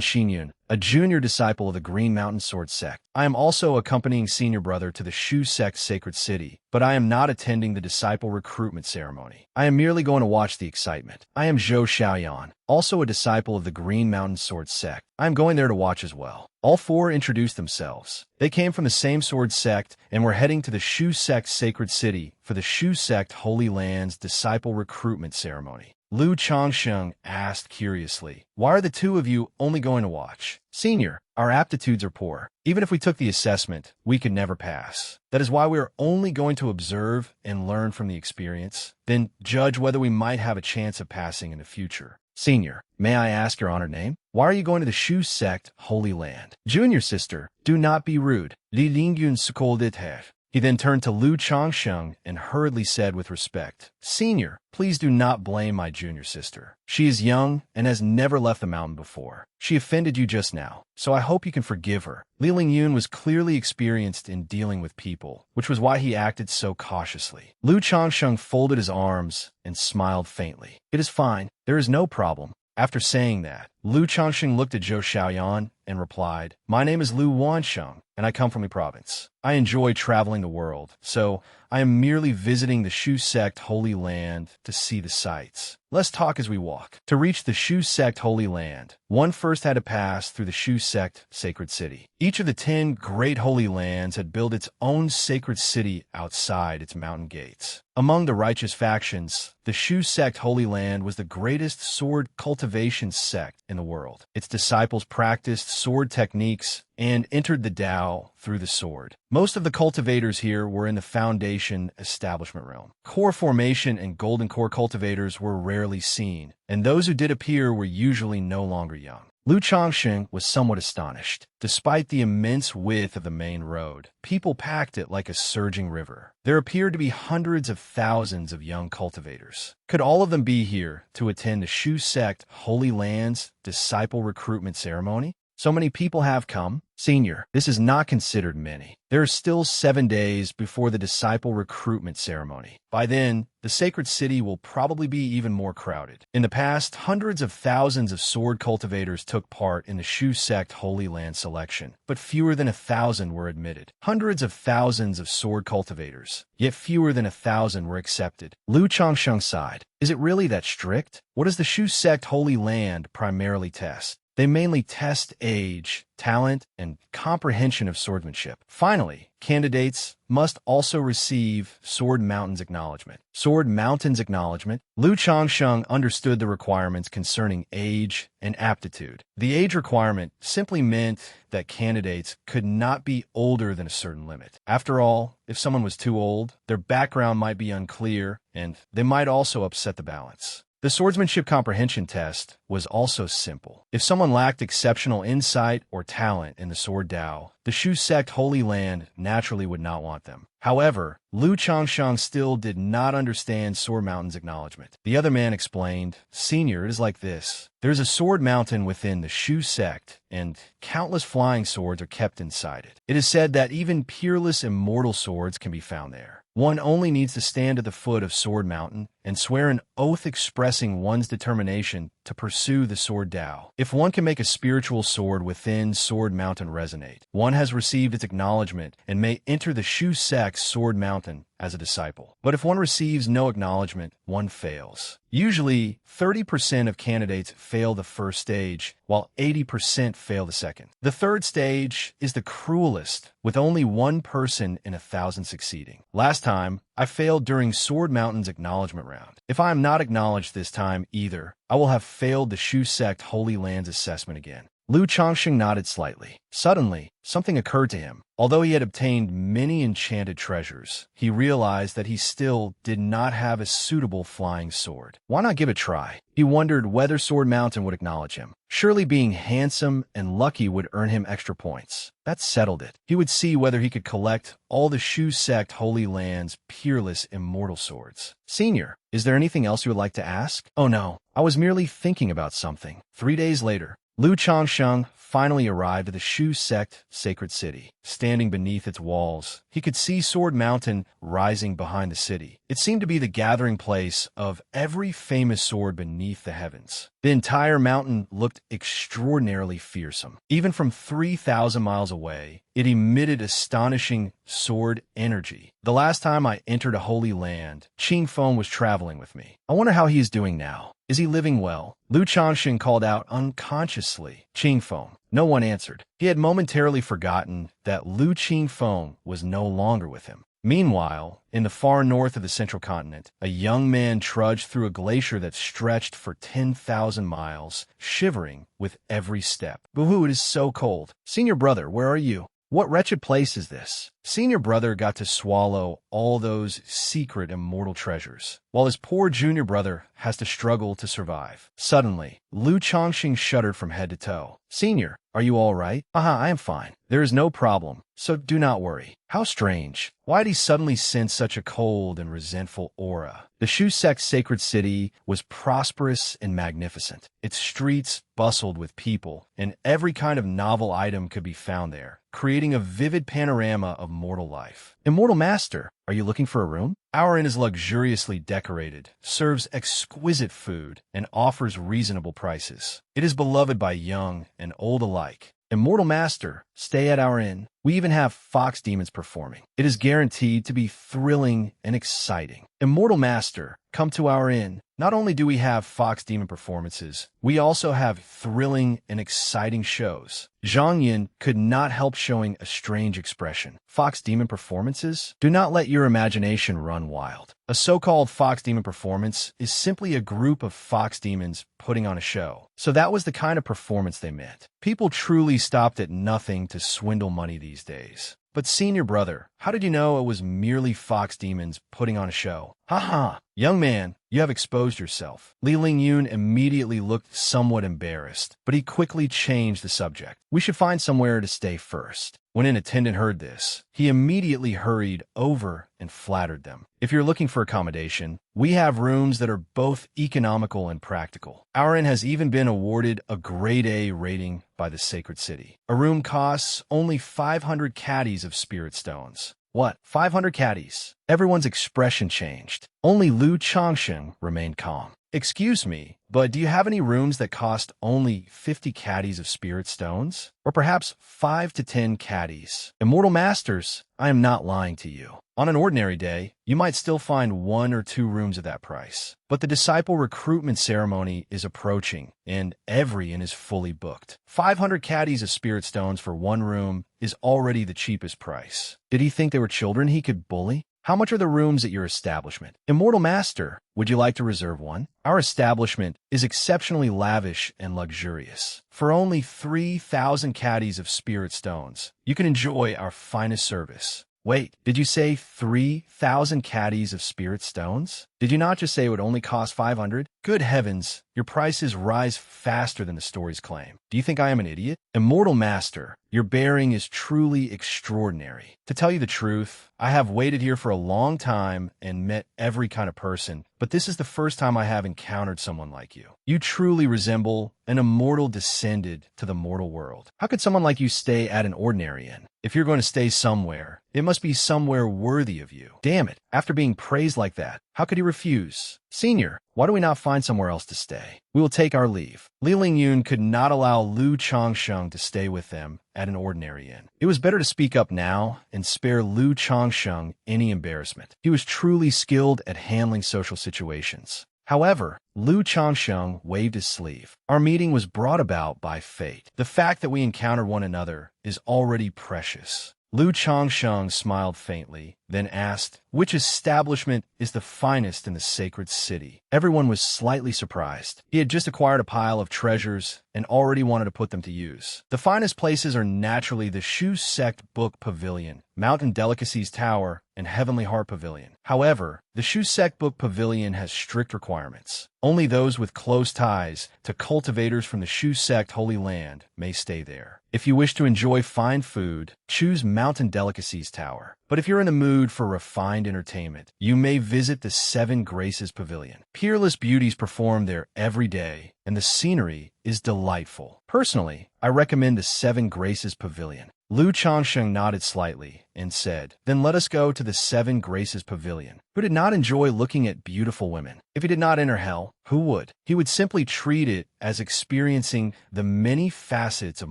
Xinyun, a junior disciple of the Green Mountain Sword Sect. I am also accompanying Senior Brother to the Shu Sect Sacred City, but I am not attending the Disciple Recruitment Ceremony. I am merely going to watch the excitement. I am Zhou Xiaoyan, also a disciple of the Green Mountain Sword Sect. I am going there to watch as well. All four introduced themselves. They came from the same sword sect and were heading to the Shu Sect Sacred City for the Shu Sect Holy Land's Disciple Recruitment Ceremony. Lu Changsheng asked curiously, "Why are the two of you only going to watch?" Senior, our aptitudes are poor. Even if we took the assessment, we could never pass. That is why we are only going to observe and learn from the experience, then judge whether we might have a chance of passing in the future. Senior, may I ask your honored name? Why are you going to the Shu Sect Holy Land? Junior sister, do not be rude. Li Lingyun scolded her. He then turned to Lu Changsheng and hurriedly said with respect, "Senior, please do not blame my junior sister. She is young and has never left the mountain before. She offended you just now, so I hope you can forgive her." Li Lingyun was clearly experienced in dealing with people, which was why he acted so cautiously. Lu Changsheng folded his arms and smiled faintly. "It is fine. There is no problem." After saying that, Lu Changsheng looked at Zhou Xiaoyan and replied, "My name is Lu Wansheng, and I come from the province. I enjoy traveling the world, so I am merely visiting the Shu Sect Holy Land to see the sights. Let's talk as we walk." To reach the Shu Sect Holy Land, one first had to pass through the Shu Sect Sacred City. Each of the 10 great holy lands had built its own sacred city outside its mountain gates. Among the righteous factions, the Shu Sect Holy Land was the greatest sword cultivation sect in the world. Its disciples practiced sword techniques and entered the Tao through the sword. Most of the cultivators here were in the Foundation establishment realm. Core formation and golden core cultivators were rarely seen, and those who did appear were usually no longer young. Lu Changsheng was somewhat astonished. Despite the immense width of the main road, people packed it like a surging river. There appeared to be hundreds of thousands of young cultivators. Could all of them be here to attend the Shu Sect Holy Land's Disciple Recruitment Ceremony? So many people have come. Senior, this is not considered many. There are still 7 days before the Disciple Recruitment Ceremony. By then, the sacred city will probably be even more crowded. In the past, hundreds of thousands of sword cultivators took part in the Shu Sect Holy Land selection, but fewer than 1,000 were admitted. Hundreds of thousands of sword cultivators, yet fewer than 1,000 were accepted. Lu Changsheng sighed. Is it really that strict? What does the Shu Sect Holy Land primarily test? They mainly test age, talent, and comprehension of swordsmanship. Finally, candidates must also receive Sword Mountain's acknowledgement. Sword Mountain's acknowledgement? Lu Changsheng understood the requirements concerning age and aptitude. The age requirement simply meant that candidates could not be older than a certain limit. After all, if someone was too old, their background might be unclear, and they might also upset the balance. The swordsmanship comprehension test was also simple. If someone lacked exceptional insight or talent in the sword Dao, the Shu sect Holy Land naturally would not want them. However, Lu Changsheng still did not understand Sword Mountain's acknowledgement. The other man explained, "Senior, it is like this. There's a sword mountain within the Shu sect, and countless flying swords are kept inside it. It is said that even peerless immortal swords can be found there. One only needs to stand at the foot of Sword Mountain and swear an oath expressing one's determination to pursue the Sword Dao. If one can make a spiritual sword within Sword Mountain resonate, one has received its acknowledgement and may enter the Shu sect's Sword Mountain as a disciple. But if one receives no acknowledgement, one fails. Usually, 30% of candidates fail the first stage, while 80% fail the second. The third stage is the cruelest, with only one person in 1,000 succeeding. Last time, I failed during Sword Mountain's acknowledgement round. If I am not acknowledged this time either, I will have failed the Shu sect Holy Land's assessment again." Lu Changsheng nodded slightly. Suddenly, something occurred to him. Although he had obtained many enchanted treasures, he realized that he still did not have a suitable flying sword. Why not give it a try? He wondered whether Sword Mountain would acknowledge him. Surely being handsome and lucky would earn him extra points. That settled it. He would see whether he could collect all the Shu sect Holy Land's peerless immortal swords. "Senior, is there anything else you would like to ask?" "Oh no, I was merely thinking about something." 3 days later, Lu Changsheng finally arrived at the Shu sect sacred city. Standing beneath its walls, he could see Sword Mountain rising behind the city. It seemed to be the gathering place of every famous sword beneath the heavens. The entire mountain looked extraordinarily fearsome. Even from 3,000 miles away, it emitted astonishing sword energy. The last time I entered a holy land, Qing Feng was traveling with me. I wonder how he is doing now. Is he living well? Lu Changsheng called out unconsciously, "Qing Feng." No one answered. He had momentarily forgotten that Lu Qing Feng was no longer with him. Meanwhile, in the far north of the central continent, a young man trudged through a glacier that stretched for 10,000 miles, shivering with every step. "Boo-hoo, it is so cold. Senior brother, where are you? What wretched place is this?" Senior brother got to swallow all those secret immortal treasures, while his poor junior brother has to struggle to survive. Suddenly, Lu Changxing shuddered from head to toe. "Senior, are you all right?" I am fine. There is no problem, so do not worry." How strange. Why did he suddenly sense such a cold and resentful aura? The Shu sect's sacred city was prosperous and magnificent. Its streets bustled with people, and every kind of novel item could be found there, creating a vivid panorama of mortal life. "Immortal Master, are you looking for a room?" Our inn is luxuriously decorated, serves exquisite food, and offers reasonable prices. It is beloved by young and old alike. "Immortal Master, stay at our inn. We even have fox demons performing. It is guaranteed to be thrilling and exciting." "Immortal Master, come to our inn. Not only do we have fox demon performances, we also have thrilling and exciting shows." Zhang Yin could not help showing a strange expression. "Fox demon performances? Do not let your imagination run wild. A so-called fox demon performance is simply a group of fox demons putting on a show." So that was the kind of performance they meant. People truly stopped at nothing to swindle money these days. "But senior brother, how did you know it was merely fox demons putting on a show?" "Ha! Young man, you have exposed yourself." Li Lingyun immediately looked somewhat embarrassed, but he quickly changed the subject. "We should find somewhere to stay first." When an attendant heard this, he immediately hurried over and flattered them. "If you're looking for accommodation, we have rooms that are both economical and practical. Our inn has even been awarded a grade A rating by the sacred city. A room costs only 500 caddies of spirit stones." "What? 500 caddies?" Everyone's expression changed. Only Lu Changsheng remained calm. "Excuse me, but do you have any rooms that cost only 50 caddies of spirit stones? Or perhaps 5 to 10 caddies?" "Immortal Masters, I am not lying to you. On an ordinary day, you might still find 1 or 2 rooms at that price. But the disciple recruitment ceremony is approaching, and every inn is fully booked. 500 caddies of spirit stones for 1 room is already the cheapest price." Did he think they were children he could bully? "How much are the rooms at your establishment?" "Immortal Master, would you like to reserve one? Our establishment is exceptionally lavish and luxurious. For only 3,000 caddies of spirit stones, you can enjoy our finest service." "Wait, did you say 3,000 caddies of spirit stones? Did you not just say it would only cost 500? Good heavens, your prices rise faster than the stories claim. Do you think I am an idiot? Immortal Master, your bearing is truly extraordinary. To tell you the truth, I have waited here for a long time and met every kind of person, but this is the first time I have encountered someone like you. You truly resemble an immortal descended to the mortal world. How could someone like you stay at an ordinary inn? If you're going to stay somewhere, it must be somewhere worthy of you. Damn it, after being praised like that, how could he refuse? Senior, why do we not find somewhere else to stay? We will take our leave. Li Lingyun could not allow Lu Changsheng to stay with them at an ordinary inn. It was better to speak up now and spare Lu Changsheng any embarrassment. He was truly skilled at handling social situations. However, Lu Changsheng waved his sleeve. Our meeting was brought about by fate. The fact that we encountered one another is already precious. Lu Changsheng smiled faintly, then asked, which establishment is the finest in the sacred city? Everyone was slightly surprised. He had just acquired a pile of treasures and already wanted to put them to use. The finest places are naturally the Shu Sect Book Pavilion, Mountain Delicacies Tower, and Heavenly Heart Pavilion. However, the Shu Sect Book Pavilion has strict requirements. Only those with close ties to cultivators from the Shu Sect Holy Land may stay there. If you wish to enjoy fine food, choose Mountain Delicacies Tower. But if you're in the mood for refined entertainment, you may visit the Seven Graces Pavilion. Peerless beauties perform there every day, and the scenery is delightful. Personally, I recommend the Seven Graces Pavilion. Lu Changsheng nodded slightly and said, then let us go to the Seven Graces Pavilion. Who did not enjoy looking at beautiful women? If he did not enter hell, who would? He would simply treat it as experiencing the many facets of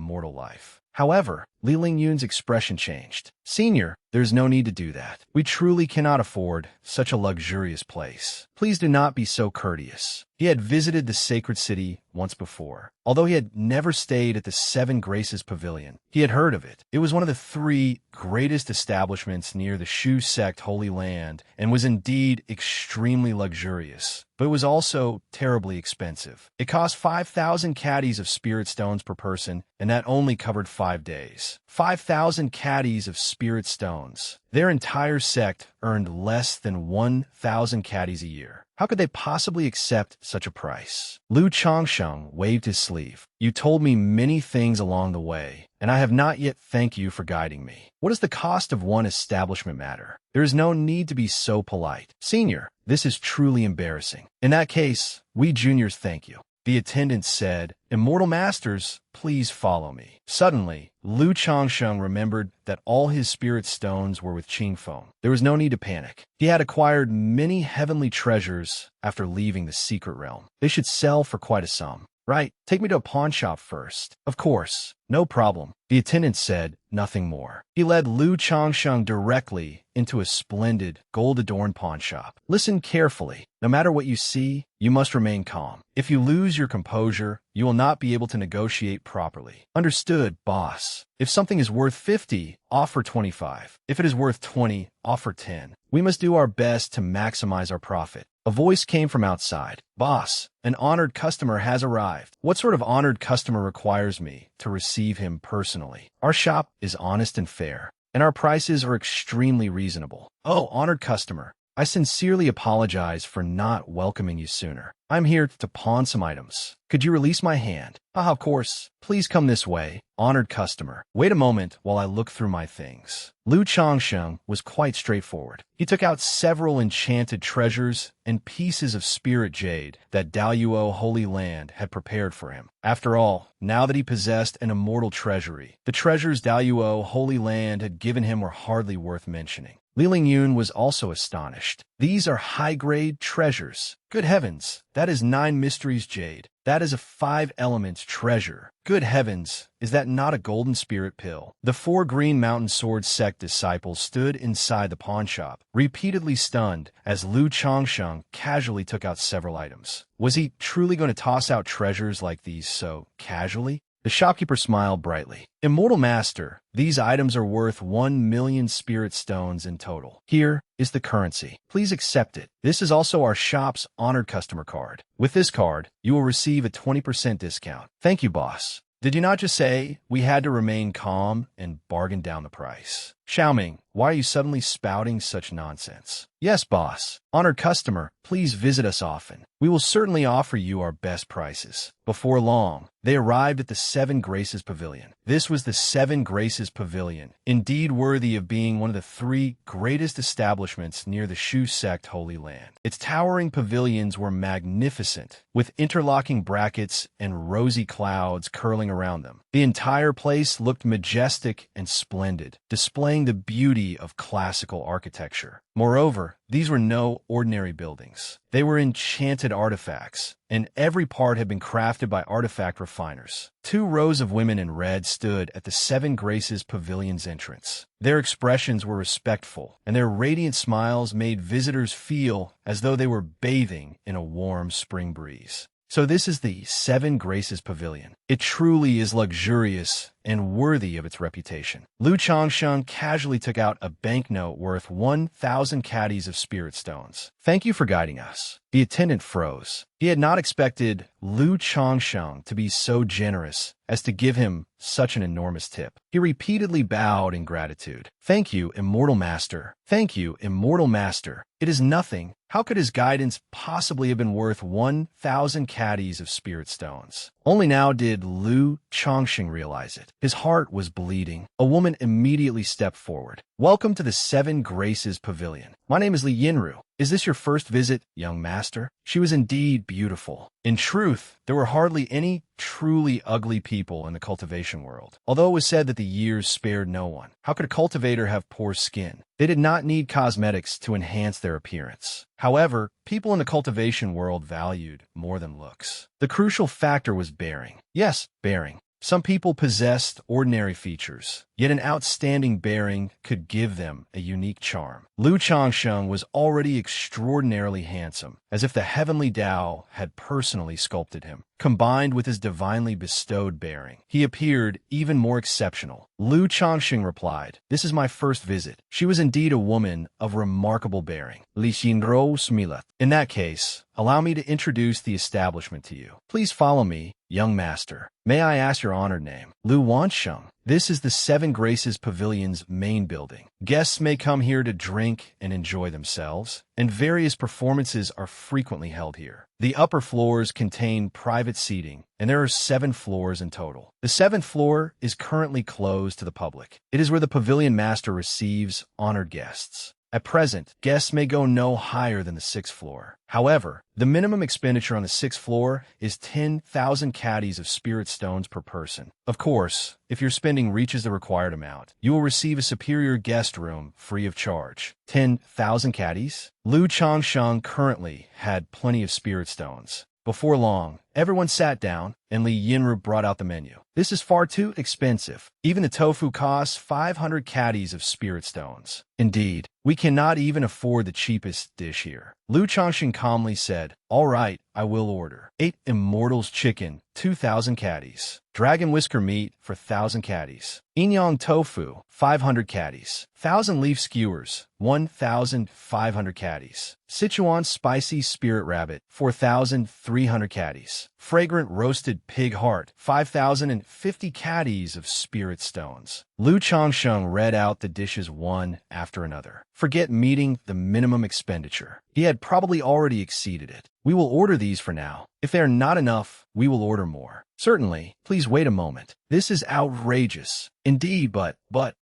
mortal life. However, Li Lingyun's expression changed. Senior, there's no need to do that. We truly cannot afford such a luxurious place. Please do not be so courteous. He had visited the sacred city once before. Although he had never stayed at the Seven Graces Pavilion, he had heard of it. It was one of the 3 greatest establishments near the Shu Sect Holy Land and was indeed extremely luxurious. But it was also terribly expensive. It cost 5,000 caddies of spirit stones per person, and that only covered 5 days. 5,000 caddies of spirit stones. Their entire sect earned less than 1,000 caddies a year. How could they possibly accept such a price? Lu Changsheng waved his sleeve. You told me many things along the way, and I have not yet thanked you for guiding me. What does the cost of one establishment matter? There is no need to be so polite. Senior, this is truly embarrassing. In that case, we juniors thank you. The attendant said, Immortal Masters, please follow me. Suddenly, Lu Changsheng remembered that all his spirit stones were with Qingfeng. There was no need to panic. He had acquired many heavenly treasures after leaving the secret realm. They should sell for quite a sum. Right, take me to a pawn shop first. Of course, no problem. The attendant said nothing more. He led Lu Changsheng directly into a splendid, gold-adorned pawn shop. Listen carefully. No matter what you see, you must remain calm. If you lose your composure, you will not be able to negotiate properly. Understood, boss. If something is worth 50, offer 25. If it is worth 20, offer 10. We must do our best to maximize our profit. A voice came from outside. Boss, an honored customer has arrived. What sort of honored customer requires me to receive him personally? Our shop is honest and fair, and our prices are extremely reasonable. Oh, honored customer, I sincerely apologize for not welcoming you sooner. I'm here to pawn some items. Could you release my hand? Ah, of course. Please come this way, honored customer. Wait a moment while I look through my things. Lu Changsheng was quite straightforward. He took out several enchanted treasures and pieces of spirit jade that Daluo Holy Land had prepared for him. After all, now that he possessed an immortal treasury, the treasures Daluo Holy Land had given him were hardly worth mentioning. Li Lingyun was also astonished. These are high-grade treasures. Good heavens, that is 9 mysteries jade. That is a 5 elements treasure. Good heavens, is that not a golden spirit pill? The 4 Green Mountain Sword Sect disciples stood inside the pawn shop, repeatedly stunned as Lu Changsheng casually took out several items. Was he truly going to toss out treasures like these so casually? The shopkeeper smiled brightly. Immortal Master, these items are worth 1 million spirit stones in total. Here is the currency. Please accept it. This is also our shop's honored customer card. With this card, you will receive a 20% discount. Thank you, boss. Did you not just say we had to remain calm and bargain down the price? Xiaoming, why are you suddenly spouting such nonsense? Yes, boss. Honored customer, please visit us often. We will certainly offer you our best prices. Before long, they arrived at the Seven Graces Pavilion. This was the Seven Graces Pavilion, indeed worthy of being one of the three greatest establishments near the Shu sect Holy Land. Its towering pavilions were magnificent, with interlocking brackets and rosy clouds curling around them. The entire place looked majestic and splendid, displaying the beauty of classical architecture. Moreover, these were no ordinary buildings. They were enchanted artifacts, and every part had been crafted by artifact refiners. 2 rows of women in red stood at the Seven Graces Pavilion's entrance. Their expressions were respectful, and their radiant smiles made visitors feel as though they were bathing in a warm spring breeze. So this is the Seven Graces Pavilion. It truly is luxurious and worthy of its reputation. Lu Changsheng casually took out a banknote worth 1,000 caddies of spirit stones. Thank you for guiding us. The attendant froze. He had not expected Lu Changsheng to be so generous as to give him such an enormous tip. He repeatedly bowed in gratitude. Thank you, Immortal Master. Thank you, Immortal Master. It is nothing. How could his guidance possibly have been worth 1,000 caddies of spirit stones? Only now did Lu Changsheng realize it. His heart was bleeding. A woman immediately stepped forward. Welcome to the Seven Graces Pavilion. My name is Li Yinru. Is this your first visit, young master? She was indeed beautiful. In truth, there were hardly any truly ugly people in the cultivation world. Although it was said that the years spared no one, how could a cultivator have poor skin? They did not need cosmetics to enhance their appearance. However, people in the cultivation world valued more than looks. The crucial factor was bearing. Yes, bearing. Some people possessed ordinary features, yet an outstanding bearing could give them a unique charm. Lu Changsheng was already extraordinarily handsome, as if the heavenly Tao had personally sculpted him. Combined with his divinely bestowed bearing, he appeared even more exceptional. Lu Changsheng replied, "This is my first visit." She was indeed a woman of remarkable bearing. Li Xinro Smilat. In that case, allow me to introduce the establishment to you. Please follow me, young master. May I ask your honored name? Lu Wansheng. This is the Seven Graces Pavilion's main building. Guests may come here to drink and enjoy themselves, and various performances are frequently held here. The upper floors contain private seating, and there are 7 floors in total. The 7th floor is currently closed to the public. It is where the pavilion master receives honored guests. At present, guests may go no higher than the 6th floor. However, the minimum expenditure on the 6th floor is 10,000 caddies of spirit stones per person. Of course, if your spending reaches the required amount, you will receive a superior guest room free of charge. 10,000 caddies? Lu Changsheng currently had plenty of spirit stones. Before long, everyone sat down, and Li Yinru brought out the menu. This is far too expensive. Even the tofu costs 500 caddies of spirit stones. Indeed, we cannot even afford the cheapest dish here. Lu Changsheng calmly said, "All right, I will order. 8 Immortals chicken, 2,000 caddies. Dragon whisker meat for 1,000 caddies. Inyang tofu, 500 caddies. 1,000 leaf skewers, 1,500 caddies. Sichuan spicy spirit rabbit, 4,300 caddies. Fragrant roasted pig heart, 5,050 caddies of spirit stones." Lu Changsheng read out the dishes one after another. Forget meeting the minimum expenditure. He had probably already exceeded it. "We will order these for now. If they are not enough, we will order more." "Certainly. Please wait a moment. This is outrageous." "Indeed, but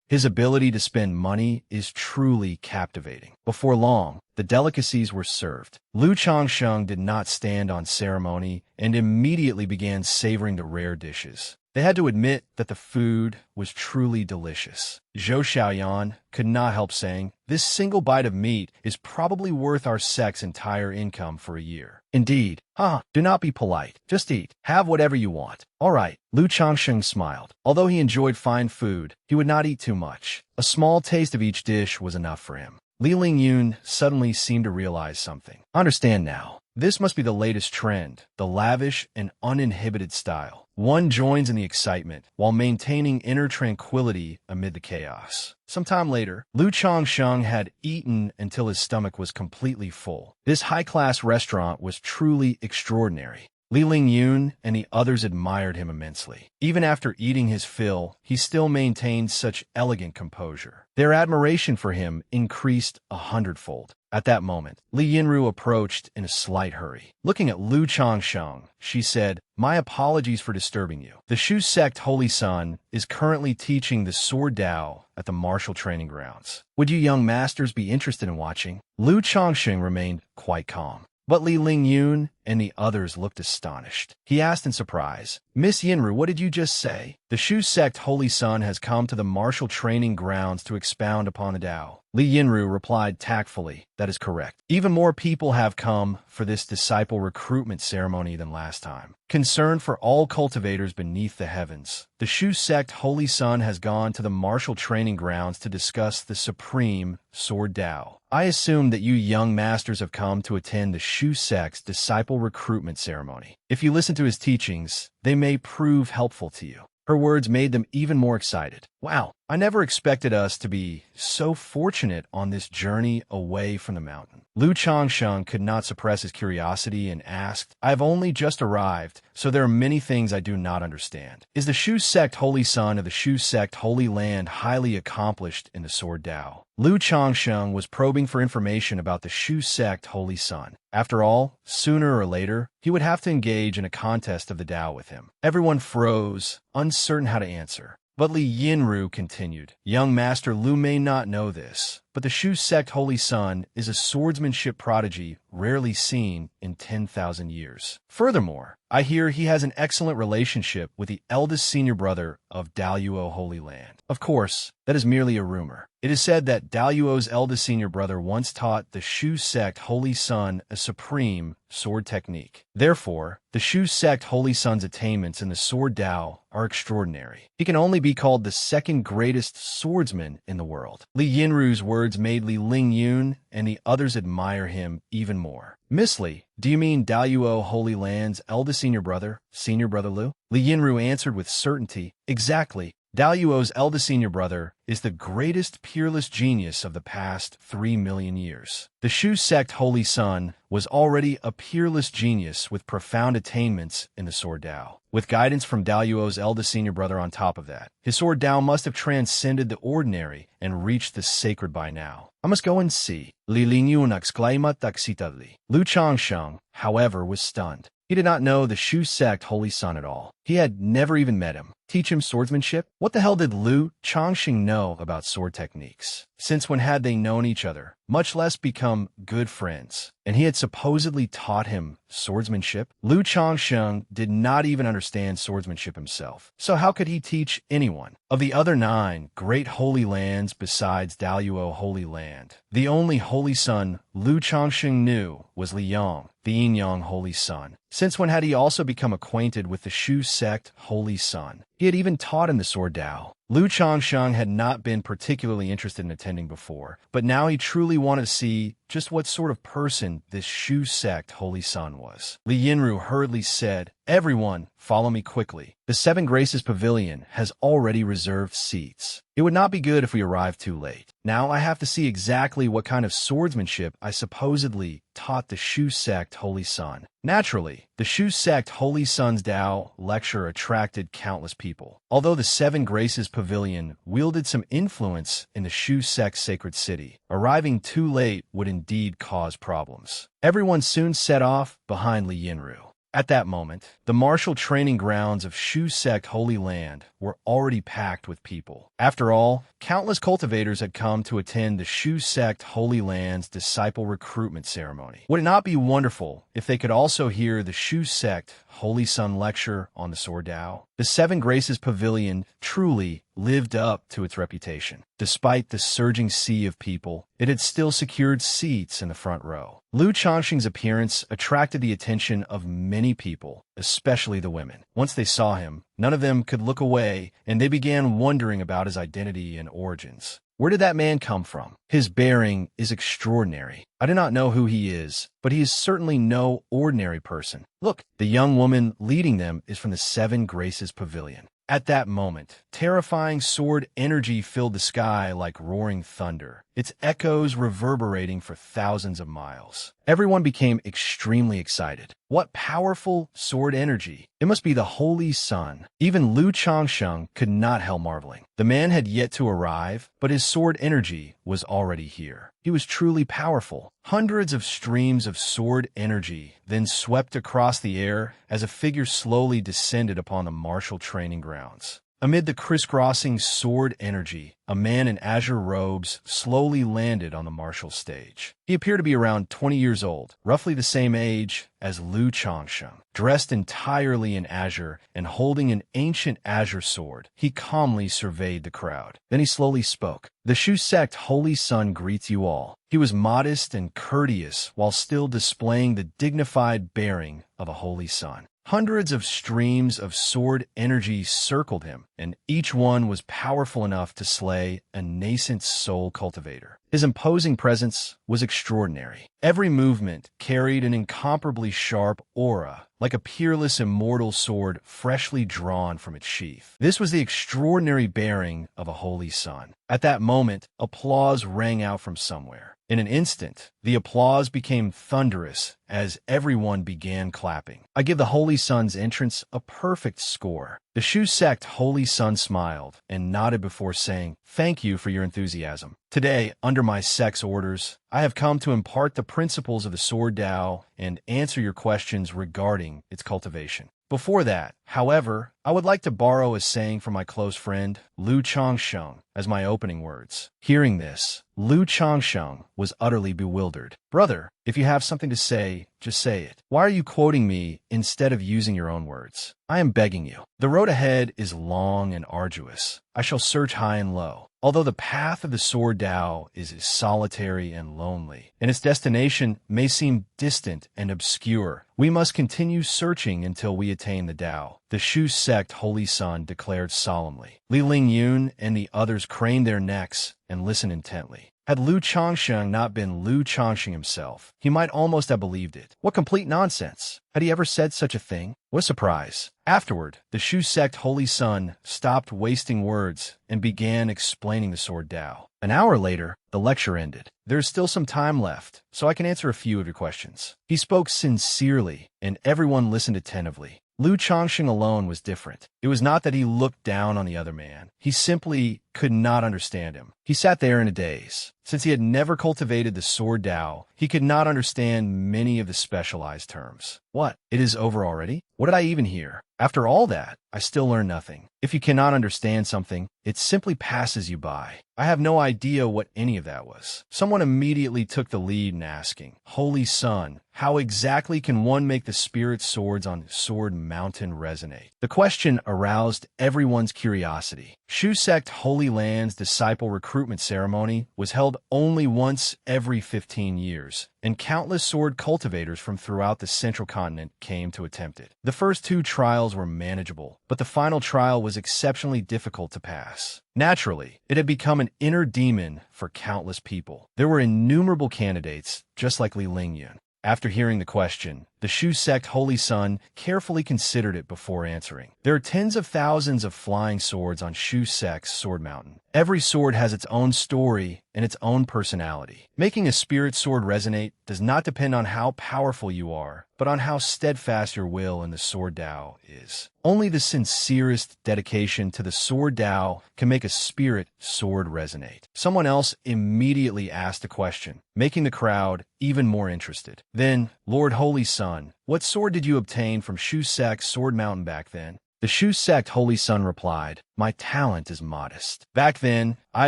his ability to spend money is truly captivating." Before long, the delicacies were served. Lu Changsheng did not stand on ceremony and immediately began savoring the rare dishes. They had to admit that the food was truly delicious. Zhou Xiaoyan could not help saying, "This single bite of meat is probably worth our sect's entire income for a year." "Indeed. Do not be polite. Just eat. Have whatever you want." "All right." Lu Changsheng smiled. Although he enjoyed fine food, he would not eat too much. A small taste of each dish was enough for him. Li Lingyun suddenly seemed to realize something. "Understand now. This must be the latest trend, the lavish and uninhibited style. One joins in the excitement while maintaining inner tranquility amid the chaos." Sometime later, Lu Changsheng had eaten until his stomach was completely full. This high-class restaurant was truly extraordinary. Li Lingyun and the others admired him immensely. Even after eating his fill, he still maintained such elegant composure. Their admiration for him increased 100-fold. At that moment, Li Yinru approached in a slight hurry. Looking at Lu Changsheng, she said, "My apologies for disturbing you. The Shu sect Holy Sun is currently teaching the Sword Dao at the martial training grounds. Would you young masters be interested in watching?" Lu Changsheng remained quite calm. But Li Lingyun and the others looked astonished. He asked in surprise, "Miss Yinru, what did you just say?" "The Shu sect Holy Sun has come to the martial training grounds to expound upon the Tao." Li Yinru replied tactfully, "That is correct. Even more people have come for this disciple recruitment ceremony than last time. Concerned for all cultivators beneath the heavens, the Shu sect Holy Sun has gone to the martial training grounds to discuss the supreme Sword Dao. I assume that you young masters have come to attend the Shu sect's disciple recruitment ceremony. If you listen to his teachings, they may prove helpful to you." Her words made them even more excited. "Wow, I never expected us to be so fortunate on this journey away from the mountain." Lu Changsheng could not suppress his curiosity and asked, "I have only just arrived, so there are many things I do not understand. Is the Shu sect Holy Sun of the Shu sect Holy Land highly accomplished in the Sword Dao?" Lu Changsheng was probing for information about the Shu sect Holy Sun. After all, sooner or later, he would have to engage in a contest of the Dao with him. Everyone froze, uncertain how to answer. But Li Yinru continued, "Young Master Lu may not know this, but the Shu sect Holy Sun is a swordsmanship prodigy rarely seen in 10,000 years. Furthermore, I hear he has an excellent relationship with the eldest senior brother of Daluo Holy Land. Of course, that is merely a rumor. It is said that Daluo's eldest senior brother once taught the Shu sect Holy Sun a supreme sword technique. Therefore, the Shu sect Holy Sun's attainments in the Sword Dao are extraordinary. He can only be called the second greatest swordsman in the world." Li Yinru's words made Li Lingyun and the others admire him even more. "Miss Li, do you mean Daluo Holy Land's eldest senior brother Lu?" Li Yinru answered with certainty, "Exactly. Daluo's eldest senior brother is the greatest peerless genius of the past 3 million years. The Shu sect Holy Sun was already a peerless genius with profound attainments in the Sword Dao. With guidance from Daluo's eldest senior brother on top of that, his Sword Dao must have transcended the ordinary and reached the sacred by now. I must go and see." Li Lingyun exclaimed excitedly. Lu Changsheng, however, was stunned. He did not know the Shu sect Holy Sun at all. He had never even met him. Teach him swordsmanship? What the hell did Lu Changsheng know about sword techniques? Since when had they known each other, much less become good friends? And he had supposedly taught him swordsmanship? Lu Changsheng did not even understand swordsmanship himself. So how could he teach anyone? Of the other 9 great holy lands besides Daluo Holy Land, the only holy son Lu Changsheng knew was Liyang, the Yin-Yang Holy Sun. Since when had he also become acquainted with the Shu sect Holy Sun? He had even taught in the Sword Dao. Lu Changsheng had not been particularly interested in attending before, but now he truly wanted to see just what sort of person this Shu sect Holy Sun was. Li Yinru hurriedly said, "Everyone, follow me quickly. The 7 Graces Pavilion has already reserved seats. It would not be good if we arrived too late. Now I have to see exactly what kind of swordsmanship I supposedly taught the Shu sect Holy Sun." Naturally, the Shu sect Holy Sun's Dao lecture attracted countless people. Although the 7 Graces Pavilion wielded some influence in the Shu sect's sacred city, arriving too late would indeed cause problems. Everyone soon set off behind Li Yinru. At that moment, the martial training grounds of Shu sect Holy Land were already packed with people. After all, countless cultivators had come to attend the Shu sect Holy Land's disciple recruitment ceremony. Would it not be wonderful if they could also hear the Shu sect Holy Sun lecture on the Sword Dao? The 7 Graces Pavilion truly lived up to its reputation. Despite the surging sea of people, it had still secured seats in the front row. Lu Changsheng's appearance attracted the attention of many people, especially the women. Once they saw him, none of them could look away, and they began wondering about his identity and origins. Where did that man come from? His bearing is extraordinary. I do not know who he is, but he is certainly no ordinary person. Look, the young woman leading them is from the 7 Graces Pavilion. At that moment, terrifying sword energy filled the sky like roaring thunder. its echoes reverberating for thousands of miles. Everyone became extremely excited. What powerful sword energy! It must be the Holy Sun. Even Lu Changsheng could not help marveling. The man had yet to arrive, but his sword energy was already here. He was truly powerful. Hundreds of streams of sword energy then swept across the air as a figure slowly descended upon the martial training grounds. Amid the crisscrossing sword energy, a man in azure robes slowly landed on the martial stage. He appeared to be around 20 years old, roughly the same age as Lu Changsheng. Dressed entirely in azure and holding an ancient azure sword, he calmly surveyed the crowd. Then he slowly spoke. "The Shu sect Holy Sun greets you all." He was modest and courteous while still displaying the dignified bearing of a Holy Sun. Hundreds of streams of sword energy circled him, and each one was powerful enough to slay a nascent soul cultivator. His imposing presence was extraordinary. Every movement carried an incomparably sharp aura, like a peerless immortal sword freshly drawn from its sheath. This was the extraordinary bearing of a Holy Sun. At that moment, applause rang out from somewhere. In an instant, the applause became thunderous as everyone began clapping. I give the Holy Sun's entrance a perfect score. The Shu sect Holy Sun smiled and nodded before saying, "Thank you for your enthusiasm. Today, under my sect's orders, I have come to impart the principles of the Sword Tao and answer your questions regarding its cultivation. Before that, however, I would like to borrow a saying from my close friend, Lu Changsheng, as my opening words." Hearing this, Lu Changsheng was utterly bewildered. "Brother, if you have something to say, just say it. Why are you quoting me instead of using your own words? I am begging you. The road ahead is long and arduous. I shall search high and low. Although the path of the Sword Tao is solitary and lonely, and its destination may seem distant and obscure, we must continue searching until we attain the Tao," the Shu sect Holy Sun declared solemnly. Li Lingyun and the others craned their necks and listened intently. Had Lu Changsheng not been Lu Changsheng himself, he might almost have believed it. What complete nonsense! Had he ever said such a thing? What a surprise! Afterward, the Shu sect Holy Sun stopped wasting words and began explaining the Sword Tao. An hour later, the lecture ended. There is still some time left, so I can answer a few of your questions. He spoke sincerely, and everyone listened attentively. Lu Changsheng alone was different. It was not that he looked down on the other man. He simply could not understand him. He sat there in a daze. Since he had never cultivated the Sword Tao, he could not understand many of the specialized terms. What? It is over already? What did I even hear? After all that, I still learned nothing. If you cannot understand something, it simply passes you by. I have no idea what any of that was. Someone immediately took the lead in asking, "Holy Sun, how exactly can one make the spirit swords on Sword Mountain resonate?" The question aroused everyone's curiosity. Shu sect Holy Land's disciple recruitment ceremony was held only once every 15 years, and countless sword cultivators from throughout the central continent came to attempt it. The first two trials were manageable, but the final trial was exceptionally difficult to pass. Naturally, it had become an inner demon for countless people. There were innumerable candidates, just like Li Lingyun. After hearing the question, the Shu sect Holy Sun carefully considered it before answering. There are tens of thousands of flying swords on Shu sect's Sword Mountain. Every sword has its own story and its own personality. Making a spirit sword resonate does not depend on how powerful you are, but on how steadfast your will in the Sword Tao is. Only the sincerest dedication to the Sword Tao can make a spirit sword resonate. Someone else immediately asked a question, making the crowd even more interested. Then, "Lord Holy Sun, what sword did you obtain from Shu sect's Sword Mountain back then?" The Shu sect Holy Sun replied, "My talent is modest. Back then, I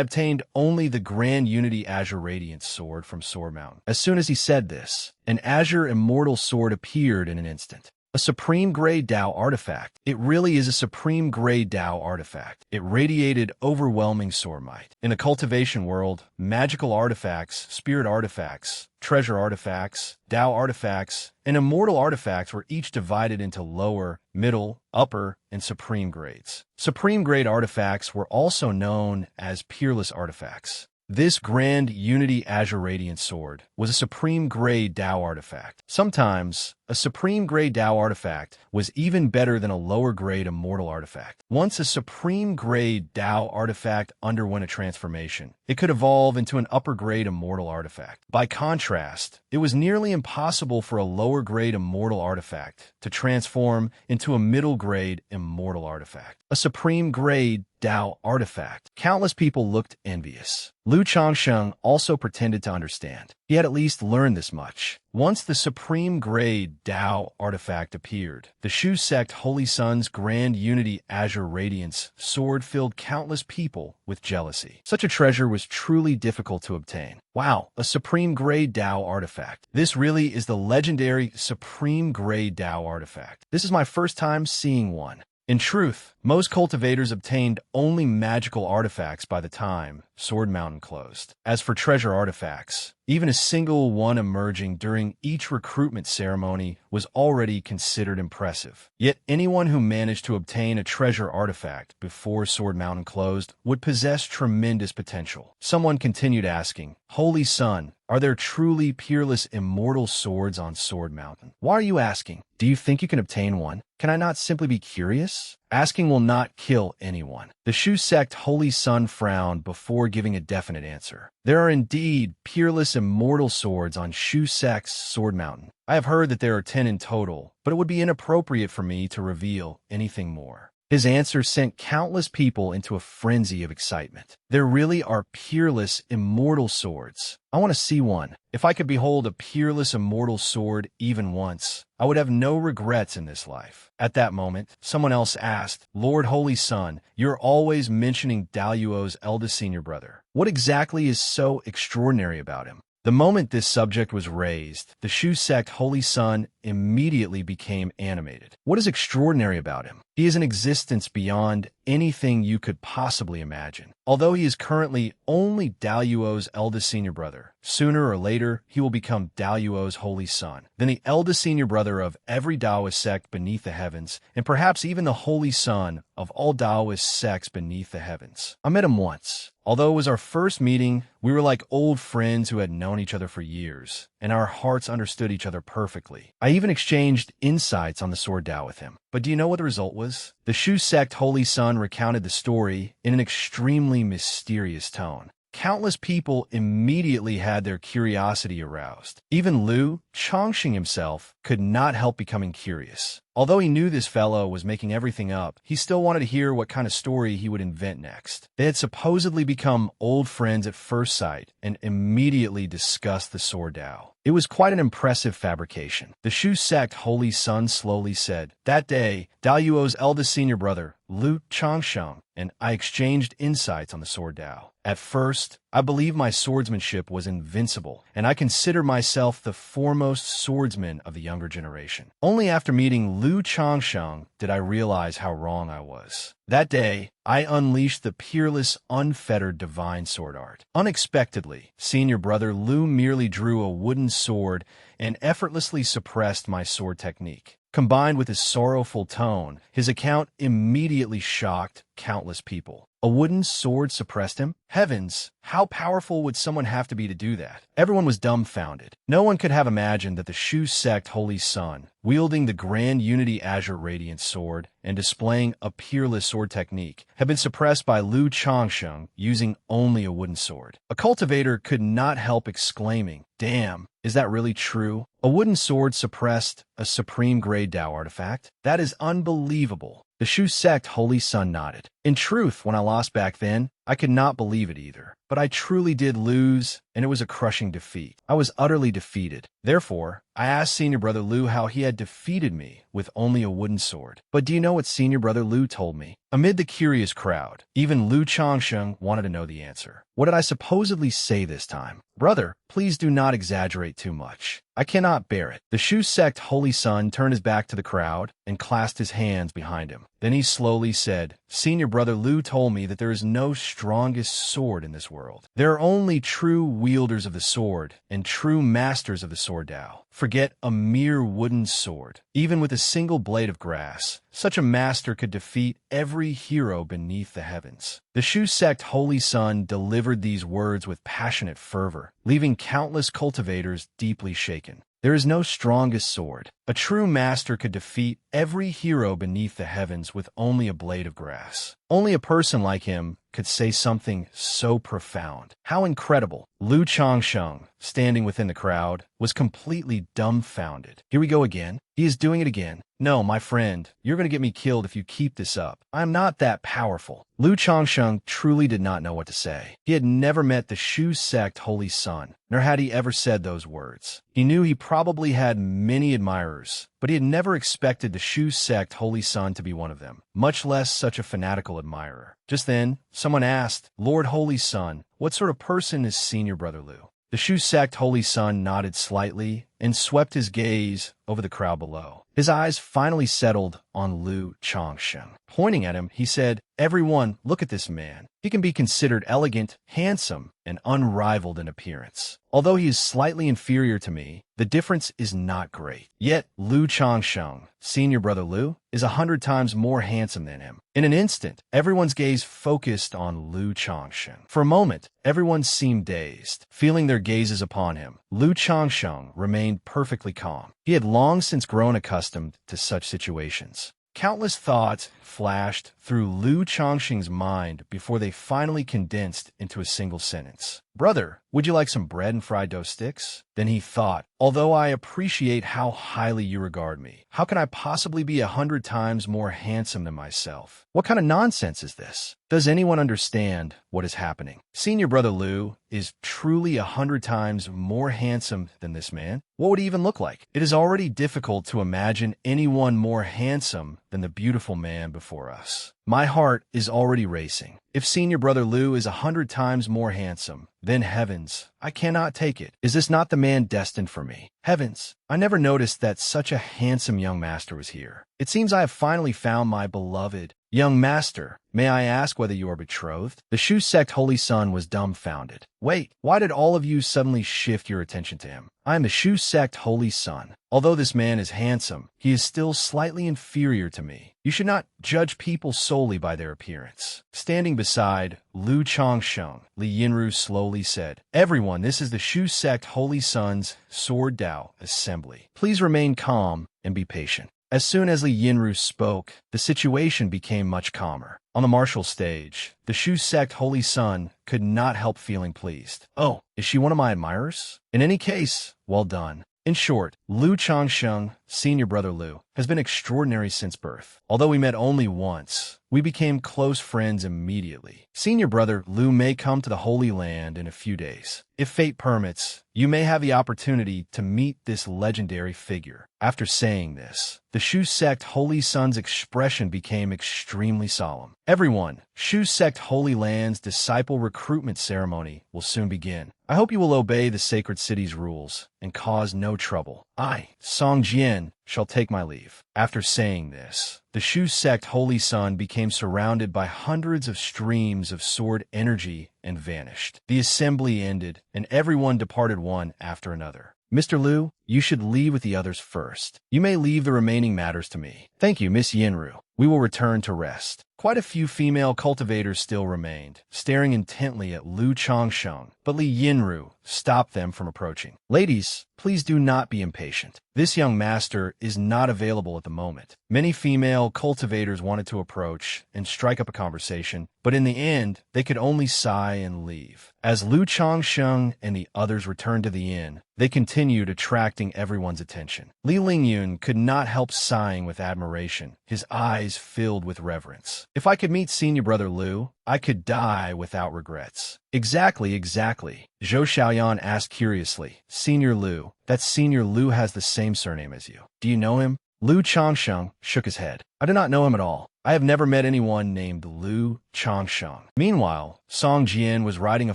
obtained only the Grand Unity Azure Radiance sword from Sword Mountain." As soon as he said this, an Azure Immortal sword appeared in an instant. A supreme grade Tao artifact. It really is a supreme grade Tao artifact. It radiated overwhelming sword might. In the cultivation world, magical artifacts, spirit artifacts, treasure artifacts, Tao artifacts, and immortal artifacts were each divided into lower, middle, upper, and supreme grades. Supreme grade artifacts were also known as peerless artifacts. This Grand Unity Azure Radiance sword was a supreme grade Tao artifact. Sometimes, a supreme-grade Dao artifact was even better than a lower-grade immortal artifact. Once a supreme-grade Dao artifact underwent a transformation, it could evolve into an upper-grade immortal artifact. By contrast, it was nearly impossible for a lower-grade immortal artifact to transform into a middle-grade immortal artifact. A supreme-grade Dao artifact. Countless people looked envious. Lu Changsheng also pretended to understand. He had at least learned this much. Once the supreme-grade Dao artifact appeared, the Shu sect Holy Sun's Grand Unity Azure Radiance sword filled countless people with jealousy. Such a treasure was truly difficult to obtain. Wow, a supreme-grade Dao artifact. This really is the legendary supreme-grade Dao artifact. This is my first time seeing one. In truth, most cultivators obtained only magical artifacts by the time Sword Mountain closed. As for treasure artifacts, even a single one emerging during each recruitment ceremony was already considered impressive. Yet anyone who managed to obtain a treasure artifact before Sword Mountain closed would possess tremendous potential. Someone continued asking, "Holy Sun, are there truly peerless immortal swords on Sword Mountain?" Why are you asking? Do you think you can obtain one? Can I not simply be curious? Asking will not kill anyone. The Shu sect Holy Sun frowned before giving a definite answer. There are indeed peerless immortal swords on Shu sect's Sword Mountain. I have heard that there are 10 in total, but it would be inappropriate for me to reveal anything more. His answer sent countless people into a frenzy of excitement. There really are peerless immortal swords. I want to see one. If I could behold a peerless immortal sword even once, I would have no regrets in this life. At that moment, someone else asked, "Lord Holy Sun, you're always mentioning Daluo's eldest senior brother. What exactly is so extraordinary about him?" The moment this subject was raised, the Shu sect Holy Sun immediately became animated. What is extraordinary about him? He is an existence beyond anything you could possibly imagine. Although he is currently only Daluo's eldest senior brother, sooner or later he will become Daluo's holy son, then the eldest senior brother of every Taoist sect beneath the heavens, and perhaps even the holy son of all Taoist sects beneath the heavens. I met him once. Although it was our first meeting, we were like old friends who had known each other for years, and our hearts understood each other perfectly. I even exchanged insights on the Sword Dao with him. But do you know what the result was? The Shu sect Holy Sun recounted the story in an extremely mysterious tone. Countless people immediately had their curiosity aroused. Even Lu Chongqing himself could not help becoming curious. Although he knew this fellow was making everything up, he still wanted to hear what kind of story he would invent next. They had supposedly become old friends at first sight and immediately discussed the Sword Dao. It was quite an impressive fabrication. The Shu sect Holy Sun slowly said, "That day, Daluo's eldest senior brother, Lu Chongsheng, and I exchanged insights on the Sword Dao. At first, I believed my swordsmanship was invincible, and I considered myself the foremost swordsman of the younger generation. Only after meeting Lu Chongsheng did I realize how wrong I was. That day, I unleashed the peerless, unfettered divine sword art. Unexpectedly, senior brother Lu merely drew a wooden sword and effortlessly suppressed my sword technique. Combined with his sorrowful tone, his account immediately shocked countless people. A wooden sword suppressed him? Heavens, how powerful would someone have to be to do that? Everyone was dumbfounded. No one could have imagined that the Shu sect Holy Sun, wielding the Grand Unity Azure Radiance sword and displaying a peerless sword technique, had been suppressed by Lu Chongsheng using only a wooden sword. A cultivator could not help exclaiming, "Damn, is that really true? A wooden sword suppressed a supreme grade Dao artifact? That is unbelievable." The Shu sect Holy Sun nodded. In truth, when I lost back then, I could not believe it either. But I truly did lose, and it was a crushing defeat. I was utterly defeated. Therefore, I asked senior brother Lu how he had defeated me with only a wooden sword. But do you know what senior brother Lu told me? Amid the curious crowd, even Lu Chongsheng wanted to know the answer. What did I supposedly say this time? "Brother, please do not exaggerate too much. I cannot bear it." The Shu sect Holy Sun turned his back to the crowd and clasped his hands behind him. Then he slowly said, "Senior brother Lu told me that there is no strongest sword in this world. There are only true wielders of the sword and true masters of the Sword Dao. Forget a mere wooden sword. Even with a single blade of grass, such a master could defeat every hero beneath the heavens." The Shu sect Holy Sun delivered these words with passionate fervor, leaving countless cultivators deeply shaken. There is no strongest sword. A true master could defeat every hero beneath the heavens with only a blade of grass. Only a person like him could say something so profound. How incredible! Lu Changsheng, standing within the crowd, was completely dumbfounded. Here we go again. He is doing it again. No, my friend, you're going to get me killed if you keep this up. I am not that powerful. Lu Changsheng truly did not know what to say. He had never met the Shu sect Holy Sun, nor had he ever said those words. He knew he probably had many admirers, but he had never expected the Shu sect Holy Sun to be one of them, much less such a fanatical admirer. Just then, someone asked, "Lord Holy Sun, what sort of person is Senior Brother Lu?" The Shu sect Holy Sun nodded slightly and swept his gaze over the crowd below. His eyes finally settled on Lu Changsheng. Pointing at him, he said, "Everyone, look at this man. He can be considered elegant, handsome, and unrivaled in appearance. Although he is slightly inferior to me, the difference is not great. Yet Lu Changsheng, Senior Brother Lu, is 100 times more handsome than him." In an instant, everyone's gaze focused on Lu Changsheng. For a moment, everyone seemed dazed. Feeling their gazes upon him, Lu Changsheng remained perfectly calm. He had long since grown accustomed to such situations. Countless thoughts flashed through Lu Changsheng's mind before they finally condensed into a single sentence. "Brother, would you like some bread and fried dough sticks?" Then he thought, "Although I appreciate how highly you regard me, how can I possibly be 100 times more handsome than myself? What kind of nonsense is this? Does anyone understand what is happening? Senior Brother Lu is truly 100 times more handsome than this man. What would he even look like? It is already difficult to imagine anyone more handsome than the beautiful man before us. My heart is already racing. If Senior Brother Lu is 100 times more handsome, then heavens, I cannot take it. Is this not the man destined for me? Heavens, I never noticed that such a handsome young master was here. It seems I have finally found my beloved. Young master, may I ask whether you are betrothed?" The Shu sect Holy Sun was dumbfounded. "Wait, why did all of you suddenly shift your attention to him? I am the Shu sect Holy Sun. Although this man is handsome, he is still slightly inferior to me. You should not judge people solely by their appearance." Standing beside Lu Changsheng, Li Yinru slowly said, "Everyone, this is the Shu sect Holy Sun's Sword Dao Assembly. Please remain calm and be patient." As soon as Li Yinru spoke, the situation became much calmer. On the martial stage, the Shu sect Holy Sun could not help feeling pleased. "Oh, is she one of my admirers? In any case, well done." In short, Lu Changsheng, Senior Brother Lu, has been extraordinary since birth. Although we met only once, we became close friends immediately. Senior Brother Lu may come to the Holy Land in a few days. If fate permits, you may have the opportunity to meet this legendary figure. After saying this, the Shu sect Holy Sun's expression became extremely solemn. "Everyone, Shu sect Holy Land's disciple recruitment ceremony will soon begin. I hope you will obey the sacred city's rules and cause no trouble. I, Song Jian, shall take my leave." After saying this, the Shu sect Holy Sun became surrounded by hundreds of streams of sword energy and vanished. The assembly ended, and everyone departed one after another. "Mr. Lu, you should leave with the others first. You may leave the remaining matters to me." "Thank you, Miss Yinru. We will return to rest." Quite a few female cultivators still remained, staring intently at Lu Changsheng, but Li Yinru stopped them from approaching. "Ladies, please do not be impatient. This young master is not available at the moment." Many female cultivators wanted to approach and strike up a conversation, but in the end, they could only sigh and leave. As Lu Changsheng and the others returned to the inn, they continued attracting everyone's attention. Li Lingyun could not help sighing with admiration, his eyes filled with reverence. "If I could meet Senior Brother Lu, I could die without regrets." Exactly. Zhou Xiaoyan asked curiously, "Senior Lu, that Senior Lu has the same surname as you. Do you know him?" Lu Changsheng shook his head. "I do not know him at all. I have never met anyone named Lu Changsheng." Meanwhile, Song Jian was riding a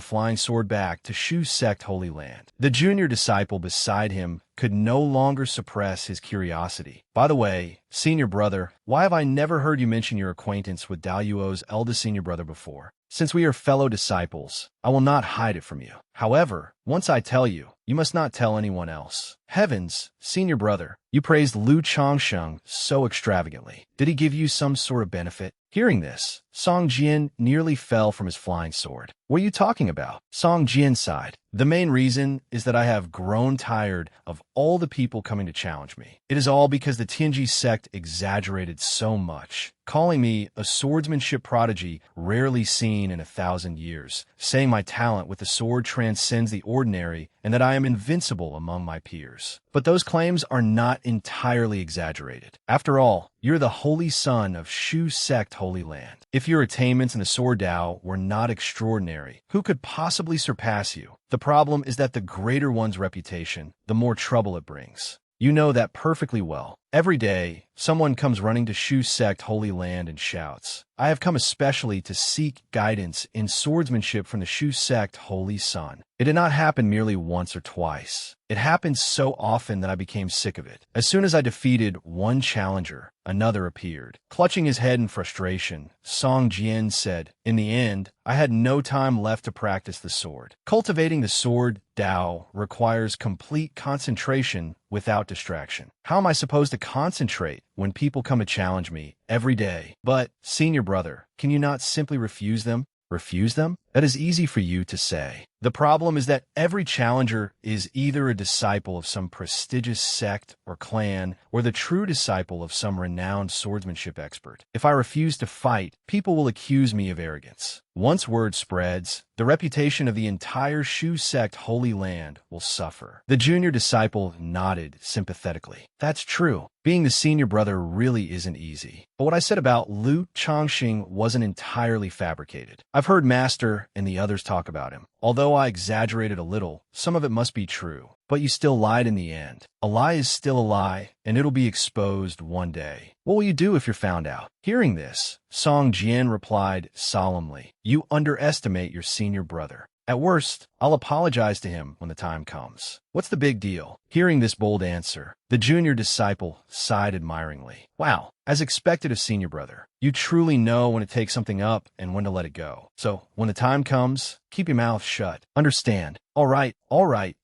flying sword back to Shu sect Holy Land. The junior disciple beside him could no longer suppress his curiosity. "By the way, Senior Brother, why have I never heard you mention your acquaintance with Dao Yuo's eldest senior brother before? Since we are fellow disciples, I will not hide it from you. However, once I tell you, you must not tell anyone else. Heavens, senior brother, you praised Lu Changsheng so extravagantly. Did he give you some sort of benefit? Hearing this, Song Jian nearly fell from his flying sword. What are you talking about? Song Jian sighed. The main reason is that I have grown tired of all the people coming to challenge me. It is all because the Tianji sect exaggerated so much, calling me a swordsmanship prodigy rarely seen in 1,000 years, saying my talent with the sword transcends the ordinary and that I am invincible among my peers. But those claims are not entirely exaggerated. After all, you're the holy son of Shu sect Holy Land. If your attainments in the sword Tao were not extraordinary, who could possibly surpass you? The problem is that the greater one's reputation, the more trouble it brings. You know that perfectly well. Every day, someone comes running to Shu sect Holy Land and shouts, I have come especially to seek guidance in swordsmanship from the Shu sect Holy Sun. It did not happen merely once or twice. It happened so often that I became sick of it. As soon as I defeated one challenger, another appeared. Clutching his head in frustration, Song Jian said, in the end, I had no time left to practice the sword. Cultivating the sword Tao requires complete concentration without distraction. How am I supposed to concentrate when people come to challenge me every day? But, senior brother, can you not simply refuse them? Refuse them? That is easy for you to say. The problem is that every challenger is either a disciple of some prestigious sect or clan, or the true disciple of some renowned swordsmanship expert. If I refuse to fight, people will accuse me of arrogance. Once word spreads, the reputation of the entire Shu sect Holy Land will suffer. The junior disciple nodded sympathetically. That's true. Being the senior brother really isn't easy. But what I said about Lu Changxing wasn't entirely fabricated. I've heard Master and the others talk about him. Although I exaggerated a little, some of it must be true. But you still lied in the end. A lie is still a lie, and it'll be exposed one day. What will you do if you're found out? Hearing this, Song Jian replied solemnly, You underestimate your senior brother. At worst, I'll apologize to him when the time comes. What's the big deal? Hearing this bold answer, the junior disciple sighed admiringly. Wow, as expected of senior brother, you truly know when to take something up and when to let it go. So, when the time comes, keep your mouth shut. Understand? All right,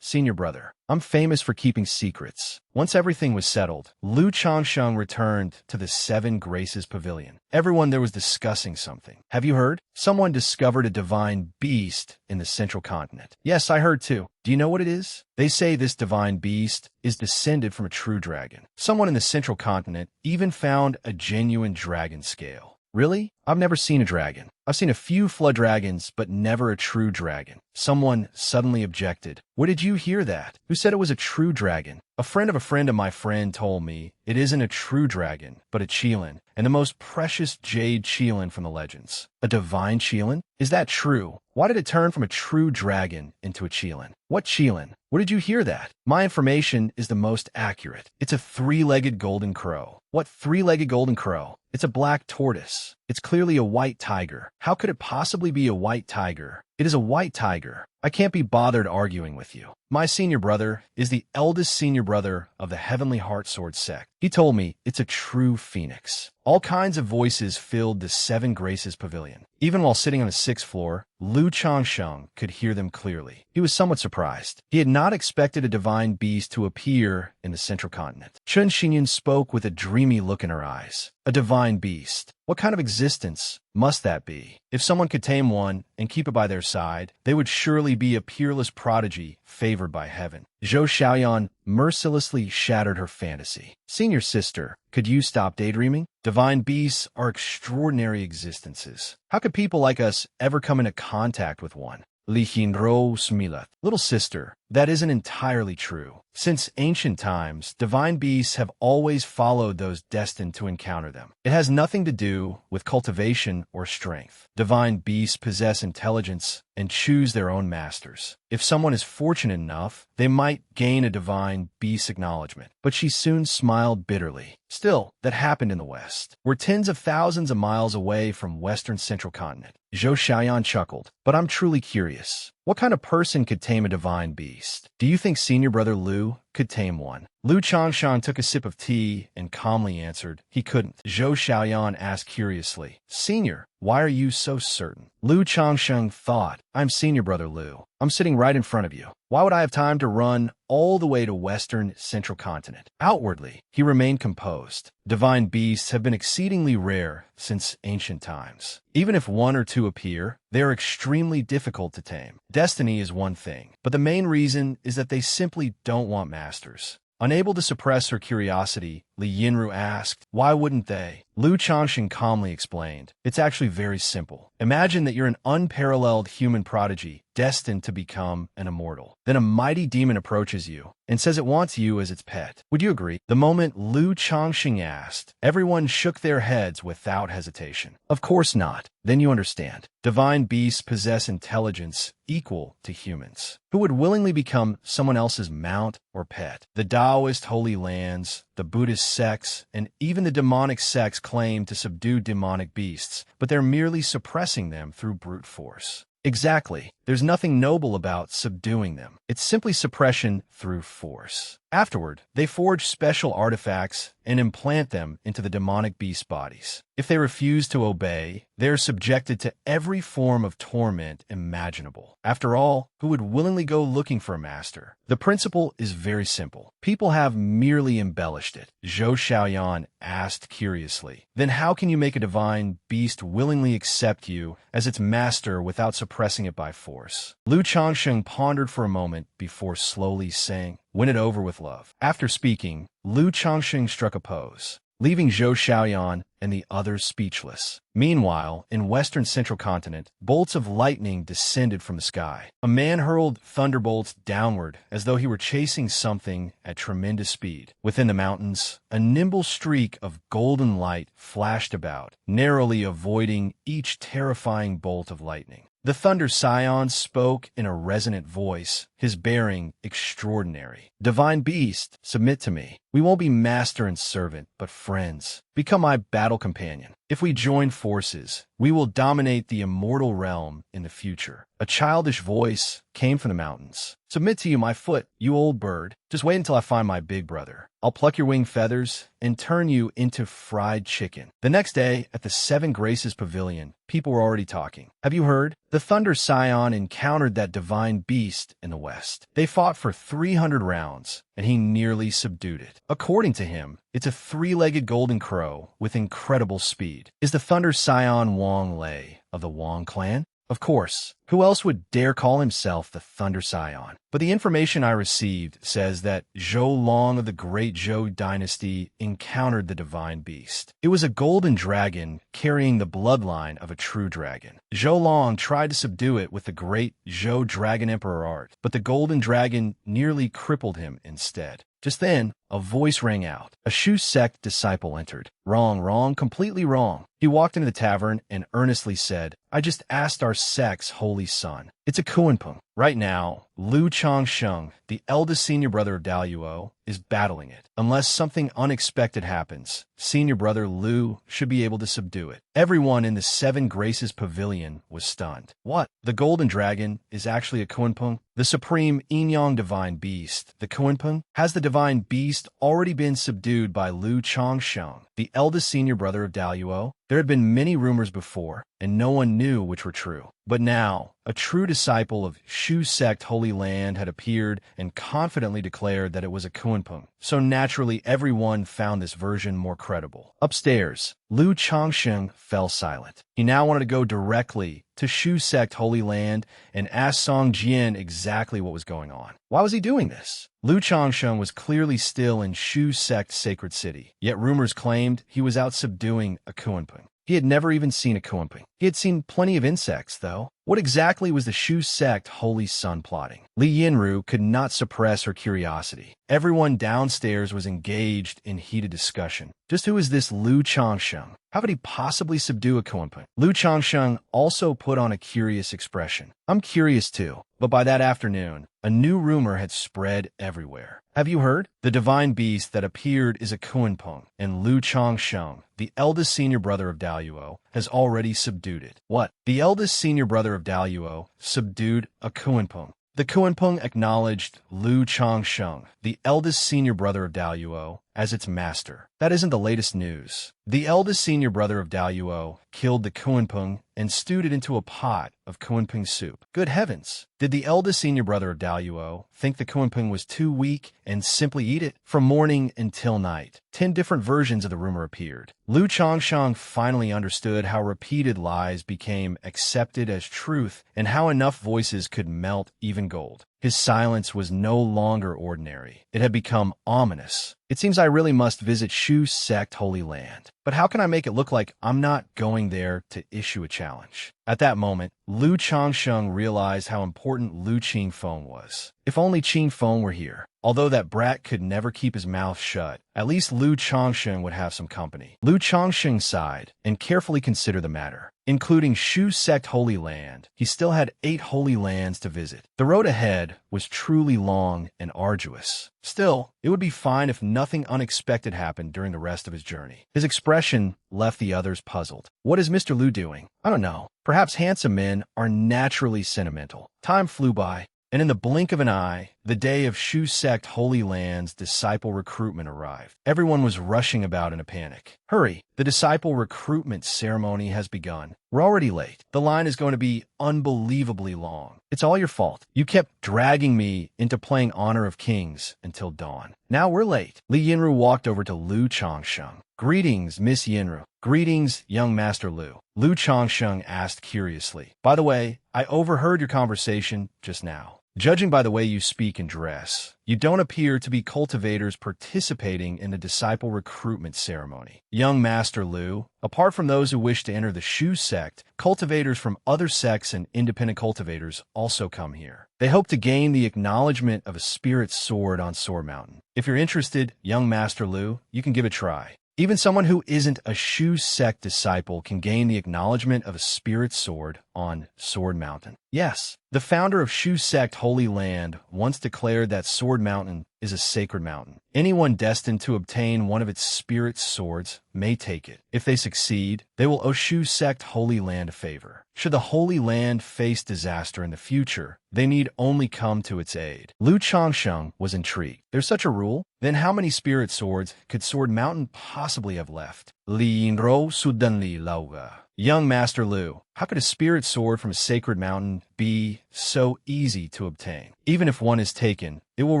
senior brother. I'm famous for keeping secrets. Once everything was settled, Lu Changsheng returned to the Seven Graces Pavilion. Everyone there was discussing something. Have you heard? Someone discovered a divine beast in the central continent. Yes, I heard too. Do you know what it is? They say this divine beast is descended from a true dragon. Someone in the central continent even found a genuine dragon scale. Really? I've never seen a dragon. I've seen a few flood dragons, but never a true dragon. Someone suddenly objected. Where did you hear that? Who said it was a true dragon? A friend of my friend told me it isn't a true dragon, but a qilin, and the most precious jade qilin from the legends. A divine qilin? Is that true? Why did it turn from a true dragon into a qilin? What qilin? Where did you hear that? My information is the most accurate. It's a three-legged golden crow. What three-legged golden crow? It's a black tortoise. It's clearly a white tiger. How could it possibly be a white tiger? It is a white tiger. I can't be bothered arguing with you. My senior brother is the eldest senior brother of the Heavenly Heart Sword sect. He told me it's a true phoenix. All kinds of voices filled the Seven Graces Pavilion. Even while sitting on the 6th floor, Lu Changsheng could hear them clearly. He was somewhat surprised. He had not expected a divine beast to appear in the central continent. Chun Xinyan spoke with a dreamy look in her eyes. A divine beast. What kind of existence must that be? If someone could tame one and keep it by their side, they would surely be a peerless prodigy favored by heaven. Zhou Xiaoyan mercilessly shattered her fantasy. Senior sister, could you stop daydreaming? Divine beasts are extraordinary existences. How could people like us ever come into contact with one? Li Hinro Smilath. Little sister, that isn't entirely true. Since ancient times, divine beasts have always followed those destined to encounter them. It has nothing to do with cultivation or strength. Divine beasts possess intelligence and choose their own masters. If someone is fortunate enough, they might gain a divine beast acknowledgement. But she soon smiled bitterly. Still, that happened in the West. We're tens of thousands of miles away from Western Central Continent. Zhou Xiaoyan chuckled. But I'm truly curious. What kind of person could tame a divine beast? Do you think senior brother Lu could tame one. Lu Changshan took a sip of tea and calmly answered, he couldn't. Zhou Xiaoyan asked curiously, Senior, why are you so certain? Lu Changshan thought, I'm Senior Brother Lu. I'm sitting right in front of you. Why would I have time to run all the way to Western Central Continent? Outwardly, he remained composed. Divine beasts have been exceedingly rare since ancient times. Even if one or two appear, they are extremely difficult to tame. Destiny is one thing, but the main reason is that they simply don't want masters. Unable to suppress her curiosity, Li Yinru asked, why wouldn't they? Lu Changshan calmly explained, it's actually very simple. Imagine that you're an unparalleled human prodigy destined to become an immortal. Then a mighty demon approaches you and says it wants you as its pet. Would you agree? The moment Lu Changshan asked, everyone shook their heads without hesitation. Of course not. Then you understand. Divine beasts possess intelligence equal to humans, who would willingly become someone else's mount or pet. The Taoist holy lands, the Buddhist sects, and even the demonic sects claim to subdue demonic beasts, but they're merely suppressing them through brute force. Exactly. There's nothing noble about subduing them. It's simply suppression through force. Afterward, they forge special artifacts and implant them into the demonic beast bodies. If they refuse to obey, they are subjected to every form of torment imaginable. After all, who would willingly go looking for a master? The principle is very simple. People have merely embellished it. Zhou Xiaoyan asked curiously, then how can you make a divine beast willingly accept you as its master without suppressing it by force? Lu Changshan pondered for a moment before slowly saying, win it over with love. After speaking, Lu Changshan struck a pose, leaving Zhou Xiaoyan and the others speechless. Meanwhile, in Western Central Continent, bolts of lightning descended from the sky. A man hurled thunderbolts downward as though he were chasing something at tremendous speed. Within the mountains, a nimble streak of golden light flashed about, narrowly avoiding each terrifying bolt of lightning. The Thunder Scion spoke in a resonant voice, his bearing extraordinary. Divine beast, submit to me. We won't be master and servant, but friends. Become my battle companion. If we join forces, we will dominate the immortal realm in the future. A childish voice came from the mountains. Submit to you, my foot, you old bird. Just wait until I find my big brother. I'll pluck your wing feathers and turn you into fried chicken. The next day, at the Seven Graces Pavilion, people were already talking. Have you heard? The Thunder Scion encountered that divine beast in the west. They fought for 300 rounds, and he nearly subdued it. According to him, it's a three-legged golden crow with incredible speed. Is the Thunder Scion Wang Lei of the Wang clan? Of course. Who else would dare call himself the Thunder Scion? But the information I received says that Zhou Long of the Great Zhou Dynasty encountered the divine beast. It was a golden dragon carrying the bloodline of a true dragon. Zhou Long tried to subdue it with the great Zhou Dragon Emperor art, but the golden dragon nearly crippled him instead. Just then, a voice rang out. A Shu sect disciple entered. Wrong, wrong, completely wrong. He walked into the tavern and earnestly said, I just asked our sect's holy son. It's a Kuanpeng. Right now, Lu Changsheng, the eldest senior brother of Daluo, is battling it. Unless something unexpected happens, senior brother Lu should be able to subdue it. Everyone in the Seven Graces Pavilion was stunned. What? The Golden Dragon is actually a Kuanpeng? The supreme Yin-Yang divine beast, the Kuanpeng? Has the divine beast already been subdued by Lu Changsheng, the eldest senior brother of Daluo? There had been many rumors before, and no one knew which were true. But now, a true disciple of Shu sect Holy Land had appeared and confidently declared that it was a Kuanpeng. So naturally, everyone found this version more credible. Upstairs, Lu Changsheng fell silent. He now wanted to go directly to Shu sect Holy Land and ask Song Jian exactly what was going on. Why was he doing this? Lu Changsheng was clearly still in Shu sect Sacred City, yet rumors claimed he was out subduing a Kuanpeng. He had never even seen a Kuanpeng. He had seen plenty of insects, though. What exactly was the Shu sect Holy Sun plotting? Li Yinru could not suppress her curiosity. Everyone downstairs was engaged in heated discussion. Just who is this Lu Changsheng? How could he possibly subdue a Kuanpeng? Lu Changsheng also put on a curious expression. I'm curious too. But by that afternoon, a new rumor had spread everywhere. Have you heard? The divine beast that appeared is a Kuanpeng, and Lu Changsheng, the eldest senior brother of Daluo, has already subdued it. What? The eldest senior brother of Daluo subdued a Kuanpeng? The Kuanping acknowledged Lu Changsheng, the eldest senior brother of Dao Yuo, as its master. That isn't the latest news. The eldest senior brother of Dao Yuo killed the Kuanping and stewed it into a pot of Kuanping soup. Good heavens! Did the eldest senior brother of Dao Yuo think the Kuanping was too weak and simply eat it? From morning until night, 10 different versions of the rumor appeared. Lu Changsheng finally understood how repeated lies became accepted as truth and how enough voices could melt even gold. His silence was no longer ordinary. It had become ominous. It seems I really must visit Shu Sect Holy Land. But how can I make it look like I'm not going there to issue a challenge? At that moment, Lu Changsheng realized how important Lu Qingfeng was. If only Qingfeng were here. Although that brat could never keep his mouth shut, at least Lu Changsheng would have some company. Lu Changsheng sighed and carefully considered the matter. Including Shu Sect Holy Land, he still had 8 holy lands to visit. The road ahead was truly long and arduous. Still, it would be fine if nothing unexpected happened during the rest of his journey. His expression left the others puzzled. What is Mr. Lu doing? I don't know. Perhaps handsome men are naturally sentimental. Time flew by, and in the blink of an eye, the day of Shu Sect Holy Land's disciple recruitment arrived. Everyone was rushing about in a panic. Hurry, the disciple recruitment ceremony has begun. We're already late. The line is going to be unbelievably long. It's all your fault. You kept dragging me into playing Honor of Kings until dawn. Now we're late. Li Yinru walked over to Lu Changsheng. Greetings, Miss Yinru. Greetings, young Master Lu. Lu Changsheng asked curiously. By the way, I overheard your conversation just now. Judging by the way you speak and dress, you don't appear to be cultivators participating in the disciple recruitment ceremony. Young Master Lu, apart from those who wish to enter the Shu sect, cultivators from other sects and independent cultivators also come here. They hope to gain the acknowledgement of a spirit sword on Sword Mountain. If you're interested, young Master Lu, you can give it a try. Even someone who isn't a Shu sect disciple can gain the acknowledgement of a spirit sword on Sword Mountain. Yes, the founder of Shu Sect Holy Land once declared that Sword Mountain is a sacred mountain. Anyone destined to obtain one of its spirit swords may take it. If they succeed, they will owe Shu Sect Holy Land a favor. Should the Holy Land face disaster in the future, they need only come to its aid. Lu Changsheng was intrigued. There's such a rule? Then how many spirit swords could Sword Mountain possibly have left? Li Yinro Sudanli Lauga. Young Master Lu, how could a spirit sword from a sacred mountain be so easy to obtain? Even if one is taken, it will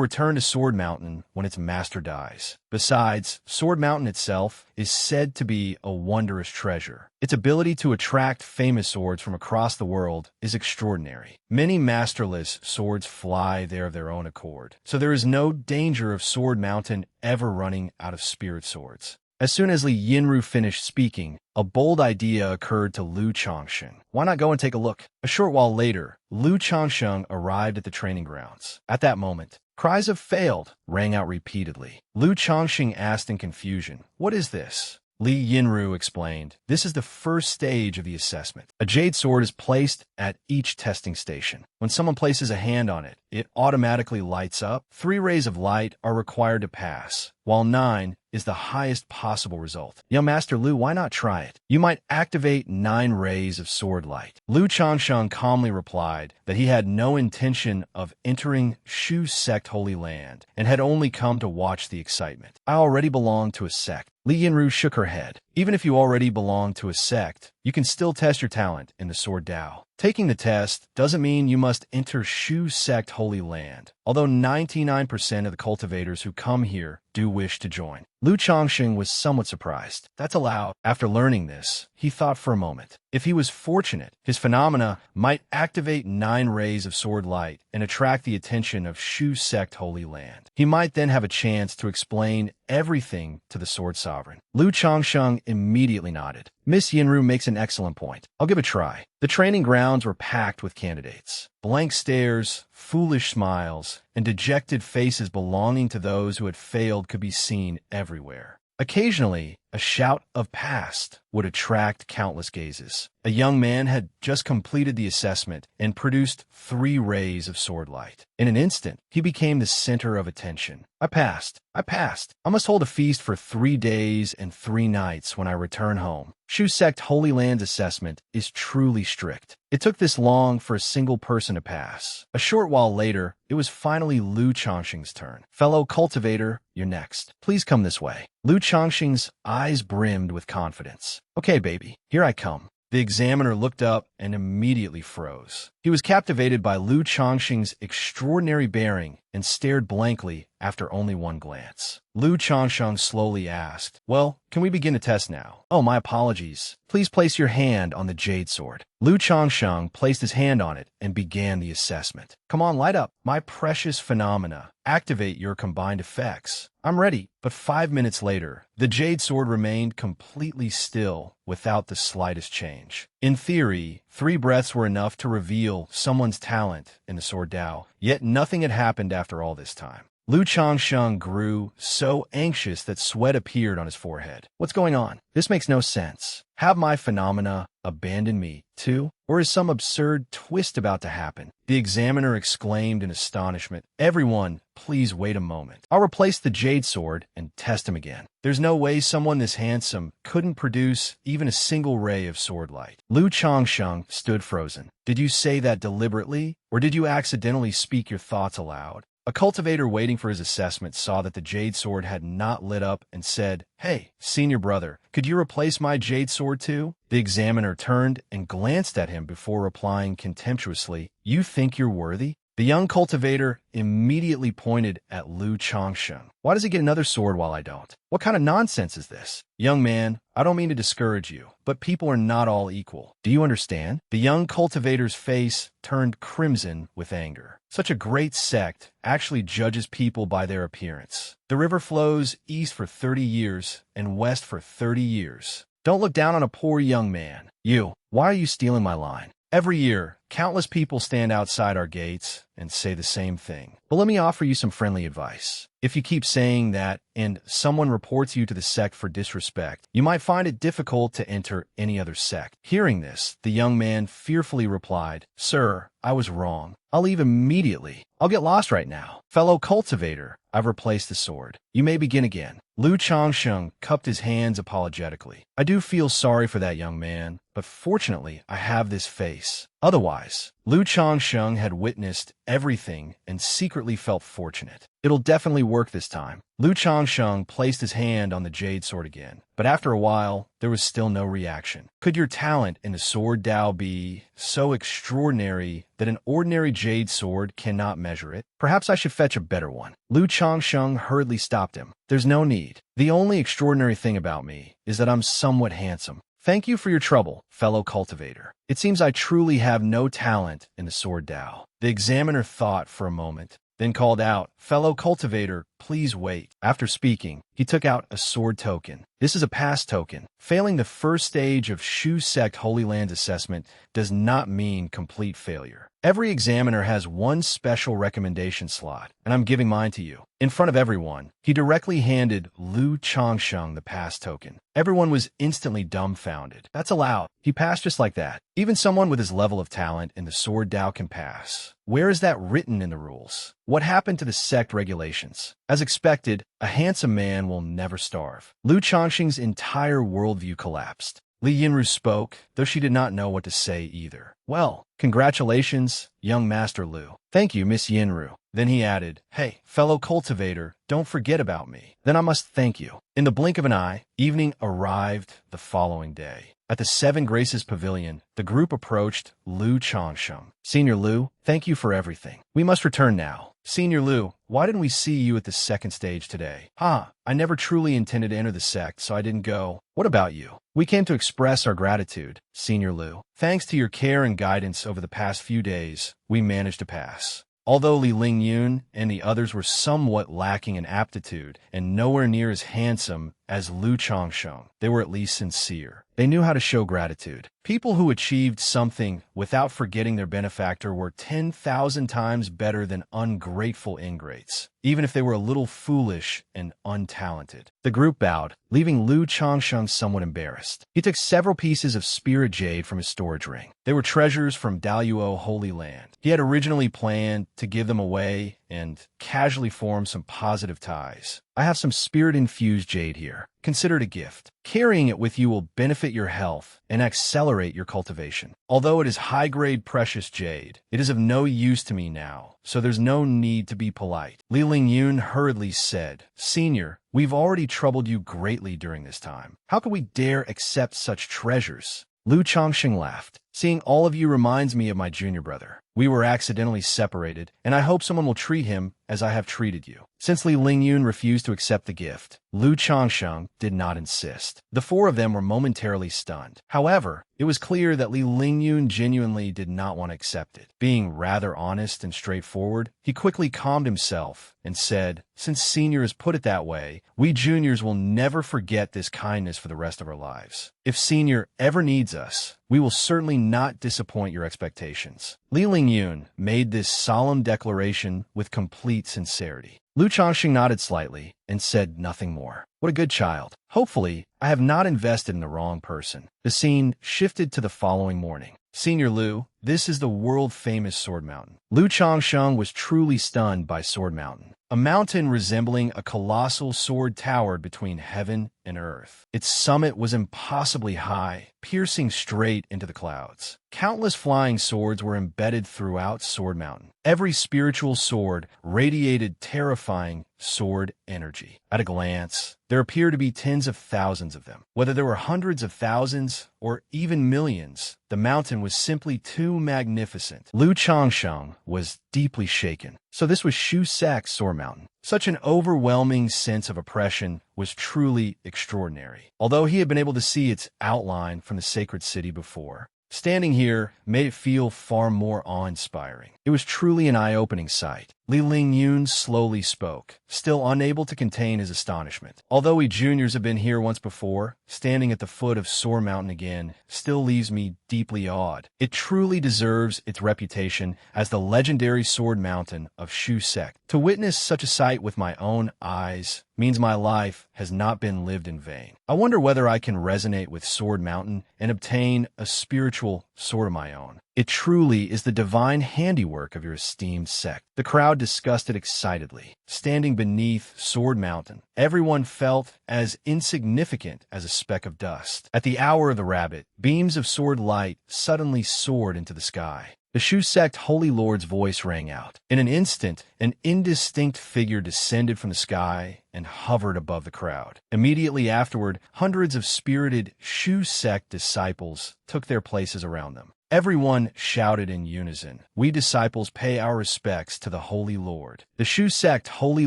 return to Sword Mountain when its master dies. Besides, Sword Mountain itself is said to be a wondrous treasure. Its ability to attract famous swords from across the world is extraordinary. Many masterless swords fly there of their own accord, so there is no danger of Sword Mountain ever running out of spirit swords. As soon as Li Yinru finished speaking, a bold idea occurred to Lu Changsheng. Why not go and take a look? A short while later, Lu Changsheng arrived at the training grounds. At that moment, cries of "failed" rang out repeatedly. Lu Changsheng asked in confusion, "What is this?" Li Yinru explained, "This is the first stage of the assessment. A jade sword is placed at each testing station. When someone places a hand on it, it automatically lights up. 3 rays of light are required to pass, while 9 is the highest possible result. Young Master Lu, why not try it? You might activate 9 rays of sword light." Lu Changsheng calmly replied that he had no intention of entering Shu Sect Holy Land and had only come to watch the excitement. "I already belong to a sect." Li Yinru shook her head. "Even if you already belong to a sect, you can still test your talent in the Sword Dao. Taking the test doesn't mean you must enter Shu Sect Holy Land, although 99% of the cultivators who come here do wish to join." Lu Changsheng was somewhat surprised. That's allowed. After learning this, he thought for a moment. If he was fortunate, his phenomena might activate 9 rays of sword light and attract the attention of Shu Sect Holy Land. He might then have a chance to explain everything to the Sword Sovereign. Lu Changsheng immediately nodded. "Miss Yinru makes an excellent point. I'll give it a try." The training grounds were packed with candidates. Blank stares, foolish smiles, and dejected faces belonging to those who had failed could be seen everywhere. Occasionally, a shout of "past" would attract countless gazes. A young man had just completed the assessment and produced 3 rays of sword light. In an instant, he became the center of attention. I passed. I passed. I must hold a feast for 3 days and 3 nights when I return home. Shu Sect Holy Land's assessment is truly strict. It took this long for a single person to pass. A short while later, it was finally Lu Chongqing's turn. Fellow cultivator, you're next. Please come this way. Lu Chongqing's eyes brimmed with confidence. Okay, baby, here I come. The examiner looked up and immediately froze. He was captivated by Lu Chongqing's extraordinary bearing and stared blankly after only one glance. Lu Chongqing slowly asked, "Well, can we begin the test now?" "Oh, my apologies. Please place your hand on the jade sword." Lu Chongqing placed his hand on it and began the assessment. "Come on, light up. My precious phenomena. Activate your combined effects." "I'm ready." But 5 minutes later, the jade sword remained completely still without the slightest change. In theory, 3 breaths were enough to reveal someone's talent in the sword Dao, yet nothing had happened after all this time. Lu Chongqing grew so anxious that sweat appeared on his forehead. What's going on? This makes no sense. Have my phenomena abandoned me, too? Or is some absurd twist about to happen? The examiner exclaimed in astonishment. Everyone, please wait a moment. I'll replace the jade sword and test him again. There's no way someone this handsome couldn't produce even a single ray of sword light. Lu Chongqing stood frozen. Did you say that deliberately, or did you accidentally speak your thoughts aloud? A cultivator waiting for his assessment saw that the jade sword had not lit up and said, "Hey, senior brother, could you replace my jade sword too?" The examiner turned and glanced at him before replying contemptuously, "You think you're worthy?" The young cultivator immediately pointed at Lu Chongqing. "Why does he get another sword while I don't? What kind of nonsense is this?" "Young man, I don't mean to discourage you, but people are not all equal. Do you understand?" The young cultivator's face turned crimson with anger. Such a great sect actually judges people by their appearance. The river flows east for 30 years and west for 30 years. Don't look down on a poor young man. You, why are you stealing my line? Every year, countless people stand outside our gates and say the same thing. But let me offer you some friendly advice. If you keep saying that and someone reports you to the sect for disrespect, you might find it difficult to enter any other sect. Hearing this, the young man fearfully replied, "Sir, I was wrong. I'll leave immediately. I'll get lost right now. Fellow cultivator, I've replaced the sword. You may begin again." Lu Chongqing cupped his hands apologetically. "I do feel sorry for that young man, but fortunately I have this face. Otherwise, Lu Chongqing had witnessed everything and secretly felt fortunate. It'll definitely work this time. Lu Chongqing placed his hand on the jade sword again, but after a while, there was still no reaction. Could your talent in the sword Dao be so extraordinary that an ordinary jade sword cannot measure it? Perhaps I should fetch a better one. Lu Chongqing hurriedly stopped him. There's no need. The only extraordinary thing about me is that I'm somewhat handsome. Thank you for your trouble, fellow cultivator. It seems I truly have no talent in the sword Dao. The examiner thought for a moment, then called out, "Fellow cultivator, please wait." After speaking, he took out a sword token. This is a pass token. Failing the first stage of Shu Sect Holy Land's assessment does not mean complete failure. Every examiner has one special recommendation slot, and I'm giving mine to you. In front of everyone, he directly handed Lu Chongqing the pass token. Everyone was instantly dumbfounded. That's allowed. He passed just like that. Even someone with his level of talent in the sword Dao can pass. Where is that written in the rules? What happened to the sect regulations? As expected, a handsome man will never starve. Lu Chongqing's entire worldview collapsed. Li Yinru spoke, though she did not know what to say either. "Well, congratulations, young Master Lu." "Thank you, Miss Yinru." Then he added, "Hey, fellow cultivator, don't forget about me." "Then I must thank you." In the blink of an eye, evening arrived the following day. At the Seven Graces Pavilion, the group approached Lu Chongqing. "Senior Lu, thank you for everything. We must return now." "Senior Lu, why didn't we see you at the second stage today?" I never truly intended to enter the sect, so I didn't go." "What about you?" "We came to express our gratitude, Senior Lu. Thanks to your care and guidance over the past few days, we managed to pass." Although Li Lingyun and the others were somewhat lacking in aptitude and nowhere near as handsome as Lu Changsheng, they were at least sincere. They knew how to show gratitude. People who achieved something without forgetting their benefactor were 10,000 times better than ungrateful ingrates, even if they were a little foolish and untalented. The group bowed, leaving Lu Changsheng somewhat embarrassed. He took several pieces of spirit jade from his storage ring. They were treasures from Daluo Holy Land. He had originally planned to give them away and casually form some positive ties. I have some spirit-infused jade here. Consider it a gift. Carrying it with you will benefit your health and accelerate your cultivation. Although it is high-grade precious jade, it is of no use to me now, so there's no need to be polite. Li Lingyun hurriedly said, Senior, we've already troubled you greatly during this time. How could we dare accept such treasures? Lu Changsheng laughed. Seeing all of you reminds me of my junior brother. We were accidentally separated, and I hope someone will treat him as I have treated you. Since Li Lingyun refused to accept the gift, Lu Changsheng did not insist. The four of them were momentarily stunned. However, it was clear that Li Lingyun genuinely did not want to accept it. Being rather honest and straightforward, he quickly calmed himself and said, Since Senior has put it that way, we juniors will never forget this kindness for the rest of our lives. If Senior ever needs us, we will certainly not disappoint your expectations. Li Lingyun made this solemn declaration with complete sincerity. Lu Changsheng nodded slightly and said nothing more. What a good child. Hopefully, I have not invested in the wrong person. The scene shifted to the following morning. Senior Lu, this is the world-famous Sword Mountain. Lu Changsheng was truly stunned by Sword Mountain, a mountain resembling a colossal sword towered between heaven and earth. Its summit was impossibly high, piercing straight into the clouds. Countless flying swords were embedded throughout Sword Mountain. Every spiritual sword radiated terrifying sword energy. At a glance, there appeared to be tens of thousands of them. Whether there were hundreds of thousands or even millions, the mountain was simply too magnificent. Lu Changsheng was deeply shaken. So this was Shu Sek's Sword Mountain. Such an overwhelming sense of oppression was truly extraordinary. Although he had been able to see its outline from the sacred city before, standing here made it feel far more awe-inspiring. It was truly an eye-opening sight. Li Lingyun slowly spoke, still unable to contain his astonishment. Although we juniors have been here once before, standing at the foot of Sword Mountain again still leaves me deeply awed. It truly deserves its reputation as the legendary Sword Mountain of Shu Sek. To witness such a sight with my own eyes means my life has not been lived in vain. I wonder whether I can resonate with Sword Mountain and obtain a spiritual sword of my own. It truly is the divine handiwork of your esteemed sect. The crowd discussed it excitedly. Standing beneath Sword Mountain, everyone felt as insignificant as a speck of dust. At the hour of the rabbit, beams of sword light suddenly soared into the sky. The Shu Sect Holy Lord's voice rang out. In an instant, an indistinct figure descended from the sky and hovered above the crowd. Immediately afterward, hundreds of spirited Shu Sect disciples took their places around them. Everyone shouted in unison, "We disciples pay our respects to the Holy Lord." The Shu Sect Holy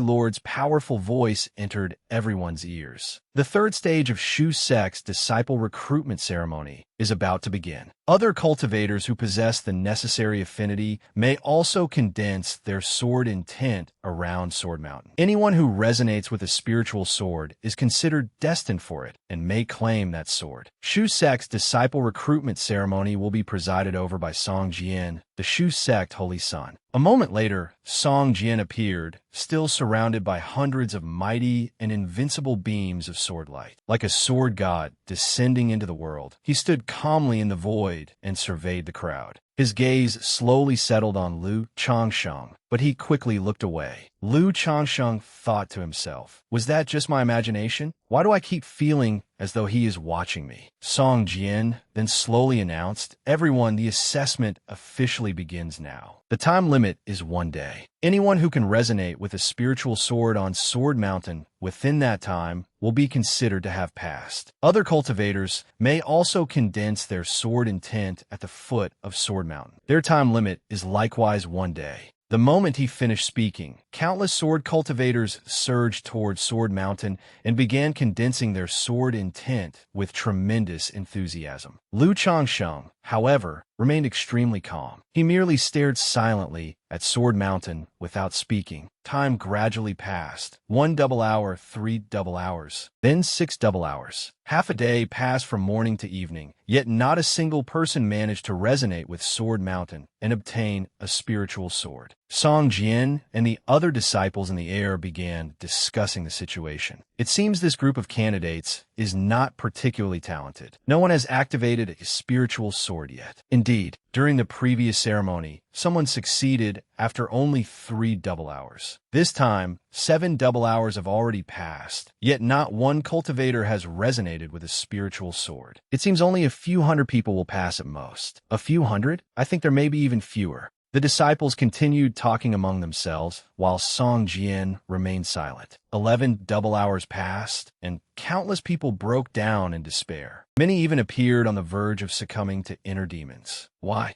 Lord's powerful voice entered everyone's ears. The third stage of Shu Sect's disciple recruitment ceremony is about to begin. Other cultivators who possess the necessary affinity may also condense their sword intent around Sword Mountain. Anyone who resonates with a spiritual sword is considered destined for it and may claim that sword. Shu Sect's disciple recruitment ceremony will be presided over by Song Jian, the Shu Sect Holy Son. A moment later, Song Jian appeared, still surrounded by hundreds of mighty and invincible beams of sword light. Like a sword god descending into the world, he stood calmly in the void and surveyed the crowd. His gaze slowly settled on Lu Changsheng, but he quickly looked away. Lu Changsheng thought to himself, "Was that just my imagination? Why do I keep feeling as though he is watching me?" Song Jian then slowly announced, "Everyone, the assessment officially begins now. The time limit is 1 day. Anyone who can resonate with a spiritual sword on Sword Mountain within that time will be considered to have passed. Other cultivators may also condense their sword intent at the foot of Sword Mountain. Their time limit is likewise 1 day." The moment he finished speaking, countless sword cultivators surged toward Sword Mountain and began condensing their sword intent with tremendous enthusiasm. Lu Changsheng, however, remained extremely calm. He merely stared silently at Sword Mountain without speaking. Time gradually passed. 1 double hour, 3 double hours, then 6 double hours. Half a day passed from morning to evening, yet not a single person managed to resonate with Sword Mountain and obtain a spiritual sword. Song Jian and the other disciples in the air began discussing the situation. It seems this group of candidates is not particularly talented. No one has activated a spiritual sword yet. Indeed, during the previous ceremony, someone succeeded after only 3 double hours. This time, 7 double hours have already passed, yet not one cultivator has resonated with a spiritual sword. It seems only a few hundred people will pass at most. A few hundred? I think there may be even fewer. The disciples continued talking among themselves, while Song Jian remained silent. 11 double hours passed, and countless people broke down in despair. Many even appeared on the verge of succumbing to inner demons. Why?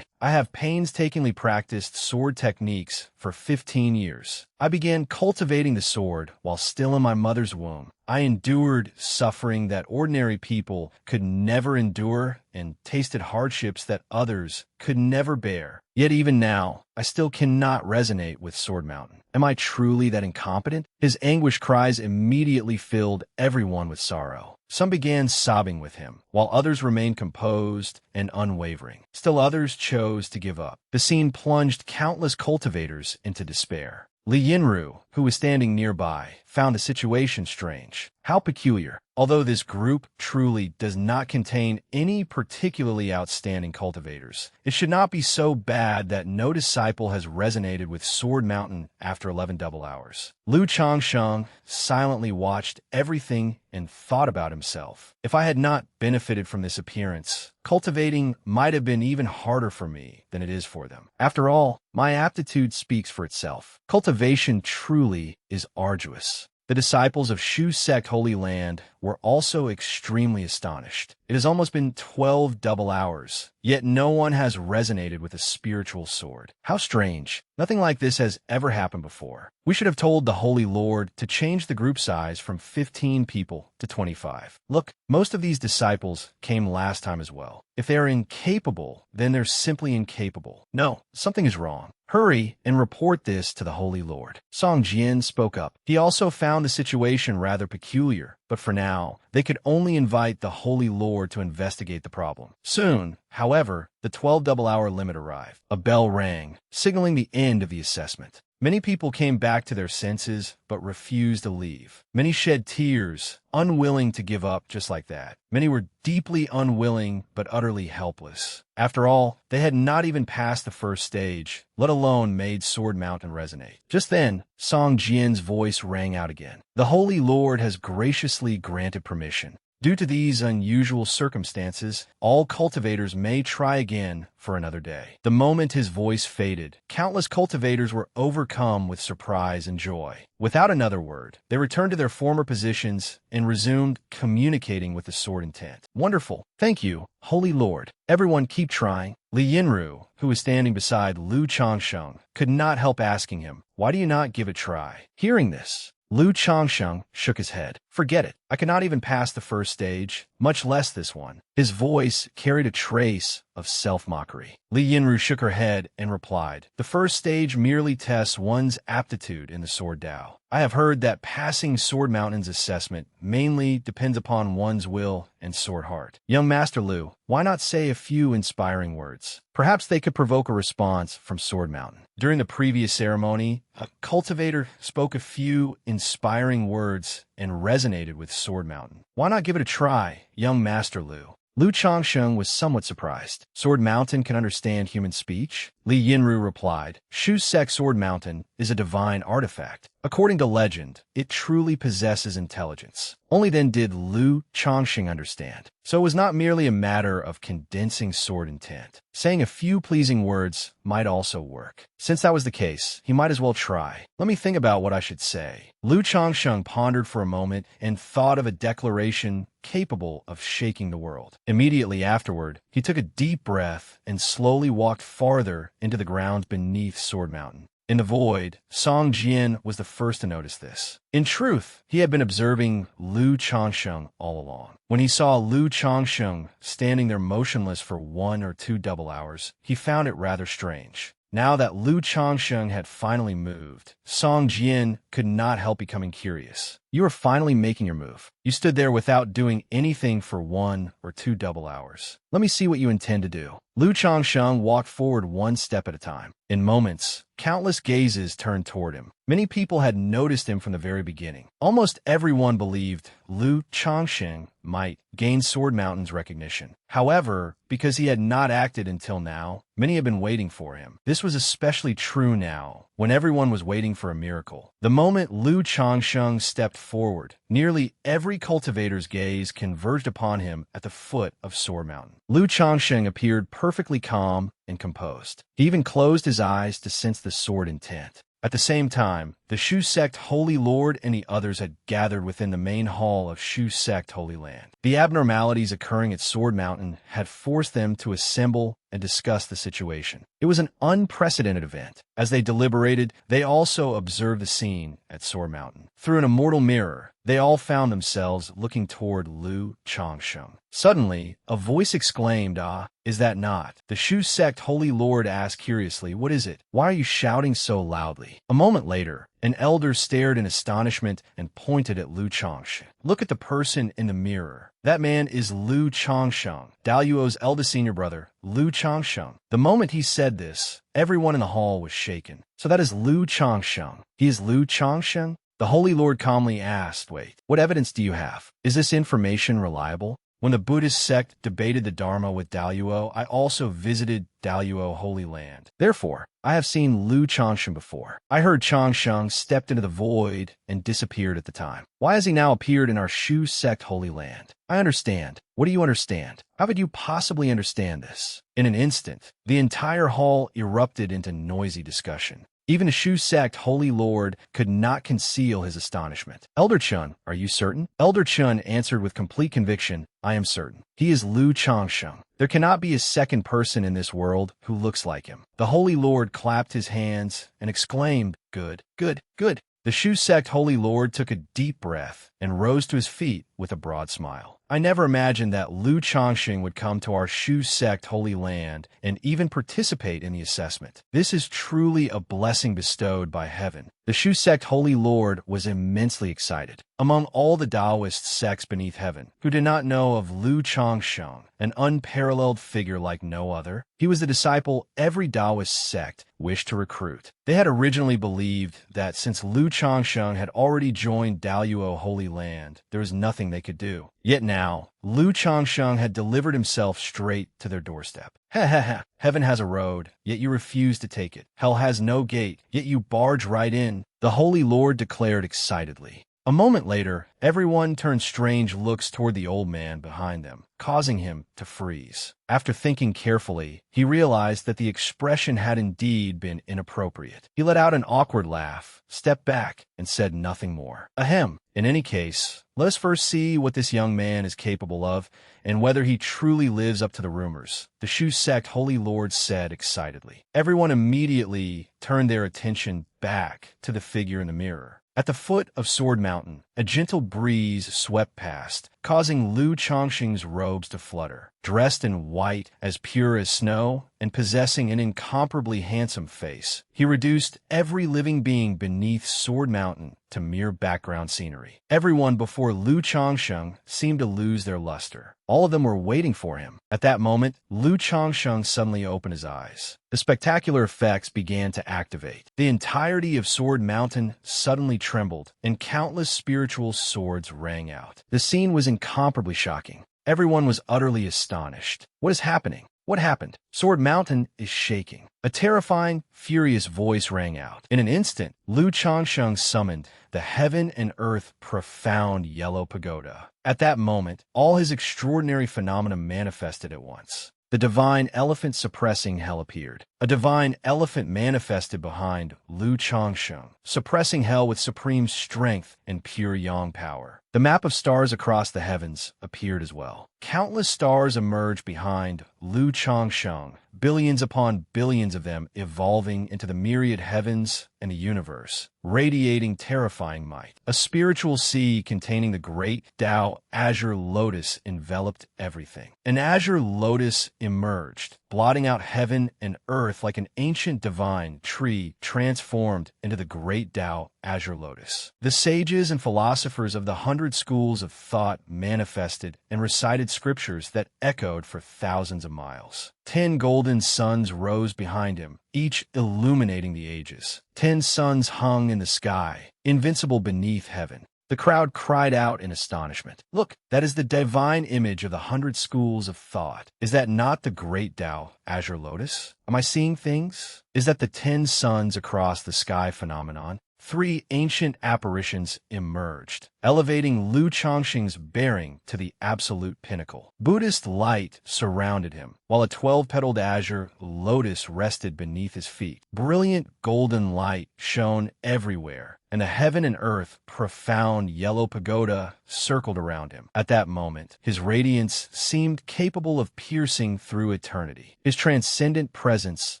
I have painstakingly practiced sword techniques for 15 years. I began cultivating the sword while still in my mother's womb. I endured suffering that ordinary people could never endure and tasted hardships that others could never bear. Yet even now, I still cannot resonate with Sword Mountain. Am I truly that incompetent? His anguish cries immediately filled everyone with sorrow. Some began sobbing with him, while others remained composed and unwavering. Still others chose to give up. The scene plunged countless cultivators into despair. Li Yinru, who was standing nearby, found the situation strange. How peculiar. Although this group truly does not contain any particularly outstanding cultivators, it should not be so bad that no disciple has resonated with Sword Mountain after 11 double hours. Lu Changsheng silently watched everything and thought about himself. If I had not benefited from this appearance, cultivating might have been even harder for me than it is for them. After all, my aptitude speaks for itself. Cultivation truly is arduous. The disciples of Shu Sect Holy Land were also extremely astonished. It has almost been 12 double hours, yet no one has resonated with a spiritual sword. How strange. Nothing like this has ever happened before. We should have told the Holy Lord to change the group size from 15 people to 25. Look, most of these disciples came last time as well. If they are incapable, then they're simply incapable. No, something is wrong. Hurry and report this to the Holy Lord. Song Jian spoke up. He also found the situation rather peculiar, but for now, they could only invite the Holy Lord to investigate the problem. Soon, however, the 12 double hour limit arrived. A bell rang, signaling the end of the assessment. Many people came back to their senses, but refused to leave. Many shed tears, unwilling to give up just like that. Many were deeply unwilling, but utterly helpless. After all, they had not even passed the first stage, let alone made Sword Mountain resonate. Just then, Song Jian's voice rang out again. The Holy Lord has graciously granted permission. Due to these unusual circumstances, all cultivators may try again for another day. The moment his voice faded, countless cultivators were overcome with surprise and joy. Without another word, they returned to their former positions and resumed communicating with the sword intent. Wonderful. Thank you, Holy Lord. Everyone keep trying. Li Yinru, who was standing beside Lu Changsheng, could not help asking him, why do you not give it a try? Hearing this, Lu Changsheng shook his head. Forget it. I cannot even pass the first stage, much less this one. His voice carried a trace of self-mockery. Li Yinru shook her head and replied, the first stage merely tests one's aptitude in the Sword Dao. I have heard that passing Sword Mountain's assessment mainly depends upon one's will and sword heart. Young Master Lu, why not say a few inspiring words? Perhaps they could provoke a response from Sword Mountain. During the previous ceremony, a cultivator spoke a few inspiring words and resonated with Sword Mountain. Why not give it a try, young Master Lu? Lu Changsheng was somewhat surprised. Sword Mountain can understand human speech? Li Yinru replied, Shu Sect Sword Mountain is a divine artifact. According to legend, it truly possesses intelligence. Only then did Lu Changsheng understand. So it was not merely a matter of condensing sword intent. Saying a few pleasing words might also work. Since that was the case, he might as well try. Let me think about what I should say. Lu Changsheng pondered for a moment and thought of a declaration capable of shaking the world. Immediately afterward, he took a deep breath and slowly walked farther into the ground beneath Sword Mountain. In the void, Song Jian was the first to notice this. In truth, he had been observing Lu Changsheng all along. When he saw Lu Changsheng standing there motionless for 1 or 2 double hours, he found it rather strange. Now that Lu Changsheng had finally moved, Song Jian could not help becoming curious. You are finally making your move. You stood there without doing anything for 1 or 2 double hours. Let me see what you intend to do. Lu Changsheng walked forward 1 step at a time. In moments, countless gazes turned toward him. Many people had noticed him from the very beginning. Almost everyone believed Lu Changsheng might gain Sword Mountain's recognition. However, because he had not acted until now, many had been waiting for him. This was especially true now, when everyone was waiting for a miracle. The moment Lu Changsheng stepped forward, nearly every cultivator's gaze converged upon him at the foot of Sword Mountain. Lu Changsheng appeared perfectly calm and composed. He even closed his eyes to sense the sword intent. At the same time, the Shu Sect Holy Lord and the others had gathered within the main hall of Shu Sect Holy Land. The abnormalities occurring at Sword Mountain had forced them to assemble and discuss the situation. It was an unprecedented event. As they deliberated, they also observed the scene at Sword Mountain. Through an immortal mirror, they all found themselves looking toward Lu Changsheng. Suddenly, a voice exclaimed, "Ah, is that not?" The Shu Sect Holy Lord asked curiously, "What is it? Why are you shouting so loudly?" A moment later, an elder stared in astonishment and pointed at Lu Changsheng. "Look at the person in the mirror. That man is Lu Changsheng, Daluo's eldest senior brother, Lu Changsheng." The moment he said this, everyone in the hall was shaken. "So that is Lu Changsheng. He is Lu Changsheng?" The Holy Lord calmly asked, "Wait, what evidence do you have? Is this information reliable?" When the Buddhist sect debated the Dharma with Daluo, I also visited Daluo Holy Land. Therefore, I have seen Lu Changsheng before. I heard Changsheng stepped into the void and disappeared at the time. Why has he now appeared in our Shu Sect Holy Land? I understand. What do you understand? How could you possibly understand this? In an instant, the entire hall erupted into noisy discussion. Even the Shu Sect Holy Lord could not conceal his astonishment. "Elder Chun, are you certain?" Elder Chun answered with complete conviction, "I am certain. He is Lu Changsheng. There cannot be a second person in this world who looks like him." The Holy Lord clapped his hands and exclaimed, "Good, good, good." The Shu Sect Holy Lord took a deep breath and rose to his feet with a broad smile. "I never imagined that Lu Changsheng would come to our Shu Sect Holy Land and even participate in the assessment. This is truly a blessing bestowed by heaven." The Shu Sect Holy Lord was immensely excited. Among all the Taoist sects beneath heaven, who did not know of Lu Changsheng, an unparalleled figure like no other, he was the disciple every Taoist sect wished to recruit. They had originally believed that since Lu Changsheng had already joined Daluo Holy Land, there was nothing they could do. Yet now, Lu Changsheng had delivered himself straight to their doorstep. "Ha ha ha! Heaven has a road, yet you refuse to take it. Hell has no gate, yet you barge right in," the Holy Lord declared excitedly. A moment later, everyone turned strange looks toward the old man behind them, causing him to freeze. After thinking carefully, he realized that the expression had indeed been inappropriate. He let out an awkward laugh, stepped back, and said nothing more. Ahem. In any case, let us first see what this young man is capable of, and whether he truly lives up to the rumors, the Shu Sect Holy Lord said excitedly. Everyone immediately turned their attention back to the figure in the mirror. At the foot of Sword Mountain, a gentle breeze swept past, causing Lu Changsheng's robes to flutter. Dressed in white as pure as snow and possessing an incomparably handsome face, he reduced every living being beneath Sword Mountain to mere background scenery. Everyone before Lu Changsheng seemed to lose their luster. All of them were waiting for him. At that moment, Lu Changsheng suddenly opened his eyes. The spectacular effects began to activate. The entirety of Sword Mountain suddenly trembled, and countless spiritual swords rang out. The scene was incomparably shocking. Everyone was utterly astonished. What is happening? What happened? Sword Mountain is shaking. A terrifying, furious voice rang out. In an instant, Lu Changsheng summoned the heaven and earth profound yellow pagoda. At that moment, all his extraordinary phenomena manifested at once. The divine elephant suppressing hell appeared. A divine elephant manifested behind Lu Changsheng, suppressing hell with supreme strength and pure yang power. The map of stars across the heavens appeared as well. Countless stars emerged behind Lu Changsheng, billions upon billions of them evolving into the myriad heavens and the universe, radiating terrifying might. A spiritual sea containing the great Tao azure lotus enveloped everything. An azure lotus emerged, blotting out heaven and earth like an ancient divine tree transformed into the great Tao azure lotus. The sages and philosophers of the 100 schools of thought manifested and recited scriptures that echoed for thousands of miles. 10 golden suns rose behind him, each illuminating the ages. 10 suns hung in the sky, invincible beneath heaven. The crowd cried out in astonishment. Look, that is the divine image of the 100 schools of thought. Is that not the great Tao azure lotus? Am I seeing things? Is that the 10 suns across the sky phenomenon? 3 ancient apparitions emerged, elevating Lu Changsheng's bearing to the absolute pinnacle. Buddhist light surrounded him, while a 12-petaled azure lotus rested beneath his feet. Brilliant golden light shone everywhere, and the heaven and earth profound yellow pagoda circled around him. At that moment, his radiance seemed capable of piercing through eternity. His transcendent presence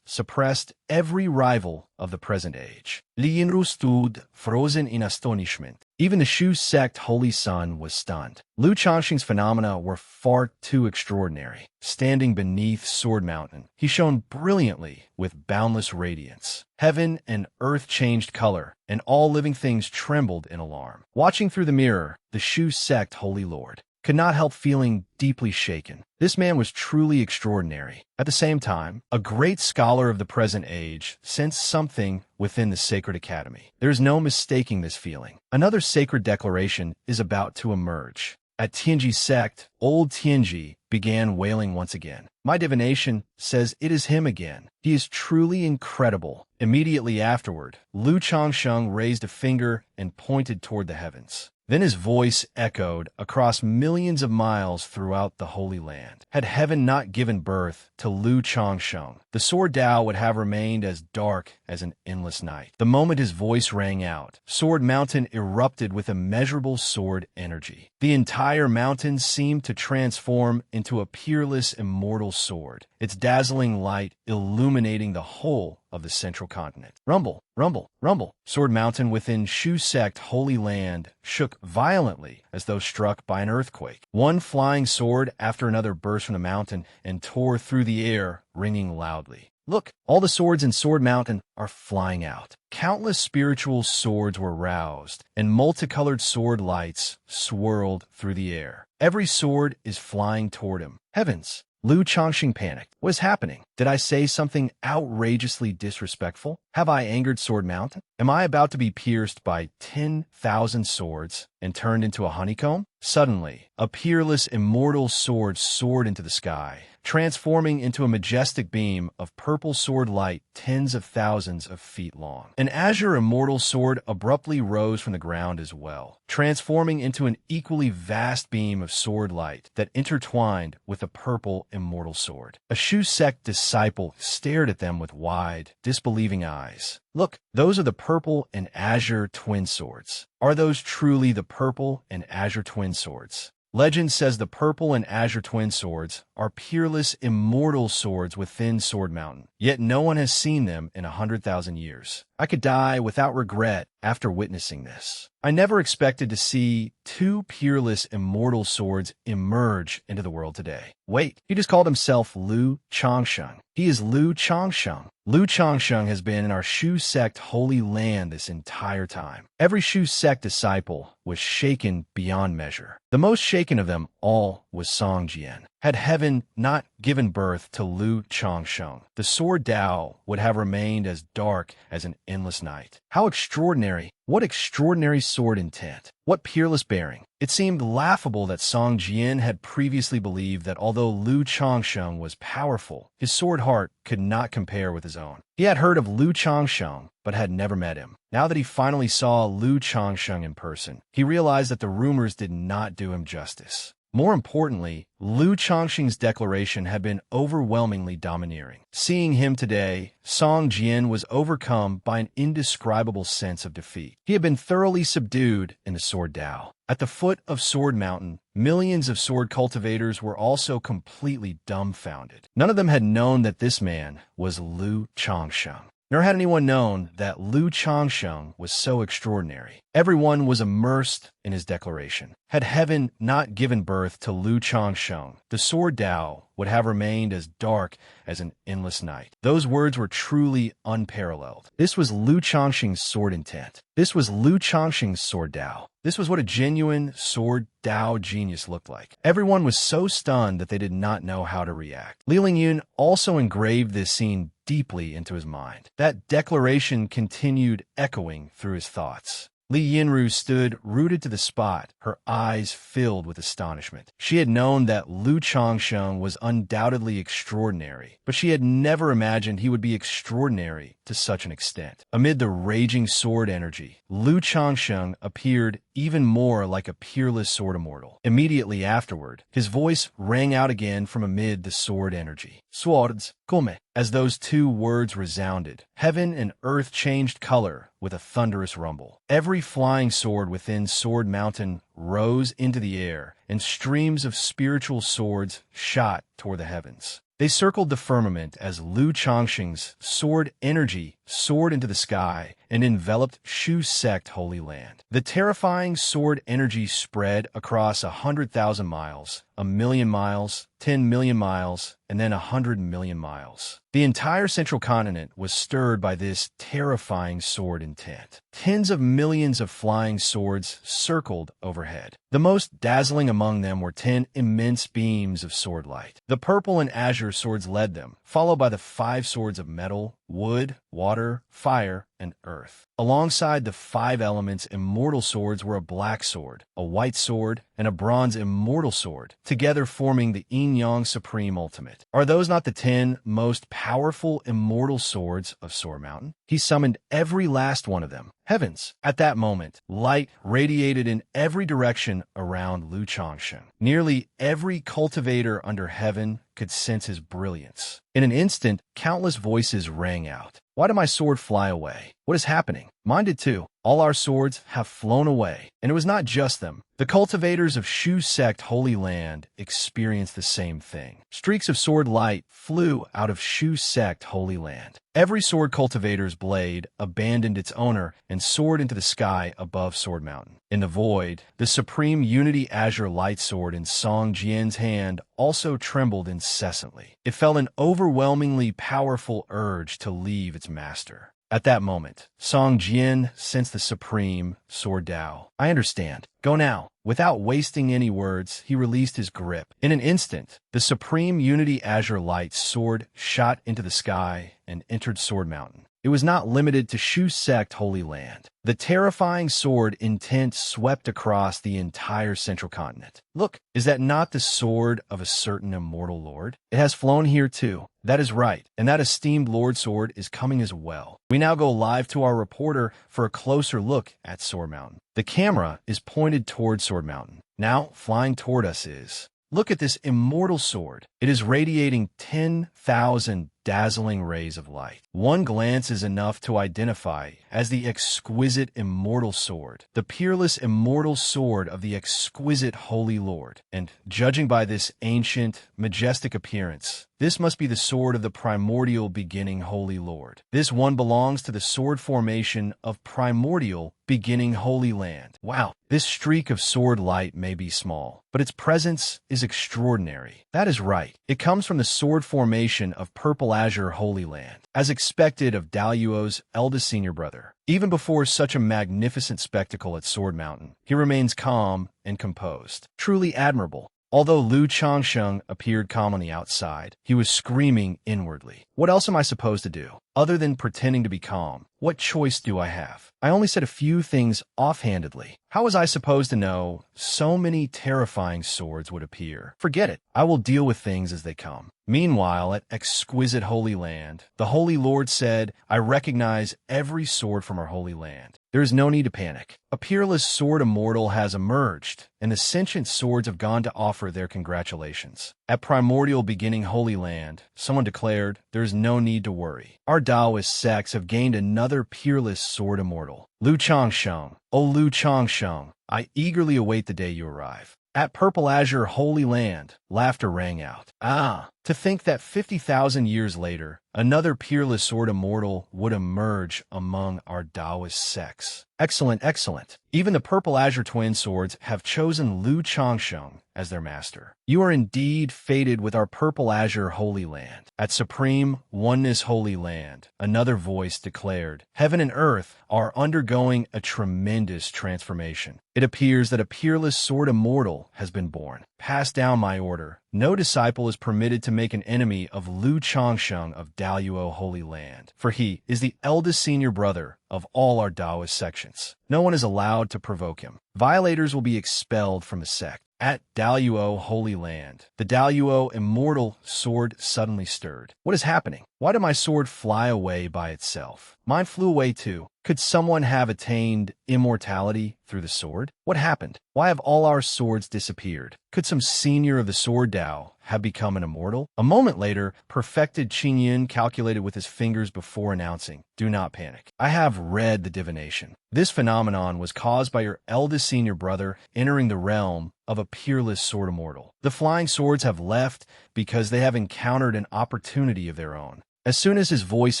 suppressed every rival of the present age. Lienru stood, frozen in astonishment. Even the Shu sect Holy Sun was stunned. Lu Changsheng's phenomena were far too extraordinary. Standing beneath Sword Mountain, he shone brilliantly with boundless radiance. Heaven and earth changed color, and all living things trembled in alarm. Watching through the mirror, the Shu sect Holy Lord could not help feeling deeply shaken. This man was truly extraordinary. At the same time, a great scholar of the present age sensed something within the sacred academy. There is no mistaking this feeling. Another sacred declaration is about to emerge. At Tianji sect, old Tianji began wailing once again. My divination says it is him again. He is truly incredible. Immediately afterward, Lu Changsheng raised a finger and pointed toward the heavens. Then his voice echoed across millions of miles throughout the Holy Land. Had heaven not given birth to Lu Changsheng, the Sword Tao would have remained as dark as an endless night. The moment his voice rang out, Sword Mountain erupted with immeasurable sword energy. The entire mountain seemed to transform into a peerless, immortal sword, its dazzling light illuminating the whole of the central continent. Rumble, rumble, rumble. Sword Mountain within Shu sect Holy Land shook violently as though struck by an earthquake. One flying sword after another burst from the mountain and tore through the air, ringing loudly. Look, all the swords in Sword Mountain are flying out. Countless spiritual swords were roused, and multicolored sword lights swirled through the air. Every sword is flying toward him. Heavens! Lu Changsheng panicked. What is happening? Did I say something outrageously disrespectful? Have I angered Sword Mountain? Am I about to be pierced by 10,000 swords and turned into a honeycomb? Suddenly, a peerless, immortal sword soared into the sky, transforming into a majestic beam of purple sword light tens of thousands of feet long. An azure immortal sword abruptly rose from the ground as well, transforming into an equally vast beam of sword light that intertwined with the purple immortal sword. A Shu sect disciple stared at them with wide, disbelieving eyes. Look, those are the purple and azure twin swords. Are those truly the purple and azure twin swords? Legend says the purple and azure twin swords are peerless, immortal swords within Sword Mountain, yet no one has seen them in 100,000 years. I could die without regret after witnessing this. I never expected to see 2 peerless, immortal swords emerge into the world today. Wait, he just called himself Lu Changsheng. He is Lu Changsheng. Lu Changsheng has been in our Shu sect Holy Land this entire time. Every Shu sect disciple was shaken beyond measure. The most shaken of them all was Song Jian. Had heaven not given birth to Lu Changsheng, the Sword Tao would have remained as dark as an endless night. How extraordinary! What extraordinary sword intent! What peerless bearing! It seemed laughable that Song Jian had previously believed that although Lu Changsheng was powerful, his sword heart could not compare with his own. He had heard of Lu Changsheng, but had never met him. Now that he finally saw Lu Changsheng in person, he realized that the rumors did not do him justice. More importantly, Lu Chongqing's declaration had been overwhelmingly domineering. Seeing him today, Song Jian was overcome by an indescribable sense of defeat. He had been thoroughly subdued in the Sword Dao. At the foot of Sword Mountain, millions of sword cultivators were also completely dumbfounded. None of them had known that this man was Lu Chongqing. Nor had anyone known that Lu Chongqing was so extraordinary. Everyone was immersed in his declaration. Had heaven not given birth to Lu Chongqing, the Sword Dao would have remained as dark as an endless night. Those words were truly unparalleled. This was Lu Chongqing's sword intent. This was Lu Chongqing's Sword Dao. This was what a genuine Sword Dao genius looked like. Everyone was so stunned that they did not know how to react. Li Lingyun also engraved this scene deeply into his mind. That declaration continued echoing through his thoughts. Li Yinru stood rooted to the spot, her eyes filled with astonishment. She had known that Lu Chongqing was undoubtedly extraordinary, but she had never imagined he would be extraordinary to such an extent. Amid the raging sword energy, Lu Chongqing appeared even more like a peerless sword immortal. Immediately afterward, his voice rang out again from amid the sword energy. Swords, come. As those two words resounded, heaven and earth changed color with a thunderous rumble. Every flying sword within Sword Mountain rose into the air, and streams of spiritual swords shot toward the heavens. They circled the firmament as Lu Chongqing's sword energy soared into the sky and enveloped Shu Sect Holy Land. The terrifying sword energy spread across 100,000 miles, 1,000,000 miles, 10 million miles, and then 100 million miles. The entire central continent was stirred by this terrifying sword intent. Tens of millions of flying swords circled overhead. The most dazzling among them were 10 immense beams of sword light. The purple and azure swords led them, followed by the 5 swords of metal, wood, water, fire, and earth. Alongside the 5 elements immortal swords were a black sword, a white sword, and a bronze immortal sword, together forming the Yin-Yang Supreme Ultimate. Are those not the 10 most powerful immortal swords of Sword Mountain? He summoned every last one of them. Heavens! At that moment, light radiated in every direction around Lu Chongqing. Nearly every cultivator under heaven could sense his brilliance. In an instant, countless voices rang out. Why did my sword fly away? What is happening? Mine did too. All our swords have flown away. And it was not just them. The cultivators of Shu Sect Holy Land experienced the same thing. Streaks of sword light flew out of Shu Sect Holy Land. Every sword cultivator's blade abandoned its owner and soared into the sky above Sword Mountain. In the void, the Supreme Unity Azure Light Sword in Song Jian's hand also trembled incessantly. It felt an overwhelmingly powerful urge to leave its master. At that moment, Song Jian sensed the supreme Sword Dao. I understand. Go now. Without wasting any words, he released his grip. In an instant, the Supreme Unity Azure Light Sword shot into the sky and entered Sword Mountain. It was not limited to Shu Sect Holy Land. The terrifying sword intent swept across the entire central continent. Look, is that not the sword of a certain immortal lord? It has flown here too. That is right, and that esteemed Lord Sword is coming as well. We now go live to our reporter for a closer look at Sword Mountain. The camera is pointed toward Sword Mountain. Now, flying toward us is... Look at this immortal sword. It is radiating 10,000 dazzling rays of light. One glance is enough to identify as the exquisite immortal sword, the peerless immortal sword of the exquisite Holy Lord. And judging by this ancient, majestic appearance, this must be the sword of the primordial beginning Holy Lord. This one belongs to the sword formation of primordial beginning Holy Land. Wow, this streak of sword light may be small, but its presence is extraordinary. That is right. It comes from the sword formation of Purple Azure Holy Land, as expected of Daluo's eldest senior brother. Even before such a magnificent spectacle at Sword Mountain, he remains calm and composed. Truly admirable. Although Lu Chongqing appeared calm on the outside, he was screaming inwardly. What else am I supposed to do? Other than pretending to be calm, what choice do I have? I only said a few things offhandedly. How was I supposed to know so many terrifying swords would appear? Forget it. I will deal with things as they come. Meanwhile, at exquisite Holy Land, the Holy Lord said, I recognize every sword from our Holy Land. There is no need to panic. A peerless sword immortal has emerged, and the sentient swords have gone to offer their congratulations. At primordial beginning Holy Land, someone declared, there is no need to worry. Our Taoist sects have gained another peerless sword immortal. Lu Changsheng, O Lu Changsheng, I eagerly await the day you arrive. At Purple Azure Holy Land, laughter rang out. Ah, to think that 50,000 years later, another peerless sword immortal would emerge among our Taoist sects. Excellent, excellent. Even the Purple Azure twin swords have chosen Lu Changsheng as their master. You are indeed fated with our Purple Azure Holy Land. At Supreme Oneness Holy Land, another voice declared, heaven and earth are undergoing a tremendous transformation. It appears that a peerless sword immortal has been born. Pass down my order. No disciple is permitted to make an enemy of Lu Changsheng of Daluo Holy Land, for he is the eldest senior brother of all our Taoist sections. No one is allowed to provoke him. Violators will be expelled from the sect. At Daluo Holy Land, the Daluo immortal sword suddenly stirred. What is happening? Why did my sword fly away by itself? Mine flew away too. Could someone have attained immortality through the sword? What happened? Why have all our swords disappeared? Could some senior of the sword Dao have become an immortal? A moment later, perfected Qingyun calculated with his fingers before announcing, do not panic. I have read the divination. This phenomenon was caused by your eldest senior brother entering the realm of a peerless sword immortal. The flying swords have left because they have encountered an opportunity of their own. As soon as his voice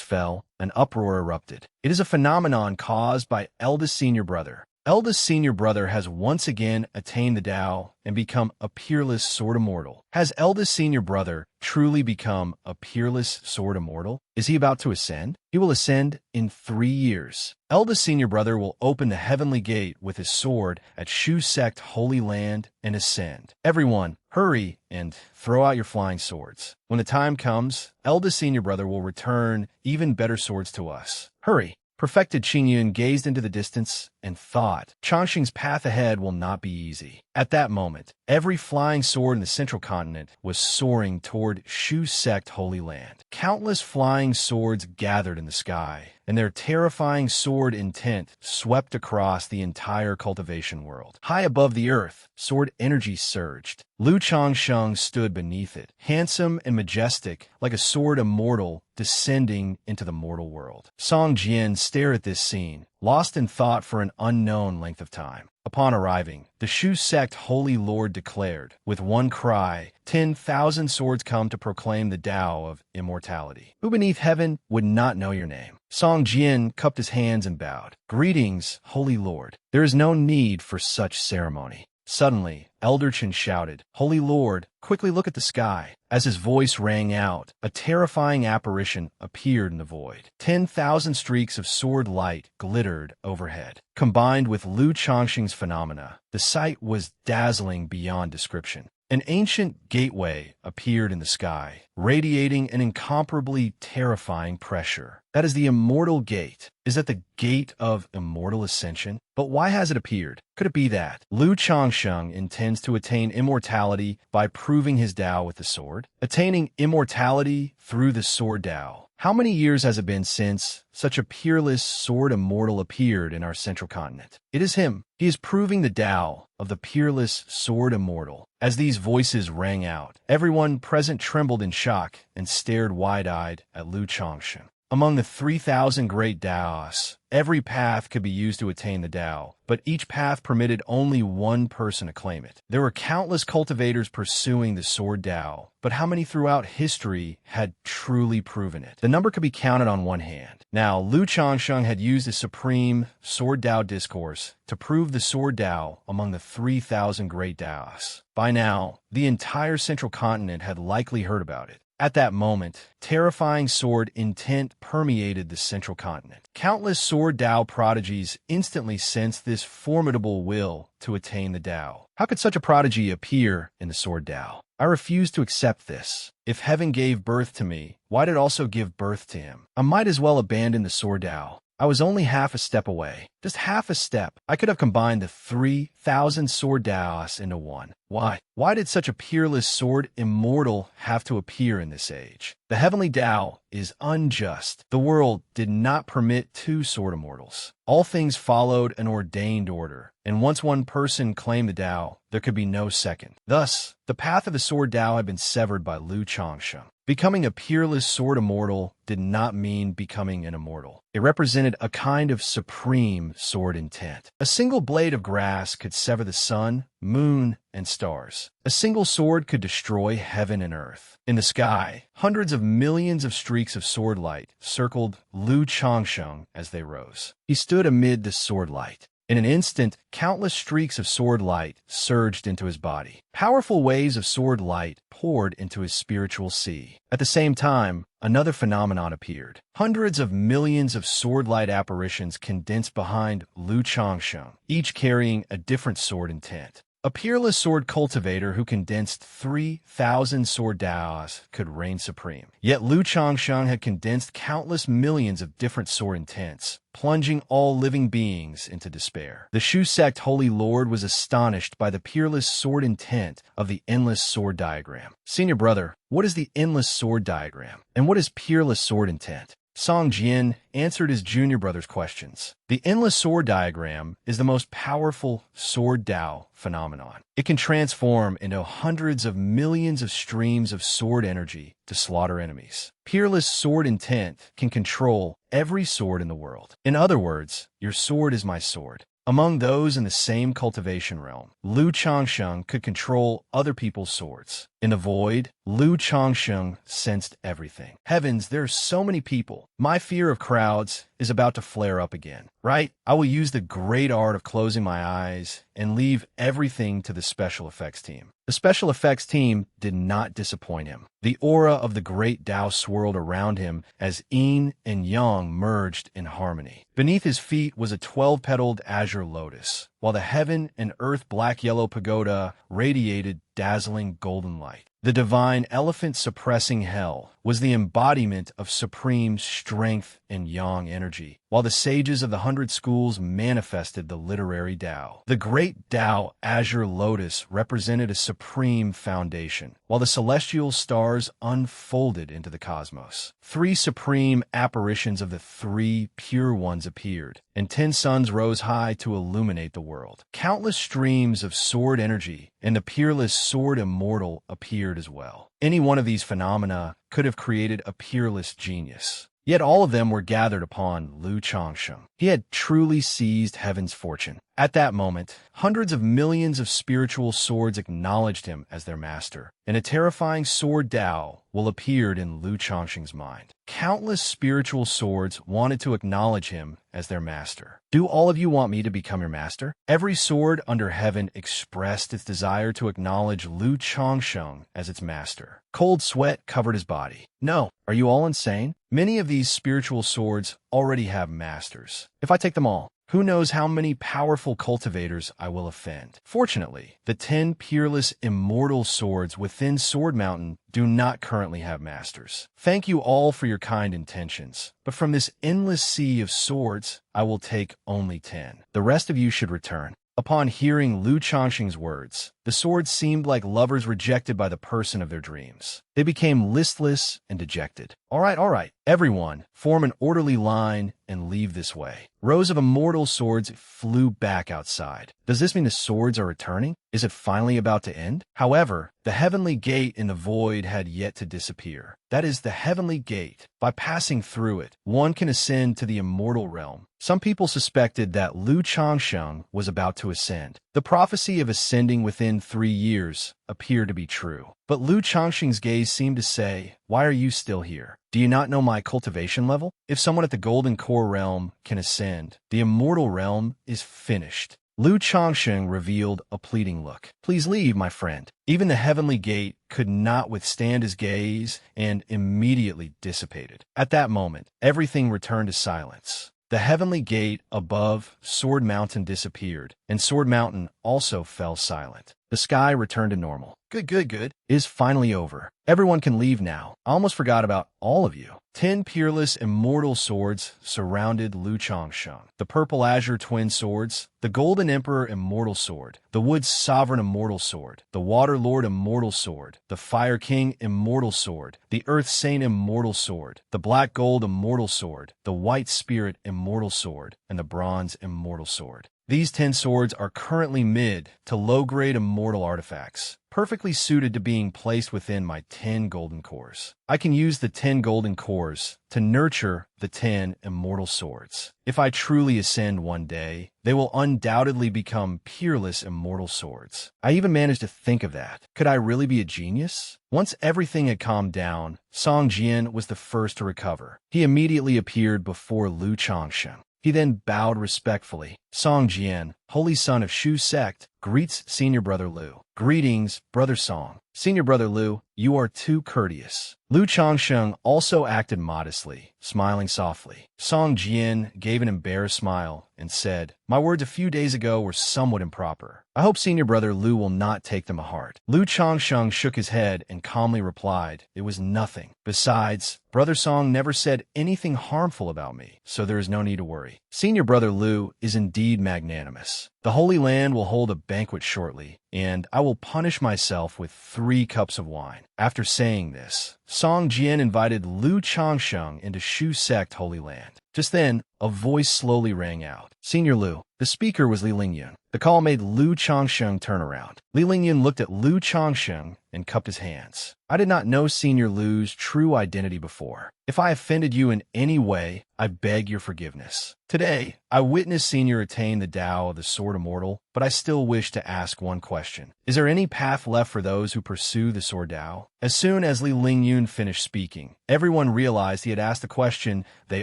fell, an uproar erupted. It is a phenomenon caused by eldest senior brother. Eldest senior brother has once again attained the Tao and become a peerless sword immortal. Has eldest senior brother truly become a peerless sword immortal? Is he about to ascend? He will ascend in 3 years. Eldest senior brother will open the heavenly gate with his sword at Shu Sect Holy Land and ascend. Everyone, hurry and throw out your flying swords. When the time comes, eldest senior brother will return even better swords to us. Hurry. Perfected Qingyun gazed into the distance and thought, Changxing's path ahead will not be easy. At that moment, every flying sword in the central continent was soaring toward Shu Sect Holy Land. Countless flying swords gathered in the sky, and their terrifying sword intent swept across the entire cultivation world. High above the earth, sword energy surged. Lu Changsheng stood beneath it, handsome and majestic, like a sword immortal descending into the mortal world. Song Jian stared at this scene, lost in thought for an unknown length of time. Upon arriving, the Shu Sect Holy Lord declared, with one cry, 10,000 swords come to proclaim the Tao of immortality. Who beneath heaven would not know your name? Song Jian cupped his hands and bowed. Greetings, Holy Lord. There is no need for such ceremony. Suddenly, Elder Chen shouted, Holy Lord, quickly look at the sky. As his voice rang out, a terrifying apparition appeared in the void. 10,000 streaks of sword light glittered overhead. Combined with Lu Changxing's phenomena, the sight was dazzling beyond description. An ancient gateway appeared in the sky, radiating an incomparably terrifying pressure. That is the immortal gate. Is that the gate of immortal ascension? But why has it appeared? Could it be that Lu Changsheng intends to attain immortality by proving his Tao with the sword? Attaining immortality through the sword Tao. How many years has it been since such a peerless sword immortal appeared in our central continent? It is him. He is proving the Tao of the peerless sword immortal. As these voices rang out, everyone present trembled in shock and stared wide-eyed at Lu Changsheng. Among the 3,000 great Taoists, every path could be used to attain the Tao, but each path permitted only one person to claim it. There were countless cultivators pursuing the sword Tao, but how many throughout history had truly proven it? The number could be counted on one hand. Now, Lu Changsheng had used the supreme sword Tao discourse to prove the sword Tao among the 3,000 great Taoists. By now, the entire central continent had likely heard about it. At that moment, terrifying sword intent permeated the central continent. Countless sword Tao prodigies instantly sensed this formidable will to attain the Tao. How could such a prodigy appear in the sword Tao? I refuse to accept this. If heaven gave birth to me, why did it also give birth to him? I might as well abandon the sword Tao. I was only half a step away. Just half a step. I could have combined the 3,000 sword Daos into one. Why? Why did such a peerless sword immortal have to appear in this age? The heavenly Tao is unjust. The world did not permit two sword immortals. All things followed an ordained order, and once one person claimed the Tao, there could be no second. Thus, the path of the sword Tao had been severed by Lu Changsheng. Becoming a peerless sword immortal did not mean becoming an immortal. It represented a kind of supreme sword intent. A single blade of grass could sever the sun, moon, and stars. A single sword could destroy heaven and earth. In the sky, hundreds of millions of streaks of sword light circled Lu Changsheng as they rose. He stood amid the sword light. In an instant, countless streaks of sword light surged into his body. Powerful waves of sword light poured into his spiritual sea. At the same time, another phenomenon appeared. Hundreds of millions of sword light apparitions condensed behind Lu Changsheng, each carrying a different sword intent. A peerless sword cultivator who condensed 3,000 sword Daos could reign supreme. Yet Lu Changsheng had condensed countless millions of different sword intents, plunging all living beings into despair. The Shu sect Holy Lord was astonished by the peerless sword intent of the endless sword diagram. Senior brother, what is the endless sword diagram? And what is peerless sword intent? Song Jian answered his junior brother's questions. The endless sword diagram is the most powerful sword Tao phenomenon. It can transform into hundreds of millions of streams of sword energy to slaughter enemies. Peerless sword intent can control every sword in the world. In other words, your sword is my sword. Among those in the same cultivation realm, Lu Changsheng could control other people's swords. In the void, Lu Changsheng sensed everything. Heavens, there are so many people. My fear of crowds is about to flare up again. Right? I will use the great art of closing my eyes and leave everything to the special effects team. The special effects team did not disappoint him. The aura of the great Tao swirled around him as yin and yang merged in harmony. Beneath his feet was a 12-petaled azure lotus, while the heaven and earth black-yellow pagoda radiated dazzling golden light. The divine elephant suppressing hell was the embodiment of supreme strength and yang energy, while the sages of the 100 schools manifested the literary Tao. The great Tao azure lotus represented a supreme foundation, while the celestial stars unfolded into the cosmos. 3 supreme apparitions of the 3 pure ones appeared, and 10 suns rose high to illuminate the world. Countless streams of sword energy and the peerless sword immortal appeared as well. Any one of these phenomena could have created a peerless genius. Yet all of them were gathered upon Lu Changsheng. He had truly seized heaven's fortune. At that moment, hundreds of millions of spiritual swords acknowledged him as their master, and a terrifying sword Tao will appeared in Lu Changsheng's mind. Countless spiritual swords wanted to acknowledge him as their master. Do all of you want me to become your master? Every sword under heaven expressed its desire to acknowledge Lu Changsheng as its master. Cold sweat covered his body. No, are you all insane? Many of these spiritual swords already have masters. If I take them all, who knows how many powerful cultivators I will offend? Fortunately, the 10 peerless immortal swords within Sword Mountain do not currently have masters. Thank you all for your kind intentions, but from this endless sea of swords, I will take only 10. The rest of you should return. Upon hearing Lu Changsheng's words, the swords seemed like lovers rejected by the person of their dreams. They became listless and dejected. All right, everyone, form an orderly line and leave this way. Rows of immortal swords flew back outside. Does this mean the swords are returning? Is it finally about to end? However, the heavenly gate in the void had yet to disappear. That is the heavenly gate. By passing through it, one can ascend to the immortal realm. Some people suspected that Lu Changsheng was about to ascend. The prophecy of ascending within 3 years appeared to be true. But Lu Changsheng's gaze seemed to say, "Why are you still here? Do you not know my cultivation level? If someone at the Golden Core realm can ascend, the immortal realm is finished." Lu Changsheng revealed a pleading look. "Please leave, my friend." Even the heavenly gate could not withstand his gaze and immediately dissipated. At that moment, everything returned to silence. The heavenly gate above Sword Mountain disappeared, and Sword Mountain also fell silent. The sky returned to normal. Good. It is finally over. Everyone can leave now. I almost forgot about all of you. 10 peerless immortal swords surrounded Lu Changsheng. The purple azure twin swords, the golden emperor immortal sword, the wood's sovereign immortal sword, the water lord immortal sword, the fire king immortal sword, the earth saint immortal sword, the black gold immortal sword, the white spirit immortal sword, and the bronze immortal sword. These 10 swords are currently mid to low-grade immortal artifacts, perfectly suited to being placed within my 10 golden cores. I can use the 10 golden cores to nurture the 10 immortal swords. If I truly ascend one day, they will undoubtedly become peerless immortal swords. I even managed to think of that. Could I really be a genius? Once everything had calmed down, Song Jian was the first to recover. He immediately appeared before Lu Changsheng. He then bowed respectfully. Song Jian, holy son of Shu sect, greets senior brother Lu. Greetings, brother Song. Senior brother Lu, you are too courteous. Lu Changsheng also acted modestly, smiling softly. Song Jian gave an embarrassed smile and said, my words a few days ago were somewhat improper. I hope senior brother Lu will not take them to heart. Lu Changsheng shook his head and calmly replied, it was nothing. Besides, brother Song never said anything harmful about me, so there is no need to worry. Senior brother Lu is indeed magnanimous. The Holy Land will hold a banquet shortly, and I will punish myself with 3 cups of wine. After saying this, Song Jian invited Lu Changsheng into Shu sect Holy Land. Just then, a voice slowly rang out. Senior Lu. The speaker was Li Lingyun. The call made Lu Changsheng turn around. Li Lingyun looked at Lu Changsheng and cupped his hands. I did not know Senior Lu's true identity before. If I offended you in any way, I beg your forgiveness. Today, I witnessed Senior attain the Tao of the Sword Immortal, but I still wish to ask one question. Is there any path left for those who pursue the Sword Tao? As soon as Li Lingyun finished speaking, everyone realized he had asked a question they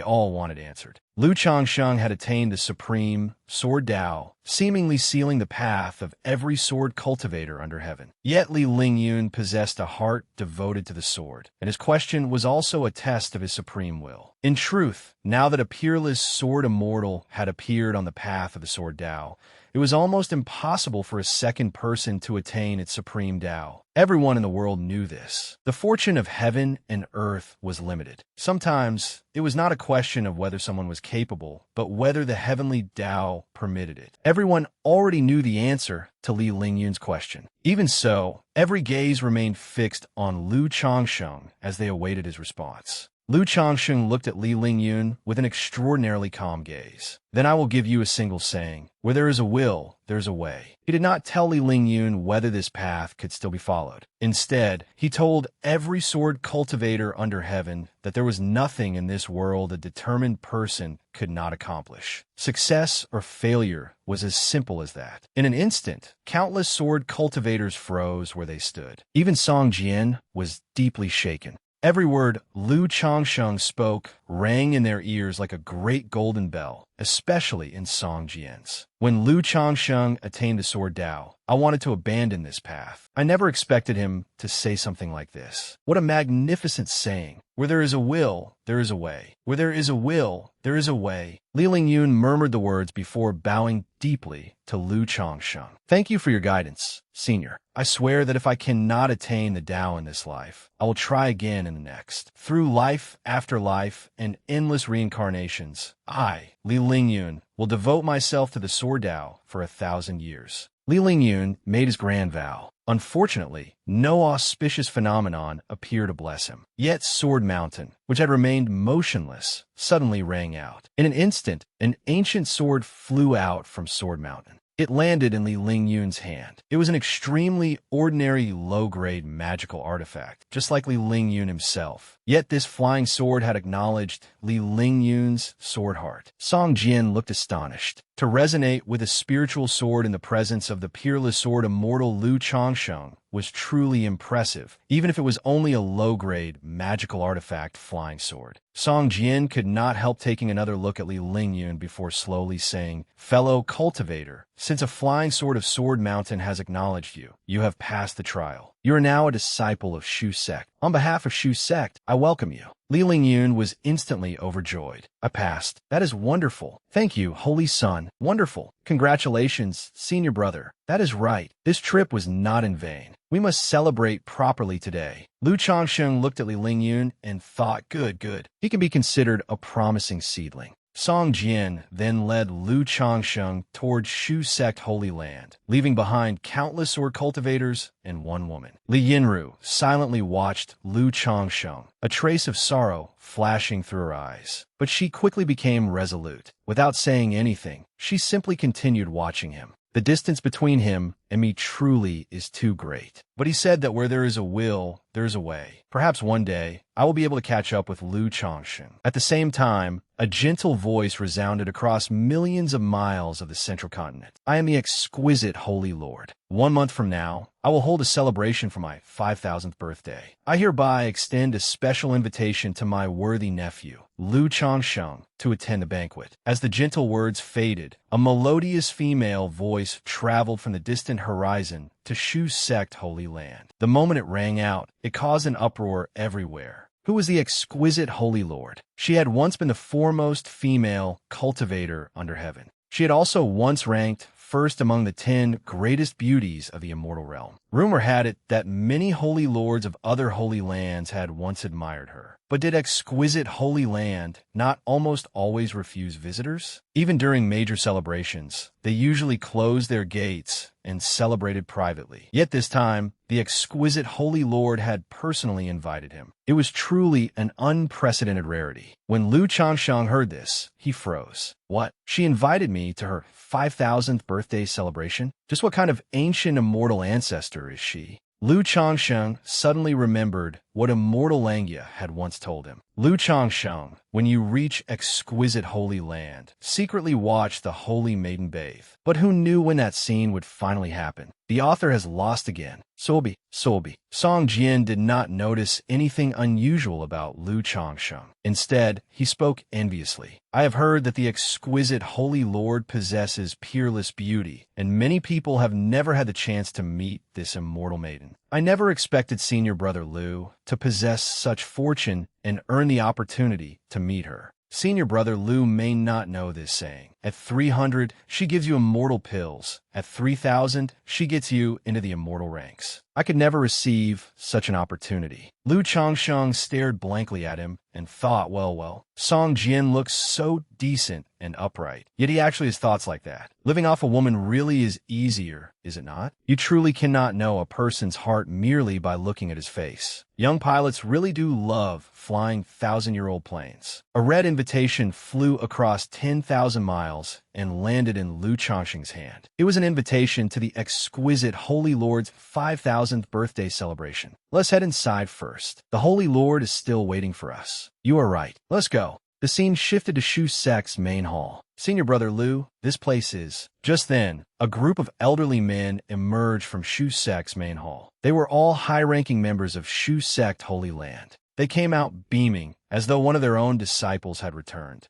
all wanted answered. Lu Changsheng had attained the supreme Sword Tao, seemingly sealing the path of every sword cultivator under heaven. Yet Li Lingyun possessed a heart devoted to the sword, and his question was also a test of his supreme will. In truth, now that a peerless sword immortal had appeared on the path of the Sword Tao, it was almost impossible for a second person to attain its supreme Tao. Everyone in the world knew this. The fortune of heaven and earth was limited. Sometimes, it was not a question of whether someone was capable, but whether the heavenly Tao permitted it. Everyone already knew the answer to Li Lingyun's question. Even so, every gaze remained fixed on Lu Changsheng as they awaited his response. Lu Changsheng looked at Li Lingyun with an extraordinarily calm gaze. Then I will give you a single saying. Where there is a will, there is a way. He did not tell Li Lingyun whether this path could still be followed. Instead, he told every sword cultivator under heaven that there was nothing in this world a determined person could not accomplish. Success or failure was as simple as that. In an instant, countless sword cultivators froze where they stood. Even Song Jian was deeply shaken. Every word Lu Changsheng spoke rang in their ears like a great golden bell, especially in Song Jian's. When Lu Changsheng attained the Sword Tao, I wanted to abandon this path. I never expected him to say something like this. What a magnificent saying. Where there is a will, there is a way. Where there is a will, there is a way. Li Lingyun murmured the words before bowing deeply to Lu Changsheng. Thank you for your guidance, Senior. I swear that if I cannot attain the Tao in this life, I will try again in the next. Through life after life and endless reincarnations, I, Li Lingyun, will devote myself to the Sword Tao for 1,000 years. Li Lingyun made his grand vow. Unfortunately, no auspicious phenomenon appeared to bless him. Yet Sword Mountain, which had remained motionless, suddenly rang out. In an instant, an ancient sword flew out from Sword Mountain. It landed in Li Lingyun's hand. It was an extremely ordinary low-grade magical artifact, just like Li Lingyun himself. Yet this flying sword had acknowledged Li Lingyun's sword heart. Song Jian looked astonished. To resonate with a spiritual sword in the presence of the peerless sword immortal Lu Changsheng was truly impressive, even if it was only a low-grade, magical artifact flying sword. Song Jian could not help taking another look at Li Lingyun before slowly saying, "Fellow cultivator, since a flying sword of Sword Mountain has acknowledged you, you have passed the trial. You are now a disciple of Shu sect. On behalf of Shu sect, I welcome you." Li Lingyun was instantly overjoyed. I passed. That is wonderful. Thank you, Holy Son. Wonderful. Congratulations, senior brother. That is right. This trip was not in vain. We must celebrate properly today. Lu Changsheng looked at Li Lingyun and thought, good. He can be considered a promising seedling. Song Jian then led Lu Changsheng toward Shu Sect Holy Land, leaving behind countless sword cultivators and one woman. Li Yinru silently watched Lu Changsheng, a trace of sorrow flashing through her eyes. But she quickly became resolute. Without saying anything, she simply continued watching him. The distance between him and me truly is too great. But he said that where there is a will, there is a way. Perhaps one day, I will be able to catch up with Lu Changsheng. At the same time, a gentle voice resounded across millions of miles of the central continent. I am the exquisite Holy Lord. 1 month from now, I will hold a celebration for my 5,000th birthday. I hereby extend a special invitation to my worthy nephew, Lu Changsheng, to attend the banquet. As the gentle words faded, a melodious female voice traveled from the distant horizon to Shu Sect Holy Land. The moment it rang out, it caused an uproar everywhere. Who was the exquisite Holy Lord? She had once been the foremost female cultivator under heaven. She had also once ranked first among the 10 greatest beauties of the immortal realm. Rumor had it that many holy lords of other holy lands had once admired her. But did exquisite Holy Land not almost always refuse visitors? Even during major celebrations, they usually closed their gates and celebrated privately. Yet this time, the exquisite Holy Lord had personally invited him. It was truly an unprecedented rarity. When Lu Changsheng heard this, he froze. What? She invited me to her 5,000th birthday celebration? Just what kind of ancient immortal ancestor is she? Lu Changsheng suddenly remembered what immortal Langya had once told him. Lu Changsheng, when you reach exquisite Holy Land, secretly watch the holy maiden bathe. But who knew when that scene would finally happen? The author has lost again. Sobi. Song Jian did not notice anything unusual about Lu Changsheng. Instead, he spoke enviously. I have heard that the exquisite Holy Lord possesses peerless beauty, and many people have never had the chance to meet this immortal maiden. I never expected senior brother Lu to possess such fortune and earn the opportunity to meet her. Senior brother Lu may not know this saying. At 300, she gives you immortal pills. At 3,000, she gets you into the immortal ranks. I could never receive such an opportunity. Lu Changsheng stared blankly at him and thought, well, Song Jian looks so decent and upright. Yet he actually has thoughts like that. Living off a woman really is easier, is it not? You truly cannot know a person's heart merely by looking at his face. Young pilots really do love flying 1,000-year-old planes. A red invitation flew across 10,000 miles and landed in Lu Changsheng's hand. It was an invitation to the exquisite Holy Lord's 5,000th birthday celebration. Let's head inside first. The Holy Lord is still waiting for us. You are right. Let's go. The scene shifted to Shu Sect's main hall. Senior brother Lu, this place is. Just then, a group of elderly men emerged from Shu Sect's main hall. They were all high-ranking members of Shu Sect Holy Land. They came out beaming, as though one of their own disciples had returned.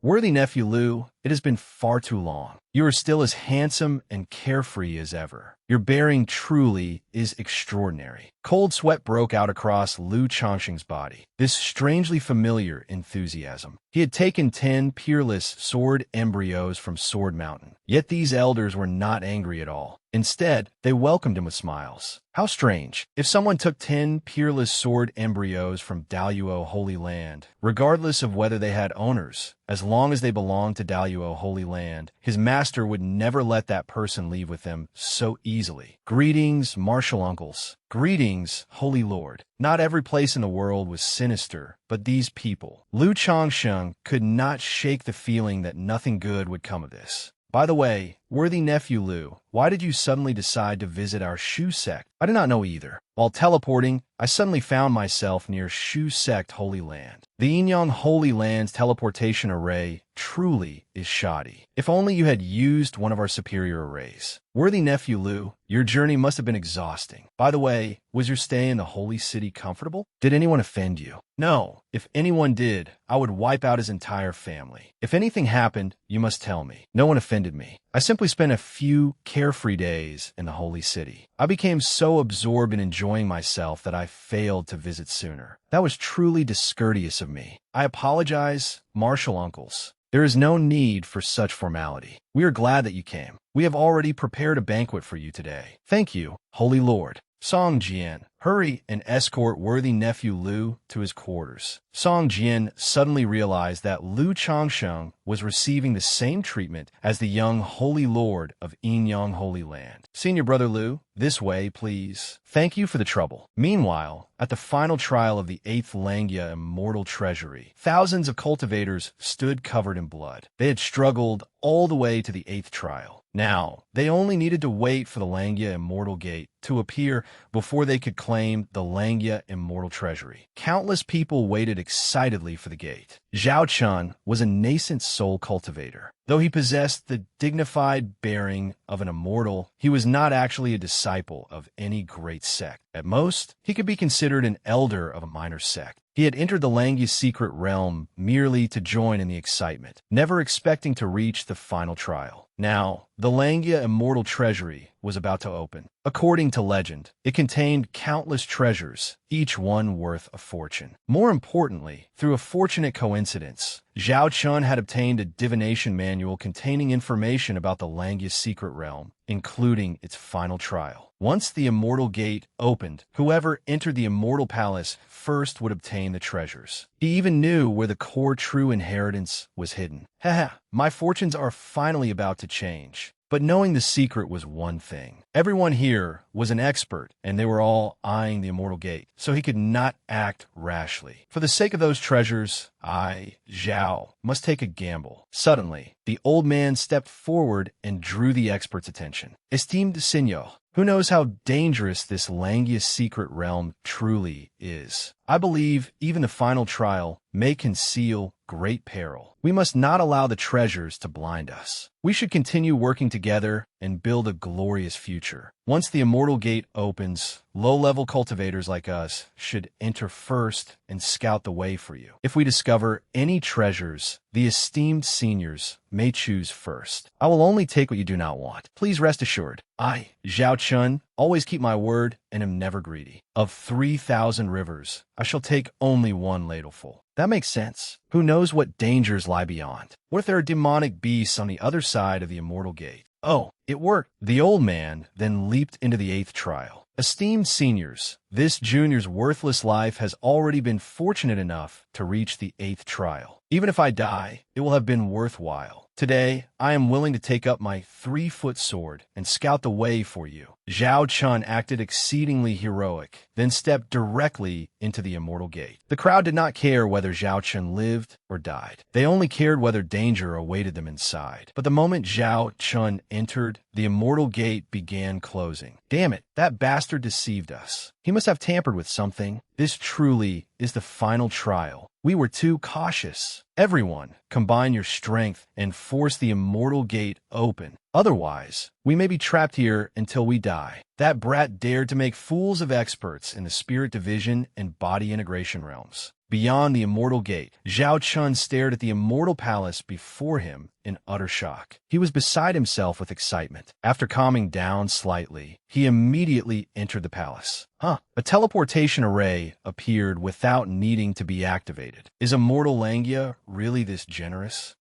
Worthy nephew Lu, it has been far too long. You are still as handsome and carefree as ever. Your bearing truly is extraordinary. Cold sweat broke out across Lu Changsheng's body. This strangely familiar enthusiasm. He had taken 10 peerless sword embryos from Sword Mountain. Yet these elders were not angry at all. Instead, they welcomed him with smiles. How strange. If someone took 10 peerless sword embryos from Daluo Holy Land, regardless of whether they had owners, as long as they belonged to Daluo Holy Land, his master would never let that person leave with them so easily. Greetings, martial uncles. Greetings, Holy Lord. Not every place in the world was sinister, but these people. Lu Changsheng could not shake the feeling that nothing good would come of this. By the way, worthy nephew Lu, why did you suddenly decide to visit our Shu Sect? I do not know either. While teleporting, I suddenly found myself near Shu Sect Holy Land. The Yinyang Holy Land's teleportation array truly is shoddy. If only you had used one of our superior arrays. Worthy nephew Lu, your journey must have been exhausting. By the way, was your stay in the holy city comfortable? Did anyone offend you? No. If anyone did, I would wipe out his entire family. If anything happened, you must tell me. No one offended me. I simply spent a few carefree days in the holy city. I became so absorbed in enjoying myself that I failed to visit sooner. That was truly discourteous of me. I apologize, martial uncles. There is no need for such formality. We are glad that you came. We have already prepared a banquet for you today. Thank you, Holy Lord. Song Jian, hurry and escort worthy nephew Lu to his quarters. Song Jian suddenly realized that Lu Changsheng was receiving the same treatment as the young Holy Lord of Yinyang Holy Land. Senior brother Lu, this way, please. Thank you for the trouble. Meanwhile, at the final trial of the 8th Langya Immortal Treasury, thousands of cultivators stood covered in blood. They had struggled all the way to the 8th trial. Now, they only needed to wait for the Langya Immortal Gate to appear before they could claim the Langya Immortal Treasury. Countless people waited excitedly for the gate. Zhao Chun was a nascent soul cultivator. Though he possessed the dignified bearing of an immortal, he was not actually a disciple of any great sect. At most, he could be considered an elder of a minor sect. He had entered the Langya secret realm merely to join in the excitement, never expecting to reach the final trial. Now, the Langya Immortal Treasury was about to open. According to legend, it contained countless treasures, each one worth a fortune. More importantly, through a fortunate coincidence, Zhao Chun had obtained a divination manual containing information about the Langya secret realm, including its final trial. Once the Immortal Gate opened, whoever entered the Immortal Palace first would obtain the treasures. He even knew where the core true inheritance was hidden. Haha, my fortunes are finally about to change. But knowing the secret was one thing. Everyone here was an expert, and they were all eyeing the Immortal Gate, so he could not act rashly. For the sake of those treasures, I, Zhao, must take a gamble. Suddenly, the old man stepped forward and drew the expert's attention. Esteemed Senor, who knows how dangerous this Langya secret realm truly is? I believe even the final trial may conceal great peril. We must not allow the treasures to blind us. We should continue working together and build a glorious future. Once the Immortal Gate opens, low-level cultivators like us should enter first and scout the way for you. If we discover any treasures, the esteemed seniors may choose first. I will only take what you do not want. Please rest assured, I, Zhao Chun, always keep my word and am never greedy. Of 3,000 rivers, I shall take only one ladleful. That makes sense. Who knows what dangers lie beyond? What if there are demonic beasts on the other side of the Immortal Gate? Oh, it worked. The old man then leaped into the 8th trial. Esteemed seniors, this junior's worthless life has already been fortunate enough to reach the 8th trial. Even if I die, it will have been worthwhile. Today, I am willing to take up my 3-foot sword and scout the way for you. Zhao Chun acted exceedingly heroic, then stepped directly into the Immortal Gate. The crowd did not care whether Zhao Chun lived or died. They only cared whether danger awaited them inside. But the moment Zhao Chun entered, the Immortal Gate began closing. Damn it, that bastard deceived us. He must have tampered with something. This truly is the final trial. We were too cautious. Everyone, combine your strength and force the Immortal Gate open. Otherwise, we may be trapped here until we die. That brat dared to make fools of experts in the spirit division and body integration realms. Beyond the Immortal Gate, Zhao Chun stared at the Immortal Palace before him in utter shock. He was beside himself with excitement. After calming down slightly, he immediately entered the palace. A teleportation array appeared without needing to be activated. Is Immortal Langya really this generous?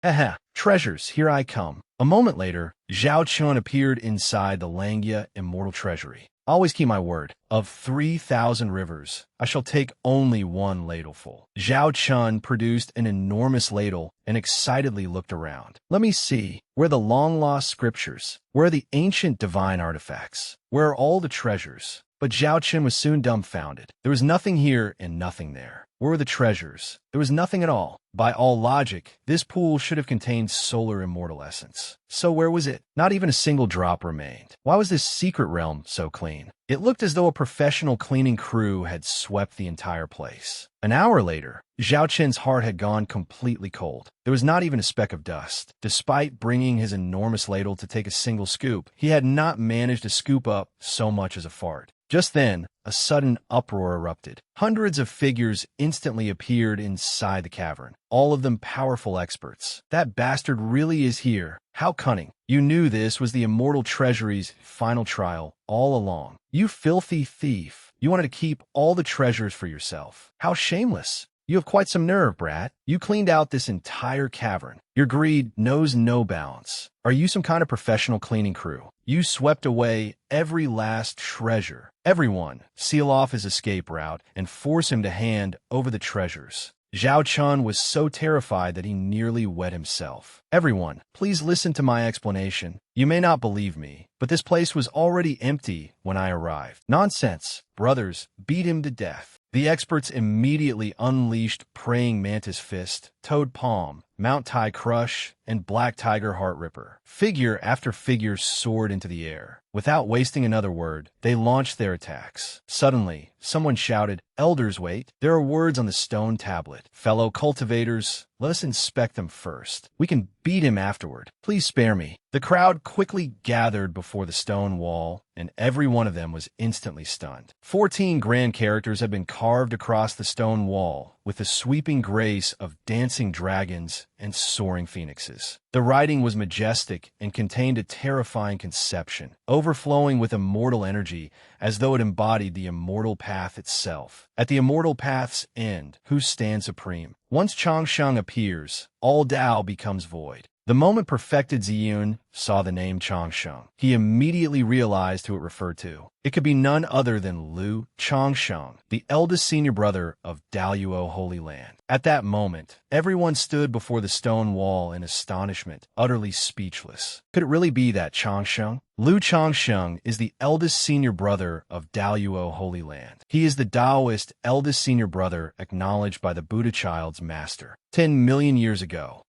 Treasures, here I come. A moment later, Zhao Chun appeared inside the Langya Immortal Treasury. Always keep my word. Of 3,000 rivers, I shall take only one ladleful. Zhao Chun produced an enormous ladle and excitedly looked around. Let me see. Where are the long-lost scriptures? Where are the ancient divine artifacts? Where are all the treasures? But Zhao Chun was soon dumbfounded. There was nothing here and nothing there. Where were the treasures? There was nothing at all. By all logic, this pool should have contained solar immortal essence. So where was it? Not even a single drop remained. Why was this secret realm so clean? It looked as though a professional cleaning crew had swept the entire place. An hour later, Zhao Qin's heart had gone completely cold. There was not even a speck of dust. Despite bringing his enormous ladle to take a single scoop, he had not managed to scoop up so much as a fart. Just then, a sudden uproar erupted. Hundreds of figures instantly appeared inside the cavern, all of them powerful experts. That bastard really is here. How cunning. You knew this was the immortal treasury's final trial all along. You filthy thief. You wanted to keep all the treasures for yourself. How shameless. You have quite some nerve, brat. You cleaned out this entire cavern. Your greed knows no bounds. Are you some kind of professional cleaning crew? You swept away every last treasure. Everyone, seal off his escape route and force him to hand over the treasures. Zhao Chun was so terrified that he nearly wet himself. Everyone, please listen to my explanation. You may not believe me, but this place was already empty when I arrived. Nonsense. Brothers, beat him to death. The experts immediately unleashed Praying Mantis Fist, Toad Palm, Mount Tai Crush, and Black Tiger Heart Ripper. Figure after figure soared into the air. Without wasting another word, they launched their attacks. Suddenly, someone shouted, "Elders, wait. There are words on the stone tablet. Fellow cultivators, let us inspect them first. We can beat him afterward. Please spare me." The crowd quickly gathered before the stone wall, and every one of them was instantly stunned. 14 grand characters had been carved across the stone wall, with the sweeping grace of dancing dragons and soaring phoenixes. The writing was majestic and contained a terrifying conception, overflowing with immortal energy as though it embodied the immortal path itself. At the immortal path's end, who stands supreme? Once Changsheng appears, all Tao becomes void. The moment perfected Ziyun saw the name Changsheng, he immediately realized who it referred to. It could be none other than Liu Changsheng, the eldest senior brother of Daluo Holy Land. At that moment, everyone stood before the stone wall in astonishment, utterly speechless. Could it really be that Changsheng? Liu Changsheng is the eldest senior brother of Daluo Holy Land. He is the Taoist eldest senior brother acknowledged by the Buddha child's master. 10 million years ago,